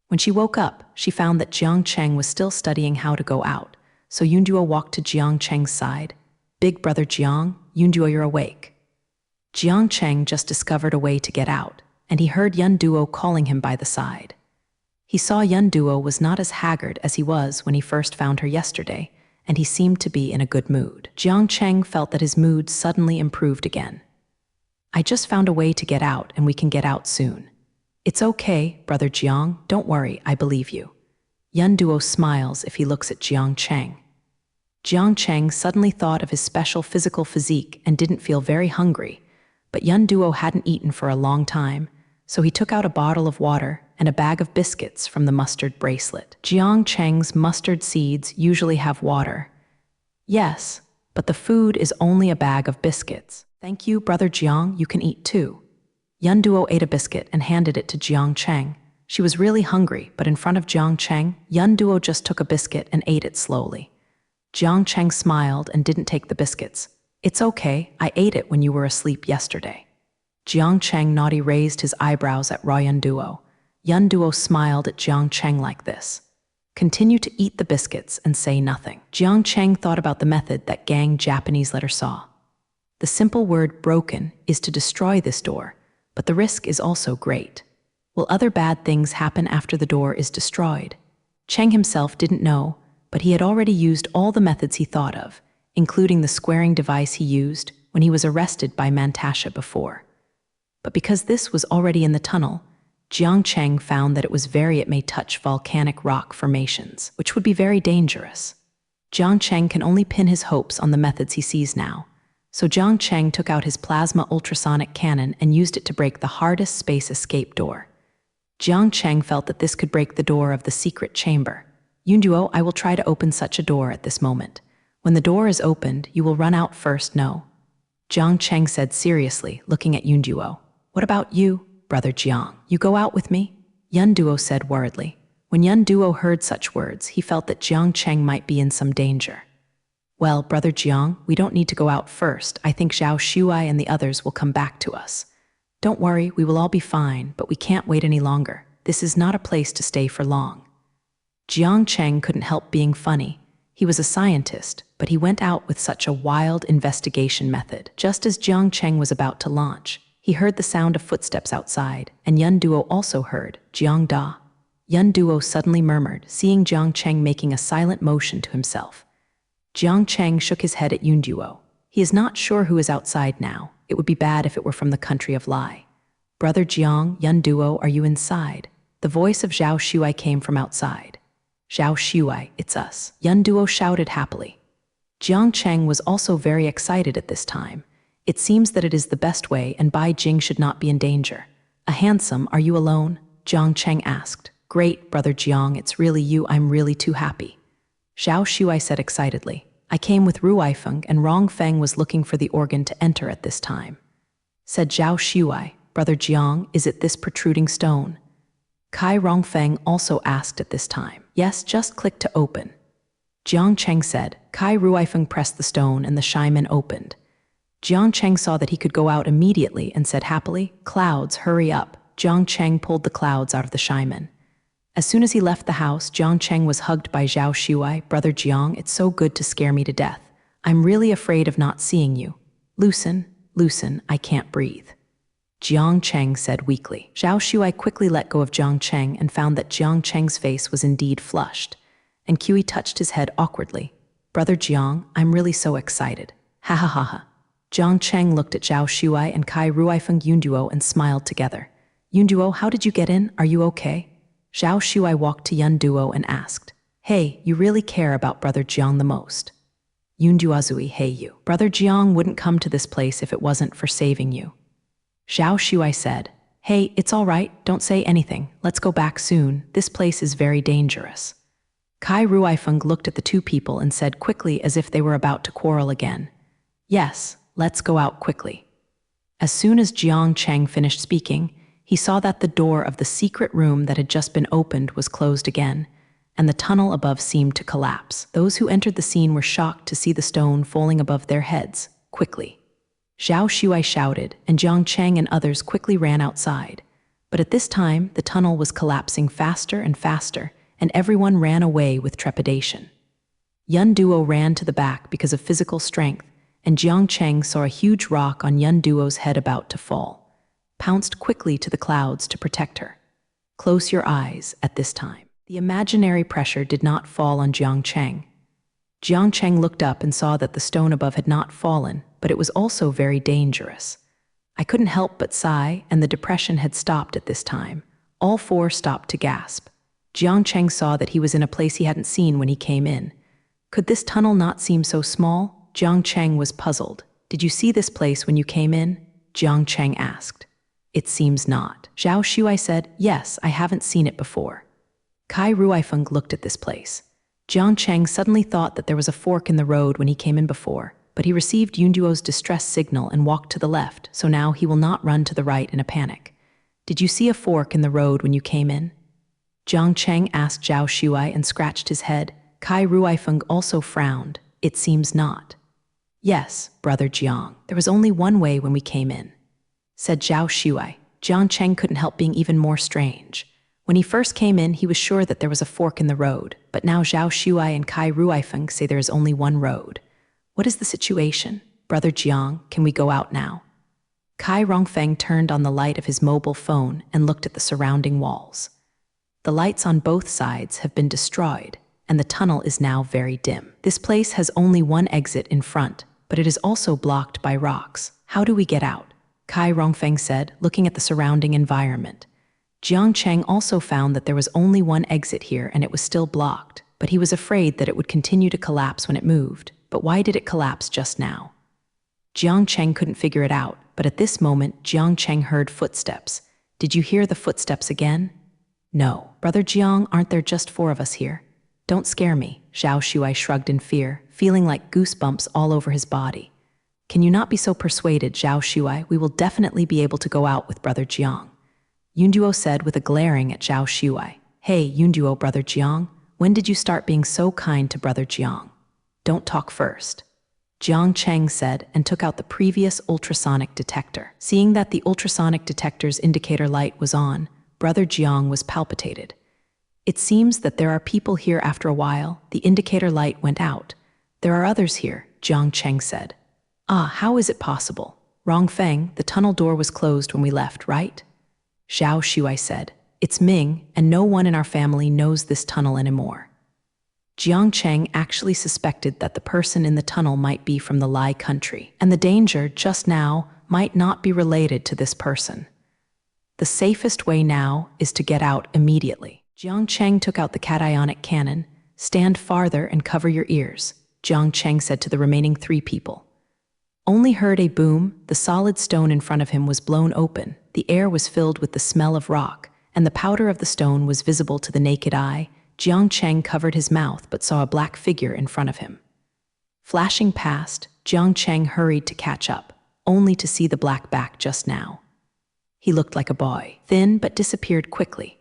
When she woke up, she found that Jiang Cheng was still studying how to go out, so Yunduo walked to Jiang Cheng's side. "Big brother Jiang, Yunduo, you're awake." Jiang Cheng just discovered a way to get out, and he heard Yunduo calling him by the side. He saw Yunduo was not as haggard as he was when he first found her yesterday, and he seemed to be in a good mood. Jiang Cheng felt that his mood suddenly improved again. "I just found a way to get out, and we can get out soon." "It's okay, brother Jiang, don't worry, I believe you." Yunduo smiles if he looks at Jiang Cheng. Jiang Cheng suddenly thought of his special physical physique and didn't feel very hungry, but Yunduo hadn't eaten for a long time, so he took out a bottle of water and a bag of biscuits from the mustard bracelet. Jiang Cheng's mustard seeds usually have water. "Yes, but the food is only a bag of biscuits." "Thank you, brother Jiang, you can eat too." Yunduo ate a biscuit and handed it to Jiang Cheng. She was really hungry, but in front of Jiang Cheng, Yunduo just took a biscuit and ate it slowly. Jiang Cheng smiled and didn't take the biscuits. "It's okay, I ate it when you were asleep yesterday." Jiang Cheng naughty raised his eyebrows at Yunduo. Yunduo smiled at Jiang Cheng like this. "Continue to eat the biscuits and say nothing." Jiang Cheng thought about the method that Gang Japanese letter saw. The simple word broken is to destroy this door, but the risk is also great. Will other bad things happen after the door is destroyed? Cheng himself didn't know, but he had already used all the methods he thought of, including the squaring device he used when he was arrested by Mantasha before. But because this was already in the tunnel, Jiang Cheng found that it may touch volcanic rock formations, which would be very dangerous. Jiang Cheng can only pin his hopes on the methods he sees now. So Jiang Cheng took out his plasma ultrasonic cannon and used it to break the hardest space escape door. Jiang Cheng felt that this could break the door of the secret chamber. "Yunduo, I will try to open such a door at this moment. When the door is opened, you will run out first, no?" Jiang Cheng said seriously, looking at Yunduo. "What about you, brother Jiang? You go out with me?" Yunduo said worriedly. When Yunduo heard such words, he felt that Jiang Cheng might be in some danger. "Well, brother Jiang, we don't need to go out first. I think Zhao Shuai and the others will come back to us. Don't worry, we will all be fine, but we can't wait any longer. This is not a place to stay for long." Jiang Cheng couldn't help being funny. He was a scientist, but he went out with such a wild investigation method. Just as Jiang Cheng was about to launch, He heard the sound of footsteps outside, and Yun Duo also heard, Jiang Da. Yun Duo suddenly murmured, seeing Jiang Cheng making a silent motion to himself. Jiang Cheng shook his head at Yun Duo. He is not sure who is outside now. It would be bad if it were from the country of Lai. Brother Jiang, Yun Duo, are you inside? The voice of Zhao Shuai came from outside. Zhao Shuai, it's us. Yun Duo shouted happily. Jiang Cheng was also very excited at this time. It seems that it is the best way, and Bai Jing should not be in danger. A handsome, are you alone? Jiang Cheng asked. Great, Brother Jiang, it's really you, I'm really too happy. Zhao Shuai said excitedly. I came with Ru Aifeng, and Rong Feng was looking for the organ to enter at this time. Said Zhao Shuai, Brother Jiang, is it this protruding stone? Kai Rongfeng also asked at this time. Yes, just click to open. Jiang Cheng said. Kai Ruifeng pressed the stone and the Shyman opened. Jiang Cheng saw that he could go out immediately and said happily, Clouds, hurry up. Jiang Cheng pulled the clouds out of the Shyman. As soon as he left the house, Jiang Cheng was hugged by Zhao Shuai. Brother Jiang, it's so good to scare me to death. I'm really afraid of not seeing you. Loosen, I can't breathe. Jiang Cheng said weakly. Zhao Shuai quickly let go of Jiang Cheng and found that Jiang Cheng's face was indeed flushed. And Qi touched his head awkwardly. Brother Jiang, I'm really so excited. Ha ha ha ha. Jiang Cheng looked at Zhao Shuai and Kai Ruifeng Yunduo and smiled together. Yunduo, how did you get in? Are you okay? Zhao Shuai walked to Yunduo and asked. Hey, you really care about Brother Jiang the most. Yunduazui, hey you. Brother Jiang wouldn't come to this place if it wasn't for saving you. Zhao Shuai said, Hey, it's all right, don't say anything, let's go back soon, this place is very dangerous. Kai Ruifeng looked at the two people and said quickly as if they were about to quarrel again. Yes, let's go out quickly. As soon as Jiang Cheng finished speaking, he saw that the door of the secret room that had just been opened was closed again, and the tunnel above seemed to collapse. Those who entered the scene were shocked to see the stone falling above their heads, quickly. Zhao Shuai shouted, and Jiang Cheng and others quickly ran outside. But at this time, the tunnel was collapsing faster and faster, and everyone ran away with trepidation. Yun Duo ran to the back because of physical strength, and Jiang Cheng saw a huge rock on Yun Duo's head about to fall, pounced quickly to the clouds to protect her. Close your eyes at this time. The imaginary pressure did not fall on Jiang Cheng. Jiang Cheng looked up and saw that the stone above had not fallen, but it was also very dangerous. I couldn't help but sigh, and the depression had stopped at this time. All four stopped to gasp. Jiang Cheng saw that he was in a place he hadn't seen when he came in. Could this tunnel not seem so small? Jiang Cheng was puzzled. Did you see this place when you came in? Jiang Cheng asked. It seems not. Zhao Shuai said, Yes, I haven't seen it before. Kai Ruifeng looked at this place. Jiang Cheng suddenly thought that there was a fork in the road when he came in before, but he received Yunduo's distress signal and walked to the left, so now he will not run to the right in a panic. Did you see a fork in the road when you came in? Jiang Cheng asked Zhao Shuai and scratched his head. Kai Ruifeng also frowned. It seems not. Yes, Brother Jiang, there was only one way when we came in, said Zhao Shuai. Jiang Cheng couldn't help being even more strange. When he first came in, he was sure that there was a fork in the road, but now Zhao Shuai and Kai Ruifeng say there is only one road. What is the situation? Brother Jiang, can we go out now? Kai Rongfeng turned on the light of his mobile phone and looked at the surrounding walls. The lights on both sides have been destroyed, and the tunnel is now very dim. This place has only one exit in front, but it is also blocked by rocks. How do we get out? Kai Rongfeng said, looking at the surrounding environment. Jiang Cheng also found that there was only one exit here and it was still blocked, but he was afraid that it would continue to collapse when it moved. But why did it collapse just now? Jiang Cheng couldn't figure it out, but at this moment, Jiang Cheng heard footsteps. Did you hear the footsteps again? No. Brother Jiang, aren't there just four of us here? Don't scare me, Zhao Shuai shrugged in fear, feeling like goosebumps all over his body. Can you not be so persuaded, Zhao Shuai? We will definitely be able to go out with Brother Jiang. Yunduo said with a glaring at Zhao Shuai. Hey, Yunduo, Brother Jiang, when did you start being so kind to Brother Jiang? Don't talk first. Jiang Cheng said and took out the previous ultrasonic detector. Seeing that the ultrasonic detector's indicator light was on, Brother Jiang was palpitated. It seems that there are people here after a while. The indicator light went out. There are others here, Jiang Cheng said. Ah, how is it possible? Rongfeng, the tunnel door was closed when we left, right? Zhao Shuai said. It's Ming, and no one in our family knows this tunnel anymore. Jiang Cheng actually suspected that the person in the tunnel might be from the Lai country, and the danger just now might not be related to this person. The safest way now is to get out immediately. Jiang Cheng took out the cationic cannon. Stand farther and cover your ears, Jiang Cheng said to the remaining 3 people. Only heard a boom. The solid stone in front of him was blown open. The air was filled with the smell of rock, and the powder of the stone was visible to the naked eye. Jiang Cheng covered his mouth but saw a black figure in front of him. Flashing past, Jiang Cheng hurried to catch up, only to see the black back just now. He looked like a boy, thin but disappeared quickly.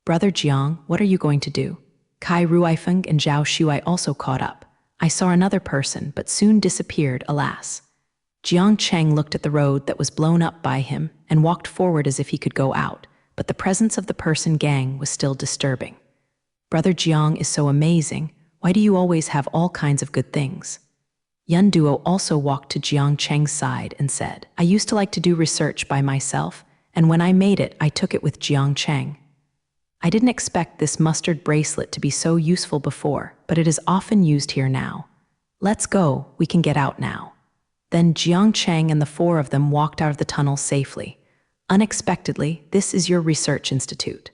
Brother Jiang, what are you going to do? Kai Ruifeng and Zhao Shuai also caught up. I saw another person but soon disappeared, alas. Jiang Cheng looked at the road that was blown up by him and walked forward as if he could go out, but the presence of the person gang was still disturbing. Brother Jiang is so amazing. Why do you always have all kinds of good things? Yun Duo also walked to Jiang Cheng's side and said, I used to like to do research by myself, and when I made it, I took it with Jiang Cheng. I didn't expect this mustard bracelet to be so useful before, but it is often used here now. Let's go, we can get out now. Then Jiang Cheng and the 4 of them walked out of the tunnel safely. Unexpectedly, this is your research institute.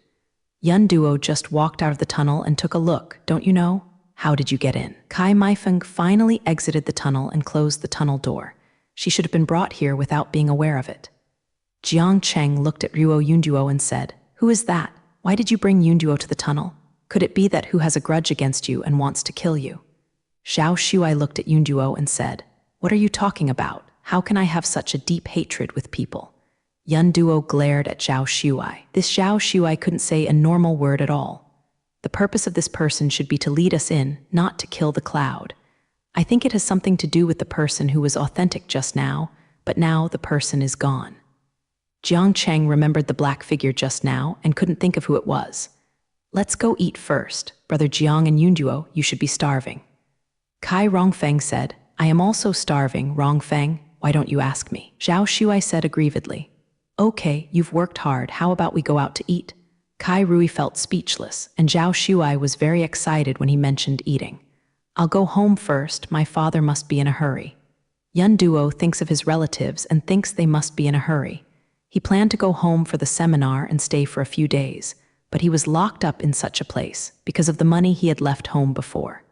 Yun Duo just walked out of the tunnel and took a look, don't you know? How did you get in? Kai Maifeng finally exited the tunnel and closed the tunnel door. She should have been brought here without being aware of it. Jiang Cheng looked at Ruo Yunduo and said, Who is that? Why did you bring Yunduo to the tunnel? Could it be that who has a grudge against you and wants to kill you? Zhao Shuai looked at Yunduo and said, What are you talking about? How can I have such a deep hatred with people? Yun Duo glared at Zhao Shuai. This Zhao Shuai couldn't say a normal word at all. The purpose of this person should be to lead us in, not to kill the cloud. I think it has something to do with the person who was authentic just now, but now the person is gone. Jiang Cheng remembered the black figure just now and couldn't think of who it was. Let's go eat first. Brother Jiang and Yunduo, you should be starving. Kai Rongfeng said, I am also starving, Rongfeng. Why don't you ask me? Zhao Shuai said aggrievedly. Okay, you've worked hard. How about we go out to eat? Kai Rui felt speechless, and Zhao Shuai was very excited when he mentioned eating. I'll go home first. My father must be in a hurry. Yun Duo thinks of his relatives and thinks they must be in a hurry. He planned to go home for the seminar and stay for a few days, but he was locked up in such a place because of the money he had left home before.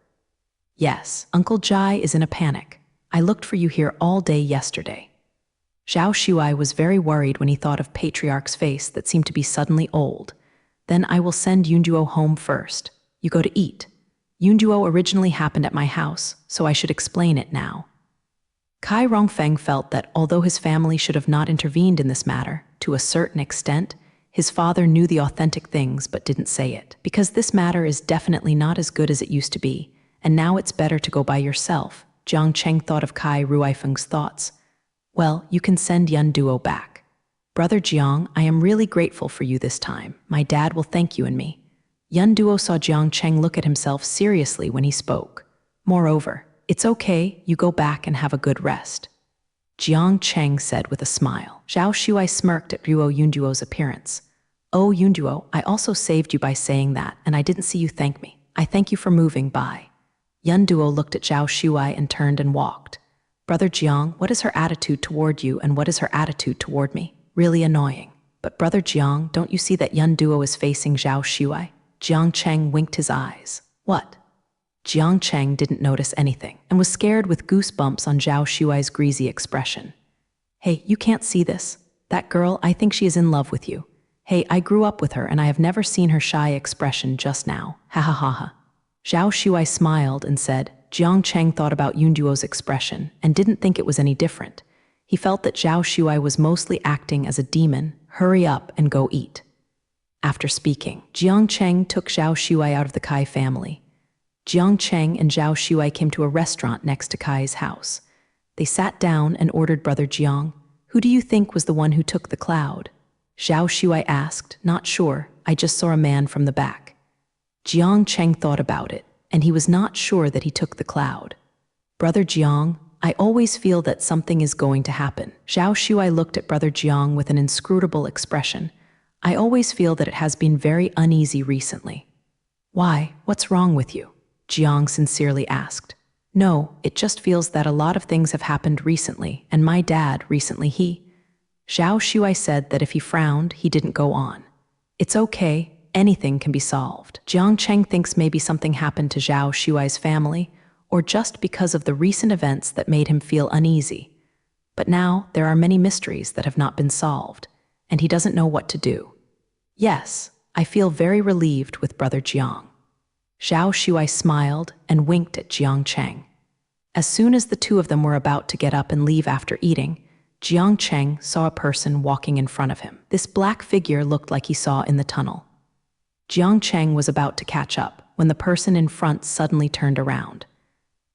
Yes, Uncle Jai is in a panic. I looked for you here all day yesterday. Zhao Shuai was very worried when he thought of Patriarch's face that seemed to be suddenly old. Then I will send Yunduo home first. You go to eat. Yunduo originally happened at my house, so I should explain it now. Kai Rongfeng felt that although his family should have not intervened in this matter, to a certain extent, his father knew the authentic things but didn't say it. Because this matter is definitely not as good as it used to be, and now it's better to go by yourself. Jiang Cheng thought of Kai Ruifeng's thoughts. Well, you can send Yun Duo back. Brother Jiang, I am really grateful for you this time. My dad will thank you and me. Yun Duo saw Jiang Cheng look at himself seriously when he spoke. Moreover, it's okay, you go back and have a good rest. Jiang Cheng said with a smile. Zhao Shuai smirked at Ruo Yunduo's appearance. Oh, Yunduo, I also saved you by saying that, and I didn't see you thank me. I thank you for moving by. Yun Duo looked at Zhao Shuai and turned and walked. Brother Jiang, what is her attitude toward you and what is her attitude toward me? Really annoying. But Brother Jiang, don't you see that Yun Duo is facing Zhao Shuai? Jiang Cheng winked his eyes. What? Jiang Cheng didn't notice anything and was scared with goosebumps on Zhao Shuai's greasy expression. Hey, you can't see this. That girl, I think she is in love with you. Hey, I grew up with her and I have never seen her shy expression just now. Ha ha ha ha. Zhao Shuai smiled and said, Jiang Cheng thought about Yunduo's expression and didn't think it was any different. He felt that Zhao Shuai was mostly acting as a demon. Hurry up and go eat. After speaking, Jiang Cheng took Zhao Shuai out of the Kai family. Jiang Cheng and Zhao Shuai came to a restaurant next to Kai's house. They sat down and ordered Brother Jiang. Who do you think was the one who took the cloud? Zhao Shuai asked, Not sure, I just saw a man from the back. Jiang Cheng thought about it, and he was not sure that he took the cloud. Brother Jiang, I always feel that something is going to happen. Zhao Shuai looked at Brother Jiang with an inscrutable expression. I always feel that it has been very uneasy recently. Why? What's wrong with you? Jiang sincerely asked. No, it just feels that a lot of things have happened recently, and my dad recently Zhao Shuai said that if he frowned, he didn't go on. It's okay, anything can be solved. Jiang Cheng thinks maybe something happened to Zhao Shuai's family, or just because of the recent events that made him feel uneasy. But now there are many mysteries that have not been solved, and he doesn't know what to do. Yes, I feel very relieved with Brother Jiang. Zhao Shuai smiled and winked at Jiang Cheng. As soon as the two of them were about to get up and leave after eating, Jiang Cheng saw a person walking in front of him. This black figure looked like he saw in the tunnel. Jiang Cheng was about to catch up when the person in front suddenly turned around.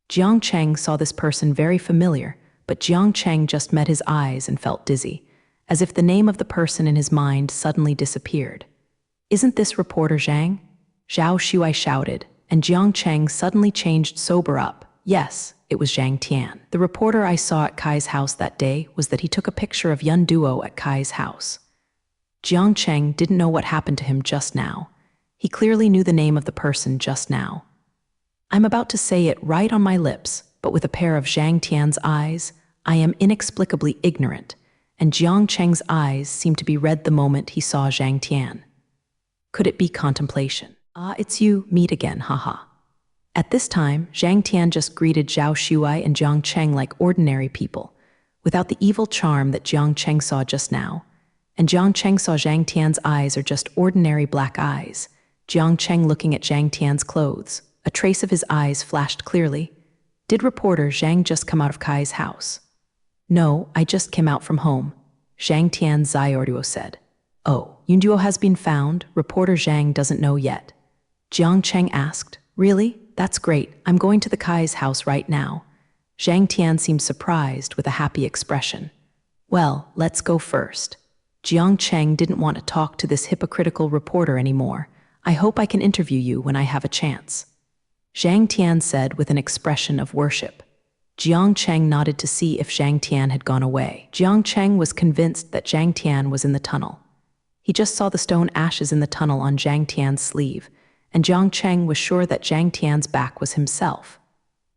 Jiang Cheng saw this person very familiar, but Jiang Cheng just met his eyes and felt dizzy, as if the name of the person in his mind suddenly disappeared. Isn't this reporter Zhang? Zhao Shuai shouted, and Jiang Cheng suddenly changed sober up. Yes, it was Zhang Tian. The reporter I saw at Kai's house that day was that he took a picture of Yun Duo at Kai's house. Jiang Cheng didn't know what happened to him just now. He clearly knew the name of the person just now. I'm about to say it right on my lips, but with a pair of Zhang Tian's eyes, I am inexplicably ignorant, and Jiang Cheng's eyes seemed to be red the moment he saw Zhang Tian. Could it be contemplation? Ah, it's you, meet again, haha. At this time, Zhang Tian just greeted Zhao Shuai and Jiang Cheng like ordinary people, without the evil charm that Jiang Cheng saw just now. And Jiang Cheng saw Zhang Tian's eyes are just ordinary black eyes. Jiang Cheng looking at Zhang Tian's clothes, a trace of his eyes flashed clearly. Did reporter Zhang just come out of Kai's house? No, I just came out from home, Zhang Tian Xiorduo said. Oh, Yunduo has been found, reporter Zhang doesn't know yet. Jiang Cheng asked, really? That's great, I'm going to the Kai's house right now. Zhang Tian seemed surprised with a happy expression. Well, let's go first. Jiang Cheng didn't want to talk to this hypocritical reporter anymore. I hope I can interview you when I have a chance. Zhang Tian said with an expression of worship. Jiang Cheng nodded to see if Zhang Tian had gone away. Jiang Cheng was convinced that Zhang Tian was in the tunnel. He just saw the stone ashes in the tunnel on Zhang Tian's sleeve, and Jiang Cheng was sure that Zhang Tian's back was himself.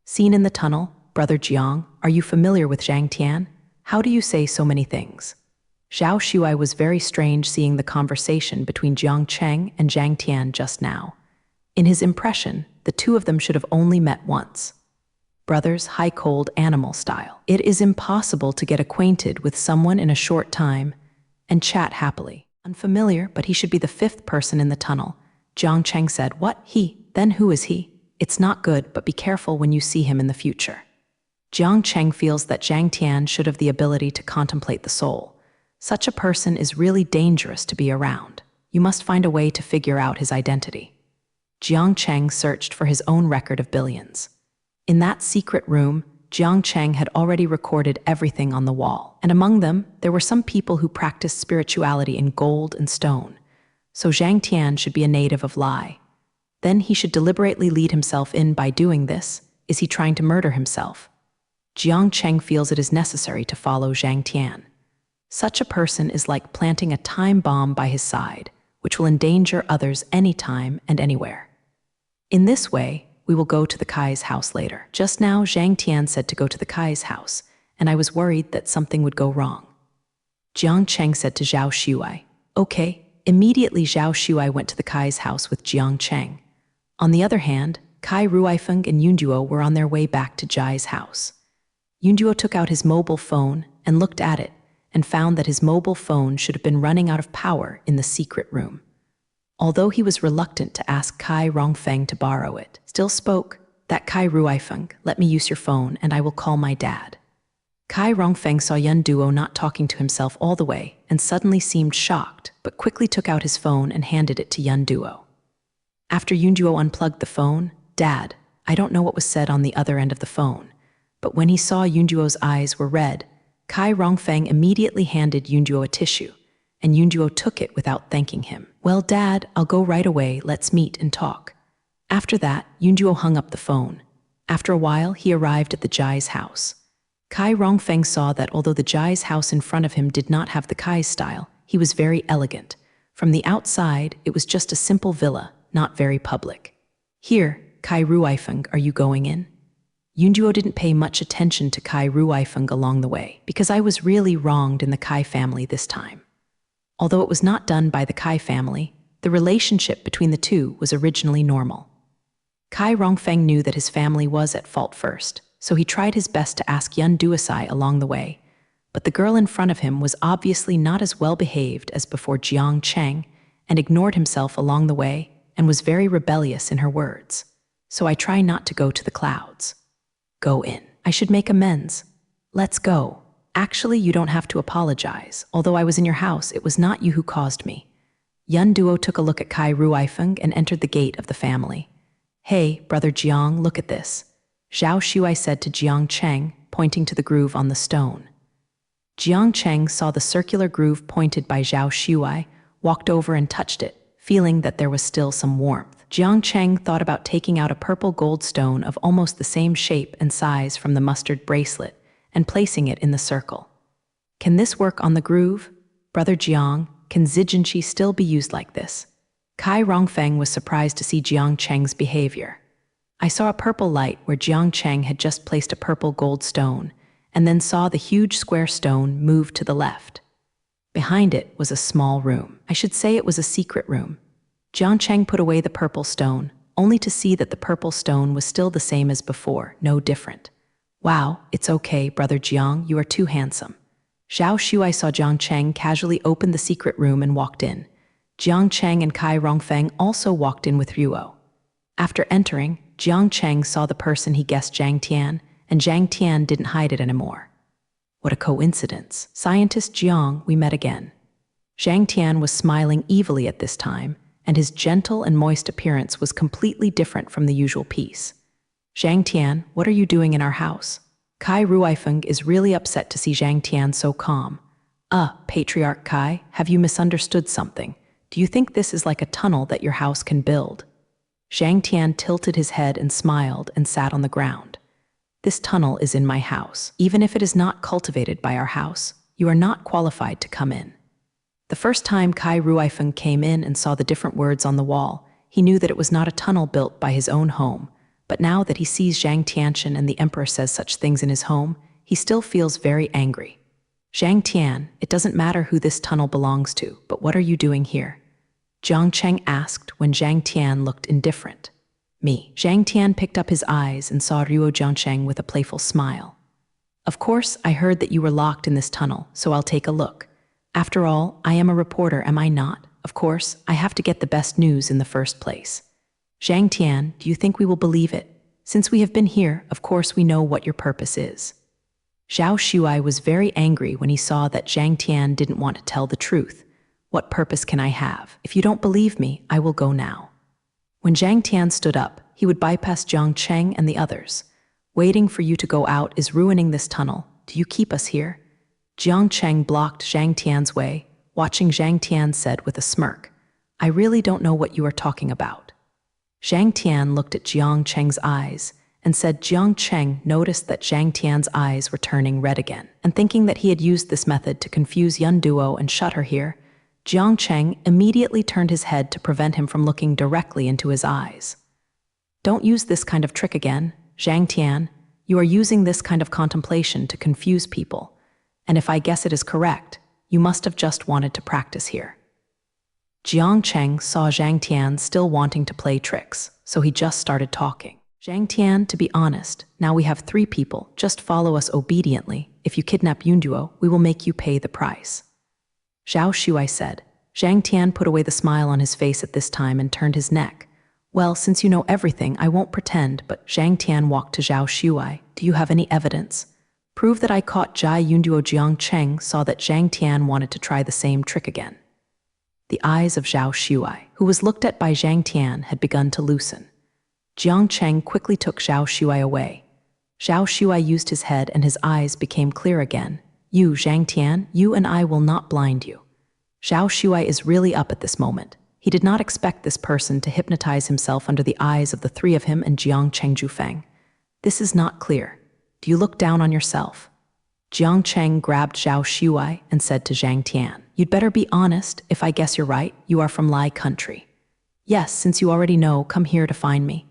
Seen in the tunnel, Brother Jiang, are you familiar with Zhang Tian? How do you say so many things? Zhao Shuai was very strange seeing the conversation between Jiang Cheng and Zhang Tian just now. In his impression, the two of them should have only met once. Brothers, high-cold animal style. It is impossible to get acquainted with someone in a short time and chat happily. Unfamiliar, but he should be the fifth person in the tunnel. Jiang Cheng said, what? He? Then who is he? It's not good, but be careful when you see him in the future. Jiang Cheng feels that Zhang Tian should have the ability to contemplate the soul. Such a person is really dangerous to be around. You must find a way to figure out his identity. Jiang Cheng searched for his own record of billions. In that secret room, Jiang Cheng had already recorded everything on the wall, and among them, there were some people who practiced spirituality in gold and stone. So Zhang Tian should be a native of Lai. Then he should deliberately lead himself in by doing this. Is he trying to murder himself? Jiang Cheng feels it is necessary to follow Zhang Tian. Such a person is like planting a time bomb by his side, which will endanger others anytime and anywhere. In this way, we will go to the Kai's house later. Just now, Zhang Tian said to go to the Kai's house, and I was worried that something would go wrong. Jiang Cheng said to Zhao Shuai, okay. Immediately, Zhao Shuai went to the Kai's house with Jiang Cheng. On the other hand, Kai Ruifeng and Yunduo were on their way back to Jai's house. Yunduo took out his mobile phone and looked at it, and found that his mobile phone should have been running out of power in the secret room. Although he was reluctant to ask Kai Rongfeng to borrow it, still spoke, that Kai Ruifeng, let me use your phone and I will call my dad. Kai Rongfeng saw Yun Duo not talking to himself all the way and suddenly seemed shocked, but quickly took out his phone and handed it to Yun Duo. After Yun Duo unplugged the phone, Dad, I don't know what was said on the other end of the phone, but when he saw Yun Duo's eyes were red, Kai Rongfeng immediately handed Yun Duo a tissue, and Yun Duo took it without thanking him. Well, Dad, I'll go right away, let's meet and talk. After that, Yun Duo hung up the phone. After a while, he arrived at the Jai's house. Kai Rongfeng saw that although the Jai's house in front of him did not have the Kai's style, he was very elegant. From the outside, it was just a simple villa, not very public. Here, Kai Ruifeng, are you going in? Yunduo didn't pay much attention to Kai Ruifeng along the way, because I was really wronged in the Kai family this time. Although it was not done by the Kai family, the relationship between the two was originally normal. Kai Rongfeng knew that his family was at fault first, so he tried his best to ask Yun Duosai along the way, but the girl in front of him was obviously not as well behaved as before Jiang Cheng and ignored himself along the way and was very rebellious in her words. So I try not to go to the clouds. Go in. I should make amends. Let's go. Actually, you don't have to apologize. Although I was in your house, it was not you who caused me. Yun Duo took a look at Kai Ruifeng and entered the gate of the family. Hey, brother Jiang, look at this. Zhao Shuai said to Jiang Cheng, pointing to the groove on the stone. Jiang Cheng saw the circular groove pointed by Zhao Shuai, walked over and touched it, feeling that there was still some warmth. Jiang Cheng thought about taking out a purple gold stone of almost the same shape and size from the mustard bracelet and placing it in the circle. Can this work on the groove? Brother Jiang, can Zijinchi still be used like this? Kai Rongfeng was surprised to see Jiang Cheng's behavior. I saw a purple light where Jiang Cheng had just placed a purple gold stone, and then saw the huge square stone move to the left. Behind it was a small room. I should say it was a secret room. Jiang Cheng put away the purple stone, only to see that the purple stone was still the same as before, no different. Wow, it's okay, brother Jiang, you are too handsome. Zhao Shuai saw Jiang Cheng casually open the secret room and walked in. Jiang Cheng and Kai Rongfeng also walked in with Ruo. After entering, Jiang Cheng saw the person he guessed Zhang Tian, and Zhang Tian didn't hide it anymore. What a coincidence. Scientist Jiang, we met again. Zhang Tian was smiling evilly at this time, and his gentle and moist appearance was completely different from the usual peace. Zhang Tian, what are you doing in our house? Kai Ruifeng is really upset to see Zhang Tian so calm. Patriarch Kai, have you misunderstood something? Do you think this is like a tunnel that your house can build? Zhang Tian tilted his head and smiled and sat on the ground. This tunnel is in my house. Even if it is not cultivated by our house, you are not qualified to come in. The first time Kai Ruifeng came in and saw the different words on the wall, he knew that it was not a tunnel built by his own home, but now that he sees Zhang Tianchen and the emperor says such things in his home, he still feels very angry. Zhang Tian, it doesn't matter who this tunnel belongs to, but what are you doing here? Jiang Cheng asked when Zhang Tian looked indifferent. Me. Zhang Tian picked up his eyes and saw Ruo Jiangcheng with a playful smile. Of course, I heard that you were locked in this tunnel, so I'll take a look. After all, I am a reporter, am I not? Of course, I have to get the best news in the first place. Zhang Tian, do you think we will believe it? Since we have been here, of course we know what your purpose is. Zhao Shuai was very angry when he saw that Zhang Tian didn't want to tell the truth. What purpose can I have? If you don't believe me, I will go now. When Zhang Tian stood up, he would bypass Jiang Cheng and the others. Waiting for you to go out is ruining this tunnel. Do you keep us here? Jiang Cheng blocked Zhang Tian's way, watching Zhang Tian said with a smirk, I really don't know what you are talking about. Zhang Tian looked at Jiang Cheng's eyes and said Jiang Cheng noticed that Zhang Tian's eyes were turning red again, and thinking that he had used this method to confuse Yun Duo and shut her here, Jiang Cheng immediately turned his head to prevent him from looking directly into his eyes. Don't use this kind of trick again, Zhang Tian. You are using this kind of contemplation to confuse people, and if I guess it is correct, you must have just wanted to practice here. Jiang Cheng saw Zhang Tian still wanting to play tricks, so he just started talking. Zhang Tian, to be honest, now we have 3 people, just follow us obediently. If you kidnap Yunduo, we will make you pay the price. Zhao Shuai said. Zhang Tian put away the smile on his face at this time and turned his neck. Well, since you know everything, I won't pretend, but Zhang Tian walked to Zhao Shuai. Do you have any evidence? Prove that I caught Jai Yunduo. Jiang Cheng saw that Zhang Tian wanted to try the same trick again. The eyes of Zhao Shuai, who was looked at by Zhang Tian, had begun to loosen. Jiang Cheng quickly took Zhao Shuai away. Zhao Shuai used his head and his eyes became clear again. You, Zhang Tian, you and I will not blind you. Zhao Shuai is really up at this moment. He did not expect this person to hypnotize himself under the eyes of the 3 of him and Jiang Cheng Jufeng. This is not clear. Do you look down on yourself? Jiang Cheng grabbed Zhao Shuai and said to Zhang Tian, "You'd better be honest. If I guess you're right, you are from Lai country." "Yes, since you already know, come here to find me."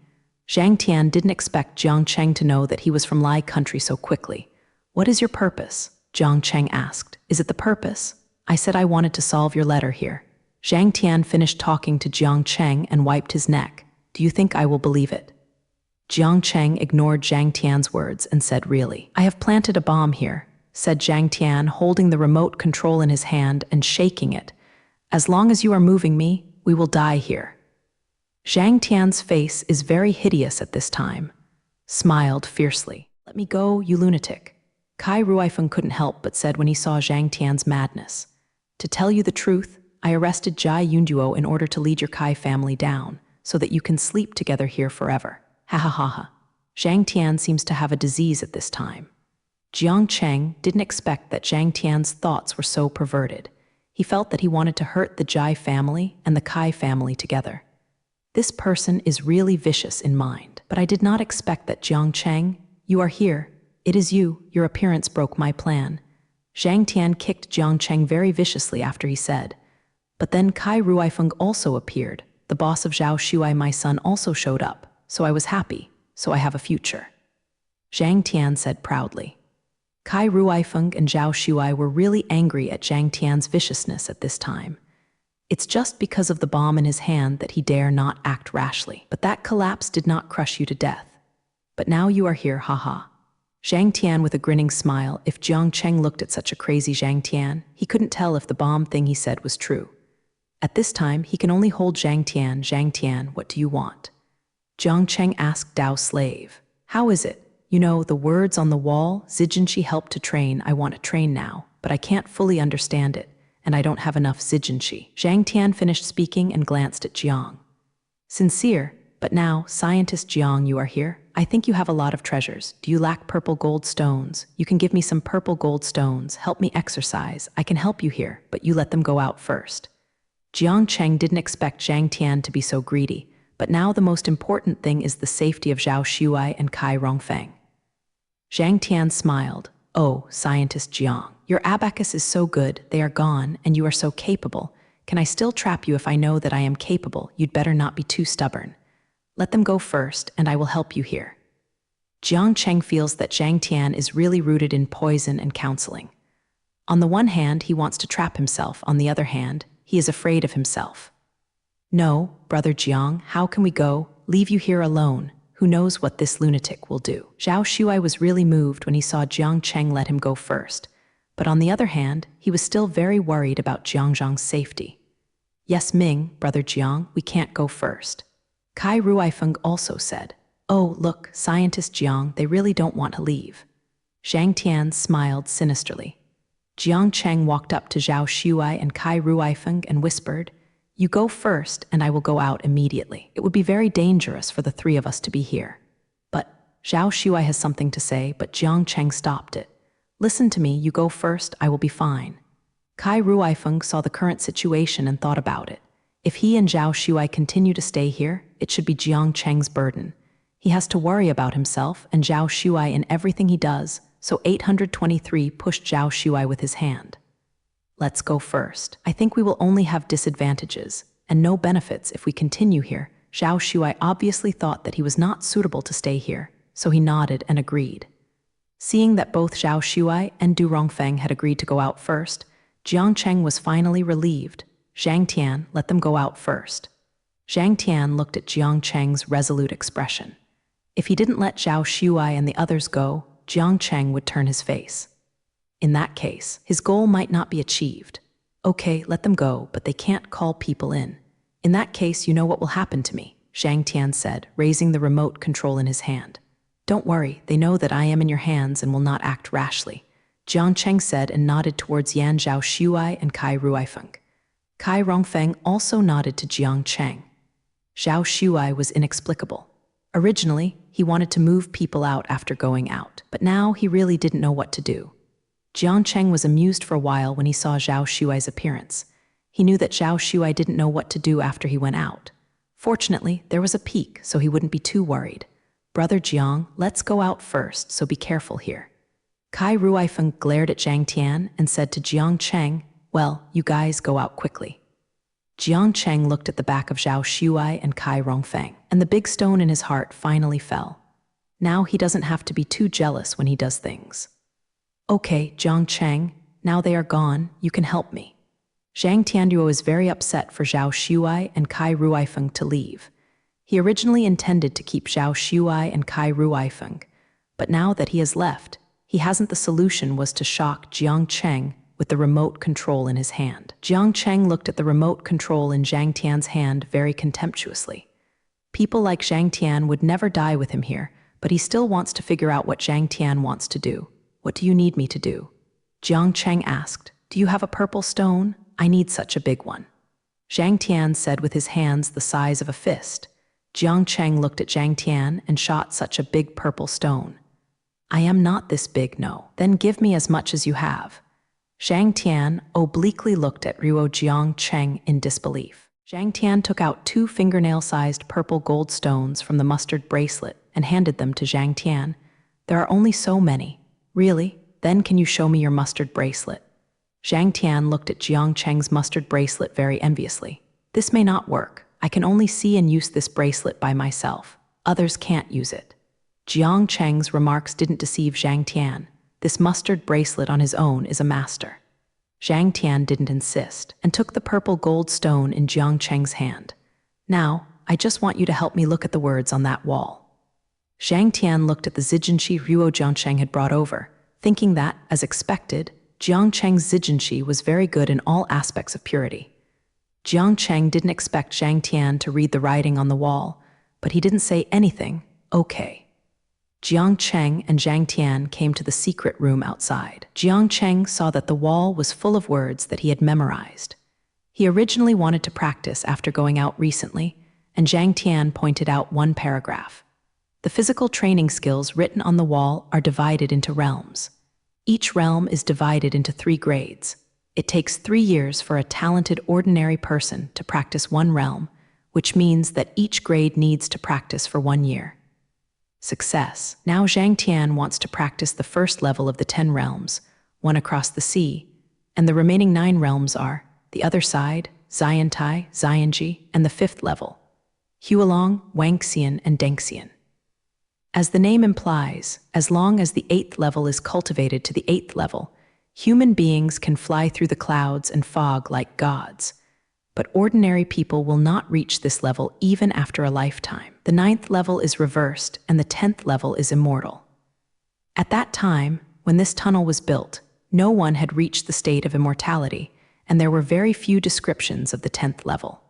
Zhang Tian didn't expect Jiang Cheng to know that he was from Lai country so quickly. "What is your purpose?" Jiang Cheng asked. "Is it the purpose? I said I wanted to solve your letter here." Zhang Tian finished talking to Jiang Cheng and wiped his neck. "Do you think I will believe it?" Jiang Cheng ignored Zhang Tian's words and said, "Really? I have planted a bomb here," said Zhang Tian, holding the remote control in his hand and shaking it. "As long as you are moving me, we will die here." Zhang Tian's face is very hideous at this time, smiled fiercely. "Let me go, you lunatic." Kai Ruifeng couldn't help but said when he saw Zhang Tian's madness. "To tell you the truth, I arrested Jai Yunduo in order to lead your Kai family down, so that you can sleep together here forever. Ha ha ha ha." Zhang Tian seems to have a disease at this time. Jiang Cheng didn't expect that Zhang Tian's thoughts were so perverted. He felt that he wanted to hurt the Jai family and the Kai family together. This person is really vicious in mind. "But I did not expect that, Jiang Cheng. You are here. It is you. Your appearance broke my plan." Zhang Tian kicked Jiang Cheng very viciously after he said. But then Kai Ruifeng also appeared. The boss of Zhao Shuai, my son, also showed up. "So I was happy. So I have a future," Zhang Tian said proudly. Kai Ruifeng and Zhao Shuai were really angry at Zhang Tian's viciousness at this time. It's just because of the bomb in his hand that he dare not act rashly. But that collapse did not crush you to death. But now you are here, haha. Zhang Tian with a grinning smile. If Jiang Cheng looked at such a crazy Zhang Tian, he couldn't tell if the bomb thing he said was true. At this time, he can only hold Zhang Tian. "Zhang Tian, what do you want?" Jiang Cheng asked Dao's slave. "How is it? You know, the words on the wall, Zijinshi helped to train, I want to train now, but I can't fully understand it, and I don't have enough Zijinshi." Zhang Tian finished speaking and glanced at Jiang. "Sincere, but now, scientist Jiang, you are here? I think you have a lot of treasures. Do you lack purple gold stones? You can give me some purple gold stones. Help me exercise. I can help you here, but you let them go out first." Jiang Cheng didn't expect Zhang Tian to be so greedy, but now the most important thing is the safety of Zhao Shuai and Kai Rongfeng. Zhang Tian smiled. "Oh, scientist Jiang, your abacus is so good, they are gone, and you are so capable. Can I still trap you if I know that I am capable? You'd better not be too stubborn. Let them go first, and I will help you here." Jiang Cheng feels that Zhang Tian is really rooted in poison and counseling. On the one hand, he wants to trap himself. On the other hand, he is afraid of himself. "No, brother Jiang, how can we go? Leave you here alone. Who knows what this lunatic will do?" Zhao Shuai was really moved when he saw Jiang Cheng let him go first. But on the other hand, he was still very worried about Jiang Zhang's safety. "Yes, Ming, brother Jiang, we can't go first." Kai Ruifeng also said. "Oh, look, scientist Jiang, they really don't want to leave." Zhang Tian smiled sinisterly. Jiang Cheng walked up to Zhao Shuai and Kai Ruifeng and whispered, "You go first, and I will go out immediately. It would be very dangerous for the three of us to be here." But Zhao Shuai has something to say, but Jiang Cheng stopped it. "Listen to me, you go first, I will be fine." Kai Ruifeng saw the current situation and thought about it. If he and Zhao Shuai continue to stay here, it should be Jiang Cheng's burden. He has to worry about himself and Zhao Shuai in everything he does, so 823 pushed Zhao Shuai with his hand. "Let's go first. I think we will only have disadvantages and no benefits if we continue here." Zhao Shuai obviously thought that he was not suitable to stay here, so he nodded and agreed. Seeing that both Zhao Shuai and Du Rongfeng had agreed to go out first, Jiang Cheng was finally relieved. "Zhang Tian, let them go out first." Zhang Tian looked at Jiang Cheng's resolute expression. If he didn't let Zhao Shuai and the others go, Jiang Cheng would turn his face. In that case, his goal might not be achieved. "Okay, let them go, but they can't call people in." "In that case, you know what will happen to me," Zhang Tian said, raising the remote control in his hand. "Don't worry, they know that I am in your hands and will not act rashly," Jiang Cheng said and nodded towards Yan Zhao Shuai and Kai Ruifeng. Kai Rongfeng also nodded to Jiang Cheng. Zhao Shuai was inexplicable. Originally, he wanted to move people out after going out, but now he really didn't know what to do. Jiang Cheng was amused for a while when he saw Zhao Shuai's appearance. He knew that Zhao Shuai didn't know what to do after he went out. Fortunately, there was a peak, so he wouldn't be too worried. "Brother Jiang, let's go out first, so be careful here." Kai Ruifeng glared at Zhang Tian and said to Jiang Cheng, "Well, you guys go out quickly." Jiang Cheng looked at the back of Zhao Shuai and Kai Rongfeng, and the big stone in his heart finally fell. Now he doesn't have to be too jealous when he does things. "Okay, Jiang Cheng, now they are gone, you can help me." Zhang Tianduo is very upset for Zhao Shuai and Kai Ruifeng to leave. He originally intended to keep Zhao Shuai and Kai Ruifeng, but now that he has left, he hasn't. The solution was to shock Jiang Cheng with the remote control in his hand. Jiang Cheng looked at the remote control in Zhang Tian's hand very contemptuously. People like Zhang Tian would never die with him here, but he still wants to figure out what Zhang Tian wants to do. "What do you need me to do?" Jiang Cheng asked. "Do you have a purple stone? I need such a big one." Zhang Tian said with his hands the size of a fist. Jiang Cheng looked at Zhang Tian and shot such a big purple stone. "I am not this big, no." "Then give me as much as you have." Zhang Tian obliquely looked at Ruo Jiang Cheng in disbelief. Zhang Tian took out 2 fingernail-sized purple gold stones from the mustard bracelet and handed them to Zhang Tian. "There are only so many." "Really? Then can you show me your mustard bracelet?" Zhang Tian looked at Jiang Cheng's mustard bracelet very enviously. "This may not work. I can only see and use this bracelet by myself. Others can't use it." Jiang Cheng's remarks didn't deceive Zhang Tian. This mustard bracelet on his own is a master. Zhang Tian didn't insist and took the purple gold stone in Jiang Cheng's hand. "Now, I just want you to help me look at the words on that wall." Zhang Tian looked at the zijinshi Ruo Jiang Cheng had brought over, thinking that, as expected, Jiang Cheng's zijinshi was very good in all aspects of purity. Jiang Cheng didn't expect Zhang Tian to read the writing on the wall, but he didn't say anything. "Okay." Jiang Cheng and Zhang Tian came to the secret room outside. Jiang Cheng saw that the wall was full of words that he had memorized. He originally wanted to practice after going out recently, and Zhang Tian pointed out one paragraph. The physical training skills written on the wall are divided into realms. Each realm is divided into 3 grades. It takes 3 years for a talented ordinary person to practice one realm, which means that each grade needs to practice for 1 year. Success. Now Zhang Tian wants to practice the first level of the 10 realms, one across the sea, and the remaining 9 realms are the other side, Xiantai, Xianji, and the 5th level, Hualong, Wangxian, and Dengxian. As the name implies, as long as the 8th level is cultivated to the 8th level, human beings can fly through the clouds and fog like gods. But ordinary people will not reach this level even after a lifetime. The 9th level is reversed, and the 10th level is immortal. At that time, when this tunnel was built, no one had reached the state of immortality, and there were very few descriptions of the 10th level.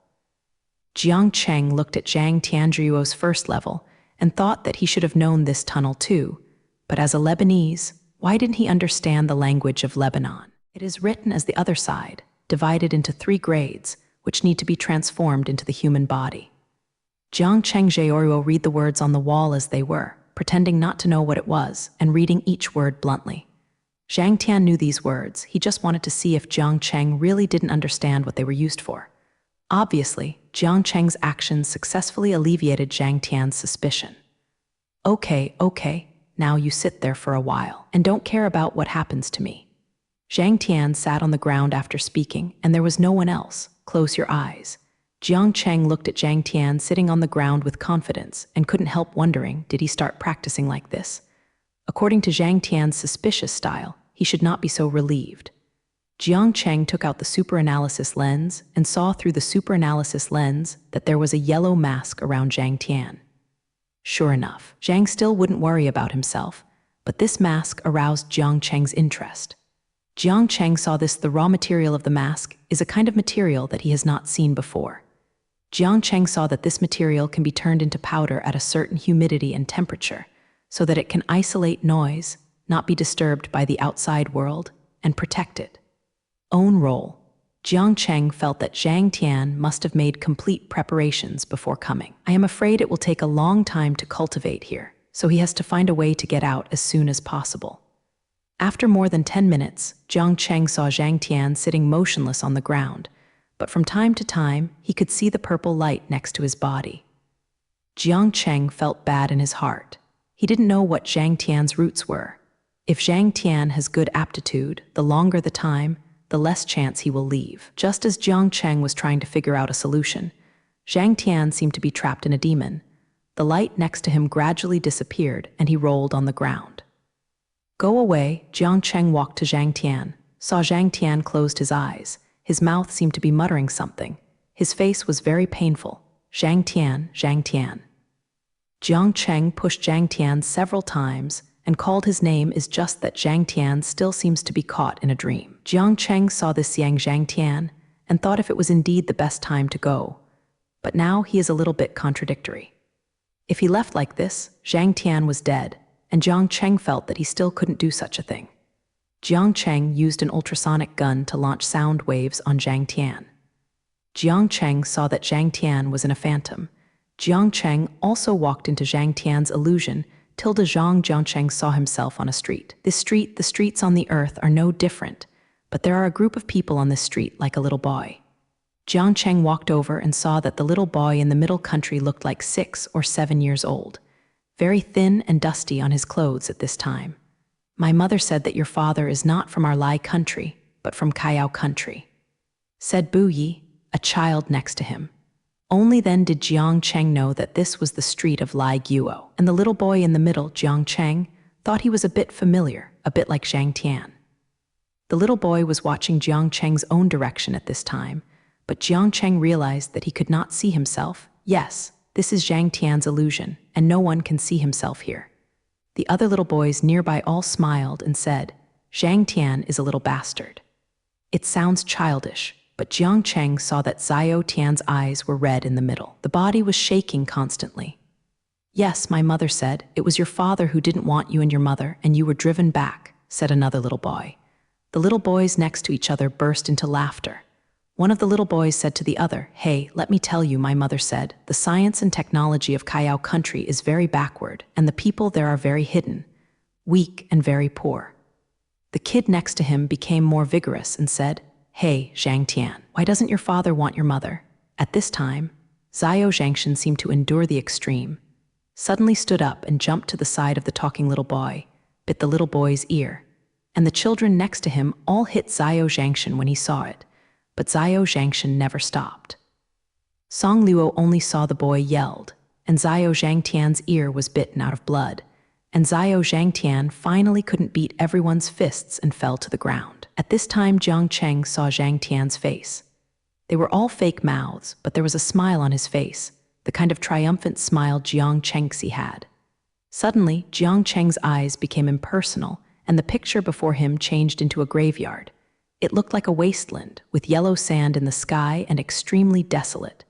Jiang Cheng looked at Zhang Tianzhuo's first level and thought that he should have known this tunnel too, but as a Lebanese, why didn't he understand the language of Lebanon? It is written as the other side, divided into 3 grades, which need to be transformed into the human body. Jiang Cheng Zheoruo read the words on the wall as they were, pretending not to know what it was, and reading each word bluntly. Zhang Tian knew these words. He just wanted to see if Jiang Cheng really didn't understand what they were used for. Obviously, Jiang Cheng's actions successfully alleviated Zhang Tian's suspicion. Okay, now you sit there for a while, and don't care about what happens to me." Zhang Tian sat on the ground after speaking, and there was no one else. "Close your eyes." Jiang Cheng looked at Zhang Tian sitting on the ground with confidence and couldn't help wondering, did he start practicing like this? According to Zhang Tian's suspicious style, he should not be so relieved. Jiang Cheng took out the superanalysis lens and saw through the superanalysis lens that there was a yellow mask around Zhang Tian. Sure enough, Zhang still wouldn't worry about himself, but this mask aroused Jiang Cheng's interest. Jiang Cheng saw this. The raw material of the mask is a kind of material that he has not seen before. Jiang Cheng saw that this material can be turned into powder at a certain humidity and temperature, so that it can isolate noise, not be disturbed by the outside world, and protect it. Own role. Jiang Cheng felt that Zhang Tian must have made complete preparations before coming. "I am afraid it will take a long time to cultivate here, so he has to find a way to get out as soon as possible." After more than 10 minutes, Jiang Cheng saw Zhang Tian sitting motionless on the ground, but from time to time, he could see the purple light next to his body. Jiang Cheng felt bad in his heart. He didn't know what Zhang Tian's roots were. If Zhang Tian has good aptitude, the longer the time, the less chance he will leave. Just as Jiang Cheng was trying to figure out a solution, Zhang Tian seemed to be trapped in a demon. The light next to him gradually disappeared, and he rolled on the ground. Go away, Jiang Cheng walked to Zhang Tian, saw Zhang Tian closed his eyes. His mouth seemed to be muttering something. His face was very painful. Zhang Tian, Zhang Tian. Jiang Cheng pushed Zhang Tian several times and called his name. Is just that Zhang Tian still seems to be caught in a dream. Jiang Cheng saw this young Zhang Tian and thought if it was indeed the best time to go. But now he is a little bit contradictory. If he left like this, Zhang Tian was dead, and Jiang Cheng felt that he still couldn't do such a thing. Jiang Cheng used an ultrasonic gun to launch sound waves on Zhang Tian. Jiang Cheng saw that Zhang Tian was in a phantom. Jiang Cheng also walked into Zhang Tian's illusion. Jiang Cheng saw himself on a street. The streets on the earth are no different, but there are a group of people on this street like a little boy. Jiang Cheng walked over and saw that the little boy in the middle country looked like 6 or 7 years old, very thin and dusty on his clothes at this time. My mother said that your father is not from our Lai country, but from Kayao country, said Bu Yi, a child next to him. Only then did Jiang Cheng know that this was the street of Lai Guo, and the little boy in the middle, Jiang Cheng, thought he was a bit familiar, a bit like Zhang Tian. The little boy was watching Jiang Cheng's own direction at this time, but Jiang Cheng realized that he could not see himself. Yes, this is Zhang Tian's illusion, and no one can see himself here. The other little boys nearby all smiled and said, Zhang Tian is a little bastard. It sounds childish, but Jiang Cheng saw that Xiao Tian's eyes were red in the middle. The body was shaking constantly. Yes, my mother said, it was your father who didn't want you and your mother, and you were driven back, said another little boy. The little boys next to each other burst into laughter. One of the little boys said to the other, hey, let me tell you, my mother said, the science and technology of Kayao country is very backward, and the people there are very hidden, weak, and very poor. The kid next to him became more vigorous and said, hey, Zhang Tian, why doesn't your father want your mother? At this time, Xiao Zhangshan seemed to endure the extreme, suddenly stood up and jumped to the side of the talking little boy, bit the little boy's ear, and the children next to him all hit Xiao Zhangshan when he saw it. But Xiao Zhangshan never stopped. Song Luo only saw the boy yelled, and Xiao Zhang Tian's ear was bitten out of blood, and Xiao Zhang Tian finally couldn't beat everyone's fists and fell to the ground. At this time, Jiang Cheng saw Zhang Tian's face. They were all fake mouths, but there was a smile on his face, the kind of triumphant smile Jiang Chengxi had. Suddenly, Jiang Cheng's eyes became impersonal, and the picture before him changed into a graveyard. It looked like a wasteland, with yellow sand in the sky and extremely desolate.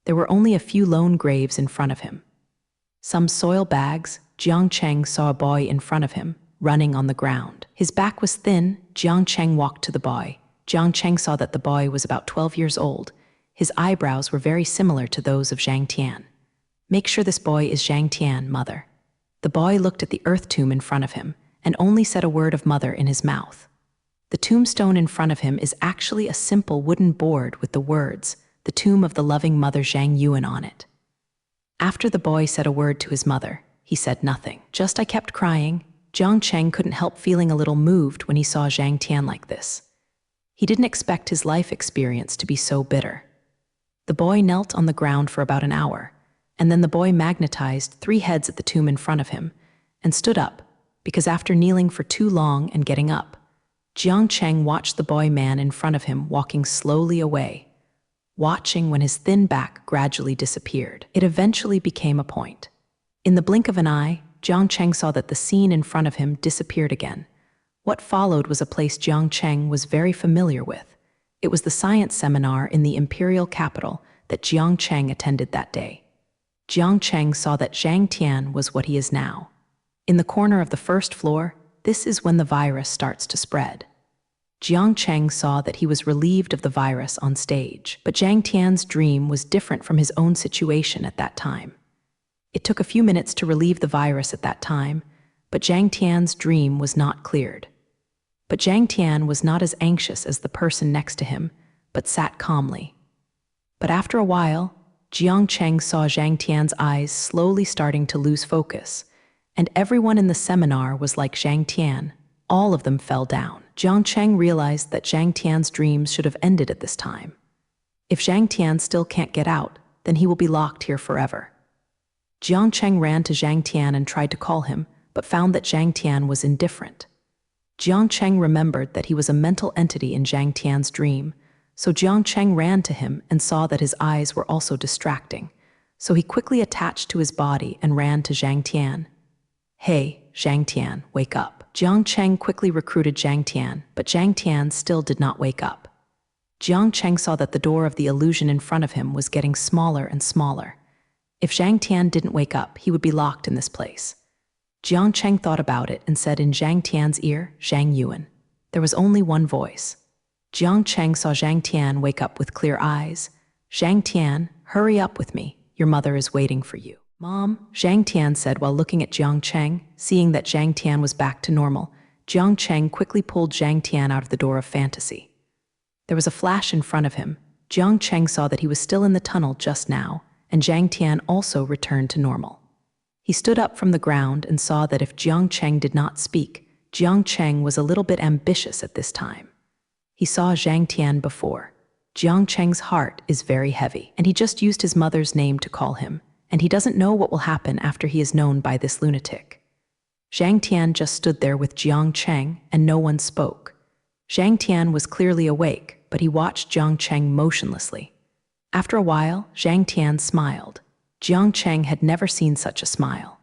There were only a few lone graves in front of him. Some soil bags. Jiang Cheng saw a boy in front of him, running on the ground. His back was thin. Jiang Cheng walked to the boy. Jiang Cheng saw that the boy was about 12 years old. His eyebrows were very similar to those of Zhang Tian. Make sure this boy is Zhang Tian, mother. The boy looked at the earth tomb in front of him and only said a word of mother in his mouth. The tombstone in front of him is actually a simple wooden board with the words, the tomb of the loving mother Zhang Yuan on it. After the boy said a word to his mother, he said nothing. Just I kept crying. Jiang Cheng couldn't help feeling a little moved when he saw Zhang Tian like this. He didn't expect his life experience to be so bitter. The boy knelt on the ground for about an hour, and then the boy magnetized 3 heads at the tomb in front of him and stood up, because after kneeling for too long and getting up, Jiang Cheng watched the boy man in front of him walking slowly away, watching when his thin back gradually disappeared. It eventually became a point. In the blink of an eye, Jiang Cheng saw that the scene in front of him disappeared again. What followed was a place Jiang Cheng was very familiar with. It was the science seminar in the imperial capital that Jiang Cheng attended that day. Jiang Cheng saw that Zhang Tian was what he is now. In the corner of the first floor, this is when the virus starts to spread. Jiang Cheng saw that he was relieved of the virus on stage, but Zhang Tian's dream was different from his own situation at that time. It took a few minutes to relieve the virus at that time, but Zhang Tian's dream was not cleared. But Zhang Tian was not as anxious as the person next to him, but sat calmly. But after a while, Jiang Cheng saw Zhang Tian's eyes slowly starting to lose focus, And everyone in the seminar was like Zhang Tian. All of them fell down. Jiang Cheng realized that Zhang Tian's dreams should have ended at this time. If Zhang Tian still can't get out, then he will be locked here forever. Jiang Cheng ran to Zhang Tian and tried to call him, but found that Zhang Tian was indifferent. Jiang Cheng remembered that he was a mental entity in Zhang Tian's dream, so Jiang Cheng ran to him and saw that his eyes were also distracting, so he quickly attached to his body and ran to Zhang Tian. "Hey, Zhang Tian, wake up." Jiang Cheng quickly recruited Zhang Tian, but Zhang Tian still did not wake up. Jiang Cheng saw that the door of the illusion in front of him was getting smaller and smaller. If Zhang Tian didn't wake up, he would be locked in this place. Jiang Cheng thought about it and said in Zhang Tian's ear, "Zhang Yuan." There was only one voice. Jiang Cheng saw Zhang Tian wake up with clear eyes. "Zhang Tian, hurry up with me. Your mother is waiting for you." "Mom," Zhang Tian said while looking at Jiang Cheng. Seeing that Zhang Tian was back to normal, Jiang Cheng quickly pulled Zhang Tian out of the door of fantasy. There was a flash in front of him. Jiang Cheng saw that he was still in the tunnel just now, and Zhang Tian also returned to normal. He stood up from the ground and saw that if Jiang Cheng did not speak, Jiang Cheng was a little bit ambitious at this time. He saw Zhang Tian before. Jiang Cheng's heart is very heavy, and he just used his mother's name to call him, and he doesn't know what will happen after he is known by this lunatic. Zhang Tian just stood there with Jiang Cheng, and no one spoke. Zhang Tian was clearly awake, but he watched Jiang Cheng motionlessly. After a while, Zhang Tian smiled. Jiang Cheng had never seen such a smile.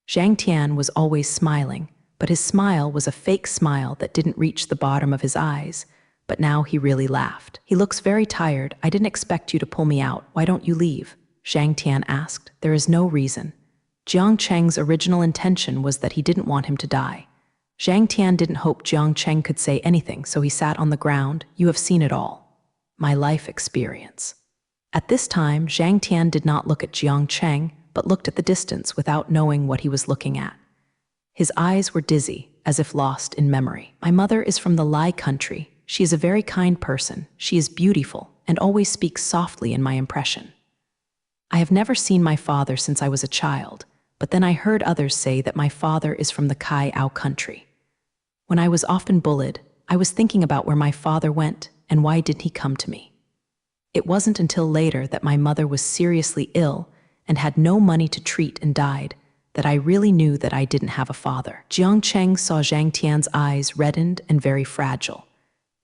Zhang Tian was always smiling, but his smile was a fake smile that didn't reach the bottom of his eyes, but now he really laughed. "He looks very tired. I didn't expect you to pull me out. Why don't you leave?" Zhang Tian asked. "There is no reason." Jiang Cheng's original intention was that he didn't want him to die. Zhang Tian didn't hope Jiang Cheng could say anything, so he sat on the ground. "You have seen it all. My life experience." At this time, Zhang Tian did not look at Jiang Cheng, but looked at the distance without knowing what he was looking at. His eyes were dizzy, as if lost in memory. "My mother is from the Lai country. She is a very kind person. She is beautiful and always speaks softly in my impression. I have never seen my father since I was a child, but then I heard others say that my father is from the Kai Ao country. When I was often bullied, I was thinking about where my father went and why didn't he come to me. It wasn't until later that my mother was seriously ill and had no money to treat and died that I really knew that I didn't have a father." Jiang Cheng saw Zhang Tian's eyes reddened and very fragile.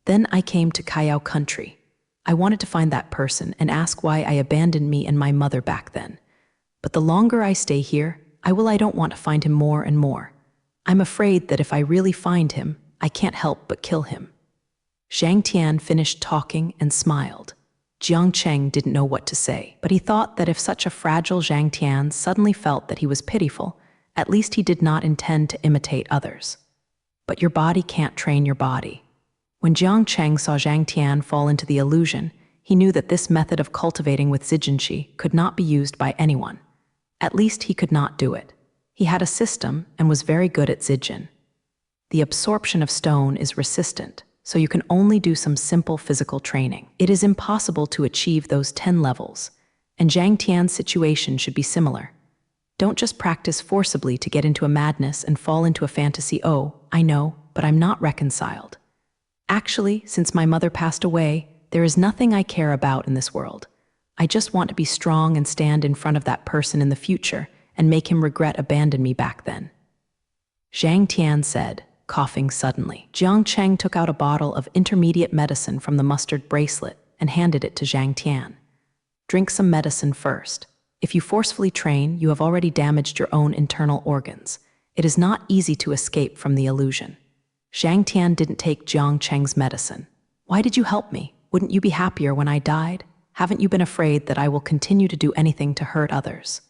"Then I came to Kayao country. I wanted to find that person and ask why I abandoned me and my mother back then. But the longer I stay here, I don't want to find him more and more. I'm afraid that if I really find him, I can't help but kill him." Zhang Tian finished talking and smiled. Jiang Cheng didn't know what to say, but he thought that if such a fragile Zhang Tian suddenly felt that he was pitiful, at least he did not intend to imitate others. But your body can't train your body. When Jiang Cheng saw Zhang Tian fall into the illusion, he knew that this method of cultivating with Zijinshi could not be used by anyone. At least he could not do it. He had a system and was very good at Zijin. The absorption of stone is resistant, so you can only do some simple physical training. It is impossible to achieve those 10 levels, and Zhang Tian's situation should be similar. Don't just practice forcibly to get into a madness and fall into a fantasy. "Oh, I know, but I'm not reconciled. Actually, since my mother passed away, there is nothing I care about in this world. I just want to be strong and stand in front of that person in the future and make him regret abandoning me back then," Zhang Tian said, coughing suddenly. Jiang Cheng took out a bottle of intermediate medicine from the mustard bracelet and handed it to Zhang Tian. "Drink some medicine first. If you forcefully train, you have already damaged your own internal organs. It is not easy to escape from the illusion." Zhang Tian didn't take Jiang Cheng's medicine. "Why did you help me? Wouldn't you be happier when I died? Haven't you been afraid that I will continue to do anything to hurt others?"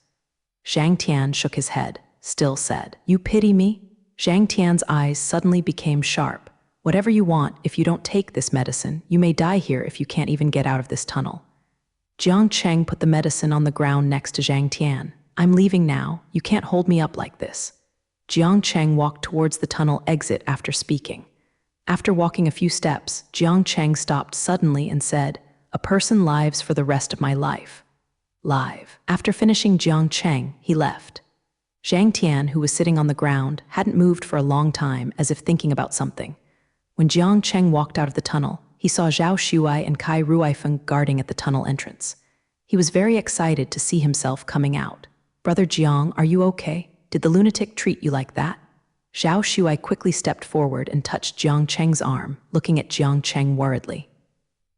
Zhang Tian shook his head, still said, "You pity me?" Zhang Tian's eyes suddenly became sharp. "Whatever you want, if you don't take this medicine, you may die here if you can't even get out of this tunnel." Jiang Cheng put the medicine on the ground next to Zhang Tian. "I'm leaving now. You can't hold me up like this." Jiang Cheng walked towards the tunnel exit after speaking. After walking a few steps, Jiang Cheng stopped suddenly and said, "A person lives for the rest of my life. Live." After finishing Jiang Cheng, he left. Zhang Tian, who was sitting on the ground, hadn't moved for a long time, as if thinking about something. When Jiang Cheng walked out of the tunnel, he saw Zhao Shuai and Kai Ruifeng guarding at the tunnel entrance. He was very excited to see himself coming out. "Brother Jiang, are you okay? Did the lunatic treat you like that?" Zhao Shuai quickly stepped forward and touched Jiang Cheng's arm, looking at Jiang Cheng worriedly.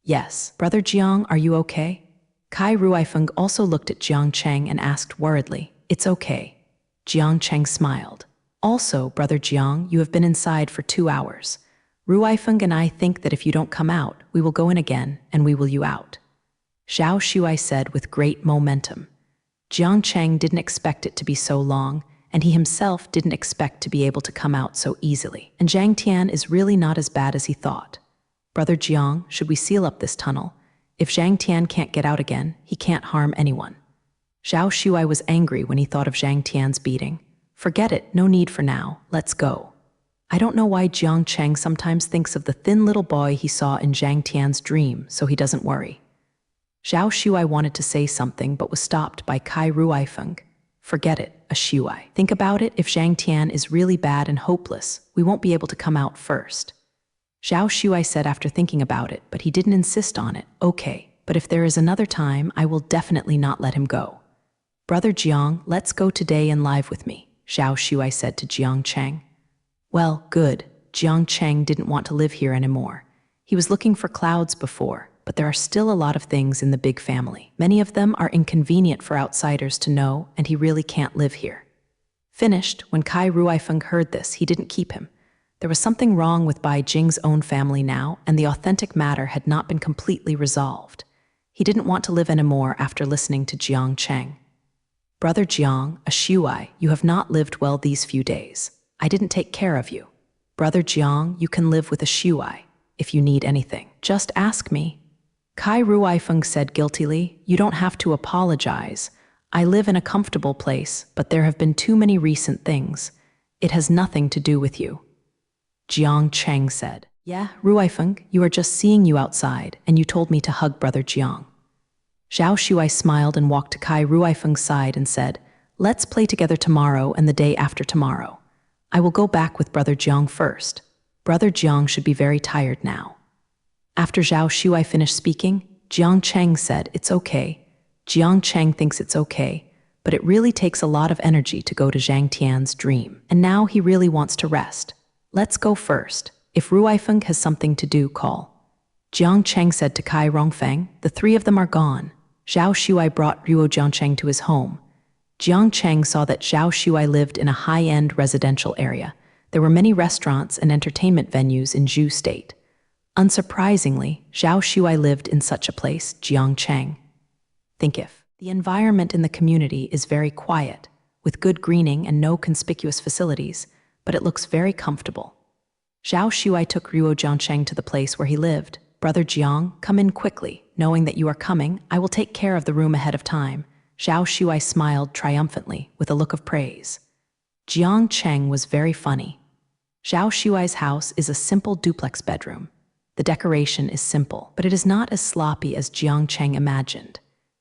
"Yes, Brother Jiang, are you okay?" Kai Ruifeng also looked at Jiang Cheng and asked worriedly, "It's okay." Jiang Cheng smiled. "Also, Brother Jiang, you have been inside for 2 hours. Ruifeng and I think that if you don't come out, we will go in again and we will you out," Zhao Shuai said with great momentum. Jiang Cheng didn't expect it to be so long, and he himself didn't expect to be able to come out so easily. And Zhang Tian is really not as bad as he thought. "Brother Jiang, should we seal up this tunnel? If Zhang Tian can't get out again, he can't harm anyone." Zhao Shuai was angry when he thought of Zhang Tian's beating. "Forget it, no need for now, let's go." I don't know why Jiang Cheng sometimes thinks of the thin little boy he saw in Zhang Tian's dream, so he doesn't worry. Zhao Shuai wanted to say something but was stopped by Kai Ruifeng. "Forget it, a Shuai. Think about it, if Zhang Tian is really bad and hopeless, we won't be able to come out first." Zhao Shuai said after thinking about it, but he didn't insist on it. "Okay, but if there is another time, I will definitely not let him go." "Brother Jiang, let's go today and live with me," Zhao Shuai said to Jiang Cheng. Well, good. Jiang Cheng didn't want to live here anymore. He was looking for clouds before, but there are still a lot of things in the big family. Many of them are inconvenient for outsiders to know, and he really can't live here. Finished, when Kai Ruifeng heard this, he didn't keep him. There was something wrong with Bai Jing's own family now, and the authentic matter had not been completely resolved. He didn't want to live anymore after listening to Jiang Cheng. "Brother Jiang, a Shuai, you have not lived well these few days. I didn't take care of you. Brother Jiang, you can live with a Shuai. If you need anything, just ask me." Kai Ruifeng said guiltily, "You don't have to apologize. I live in a comfortable place, but there have been too many recent things. It has nothing to do with you." Jiang Cheng said, "Yeah, Ruifeng, you are just seeing you outside, and you told me to hug Brother Jiang." Zhao Shuai smiled and walked to Kai Ruifeng's side and said, "Let's play together tomorrow and the day after tomorrow. I will go back with Brother Jiang first. Brother Jiang should be very tired now." After Zhao Shuai finished speaking, Jiang Cheng said, "It's okay." Jiang Cheng thinks it's okay, but it really takes a lot of energy to go to Zhang Tian's dream, and now he really wants to rest. "Let's go first. If Ruifeng has something to do, call." Jiang Cheng said to Kai Rongfeng. The three of them are gone. Zhao Shuai brought Ruo Jiangcheng to his home. Jiang Cheng saw that Zhao Shuai lived in a high-end residential area. There were many restaurants and entertainment venues in Zhu State. Unsurprisingly, Zhao Shuai lived in such a place, Jiang Cheng. Think if the environment in the community is very quiet, with good greening and no conspicuous facilities, but it looks very comfortable. Zhao Shuai took Ruo Jiangcheng to the place where he lived. "Brother Jiang, come in quickly. Knowing that you are coming, I will take care of the room ahead of time." Zhao Shuai smiled triumphantly with a look of praise. Jiang Cheng was very funny. Zhao Shuai's house is a simple duplex bedroom. The decoration is simple, but it is not as sloppy as Jiang Cheng imagined.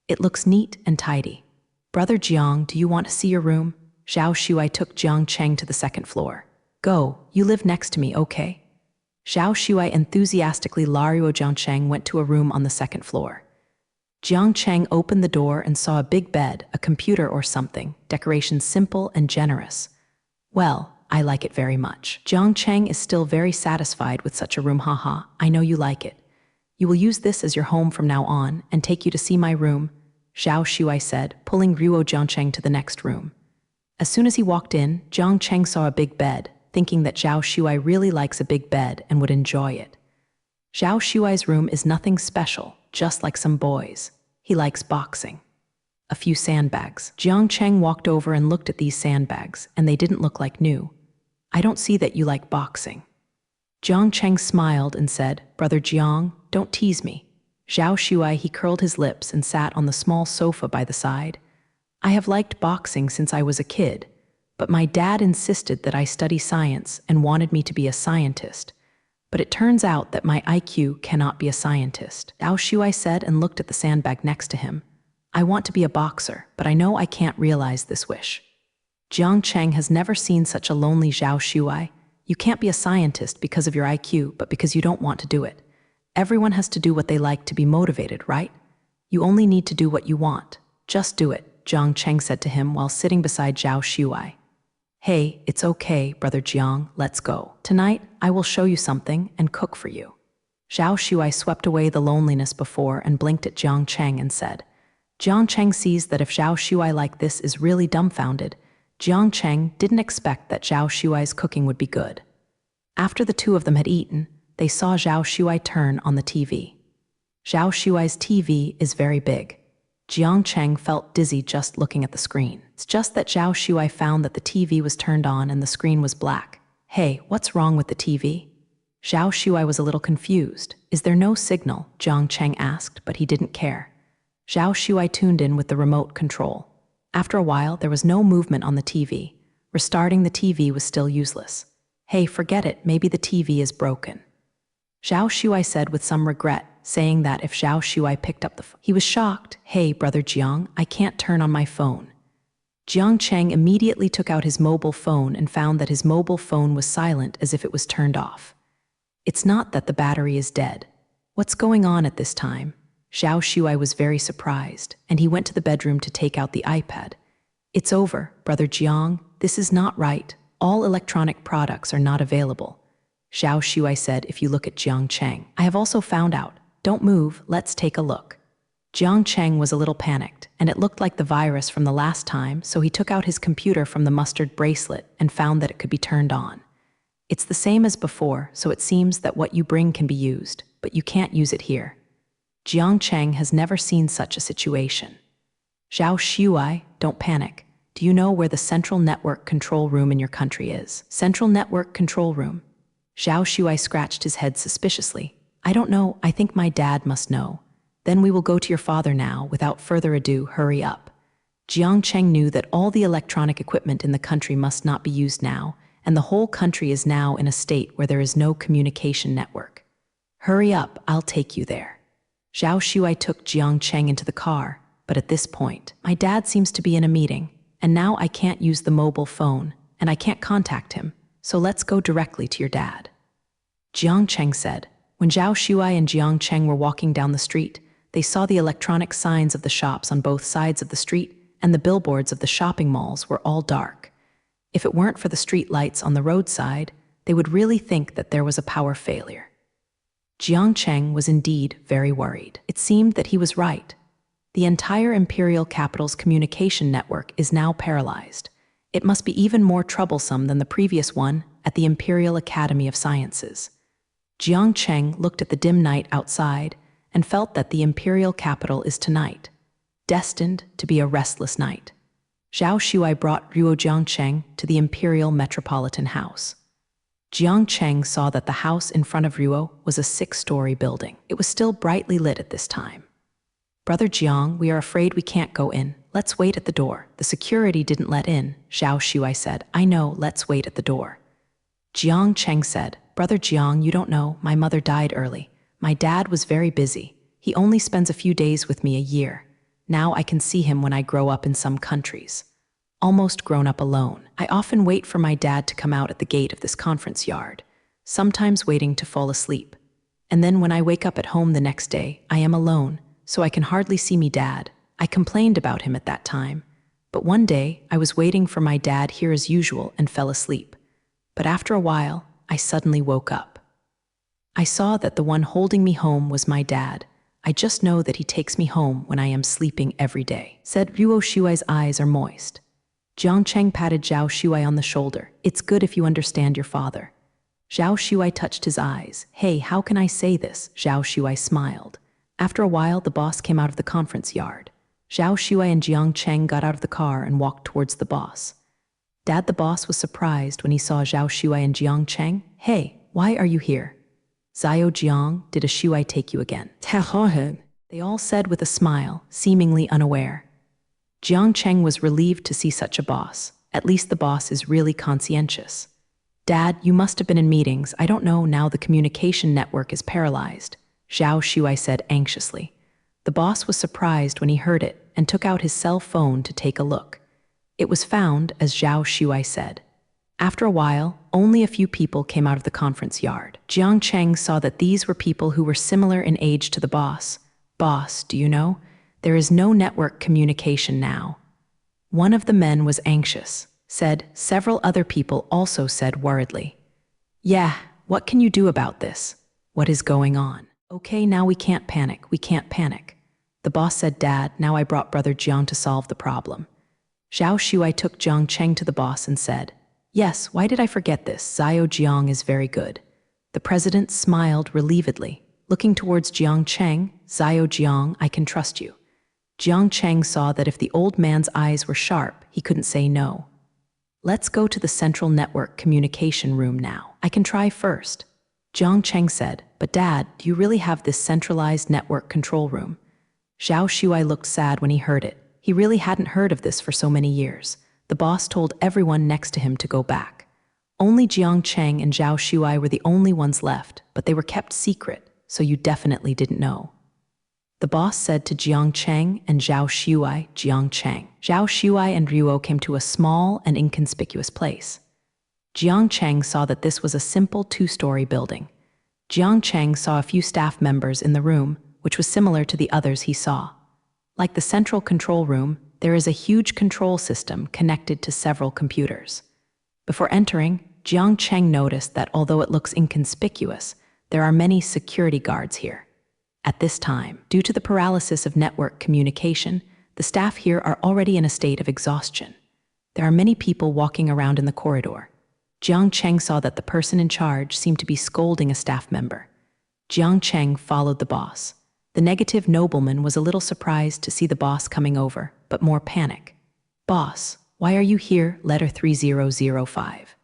It looks neat and tidy. "Brother Jiang, do you want to see your room?" Zhao Shuai took Jiang Cheng to the second floor. "Go, you live next to me, okay?" Zhao Shuai enthusiastically Lario Jiangcheng went to a room on the second floor. Jiang Cheng opened the door and saw a big bed, a computer or something, decoration simple and generous. "Well, I like it very much." Jiang Cheng is still very satisfied with such a room, haha, I know you like it. "You will use this as your home from now on and take you to see my room," Zhao Shuai said, pulling Ruo Jiangcheng to the next room. As soon as he walked in, Jiang Cheng saw a big bed, thinking that Zhao Shuai really likes a big bed and would enjoy it. Zhao Shuai's room is nothing special, just like some boys. He likes boxing. A few sandbags. Jiang Cheng walked over and looked at these sandbags, and they didn't look like new. "I don't see that you like boxing." Jiang Cheng smiled and said, "Brother Jiang, don't tease me." Zhao Shuai, he curled his lips and sat on the small sofa by the side. "I have liked boxing since I was a kid, but my dad insisted that I study science and wanted me to be a scientist. But it turns out that my IQ cannot be a scientist." Zhao Shuai said and looked at the sandbag next to him. "I want to be a boxer, but I know I can't realize this wish." Jiang Cheng has never seen such a lonely Zhao Shuai. You can't be a scientist because of your IQ, but because you don't want to do it. Everyone has to do what they like to be motivated, right? You only need to do what you want. Just do it, Jiang Cheng said to him while sitting beside Zhao Shuai. Hey, it's okay, brother Jiang, let's go. Tonight, I will show you something and cook for you. Zhao Shuai swept away the loneliness before and blinked at Jiang Cheng and said. Jiang Cheng sees that if Zhao Shuai like this is really dumbfounded, Jiang Cheng didn't expect that Zhao Shuai's cooking would be good. After the two of them had eaten, they saw Zhao Shuai turn on the TV. Zhao Shuai's TV is very big. Jiang Cheng felt dizzy just looking at the screen. It's just that Zhao Shuai found that the TV was turned on and the screen was black. Hey, what's wrong with the TV? Zhao Shuai was a little confused. Is there no signal? Jiang Cheng asked, but he didn't care. Zhao Shuai tuned in with the remote control. After a while, there was no movement on the TV. Restarting the TV was still useless. Hey, forget it, maybe the TV is broken. Zhao Shuai said with some regret, saying that if Zhao Shuai picked up the phone, he was shocked. Hey, brother Jiang, I can't turn on my phone. Jiang Cheng immediately took out his mobile phone and found that his mobile phone was silent as if it was turned off. It's not that the battery is dead. What's going on at this time? Zhao Shuai was very surprised, and he went to the bedroom to take out the iPad. It's over, brother Jiang, this is not right. All electronic products are not available. Zhao Shuai said if you look at Jiang Cheng. I have also found out. Don't move, let's take a look. Jiang Cheng was a little panicked, and it looked like the virus from the last time, so he took out his computer from the mustard bracelet and found that it could be turned on. It's the same as before, so it seems that what you bring can be used, but you can't use it here. Jiang Cheng has never seen such a situation. Zhao Shuai, don't panic. Do you know where the Central Network Control Room in your country is? Central Network Control Room. Zhao Shuai scratched his head suspiciously. I don't know, I think my dad must know. Then we will go to your father now. Without further ado, hurry up. Jiang Cheng knew that all the electronic equipment in the country must not be used now, and the whole country is now in a state where there is no communication network. Hurry up, I'll take you there. Zhao Shuai took Jiang Cheng into the car, but at this point, my dad seems to be in a meeting, and now I can't use the mobile phone, and I can't contact him, so let's go directly to your dad. Jiang Cheng said. When Zhao Shuai and Jiang Cheng were walking down the street, they saw the electronic signs of the shops on both sides of the street, and the billboards of the shopping malls were all dark. If it weren't for the street lights on the roadside, they would really think that there was a power failure. Jiang Cheng was indeed very worried. It seemed that he was right. The entire imperial capital's communication network is now paralyzed. It must be even more troublesome than the previous one at the Imperial Academy of Sciences. Jiang Cheng looked at the dim night outside and felt that the imperial capital is tonight, destined to be a restless night. Zhao Shuai brought Ruo Jiang Cheng to the imperial metropolitan house. Jiang Cheng saw that the house in front of Ruo was a 6-story building. It was still brightly lit at this time. Brother Jiang, we are afraid we can't go in. Let's wait at the door. The security didn't let in, Zhao Shuai said. I know, let's wait at the door. Jiang Cheng said, Brother Jiang, you don't know, my mother died early. My dad was very busy. He only spends a few days with me a year. Now I can see him when I grow up in some countries. Almost grown up alone. I often wait for my dad to come out at the gate of this conference yard, sometimes waiting to fall asleep. And then when I wake up at home the next day, I am alone, so I can hardly see me dad. I complained about him at that time. But one day, I was waiting for my dad here as usual and fell asleep. But after a while, I suddenly woke up. I saw that the one holding me home was my dad. I just know that he takes me home when I am sleeping every day, said Ruo Shuai's eyes are moist. Jiang Cheng patted Zhao Shuai on the shoulder. It's good if you understand your father. Zhao Shuai touched his eyes. Hey, how can I say this? Zhao Shuai smiled. After a while, the boss came out of the conference yard. Zhao Shuai and Jiang Cheng got out of the car and walked towards the boss. Dad, the boss was surprised when he saw Zhao Shuai and Jiang Cheng. Hey, why are you here? Zhao Jiang, did a Shuai take you again? They all said with a smile, seemingly unaware. Jiang Cheng was relieved to see such a boss. At least the boss is really conscientious. Dad, you must have been in meetings. I don't know, now the communication network is paralyzed, Zhao Shuai said anxiously. The boss was surprised when he heard it and took out his cell phone to take a look. It was found, as Zhao Shuai said. After a while, only a few people came out of the conference yard. Jiang Cheng saw that these were people who were similar in age to the boss. Boss, do you know? There is no network communication now. One of the men was anxious, said. Several other people also said worriedly. Yeah, what can you do about this? What is going on? Okay, now we can't panic. The boss said, Dad, now I brought Brother Jiang to solve the problem. Zhao Shuai took Jiang Cheng to the boss and said, Yes, why did I forget this? Xiao Jiang is very good. The president smiled relievedly, looking towards Jiang Cheng. Xiao Jiang, I can trust you. Jiang Cheng saw that if the old man's eyes were sharp, he couldn't say no. Let's go to the central network communication room now. I can try first. Jiang Cheng said, But Dad, do you really have this centralized network control room? Zhao Shuai looked sad when he heard it. He really hadn't heard of this for so many years. The boss told everyone next to him to go back. Only Jiang Cheng and Zhao Shuai were the only ones left, but they were kept secret, so you definitely didn't know. The boss said to Jiang Cheng and Zhao Shuai, Jiang Cheng. Zhao Shuai and Ruo came to a small and inconspicuous place. Jiang Cheng saw that this was a simple two-story building. Jiang Cheng saw a few staff members in the room, which was similar to the others he saw. Like the central control room, there is a huge control system connected to several computers. Before entering, Jiang Cheng noticed that although it looks inconspicuous, there are many security guards here. At this time, due to the paralysis of network communication, the staff here are already in a state of exhaustion. There are many people walking around in the corridor. Jiang Cheng saw that the person in charge seemed to be scolding a staff member. Jiang Cheng followed the boss. The negative nobleman was a little surprised to see the boss coming over, but more panic. Boss, why are you here? Letter 3005.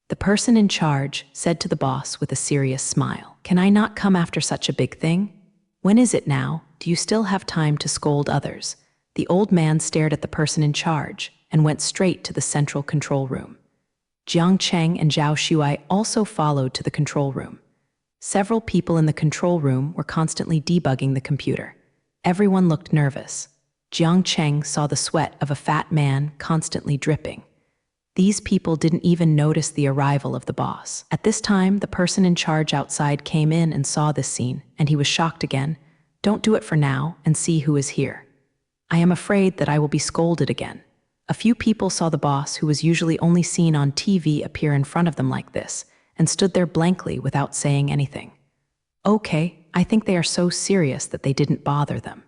The person in charge said to the boss with a serious smile. Can I not come after such a big thing? When is it now? Do you still have time to scold others? The old man stared at the person in charge and went straight to the central control room. Jiang Cheng and Zhao Shuai also followed to the control room. Several people in the control room were constantly debugging the computer. Everyone looked nervous. Jiang Cheng saw the sweat of a fat man constantly dripping. These people didn't even notice the arrival of the boss. At this time, the person in charge outside came in and saw this scene, and he was shocked again. Don't do it for now and see who is here. I am afraid that I will be scolded again. A few people saw the boss, who was usually only seen on TV, appear in front of them like this, and stood there blankly without saying anything. Okay, I think they are so serious that they didn't bother them.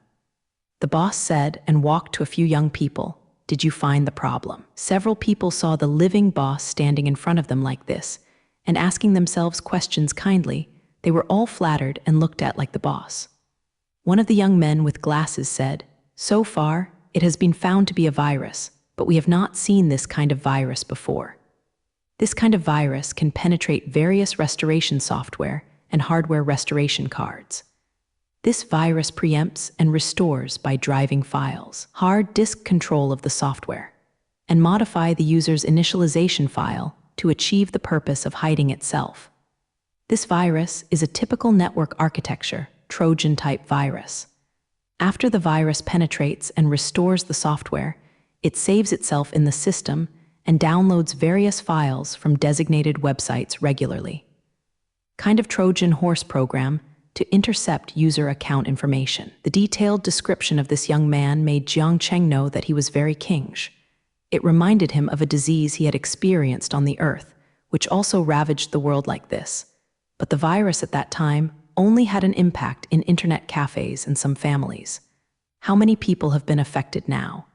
The boss said and walked to a few young people. Did you find the problem? Several people saw the living boss standing in front of them like this, and asking themselves questions kindly. They were all flattered and looked at like the boss. One of the young men with glasses said, So far, it has been found to be a virus, but we have not seen this kind of virus before. This kind of virus can penetrate various restoration software and hardware restoration cards. This virus preempts and restores by driving files, hard disk control of the software, and modify the user's initialization file to achieve the purpose of hiding itself. This virus is a typical network architecture, Trojan-type virus. After the virus penetrates and restores the software, it saves itself in the system and downloads various files from designated websites regularly. Kind of Trojan horse program to intercept user account information. The detailed description of this young man made Jiang Cheng know that he was very kingish. It reminded him of a disease he had experienced on the earth, which also ravaged the world like this. But the virus at that time only had an impact in internet cafes and some families. How many people have been affected now?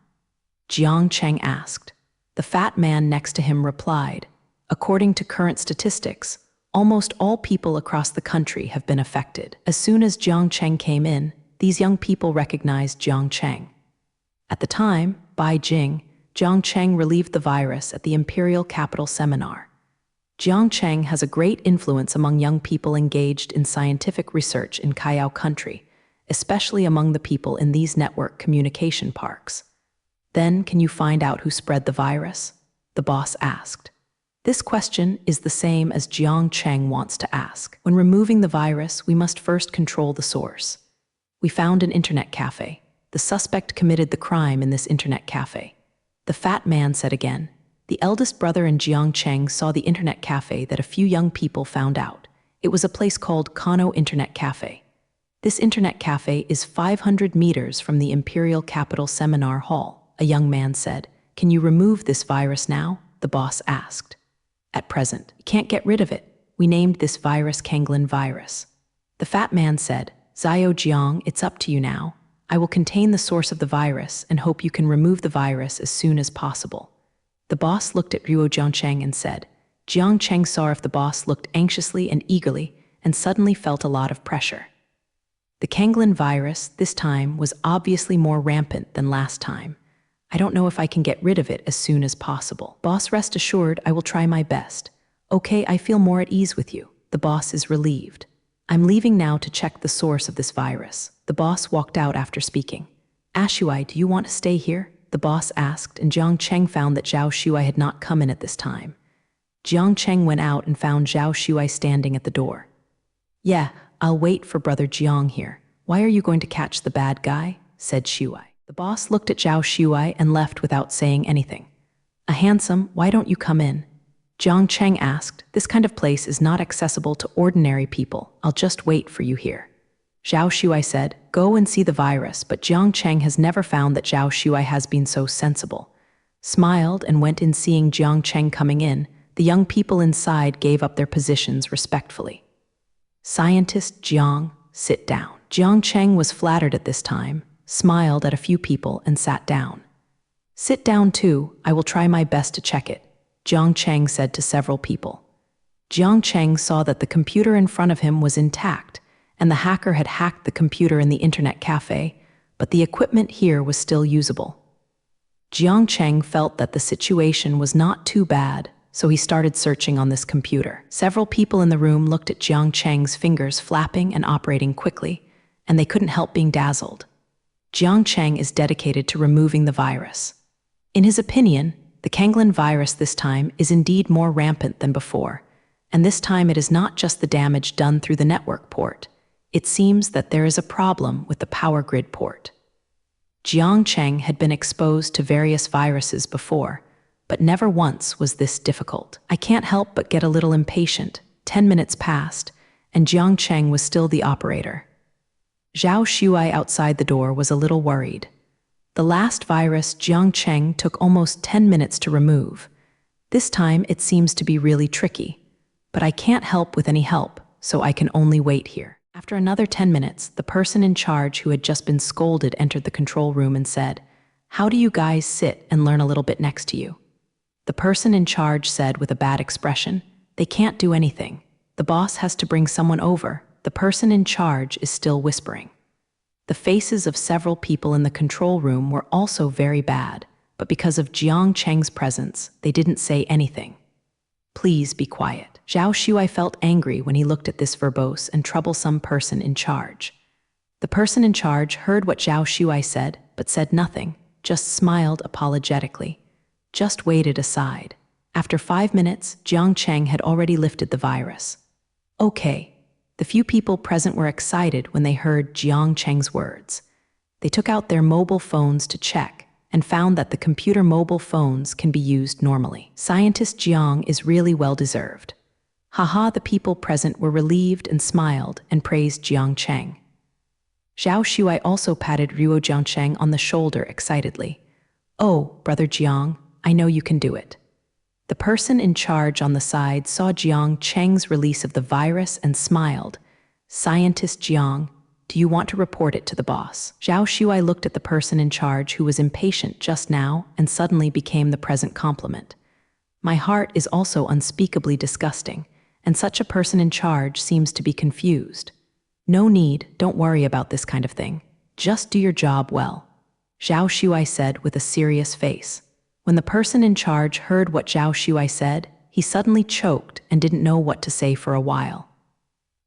Jiang Cheng asked. The fat man next to him replied, According to current statistics, almost all people across the country have been affected. As soon as Jiang Cheng came in, these young people recognized Jiang Cheng. At the time, Bai Jing, Jiang Cheng relieved the virus at the Imperial Capital Seminar. Jiang Cheng has a great influence among young people engaged in scientific research in Kayao country, especially among the people in these network communication parks. Then, can you find out who spread the virus? The boss asked. This question is the same as Jiang Cheng wants to ask. When removing the virus, we must first control the source. We found an internet cafe. The suspect committed the crime in this internet cafe. the fat man said again. The eldest brother and Jiang Cheng saw the internet cafe that a few young people found out. It was a place called Kano Internet Cafe. This internet cafe is 500 meters from the Imperial Capital Seminar Hall, a young man said. Can you remove this virus now? The boss asked. At present, you can't get rid of it. We named this virus Kanglin virus. The fat man said, Xiao Jiang, it's up to you now. I will contain the source of the virus and hope you can remove the virus as soon as possible. The boss looked at Ruo Jiangcheng and said. Jiang Cheng saw if the boss looked anxiously and eagerly and suddenly felt a lot of pressure. The Kanglin virus, this time, was obviously more rampant than last time. I don't know if I can get rid of it as soon as possible. Boss, rest assured, I will try my best. Okay, I feel more at ease with you. The boss is relieved. I'm leaving now to check the source of this virus. The boss walked out after speaking. Ashuai, do you want to stay here? The boss asked, and Jiang Cheng found that Zhao Shuai had not come in at this time. Jiang Cheng went out and found Zhao Shuai standing at the door. Yeah, I'll wait for brother Jiang here. Why are you going to catch the bad guy? Said Shuai. The boss looked at Zhao Shuai and left without saying anything. A handsome, why don't you come in? Jiang Cheng asked. This kind of place is not accessible to ordinary people. I'll just wait for you here. Zhao Shuai said, go and see the virus, but Jiang Cheng has never found that Zhao Shuai has been so sensible. Smiled and went in. Seeing Jiang Cheng coming in, the young people inside gave up their positions respectfully. Scientist Jiang, sit down. Jiang Cheng was flattered at this time, smiled at a few people and sat down. Sit down too, I will try my best to check it, Jiang Cheng said to several people. Jiang Cheng saw that the computer in front of him was intact, and the hacker had hacked the computer in the internet cafe, but the equipment here was still usable. Jiang Cheng felt that the situation was not too bad, so he started searching on this computer. Several people in the room looked at Jiang Cheng's fingers flapping and operating quickly, and they couldn't help being dazzled. Jiang Cheng is dedicated to removing the virus. In his opinion, the Kanglin virus this time is indeed more rampant than before, and this time it is not just the damage done through the network port. It seems that there is a problem with the power grid port. Jiang Cheng had been exposed to various viruses before, but never once was this difficult. I can't help but get a little impatient. 10 minutes passed, and Jiang Cheng was still the operator. Zhao Shuai outside the door was a little worried. The last virus Jiang Cheng took almost 10 minutes to remove. This time it seems to be really tricky, but I can't help with any help, so I can only wait here. After another 10 minutes, the person in charge who had just been scolded entered the control room and said, How do you guys sit and learn a little bit next to you? The person in charge said with a bad expression, They can't do anything. The boss has to bring someone over. The person in charge is still whispering. The faces of several people in the control room were also very bad, but because of Jiang Cheng's presence, they didn't say anything. Please be quiet. Zhao Shuai felt angry when he looked at this verbose and troublesome person in charge. The person in charge heard what Zhao Shuai said, but said nothing, just smiled apologetically, just waited aside. After 5 minutes, Jiang Cheng had already lifted the virus. Okay. The few people present were excited when they heard Jiang Cheng's words. They took out their mobile phones to check and found that the computer mobile phones can be used normally. Scientist Jiang is really well-deserved. Haha, the people present were relieved and smiled and praised Jiang Cheng. Zhao Shuai also patted Ruo Jiangcheng on the shoulder excitedly. Oh, brother Jiang, I know you can do it. The person in charge on the side saw Jiang Cheng's release of the virus and smiled. Scientist Jiang, do you want to report it to the boss? Zhao Shuai looked at the person in charge who was impatient just now and suddenly became the present compliment. My heart is also unspeakably disgusting, and such a person in charge seems to be confused. No need, don't worry about this kind of thing. Just do your job well, Zhao Shuai said with a serious face. When the person in charge heard what Zhao Shuai said, he suddenly choked and didn't know what to say for a while.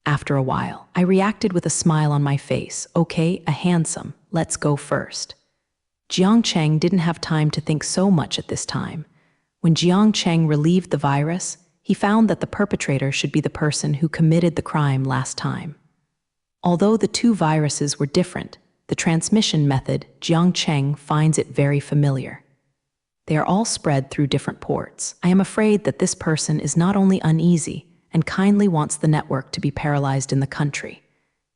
After a while, I reacted with a smile on my face. Okay, a handsome, let's go first. Jiang Cheng didn't have time to think so much at this time. When Jiang Cheng relieved the virus, he found that the perpetrator should be the person who committed the crime last time. Although the two viruses were different, the transmission method, Jiang Cheng finds it very familiar. They are all spread through different ports. I am afraid that this person is not only uneasy and kindly wants the network to be paralyzed in the country.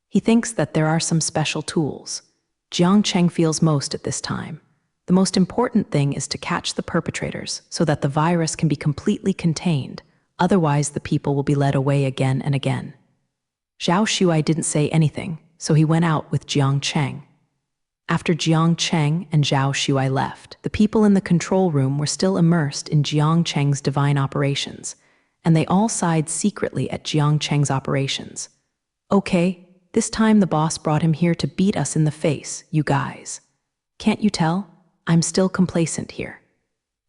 He thinks that there are some special tools. Jiang Cheng feels most at this time. The most important thing is to catch the perpetrators so that the virus can be completely contained. Otherwise, the people will be led away again and again. Zhao Shuai didn't say anything, so he went out with Jiang Cheng. After Jiang Cheng and Zhao Shuai left, the people in the control room were still immersed in Jiang Cheng's divine operations, and they all sighed secretly at Jiang Cheng's operations. Okay, this time the boss brought him here to beat us in the face, you guys. Can't you tell? I'm still complacent here.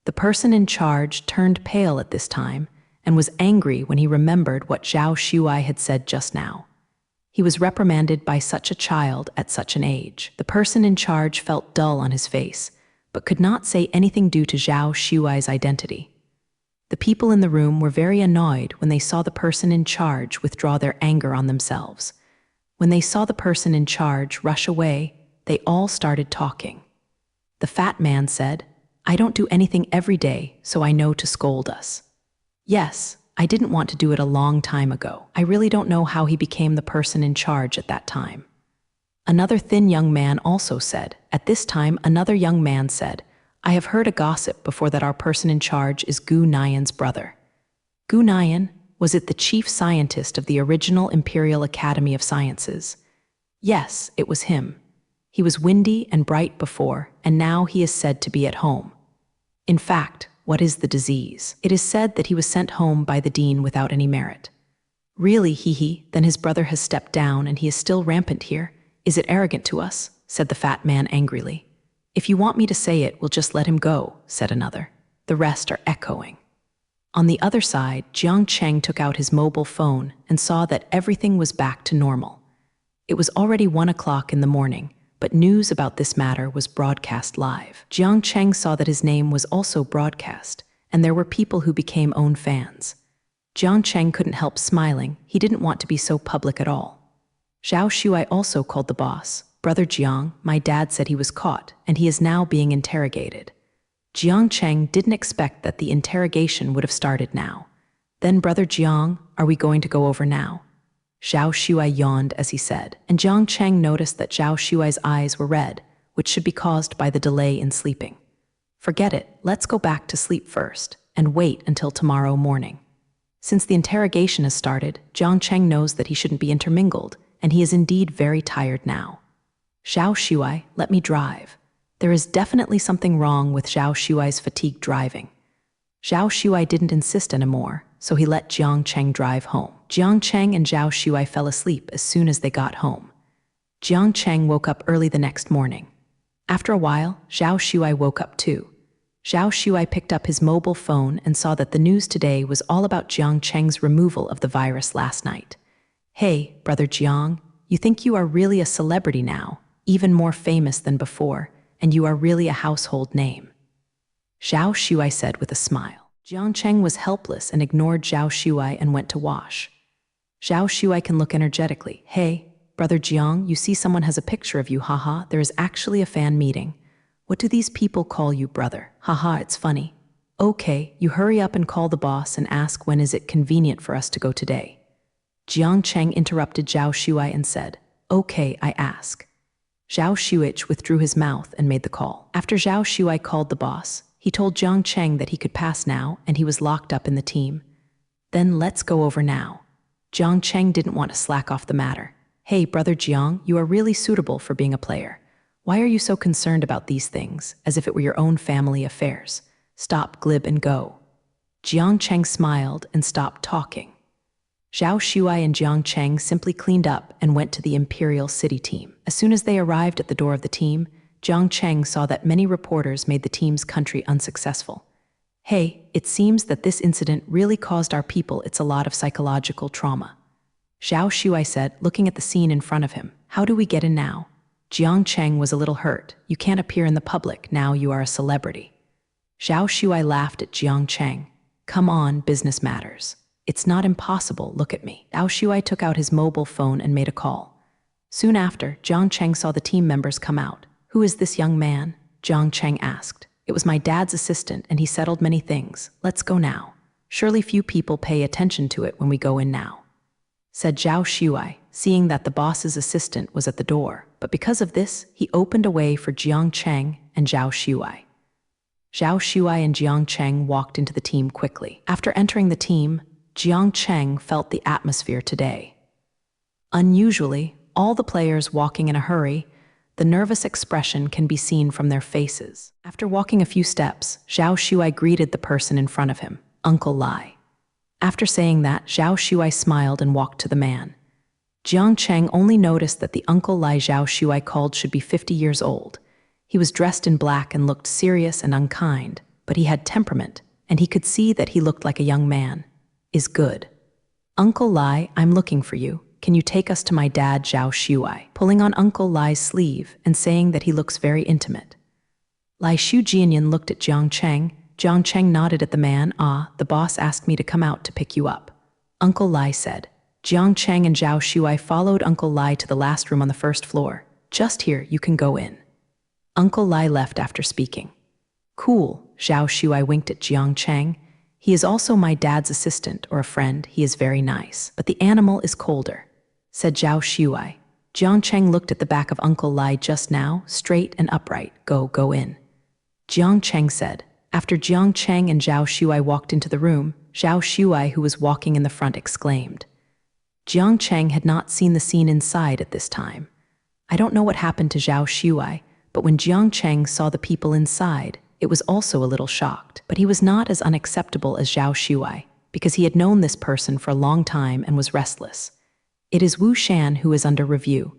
The person in charge turned pale at this time and was angry when he remembered what Zhao Shuai had said just now. He was reprimanded by such a child at such an age. The person in charge felt dull on his face, but could not say anything due to Zhao Shuai's identity. The people in the room were very annoyed when they saw the person in charge withdraw their anger on themselves. When they saw the person in charge rush away, they all started talking. The fat man said, "I don't do anything every day, so I know to scold us." Yes, I didn't want to do it a long time ago. I really don't know how he became the person in charge at that time. Another thin young man also said. At this time, another young man said, "I have heard a gossip before that our person in charge is Gu Nian's brother." Gu Nian, was it the chief scientist of the original Imperial Academy of Sciences? Yes, it was him. He was windy and bright before, and now he is said to be at home. In fact, what is the disease? It is said that he was sent home by the dean without any merit. Really, then his brother has stepped down and he is still rampant here. Is it arrogant to us? Said the fat man angrily. If you want me to say it, we'll just let him go, said another. The rest are echoing. On the other side, Jiang Cheng took out his mobile phone and saw that everything was back to normal. It was already 1 o'clock in the morning, but news about this matter was broadcast live. Jiang Cheng saw that his name was also broadcast, and there were people who became own fans. Jiang Cheng couldn't help smiling. He didn't want to be so public at all. Zhao Shuai also called the boss. "Brother Jiang, my dad said he was caught, and he is now being interrogated." Jiang Cheng didn't expect that the interrogation would have started now. "Then, Brother Jiang, are we going to go over now?" Zhao Shuai yawned as he said, and Jiang Cheng noticed that Zhao Shuai's eyes were red, which should be caused by the delay in sleeping. "Forget it, let's go back to sleep first, and wait until tomorrow morning." Since the interrogation has started, Jiang Cheng knows that he shouldn't be intermingled, and he is indeed very tired now. "Zhao Shuai, let me drive." There is definitely something wrong with Zhao Shuai's fatigue driving. Zhao Shuai didn't insist anymore, so he let Jiang Cheng drive home. Jiang Cheng and Zhao Shuai fell asleep as soon as they got home. Jiang Cheng woke up early the next morning. After a while, Zhao Shuai woke up too. Zhao Shuai picked up his mobile phone and saw that the news today was all about Jiang Cheng's removal of the virus last night. "Hey, Brother Jiang, you think you are really a celebrity now, even more famous than before, and you are really a household name." Zhao Shuai said with a smile. Jiang Cheng was helpless and ignored Zhao Shuai and went to wash. Zhao Shuai can look energetically. "Hey, Brother Jiang, you see someone has a picture of you, haha, there is actually a fan meeting. What do these people call you, brother? Haha, it's funny. Okay, you hurry up and call the boss and ask when is it convenient for us to go today." Jiang Cheng interrupted Zhao Shuai and said, "Okay, I ask." Zhao Shuai withdrew his mouth and made the call. After Zhao Shuai called the boss, he told Jiang Cheng that he could pass now and he was locked up in the team. "Then let's go over now." Jiang Cheng didn't want to slack off the matter. "Hey, Brother Jiang, you are really suitable for being a player. Why are you so concerned about these things, as if it were your own family affairs? Stop glib and go." Jiang Cheng smiled and stopped talking. Zhao Shuai and Jiang Cheng simply cleaned up and went to the Imperial City team. As soon as they arrived at the door of the team, Jiang Cheng saw that many reporters made the team's country unsuccessful. "Hey, it seems that this incident really caused our people a lot of psychological trauma." Zhao Shuai said, looking at the scene in front of him. "How do we get in now?" Jiang Cheng was a little hurt. "You can't appear in the public, now you are a celebrity." Zhao Shuai laughed at Jiang Cheng. "Come on, business matters. It's not impossible, look at me." Zhao Shuai took out his mobile phone and made a call. Soon after, Jiang Cheng saw the team members come out. "Who is this young man?" Jiang Cheng asked. It was my dad's assistant, and he settled many things. Let's go now. Surely few people pay attention to it when we go in now," said Zhao Shuai, seeing that the boss's assistant was at the door. But because of this, he opened a way for Jiang Cheng and Zhao Shuai. Zhao Shuai and Jiang Cheng walked into the team quickly. After entering the team, Jiang Cheng felt the atmosphere today. Unusually, all the players walking in a hurry, the nervous expression can be seen from their faces. After walking a few steps, Zhao Shuai greeted the person in front of him, Uncle Lai. After saying that, Zhao Shuai smiled and walked to the man. Jiang Cheng only noticed that the Uncle Lai Zhao Shuai called should be 50 years old. He was dressed in black and looked serious and unkind, but he had temperament, and he could see that he looked like a young man. "Is good. Uncle Lai, I'm looking for you. Can you take us to my dad, Zhao Shuai?" Pulling on Uncle Lai's sleeve and saying that he looks very intimate. Lai Shu Jianyan looked at Jiang Cheng. Jiang Cheng nodded at the man. "Ah, the boss asked me to come out to pick you up," Uncle Lai said. Jiang Cheng and Zhao Shuai followed Uncle Lai to the last room on the first floor. "Just here, you can go in." Uncle Lai left after speaking. "Cool," Zhao Shuai winked at Jiang Cheng. "He is also my dad's assistant or a friend. He is very nice. But the animal is colder," said Zhao Shuai. Jiang Cheng looked at the back of Uncle Lai just now, straight and upright. Go in," Jiang Cheng said. After Jiang Cheng and Zhao Shuai walked into the room, Zhao Shuai, who was walking in the front, exclaimed. Jiang Cheng had not seen the scene inside at this time. I don't know what happened to Zhao Shuai, but when Jiang Cheng saw the people inside, it was also a little shocked. But he was not as unacceptable as Zhao Shuai, because he had known this person for a long time and was restless. It is Wu Shan who is under review.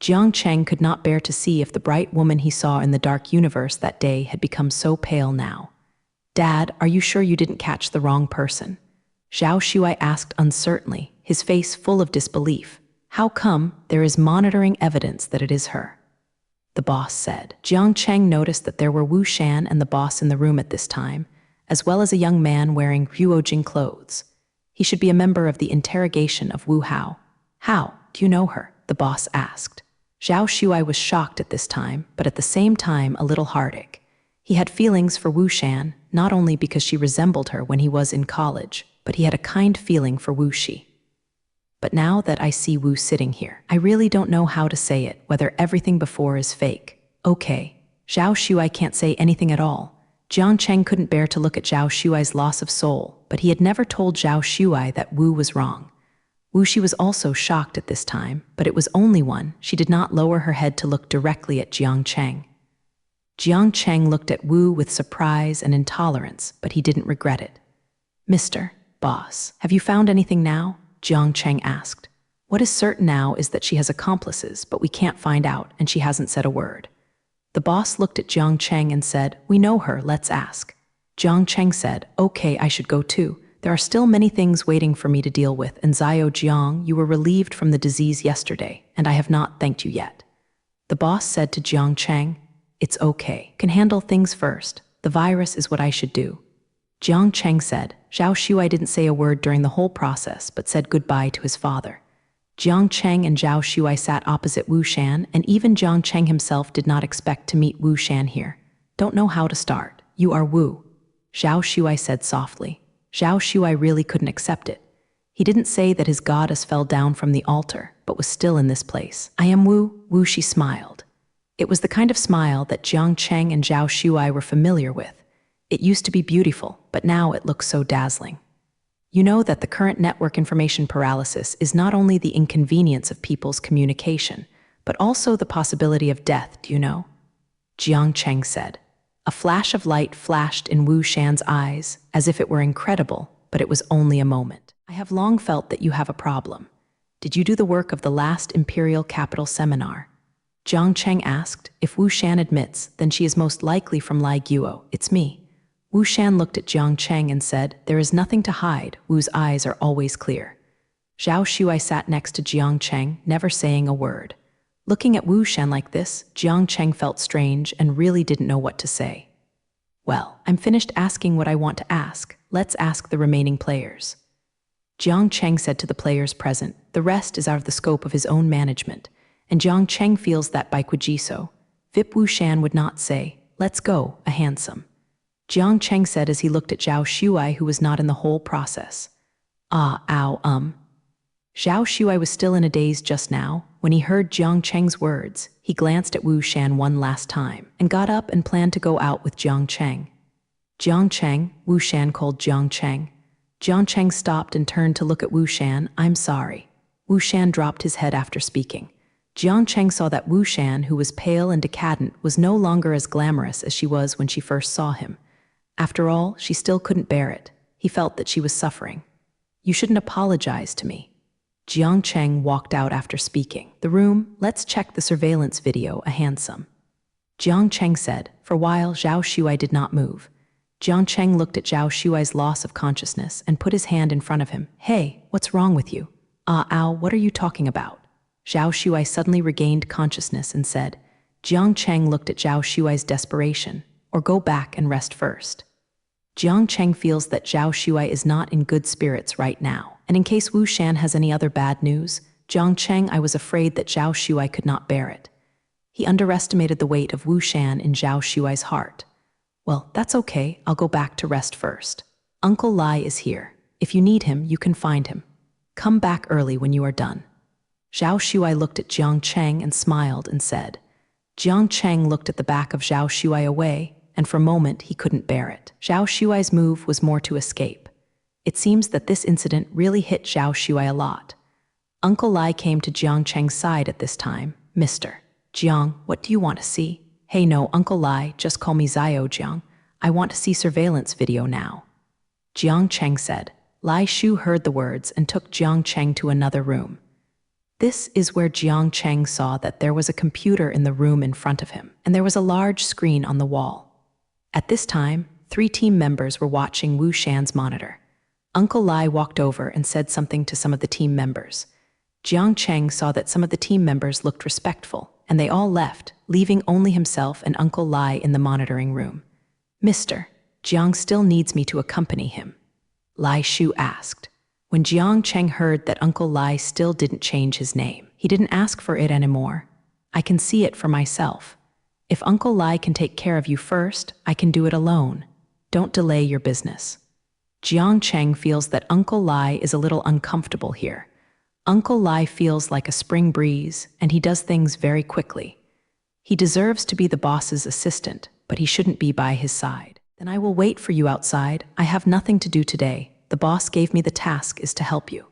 Jiang Cheng could not bear to see if the bright woman he saw in the dark universe that day had become so pale now. "Dad, are you sure you didn't catch the wrong person?" Zhao Shuai asked uncertainly, his face full of disbelief. "How come? There is monitoring evidence that it is her," the boss said. Jiang Cheng noticed that there were Wu Shan and the boss in the room at this time, as well as a young man wearing Huojing clothes. He should be a member of the interrogation of Wu Hao. "How? Do you know her?" the boss asked. Zhao Shuai was shocked at this time, but at the same time a little heartache. He had feelings for Wu Shan, not only because she resembled her when he was in college, but he had a kind feeling for Wu Shi. But now that I see Wu sitting here, I really don't know how to say it, whether everything before is fake. Okay, Zhao Shuai can't say anything at all. Jiang Cheng couldn't bear to look at Zhao Shuai's loss of soul, but he had never told Zhao Shuai that Wu was wrong. Wu Shi was also shocked at this time, but it was only one. She did not lower her head to look directly at Jiang Cheng. Jiang Cheng looked at Wu with surprise and intolerance, but he didn't regret it. "Mr. Boss, have you found anything now?" Jiang Cheng asked. "What is certain now is that she has accomplices, but we can't find out, and she hasn't said a word." The boss looked at Jiang Cheng and said, "We know her, let's ask." Jiang Cheng said, "Okay, I should go too. There are still many things waiting for me to deal with, and Zio Jiang, you were relieved from the disease yesterday, and I have not thanked you yet." The boss said to Jiang Cheng, "It's okay. Can handle things first. The virus is what I should do." Jiang Cheng said. Zhao Shuai didn't say a word during the whole process, but said goodbye to his father. Jiang Cheng and Zhao Shuai sat opposite Wu Shan, and even Jiang Cheng himself did not expect to meet Wu Shan here. "Don't know how to start. You are Wu," Zhao Shuai said softly. Zhao Shuai really couldn't accept it. He didn't say that his goddess fell down from the altar, but was still in this place. "I am Wu," Wu Shi smiled. It was the kind of smile that Jiang Cheng and Zhao Shuai were familiar with. It used to be beautiful, but now it looks so dazzling. "You know that the current network information paralysis is not only the inconvenience of people's communication, but also the possibility of death, do you know?" Jiang Cheng said. A flash of light flashed in Wu Shan's eyes, as if it were incredible, but it was only a moment. "I have long felt that you have a problem. Did you do the work of the last Imperial Capital Seminar?" Jiang Cheng asked. If Wu Shan admits, then she is most likely from Lai Guo. "It's me." Wu Shan looked at Jiang Cheng and said, "There is nothing to hide. Wu's eyes are always clear." Zhao Shuai sat next to Jiang Cheng, never saying a word. Looking at Wu Shan like this, Jiang Cheng felt strange and really didn't know what to say. "Well, I'm finished asking what I want to ask. Let's ask the remaining players." Jiang Cheng said to the players present, "The rest is out of the scope of his own management, and Jiang Cheng feels that by Kujiso, Vip Wu Shan would not say, 'Let's go,' a handsome." Jiang Cheng said as he looked at Zhao Shuai, who was not in the whole process. Zhao Shuai was still in a daze just now. When he heard Jiang Cheng's words, he glanced at Wu Shan one last time and got up and planned to go out with Jiang Cheng. Jiang Cheng, Wu Shan called Jiang Cheng. Jiang Cheng stopped and turned to look at Wu Shan. I'm sorry. Wu Shan dropped his head after speaking. Jiang Cheng saw that Wu Shan, who was pale and decadent, was no longer as glamorous as she was when she first saw him. After all, she still couldn't bear it. He felt that she was suffering. You shouldn't apologize to me. Jiang Cheng walked out after speaking. The room, let's check the surveillance video, a handsome. Jiang Cheng said. For a while, Zhao Shuai did not move. Jiang Cheng looked at Zhao Shuai's loss of consciousness and put his hand in front of him. Hey, what's wrong with you? What are you talking about? Zhao Shuai suddenly regained consciousness and said. Jiang Cheng looked at Zhao Shuai's desperation. Or go back and rest first. Jiang Cheng feels that Zhao Shuai is not in good spirits right now, and in case Wu Shan has any other bad news, Jiang Cheng, I was afraid that Zhao Shuai could not bear it. He underestimated the weight of Wu Shan in Zhao Shuai's heart. Well, that's okay, I'll go back to rest first. Uncle Lai is here. If you need him, you can find him. Come back early when you are done. Zhao Shuai looked at Jiang Cheng and smiled and said. Jiang Cheng looked at the back of Zhao Shuai away, and for a moment he couldn't bear it. Zhao Shuai's move was more to escape. It seems that this incident really hit Zhao Shuai a lot. Uncle Lai came to Jiang Cheng's side at this time. Mr. Jiang, what do you want to see? Hey no, Uncle Lai, just call me Zio Jiang. I want to see surveillance video now. Jiang Cheng said. Lai Shu heard the words and took Jiang Cheng to another room. This is where Jiang Cheng saw that there was a computer in the room in front of him, and there was a large screen on the wall. At this time, 3 team members were watching Wu Shan's monitor. Uncle Lai walked over and said something to some of the team members. Jiang Cheng saw that some of the team members looked respectful, and they all left, leaving only himself and Uncle Lai in the monitoring room. Mr. Jiang still needs me to accompany him. Lai Shu asked. When Jiang Cheng heard that Uncle Lai still didn't change his name, he didn't ask for it anymore. I can see it for myself. If Uncle Lai can take care of you first, I can do it alone. Don't delay your business. Jiang Cheng feels that Uncle Lai is a little uncomfortable here. Uncle Lai feels like a spring breeze, and he does things very quickly. He deserves to be the boss's assistant, but he shouldn't be by his side. Then I will wait for you outside. I have nothing to do today. The boss gave me the task is to help you.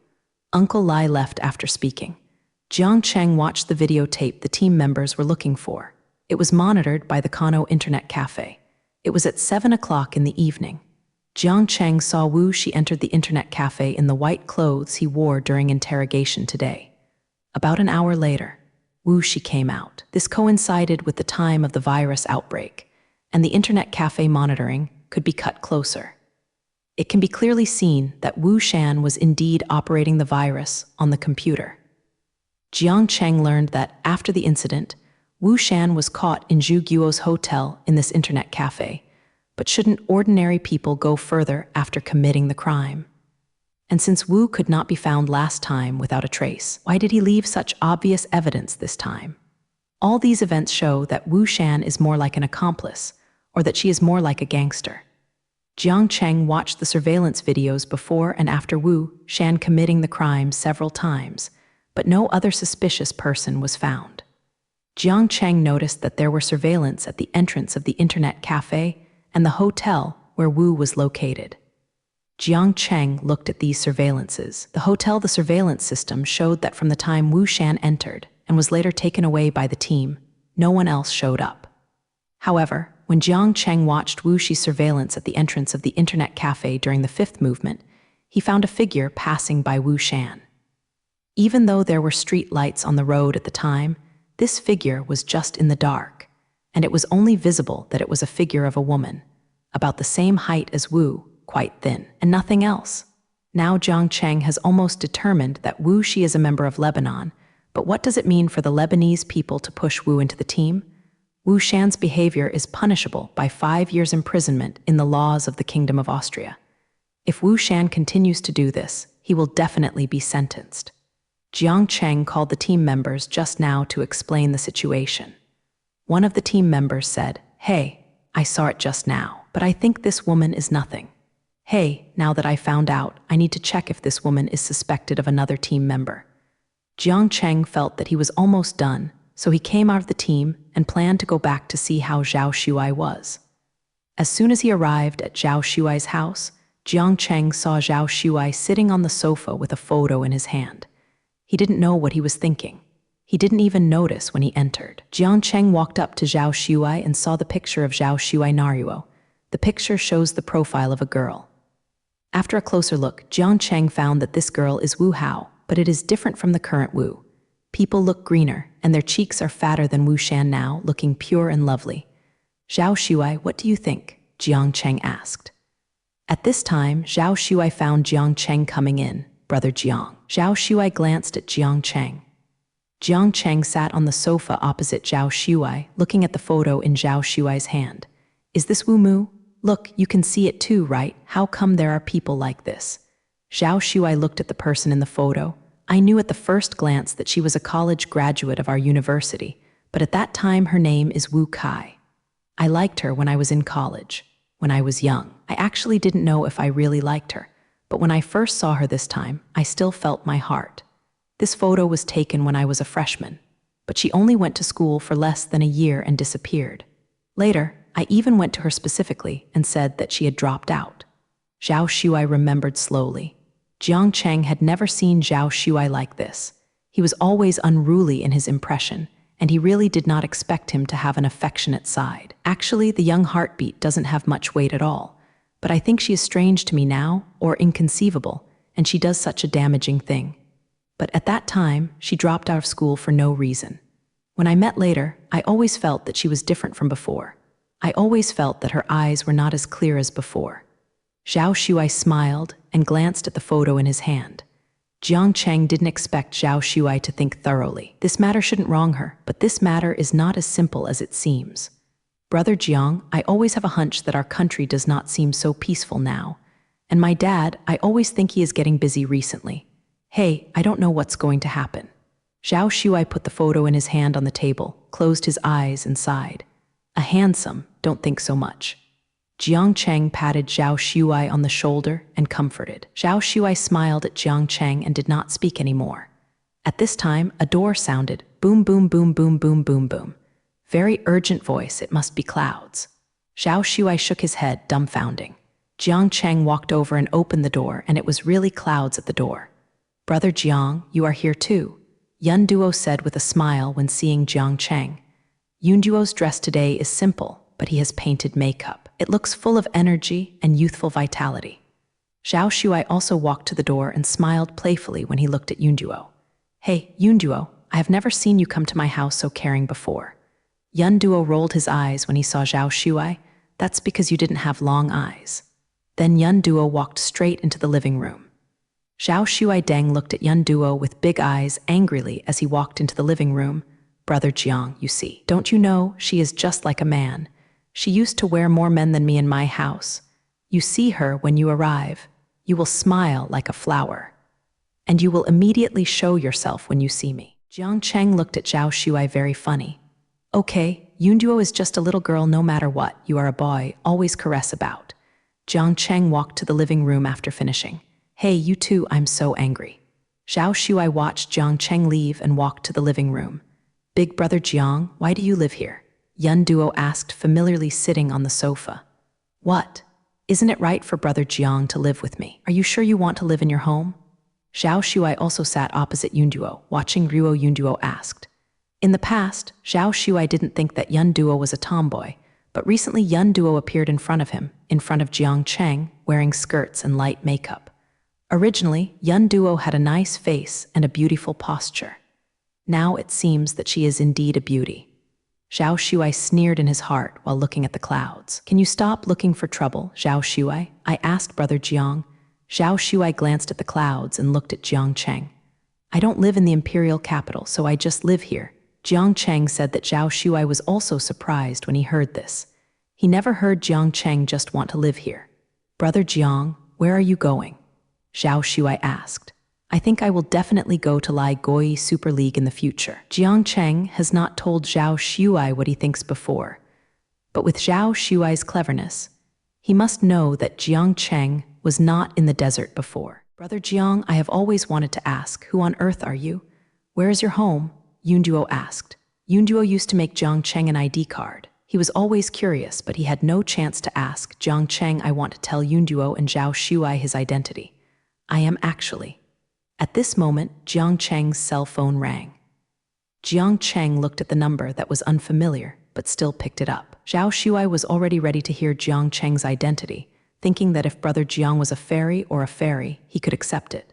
Uncle Lai left after speaking. Jiang Cheng watched the videotape the team members were looking for. It was monitored by the Kano Internet Cafe. It was at 7 o'clock in the evening. Jiang Cheng saw Wu Shi entered the Internet Cafe in the white clothes he wore during interrogation today. About an hour later, Wu Shi came out. This coincided with the time of the virus outbreak, and the Internet Cafe monitoring could be cut closer. It can be clearly seen that Wu Shan was indeed operating the virus on the computer. Jiang Cheng learned that after the incident, Wu Shan was caught in Zhu Guo's hotel in this internet cafe, but shouldn't ordinary people go further after committing the crime? And since Wu could not be found last time without a trace, why did he leave such obvious evidence this time? All these events show that Wu Shan is more like an accomplice, or that she is more like a gangster. Jiang Cheng watched the surveillance videos before and after Wu Shan committing the crime several times, but no other suspicious person was found. Jiang Cheng noticed that there were surveillance at the entrance of the internet cafe and the hotel where Wu was located. Jiang Cheng looked at these surveillances. The surveillance system showed that from the time Wu Shan entered and was later taken away by the team, no one else showed up. However, when Jiang Cheng watched Wu Shi's surveillance at the entrance of the internet cafe during the 5th movement, he found a figure passing by Wu Shan. Even though there were street lights on the road at the time, this figure was just in the dark, and it was only visible that it was a figure of a woman, about the same height as Wu, quite thin, and nothing else. Now Jiang Cheng has almost determined that Wu Shi is a member of Lebanon, but what does it mean for the Lebanese people to push Wu into the team? Wu Shan's behavior is punishable by 5 years imprisonment in the laws of the Kingdom of Austria. If Wu Shan continues to do this, he will definitely be sentenced. Jiang Cheng called the team members just now to explain the situation. One of the team members said, "Hey, I saw it just now. but I think this woman is nothing. Hey, now that I found out, I need to check if this woman is suspected of another team member. Jiang Cheng felt that he was almost done, so he came out of the team and planned to go back to see how Zhao Shuai was. As soon as he arrived at Zhao Shuai's house, Jiang Cheng saw Zhao Shuai sitting on the sofa with a photo in his hand. He didn't know what he was thinking. He didn't even notice when he entered. Jiang Cheng walked up to Zhao Shuai and saw the picture of Zhao Shuai Naruo. The picture shows the profile of a girl. After a closer look, Jiang Cheng found that this girl is Wu Hao, but it is different from the current Wu. People look greener, and their cheeks are fatter than Wu Shan now, looking pure and lovely. Zhao Shuai, what do you think? Jiang Cheng asked. At this time, Zhao Shuai found Jiang Cheng coming in. Brother Jiang. Zhao Shuai glanced at Jiang Cheng. Jiang Cheng sat on the sofa opposite Zhao Shuai, looking at the photo in Zhao Shuai's hand. Is this Wu Mu? Look, you can see it too, right? How come there are people like this? Zhao Shuai looked at the person in the photo. I knew at the first glance that she was a college graduate of our university, but at that time her name is Wu Kai. I liked her when I was in college, when I was young. I actually didn't know if I really liked her, but when I first saw her this time, I still felt my heart. This photo was taken when I was a freshman, but she only went to school for less than a year and disappeared. Later, I even went to her specifically and said that she had dropped out. Zhao Shuai remembered slowly. Jiang Cheng had never seen Zhao Shuai like this. He was always unruly in his impression, and he really did not expect him to have an affectionate side. Actually, the young heartbeat doesn't have much weight at all, but I think she is strange to me now, or inconceivable, and she does such a damaging thing. But at that time, she dropped out of school for no reason. When I met later, I always felt that she was different from before. I always felt that her eyes were not as clear as before. Zhao Shuai smiled and glanced at the photo in his hand. Jiang Cheng didn't expect Zhao Shuai to think thoroughly. This matter shouldn't wrong her, but this matter is not as simple as it seems. Brother Jiang, I always have a hunch that our country does not seem so peaceful now. And my dad, I always think he is getting busy recently. Hey, I don't know what's going to happen. Zhao Shuai put the photo in his hand on the table, closed his eyes and sighed. A handsome, don't think so much. Jiang Cheng patted Zhao Shuai on the shoulder and comforted. Zhao Shuai smiled at Jiang Cheng and did not speak anymore. At this time, a door sounded. Boom, boom, boom, boom, boom, boom, boom. Very urgent voice, it must be Clouds. Zhao Shuai shook his head, dumbfounding. Jiang Cheng walked over and opened the door, and it was really Clouds at the door. Brother Jiang, you are here too, Yun Duo said with a smile when seeing Jiang Cheng. Yun Duo's dress today is simple, but he has painted makeup. It looks full of energy and youthful vitality. Zhao Shuai also walked to the door and smiled playfully when he looked at Yun Duo. Hey, Yun Duo, I have never seen you come to my house so caring before. Yun Duo rolled his eyes when he saw Zhao Shuai. That's because you didn't have long eyes. Then Yun Duo walked straight into the living room. Zhao Shuai Deng looked at Yun Duo with big eyes angrily as he walked into the living room. Brother Jiang, you see. Don't you know, she is just like a man. She used to wear more men than me in my house. You see her when you arrive. You will smile like a flower. And you will immediately show yourself when you see me. Jiang Cheng looked at Zhao Shuai very funny. Okay, Yun Duo is just a little girl no matter what. You are a boy, always caress about. Jiang Cheng walked to the living room after finishing. Hey, you two, I'm so angry. Zhao Shuai watched Jiang Cheng leave and walked to the living room. Big brother Jiang, why do you live here? Yun Duo asked, familiarly sitting on the sofa. What? Isn't it right for brother Jiang to live with me? Are you sure you want to live in your home? Zhao Shuai also sat opposite Yun Duo, watching Ruo. Yun Duo asked. In the past, Zhao Shuai didn't think that Yun Duo was a tomboy, but recently Yun Duo appeared in front of him, in front of Jiang Cheng, wearing skirts and light makeup. Originally, Yun Duo had a nice face and a beautiful posture. Now it seems that she is indeed a beauty. Zhao Shuai sneered in his heart while looking at the clouds. Can you stop looking for trouble, Zhao Shuai? I asked brother Jiang. Zhao Shuai glanced at the clouds and looked at Jiang Cheng. I don't live in the imperial capital, so I just live here. Jiang Cheng said that Zhao Shuai was also surprised when he heard this. He never heard Jiang Cheng just want to live here. Brother Jiang, where are you going? Zhao Shuai asked. I think I will definitely go to Lai Goi Super League in the future. Jiang Cheng has not told Zhao Shuai what he thinks before. But with Zhao Shuai's cleverness, He must know that Jiang Cheng was not in the desert before. Brother Jiang, I have always wanted to ask, who on earth are you? Where is your home? Yunduo asked. Yunduo used to make Jiang Cheng an ID card. He was always curious, but he had no chance to ask Jiang Cheng. I want to tell Yunduo and Zhao Shuai his identity. I am actually. At this moment, Jiang Cheng's cell phone rang. Jiang Cheng looked at the number that was unfamiliar, but still picked it up. Zhao Shuai was already ready to hear Jiang Cheng's identity, thinking that if Brother Jiang was a fairy or a fairy, he could accept it.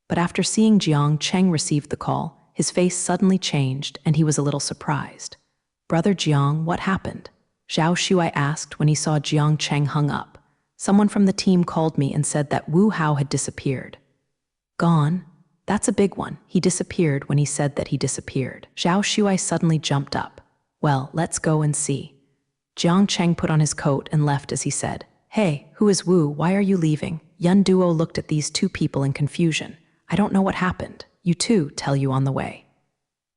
But after seeing Jiang Cheng receive the call, his face suddenly changed and he was a little surprised. Brother Jiang, what happened? Zhao Shuai asked when he saw Jiang Cheng hung up. Someone from the team called me and said that Wu Hao had disappeared. Gone? That's a big one. He disappeared when he said that he disappeared. Zhao Shuai suddenly jumped up. Well, let's go and see. Jiang Cheng put on his coat and left as he said, Hey, who is Wu? Why are you leaving? Yun Duo looked at these two people in confusion. I don't know what happened. You two, tell you on the way.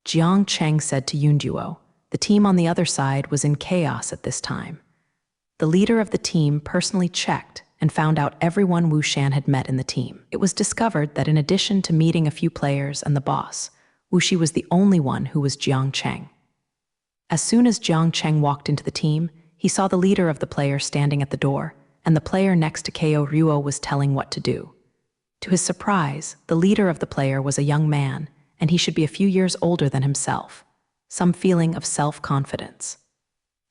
Jiang Cheng said to Yun Duo. The team on the other side was in chaos at this time. The leader of the team personally checked and found out everyone Wu Shan had met in the team. It was discovered that in addition to meeting a few players and the boss, Wu Shi was the only one who was Jiang Cheng. As soon as Jiang Cheng walked into the team, he saw the leader of the player standing at the door, and the player next to Ko Ruo was telling what to do. To his surprise, the leader of the player was a young man, and he should be a few years older than himself. Some feeling of self-confidence.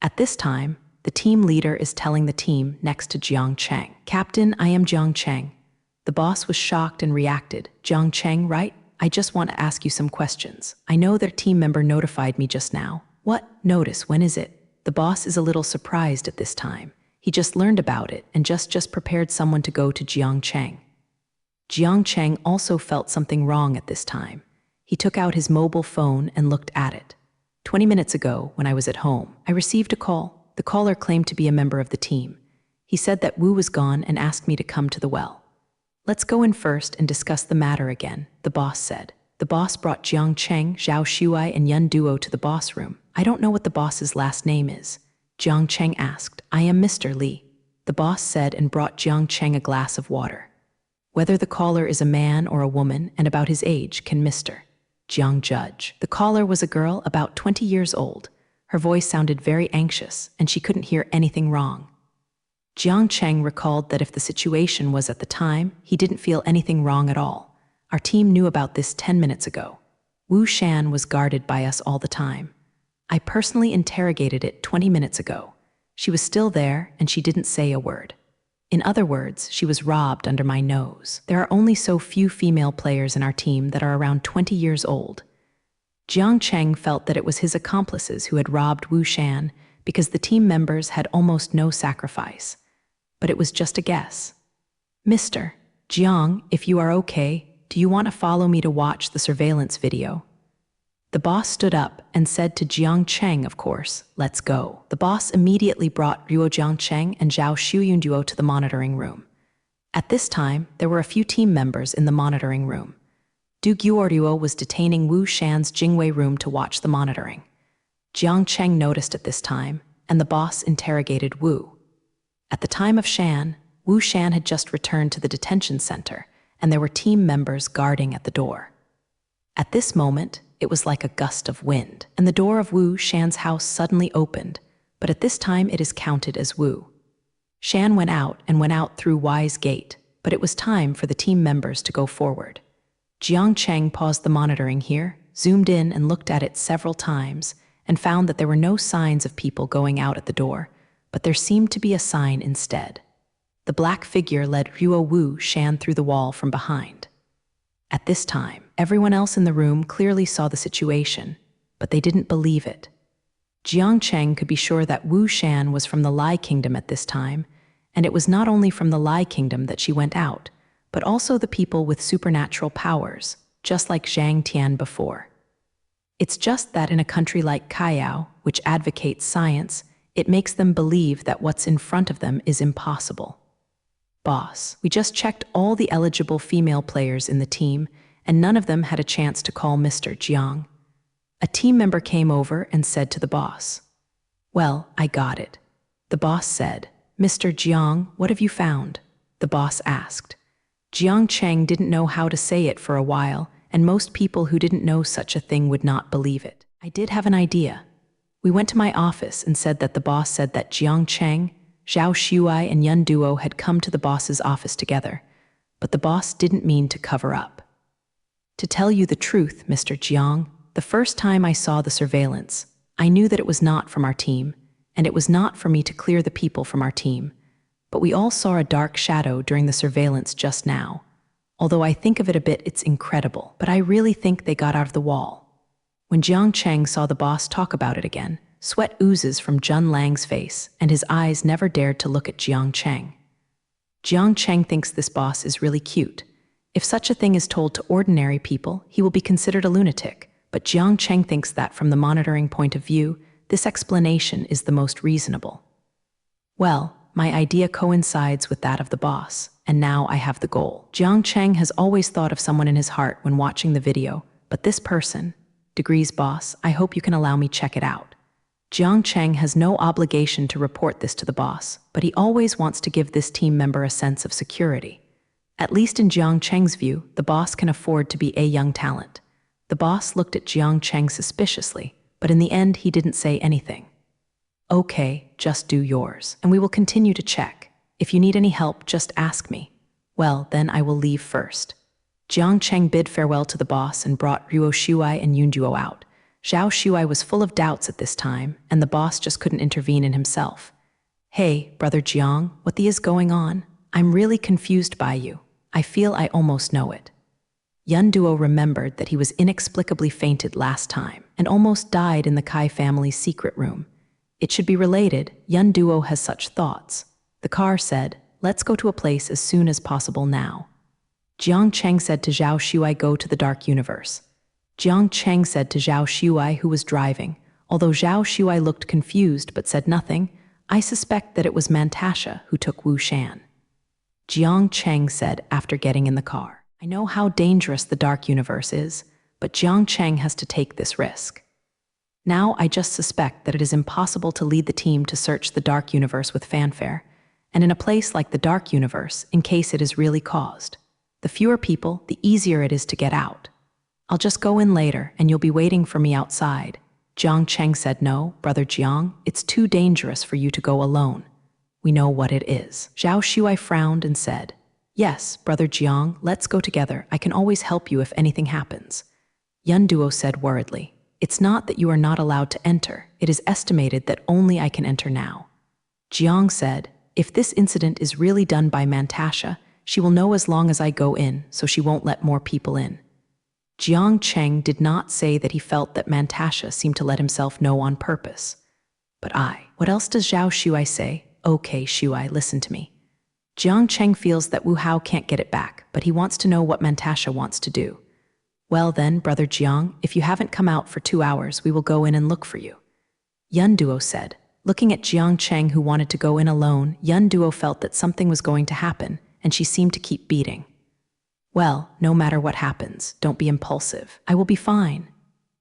At this time, the team leader is telling the team next to Jiang Cheng. Captain, I am Jiang Cheng. The boss was shocked and reacted. Jiang Cheng, right? I just want to ask you some questions. I know their team member notified me just now. What? Notice, when is it? The boss is a little surprised at this time. He just learned about it and just prepared someone to go to Jiang Cheng. Jiang Cheng also felt something wrong at this time. He took out his mobile phone and looked at it. 20 minutes ago, when I was at home, I received a call. The caller claimed to be a member of the team. He said that Wu was gone and asked me to come to the well. Let's go in first and discuss the matter again, the boss said. The boss brought Jiang Cheng, Zhao Shuai, and Yun Duo to the boss room. I don't know what the boss's last name is. Jiang Cheng asked. I am Mr. Li. The boss said and brought Jiang Cheng a glass of water. Whether the caller is a man or a woman and about his age, can Mr. Jiang judge. The caller was a girl about 20 years old. Her voice sounded very anxious, and she couldn't hear anything wrong. Jiang Cheng recalled that if the situation was at the time, he didn't feel anything wrong at all. Our team knew about this 10 minutes ago. Wu Shan was guarded by us all the time. I personally interrogated it 20 minutes ago. She was still there, and she didn't say a word. In other words, she was robbed under my nose. There are only so few female players in our team that are around 20 years old. Jiang Cheng felt that it was his accomplices who had robbed Wu Shan because the team members had almost no sacrifice. But it was just a guess. Mr. Jiang, if you are okay, do you want to follow me to watch the surveillance video? The boss stood up and said to Jiang Cheng, of course, let's go. The boss immediately brought Ruo Jiang Cheng and Zhao Shuyun Duo to the monitoring room. At this time, there were a few team members in the monitoring room. Du Guoruo was detaining Wu Shan's Jingwei room to watch the monitoring. Jiang Cheng noticed at this time, and the boss interrogated Wu. At the time of Shan, Wu Shan had just returned to the detention center, and there were team members guarding at the door. At this moment, it was like a gust of wind, and the door of Wu Shan's house suddenly opened, but at this time it is counted as Wu. Shan went out through Y's gate, but it was time for the team members to go forward. Jiang Cheng paused the monitoring here, zoomed in and looked at it several times, and found that there were no signs of people going out at the door, but there seemed to be a sign instead. The black figure led Ruo Wu Shan through the wall from behind. At this time, everyone else in the room clearly saw the situation, but they didn't believe it. Jiang Cheng could be sure that Wu Shan was from the Lai Kingdom at this time, and it was not only from the Lai Kingdom that she went out, but also the people with supernatural powers, just like Zhang Tian before. It's just that in a country like Kayao, which advocates science, it makes them believe that what's in front of them is impossible. Boss, we just checked all the eligible female players in the team, and none of them had a chance to call Mr. Jiang. A team member came over and said to the boss, Well, I got it. The boss said, "Mr. Jiang, what have you found?" the boss asked. Jiang Cheng didn't know how to say it for a while, and most people who didn't know such a thing would not believe it. "I did have an idea. We went to my office and said that the boss said that Jiang Cheng, Zhao Shuai, and Yun Duo had come to the boss's office together, but the boss didn't mean to cover up. To tell you the truth, Mr. Jiang, the first time I saw the surveillance, I knew that it was not from our team, and it was not for me to clear the people from our team. But we all saw a dark shadow during the surveillance just now. Although I think of it a bit, it's incredible, but I really think they got out of the wall." When Jiang Cheng saw the boss talk about it again, sweat oozes from Jun Lang's face, and his eyes never dared to look at Jiang Cheng. Jiang Cheng thinks this boss is really cute. If such a thing is told to ordinary people, he will be considered a lunatic, but Jiang Cheng thinks that from the monitoring point of view, this explanation is the most reasonable. "Well, my idea coincides with that of the boss, and now I have the goal." Jiang Cheng has always thought of someone in his heart when watching the video, but this person, Degrees boss, I hope you can allow me check it out. Jiang Cheng has no obligation to report this to the boss, but he always wants to give this team member a sense of security. At least in Jiang Cheng's view, the boss can afford to be a young talent. The boss looked at Jiang Cheng suspiciously, but in the end he didn't say anything. "Okay, just do yours, and we will continue to check. If you need any help, just ask me. Well, then I will leave first." Jiang Cheng bid farewell to the boss and brought Ruo Shuai and Yun Duo out. Zhao Shuai was full of doubts at this time, and the boss just couldn't intervene in himself. "Hey, brother Jiang, what the is going on? I'm really confused by you. I feel I almost know it." Yun Duo remembered that he was inexplicably fainted last time and almost died in the Kai family's secret room. It should be related, Yun Duo has such thoughts. The car said, "Let's go to a place as soon as possible now." Jiang Cheng said to Zhao Shuai, "Go to the dark universe." Jiang Cheng said to Zhao Shuai, who was driving. Although Zhao Shuai looked confused but said nothing, I suspect that it was Mantasha who took Wu Shan. Jiang Cheng said after getting in the car, "I know how dangerous the dark universe is, but Jiang Cheng has to take this risk. Now I just suspect that it is impossible to lead the team to search the dark universe with fanfare, and in a place like the dark universe, in case it is really caused. The fewer people, the easier it is to get out. I'll just go in later, and you'll be waiting for me outside." Jiang Cheng said, "No, brother Jiang, it's too dangerous for you to go alone. We know what it is." Zhao Shuai frowned and said, "Yes, brother Jiang, let's go together. I can always help you if anything happens." Yun Duo said worriedly, "It's not that you are not allowed to enter. It is estimated that only I can enter now." Jiang said, "If this incident is really done by Mantasha, she will know as long as I go in, so she won't let more people in." Jiang Cheng did not say that he felt that Mantasha seemed to let himself know on purpose. "But what else does Zhao Shuai say?" "Okay, Shuai, listen to me. Jiang Cheng feels that Wu Hao can't get it back, but he wants to know what Mantasha wants to do." "Well then, brother Jiang, if you haven't come out for 2 hours, we will go in and look for you," Yun Duo said. Looking at Jiang Cheng, who wanted to go in alone, Yun Duo felt that something was going to happen, and she seemed to keep beating. "Well, no matter what happens, don't be impulsive. I will be fine."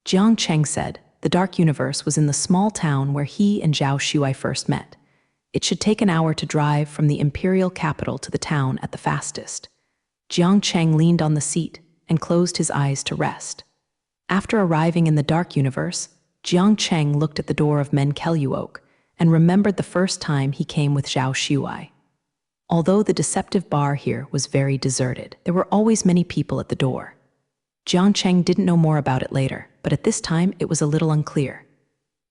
Jiang Cheng said. The dark universe was in the small town where he and Zhao Shuai first met. It should take an hour to drive from the imperial capital to the town at the fastest. Jiang Cheng leaned on the seat and closed his eyes to rest. After arriving in the dark universe, Jiang Cheng looked at the door of Men Kelluok and remembered the first time he came with Zhao Shuai. Although the deceptive bar here was very deserted, there were always many people at the door. Jiang Cheng didn't know more about it later, but at this time it was a little unclear.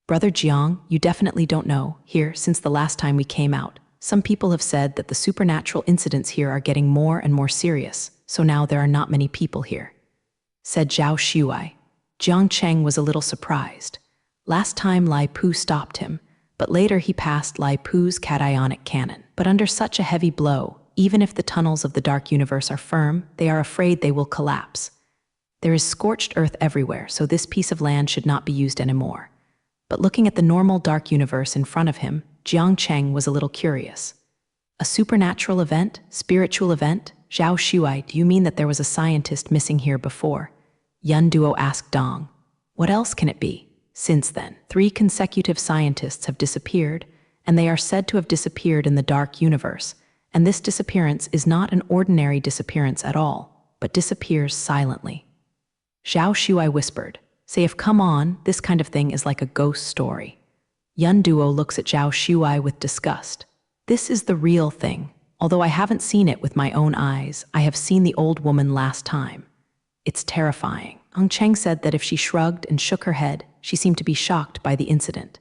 "Brother Jiang, you definitely don't know. Here, since the last time we came out, some people have said that the supernatural incidents here are getting more and more serious, so now there are not many people here," said Zhao Shuai. Jiang Cheng was a little surprised. Last time Lai Pu stopped him, but later he passed Lai Pu's cationic cannon. But under such a heavy blow, even if the tunnels of the dark universe are firm, they are afraid they will collapse. There is scorched earth everywhere, so this piece of land should not be used anymore. But looking at the normal dark universe in front of him, Jiang Cheng was a little curious. "A supernatural event? Spiritual event? Zhao Shuai, do you mean that there was a scientist missing here before?" Yun Duo asked Dong. "What else can it be? Since then, 3 consecutive scientists have disappeared, and they are said to have disappeared in the dark universe, and this disappearance is not an ordinary disappearance at all, but disappears silently. Zhao Shuai whispered, "Say if come on, this kind of thing is like a ghost story." Yun Duo looks at Zhao Shuai with disgust. "This is the real thing. Although I haven't seen it with my own eyes, I have seen the old woman last time. It's terrifying." Ang Cheng said that if she shrugged and shook her head, she seemed to be shocked by the incident.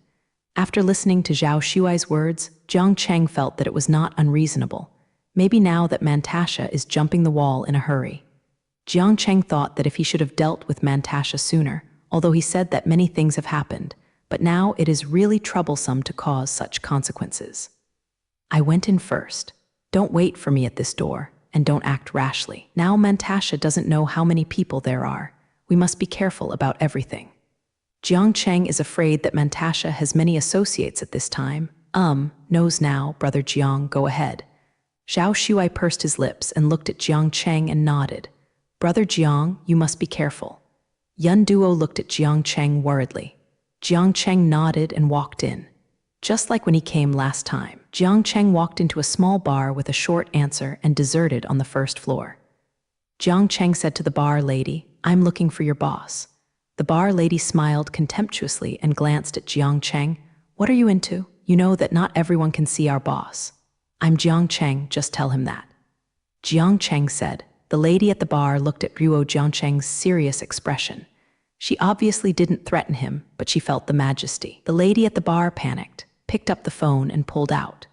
After listening to Zhao Shuai's words, Jiang Cheng felt that it was not unreasonable. Maybe now that Mantasha is jumping the wall in a hurry. Jiang Cheng thought that if he should have dealt with Mantasha sooner, although he said that many things have happened, but now it is really troublesome to cause such consequences. "I went in first. Don't wait for me at this door, and don't act rashly. Now Mantasha doesn't know how many people there are. We must be careful about everything." Jiang Cheng is afraid that Mantasha has many associates at this time. Knows now, Brother Jiang, go ahead. Zhao Shuai pursed his lips and looked at Jiang Cheng and nodded. "Brother Jiang, you must be careful." Yun Duo looked at Jiang Cheng worriedly. Jiang Cheng nodded and walked in. Just like when he came last time, Jiang Cheng walked into a small bar with a short answer and deserted on the first floor. Jiang Cheng said to the bar lady, "I'm looking for your boss." The bar lady smiled contemptuously and glanced at Jiang Cheng. "What are you into? You know that not everyone can see our boss." "I'm Jiang Cheng, just tell him that." Jiang Cheng said. The lady at the bar looked at Ruo Jiang Cheng's serious expression. She obviously didn't threaten him, but she felt the majesty. The lady at the bar panicked, picked up the phone and pulled out.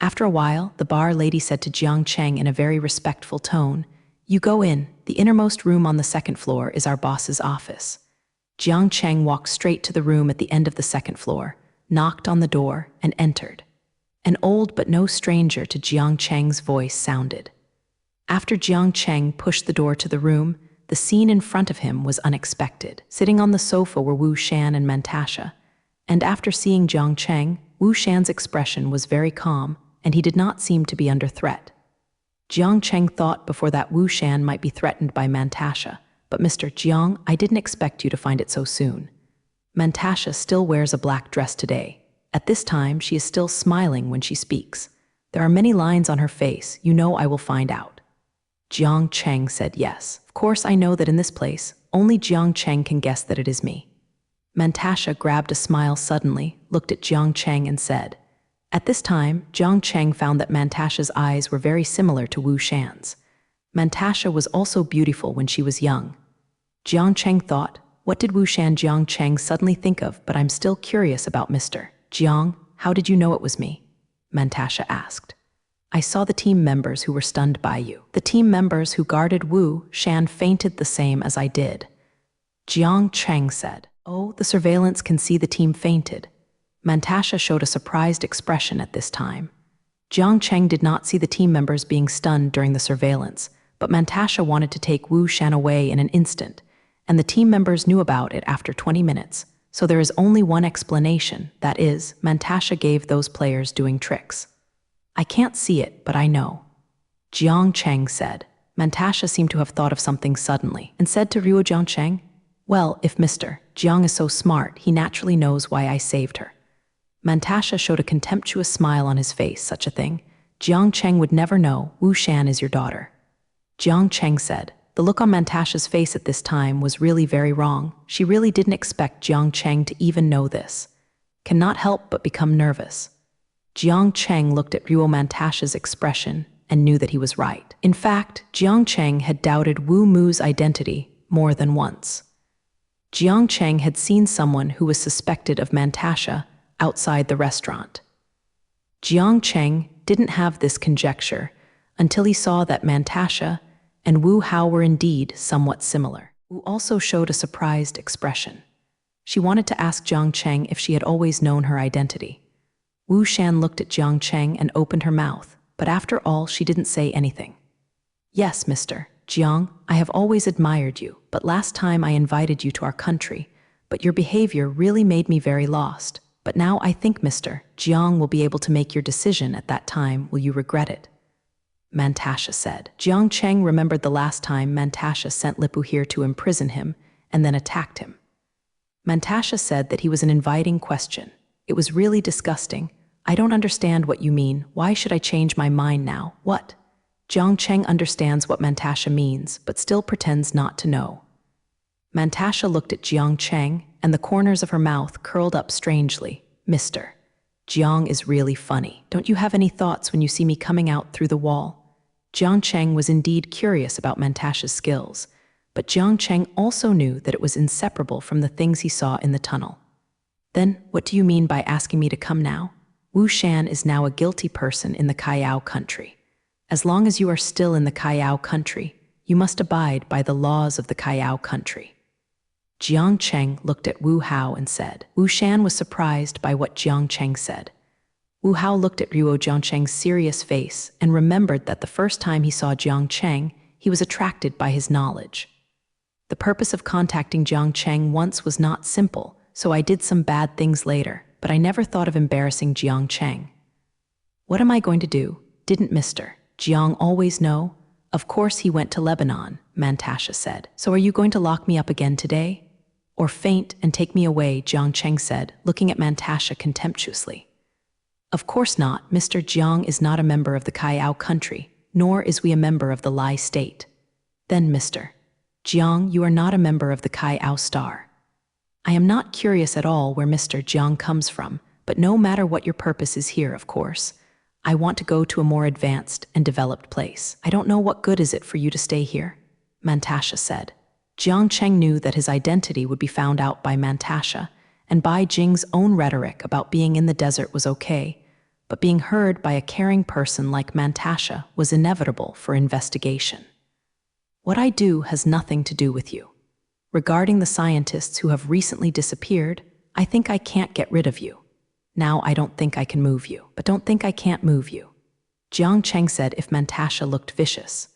After a while, the bar lady said to Jiang Cheng in a very respectful tone, "You go in. The innermost room on the second floor is our boss's office." Jiang Cheng walked straight to the room at the end of the second floor, knocked on the door, and entered. An old but no stranger to Jiang Cheng's voice sounded. After Jiang Cheng pushed the door to the room, the scene in front of him was unexpected. Sitting on the sofa were Wu Shan and Mantasha, and after seeing Jiang Cheng, Wu Shan's expression was very calm, and he did not seem to be under threat. Jiang Cheng thought before that Wu Shan might be threatened by Mantasha, but Mr. Jiang, I didn't expect you to find it so soon. Mantasha still wears a black dress today. At this time, she is still smiling when she speaks. There are many lines on her face, you know I will find out. Jiang Cheng said yes. Of course I know that in this place, only Jiang Cheng can guess that it is me. Mantasha grabbed a smile suddenly, looked at Jiang Cheng and said. At this time, Jiang Cheng found that Mantasha's eyes were very similar to Wu Shan's. Mantasha was also beautiful when she was young. Jiang Cheng thought, what did Wu Shan Jiang Cheng suddenly think of, but I'm still curious about Mr. Jiang, how did you know it was me? Mantasha asked. I saw the team members who were stunned by you. The team members who guarded Wu Shan fainted the same as I did. Jiang Cheng said, oh, the surveillance can see the team fainted. Mantasha showed a surprised expression at this time. Jiang Cheng did not see the team members being stunned during the surveillance, but Mantasha wanted to take Wu Shan away in an instant, and the team members knew about it after 20 minutes, so there is only one explanation, that is, Mantasha gave those players doing tricks. I can't see it, but I know. Jiang Cheng said. Mantasha seemed to have thought of something suddenly, and said to Ruo Jiang Cheng, well, if Mr. Jiang is so smart, he naturally knows why I saved her. Mantasha showed a contemptuous smile on his face, such a thing. Jiang Cheng would never know, Wu Shan is your daughter. Jiang Cheng said. The look on Mantasha's face at this time was really very wrong. She really didn't expect Jiang Cheng to even know this. Cannot help but become nervous. Jiang Cheng looked at Ruo Mantasha's expression and knew that he was right. In fact, Jiang Cheng had doubted Wu Mu's identity more than once. Jiang Cheng had seen someone who was suspected of Mantasha outside the restaurant. Jiang Cheng didn't have this conjecture until he saw that Mantasha and Wu Hao were indeed somewhat similar. Wu also showed a surprised expression. She wanted to ask Jiang Cheng if she had always known her identity. Wu Shan looked at Jiang Cheng and opened her mouth, but after all she didn't say anything. Yes, Mr. Jiang, I have always admired you, but last time I invited you to our country, but your behavior really made me very lost. But now I think Mr. Jiang will be able to make your decision at that time. Will you regret it? Mantasha said. Jiang Cheng remembered the last time Mantasha sent Lipu here to imprison him and then attacked him. Mantasha said that he was an inviting question. It was really disgusting. I don't understand what you mean. Why should I change my mind now? What? Jiang Cheng understands what Mantasha means, but still pretends not to know. Mantasha looked at Jiang Cheng, and the corners of her mouth curled up strangely. Mr. Jiang is really funny. Don't you have any thoughts when you see me coming out through the wall? Jiang Cheng was indeed curious about Mantasha's skills, but Jiang Cheng also knew that it was inseparable from the things he saw in the tunnel. Then, what do you mean by asking me to come now? Wu Shan is now a guilty person in the Kayao country. As long as you are still in the Kayao country, you must abide by the laws of the Kayao country. Jiang Cheng looked at Wu Hao and said. Wu Shan was surprised by what Jiang Cheng said. Wu Hao looked at Ruo Jiang Cheng's serious face and remembered that the first time he saw Jiang Cheng, he was attracted by his knowledge. The purpose of contacting Jiang Cheng once was not simple, so I did some bad things later, but I never thought of embarrassing Jiang Cheng. What am I going to do? Didn't Mr. Jiang always know? Of course he went to Lebanon, Mantasha said. So are you going to lock me up again today? Or faint and take me away, Jiang Cheng said, looking at Mantasha contemptuously. Of course not. Mr. Jiang is not a member of the Kayao country, nor is we a member of the Lai state. Then Mr. Jiang, you are not a member of the Kayao star. I am not curious at all where Mr. Jiang comes from, but no matter what your purpose is here, of course, I want to go to a more advanced and developed place. I don't know what good is it for you to stay here, Mantasha said. Jiang Cheng knew that his identity would be found out by Mantasha, and Bai Jing's own rhetoric about being in the desert was okay, but being heard by a caring person like Mantasha was inevitable for investigation. What I do has nothing to do with you. Regarding the scientists who have recently disappeared, I think I can't get rid of you. Now I don't think I can move you, but don't think I can't move you. Jiang Cheng said if Mantasha looked vicious.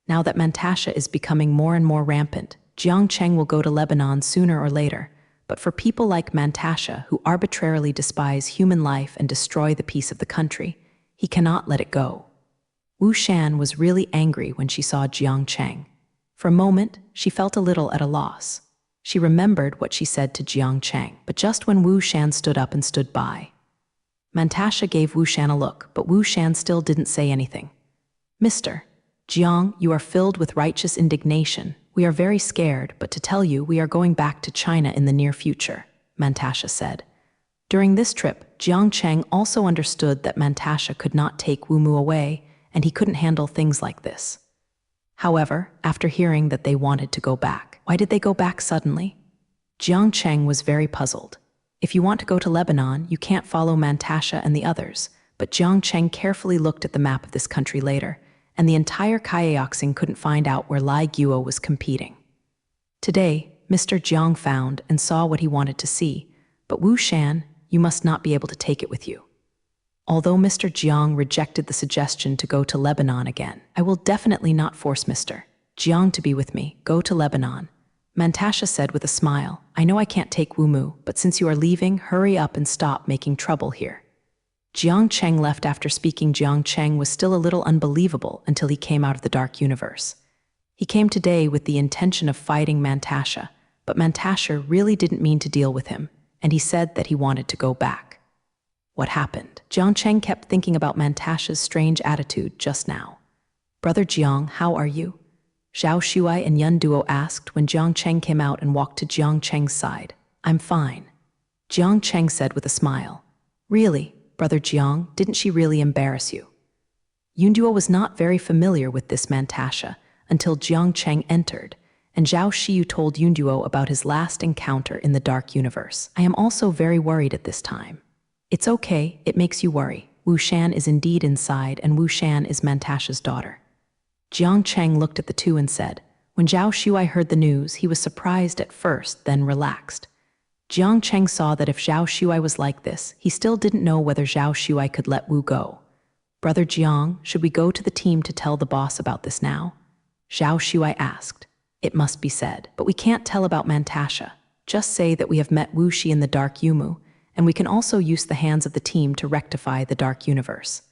Now that Mantasha is becoming more and more rampant, Jiang Cheng will go to Lebanon sooner or later, but for people like Mantasha who arbitrarily despise human life and destroy the peace of the country, he cannot let it go. Wu Shan was really angry when she saw Jiang Cheng. For a moment, she felt a little at a loss. She remembered what she said to Jiang Cheng, but just when Wu Shan stood up and stood by. Mantasha gave Wu Shan a look, but Wu Shan still didn't say anything. Mr. Jiang, you are filled with righteous indignation. We are very scared, but to tell you, we are going back to China in the near future, Mantasha said. During this trip, Jiang Cheng also understood that Mantasha could not take Wu Mu away, and he couldn't handle things like this. However, after hearing that they wanted to go back, why did they go back suddenly? Jiang Cheng was very puzzled. If you want to go to Lebanon, you can't follow Mantasha and the others, but Jiang Cheng carefully looked at the map of this country later, and the entire Kayaoxing couldn't find out where Lai Guo was competing. Today, Mr. Jiang found and saw what he wanted to see, but Wu Shan, you must not be able to take it with you. Although Mr. Jiang rejected the suggestion to go to Lebanon again, I will definitely not force Mr. Jiang to be with me. Go to Lebanon, Mantasha said with a smile. I know I can't take Wu Mu, but since you are leaving, hurry up and stop making trouble here. Jiang Cheng left after speaking. Jiang Cheng was still a little unbelievable until he came out of the dark universe. He came today with the intention of fighting Mantasha, but Mantasha really didn't mean to deal with him, and he said that he wanted to go back. What happened? Jiang Cheng kept thinking about Mantasha's strange attitude just now. Brother Jiang, how are you? Zhao Shuai and Yun Duo asked when Jiang Cheng came out and walked to Jiang Cheng's side. I'm fine, Jiang Cheng said with a smile. Really, Brother Jiang, didn't she really embarrass you? Yun Duo was not very familiar with this Mantasha until Jiang Cheng entered, and Zhao Shiyu told Yun Duo about his last encounter in the dark universe. I am also very worried at this time. It's okay, it makes you worry. Wu Shan is indeed inside, and Wu Shan is Mantasha's daughter. Jiang Cheng looked at the two and said, when Zhao Shuai heard the news, he was surprised at first, then relaxed. Jiang Cheng saw that if Zhao Shuai was like this, he still didn't know whether Zhao Shuai could let Wu go. Brother Jiang, should we go to the team to tell the boss about this now? Zhao Shuai asked. It must be said, but we can't tell about Mantasha. Just say that we have met Wu Shi in the Dark Yumu, and we can also use the hands of the team to rectify the dark universe.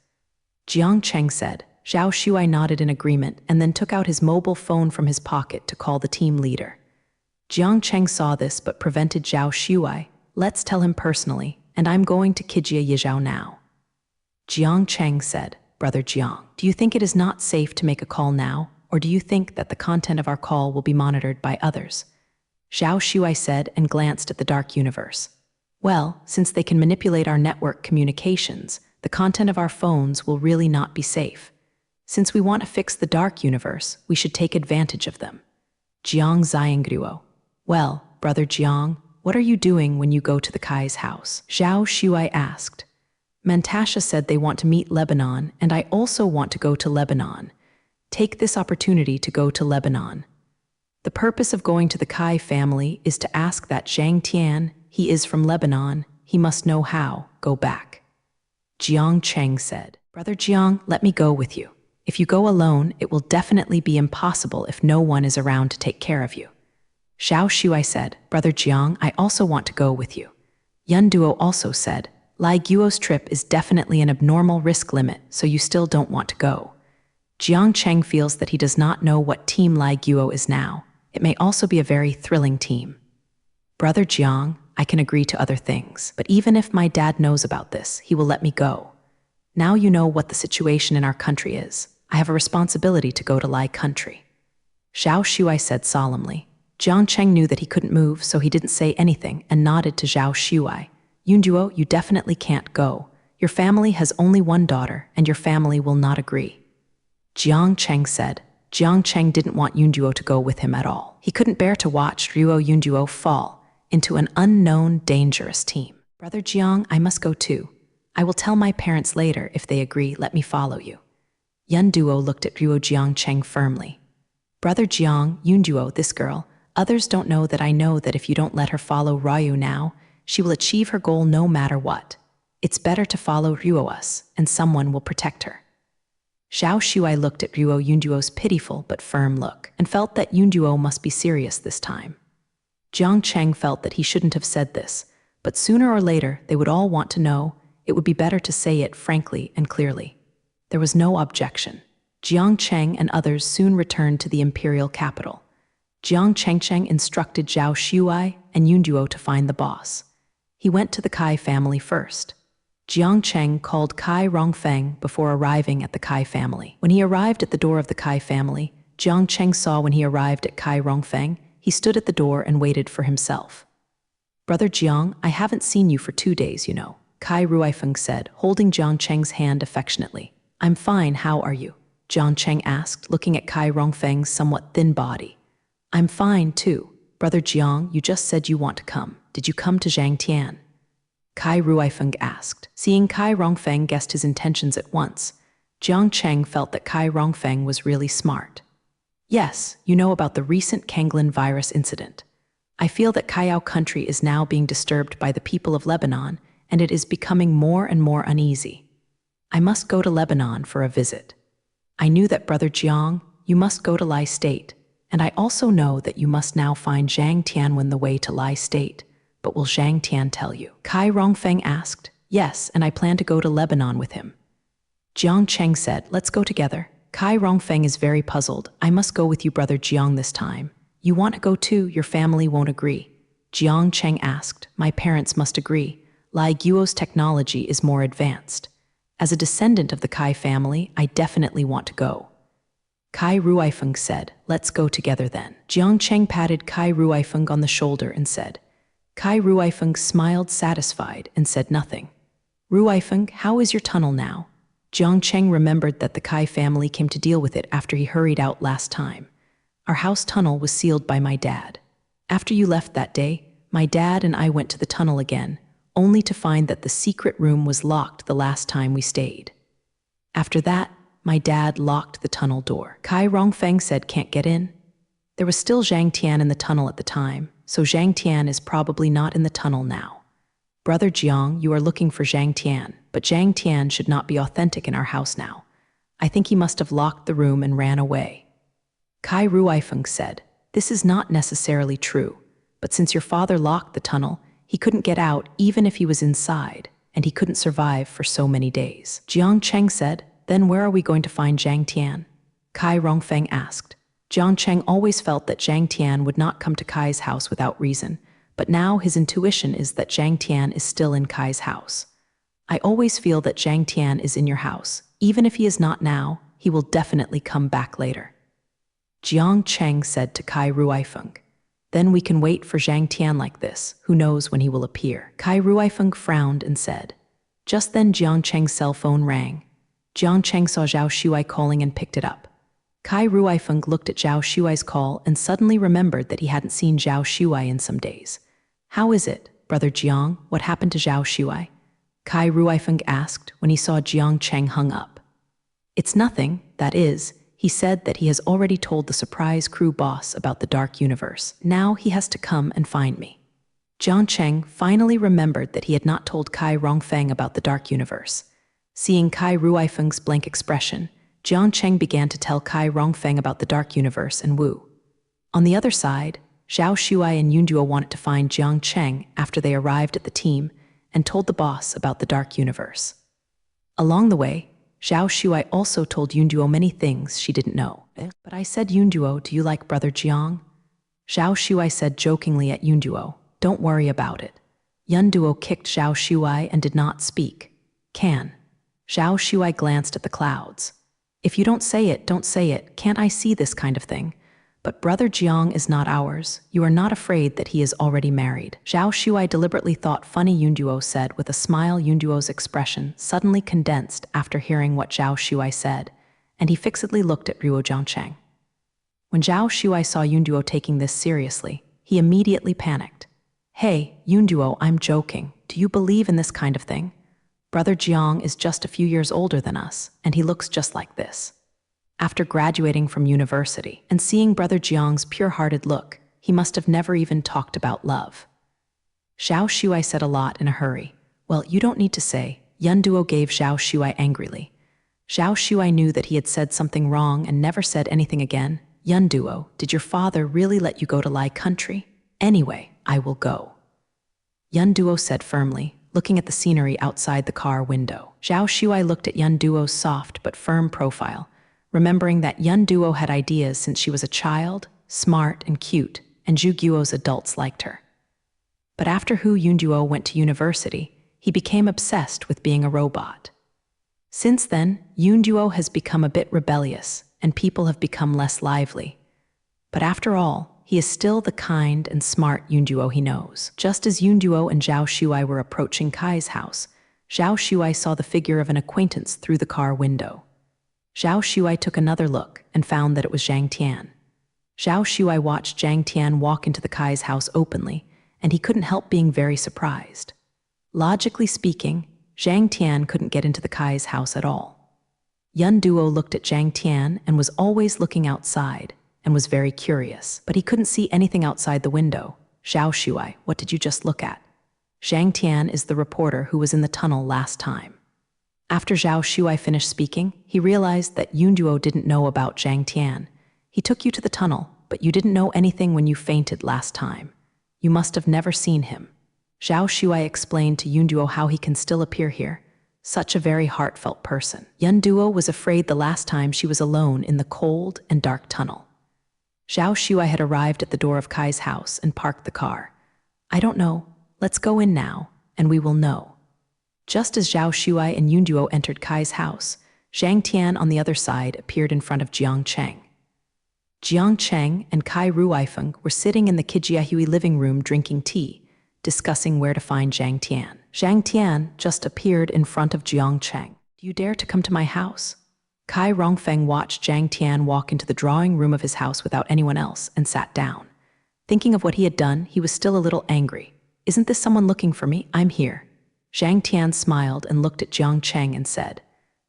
Jiang Cheng said. Zhao Shuai nodded in agreement and then took out his mobile phone from his pocket to call the team leader. Jiang Cheng saw this but prevented Zhao Shuai. Let's tell him personally, and I'm going to Kijia Yizhao now. Jiang Cheng said, Brother Jiang, do you think it is not safe to make a call now, or do you think that the content of our call will be monitored by others? Zhao Shuai said and glanced at the dark universe. Well, since they can manipulate our network communications, the content of our phones will really not be safe. Since we want to fix the dark universe, we should take advantage of them. Jiang Xiangruo. Well, Brother Jiang, what are you doing when you go to the Kai's house? Zhao Shuai asked. Mantasha said they want to meet Lebanon, and I also want to go to Lebanon. Take this opportunity to go to Lebanon. The purpose of going to the Kai family is to ask that Zhang Tian, he is from Lebanon, he must know how, go back. Jiang Cheng said, Brother Jiang, let me go with you. If you go alone, it will definitely be impossible if no one is around to take care of you. Zhao Shuai said, Brother Jiang, I also want to go with you. Yun Duo also said, Lai Guo's trip is definitely an abnormal risk limit, so you still don't want to go. Jiang Cheng feels that he does not know what team Lai Guo is now. It may also be a very thrilling team. Brother Jiang, I can agree to other things, but even if my dad knows about this, he will let me go. Now you know what the situation in our country is. I have a responsibility to go to Lai country. Zhao Shuai said solemnly. Jiang Cheng knew that he couldn't move, so he didn't say anything and nodded to Zhao Shuai. Yunduo, you definitely can't go. Your family has only one daughter, and your family will not agree. Jiang Cheng said. Jiang Cheng didn't want Yunduo to go with him at all. He couldn't bear to watch Ruo Yunduo fall into an unknown, dangerous team. Brother Jiang, I must go too. I will tell my parents later. If they agree, let me follow you. Yun Duo looked at Ruo Jiang Cheng firmly. Brother Jiang, Yunduo, this girl, others don't know that I know that if you don't let her follow Ryu now, she will achieve her goal no matter what. It's better to follow Ruo us, and someone will protect her. Zhao Shuai looked at Ruo Yunduo's pitiful but firm look and felt that Yunduo must be serious this time. Jiang Cheng felt that he shouldn't have said this, but sooner or later they would all want to know. It would be better to say it frankly and clearly. There was no objection. Jiang Cheng and others soon returned to the imperial capital. Jiang Cheng instructed Zhao Shuai and Yunduo to find the boss. He went to the Kai family first. Jiang Cheng called Kai Rongfeng before arriving at the Kai family. When he arrived at the door of the Kai family, Jiang Cheng saw when he arrived at Kai Rongfeng, he stood at the door and waited for himself. Brother Jiang, I haven't seen you for 2 days, you know, Kai Ruifeng said, holding Jiang Cheng's hand affectionately. I'm fine, how are you? Jiang Cheng asked, looking at Kai Rongfeng's somewhat thin body. I'm fine, too. Brother Jiang, you just said you want to come. Did you come to Zhang Tian? Kai Ruifeng asked. Seeing Kai Rongfeng guessed his intentions at once, Jiang Cheng felt that Kai Rongfeng was really smart. Yes, you know about the recent Kanglin virus incident. I feel that Kayao country is now being disturbed by the people of Lebanon, and it is becoming more and more uneasy. I must go to Lebanon for a visit. I knew that, Brother Jiang, you must go to Lai State, and I also know that you must now find Zhang Tianwen the way to Lai State. But will Zhang Tian tell you? Kai Rongfeng asked. Yes, and I plan to go to Lebanon with him. Jiang Cheng said, let's go together. Kai Rongfeng is very puzzled. I must go with you, Brother Jiang, this time. You want to go too? Your family won't agree. Jiang Cheng asked. My parents must agree. Lai Guo's technology is more advanced. As a descendant of the Kai family, I definitely want to go. Kai Ruifeng said, let's go together then. Jiang Cheng patted Kai Ruifeng on the shoulder and said. Kai Ruifeng smiled satisfied and said nothing. Ruifeng, how is your tunnel now? Jiang Cheng remembered that the Kai family came to deal with it after he hurried out last time. Our house tunnel was sealed by my dad. After you left that day, my dad and I went to the tunnel again, only to find that the secret room was locked the last time we stayed. After that, my dad locked the tunnel door. Kai Rongfeng said can't get in. There was still Zhang Tian in the tunnel at the time, so Zhang Tian is probably not in the tunnel now. Brother Jiang, you are looking for Zhang Tian, but Zhang Tian should not be authentic in our house now. I think he must have locked the room and ran away. Kai Ruifeng said, this is not necessarily true, but since your father locked the tunnel, he couldn't get out even if he was inside, and he couldn't survive for so many days. Jiang Cheng said, then where are we going to find Zhang Tian? Kai Rongfeng asked. Jiang Cheng always felt that Zhang Tian would not come to Kai's house without reason, but now his intuition is that Zhang Tian is still in Kai's house. I always feel that Zhang Tian is in your house. Even if he is not now, he will definitely come back later. Jiang Cheng said to Kai Ruifeng. Then we can wait for Zhang Tian like this. Who knows when he will appear? Kai Ruifeng frowned and said. Just then Jiang Cheng's cell phone rang. Jiang Cheng saw Zhao Shuai calling and picked it up. Kai Ruifeng looked at Zhao Shuai's call and suddenly remembered that he hadn't seen Zhao Shuai in some days. How is it, Brother Jiang? What happened to Zhao Shuai? Kai Ruifeng asked when he saw Jiang Cheng hung up. It's nothing, that is. He said that he has already told the surprise crew boss about the dark universe. Now he has to come and find me. Jiang Cheng finally remembered that he had not told Kai Rongfeng about the dark universe. Seeing Kai Ruifeng's blank expression, Jiang Cheng began to tell Kai Rongfeng about the dark universe and Wu. On the other side, Zhao Shuai and Yunduo wanted to find Jiang Cheng after they arrived at the team and told the boss about the dark universe. Along the way, Zhao Shuai also told Yunduo many things she didn't know. But I said, Yunduo, do you like Brother Jiang? Zhao Shuai said jokingly at Yunduo, don't worry about it. Yunduo kicked Zhao Shuai and did not speak. Can. Zhao Shuai glanced at the clouds. If you don't say it, don't say it. Can't I see this kind of thing? But Brother Jiang is not ours. You are not afraid that he is already married. Zhao Shuai deliberately thought funny, Yunduo said with a smile. Yunduo's expression suddenly condensed after hearing what Zhao Shuai said, and he fixedly looked at Ruo Zhangcheng. When Zhao Shuai saw Yunduo taking this seriously, he immediately panicked. Hey, Yunduo, I'm joking. Do you believe in this kind of thing? Brother Jiang is just a few years older than us, and he looks just like this. After graduating from university and seeing Brother Jiang's pure-hearted look, he must have never even talked about love. Zhao Shuai said a lot in a hurry. Well, you don't need to say. Yunduo gave Zhao Shuai angrily. Zhao Shuai knew that he had said something wrong and never said anything again. Yunduo, did your father really let you go to Lai country? Anyway, I will go. Yunduo said firmly, looking at the scenery outside the car window. Zhao Shuai looked at Yunduo's soft but firm profile, remembering that Yunduo had ideas since she was a child, smart and cute, and Zhuguo's adults liked her. But after Yunduo went to university, he became obsessed with being a robot. Since then, Yunduo has become a bit rebellious, and people have become less lively. But after all, he is still the kind and smart Yunduo he knows. Just as Yunduo and Zhao Shuai were approaching Kai's house, Zhao Shuai saw the figure of an acquaintance through the car window. Zhao Shuai took another look and found that it was Zhang Tian. Zhao Shuai watched Zhang Tian walk into the Kai's house openly, and he couldn't help being very surprised. Logically speaking, Zhang Tian couldn't get into the Kai's house at all. Yunduo looked at Zhang Tian and was always looking outside and was very curious, but he couldn't see anything outside the window. Zhao Shuai, what did you just look at? Zhang Tian is the reporter who was in the tunnel last time. After Zhao Shuai finished speaking, he realized that Yunduo didn't know about Zhang Tian. He took you to the tunnel, but you didn't know anything when you fainted last time. You must have never seen him. Zhao Shuai explained to Yunduo how he can still appear here. Such a very heartfelt person. Yunduo was afraid the last time she was alone in the cold and dark tunnel. Zhao Shuai had arrived at the door of Kai's house and parked the car. I don't know. Let's go in now, and we will know. Just as Zhao Shuai and Yunduo entered Kai's house, Zhang Tian on the other side appeared in front of Jiang Cheng. Jiang Cheng and Kai Ruifeng were sitting in the Kijiahui living room drinking tea, discussing where to find Zhang Tian. Zhang Tian just appeared in front of Jiang Cheng. Do you dare to come to my house? Kai Rongfeng watched Zhang Tian walk into the drawing room of his house without anyone else and sat down. Thinking of what he had done, he was still a little angry. Isn't this someone looking for me? I'm here. Zhang Tian smiled and looked at Jiang Cheng and said.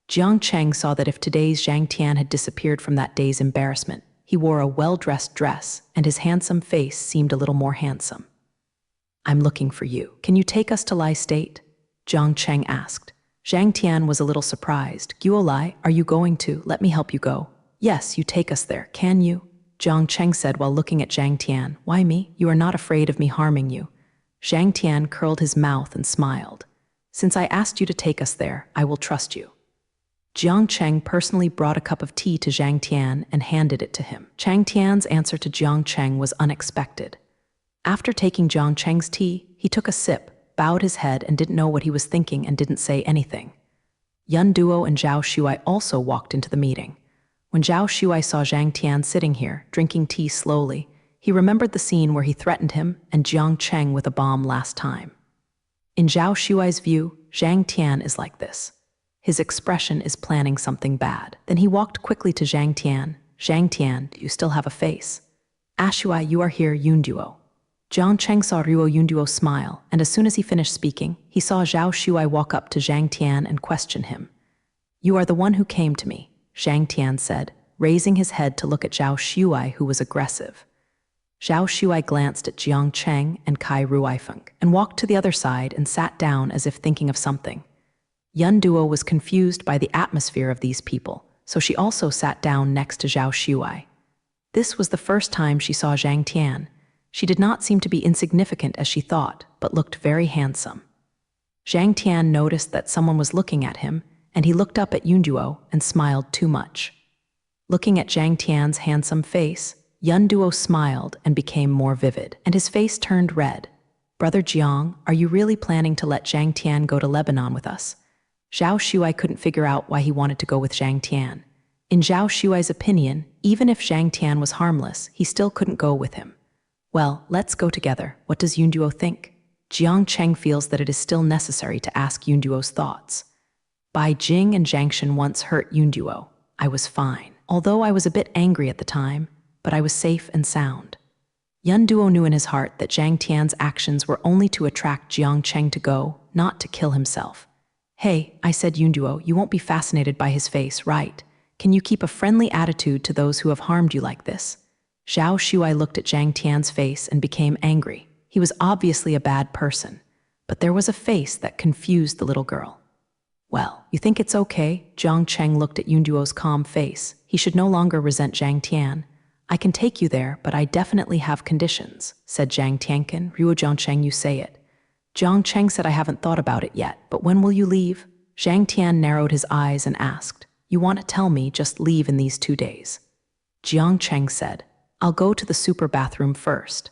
Jiang Cheng saw that if today's Zhang Tian had disappeared from that day's embarrassment, he wore a well-dressed dress and his handsome face seemed a little more handsome. I'm looking for you. Can you take us to Lai State? Jiang Cheng asked. Zhang Tian was a little surprised. Guo Lai, are you going to? Let me help you go. Yes, you take us there, can you? Jiang Cheng said while looking at Zhang Tian. Why me? You are not afraid of me harming you. Zhang Tian curled his mouth and smiled. Since I asked you to take us there, I will trust you. Jiang Cheng personally brought a cup of tea to Zhang Tian and handed it to him. Zhang Tian's answer to Jiang Cheng was unexpected. After taking Jiang Cheng's tea, he took a sip, bowed his head and didn't know what he was thinking and didn't say anything. Yun Duo and Zhao Shuai also walked into the meeting. When Zhao Shuai saw Zhang Tian sitting here, drinking tea slowly, he remembered the scene where he threatened him and Jiang Cheng with a bomb last time. In Zhao Shuai's view, Zhang Tian is like this. His expression is planning something bad. Then he walked quickly to Zhang Tian. Zhang Tian, do you still have a face? Shuai, you are here, Yun Duo. Jiang Cheng saw Ruo Yun Duo smile, and as soon as he finished speaking, he saw Zhao Shuai walk up to Zhang Tian and question him. You are the one who came to me, Zhang Tian said, raising his head to look at Zhao Shuai, who was aggressive. Zhao Shuai glanced at Jiang Cheng and Kai Ruifeng and walked to the other side and sat down as if thinking of something. Yun Duo was confused by the atmosphere of these people, so she also sat down next to Zhao Shuai. This was the first time she saw Zhang Tian. She did not seem to be insignificant as she thought, but looked very handsome. Zhang Tian noticed that someone was looking at him, and he looked up at Yun Duo and smiled too much. Looking at Zhang Tian's handsome face, Yun Duo smiled and became more vivid, and his face turned red. Brother Jiang, are you really planning to let Zhang Tian go to Lebanon with us? Zhao Shuai couldn't figure out why he wanted to go with Zhang Tian. In Zhao Shuai's opinion, even if Zhang Tian was harmless, he still couldn't go with him. Well, let's go together. What does Yun Duo think? Jiang Cheng feels that it is still necessary to ask Yun Duo's thoughts. Bai Jing and Zhang Shen once hurt Yun Duo. I was fine. Although I was a bit angry at the time, but I was safe and sound. Yun Duo knew in his heart that Zhang Tian's actions were only to attract Jiang Cheng to go, not to kill himself. Hey, I said, Yun Duo, you won't be fascinated by his face, right? Can you keep a friendly attitude to those who have harmed you like this? Zhao Shuai looked at Zhang Tian's face and became angry. He was obviously a bad person, but there was a face that confused the little girl. Well, you think it's okay? Jiang Cheng looked at Yun Duo's calm face. He should no longer resent Zhang Tian. I can take you there, but I definitely have conditions, said Zhang Tiankin. Ruo Jiang Cheng, you say it. Jiang Cheng said, I haven't thought about it yet, but when will you leave? Zhang Tian narrowed his eyes and asked, you want to tell me just leave in these 2 days? Jiang Cheng said, I'll go to the super bathroom first.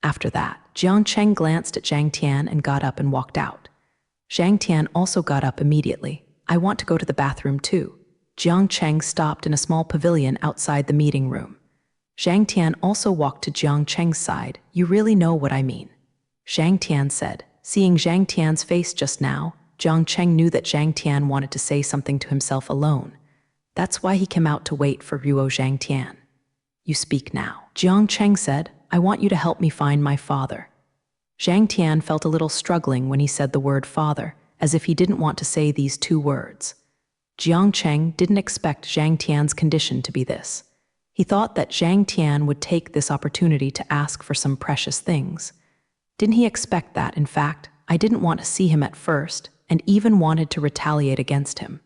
After that, Jiang Cheng glanced at Zhang Tian and got up and walked out. Zhang Tian also got up immediately. I want to go to the bathroom too. Jiang Cheng stopped in a small pavilion outside the meeting room. Zhang Tian also walked to Jiang Cheng's side. You really know what I mean. Zhang Tian said. Seeing Zhang Tian's face just now, Jiang Cheng knew that Zhang Tian wanted to say something to himself alone. That's why he came out to wait for Ruo Zhang Tian. You speak now. Jiang Cheng said, I want you to help me find my father. Zhang Tian felt a little struggling when he said the word father, as if he didn't want to say these 2 words. Jiang Cheng didn't expect Zhang Tian's condition to be this. He thought that Zhang Tian would take this opportunity to ask for some precious things. Didn't he expect that, in fact, I didn't want to see him at first, and even wanted to retaliate against him.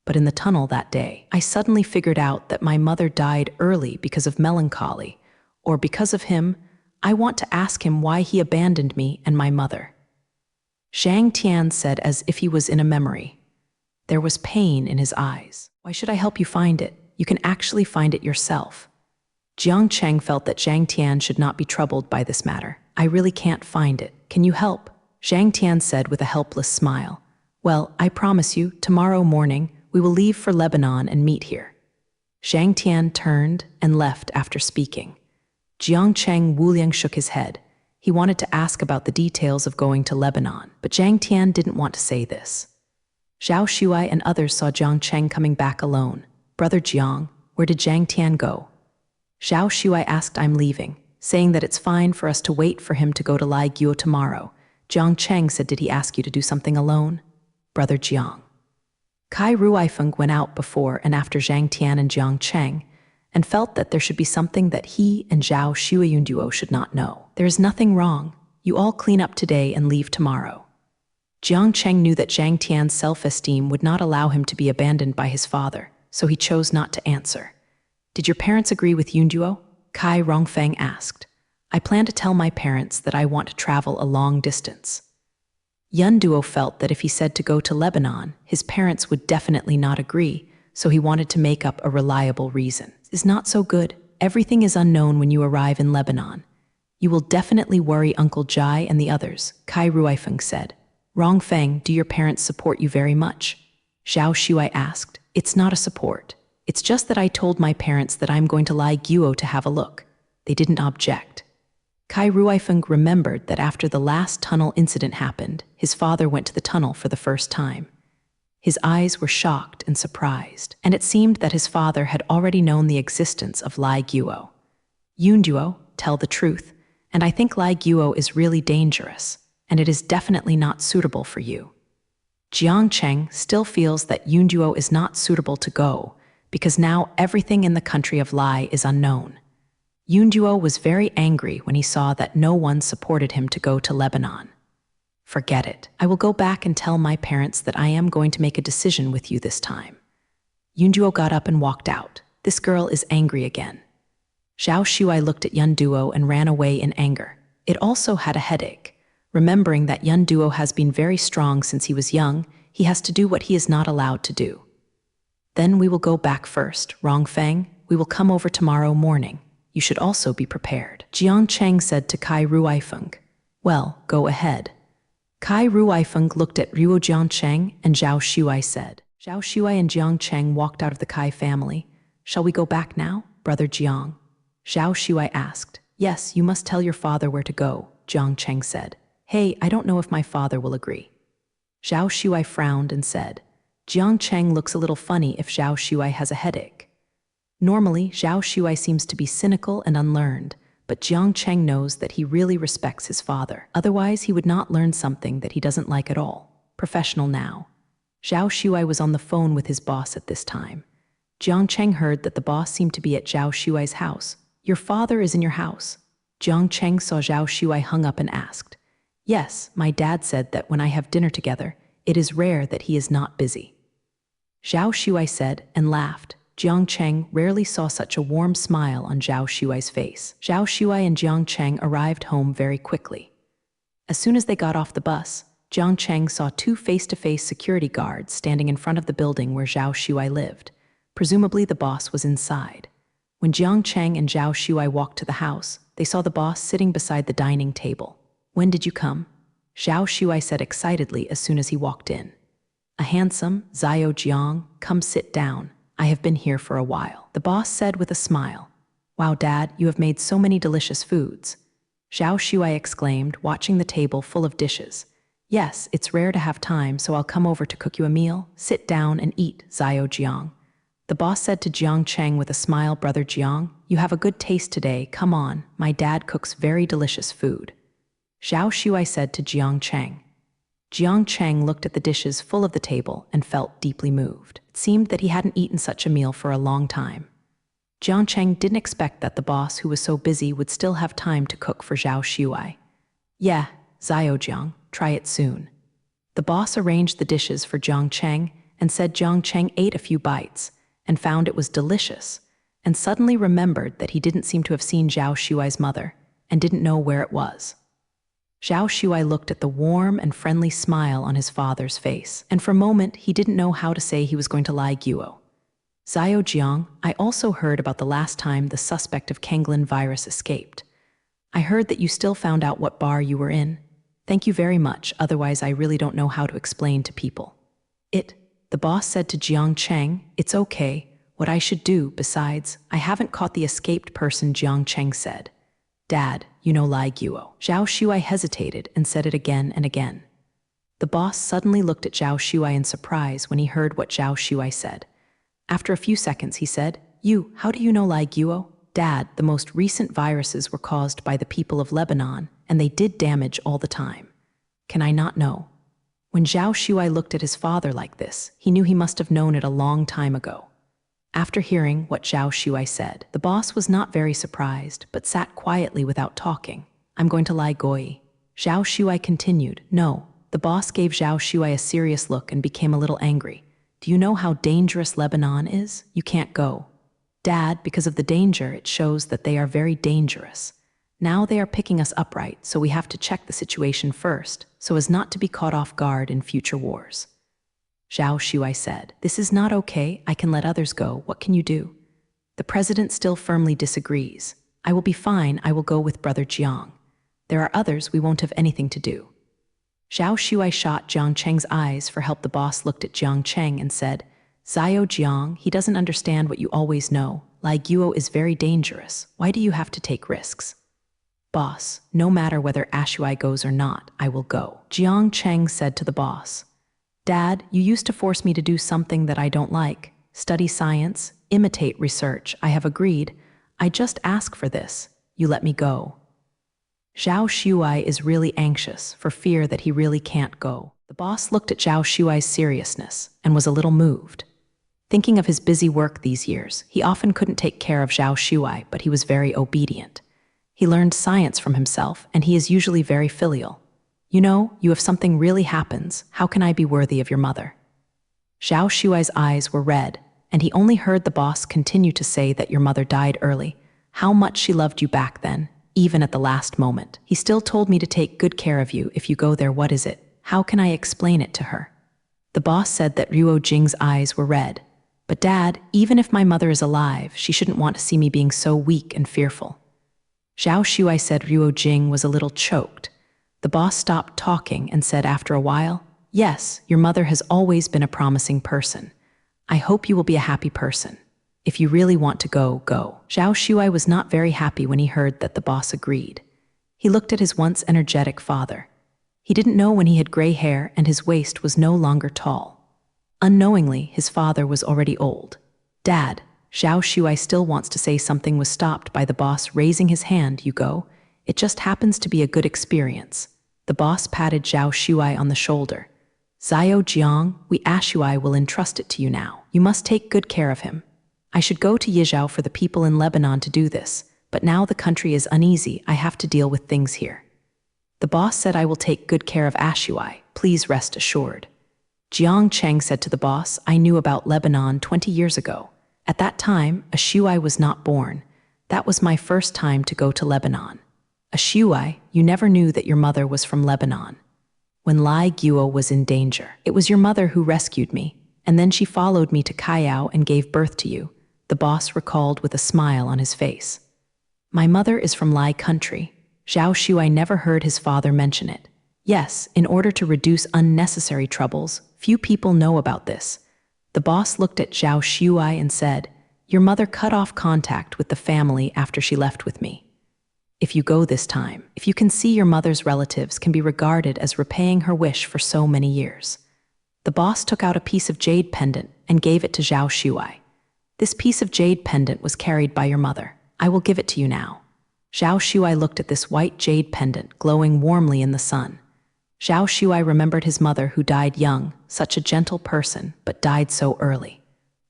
But in the tunnel that day, I suddenly figured out that my mother died early because of melancholy, or because of him. I want to ask him why he abandoned me and my mother. Zhang Tian said as if he was in a memory. There was pain in his eyes. Why should I help you find it? You can actually find it yourself. Jiang Cheng felt that Zhang Tian should not be troubled by this matter. I really can't find it. Can you help? Zhang Tian said with a helpless smile. Well, I promise you, tomorrow morning, we will leave for Lebanon and meet here. Zhang Tian turned and left after speaking. Jiang Cheng Wuliang shook his head. He wanted to ask about the details of going to Lebanon, but Zhang Tian didn't want to say this. Zhao Shuai and others saw Jiang Cheng coming back alone. Brother Jiang, where did Zhang Tian go? Zhao Shuai asked, I'm leaving, saying that it's fine for us to wait for him to go to Lai Guo tomorrow. Jiang Cheng said, did he ask you to do something alone? Brother Jiang. Kai Ruifeng went out before and after Zhang Tian and Jiang Cheng, and felt that there should be something that he and Zhao Shuai Duo should not know. There is nothing wrong. You all clean up today and leave tomorrow. Jiang Cheng knew that Zhang Tian's self-esteem would not allow him to be abandoned by his father, so he chose not to answer. Did your parents agree with Yun Duo? Kai Rongfeng asked. I plan to tell my parents that I want to travel a long distance. Yun Duo felt that if he said to go to Lebanon, his parents would definitely not agree, so he wanted to make up a reliable reason. Is not so good. Everything is unknown when you arrive in Lebanon. You will definitely worry Uncle Jai and the others, Kai Ruifeng said. Rongfeng, do your parents support you very much? Zhao Shuai asked. It's not a support. It's just that I told my parents that I'm going to lie Guo to have a look. They didn't object. Kai Ruifeng remembered that after the last tunnel incident happened, his father went to the tunnel for the first time. His eyes were shocked and surprised, and it seemed that his father had already known the existence of Lai Guo. Yunduo, tell the truth, and I think Lai Guo is really dangerous, and it is definitely not suitable for you. Jiang Cheng still feels that Yunduo is not suitable to go, because now everything in the country of Lai is unknown. Yunduo was very angry when he saw that no one supported him to go to Lebanon. Forget it. I will go back and tell my parents that I am going to make a decision with you this time. Yunduo got up and walked out. This girl is angry again. Zhao Shuai looked at Yunduo and ran away in anger. It also had a headache. Remembering that Yunduo has been very strong since he was young, he has to do what he is not allowed to do. Then we will go back first, Rongfeng. We will come over tomorrow morning. You should also be prepared. Jiang Cheng said to Kai Ruifeng. Well, go ahead. Kai Ruifeng looked at Ruo Jiangcheng and Zhao Shuai said. Zhao Shuai and Jiang Cheng walked out of the Kai family. Shall we go back now, brother Jiang? Zhao Shuai asked. Yes, you must tell your father where to go, Jiang Cheng said. Hey, I don't know if my father will agree. Zhao Shuai frowned and said, Jiang Cheng looks a little funny if Zhao Shuai has a headache. Normally, Zhao Shuai seems to be cynical and unlearned, but Jiang Cheng knows that he really respects his father. Otherwise, he would not learn something that he doesn't like at all. Professional now. Zhao Shuai was on the phone with his boss at this time. Jiang Cheng heard that the boss seemed to be at Zhao Shuai's house. Your father is in your house. Jiang Cheng saw Zhao Shuai hung up and asked. Yes, my dad said that when I have dinner together, it is rare that he is not busy. Zhao Shuai said and laughed. Jiang Cheng rarely saw such a warm smile on Zhao Shuai's face. Zhao Shuai and Jiang Cheng arrived home very quickly. As soon as they got off the bus, Jiang Cheng saw two face-to-face security guards standing in front of the building where Zhao Shuai lived. Presumably the boss was inside. When Jiang Cheng and Zhao Shuai walked to the house, they saw the boss sitting beside the dining table. When did you come? Zhao Shuai said excitedly as soon as he walked in. A handsome, Zhao Jiang, come sit down. I have been here for a while, the boss said with a smile. Wow, Dad, you have made so many delicious foods. Zhao Shuai exclaimed, watching the table full of dishes. Yes, it's rare to have time, so I'll come over to cook you a meal. Sit down and eat, Zhao Jiang. The boss said to Jiang Cheng with a smile, Brother Jiang, you have a good taste today. Come on, my dad cooks very delicious food. Zhao Shuai said to Jiang Cheng. Jiang Cheng looked at the dishes full of the table and felt deeply moved. It seemed that he hadn't eaten such a meal for a long time. Jiang Cheng didn't expect that the boss, who was so busy, would still have time to cook for Zhao Shuai. Yeah, Zhao Jiang, try it soon. The boss arranged the dishes for Jiang Cheng and said Jiang Cheng ate a few bites and found it was delicious, and suddenly remembered that he didn't seem to have seen Zhao Shuai's mother and didn't know where it was. Zhao Shuai looked at the warm and friendly smile on his father's face, and for a moment he didn't know how to say he was going to lie Guo. Zhao Jiang, I also heard about the last time the suspect of Kanglin virus escaped. I heard that you still found out what bar you were in. Thank you very much, otherwise I really don't know how to explain to people. The boss said to Jiang Cheng, it's okay, what I should do, besides, I haven't caught the escaped person, Jiang Cheng said. Dad, you know Lai Guo. Zhao Shuai hesitated and said it again and again. The boss suddenly looked at Zhao Shuai in surprise when he heard what Zhao Shuai said. After a few seconds, he said, how do you know Lai Guo? Dad, the most recent viruses were caused by the people of Lebanon, and they did damage all the time. Can I not know? When Zhao Shuai looked at his father like this, he knew he must have known it a long time ago. After hearing what Zhao Shuai said, the boss was not very surprised, but sat quietly without talking. I'm going to lie Goi. Zhao Shuai continued. No. The boss gave Zhao Shuai a serious look and became a little angry. Do you know how dangerous Lebanon is? You can't go. Dad, because of the danger, it shows that they are very dangerous. Now they are picking us upright, so we have to check the situation first, so as not to be caught off guard in future wars. Zhao Shuai said, this is not okay, I can let others go, what can you do? The president still firmly disagrees. I will be fine, I will go with Brother Jiang. There are others we won't have anything to do. Zhao Shuai shot Jiang Cheng's eyes for help. The boss looked at Jiang Cheng and said, Xiao Jiang, he doesn't understand what you always know. Lai Guo is very dangerous. Why do you have to take risks? Boss, no matter whether Ashuai goes or not, I will go. Jiang Cheng said to the boss, Dad, you used to force me to do something that I don't like. Study science, imitate research. I have agreed. I just ask for this. You let me go. Zhao Shuai is really anxious for fear that he really can't go. The boss looked at Zhao Shuai's seriousness and was a little moved. Thinking of his busy work these years, he often couldn't take care of Zhao Shuai, but he was very obedient. He learned science from himself, and he is usually very filial. You know, if something really happens, how can I be worthy of your mother? Zhao Shuai's eyes were red, and he only heard the boss continue to say that your mother died early, how much she loved you back then, even at the last moment. He still told me to take good care of you if you go there. What is it? How can I explain it to her? The boss said that Ruo Jing's eyes were red. But Dad, even if my mother is alive, she shouldn't want to see me being so weak and fearful. Zhao Shuai said. Ruo Jing was a little choked. The boss stopped talking and said after a while, Yes, your mother has always been a promising person. I hope you will be a happy person. If you really want to go, go. Zhao Shuai was not very happy when he heard that the boss agreed. He looked at his once energetic father. He didn't know when he had gray hair and his waist was no longer tall. Unknowingly, his father was already old. Dad, Zhao Shuai still wants to say something was stopped by the boss raising his hand. You go. It just happens to be a good experience. The boss patted Zhao Shuai on the shoulder. Xiao Jiang, we Ashuai will entrust it to you now. You must take good care of him. I should go to Yizhao for the people in Lebanon to do this, but now the country is uneasy. I have to deal with things here. The boss said I will take good care of Ashuai. Please rest assured. Jiang Cheng said to the boss, I knew about Lebanon 20 years ago. At that time, Ashuai was not born. That was my first time to go to Lebanon. Ashuai, you never knew that your mother was from Lebanon. When Lai Guo was in danger, it was your mother who rescued me, and then she followed me to Callao and gave birth to you, the boss recalled with a smile on his face. My mother is from Lai country. Zhao Shuai never heard his father mention it. Yes, in order to reduce unnecessary troubles, few people know about this. The boss looked at Zhao Shuai and said, Your mother cut off contact with the family after she left with me. If you go this time, if you can see your mother's relatives can be regarded as repaying her wish for so many years. The boss took out a piece of jade pendant and gave it to Zhao Shuai. This piece of jade pendant was carried by your mother. I will give it to you now. Zhao Shuai looked at this white jade pendant glowing warmly in the sun. Zhao Shuai remembered his mother who died young, such a gentle person, but died so early.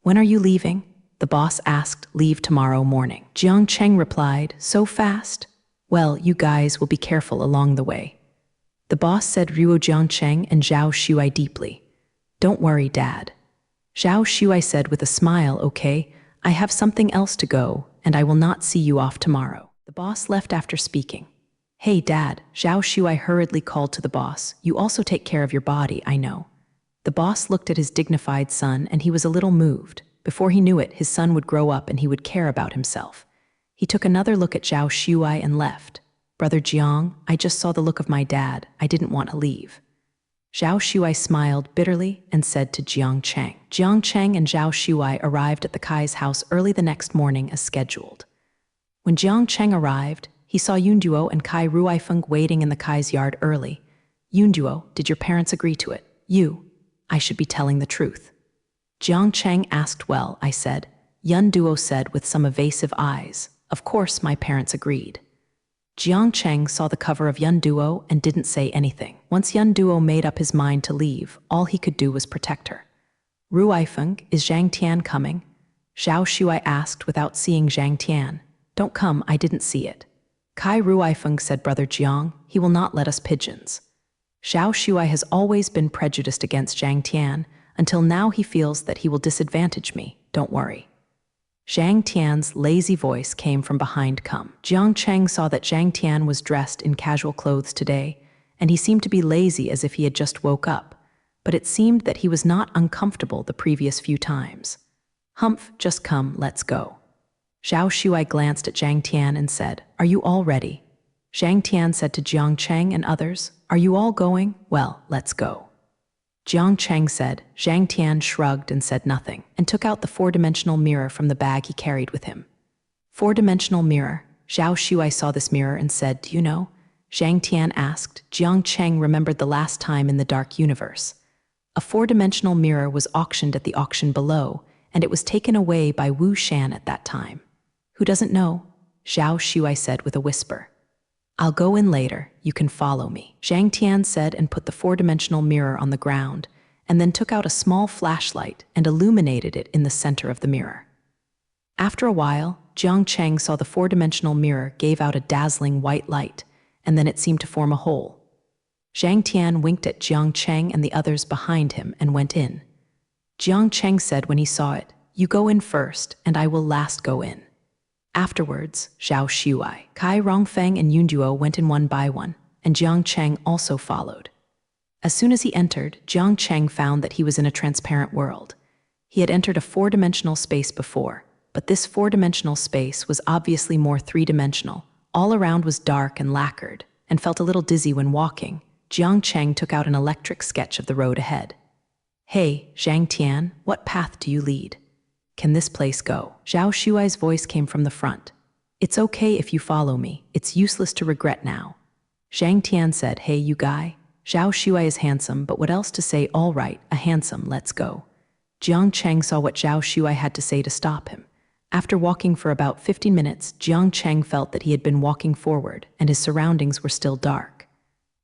When are you leaving? The boss asked. Leave tomorrow morning. Jiang Cheng replied, So fast? Well, you guys will be careful along the way. The boss said Ruo Jiang Cheng and Zhao Shuai deeply. Don't worry, Dad. Zhao Shuai said with a smile, Okay, I have something else to go, and I will not see you off tomorrow. The boss left after speaking. Hey, Dad, Zhao Shuai hurriedly called to the boss. You also take care of your body, I know. The boss looked at his dignified son and he was a little moved. Before he knew it, his son would grow up and he would care about himself. He took another look at Zhao Shuai and left. Brother Jiang, I just saw the look of my dad. I didn't want to leave. Zhao Shuai smiled bitterly and said to Jiang Cheng. Jiang Cheng and Zhao Shuai arrived at the Kai's house early the next morning as scheduled. When Jiang Cheng arrived, he saw Yunduo and Kai Ruifeng waiting in the Kai's yard early. Yunduo, did your parents agree to it? I should be telling the truth. Jiang Cheng asked. Well, I said. Yunduo said with some evasive eyes. Of course my parents agreed. Jiang Cheng saw the cover of Yunduo and didn't say anything. Once Yunduo made up his mind to leave, all he could do was protect her. Ruifeng, is Zhang Tian coming? Zhao Shuai asked without seeing Zhang Tian. Don't come, I didn't see it. Kai Ruifeng said, Brother Jiang, he will not let us pigeons. Zhao Shuai has always been prejudiced against Zhang Tian, until now he feels that he will disadvantage me. Don't worry. Zhang Tian's lazy voice came from behind. Come. Jiang Cheng saw that Zhang Tian was dressed in casual clothes today, and he seemed to be lazy as if he had just woke up, but it seemed that he was not uncomfortable the previous few times. Humph, just come, let's go. Zhao Shuai glanced at Zhang Tian and said, Are you all ready? Zhang Tian said to Jiang Cheng and others, "Are you all going? Well, let's go." Jiang Cheng said. Zhang Tian shrugged and said nothing, and took out the four-dimensional mirror from the bag he carried with him. Four-dimensional mirror. Zhao Shuai saw this mirror and said, "Do you know?" Zhang Tian asked. Jiang Cheng remembered the last time in the Dark Universe. A four-dimensional mirror was auctioned at the auction below, and it was taken away by Wu Shan at that time. "Who doesn't know?" Zhao Shuai said with a whisper. "I'll go in later, you can follow me," Zhang Tian said, and put the four-dimensional mirror on the ground, and then took out a small flashlight and illuminated it in the center of the mirror. After a while, Jiang Cheng saw the four-dimensional mirror gave out a dazzling white light, and then it seemed to form a hole. Zhang Tian winked at Jiang Cheng and the others behind him and went in. Jiang Cheng said when he saw it, "You go in first, and I will last go in." Afterwards, Zhao Shuai, Kai Rongfeng and Yunduo went in one by one, and Jiang Cheng also followed. As soon as he entered, Jiang Cheng found that he was in a transparent world. He had entered a four-dimensional space before, but this four-dimensional space was obviously more three-dimensional. All around was dark and lacquered, and felt a little dizzy when walking. Jiang Cheng took out an electric sketch of the road ahead. "Hey, Zhang Tian, what path do you lead? Can this place go?" Zhao Shuai's voice came from the front. "It's okay if you follow me. It's useless to regret now." Zhang Tian said, "Hey, you guy. Zhao Shuai is handsome, but what else to say? All right, a handsome, let's go." Jiang Cheng saw what Zhao Shuai had to say to stop him. After walking for about 15 minutes, Jiang Cheng felt that he had been walking forward, and his surroundings were still dark.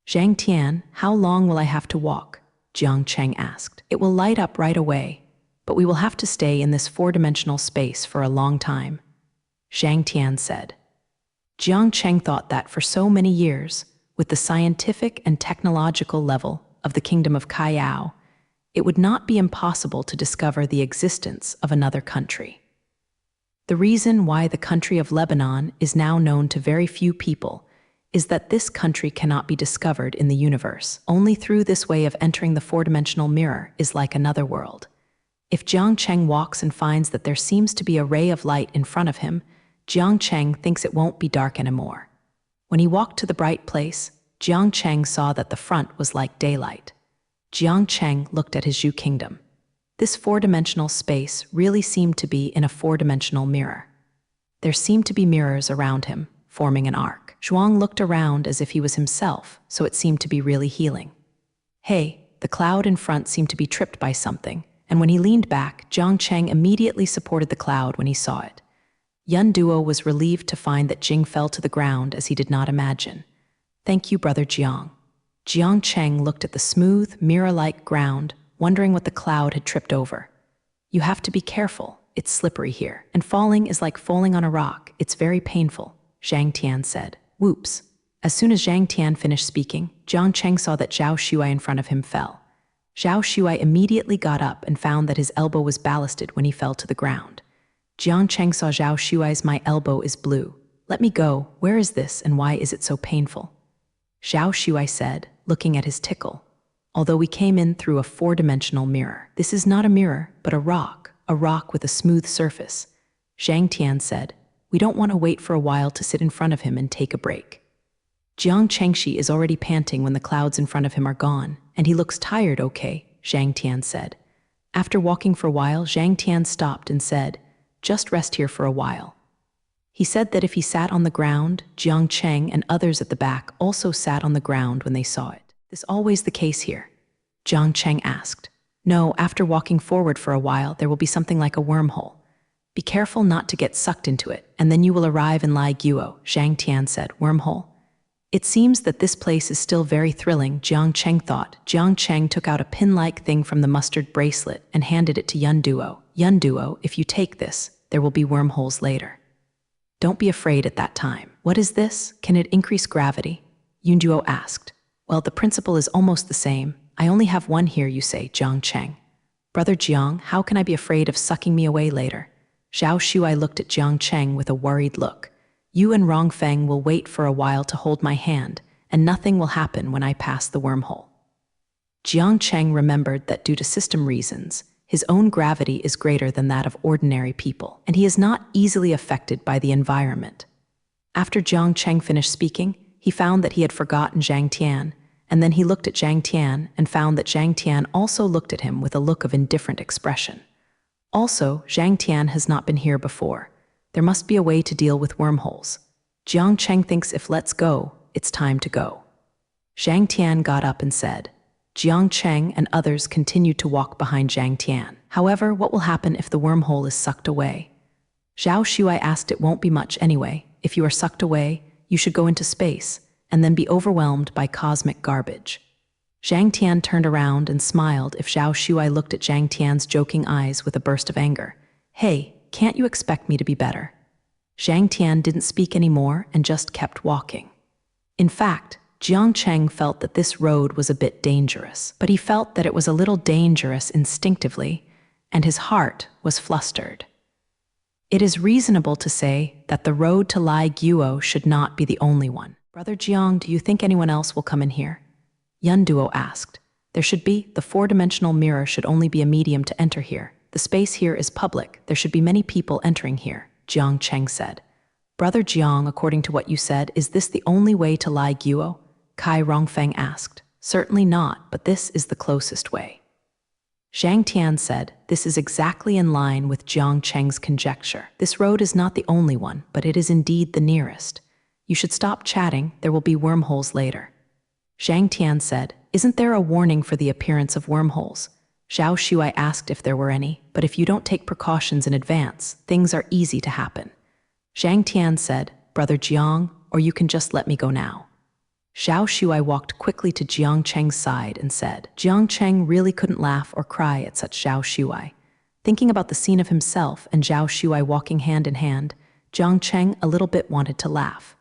"Zhang Tian, how long will I have to walk?" Jiang Cheng asked. "It will light up right away, but we will have to stay in this four-dimensional space for a long time," Zhang Tian said. Jiang Cheng thought that for so many years, with the scientific and technological level of the kingdom of Kaiyao, it would not be impossible to discover the existence of another country. The reason why the country of Lebanon is now known to very few people is that this country cannot be discovered in the universe. Only through this way of entering the four-dimensional mirror is like another world. If Jiang Cheng walks and finds that there seems to be a ray of light in front of him, Jiang Cheng thinks it won't be dark anymore. When he walked to the bright place, Jiang Cheng saw that the front was like daylight. Jiang Cheng looked at his Zhu kingdom. This four-dimensional space really seemed to be in a four-dimensional mirror. There seemed to be mirrors around him, forming an arc. Zhuang looked around as if he was himself, so it seemed to be really healing. "Hey," the cloud in front seemed to be tripped by something, and when he leaned back, Jiang Cheng immediately supported the cloud when he saw it. Yun Duo was relieved to find that Jing fell to the ground as he did not imagine. "Thank you, brother Jiang." Jiang Cheng looked at the smooth, mirror-like ground, wondering what the cloud had tripped over. "You have to be careful, it's slippery here, and falling is like falling on a rock, it's very painful," Zhang Tian said. "Whoops." As soon as Zhang Tian finished speaking, Jiang Cheng saw that Zhao Shuai in front of him fell. Zhao Shuai immediately got up and found that his elbow was ballasted when he fell to the ground. Jiang Cheng saw Zhao Shuai's "My elbow is blue. Let me go, where is this and why is it so painful?" Zhao Shuai said, looking at his tickle. "Although we came in through a four-dimensional mirror. This is not a mirror, but a rock with a smooth surface." Zhang Tian said, "We don't want to wait for a while to sit in front of him and take a break." Jiang Chengshi is already panting when the clouds in front of him are gone, and he looks tired, okay, Zhang Tian said. After walking for a while, Zhang Tian stopped and said, "Just rest here for a while." He said that if he sat on the ground, Jiang Cheng and others at the back also sat on the ground when they saw it. "Is always the case here?" Jiang Cheng asked. "No, after walking forward for a while, there will be something like a wormhole. Be careful not to get sucked into it, and then you will arrive in Lai Guo," Zhang Tian said. "Wormhole?" "It seems that this place is still very thrilling," Jiang Cheng thought. Jiang Cheng took out a pin-like thing from the mustard bracelet and handed it to Yun Duo. "Yun Duo, if you take this, there will be wormholes later. Don't be afraid at that time." "What is this? Can it increase gravity?" Yun Duo asked. "Well, the principle is almost the same. I only have one here, you say," Jiang Cheng. "Brother Jiang, how can I be afraid of sucking me away later?" Zhao Shuai looked at Jiang Cheng with a worried look. "You and Rongfeng will wait for a while to hold my hand, and nothing will happen when I pass the wormhole." Jiang Cheng remembered that due to system reasons, his own gravity is greater than that of ordinary people, and he is not easily affected by the environment. After Jiang Cheng finished speaking, he found that he had forgotten Zhang Tian, and then he looked at Zhang Tian and found that Zhang Tian also looked at him with a look of indifferent expression. Also, Zhang Tian has not been here before. There must be a way to deal with wormholes. Jiang Cheng thinks if let's go, it's time to go. Zhang Tian got up and said. Jiang Cheng and others continued to walk behind Zhang Tian. However, what will happen if the wormhole is sucked away? Zhao Shuai asked. It won't be much anyway. If you are sucked away, you should go into space, and then be overwhelmed by cosmic garbage. Zhang Tian turned around and smiled if Zhao Shuai looked at Zhang Tian's joking eyes with a burst of anger. Hey, can't you expect me to be better? Zhang Tian didn't speak anymore and just kept walking. In fact, Jiang Cheng felt that this road was a bit dangerous, but he felt that it was a little dangerous instinctively, and his heart was flustered. It is reasonable to say that the road to Lai Guo should not be the only one. Brother Jiang, do you think anyone else will come in here? Yun Duo asked. There should be. The four-dimensional mirror should only be a medium to enter here. The space here is public. There should be many people entering here, Jiang Cheng said. Brother Jiang, according to what you said, is this the only way to Lai Guo? Kai Rongfeng asked. Certainly not, but this is the closest way. Zhang Tian said, this is exactly in line with Jiang Cheng's conjecture. This road is not the only one, but it is indeed the nearest. You should stop chatting, there will be wormholes later. Zhang Tian said, isn't there a warning for the appearance of wormholes? Zhao Shuai asked if there were any, but if you don't take precautions in advance, things are easy to happen. Zhang Tian said, Brother Jiang, or you can just let me go now. Zhao Shuai walked quickly to Jiang Cheng's side and said, Jiang Cheng really couldn't laugh or cry at such Zhao Shuai. Thinking about the scene of himself and Zhao Shuai walking hand in hand, Jiang Cheng a little bit wanted to laugh.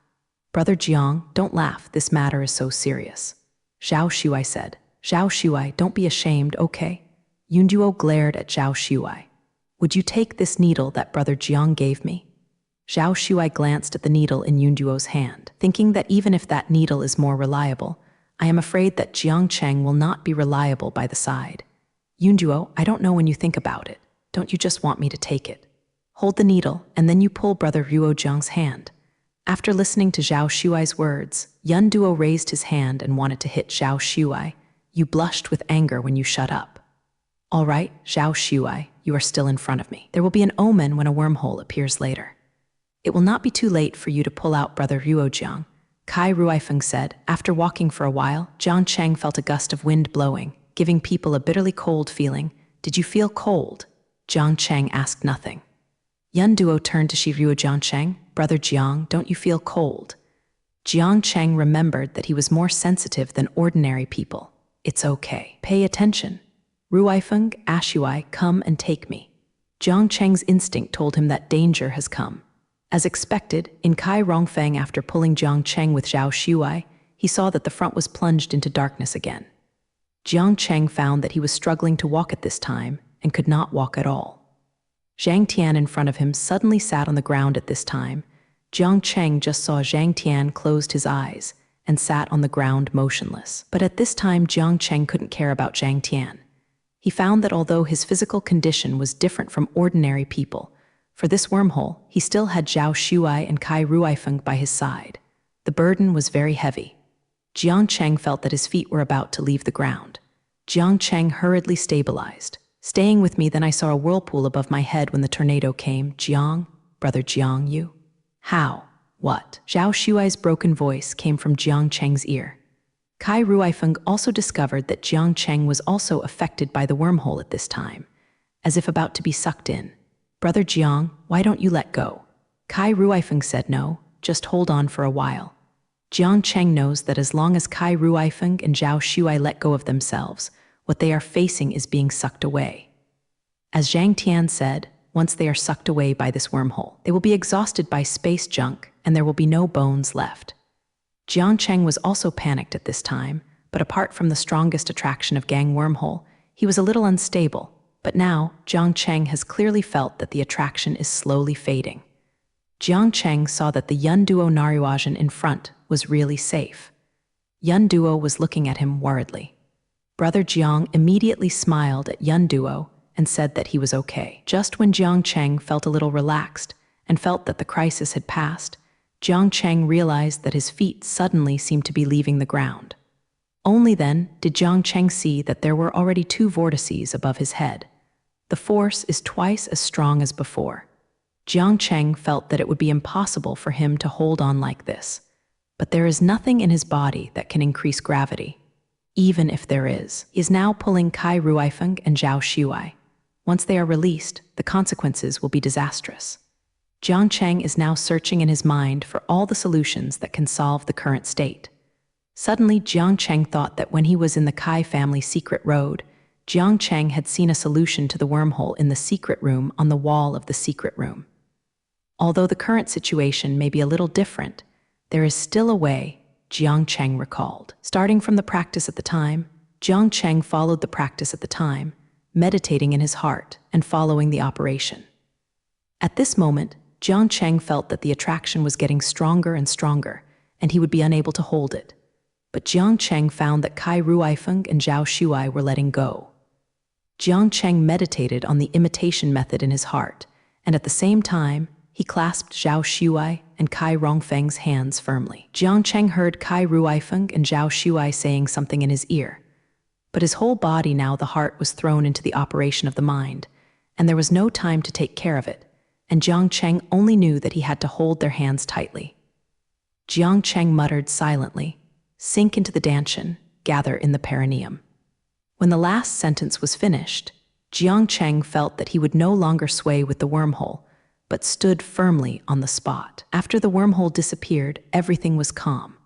Brother Jiang, don't laugh, this matter is so serious. Zhao Shuai said, Zhao Shuai, don't be ashamed, okay? Yunduo glared at Zhao Shuai. Would you take this needle that Brother Jiang gave me? Zhao Shuai glanced at the needle in Yunduo's hand, thinking that even if that needle is more reliable, I am afraid that Jiang Cheng will not be reliable by the side. Yunduo, I don't know when you think about it. Don't you just want me to take it? Hold the needle, and then you pull Brother Ruo Jiang's hand. After listening to Zhao Shuai's words, Yun Duo raised his hand and wanted to hit Zhao Shuai. You blushed with anger when you shut up. All right, Zhao Shuai, you are still in front of me. There will be an omen when a wormhole appears later. It will not be too late for you to pull out Brother Ruo Jiang, Kai Ruifeng said. After walking for a while, Jiang Cheng felt a gust of wind blowing, giving people a bitterly cold feeling. Did you feel cold? Jiang Cheng asked nothing. Yun Duo turned to Shiruo Jiang Cheng. Brother Jiang, don't you feel cold? Jiang Cheng remembered that he was more sensitive than ordinary people. It's okay. Pay attention. Ruifeng, Ashuai, come and take me. Jiang Cheng's instinct told him that danger has come. As expected, in Kai Rongfeng, after pulling Jiang Cheng with Zhao Shuai, he saw that the front was plunged into darkness again. Jiang Cheng found that he was struggling to walk at this time and could not walk at all. Zhang Tian in front of him suddenly sat on the ground at this time. Jiang Cheng just saw Zhang Tian closed his eyes and sat on the ground motionless. But at this time, Jiang Cheng couldn't care about Zhang Tian. He found that although his physical condition was different from ordinary people, for this wormhole, he still had Zhao Shuai and Kai Ruifeng by his side. The burden was very heavy. Jiang Cheng felt that his feet were about to leave the ground. Jiang Cheng hurriedly stabilized. Staying with me, then I saw a whirlpool above my head when the tornado came. Jiang, Brother Jiang, you? How? What? Zhao Shuai's broken voice came from Jiang Cheng's ear. Kai Ruifeng also discovered that Jiang Cheng was also affected by the wormhole at this time, as if about to be sucked in. Brother Jiang, why don't you let go? Kai Ruifeng said no, just hold on for a while. Jiang Cheng knows that as long as Kai Ruifeng and Zhao Shuai let go of themselves, what they are facing is being sucked away. As Zhang Tian said, once they are sucked away by this wormhole, they will be exhausted by space junk and there will be no bones left. Jiang Cheng was also panicked at this time, but apart from the strongest attraction of Gang Wormhole, he was a little unstable. But now, Jiang Cheng has clearly felt that the attraction is slowly fading. Jiang Cheng saw that the Yun Duo Naruajan in front was really safe. Yun Duo was looking at him worriedly. Brother Jiang immediately smiled at Yun Duo and said that he was okay. Just when Jiang Cheng felt a little relaxed and felt that the crisis had passed, Jiang Cheng realized that his feet suddenly seemed to be leaving the ground. Only then did Jiang Cheng see that there were already 2 vortices above his head. The force is twice as strong as before. Jiang Cheng felt that it would be impossible for him to hold on like this. But there is nothing in his body that can increase gravity. Even if there is, he is now pulling Kai Ruifeng and Zhao Xuai. Once they are released, the consequences will be disastrous. Jiang Cheng is now searching in his mind for all the solutions that can solve the current state. Suddenly, Jiang Cheng thought that when he was in the Kai family secret road, Jiang Cheng had seen a solution to the wormhole in the secret room on the wall of the secret room. Although the current situation may be a little different, there is still a way, Jiang Cheng recalled. Starting from the practice at the time, Jiang Cheng followed the practice at the time, meditating in his heart and following the operation. At this moment, Jiang Cheng felt that the attraction was getting stronger and stronger, and he would be unable to hold it. But Jiang Cheng found that Kai Ruifeng and Zhao Xuai were letting go. Jiang Cheng meditated on the imitation method in his heart, and at the same time, he clasped Zhao Xuai and Kai Rongfeng's hands firmly. Jiang Cheng heard Kai Ruifeng and Zhao Xuai saying something in his ear. But his whole body now, the heart was thrown into the operation of the mind, and there was no time to take care of it, and Jiang Cheng only knew that he had to hold their hands tightly. Jiang Cheng muttered silently, "Sink into the dantian, gather in the perineum." When the last sentence was finished, Jiang Cheng felt that he would no longer sway with the wormhole, but stood firmly on the spot. After the wormhole disappeared, everything was calm.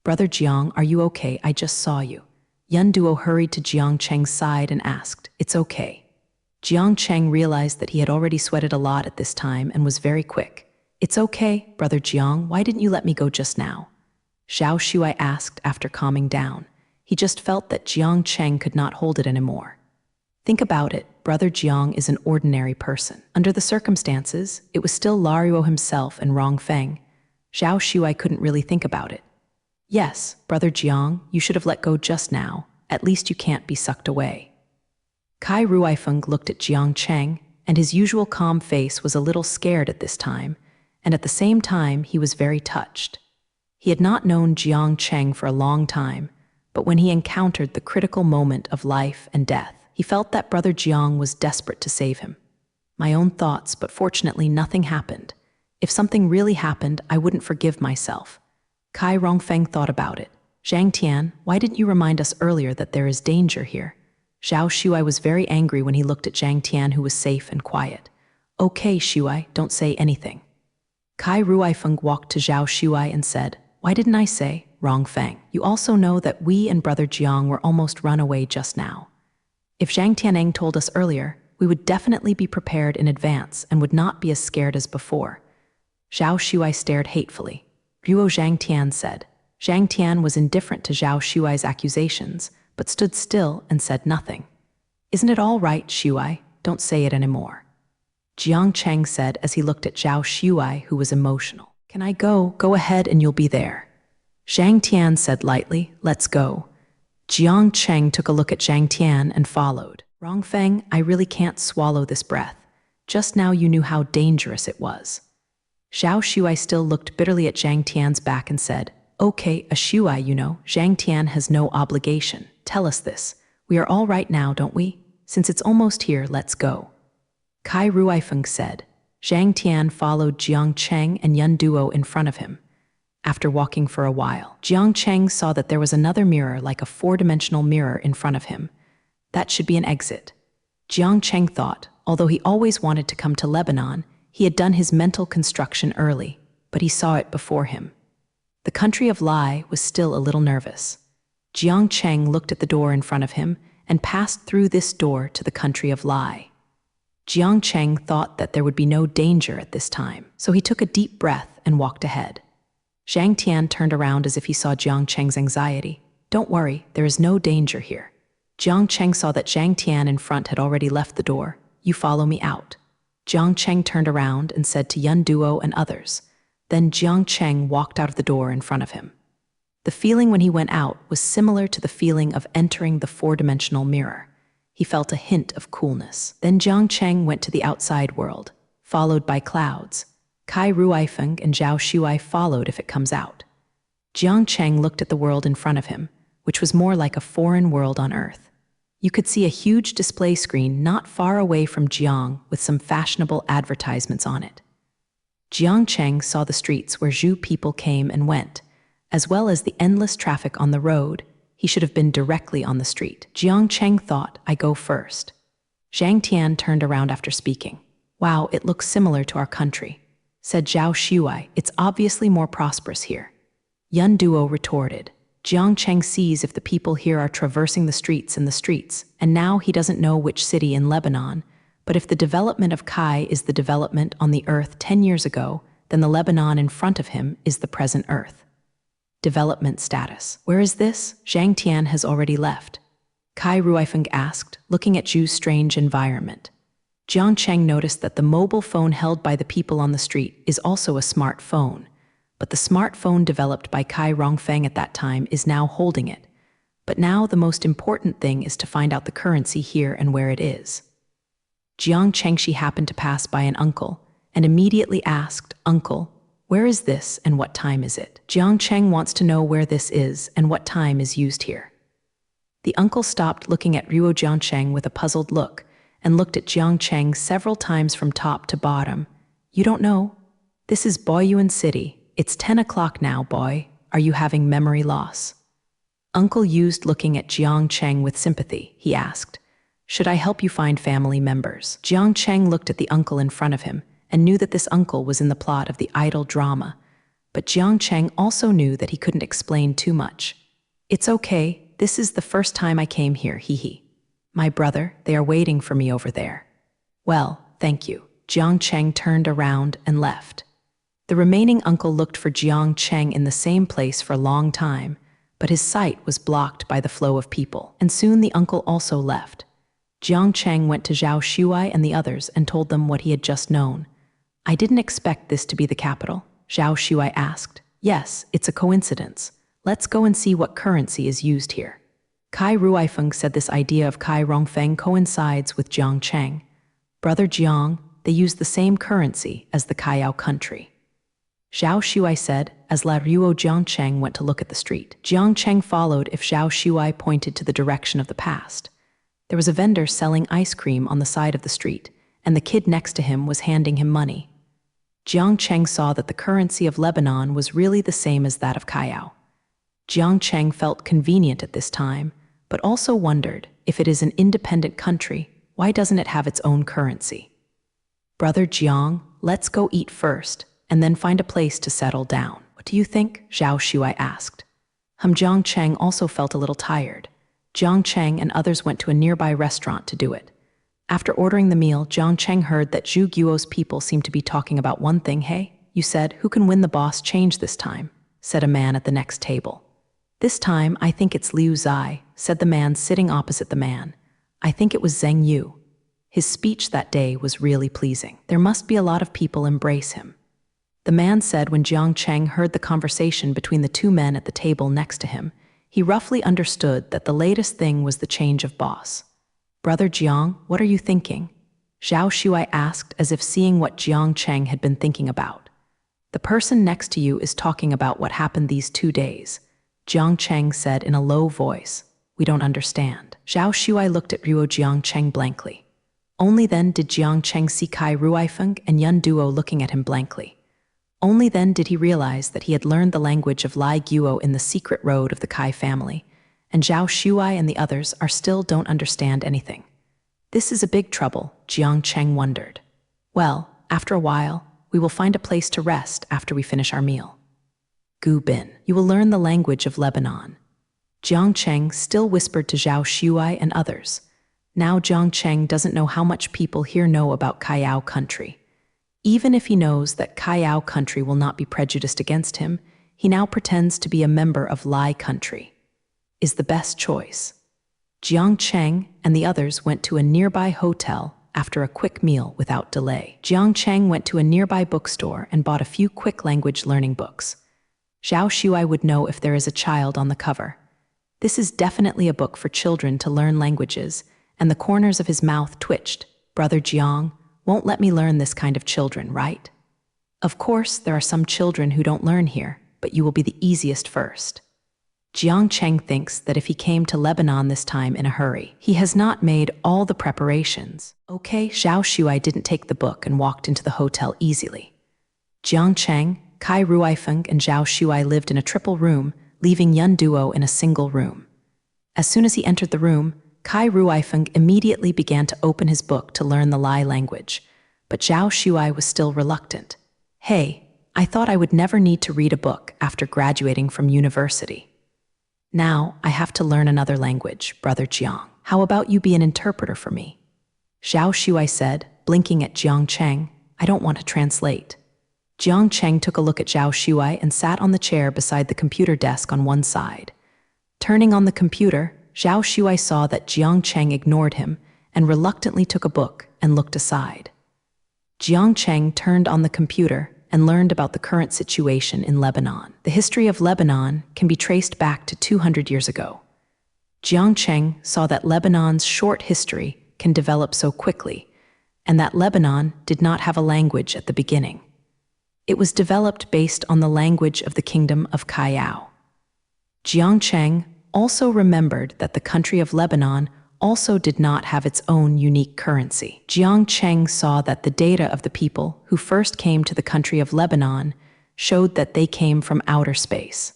"Brother Jiang, are you okay? I just saw you." Yun Duo hurried to Jiang Cheng's side and asked, "It's okay." Jiang Cheng realized that he had already sweated a lot at this time and was very quick. "It's okay, Brother Jiang, why didn't you let me go just now?" Zhao Xuai asked after calming down. He just felt that Jiang Cheng could not hold it anymore. Think about it, Brother Jiang is an ordinary person. Under the circumstances, it was still Laruo himself and Rongfeng. Zhao Xuai couldn't really think about it. "Yes, Brother Jiang, you should have let go just now. At least you can't be sucked away." Kai Ruifeng looked at Jiang Cheng, and his usual calm face was a little scared at this time, and at the same time he was very touched. He had not known Jiang Cheng for a long time, but when he encountered the critical moment of life and death, he felt that Brother Jiang was desperate to save him. "My own thoughts, but fortunately nothing happened. If something really happened, I wouldn't forgive myself." Kai Rongfeng thought about it. "Zhang Tian, why didn't you remind us earlier that there is danger here?" Zhao Xuai was very angry when he looked at Zhang Tian, who was safe and quiet. "Okay, Xuai, don't say anything." Kai Ruifeng walked to Zhao Xuai and said, "Why didn't I say, Rongfeng? You also know that we and Brother Jiang were almost run away just now. If Zhang Tianeng told us earlier, we would definitely be prepared in advance and would not be as scared as before." Zhao Xuai stared hatefully. Ruo Zhang Tian said. Zhang Tian was indifferent to Zhao Xuai's accusations, but stood still and said nothing. "Isn't it all right, Xuai? Don't say it anymore." Jiang Cheng said as he looked at Zhao Xuai, who was emotional. "Can I go? Go ahead and you'll be there." Zhang Tian said lightly, "Let's go." Jiang Cheng took a look at Zhang Tian and followed. "Rongfeng, I really can't swallow this breath. Just now you knew how dangerous it was." Zhao Xuai still looked bitterly at Zhang Tian's back and said, "Okay, a Xuai, you know, Zhang Tian has no obligation. Tell us this. We are all right now, don't we? Since it's almost here, let's go." Kai Ruifeng said. Zhang Tian followed Jiang Cheng and Yun Duo in front of him. After walking for a while, Jiang Cheng saw that there was another mirror like a 4-dimensional mirror in front of him. That should be an exit. Jiang Cheng thought, although he always wanted to come to Lebanon, he had done his mental construction early, but he saw it before him. The country of Lai was still a little nervous. Jiang Cheng looked at the door in front of him and passed through this door to the country of Lai. Jiang Cheng thought that there would be no danger at this time, so he took a deep breath and walked ahead. Zhang Tian turned around as if he saw Jiang Cheng's anxiety. "Don't worry, there is no danger here." Jiang Cheng saw that Zhang Tian in front had already left the door. "You follow me out." Jiang Cheng turned around and said to Yun Duo and others. Then Jiang Cheng walked out of the door in front of him. The feeling when he went out was similar to the feeling of entering the 4-dimensional mirror. He felt a hint of coolness. Then Jiang Cheng went to the outside world, followed by clouds. Kai Ruifeng and Zhao Shuai followed if it comes out. Jiang Cheng looked at the world in front of him, which was more like a foreign world on Earth. You could see a huge display screen not far away from Jiang with some fashionable advertisements on it. Jiang Cheng saw the streets where Zhu people came and went, as well as the endless traffic on the road. He should have been directly on the street. Jiang Cheng thought, I go first. Zhang Tian turned around after speaking. Wow, it looks similar to our country, said Zhao Shuai. It's obviously more prosperous here. Yun Duo retorted. Jiang Cheng sees if the people here are traversing the streets, and now he doesn't know which city in Lebanon, but if the development of Kai is the development on the Earth 10 years ago, then the Lebanon in front of him is the present Earth. Development status. Where is this? Zhang Tian has already left. Kai Ruifeng asked, looking at Zhu's strange environment. Jiang Cheng noticed that the mobile phone held by the people on the street is also a smartphone, but the smartphone developed by Kai Rongfeng at that time is now holding it. But now the most important thing is to find out the currency here and where it is. Jiang Chengxi happened to pass by an uncle and immediately asked, Uncle, where is this and what time is it? Jiang Cheng wants to know where this is and what time is used here. The uncle stopped looking at Ruo Jiangcheng with a puzzled look and looked at Jiang Cheng several times from top to bottom. You don't know? This is Boyuan City. It's 10 o'clock now, boy. Are you having memory loss? Uncle used looking at Jiang Cheng with sympathy. He asked, Should I help you find family members? Jiang Cheng looked at the uncle in front of him and knew that this uncle was in the plot of the idol drama. But Jiang Cheng also knew that he couldn't explain too much. It's okay. This is the first time I came here, hee. My brother, they are waiting for me over there. Well, thank you. Jiang Cheng turned around and left. The remaining uncle looked for Jiang Cheng in the same place for a long time, but his sight was blocked by the flow of people, and soon the uncle also left. Jiang Cheng went to Zhao Shuai and the others and told them what he had just known. I didn't expect this to be the capital, Zhao Shuai asked. Yes, it's a coincidence. Let's go and see what currency is used here. Kai Ruifeng said this idea of Kai Rongfeng coincides with Jiang Cheng. Brother Jiang, they use the same currency as the Kayao country. Zhao Shuai said, as La Ruo Jiangcheng went to look at the street. Jiang Cheng followed if Zhao Shuai pointed to the direction of the past. There was a vendor selling ice cream on the side of the street, and the kid next to him was handing him money. Jiang Cheng saw that the currency of Lebanon was really the same as that of Kayao. Jiang Cheng felt convenient at this time, but also wondered, if it is an independent country, why doesn't it have its own currency? Brother Jiang, let's go eat first, and then find a place to settle down. What do you think? Zhao Shuai asked. Jiang Cheng also felt a little tired. Jiang Cheng and others went to a nearby restaurant to do it. After ordering the meal, Jiang Cheng heard that Zhu Guo's people seemed to be talking about one thing. Hey, you said, who can win the boss change this time? Said a man at the next table. This time, I think it's Liu Zai, said the man sitting opposite the man. I think it was Zheng Yu. His speech that day was really pleasing. There must be a lot of people embrace him. The man said when Jiang Cheng heard the conversation between the two men at the table next to him, he roughly understood that the latest thing was the change of boss. Brother Jiang, what are you thinking? Zhao Shuai asked as if seeing what Jiang Cheng had been thinking about. The person next to you is talking about what happened these 2 days. Jiang Cheng said in a low voice. We don't understand. Zhao Shuai looked at Ruo Jiang Cheng blankly. Only then did Jiang Cheng see Kai Ruifeng and Yun Duo looking at him blankly. Only then did he realize that he had learned the language of Lai Guo in the secret road of the Kai family, and Zhao Shuai and the others still don't understand anything. This is a big trouble, Jiang Cheng wondered. Well, after a while, we will find a place to rest after we finish our meal. Gu Bin, you will learn the language of Lebanon. Jiang Cheng still whispered to Zhao Shuai and others. Now Jiang Cheng doesn't know how much people here know about Kayao country. Even if he knows that Kayao country will not be prejudiced against him, he now pretends to be a member of Lai country. Is the best choice. Jiang Cheng and the others went to a nearby hotel after a quick meal without delay. Jiang Cheng went to a nearby bookstore and bought a few quick language learning books. Zhao Shuai would know if there is a child on the cover. This is definitely a book for children to learn languages, and the corners of his mouth twitched. Brother Jiang won't let me learn this kind of children, right? Of course, there are some children who don't learn here, but you will be the easiest first. Jiang Cheng thinks that if he came to Lebanon this time in a hurry, he has not made all the preparations. Okay, Zhao Shuai didn't take the book and walked into the hotel easily. Jiang Cheng, Kai Ruifeng, and Zhao Shuai lived in a triple room, leaving Yun Duo in a single room. As soon as he entered the room, Kai Ruifeng immediately began to open his book to learn the Lai language, but Zhao Shuai was still reluctant. Hey, I thought I would never need to read a book after graduating from university. Now I have to learn another language, Brother Jiang. How about you be an interpreter for me? Zhao Shuai said, blinking at Jiang Cheng, I don't want to translate. Jiang Cheng took a look at Zhao Shuai and sat on the chair beside the computer desk on one side. Turning on the computer, Zhao Shuai saw that Jiang Cheng ignored him and reluctantly took a book and looked aside. Jiang Cheng turned on the computer and learned about the current situation in Lebanon. The history of Lebanon can be traced back to 200 years ago. Jiang Cheng saw that Lebanon's short history can develop so quickly, and that Lebanon did not have a language at the beginning. It was developed based on the language of the kingdom of Kayao. Jiang Cheng also remembered that the country of Lebanon also did not have its own unique currency. Jiang Cheng saw that the data of the people who first came to the country of Lebanon showed that they came from outer space.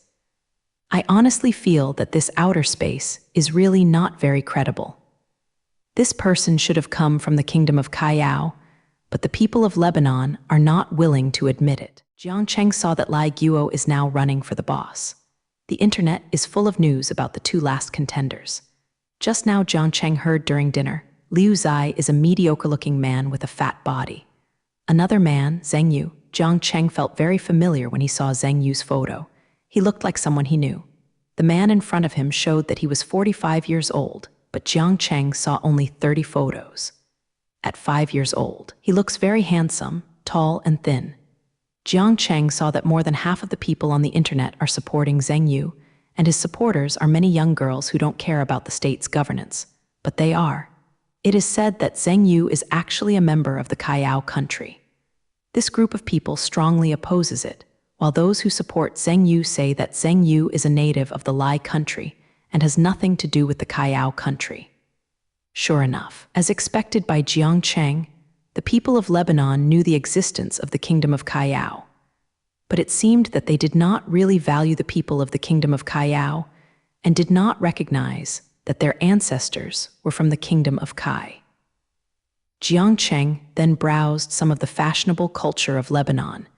I honestly feel that this outer space is really not very credible. This person should have come from the kingdom of Kayao, but the people of Lebanon are not willing to admit it. Jiang Cheng saw that Lai Guo is now running for the boss. The internet is full of news about the two last contenders. Just now Jiang Cheng heard during dinner, Liu Zai is a mediocre-looking man with a fat body. Another man, Zheng Yu, Jiang Cheng felt very familiar when he saw Zheng Yu's photo. He looked like someone he knew. The man in front of him showed that he was 45 years old, but Jiang Cheng saw only 30 photos. At 5 years old, he looks very handsome, tall and thin. Jiang Cheng saw that more than half of the people on the internet are supporting Zheng Yu, and his supporters are many young girls who don't care about the state's governance. But they are. It is said that Zheng Yu is actually a member of the Kayao country. This group of people strongly opposes it, while those who support Zheng Yu say that Zheng Yu is a native of the Lai country and has nothing to do with the Kayao country. Sure enough, as expected by Jiang Cheng, the people of Lebanon knew the existence of the kingdom of Kayao. But it seemed that they did not really value the people of the kingdom of Kayao and did not recognize that their ancestors were from the kingdom of Kai. Jiang Cheng then browsed some of the fashionable culture of Lebanon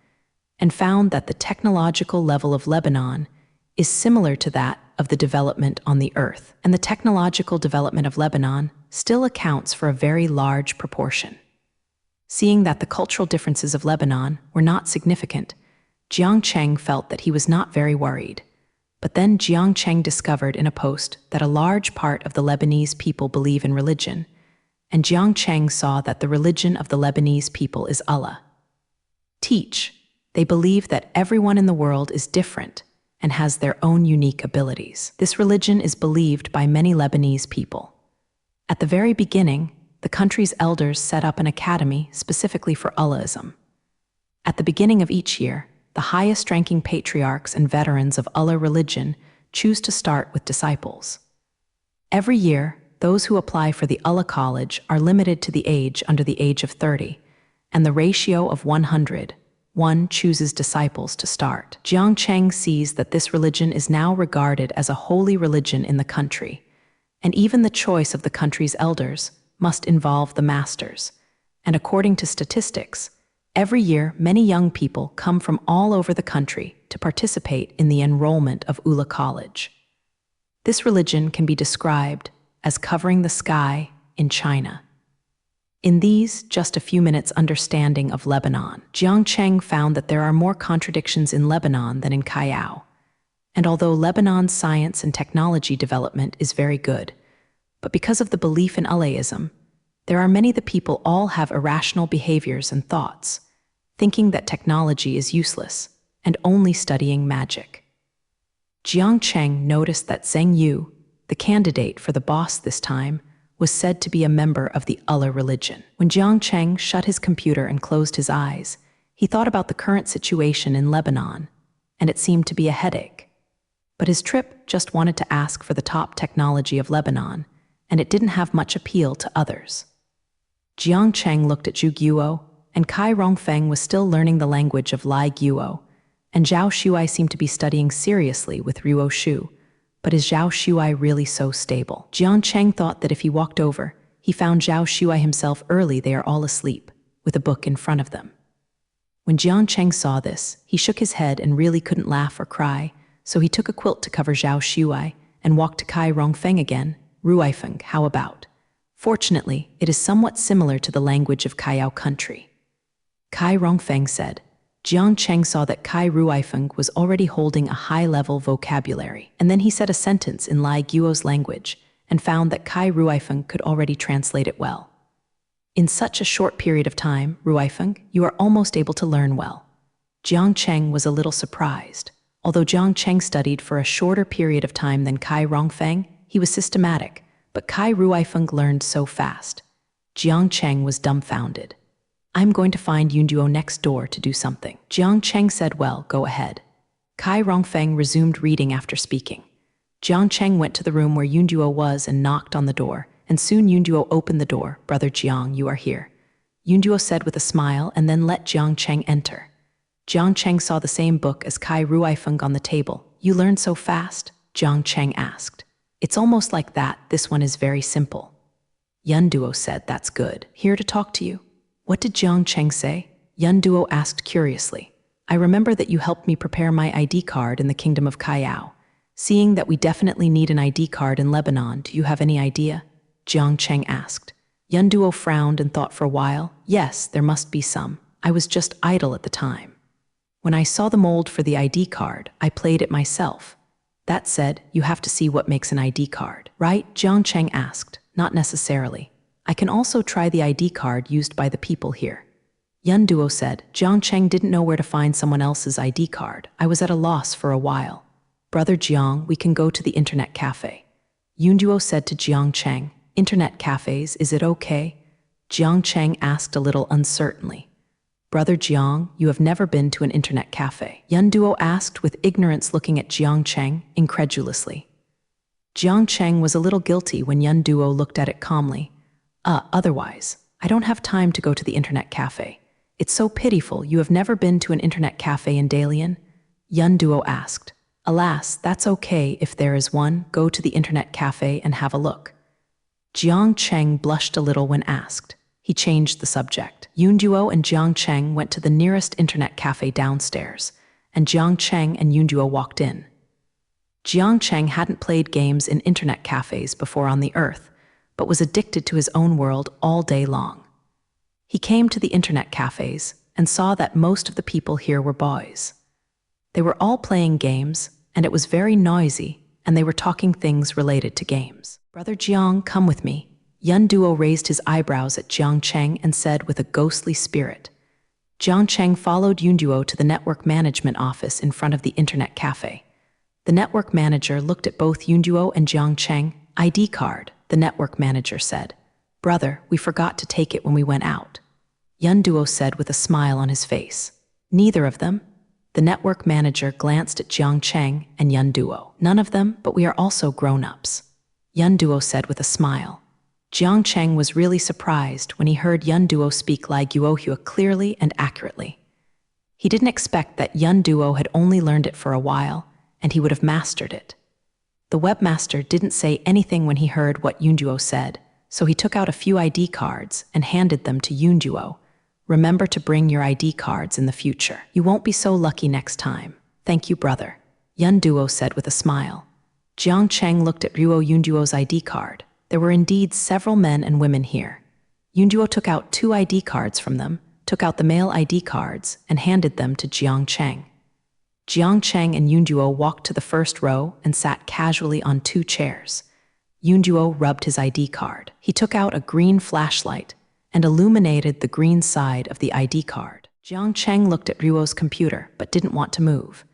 and found that the technological level of Lebanon is similar to that of the development on the earth, and the technological development of Lebanon still accounts for a very large proportion. Seeing that the cultural differences of Lebanon were not significant, Jiang Cheng felt that he was not very worried. But then Jiang Cheng discovered in a post that a large part of the Lebanese people believe in religion, and Jiang Cheng saw that the religion of the Lebanese people is Allah. Teach. They believe that everyone in the world is different and has their own unique abilities. This religion is believed by many Lebanese people. At the very beginning, the country's elders set up an academy specifically for Allahism. At the beginning of each year, the highest-ranking patriarchs and veterans of Allah religion choose to start with disciples. Every year, those who apply for the Allah College are limited to the age under the age of 30, and the ratio of 100, one chooses disciples to start. Jiang Cheng sees that this religion is now regarded as a holy religion in the country, and even the choice of the country's elders must involve the masters. And according to statistics, every year many young people come from all over the country to participate in the enrollment of Allah College. This religion can be described as covering the sky in China. In these just a few minutes understanding of Lebanon, Jiang Cheng found that there are more contradictions in Lebanon than in Kayao. And although Lebanon's science and technology development is very good, but because of the belief in Allahism, there are many the people all have irrational behaviors and thoughts, thinking that technology is useless and only studying magic. Jiang Cheng noticed that Zheng Yu, the candidate for the boss this time, was said to be a member of the Allah religion. When Jiang Cheng shut his computer and closed his eyes, He thought about the current situation in Lebanon, and it seemed to be a headache. But his trip just wanted to ask for the top technology of Lebanon, and it didn't have much appeal to others. Jiang Cheng looked at Zhu Guo, and Kai Rongfeng was still learning the language of Lai Guo, and Zhao Shuai seemed to be studying seriously with Ruo Shu. But is Zhao Shuai really so stable? Jiang Cheng thought that if he walked over, he found Zhao Shuai himself early. They are all asleep, with a book in front of them. When Jiang Cheng saw this, he shook his head and really couldn't laugh or cry, so he took a quilt to cover Zhao Shuai and walked to Kai Rongfeng again. Ruifeng, how about? Fortunately, it is somewhat similar to the language of Kayao country. Kai Rongfeng said. Jiang Cheng saw that Kai Ruifeng was already holding a high-level vocabulary, and then he said a sentence in Lai Guo's language and found that Kai Ruifeng could already translate it well. In such a short period of time, Ruifeng, you are almost able to learn well. Jiang Cheng was a little surprised. Although Jiang Cheng studied for a shorter period of time than Kai Rongfeng, he was systematic, but Kai Ruifeng learned so fast. Jiang Cheng was dumbfounded. I'm going to find Yunduo next door to do something. Jiang Cheng said, well, go ahead. Kai Rongfeng resumed reading after speaking. Jiang Cheng went to the room where Yunduo was and knocked on the door, and soon Yunduo opened the door. Brother Jiang, you are here. Yunduo said with a smile and then let Jiang Cheng enter. Jiang Cheng saw the same book as Kai Ruifeng on the table. You learned so fast? Jiang Cheng asked. It's almost like that. This one is very simple. Yunduo said, that's good. Here to talk to you. What did Jiang Cheng say? Yunduo asked curiously. I remember that you helped me prepare my ID card in the kingdom of Kayao. Seeing that we definitely need an ID card in Lebanon, do you have any idea? Jiang Cheng asked. Yunduo frowned and thought for a while. Yes, there must be some. I was just idle at the time. When I saw the mold for the ID card, I played it myself. That said, you have to see what makes an ID card, right? Jiang Cheng asked. Not necessarily. I can also try the ID card used by the people here. Yunduo said. Jiang Cheng didn't know where to find someone else's ID card. I was at a loss for a while. Brother Jiang, we can go to the internet cafe. Yunduo said to Jiang Cheng. Internet cafes, is it okay? Jiang Cheng asked a little uncertainly. Brother Jiang, you have never been to an internet cafe. Yunduo asked with ignorance, looking at Jiang Cheng incredulously. Jiang Cheng was a little guilty when Yunduo looked at it calmly. Otherwise, I don't have time to go to the internet cafe. It's so pitiful you have never been to an internet cafe in Dalian? Yunduo asked. Alas, that's okay if there is one. Go to the internet cafe and have a look. Jiang Cheng blushed a little when asked. He changed the subject. Yunduo and Jiang Cheng went to the nearest internet cafe downstairs, and Jiang Cheng and Yunduo walked in. Jiang Cheng hadn't played games in internet cafes before on the earth, but was addicted to his own world all day long. He came to the internet cafes and saw that most of the people here were boys. They were all playing games, and it was very noisy, and they were talking things related to games. Brother Jiang, come with me. Yunduo raised his eyebrows at Jiang Cheng and said with a ghostly spirit. Jiang Cheng followed Yunduo to the network management office in front of the internet cafe. The network manager looked at both Yunduo and Jiang Cheng. ID card, the network manager said. Brother, we forgot to take it when we went out. Yunduo said with a smile on his face. Neither of them? The network manager glanced at Jiang Cheng and Yunduo. None of them, but we are also grown-ups. Yunduo said with a smile. Jiang Cheng was really surprised when he heard Yunduo speak Lai Guohua clearly and accurately. He didn't expect that Yunduo had only learned it for a while, and he would have mastered it. The webmaster didn't say anything when he heard what Yunduo said, so he took out a few ID cards and handed them to Yunduo. Remember to bring your ID cards in the future. You won't be so lucky next time. Thank you, brother. Yunduo said with a smile. Jiang Cheng looked at Yunduo's ID card. There were indeed several men and women here. Yunduo took out 2 ID cards from them, took out the male ID cards, and handed them to Jiang Cheng. Jiang Cheng and Yunduo walked to the first row and sat casually on 2 chairs. Yunduo rubbed his ID card. He took out a green flashlight and illuminated the green side of the ID card. Jiang Cheng looked at Ruo's computer but didn't want to move.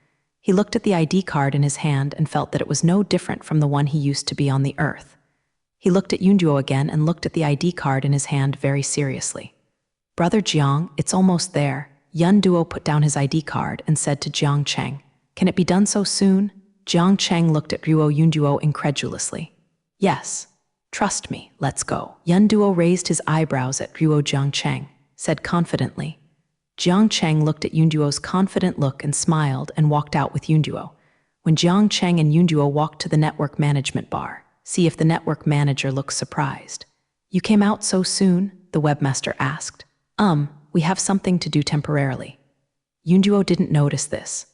He looked at the ID card in his hand and felt that it was no different from the one he used to be on the earth. He looked at Yunduo again and looked at the ID card in his hand very seriously. Brother Jiang, it's almost there. Yun Duo put down his ID card and said to Jiang Cheng, "Can it be done so soon?" Jiang Cheng looked at Yun Duo incredulously. "Yes. Trust me, let's go." Yun Duo raised his eyebrows at Jiang Cheng, said confidently. Jiang Cheng looked at Yun Duo's confident look and smiled and walked out with Yun Duo. When Jiang Cheng and Yun Duo walked to the network management bar, see if the network manager looked surprised. "You came out so soon?" the webmaster asked. We have something to do temporarily." Yun Duo didn't notice this.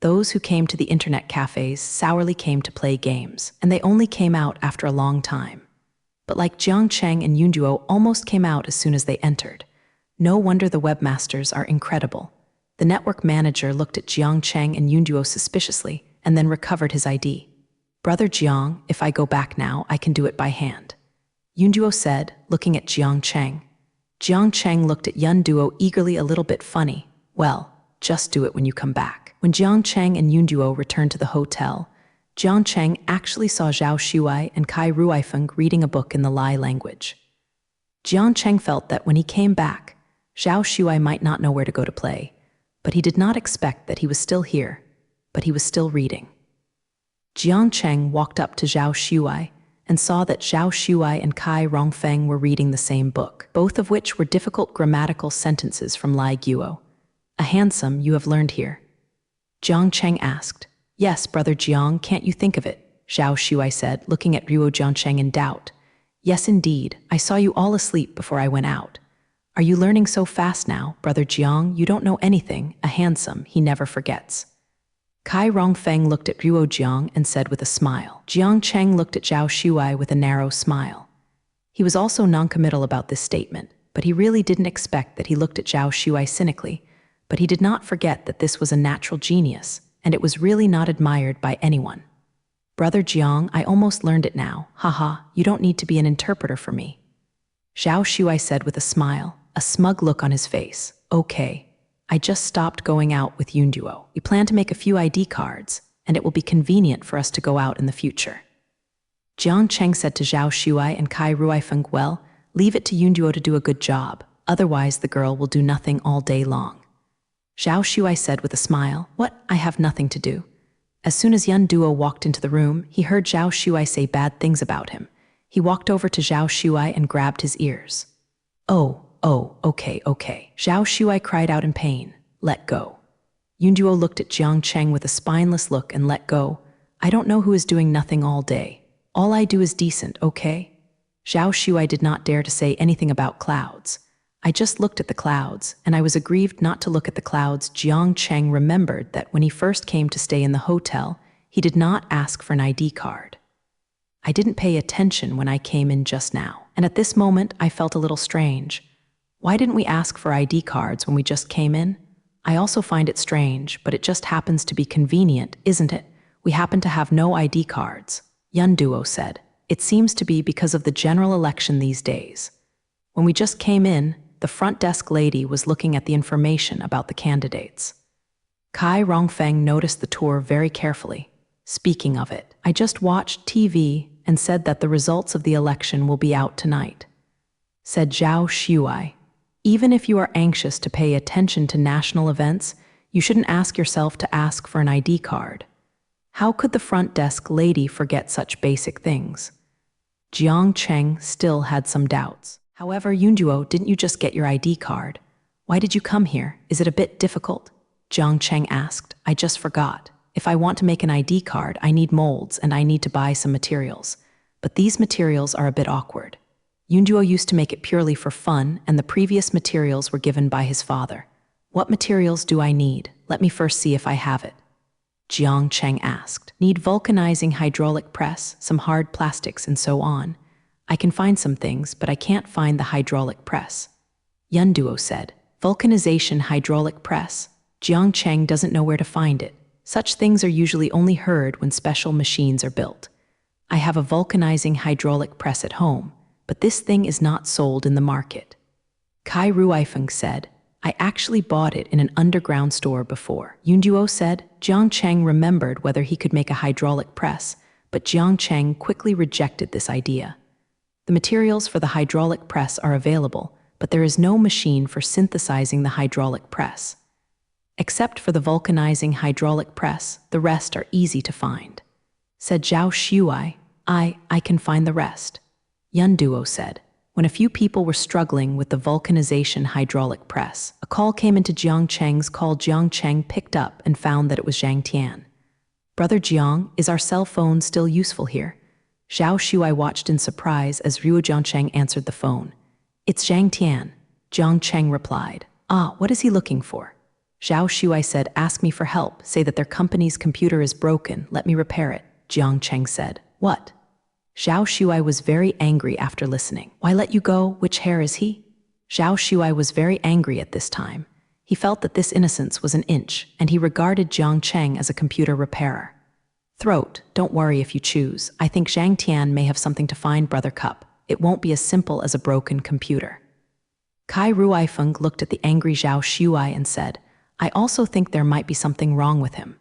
Those who came to the internet cafes sourly came to play games, and they only came out after a long time. But like Jiang Cheng and Yun Duo almost came out as soon as they entered. No wonder the webmasters are incredible. The network manager looked at Jiang Cheng and Yun Duo suspiciously and then recovered his ID. "Brother Jiang, if I go back now, I can do it by hand," Yun Duo said, looking at Jiang Cheng. Jiang Cheng looked at Yun Duo eagerly, a little bit funny. "Well, just do it when you come back." When Jiang Cheng and Yun Duo returned to the hotel, Jiang Cheng actually saw Zhao Shuai and Kai Ruifeng reading a book in the Lai language. Jiang Cheng felt that when he came back, Zhao Shuai might not know where to go to play, but he did not expect that he was still here, but he was still reading. Jiang Cheng walked up to Zhao Shuai and saw that Zhao Shuai and Kai Rongfeng were reading the same book, both of which were difficult grammatical sentences from Lai Guo. "A handsome you have learned here?" Jiang Cheng asked. "Yes, brother Jiang, can't you think of it?" Zhao Shuai said, looking at Jiang Cheng in doubt. "Yes, indeed. I saw you all asleep before I went out. Are you learning so fast now, brother Jiang? You don't know anything. A handsome, he never forgets." Kai Rongfeng looked at Jiang and said with a smile. Jiang Cheng looked at Zhao Shuai with a narrow smile. He was also noncommittal about this statement, but he really didn't expect that. He looked at Zhao Shuai cynically, but he did not forget that this was a natural genius, and it was really not admired by anyone. "Brother Jiang, I almost learned it now. Haha, you don't need to be an interpreter for me," Zhao Shuai said with a smile, a smug look on his face. "Okay. I just stopped going out with Yun Duo. We plan to make a few ID cards, and it will be convenient for us to go out in the future." Jiang Cheng said to Zhao Shuai and Kai Ruifeng, "Well, leave it to Yun Duo to do a good job, otherwise the girl will do nothing all day long." Zhao Shuai said with a smile, "What? I have nothing to do." As soon as Yun Duo walked into the room, he heard Zhao Shuai say bad things about him. He walked over to Zhao Shuai and grabbed his ears. Oh, okay. Zhao Shuai cried out in pain. "Let go." Yun Duo looked at Jiang Cheng with a spineless look and let go. "I don't know who is doing nothing all day. All I do is decent, okay?" Zhao Shuai did not dare to say anything about clouds. "I just looked at the clouds, and I was aggrieved not to look at the clouds." Jiang Cheng remembered that when he first came to stay in the hotel, he did not ask for an ID card. "I didn't pay attention when I came in just now, and at this moment I felt a little strange. Why didn't we ask for ID cards when we just came in? I also find it strange, but it just happens to be convenient, isn't it? We happen to have no ID cards," Yun Duo said. "It seems to be because of the general election these days. When we just came in, the front desk lady was looking at the information about the candidates." Kai Rongfeng noticed the tour very carefully. "Speaking of it, I just watched TV and said that the results of the election will be out tonight," said Zhao Shuai. "Even if you are anxious to pay attention to national events, you shouldn't ask yourself to ask for an ID card. How could the front desk lady forget such basic things?" Jiang Cheng still had some doubts. "However, Yun Duo, didn't you just get your ID card? Why did you come here? Is it a bit difficult?" Jiang Cheng asked. "I just forgot. If I want to make an ID card, I need molds and I need to buy some materials. But these materials are a bit awkward. Yun Duo used to make it purely for fun, and the previous materials were given by his father. What materials do I need? Let me first see if I have it." Jiang Cheng asked. "Need vulcanizing hydraulic press, some hard plastics, and so on. I can find some things, but I can't find the hydraulic press," Yun Duo said. "Vulcanization hydraulic press. Jiang Cheng doesn't know where to find it. Such things are usually only heard when special machines are built. I have a vulcanizing hydraulic press at home, but this thing is not sold in the market." Kai Ruifeng said, "I actually bought it in an underground store before." Yun Duo said. Jiang Cheng remembered whether he could make a hydraulic press, but Jiang Cheng quickly rejected this idea. The materials for the hydraulic press are available, but there is no machine for synthesizing the hydraulic press. Except for the vulcanizing hydraulic press, the rest are easy to find. Said Zhao Shuai, I can find the rest. Yun Duo said. When a few people were struggling with the vulcanization hydraulic press, a call came into Jiang Cheng's call. Jiang Cheng picked up and found that it was Zhang Tian. Brother Jiang, is our cell phone still useful here? Zhao Shuai watched in surprise as Ruo Jiangcheng answered the phone. It's Zhang Tian. Jiang Cheng replied. What is he looking for? Zhao Shuai said, ask me for help, say that their company's computer is broken, let me repair it. Jiang Cheng said, what? Zhao Shuai was very angry after listening. Why let you go? Which hair is he? Zhao Shuai was very angry at this time. He felt that this innocence was an inch, and he regarded Jiang Cheng as a computer repairer. Throat, don't worry if you choose. I think Zhang Tian may have something to find, Brother Cup. It won't be as simple as a broken computer. Kai Ruifeng looked at the angry Zhao Shuai and said, I also think there might be something wrong with him.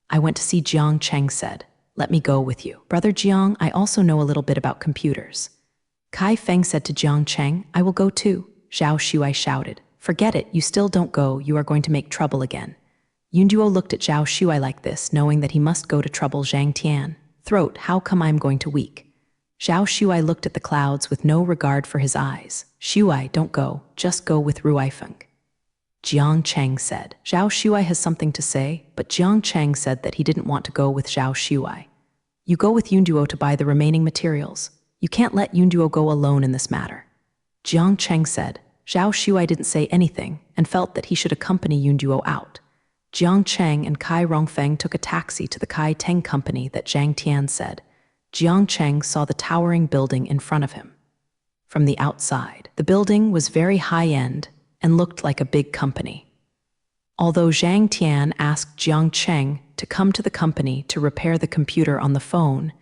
I went to see Jiang Cheng said, let me go with you. Brother Jiang, I also know a little bit about computers. Kai Feng said to Jiang Cheng, I will go too. Zhao Shuai shouted, forget it, you still don't go, you are going to make trouble again. Yunduo looked at Zhao Shuai like this, knowing that he must go to trouble Zhang Tian. Throat, how come I'm going to weak? Zhao Shuai looked at the clouds with no regard for his eyes. Shuai, don't go, just go with Ruifeng. Jiang Cheng said. Zhao Shuai has something to say, but Jiang Cheng said that he didn't want to go with Zhao Shuai. You go with Yunduo to buy the remaining materials. You can't let Yunduo go alone in this matter. Jiang Cheng said. Zhao Shuai didn't say anything and felt that he should accompany Yunduo out. Jiang Cheng and Kai Rongfeng took a taxi to the Kai Teng company that Zhang Tian said. Jiang Cheng saw the towering building in front of him. From the outside, the building was very high-end and looked like a big company. Although Zhang Tian asked Jiang Cheng to come to the company to repair the computer on the phone,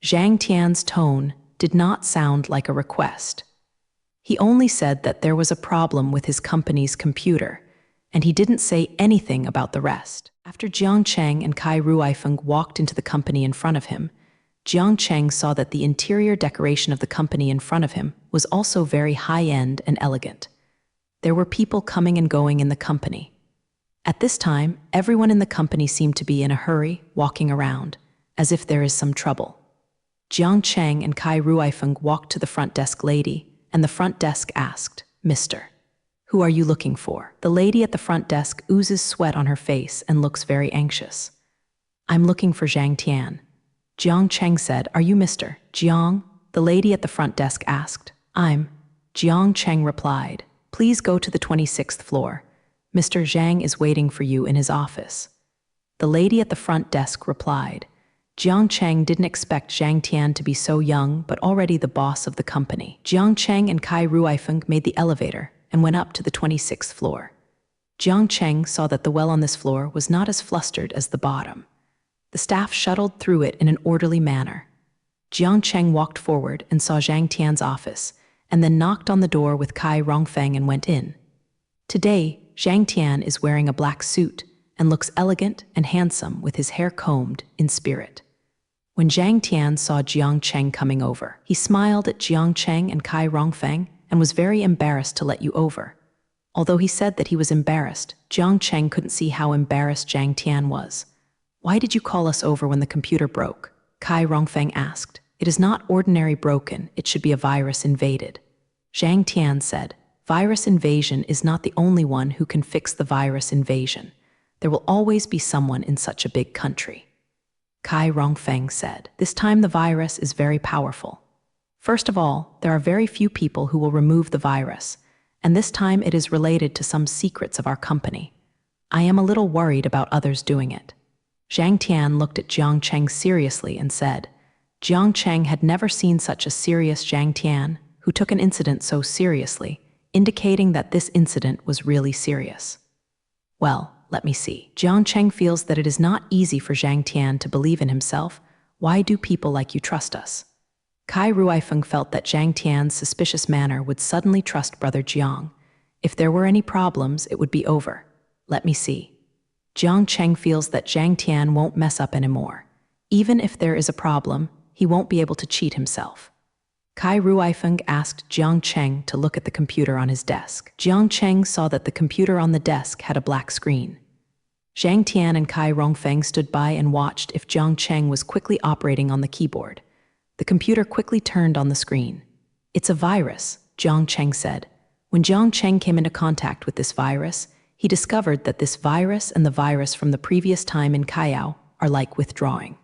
Zhang Tian's tone did not sound like a request. He only said that there was a problem with his company's computer, and he didn't say anything about the rest. After Jiang Cheng and Kai Ruifeng walked into the company in front of him, Jiang Cheng saw that the interior decoration of the company in front of him was also very high-end and elegant. There were people coming and going in the company. At this time, everyone in the company seemed to be in a hurry, walking around, as if there is some trouble. Jiang Cheng and Kai Ruifeng walked to the front desk lady, and the front desk asked, Mister, who are you looking for? The lady at the front desk oozes sweat on her face and looks very anxious. I'm looking for Zhang Tian. Jiang Cheng said, are you Mr. Jiang? The lady at the front desk asked. I'm. Jiang Cheng replied, please go to the 26th floor. Mr. Zhang is waiting for you in his office. The lady at the front desk replied. Jiang Cheng didn't expect Zhang Tian to be so young, but already the boss of the company. Jiang Cheng and Kai Ruifeng made the elevator and went up to the 26th floor. Jiang Cheng saw that the well on this floor was not as flustered as the bottom. The staff shuttled through it in an orderly manner. Jiang Cheng walked forward and saw Zhang Tian's office, and then knocked on the door with Kai Rongfeng and went in. Today, Zhang Tian is wearing a black suit and looks elegant and handsome with his hair combed in spirit. When Zhang Tian saw Jiang Cheng coming over, he smiled at Jiang Cheng and Kai Rongfeng and was very embarrassed to let you over. Although he said that he was embarrassed, Jiang Cheng couldn't see how embarrassed Zhang Tian was. Why did you call us over when the computer broke? Kai Rongfeng asked. It is not ordinary broken, it should be a virus invaded. Zhang Tian said, virus invasion is not the only one who can fix the virus invasion. There will always be someone in such a big country. Kai Rongfeng said, this time the virus is very powerful. First of all, there are very few people who will remove the virus, and this time it is related to some secrets of our company. I am a little worried about others doing it. Zhang Tian looked at Jiang Cheng seriously and said, Jiang Cheng had never seen such a serious Zhang Tian, who took an incident so seriously, indicating that this incident was really serious. Well, let me see. Jiang Cheng feels that it is not easy for Zhang Tian to believe in himself. Why do people like you trust us? Kai Ruifeng felt that Zhang Tian's suspicious manner would suddenly trust Brother Jiang. If there were any problems, it would be over. Let me see. Jiang Cheng feels that Zhang Tian won't mess up anymore. Even if there is a problem, he won't be able to cheat himself. Kai Ruifeng asked Jiang Cheng to look at the computer on his desk. Jiang Cheng saw that the computer on the desk had a black screen. Zhang Tian and Kai Rongfeng stood by and watched if Jiang Cheng was quickly operating on the keyboard. The computer quickly turned on the screen. "It's a virus," Jiang Cheng said. When Jiang Cheng came into contact with this virus, he discovered that this virus and the virus from the previous time in Kayao are like withdrawing.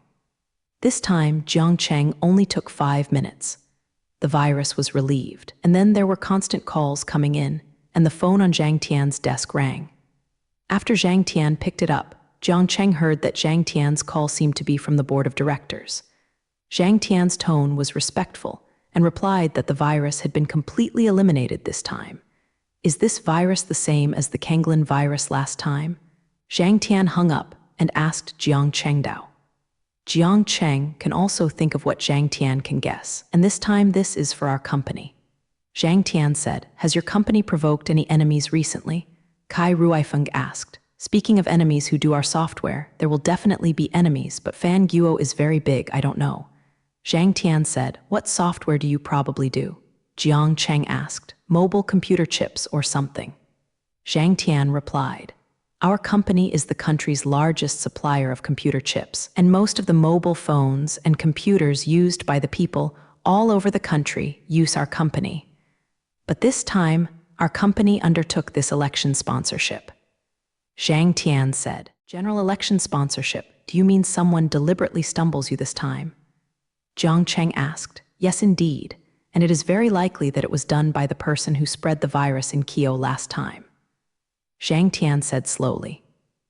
This time, Jiang Cheng only took 5 minutes. The virus was relieved, and then there were constant calls coming in, and the phone on Zhang Tian's desk rang. After Zhang Tian picked it up, Jiang Cheng heard that Zhang Tian's call seemed to be from the board of directors. Zhang Tian's tone was respectful and replied that the virus had been completely eliminated this time. "Is this virus the same as the Kenglin virus last time?" Zhang Tian hung up and asked Jiang Chengdao. Jiang Cheng can also think of what Zhang Tian can guess, and this time this is for our company. Zhang Tian said, "Has your company provoked any enemies recently?" Kai Ruifeng asked. "Speaking of enemies who do our software, there will definitely be enemies, but Fan Guo is very big, I don't know." Zhang Tian said, "What software do you probably do?" Jiang Cheng asked, "Mobile computer chips or something." Zhang Tian replied, "Our company is the country's largest supplier of computer chips, and most of the mobile phones and computers used by the people all over the country use our company. But this time, our company undertook this election sponsorship." Zhang Tian said, "General election sponsorship, do you mean someone deliberately stumbles you this time?" Jiang Cheng asked, "Yes, indeed, and it is very likely that it was done by the person who spread the virus in Kio last time." Zhang Tian said slowly,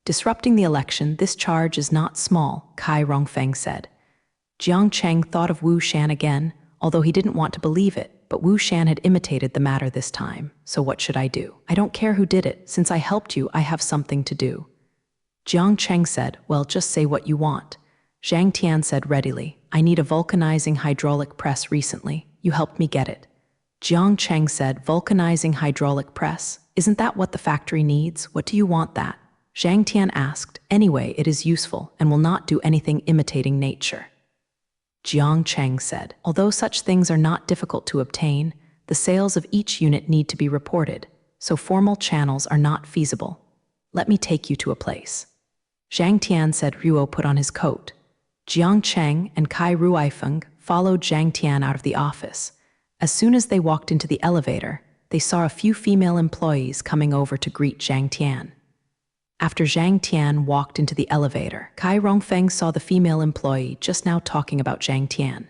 "Disrupting the election, this charge is not small," Kai Rongfeng said. Jiang Cheng thought of Wu Shan again, although he didn't want to believe it, but Wu Shan had imitated the matter this time, so what should I do? "I don't care who did it, since I helped you, I have something to do." Jiang Cheng said, "Well, just say what you want." Zhang Tian said readily, "I need a vulcanizing hydraulic press recently. You helped me get it." Jiang Cheng said, "Vulcanizing hydraulic press? Isn't that what the factory needs? What do you want that?" Zhang Tian asked, "Anyway, it is useful and will not do anything imitating nature." Jiang Cheng said, "Although such things are not difficult to obtain, the sales of each unit need to be reported, so formal channels are not feasible. Let me take you to a place." Zhang Tian said. Ruo put on his coat. Jiang Cheng and Kai Ruifeng followed Zhang Tian out of the office. As soon as they walked into the elevator, they saw a few female employees coming over to greet Zhang Tian. After Zhang Tian walked into the elevator, Kai Rongfeng saw the female employee just now talking about Zhang Tian.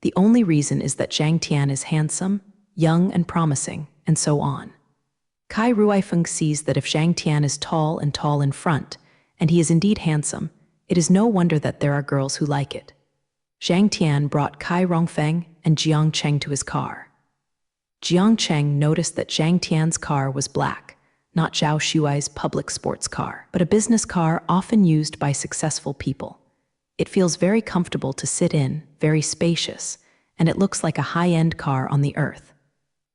The only reason is that Zhang Tian is handsome, young and promising, and so on. Kai Ruifeng sees that if Zhang Tian is tall and tall in front, and he is indeed handsome, it is no wonder that there are girls who like it. Zhang Tian brought Kai Rongfeng and Jiang Cheng to his car. Jiang Cheng noticed that Zhang Tian's car was black, not Zhao Shuai's public sports car, but a business car often used by successful people. It feels very comfortable to sit in, very spacious, and it looks like a high-end car on the earth.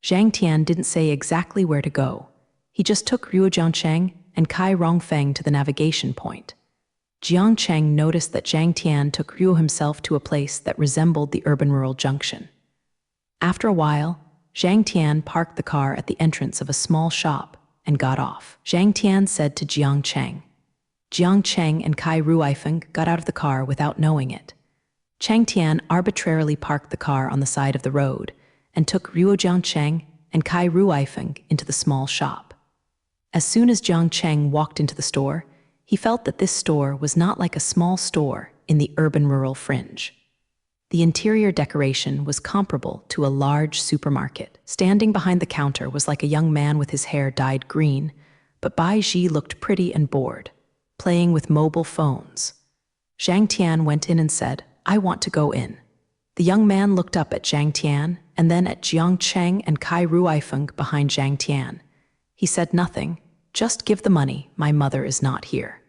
Zhang Tian didn't say exactly where to go. He just took Ruo Jiangcheng and Kai Rongfeng to the navigation point. Jiang Cheng noticed that Zhang Tian took Ruo himself to a place that resembled the urban-rural junction. After a while, Zhang Tian parked the car at the entrance of a small shop and got off. Zhang Tian said to Jiang Cheng. Jiang Cheng and Kai Ruifeng got out of the car without knowing it. Cheng Tian arbitrarily parked the car on the side of the road and took Ruo Jiangcheng and Kai Ruifeng into the small shop. As soon as Jiang Cheng walked into the store, he felt that this store was not like a small store in the urban-rural fringe. The interior decoration was comparable to a large supermarket. Standing behind the counter was like a young man with his hair dyed green, but Bai Ji looked pretty and bored, playing with mobile phones. Zhang Tian went in and said, "I want to go in." The young man looked up at Zhang Tian and then at Jiang Cheng and Kai Ruifeng behind Zhang Tian. He said nothing. "Just give the money, my mother is not here."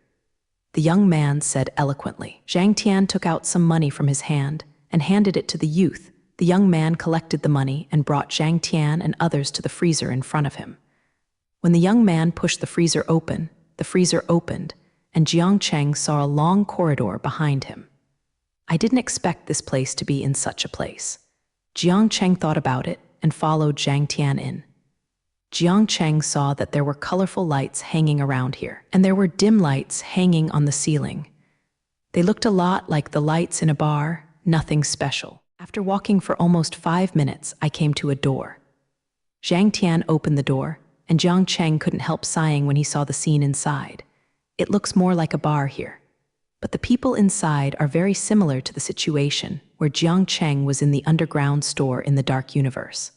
The young man said eloquently. Zhang Tian took out some money from his hand and handed it to the youth. The young man collected the money and brought Zhang Tian and others to the freezer in front of him. When the young man pushed the freezer opened, and Jiang Cheng saw a long corridor behind him. "I didn't expect this place to be in such a place." Jiang Cheng thought about it and followed Zhang Tian in. Jiang Cheng saw that there were colorful lights hanging around here, and there were dim lights hanging on the ceiling. They looked a lot like the lights in a bar, nothing special. After walking for almost 5 minutes, I came to a door. Zhang Tian opened the door, and Jiang Cheng couldn't help sighing when he saw the scene inside. It looks more like a bar here. But the people inside are very similar to the situation where Jiang Cheng was in the underground store in the dark universe.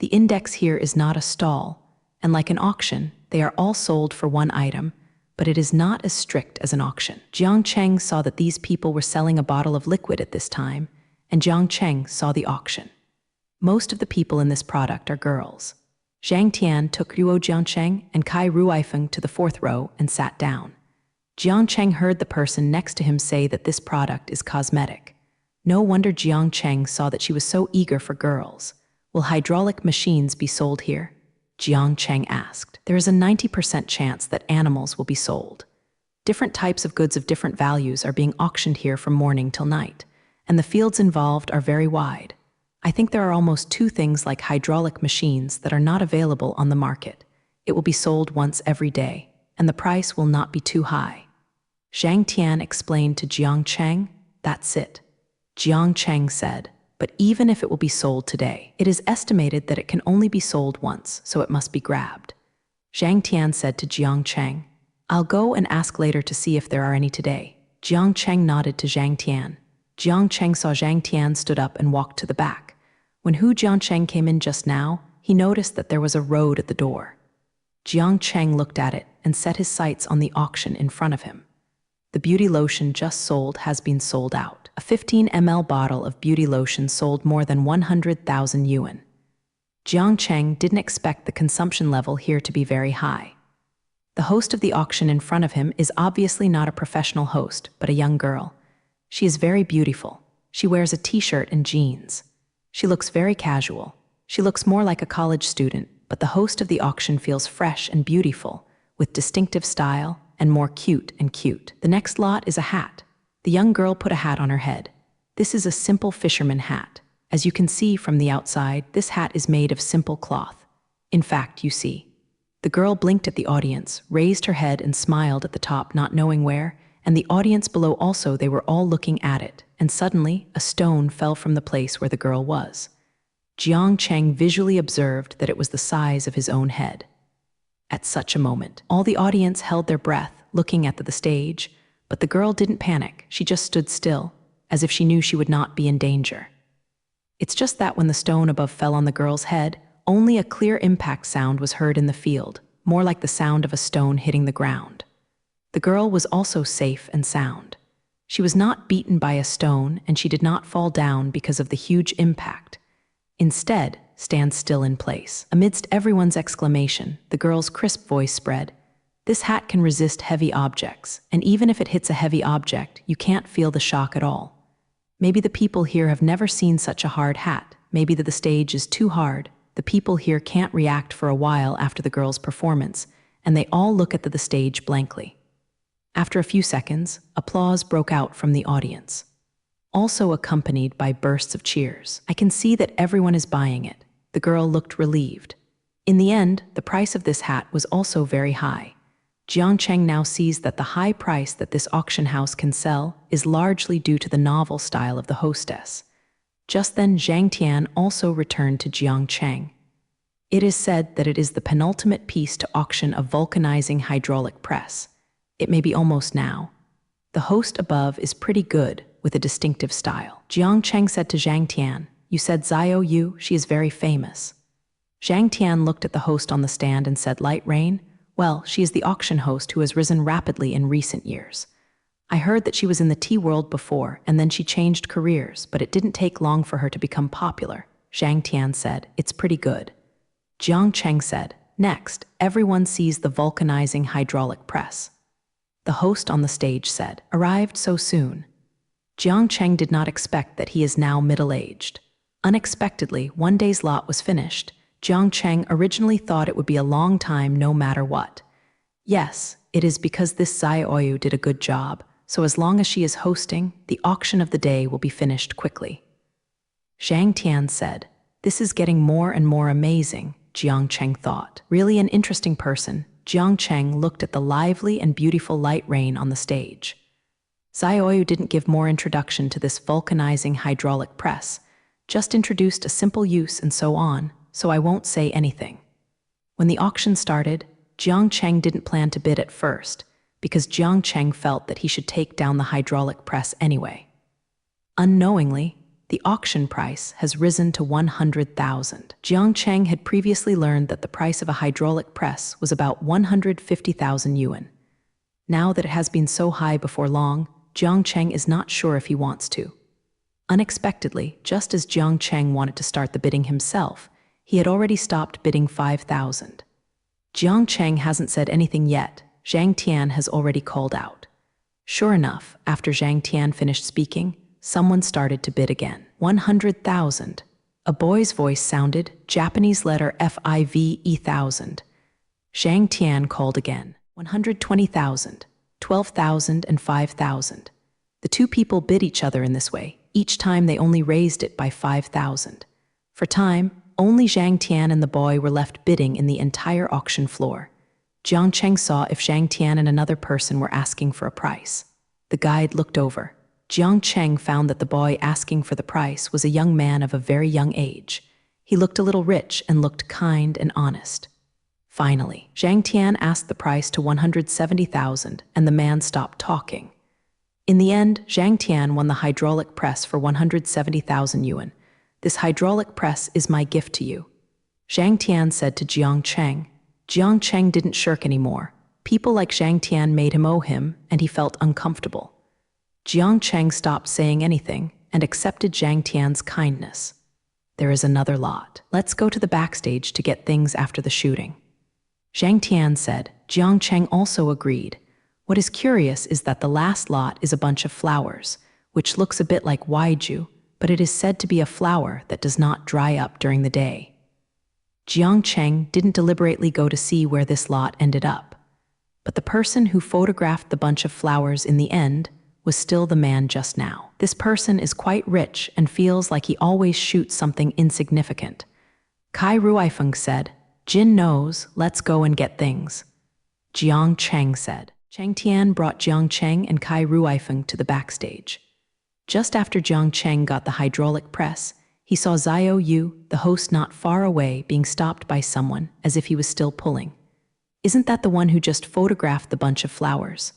The index here is not a stall, and like an auction, they are all sold for one item, but it is not as strict as an auction. Jiang Cheng saw that these people were selling a bottle of liquid at this time, and Jiang Cheng saw the auction. Most of the people in this product are girls. Zhang Tian took Ruo Jiangcheng and Kai Ruifeng to the 4th row and sat down. Jiang Cheng heard the person next to him say that this product is cosmetic. No wonder Jiang Cheng saw that she was so eager for girls. Will hydraulic machines be sold here? Jiang Cheng asked. There is a 90% chance that animals will be sold. Different types of goods of different values are being auctioned here from morning till night, and the fields involved are very wide. I think there are almost 2 things like hydraulic machines that are not available on the market. It will be sold once every day, and the price will not be too high. Zhang Tian explained to Jiang Cheng, "That's it." Jiang Cheng said, "But even if it will be sold today, it is estimated that it can only be sold once, so it must be grabbed." Zhang Tian said to Jiang Cheng, "I'll go and ask later to see if there are any today." Jiang Cheng nodded to Zhang Tian. Jiang Cheng saw Zhang Tian stood up and walked to the back. When Hu Jiangcheng came in just now, he noticed that there was a road at the door. Jiang Cheng looked at it and set his sights on the auction in front of him. The beauty lotion just sold has been sold out. A 15 ml bottle of beauty lotion sold more than 100,000 yuan. Jiang Cheng didn't expect the consumption level here to be very high. The host of the auction in front of him is obviously not a professional host, but a young girl. She is very beautiful. She wears a t-shirt and jeans. She looks very casual. She looks more like a college student, but the host of the auction feels fresh and beautiful, with distinctive style and more cute and cute. The next lot is a hat. The young girl put a hat on her head. This is a simple fisherman hat. As you can see from the outside, this hat is made of simple cloth. In fact, you see. The girl blinked at the audience, raised her head and smiled at the top, not knowing where, and the audience below also, they were all looking at it, and suddenly a stone fell from the place where the girl was. Jiang Cheng visually observed that it was the size of his own head. At such a moment, all the audience held their breath, looking at the stage, but the girl didn't panic. She just stood still, as if she knew she would not be in danger. It's just that when the stone above fell on the girl's head, only a clear impact sound was heard in the field, more like the sound of a stone hitting the ground. The girl was also safe and sound. She was not beaten by a stone, and she did not fall down because of the huge impact. Instead, stand still in place. Amidst everyone's exclamation, the girl's crisp voice spread, "This hat can resist heavy objects, and even if it hits a heavy object, you can't feel the shock at all. Maybe the people here have never seen such a hard hat. Maybe that the stage is too hard. The people here can't react for a while after the girl's performance, and they all look at the stage blankly." After a few seconds, applause broke out from the audience, also accompanied by bursts of cheers. I can see that everyone is buying it. The girl looked relieved. In the end, the price of this hat was also very high. Jiang Cheng now sees that the high price that this auction house can sell is largely due to the novel style of the hostess. Just then, Zhang Tian also returned to Jiang Cheng. It is said that it is the penultimate piece to auction a vulcanizing hydraulic press. It may be almost now. The host above is pretty good, with a distinctive style. Jiang Cheng said to Zhang Tian, "You said Zio Yu, she is very famous." Zhang Tian looked at the host on the stand and said, "Light Rain? Well, she is the auction host who has risen rapidly in recent years. I heard that she was in the tea world before, and then she changed careers, but it didn't take long for her to become popular." Zhang Tian said, "It's pretty good." Jiang Cheng said, "Next, everyone sees the vulcanizing hydraulic press." The host on the stage said, "Arrived so soon." Jiang Cheng did not expect that he is now middle-aged. Unexpectedly, one day's lot was finished. Jiang Cheng originally thought it would be a long time no matter what. Yes, it is because this Zai Oyu did a good job, so as long as she is hosting, the auction of the day will be finished quickly. Zhang Tian said, "This is getting more and more amazing. Jiang Cheng thought. Really an interesting person. Jiang Cheng looked at the lively and beautiful light rain on the stage. Xiaoyu didn't give more introduction to this vulcanizing hydraulic press, just introduced a simple use and so on, so I won't say anything. When the auction started, Jiang Cheng didn't plan to bid at first, because Jiang Cheng felt that he should take down the hydraulic press anyway. Unknowingly, the auction price has risen to 100,000. Jiang Cheng had previously learned that the price of a hydraulic press was about 150,000 yuan. Now that it has been so high before long, Jiang Cheng is not sure if he wants to. Unexpectedly, just as Jiang Cheng wanted to start the bidding himself, he had already stopped bidding 5,000. Jiang Cheng hasn't said anything yet. Zhang Tian has already called out. Sure enough, after Zhang Tian finished speaking, someone started to bid again. 100,000. A boy's voice sounded, Japanese letter FIVE,000. Zhang Tian called again. 120,000, 12,000 and 5,000. The two people bid each other in this way. Each time they only raised it by 5,000. For time, only Zhang Tian and the boy were left bidding in the entire auction floor. Jiang Cheng saw if Zhang Tian and another person were asking for a price. The guide looked over. Jiang Cheng found that the boy asking for the price was a young man of a very young age. He looked a little rich and looked kind and honest. Finally, Zhang Tian asked the price to 170,000 and the man stopped talking. In the end, Zhang Tian won the hydraulic press for 170,000 yuan. This hydraulic press is my gift to you. Zhang Tian said to Jiang Cheng. Jiang Cheng didn't shirk anymore. People like Zhang Tian made him owe him, and he felt uncomfortable. Jiang Cheng stopped saying anything and accepted Zhang Tian's kindness. There is another lot. Let's go to the backstage to get things after the shooting. Zhang Tian said. Jiang Cheng also agreed. What is curious is that the last lot is a bunch of flowers, which looks a bit like waiju, but it is said to be a flower that does not dry up during the day. Jiang Cheng didn't deliberately go to see where this lot ended up, but the person who photographed the bunch of flowers in the end was still the man just now. This person is quite rich and feels like he always shoots something insignificant. Kai Ruifeng said, Jin knows, let's go and get things. Jiang Cheng said. Zhang Tian brought Jiang Cheng and Kai Ruifeng to the backstage. Just after Jiang Cheng got the hydraulic press, he saw Xiaoyu, the host not far away, being stopped by someone as if he was still pulling. Isn't that the one who just photographed the bunch of flowers?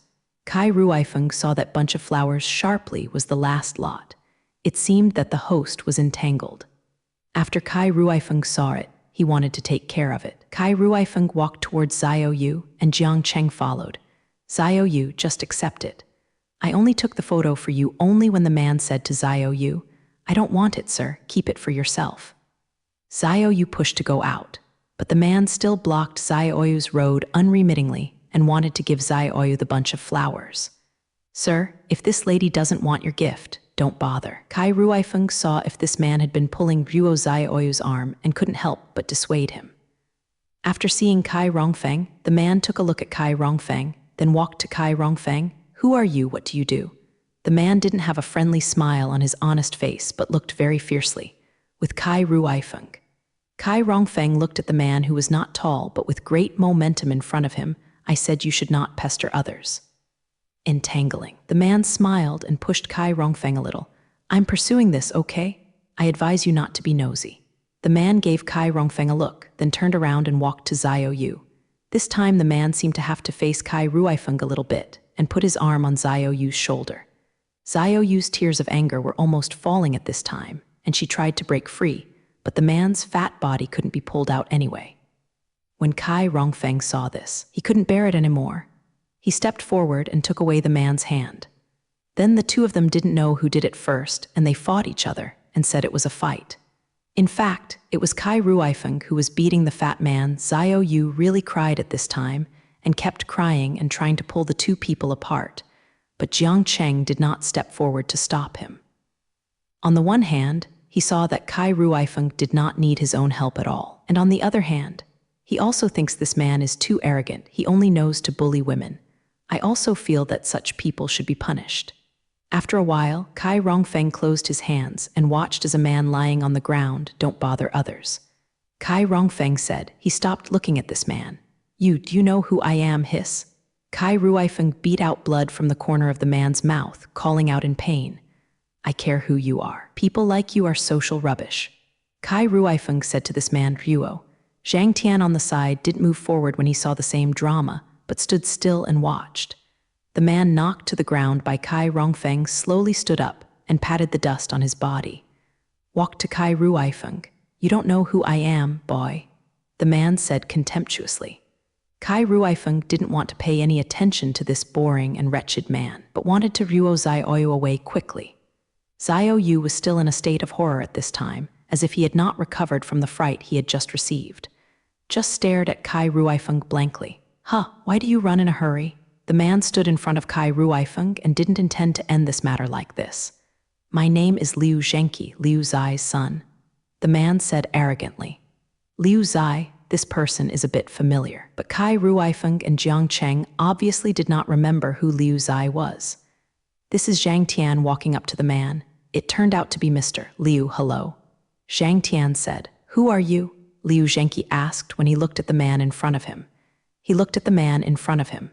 Kai Ruifeng saw that bunch of flowers sharply was the last lot. It seemed that the host was entangled. After Kai Ruifeng saw it, he wanted to take care of it. Kai Ruifeng walked towards Xiaoyu and Jiang Cheng followed. Xiaoyu, just accept it. I only took the photo for you only when the man said to Xiaoyu, I don't want it, sir, keep it for yourself. Xiaoyu pushed to go out, but the man still blocked Xiaoyu's road unremittingly and wanted to give Xiaoyu the bunch of flowers. Sir, if this lady doesn't want your gift, don't bother. Kai Ruifeng saw if this man had been pulling Ruo Xiaoyu's arm and couldn't help but dissuade him. After seeing Kai Rongfeng, the man took a look at Kai Rongfeng, then walked to Kai Rongfeng. Who are you? What do you do? The man didn't have a friendly smile on his honest face, but looked very fiercely, with Kai Ruifeng. Kai Rongfeng looked at the man who was not tall, but with great momentum in front of him. I said you should not pester others. Entangling. The man smiled and pushed Kai Rongfeng a little. I'm pursuing this, okay? I advise you not to be nosy. The man gave Kai Rongfeng a look, then turned around and walked to Xiaoyu. This time the man seemed to have to face Kai Ruifeng a little bit and put his arm on Xiaoyu's shoulder. Xiaoyu's tears of anger were almost falling at this time, and she tried to break free, but the man's fat body couldn't be pulled out anyway. When Kai Rongfeng saw this, he couldn't bear it anymore. He stepped forward and took away the man's hand. Then the two of them didn't know who did it first, and they fought each other and said it was a fight. In fact, it was Kai Ruifeng who was beating the fat man. Xiaoyu really cried at this time and kept crying and trying to pull the two people apart, but Jiang Cheng did not step forward to stop him. On the one hand, he saw that Kai Ruifeng did not need his own help at all, and on the other hand, he also thinks this man is too arrogant. He only knows to bully women. I also feel that such people should be punished. After a while, Kai Rongfeng closed his hands and watched as a man lying on the ground, don't bother others. Kai Rongfeng said. He stopped looking at this man. Do you know who I am, hiss? Kai Ruifeng beat out blood from the corner of the man's mouth, calling out in pain. I care who you are. People like you are social rubbish. Kai Ruifeng said to this man, Ruo. Zhang Tian on the side didn't move forward when he saw the same drama, but stood still and watched. The man knocked to the ground by Kai Rongfeng slowly stood up and patted the dust on his body. Walked to Kai Ruifeng. You don't know who I am, boy. The man said contemptuously. Kai Ruifeng didn't want to pay any attention to this boring and wretched man, but wanted to Ruo Zioyu away quickly. Zioyu was still in a state of horror at this time, as if he had not recovered from the fright he had just received. Just stared at Kai Ruifeng blankly. Why do you run in a hurry? The man stood in front of Kai Ruifeng and didn't intend to end this matter like this. My name is Liu Zhenqi, Liu Zai's son. The man said arrogantly. Liu Zai, this person is a bit familiar, but Kai Ruifeng and Jiang Cheng obviously did not remember who Liu Zai was. This is Zhang Tian walking up to the man. It turned out to be Mr. Liu. Hello. Zhang Tian said. Who are you? Liu Zhenqi asked when he looked at the man in front of him. He looked at the man in front of him.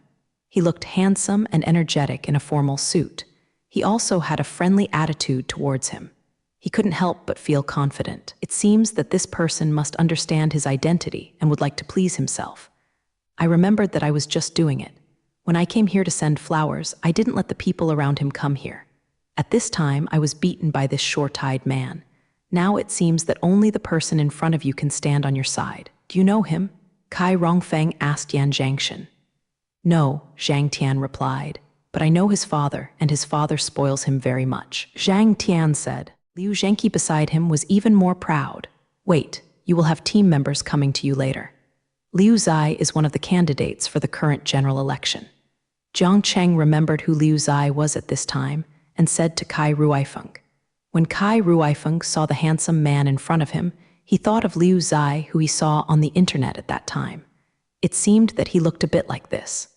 He looked handsome and energetic in a formal suit. He also had a friendly attitude towards him. He couldn't help but feel confident. It seems that this person must understand his identity and would like to please himself. I remembered that I was just doing it. When I came here to send flowers, I didn't let the people around him come here. At this time, I was beaten by this short-eyed man. Now it seems that only the person in front of you can stand on your side. Do you know him? Kai Rongfeng asked Yan Zhangshan. No, Zhang Tian replied, but I know his father, and his father spoils him very much. Zhang Tian said. Liu Zhenqi beside him was even more proud. Wait, you will have team members coming to you later. Liu Zai is one of the candidates for the current general election. Jiang Cheng remembered who Liu Zai was at this time and said to Kai Ruifeng. When Kai Ruifeng saw the handsome man in front of him, he thought of Liu Zai, who he saw on the internet at that time. It seemed that he looked a bit like this.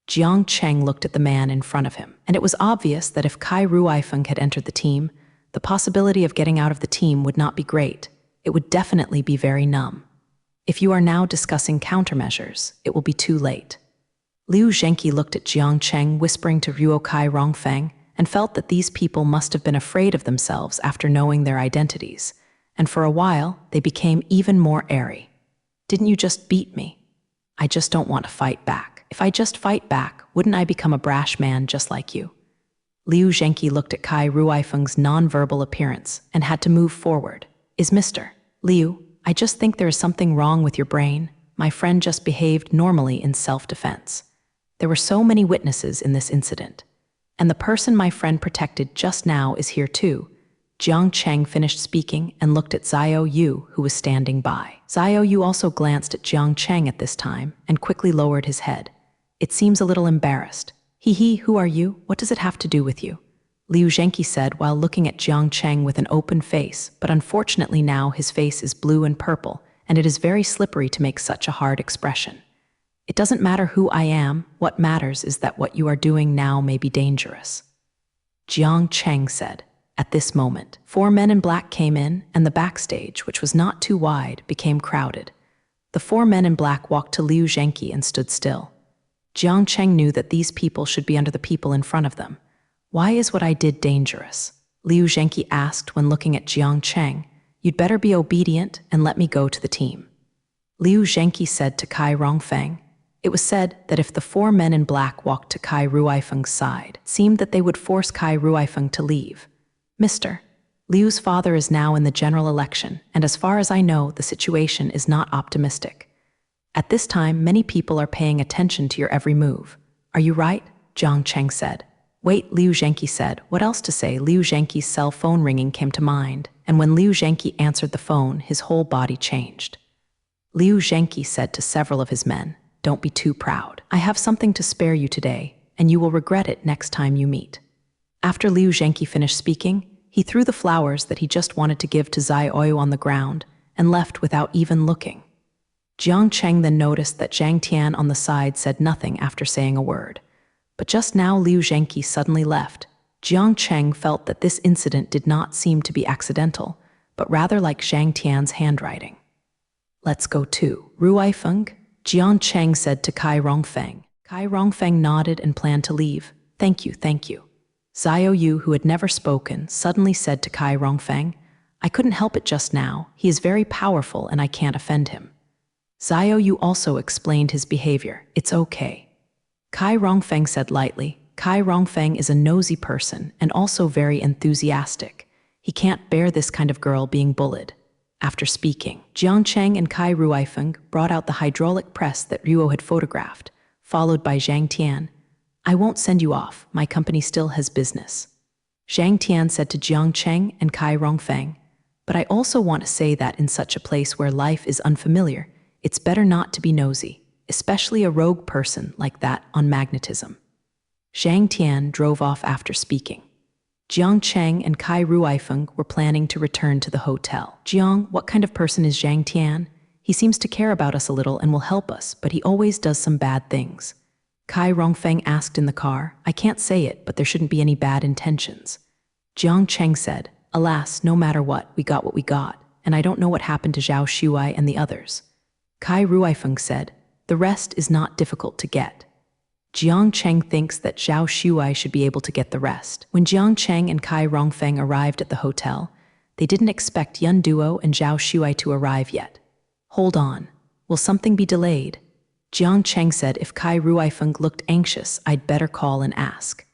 Jiang Cheng looked at the man in front of him, and it was obvious that if Kai Ruifeng had entered the team, the possibility of getting out of the team would not be great. It would definitely be very numb. If you are now discussing countermeasures, it will be too late. Liu Zhenqi looked at Jiang Cheng whispering to Ruo Kai Rongfeng and felt that these people must have been afraid of themselves after knowing their identities, and for a while they became even more airy. Didn't you just beat me? I just don't want to fight back. If I just fight back, wouldn't I become a brash man just like you? Liu Zhenqi looked at Kai Ruifeng's non-verbal appearance and had to move forward. Is Mr. Liu, I just think there is something wrong with your brain. My friend just behaved normally in self-defense. There were so many witnesses in this incident. And the person my friend protected just now is here too. Jiang Cheng finished speaking and looked at Zioyu, who was standing by. Zioyu also glanced at Jiang Cheng at this time and quickly lowered his head. It seems a little embarrassed. Who are you? What does it have to do with you? Liu Zhenqi said while looking at Jiang Cheng with an open face, but unfortunately now his face is blue and purple, and it is very slippery to make such a hard expression. It doesn't matter who I am, what matters is that what you are doing now may be dangerous. Jiang Cheng said. At this moment, 4 men in black came in, and the backstage, which was not too wide, became crowded. The 4 men in black walked to Liu Zhenqi and stood still. Jiang Cheng knew that these people should be under the people in front of them. Why is what I did dangerous? Liu Zhenqi asked when looking at Jiang Cheng. You'd better be obedient and let me go to the team. Liu Zhenqi said to Kai Rongfeng. It was said that if the 4 men in black walked to Kai Ruifeng's side, it seemed that they would force Kai Ruifeng to leave. Mr. Liu's father is now in the general election, and as far as I know, the situation is not optimistic. At this time, many people are paying attention to your every move. Are you right? Jiang Cheng said. Wait, Liu Zhenqi said. What else to say? Liu Zhenqi's cell phone ringing came to mind, and when Liu Zhenqi answered the phone, his whole body changed. Liu Zhenqi said to several of his men, don't be too proud. I have something to spare you today, and you will regret it next time you meet. After Liu Zhenqi finished speaking, he threw the flowers that he just wanted to give to Zioyu on the ground and left without even looking. Jiang Cheng then noticed that Zhang Tian on the side said nothing after saying a word. But just now Liu Zhenqi suddenly left. Jiang Cheng felt that this incident did not seem to be accidental, but rather like Zhang Tian's handwriting. Let's go too. Ruifeng, Jiang Cheng said to Kai Rongfeng. Kai Rongfeng nodded and planned to leave. Thank you, thank you. Xiao Yu, who had never spoken, suddenly said to Kai Rongfeng, I couldn't help it just now. He is very powerful and I can't offend him. Xiao Yu also explained his behavior. It's okay. Kai Rongfeng said lightly, Kai Rongfeng is a nosy person and also very enthusiastic. He can't bear this kind of girl being bullied. After speaking, Jiang Cheng and Kai Ruifeng brought out the hydraulic press that Ruo had photographed, followed by Zhang Tian. I won't send you off, my company still has business. Zhang Tian said to Jiang Cheng and Kai Rongfeng, but I also want to say that in such a place where life is unfamiliar, it's better not to be nosy, especially a rogue person like that on magnetism. Zhang Tian drove off after speaking. Jiang Cheng and Kai Ruifeng were planning to return to the hotel. Jiang, what kind of person is Zhang Tian? He seems to care about us a little and will help us, but he always does some bad things. Kai Rongfeng asked in the car. I can't say it, but there shouldn't be any bad intentions. Jiang Cheng said, alas, no matter what we got, and I don't know what happened to Zhao Shuai and the others. Kai Ruifeng said, the rest is not difficult to get. Jiang Cheng thinks that Zhao Shuai should be able to get the rest. When Jiang Cheng and Kai Rongfeng arrived at the hotel, they didn't expect Yun Duo and Zhao Shuai to arrive yet. Hold on, will something be delayed? Jiang Cheng said if Kai Ruifeng looked anxious, I'd better call and ask.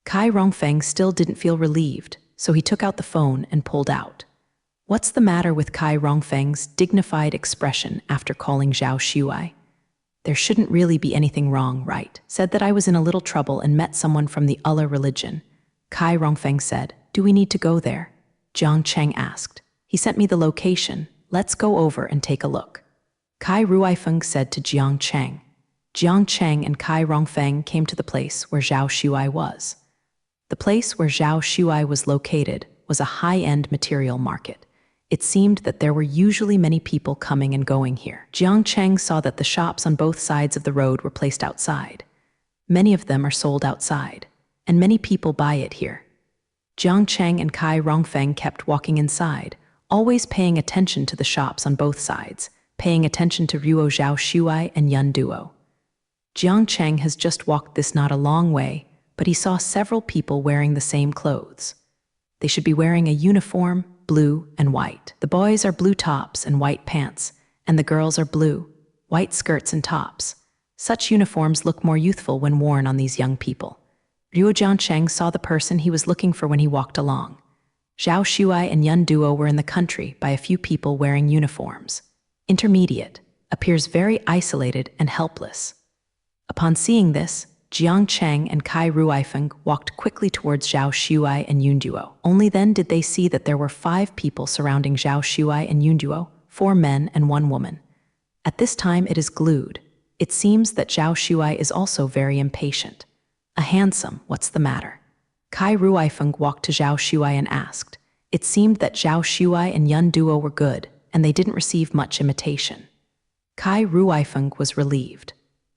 Kai Rongfeng still didn't feel relieved, so he took out the phone and pulled out. What's the matter with Kai Rongfeng's dignified expression after calling Zhao Shuai? There shouldn't really be anything wrong, right? Said that I was in a little trouble and met someone from the Allah religion. Kai Rongfeng said, do we need to go there? Jiang Cheng asked. He sent me the location. Let's go over and take a look. Kai Ruifeng said to Jiang Cheng. Jiang Cheng and Kai Rongfeng came to the place where Zhao Shuai was. The place where Zhao Shuai was located was a high-end material market. It seemed that there were usually many people coming and going here. Jiang Cheng saw that the shops on both sides of the road were placed outside. Many of them are sold outside, and many people buy it here. Jiang Cheng and Kai Rongfeng kept walking inside, always paying attention to the shops on both sides, paying attention to Ruo Zhao Shuai and Yun Duo. Jiang Cheng has just walked this not a long way, but he saw several people wearing the same clothes. They should be wearing a uniform, blue and white. The boys are blue tops and white pants, and the girls are blue, white skirts and tops. Such uniforms look more youthful when worn on these young people. Ruo Jiancheng saw the person he was looking for when he walked along. Zhao Shuai and Yun Duo were in the country by a few people wearing uniforms. Intermediate, appears very isolated and helpless. Upon seeing this, Jiang Cheng and Kai Ruifeng walked quickly towards Zhao Shuai and Yun Duo. Only then did they see that there were 5 people surrounding Zhao Shuai and Yun Duo, 4 men and 1 woman. At this time it is glued. It seems that Zhao Shuai is also very impatient. A handsome, what's the matter? Kai Ruifeng walked to Zhao Shuai and asked. It seemed that Zhao Shuai and Yun Duo were good, and they didn't receive much imitation. Kai Ruifeng was relieved.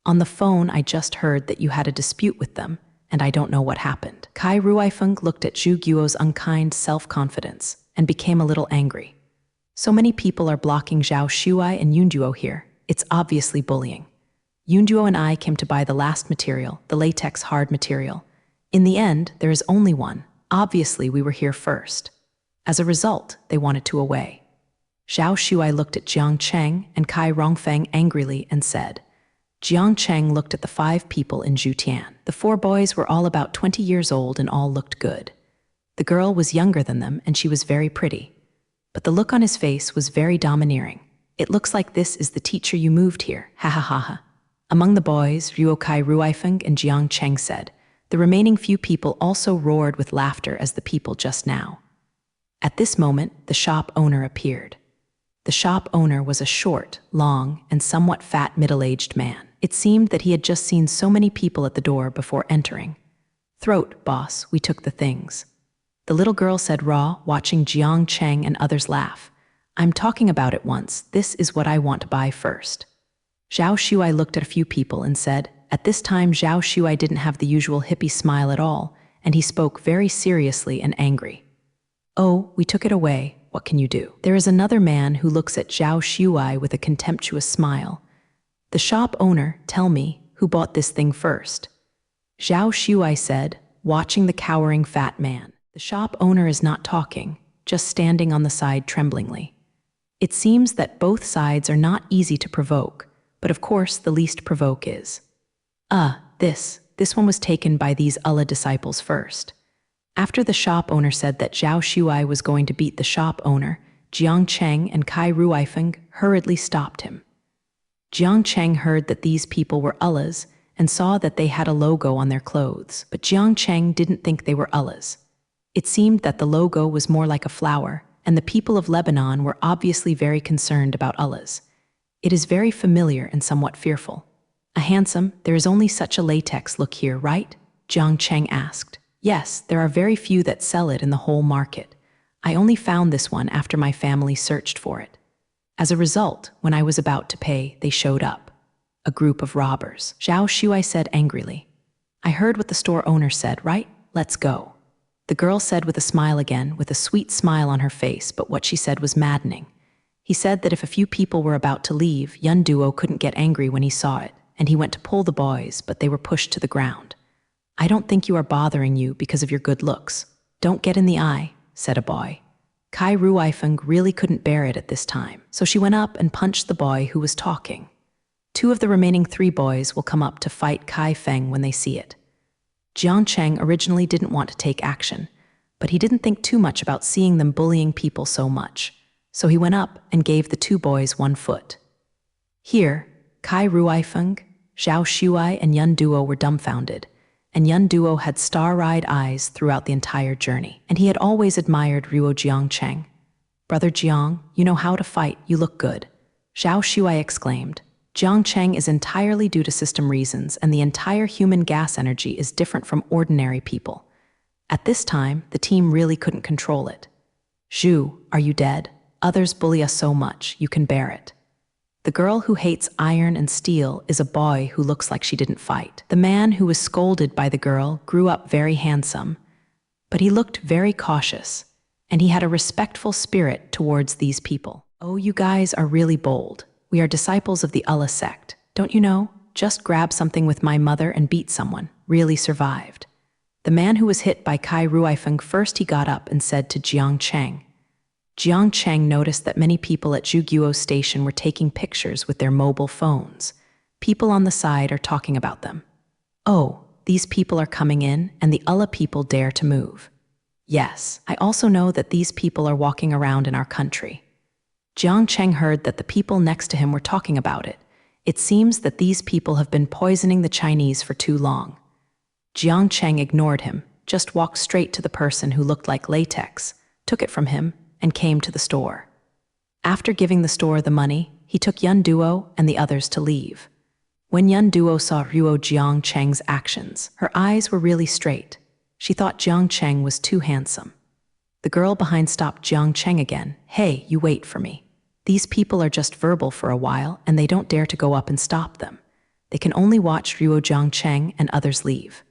On the phone, I just heard that you had a dispute with them, and I don't know what happened. Kai Ruifeng looked at Zhu Guo's unkind self-confidence and became a little angry. So many people are blocking Zhao Shuai and Yun Duo here. It's obviously bullying. Yun Duo and I came to buy the last material, the latex hard material. In the end, there is only one. Obviously, we were here first. As a result, they wanted to away. Zhao Shuai looked at Jiang Cheng and Kai Rongfeng angrily and said. Jiang Cheng looked at the 5 people in Zhutian. The 4 boys were all about 20 years old and all looked good. The girl was younger than them and she was very pretty. But the look on his face was very domineering. It looks like this is the teacher you moved here, ha ha ha ha. Among the boys, Ruo Kai Ruifeng and Jiang Cheng said. The remaining few people also roared with laughter as the people just now. At this moment, the shop owner appeared. The shop owner was a short, long, and somewhat fat middle-aged man. It seemed that he had just seen so many people at the door before entering. Throat, boss, we took the things. The little girl said raw, watching Jiang Cheng and others laugh. I'm talking about it once. This is what I want to buy first. Zhao Shuai looked at a few people and said, at this time Zhao Shuai didn't have the usual hippie smile at all, and he spoke very seriously and angry. Oh, we took it away. What can you do? There is another man who looks at Zhao Shuai with a contemptuous smile. The shop owner, tell me, who bought this thing first? Zhao Shuai said, watching the cowering fat man. The shop owner is not talking, just standing on the side tremblingly. It seems that both sides are not easy to provoke, but of course the least provoke is. This one was taken by these Allah disciples first. After the shop owner said that Zhao Shuai was going to beat the shop owner, Jiang Cheng and Kai Ruifeng hurriedly stopped him. Jiang Cheng heard that these people were Allahs and saw that they had a logo on their clothes, but Jiang Cheng didn't think they were Allahs. It seemed that the logo was more like a flower, and the people of Lebanon were obviously very concerned about Allahs. It is very familiar and somewhat fearful. A handsome, there is only such a latex look here, right? Jiang Cheng asked. Yes, there are very few that sell it in the whole market. I only found this one after my family searched for it. As a result, when I was about to pay, they showed up. A group of robbers. Zhao Shuai said angrily. I heard what the store owner said, right? Let's go. The girl said with a smile again, with a sweet smile on her face, but what she said was maddening. He said that if a few people were about to leave, Yun Duo couldn't get angry when he saw it, and he went to pull the boys, but they were pushed to the ground. I don't think you are bothering you because of your good looks. Don't get in the eye, said a boy. Kai Ruifeng really couldn't bear it at this time, so she went up and punched the boy who was talking. 2 of the remaining 3 boys will come up to fight Kai Feng when they see it. Jiang Cheng originally didn't want to take action, but he didn't think too much about seeing them bullying people so much, so he went up and gave the 2 boys 1 foot. Here, Kai Ruifeng, Zhao Shuai, and Yun Duo were dumbfounded, and Yun Duo had star-eyed eyes throughout the entire journey, and he had always admired Ruo Jiang Cheng. Brother Jiang, you know how to fight, you look good, Zhao Shuai exclaimed. Jiang Cheng is entirely due to system reasons, and the entire human gas energy is different from ordinary people. At this time, the team really couldn't control it. Zhu, are you dead? Others bully us so much, you can bear it. The girl who hates iron and steel is a boy who looks like she didn't fight. The man who was scolded by the girl grew up very handsome, but he looked very cautious, and he had a respectful spirit towards these people. Oh, you guys are really bold. We are disciples of the Allah sect. Don't you know? Just grab something with my mother and beat someone. Really survived. The man who was hit by Kai Ruifeng first, he got up and said to Jiang Cheng. Jiang Cheng noticed that many people at Zhuguo station were taking pictures with their mobile phones. People on the side are talking about them. Oh, these people are coming in, and the Allah people dare to move. Yes, I also know that these people are walking around in our country. Jiang Cheng heard that the people next to him were talking about it. It seems that these people have been poisoning the Chinese for too long. Jiang Cheng ignored him, just walked straight to the person who looked like latex, took it from him, and came to the store. After giving the store the money, he took Yun Duo and the others to leave. When Yun Duo saw Ruo Jiang Cheng's actions, her eyes were really straight. She thought Jiang Cheng was too handsome. The girl behind stopped Jiang Cheng again. Hey, you wait for me. These people are just verbal for a while, and they don't dare to go up and stop them. They can only watch Ruo Jiang Cheng and others leave.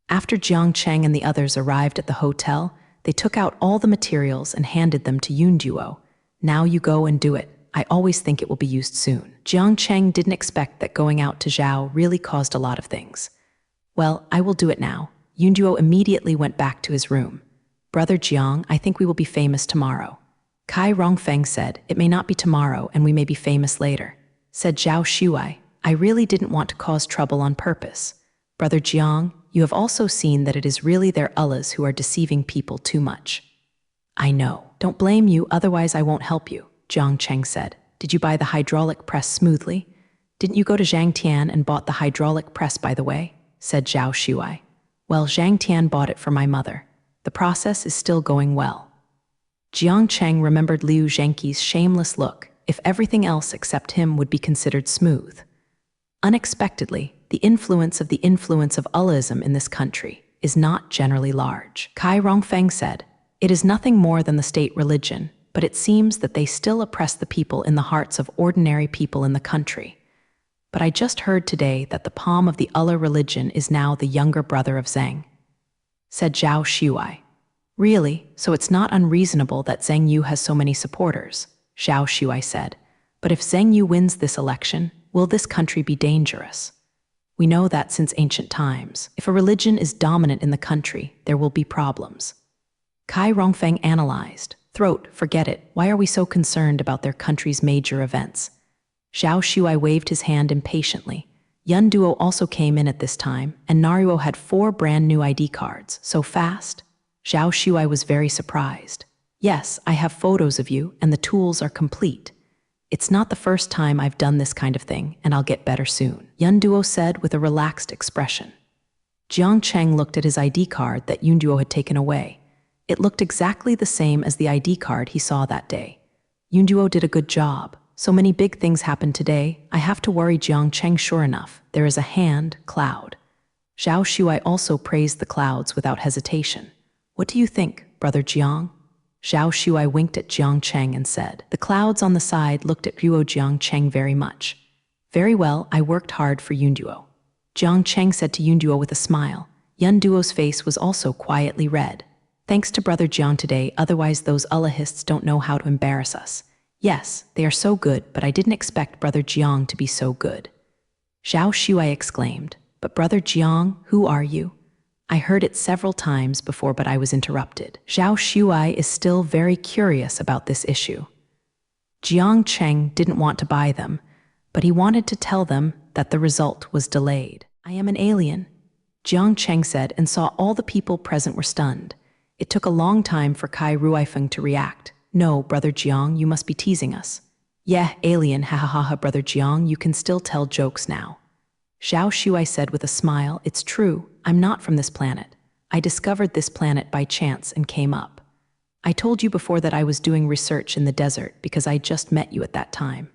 After Jiang Cheng and the others arrived at the hotel, they took out all the materials and handed them to Yun Duo. Now you go and do it. I always think it will be used soon. Jiang Cheng didn't expect that going out to Zhao really caused a lot of things. Well, I will do it now. Yun Duo immediately went back to his room. Brother Jiang, I think we will be famous tomorrow. Kai Rongfeng said, it may not be tomorrow and we may be famous later. Said Zhao Shuai, I really didn't want to cause trouble on purpose. Brother Jiang, you have also seen that it is really their Allahs who are deceiving people too much. I know. Don't blame you, otherwise I won't help you, Jiang Cheng said. Did you buy the hydraulic press smoothly? Didn't you go to Zhang Tian and bought the hydraulic press, by the way? Said Zhao Shuai. Well, Zhang Tian bought it for my mother. The process is still going well. Jiang Cheng remembered Liu Zhangqi's shameless look. If everything else except him would be considered smooth. Unexpectedly, the influence of Allahism in this country is not generally large. Kai Rongfeng said, it is nothing more than the state religion, but it seems that they still oppress the people in the hearts of ordinary people in the country. But I just heard today that the palm of the Allah religion is now the younger brother of Zhang. Said Zhao Shuai. Really? So it's not unreasonable that Zheng Yu has so many supporters, Zhao Shuai said. But if Zheng Yu wins this election, will this country be dangerous? We know that since ancient times, if a religion is dominant in the country, there will be problems. Kai Rongfeng analyzed. Throat, forget it. Why are we so concerned about their country's major events? Zhao Shuai waved his hand impatiently. Yun Duo also came in at this time, and Naruo had 4 brand new ID cards. So fast? Zhao Shuai was very surprised. Yes, I have photos of you, and the tools are complete. It's not the first time I've done this kind of thing, and I'll get better soon, Yun Duo said with a relaxed expression. Jiang Cheng looked at his ID card that Yun Duo had taken away. It looked exactly the same as the ID card he saw that day. Yun Duo did a good job. So many big things happened today, I have to worry Jiang Cheng. Sure enough, there is a hand, cloud. Zhao Shuai also praised the clouds without hesitation. What do you think, brother Jiang? Zhao Shuai winked at Jiang Cheng and said. The clouds on the side looked at Ruo Jiang Cheng very much. Very well, I worked hard for Yun Duo. Jiang Cheng said to Yun Duo with a smile. Yun Duo's face was also quietly red. Thanks to brother Jiang today, otherwise those Allahists don't know how to embarrass us. Yes, they are so good, but I didn't expect brother Jiang to be so good. Zhao Shuai exclaimed. But brother Jiang, who are you? I heard it several times before, but I was interrupted. Zhao Shuai is still very curious about this issue. Jiang Cheng didn't want to buy them, but he wanted to tell them that the result was delayed. I am an alien, Jiang Cheng said, and saw all the people present were stunned. It took a long time for Kai Ruifeng to react. No, brother Jiang, you must be teasing us. Yeah, alien, ha ha ha ha, brother Jiang, you can still tell jokes now. Zhao Shuai said with a smile, it's true, I'm not from this planet. I discovered this planet by chance and came up. I told you before that I was doing research in the desert because I just met you at that time.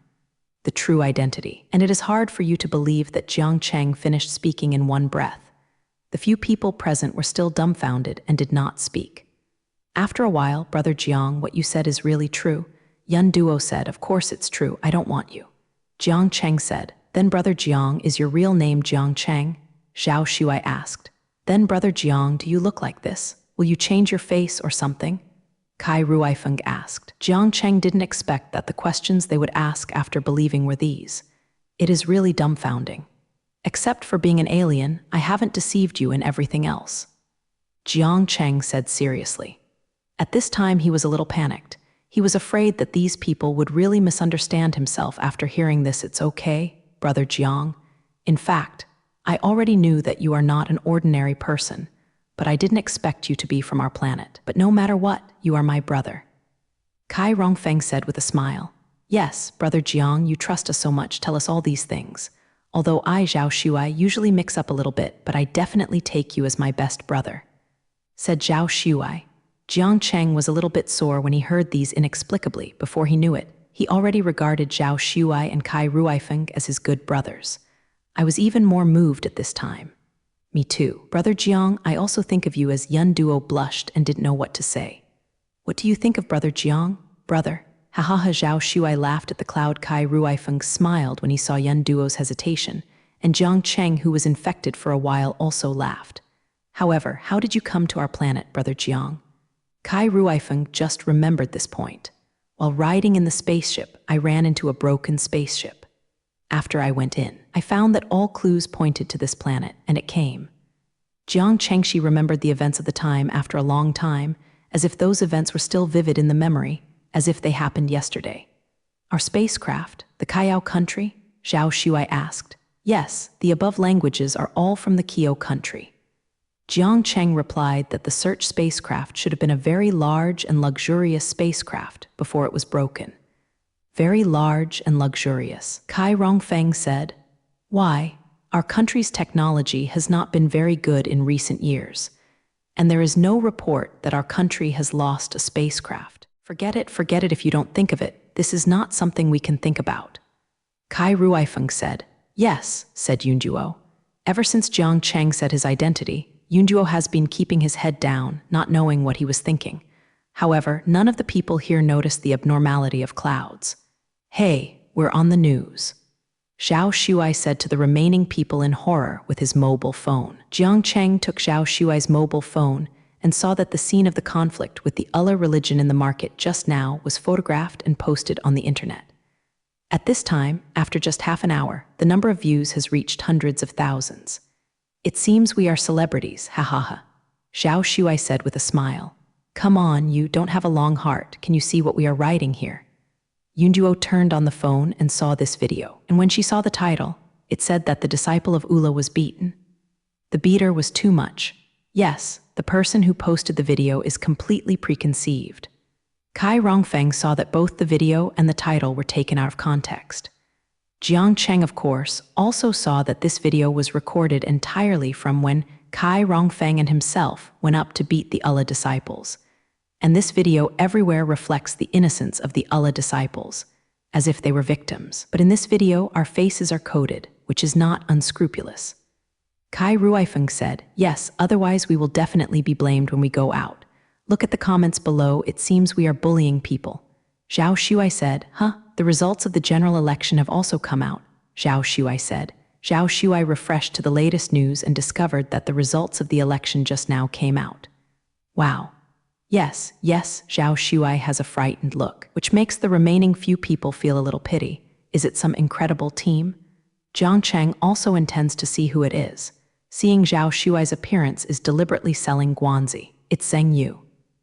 The true identity. And it is hard for you to believe that Jiang Cheng finished speaking in one breath. The few people present were still dumbfounded and did not speak. After a while, brother Jiang, what you said is really true. Yun Duo said, of course it's true, I don't want you. Jiang Cheng said, then brother Jiang, is your real name Jiang Cheng? Zhao Shuai asked. Then brother Jiang, do you look like this? Will you change your face or something? Kai Ruifeng asked. Jiang Cheng didn't expect that the questions they would ask after believing were these. It is really dumbfounding. Except for being an alien, I haven't deceived you in everything else. Jiang Cheng said seriously. At this time he was a little panicked. He was afraid that these people would really misunderstand himself after hearing this. It's okay, brother Jiang. In fact, I already knew that you are not an ordinary person, but I didn't expect you to be from our planet. But no matter what, you are my brother. Kai Rongfeng said with a smile. Yes, brother Jiang, you trust us so much, tell us all these things. Although I, Zhao Shuai, usually mix up a little bit, but I definitely take you as my best brother, said Zhao Shuai. Jiang Cheng was a little bit sore when he heard these inexplicably. Before he knew it, he already regarded Zhao Shuai and Kai Ruifeng as his good brothers. I was even more moved at this time. Me too. Brother Jiang, I also think of you as Yun Duo blushed and didn't know what to say. What do you think of brother Jiang? Brother? Ha ha ha, Zhao Shuai laughed at the cloud. Kai Ruifeng smiled when he saw Yun Duo's hesitation, and Jiang Cheng, who was infected for a while, also laughed. However, how did you come to our planet, brother Jiang? Kai Ruifeng just remembered this point. While riding in the spaceship, I ran into a broken spaceship. After I went in, I found that all clues pointed to this planet, and it came. Jiang Chengshi remembered the events of the time after a long time, as if those events were still vivid in the memory, as if they happened yesterday. Our spacecraft, the Kayao country? Zhao Shuai asked. Yes, the above languages are all from the Kyo country. Jiang Cheng replied that the search spacecraft should have been a very large and luxurious spacecraft before it was broken. Very large and luxurious. Kai Rongfeng said, why? Our country's technology has not been very good in recent years, and there is no report that our country has lost a spacecraft. Forget it if you don't think of it. This is not something we can think about. Kai Ruifeng said, yes, said Yun Duo. Ever since Jiang Cheng said his identity, Yun Duo has been keeping his head down, not knowing what he was thinking. However, none of the people here noticed the abnormality of clouds. Hey, we're on the news, Zhao Shuai said to the remaining people in horror with his mobile phone. Jiang Cheng took Zhao Shuai's mobile phone and saw that the scene of the conflict with the Allah religion in the market just now was photographed and posted on the internet. At this time, after just half an hour, the number of views has reached hundreds of thousands. It seems we are celebrities, ha ha ha. Zhao Shuai said with a smile. Come on, you don't have a long heart. Can you see what we are writing here? Yunduo turned on the phone and saw this video, and when she saw the title, it said that the disciple of Ula was beaten. The beater was too much. Yes, the person who posted the video is completely preconceived. Kai Rongfeng saw that both the video and the title were taken out of context. Jiang Cheng, of course, also saw that this video was recorded entirely from when Kai Rongfeng and himself went up to beat the Allah disciples. And this video everywhere reflects the innocence of the Allah disciples, as if they were victims. But in this video, our faces are coded, which is not unscrupulous. Kai Ruifeng said, yes, otherwise we will definitely be blamed when we go out. Look at the comments below, it seems we are bullying people. Zhao Shuai said, the results of the general election have also come out, Zhao Shuai said. Zhao Shuai refreshed to the latest news and discovered that the results of the election just now came out. Wow. Yes, Zhao Shuai has a frightened look, which makes the remaining few people feel a little pity. Is it some incredible team? Jiang Cheng also intends to see who it is. Seeing Zhao Shuai's appearance is deliberately selling Guanzi. It's Zheng Yu.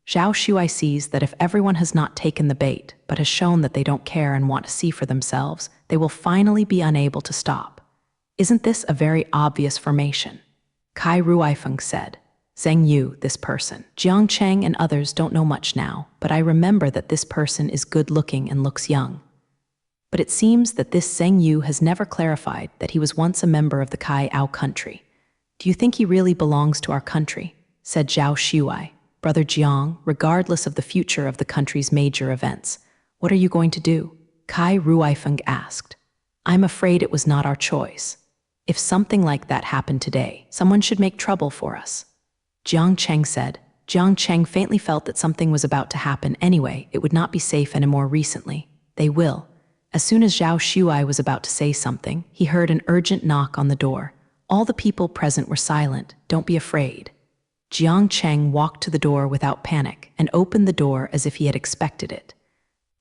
Zhao Shuai sees that if everyone has not taken the bait, but has shown that they don't care and want to see for themselves, they will finally be unable to stop. Isn't this a very obvious formation? Kai Ruifeng said. Zheng Yu, this person. Jiang Cheng and others don't know much now, but I remember that this person is good-looking and looks young. But it seems that this Zheng Yu has never clarified that he was once a member of the Kai Ao country. Do you think he really belongs to our country? Said Zhao Shuai. Brother Jiang, regardless of the future of the country's major events, what are you going to do? Kai Ruifeng asked. I'm afraid it was not our choice. If something like that happened today, someone should make trouble for us. Jiang Cheng said. Jiang Cheng faintly felt that something was about to happen anyway. It would not be safe anymore recently. They will. As soon as Zhao Shuai was about to say something, he heard an urgent knock on the door. All the people present were silent. Don't be afraid. Jiang Cheng walked to the door without panic and opened the door as if he had expected it.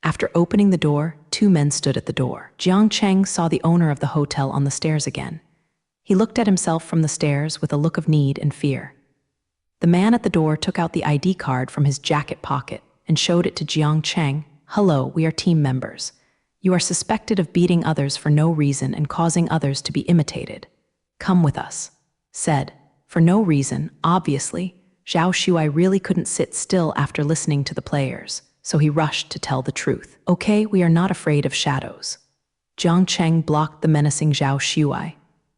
After opening the door, two men stood at the door. Jiang Cheng saw the owner of the hotel on the stairs again. He looked at himself from the stairs with a look of need and fear. The man at the door took out the ID card from his jacket pocket and showed it to Jiang Cheng. Hello, we are team members. You are suspected of beating others for no reason and causing others to be imitated. Come with us. Said. For no reason, obviously, Zhao Shuai really couldn't sit still after listening to the players, so he rushed to tell the truth. Okay, we are not afraid of shadows. Jiang Cheng blocked the menacing Zhao Shuai.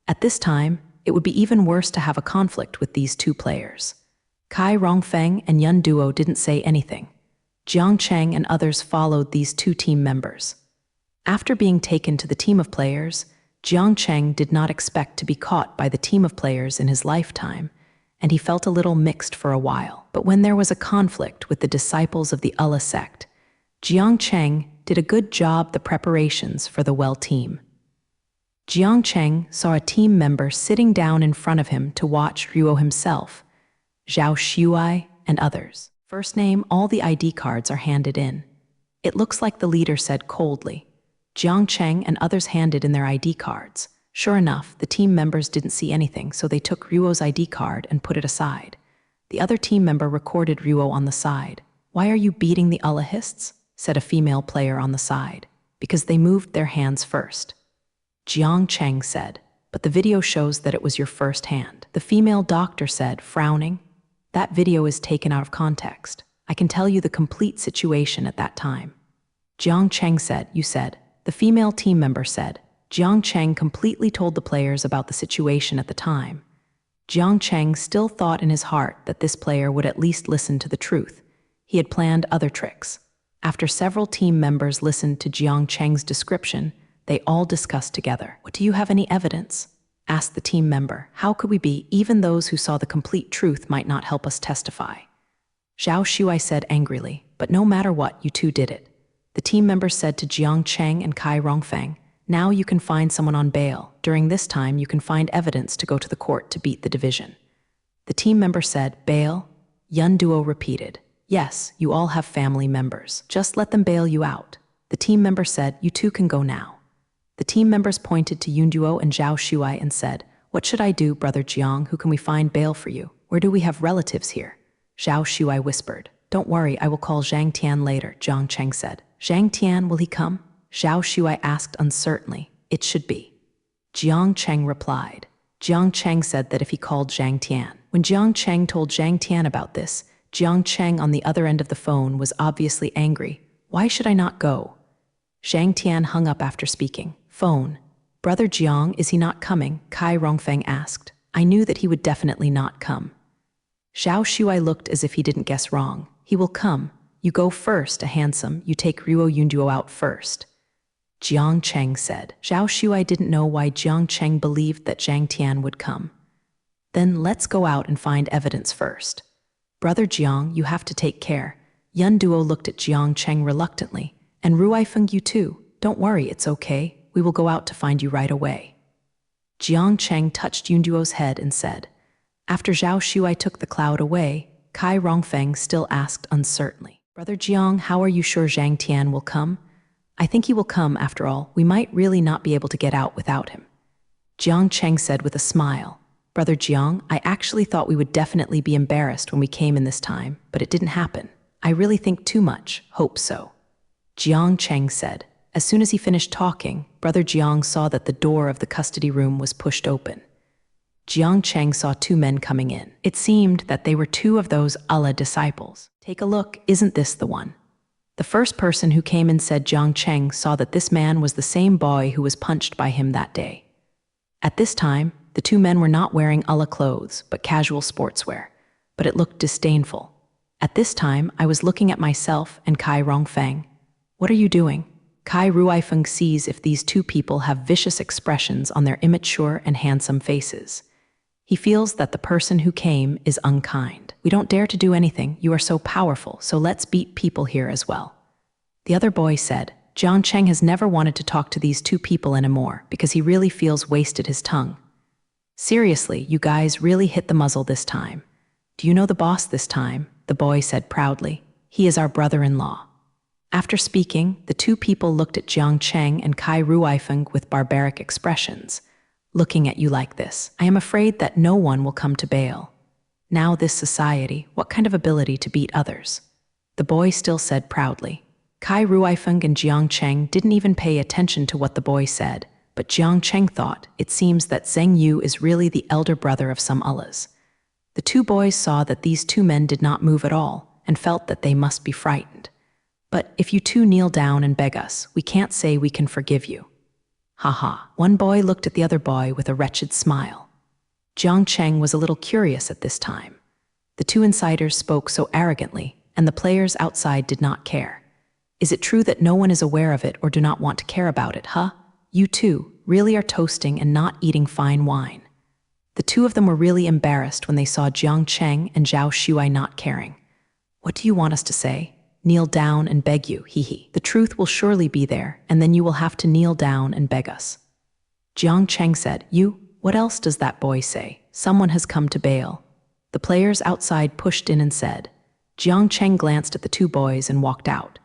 At this time, it would be even worse to have a conflict with these two players. Kai Rongfeng and Yun Duo didn't say anything. Jiang Cheng and others followed these two team members. After being taken to the team of players, Jiang Cheng did not expect to be caught by the team of players in his lifetime, and he felt a little mixed for a while. But when there was a conflict with the disciples of the Allah sect, Jiang Cheng did a good job the preparations for the well team. Jiang Cheng saw a team member sitting down in front of him to watch Ruo himself, Zhao Shuai, and others. First name, all the ID cards are handed in. It looks like the leader said coldly. Jiang Cheng and others handed in their ID cards. Sure enough, the team members didn't see anything, so they took Ruo's ID card and put it aside. The other team member recorded Ruo on the side. Why are you beating the Allahists? Said a female player on the side. Because they moved their hands first. Jiang Cheng said, but the video shows that it was your first hand. The female doctor said, frowning. That video is taken out of context. I can tell you the complete situation at that time. Jiang Cheng said, you said. The female team member said. Jiang Cheng completely told the players about the situation at the time. Jiang Cheng still thought in his heart that this player would at least listen to the truth. He had planned other tricks. After several team members listened to Jiang Cheng's description, they all discussed together. What, do you have any evidence? Asked the team member. How could we be? Even those who saw the complete truth might not help us testify. Zhao Shuai said angrily, but no matter what, you two did it. The team members said to Jiang Cheng and Kai Rongfeng, now you can find someone on bail. During this time, you can find evidence to go to the court to beat the division. The team member said, bail? Yun Duo repeated. Yes, you all have family members. Just let them bail you out. The team member said, you two can go now. The team members pointed to Yun Duo and Zhao Shuai and said, what should I do, Brother Jiang? Who can we find bail for you? Where do we have relatives here? Zhao Shuai whispered. Don't worry, I will call Zhang Tian later, Jiang Cheng said. Zhang Tian, will he come? Zhao Shuai asked uncertainly. It should be. Jiang Cheng replied. Jiang Cheng said that if he called Zhang Tian. When Jiang Cheng told Zhang Tian about this, Jiang Cheng on the other end of the phone was obviously angry. Why should I not go? Zhang Tian hung up after speaking. Phone. Brother Jiang, is he not coming? Kai Rongfeng asked. I knew that he would definitely not come. Zhao Shuai looked as if he didn't guess wrong. He will come. You go first, a handsome. You take Ruo Yunduo out first. Jiang Cheng said. Zhao Shuai didn't know why Jiang Cheng believed that Zhang Tian would come. Then let's go out and find evidence first. Brother Jiang, you have to take care. Yun Duo looked at Jiang Cheng reluctantly. And Ruifeng, you too. Don't worry, it's okay. We will go out to find you right away. Jiang Cheng touched Yun Duo's head and said. After Zhao Shuai took the cloud away, Kai Rongfeng still asked uncertainly. Brother Jiang, how are you sure Zhang Tian will come? I think he will come after all. We might really not be able to get out without him. Jiang Cheng said with a smile. Brother Jiang, I actually thought we would definitely be embarrassed when we came in this time, but it didn't happen. I really think too much. Hope so. Jiang Cheng said. As soon as he finished talking, Brother Jiang saw that the door of the custody room was pushed open. Jiang Cheng saw two men coming in. It seemed that they were two of those Allah disciples. Take a look, isn't this the one? The first person who came in said Jiang Cheng saw that this man was the same boy who was punched by him that day. At this time, the two men were not wearing Allah clothes, but casual sportswear, but it looked disdainful. At this time, I was looking at myself and Kai Rongfeng. What are you doing? Kai Ruifeng sees if these two people have vicious expressions on their immature and handsome faces. He feels that the person who came is unkind. We don't dare to do anything. You are so powerful, so let's beat people here as well. The other boy said, Jiang Cheng has never wanted to talk to these two people anymore because he really feels wasted his tongue. Seriously, you guys really hit the muzzle this time. Do you know the boss this time? The boy said proudly. He is our brother-in-law. After speaking, the two people looked at Jiang Cheng and Kai Ruifeng with barbaric expressions. Looking at you like this, I am afraid that no one will come to bail. Now this society, what kind of ability to beat others? The boy still said proudly. Kai Ruifeng and Jiang Cheng didn't even pay attention to what the boy said, but Jiang Cheng thought, it seems that Zheng Yu is really the elder brother of some Allahs. The two boys saw that these two men did not move at all and felt that they must be frightened. But if you two kneel down and beg us, we can't say we can forgive you. Haha. One boy looked at the other boy with a wretched smile. Jiang Cheng was a little curious at this time. The two insiders spoke so arrogantly, and the players outside did not care. Is it true that no one is aware of it or do not want to care about it, huh? You two really are toasting and not eating fine wine. The two of them were really embarrassed when they saw Jiang Cheng and Zhao Shuai not caring. What do you want us to say? Kneel down and beg you, hee. The truth will surely be there, and then you will have to kneel down and beg us. Jiang Cheng said, You? What else does that boy say? Someone has come to bail. The players outside pushed in and said. Jiang Cheng glanced at the two boys and walked out.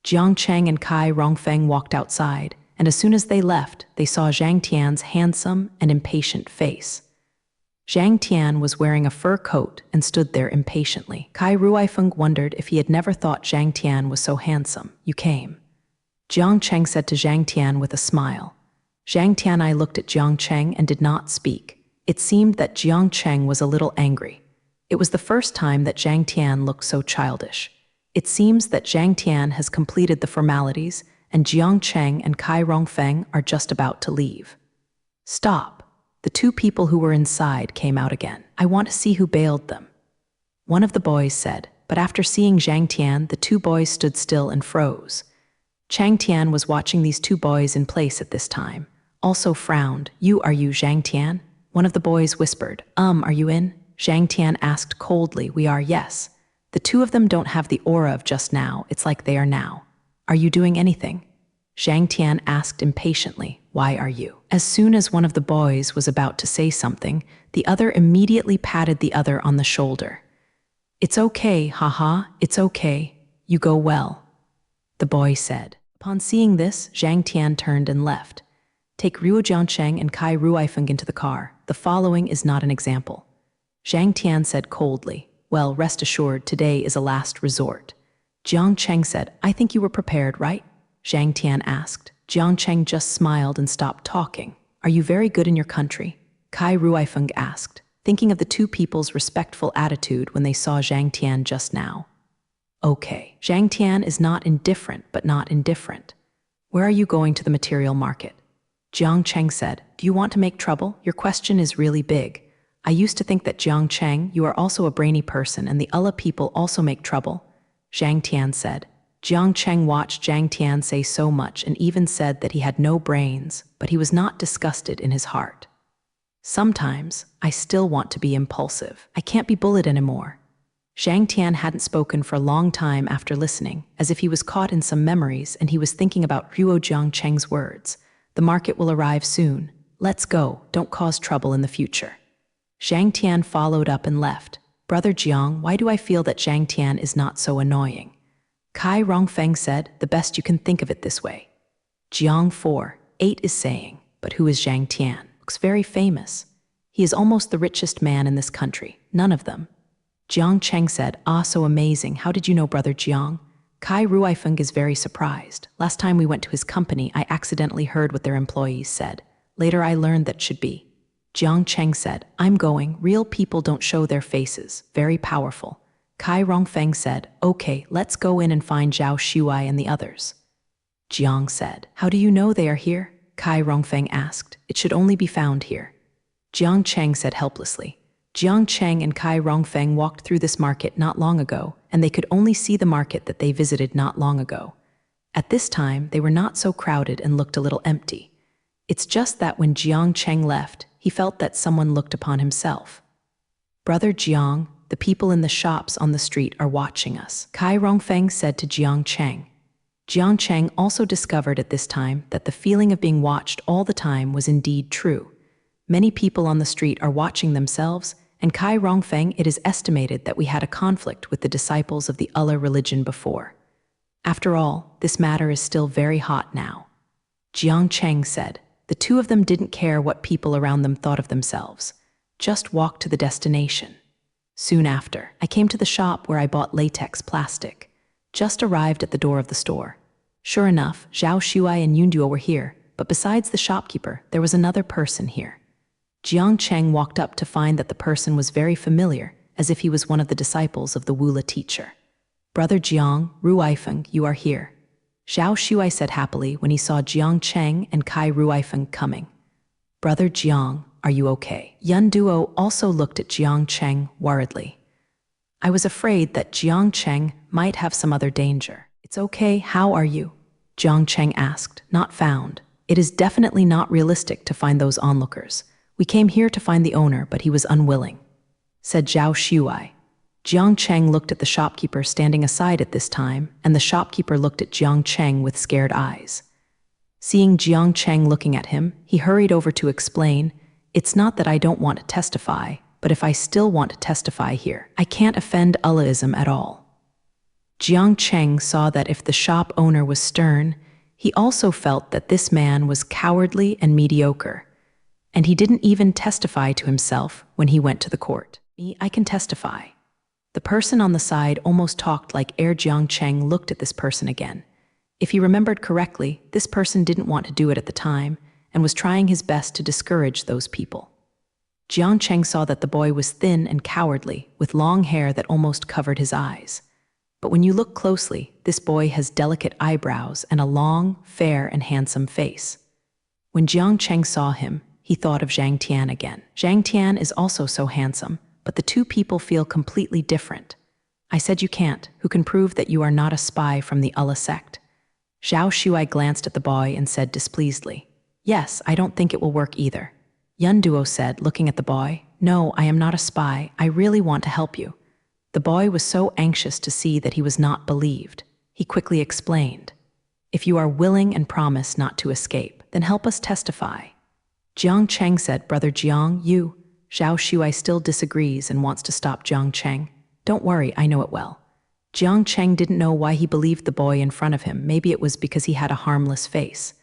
Jiang Cheng and Kai Rongfeng walked outside, and as soon as they left, they saw Zhang Tian's handsome and impatient face. Zhang Tian was wearing a fur coat and stood there impatiently. Kai Ruifeng wondered if he had never thought Zhang Tian was so handsome. You came. Jiang Cheng said to Zhang Tian with a smile. Zhang Tianai looked at Jiang Cheng and did not speak. It seemed that Jiang Cheng was a little angry. It was the first time that Zhang Tian looked so childish. It seems that Zhang Tian has completed the formalities, and Jiang Cheng and Kai Rongfeng are just about to leave. Stop. The two people who were inside came out again. I want to see who bailed them. One of the boys said, but after seeing Zhang Tian, the two boys stood still and froze. Chang Tian was watching these two boys in place at this time, also frowned. Are you Zhang Tian? One of the boys whispered, are you in? Zhang Tian asked coldly, We are, yes. The two of them don't have the aura of just now, it's like they are now. Are you doing anything? Zhang Tian asked impatiently, Why are you? As soon as one of the boys was about to say something, the other immediately patted the other on the shoulder. It's okay, haha, it's okay. You go well, the boy said. Upon seeing this, Zhang Tian turned and left. Take Ruo Jiangcheng and Kai Ruifeng into the car. The following is not an example. Zhang Tian said coldly, well, rest assured, today is a last resort. Jiang Cheng said, I think you were prepared, right? Zhang Tian asked. Jiang Cheng just smiled and stopped talking. Are you very good in your country? Kai Ruifeng asked, thinking of the two people's respectful attitude when they saw Zhang Tian just now. Okay, Zhang Tian is not indifferent, but not indifferent. Where are you going to the material market? Jiang Cheng said, do you want to make trouble? Your question is really big. I used to think that Jiang Cheng, you are also a brainy person and the Ulla people also make trouble. Zhang Tian said. Jiang Cheng watched Zhang Tian say so much and even said that he had no brains, but he was not disgusted in his heart. Sometimes, I still want to be impulsive. I can't be bullied anymore. Zhang Tian hadn't spoken for a long time after listening, as if he was caught in some memories and he was thinking about Ruo Jiangcheng's words. The market will arrive soon. Let's go, don't cause trouble in the future. Zhang Tian followed up and left. Brother Jiang, why do I feel that Zhang Tian is not so annoying? Kai Rongfeng said, the best you can think of it this way. Jiang 4:8 is saying, but who is Zhang Tian? Looks very famous. He is almost the richest man in this country, none of them. Jiang Cheng said, ah, so amazing, how did you know, Brother Jiang? Kai Ruifeng is very surprised. Last time we went to his company, I accidentally heard what their employees said. Later I learned that should be. Jiang Cheng said, I'm going, real people don't show their faces, very powerful. Kai Rongfeng said, okay, let's go in and find Zhao Shuai and the others. Jiang said, how do you know they are here? Kai Rongfeng asked, it should only be found here. Jiang Cheng said helplessly. Jiang Cheng and Kai Rongfeng walked through this market not long ago, and they could only see the market that they visited not long ago. At this time, they were not so crowded and looked a little empty. It's just that when Jiang Cheng left, he felt that someone looked upon himself. Brother Jiang, the people in the shops on the street are watching us, Kai Rongfeng said to Jiang Cheng. Jiang Cheng also discovered at this time that the feeling of being watched all the time was indeed true. Many people on the street are watching themselves, and Kai Rongfeng, it is estimated that we had a conflict with the disciples of the Allah religion before. After all, this matter is still very hot now. Jiang Cheng said, the two of them didn't care what people around them thought of themselves. Just walked to the destination. Soon after, I came to the shop where I bought latex plastic. Just arrived at the door of the store. Sure enough, Zhao Shuai and Yunduo were here, but besides the shopkeeper, there was another person here. Jiang Cheng walked up to find that the person was very familiar, as if he was one of the disciples of the Wula teacher. Brother Jiang, Ruifeng, you are here. Zhao Shuai said happily when he saw Jiang Cheng and Kai Ruifeng coming. Brother Jiang, are you okay? Yunduo also looked at Jiang Cheng worriedly. I was afraid that Jiang Cheng might have some other danger. It's okay, how are you? Jiang Cheng asked, not found. It is definitely not realistic to find those onlookers. We came here to find the owner, but he was unwilling, said Zhao Shuai. Jiang Cheng looked at the shopkeeper standing aside at this time, and the shopkeeper looked at Jiang Cheng with scared eyes. Seeing Jiang Cheng looking at him, he hurried over to explain, it's not that I don't want to testify, but if I still want to testify here, I can't offend Allahism at all. Jiang Cheng saw that if the shop owner was stern, he also felt that this man was cowardly and mediocre. And he didn't even testify to himself when he went to the court. Me, I can testify. The person on the side almost talked like ere Jiang Cheng looked at this person again. If he remembered correctly, this person didn't want to do it at the time and was trying his best to discourage those people. Jiang Cheng saw that the boy was thin and cowardly, with long hair that almost covered his eyes. But when you look closely, this boy has delicate eyebrows and a long, fair, and handsome face. When Jiang Cheng saw him, he thought of Zhang Tian again. Zhang Tian is also so handsome, but the two people feel completely different. I said you can't, who can prove that you are not a spy from the Allah sect? Zhao Shuai glanced at the boy and said displeasedly, yes, I don't think it will work either. Yunduo said, looking at the boy, no, I am not a spy, I really want to help you. The boy was so anxious to see that he was not believed. He quickly explained, if you are willing and promise not to escape, then help us testify. Jiang Cheng said, Brother Jiang, you. Zhao Shuai still disagrees and wants to stop Jiang Cheng. Don't worry, I know it well. Jiang Cheng didn't know why he believed the boy in front of him. Maybe it was because he had a harmless face.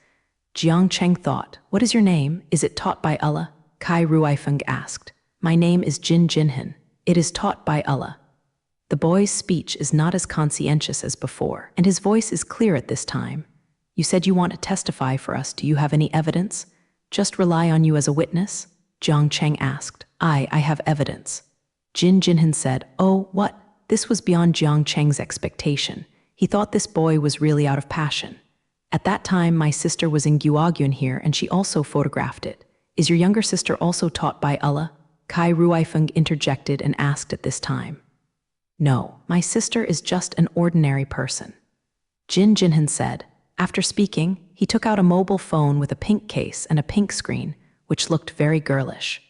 Jiang Cheng thought, "What is your name? Is it taught by Allah?" Kai Ruifeng asked. "My name is Jin Jinhan. It is taught by Allah." The boy's speech is not as conscientious as before, and his voice is clear at this time. "You said you want to testify for us. Do you have any evidence? Just rely on you as a witness?" Jiang Cheng asked. I have evidence." Jin Jinhan said, "Oh, what?" This was beyond Jiang Cheng's expectation. He thought this boy was really out of passion. "At that time, my sister was in Guogyun here, and she also photographed it. Is your younger sister also taught by Allah?" Kai Ruifeng interjected and asked at this time. "No, my sister is just an ordinary person." Jin Jinhan said. After speaking, he took out a mobile phone with a pink case and a pink screen, which looked very girlish.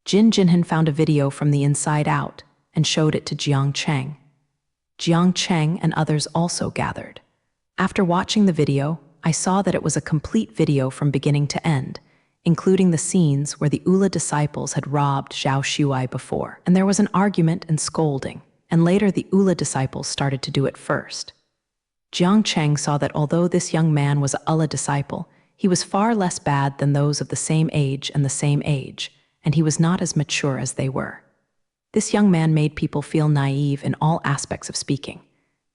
Jin Jinhan found a video from the inside out and showed it to Jiang Cheng. Jiang Cheng and others also gathered. After watching the video, I saw that it was a complete video from beginning to end, including the scenes where the Ula disciples had robbed Zhao Shuai before, and there was an argument and scolding, and later the Ula disciples started to do it first. Jiang Cheng saw that although this young man was an Allah disciple, he was far less bad than those of the same age, and he was not as mature as they were. This young man made people feel naive in all aspects of speaking.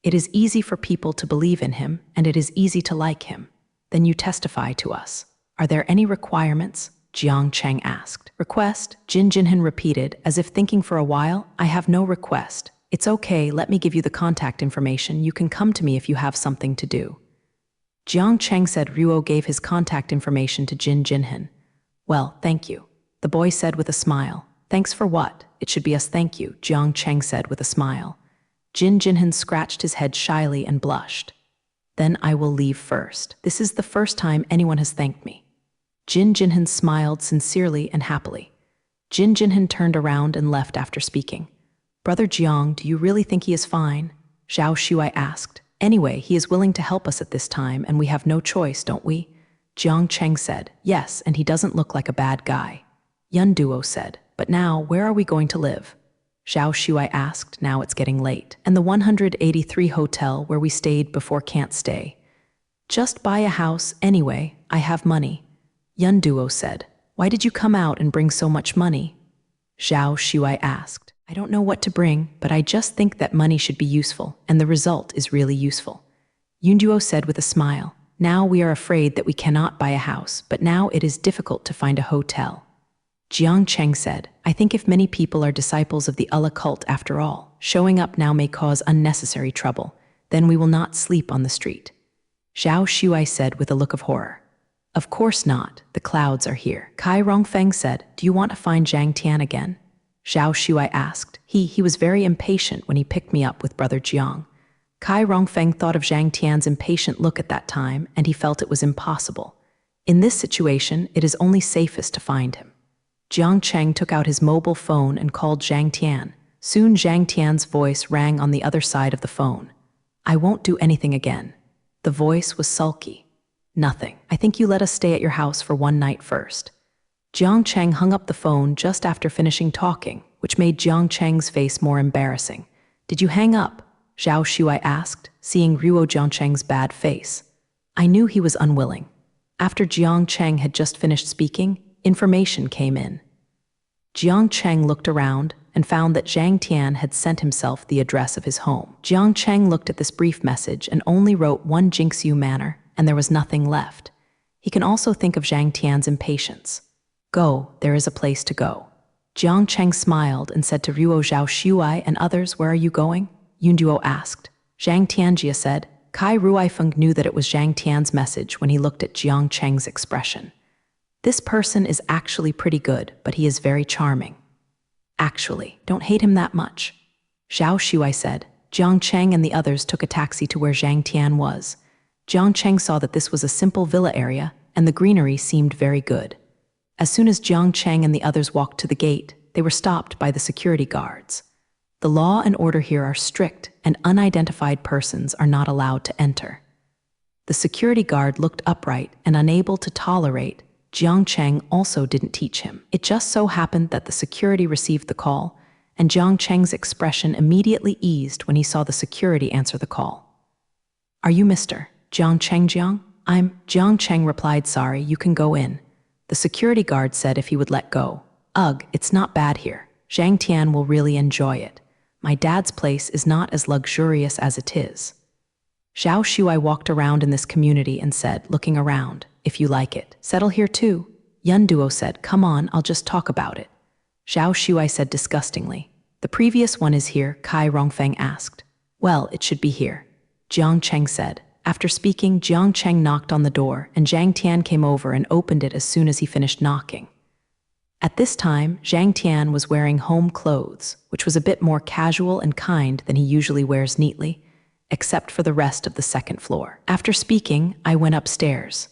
It is easy for people to believe in him, and it is easy to like him. Then you testify to us. Are there any requirements? Jiang Cheng asked. Request? Jin Jinhan repeated, as if thinking for a while. I have no request. It's okay, let me give you the contact information. You can come to me if you have something to do. Jiang Cheng said. Ruo gave his contact information to Jin Jinhan. Well, thank you. The boy said with a smile. Thanks for what? It should be us, thank you, Jiang Cheng said with a smile. Jin Jinhan scratched his head shyly and blushed. Then I will leave first. This is the first time anyone has thanked me. Jin Jinhan smiled sincerely and happily. Jin Jinhan turned around and left after speaking. Brother Jiang, do you really think he is fine? Zhao Shuai asked. Anyway, he is willing to help us at this time, and we have no choice, don't we? Jiang Cheng said. Yes, and he doesn't look like a bad guy. Yun Duo said. But now, where are we going to live? Zhao Shuai asked. Now it's getting late. And the 183 hotel where we stayed before can't stay. Just buy a house anyway. I have money. Yun Duo said. Why did you come out and bring so much money? Zhao Shuai asked. I don't know what to bring, but I just think that money should be useful, and the result is really useful. Yun Duo said with a smile. Now we are afraid that we cannot buy a house, but now it is difficult to find a hotel. Jiang Cheng said, I think if many people are disciples of the Allah cult after all, showing up now may cause unnecessary trouble, then we will not sleep on the street. Zhao Shuai said with a look of horror. Of course not, the clouds are here. Kai Rongfeng said, do you want to find Zhang Tian again? Zhao Shuai asked. He was very impatient when he picked me up with Brother Jiang. Kai Rongfeng thought of Zhang Tian's impatient look at that time, and he felt it was impossible. In this situation, it is only safest to find him. Jiang Cheng took out his mobile phone and called Zhang Tian. Soon Zhang Tian's voice rang on the other side of the phone. I won't do anything again. The voice was sulky. Nothing. I think you let us stay at your house for one night first. Jiang Cheng hung up the phone just after finishing talking, which made Jiang Cheng's face more embarrassing. Did you hang up? Zhao Shuai asked, seeing Ruo Jiang Cheng's bad face. I knew he was unwilling. After Jiang Cheng had just finished speaking, information came in. Jiang Cheng looked around and found that Zhang Tian had sent himself the address of his home. Jiang Cheng looked at this brief message and only wrote 1 Jingxiu Manor, and there was nothing left. He can also think of Zhang Tian's impatience. Go, there is a place to go. Jiang Cheng smiled and said to Ruo Zhao Shuai and others, where are you going? Yun Duo asked. Zhang Tianjia said. Kai Ruifeng knew that it was Zhang Tian's message when he looked at Jiang Cheng's expression. This person is actually pretty good, but he is very charming. Actually, don't hate him that much. Zhao Shuai said. Jiang Cheng and the others took a taxi to where Zhang Tian was. Jiang Cheng saw that this was a simple villa area, and the greenery seemed very good. As soon as Jiang Cheng and the others walked to the gate, they were stopped by the security guards. The law and order here are strict, and unidentified persons are not allowed to enter. The security guard looked upright and unable to tolerate. Jiang Cheng also didn't teach him. It just so happened that the security received the call, and Jiang Cheng's expression immediately eased when he saw the security answer the call. "Are you Mr. Jiang Cheng Jiang?" "I'm." Jiang Cheng replied, "Sorry, you can go in." The security guard said if he would let go. "Ugh, it's not bad here. Zhang Tian will really enjoy it. My dad's place is not as luxurious as it is." Zhao Shuai walked around in this community and said, looking around, "If you like it, settle here too." Yun Duo said, "Come on, I'll just talk about it." Zhao Shuai said disgustingly, "The previous one is here," Kai Rongfeng asked. "Well, it should be here," Jiang Cheng said. After speaking, Jiang Cheng knocked on the door, and Zhang Tian came over and opened it as soon as he finished knocking. At this time, Zhang Tian was wearing home clothes, which was a bit more casual and kind than he usually wears neatly, except for the rest of the second floor. After speaking, I went upstairs.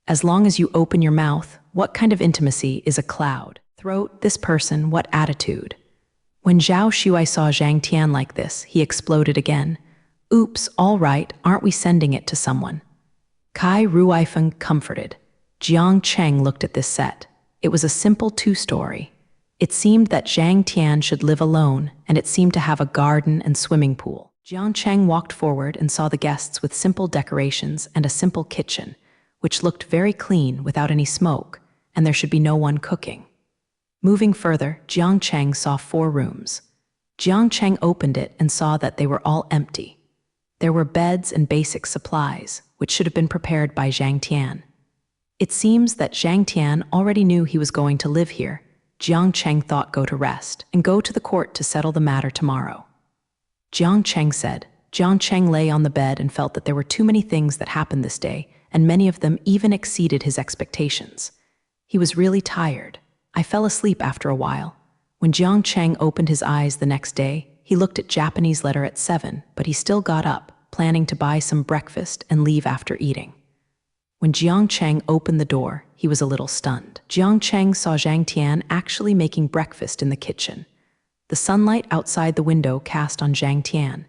As long as you open your mouth, what kind of intimacy is a cloud? Throat, this person, what attitude? When Zhao Shuai saw Zhang Tian like this, he exploded again. "Oops, all right, aren't we sending it to someone?" Kai Ruifeng comforted. Jiang Cheng looked at this set. It was a simple two-story. It seemed that Zhang Tian should live alone, and it seemed to have a garden and swimming pool. Jiang Cheng walked forward and saw the guests with simple decorations and a simple kitchen, which looked very clean without any smoke, and there should be no one cooking. Moving further, Jiang Cheng saw 4 rooms. Jiang Cheng opened it and saw that they were all empty. There were beds and basic supplies, which should have been prepared by Zhang Tian. It seems that Zhang Tian already knew he was going to live here. Jiang Cheng thought go to rest and go to the court to settle the matter tomorrow. Jiang Cheng said. Jiang Cheng lay on the bed and felt that there were too many things that happened this day, and many of them even exceeded his expectations. He was really tired. I fell asleep after a while. When Jiang Cheng opened his eyes the next day, he looked at Japanese letter at 7, but he still got up, planning to buy some breakfast and leave after eating. When Jiang Cheng opened the door, he was a little stunned. Jiang Cheng saw Zhang Tian actually making breakfast in the kitchen. The sunlight outside the window cast on Zhang Tian.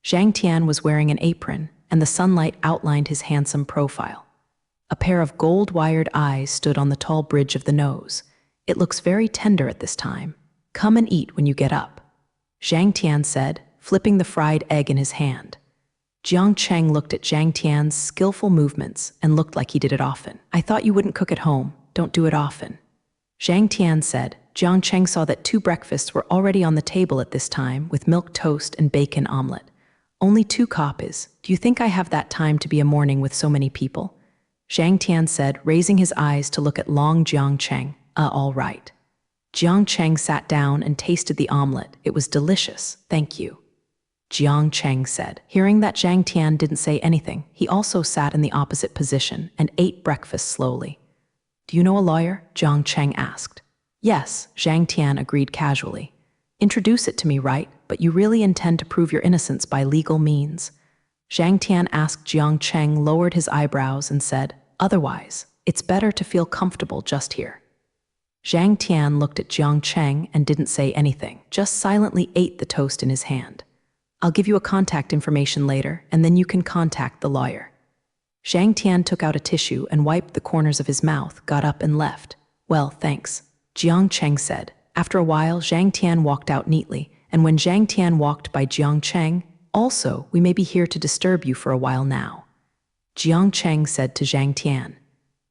Zhang Tian was wearing an apron, and the sunlight outlined his handsome profile. A pair of gold-wired eyes stood on the tall bridge of the nose. "It looks very tender at this time. Come and eat when you get up," Zhang Tian said, flipping the fried egg in his hand. Jiang Cheng looked at Zhang Tian's skillful movements and looked like he did it often. "I thought you wouldn't cook at home. Don't do it often," Zhang Tian said. Jiang Cheng saw that 2 breakfasts were already on the table at this time, with milk toast and bacon omelet. "Only 2 copies. Do you think I have that time to be a morning with so many people?" Zhang Tian said, raising his eyes to look at Long Jiang Cheng. All right." Jiang Cheng sat down and tasted the omelet. "It was delicious, thank you," Jiang Cheng said. Hearing that Zhang Tian didn't say anything, he also sat in the opposite position and ate breakfast slowly. "Do you know a lawyer?" Jiang Cheng asked. "Yes," Zhang Tian agreed casually. "Introduce it to me, right? But you really intend to prove your innocence by legal means?" Zhang Tian asked. Jiang Cheng lowered his eyebrows and said, "Otherwise, it's better to feel comfortable just here." Zhang Tian looked at Jiang Cheng and didn't say anything, just silently ate the toast in his hand. "I'll give you a contact information later, and then you can contact the lawyer." Zhang Tian took out a tissue and wiped the corners of his mouth, got up and left. "Well, thanks," Jiang Cheng said. After a while, Zhang Tian walked out neatly, and when Zhang Tian walked by Jiang Cheng, "Also, we may be here to disturb you for a while now," Jiang Cheng said to Zhang Tian.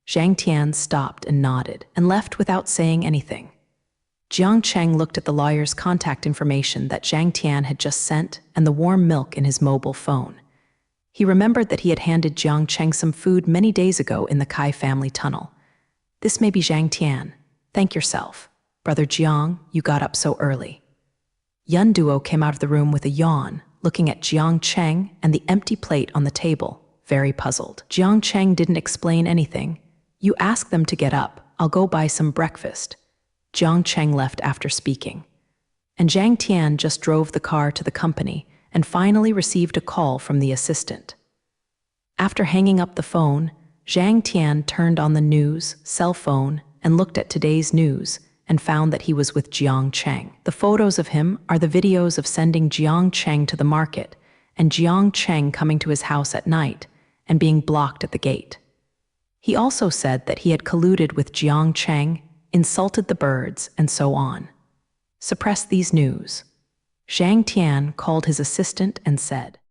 Zhang Tian stopped and nodded, and left without saying anything. Jiang Cheng looked at the lawyer's contact information that Zhang Tian had just sent and the warm milk in his mobile phone. He remembered that he had handed Jiang Cheng some food many days ago in the Kai family tunnel. "This may be Zhang Tian. Thank yourself. Brother Jiang, you got up so early." Yun Duo came out of the room with a yawn, looking at Jiang Cheng and the empty plate on the table, very puzzled. Jiang Cheng didn't explain anything. "You ask them to get up. I'll go buy some breakfast." Jiang Cheng left after speaking. And Zhang Tian just drove the car to the company and finally received a call from the assistant. After hanging up the phone, Zhang Tian turned on the news, cell phone, and looked at today's news and found that he was with Jiang Cheng. The photos of him are the videos of sending Jiang Cheng to the market and Jiang Cheng coming to his house at night and being blocked at the gate. He also said that he had colluded with Jiang Cheng, insulted the birds, and so on. Suppress these news. Zhang Tian called his assistant and said,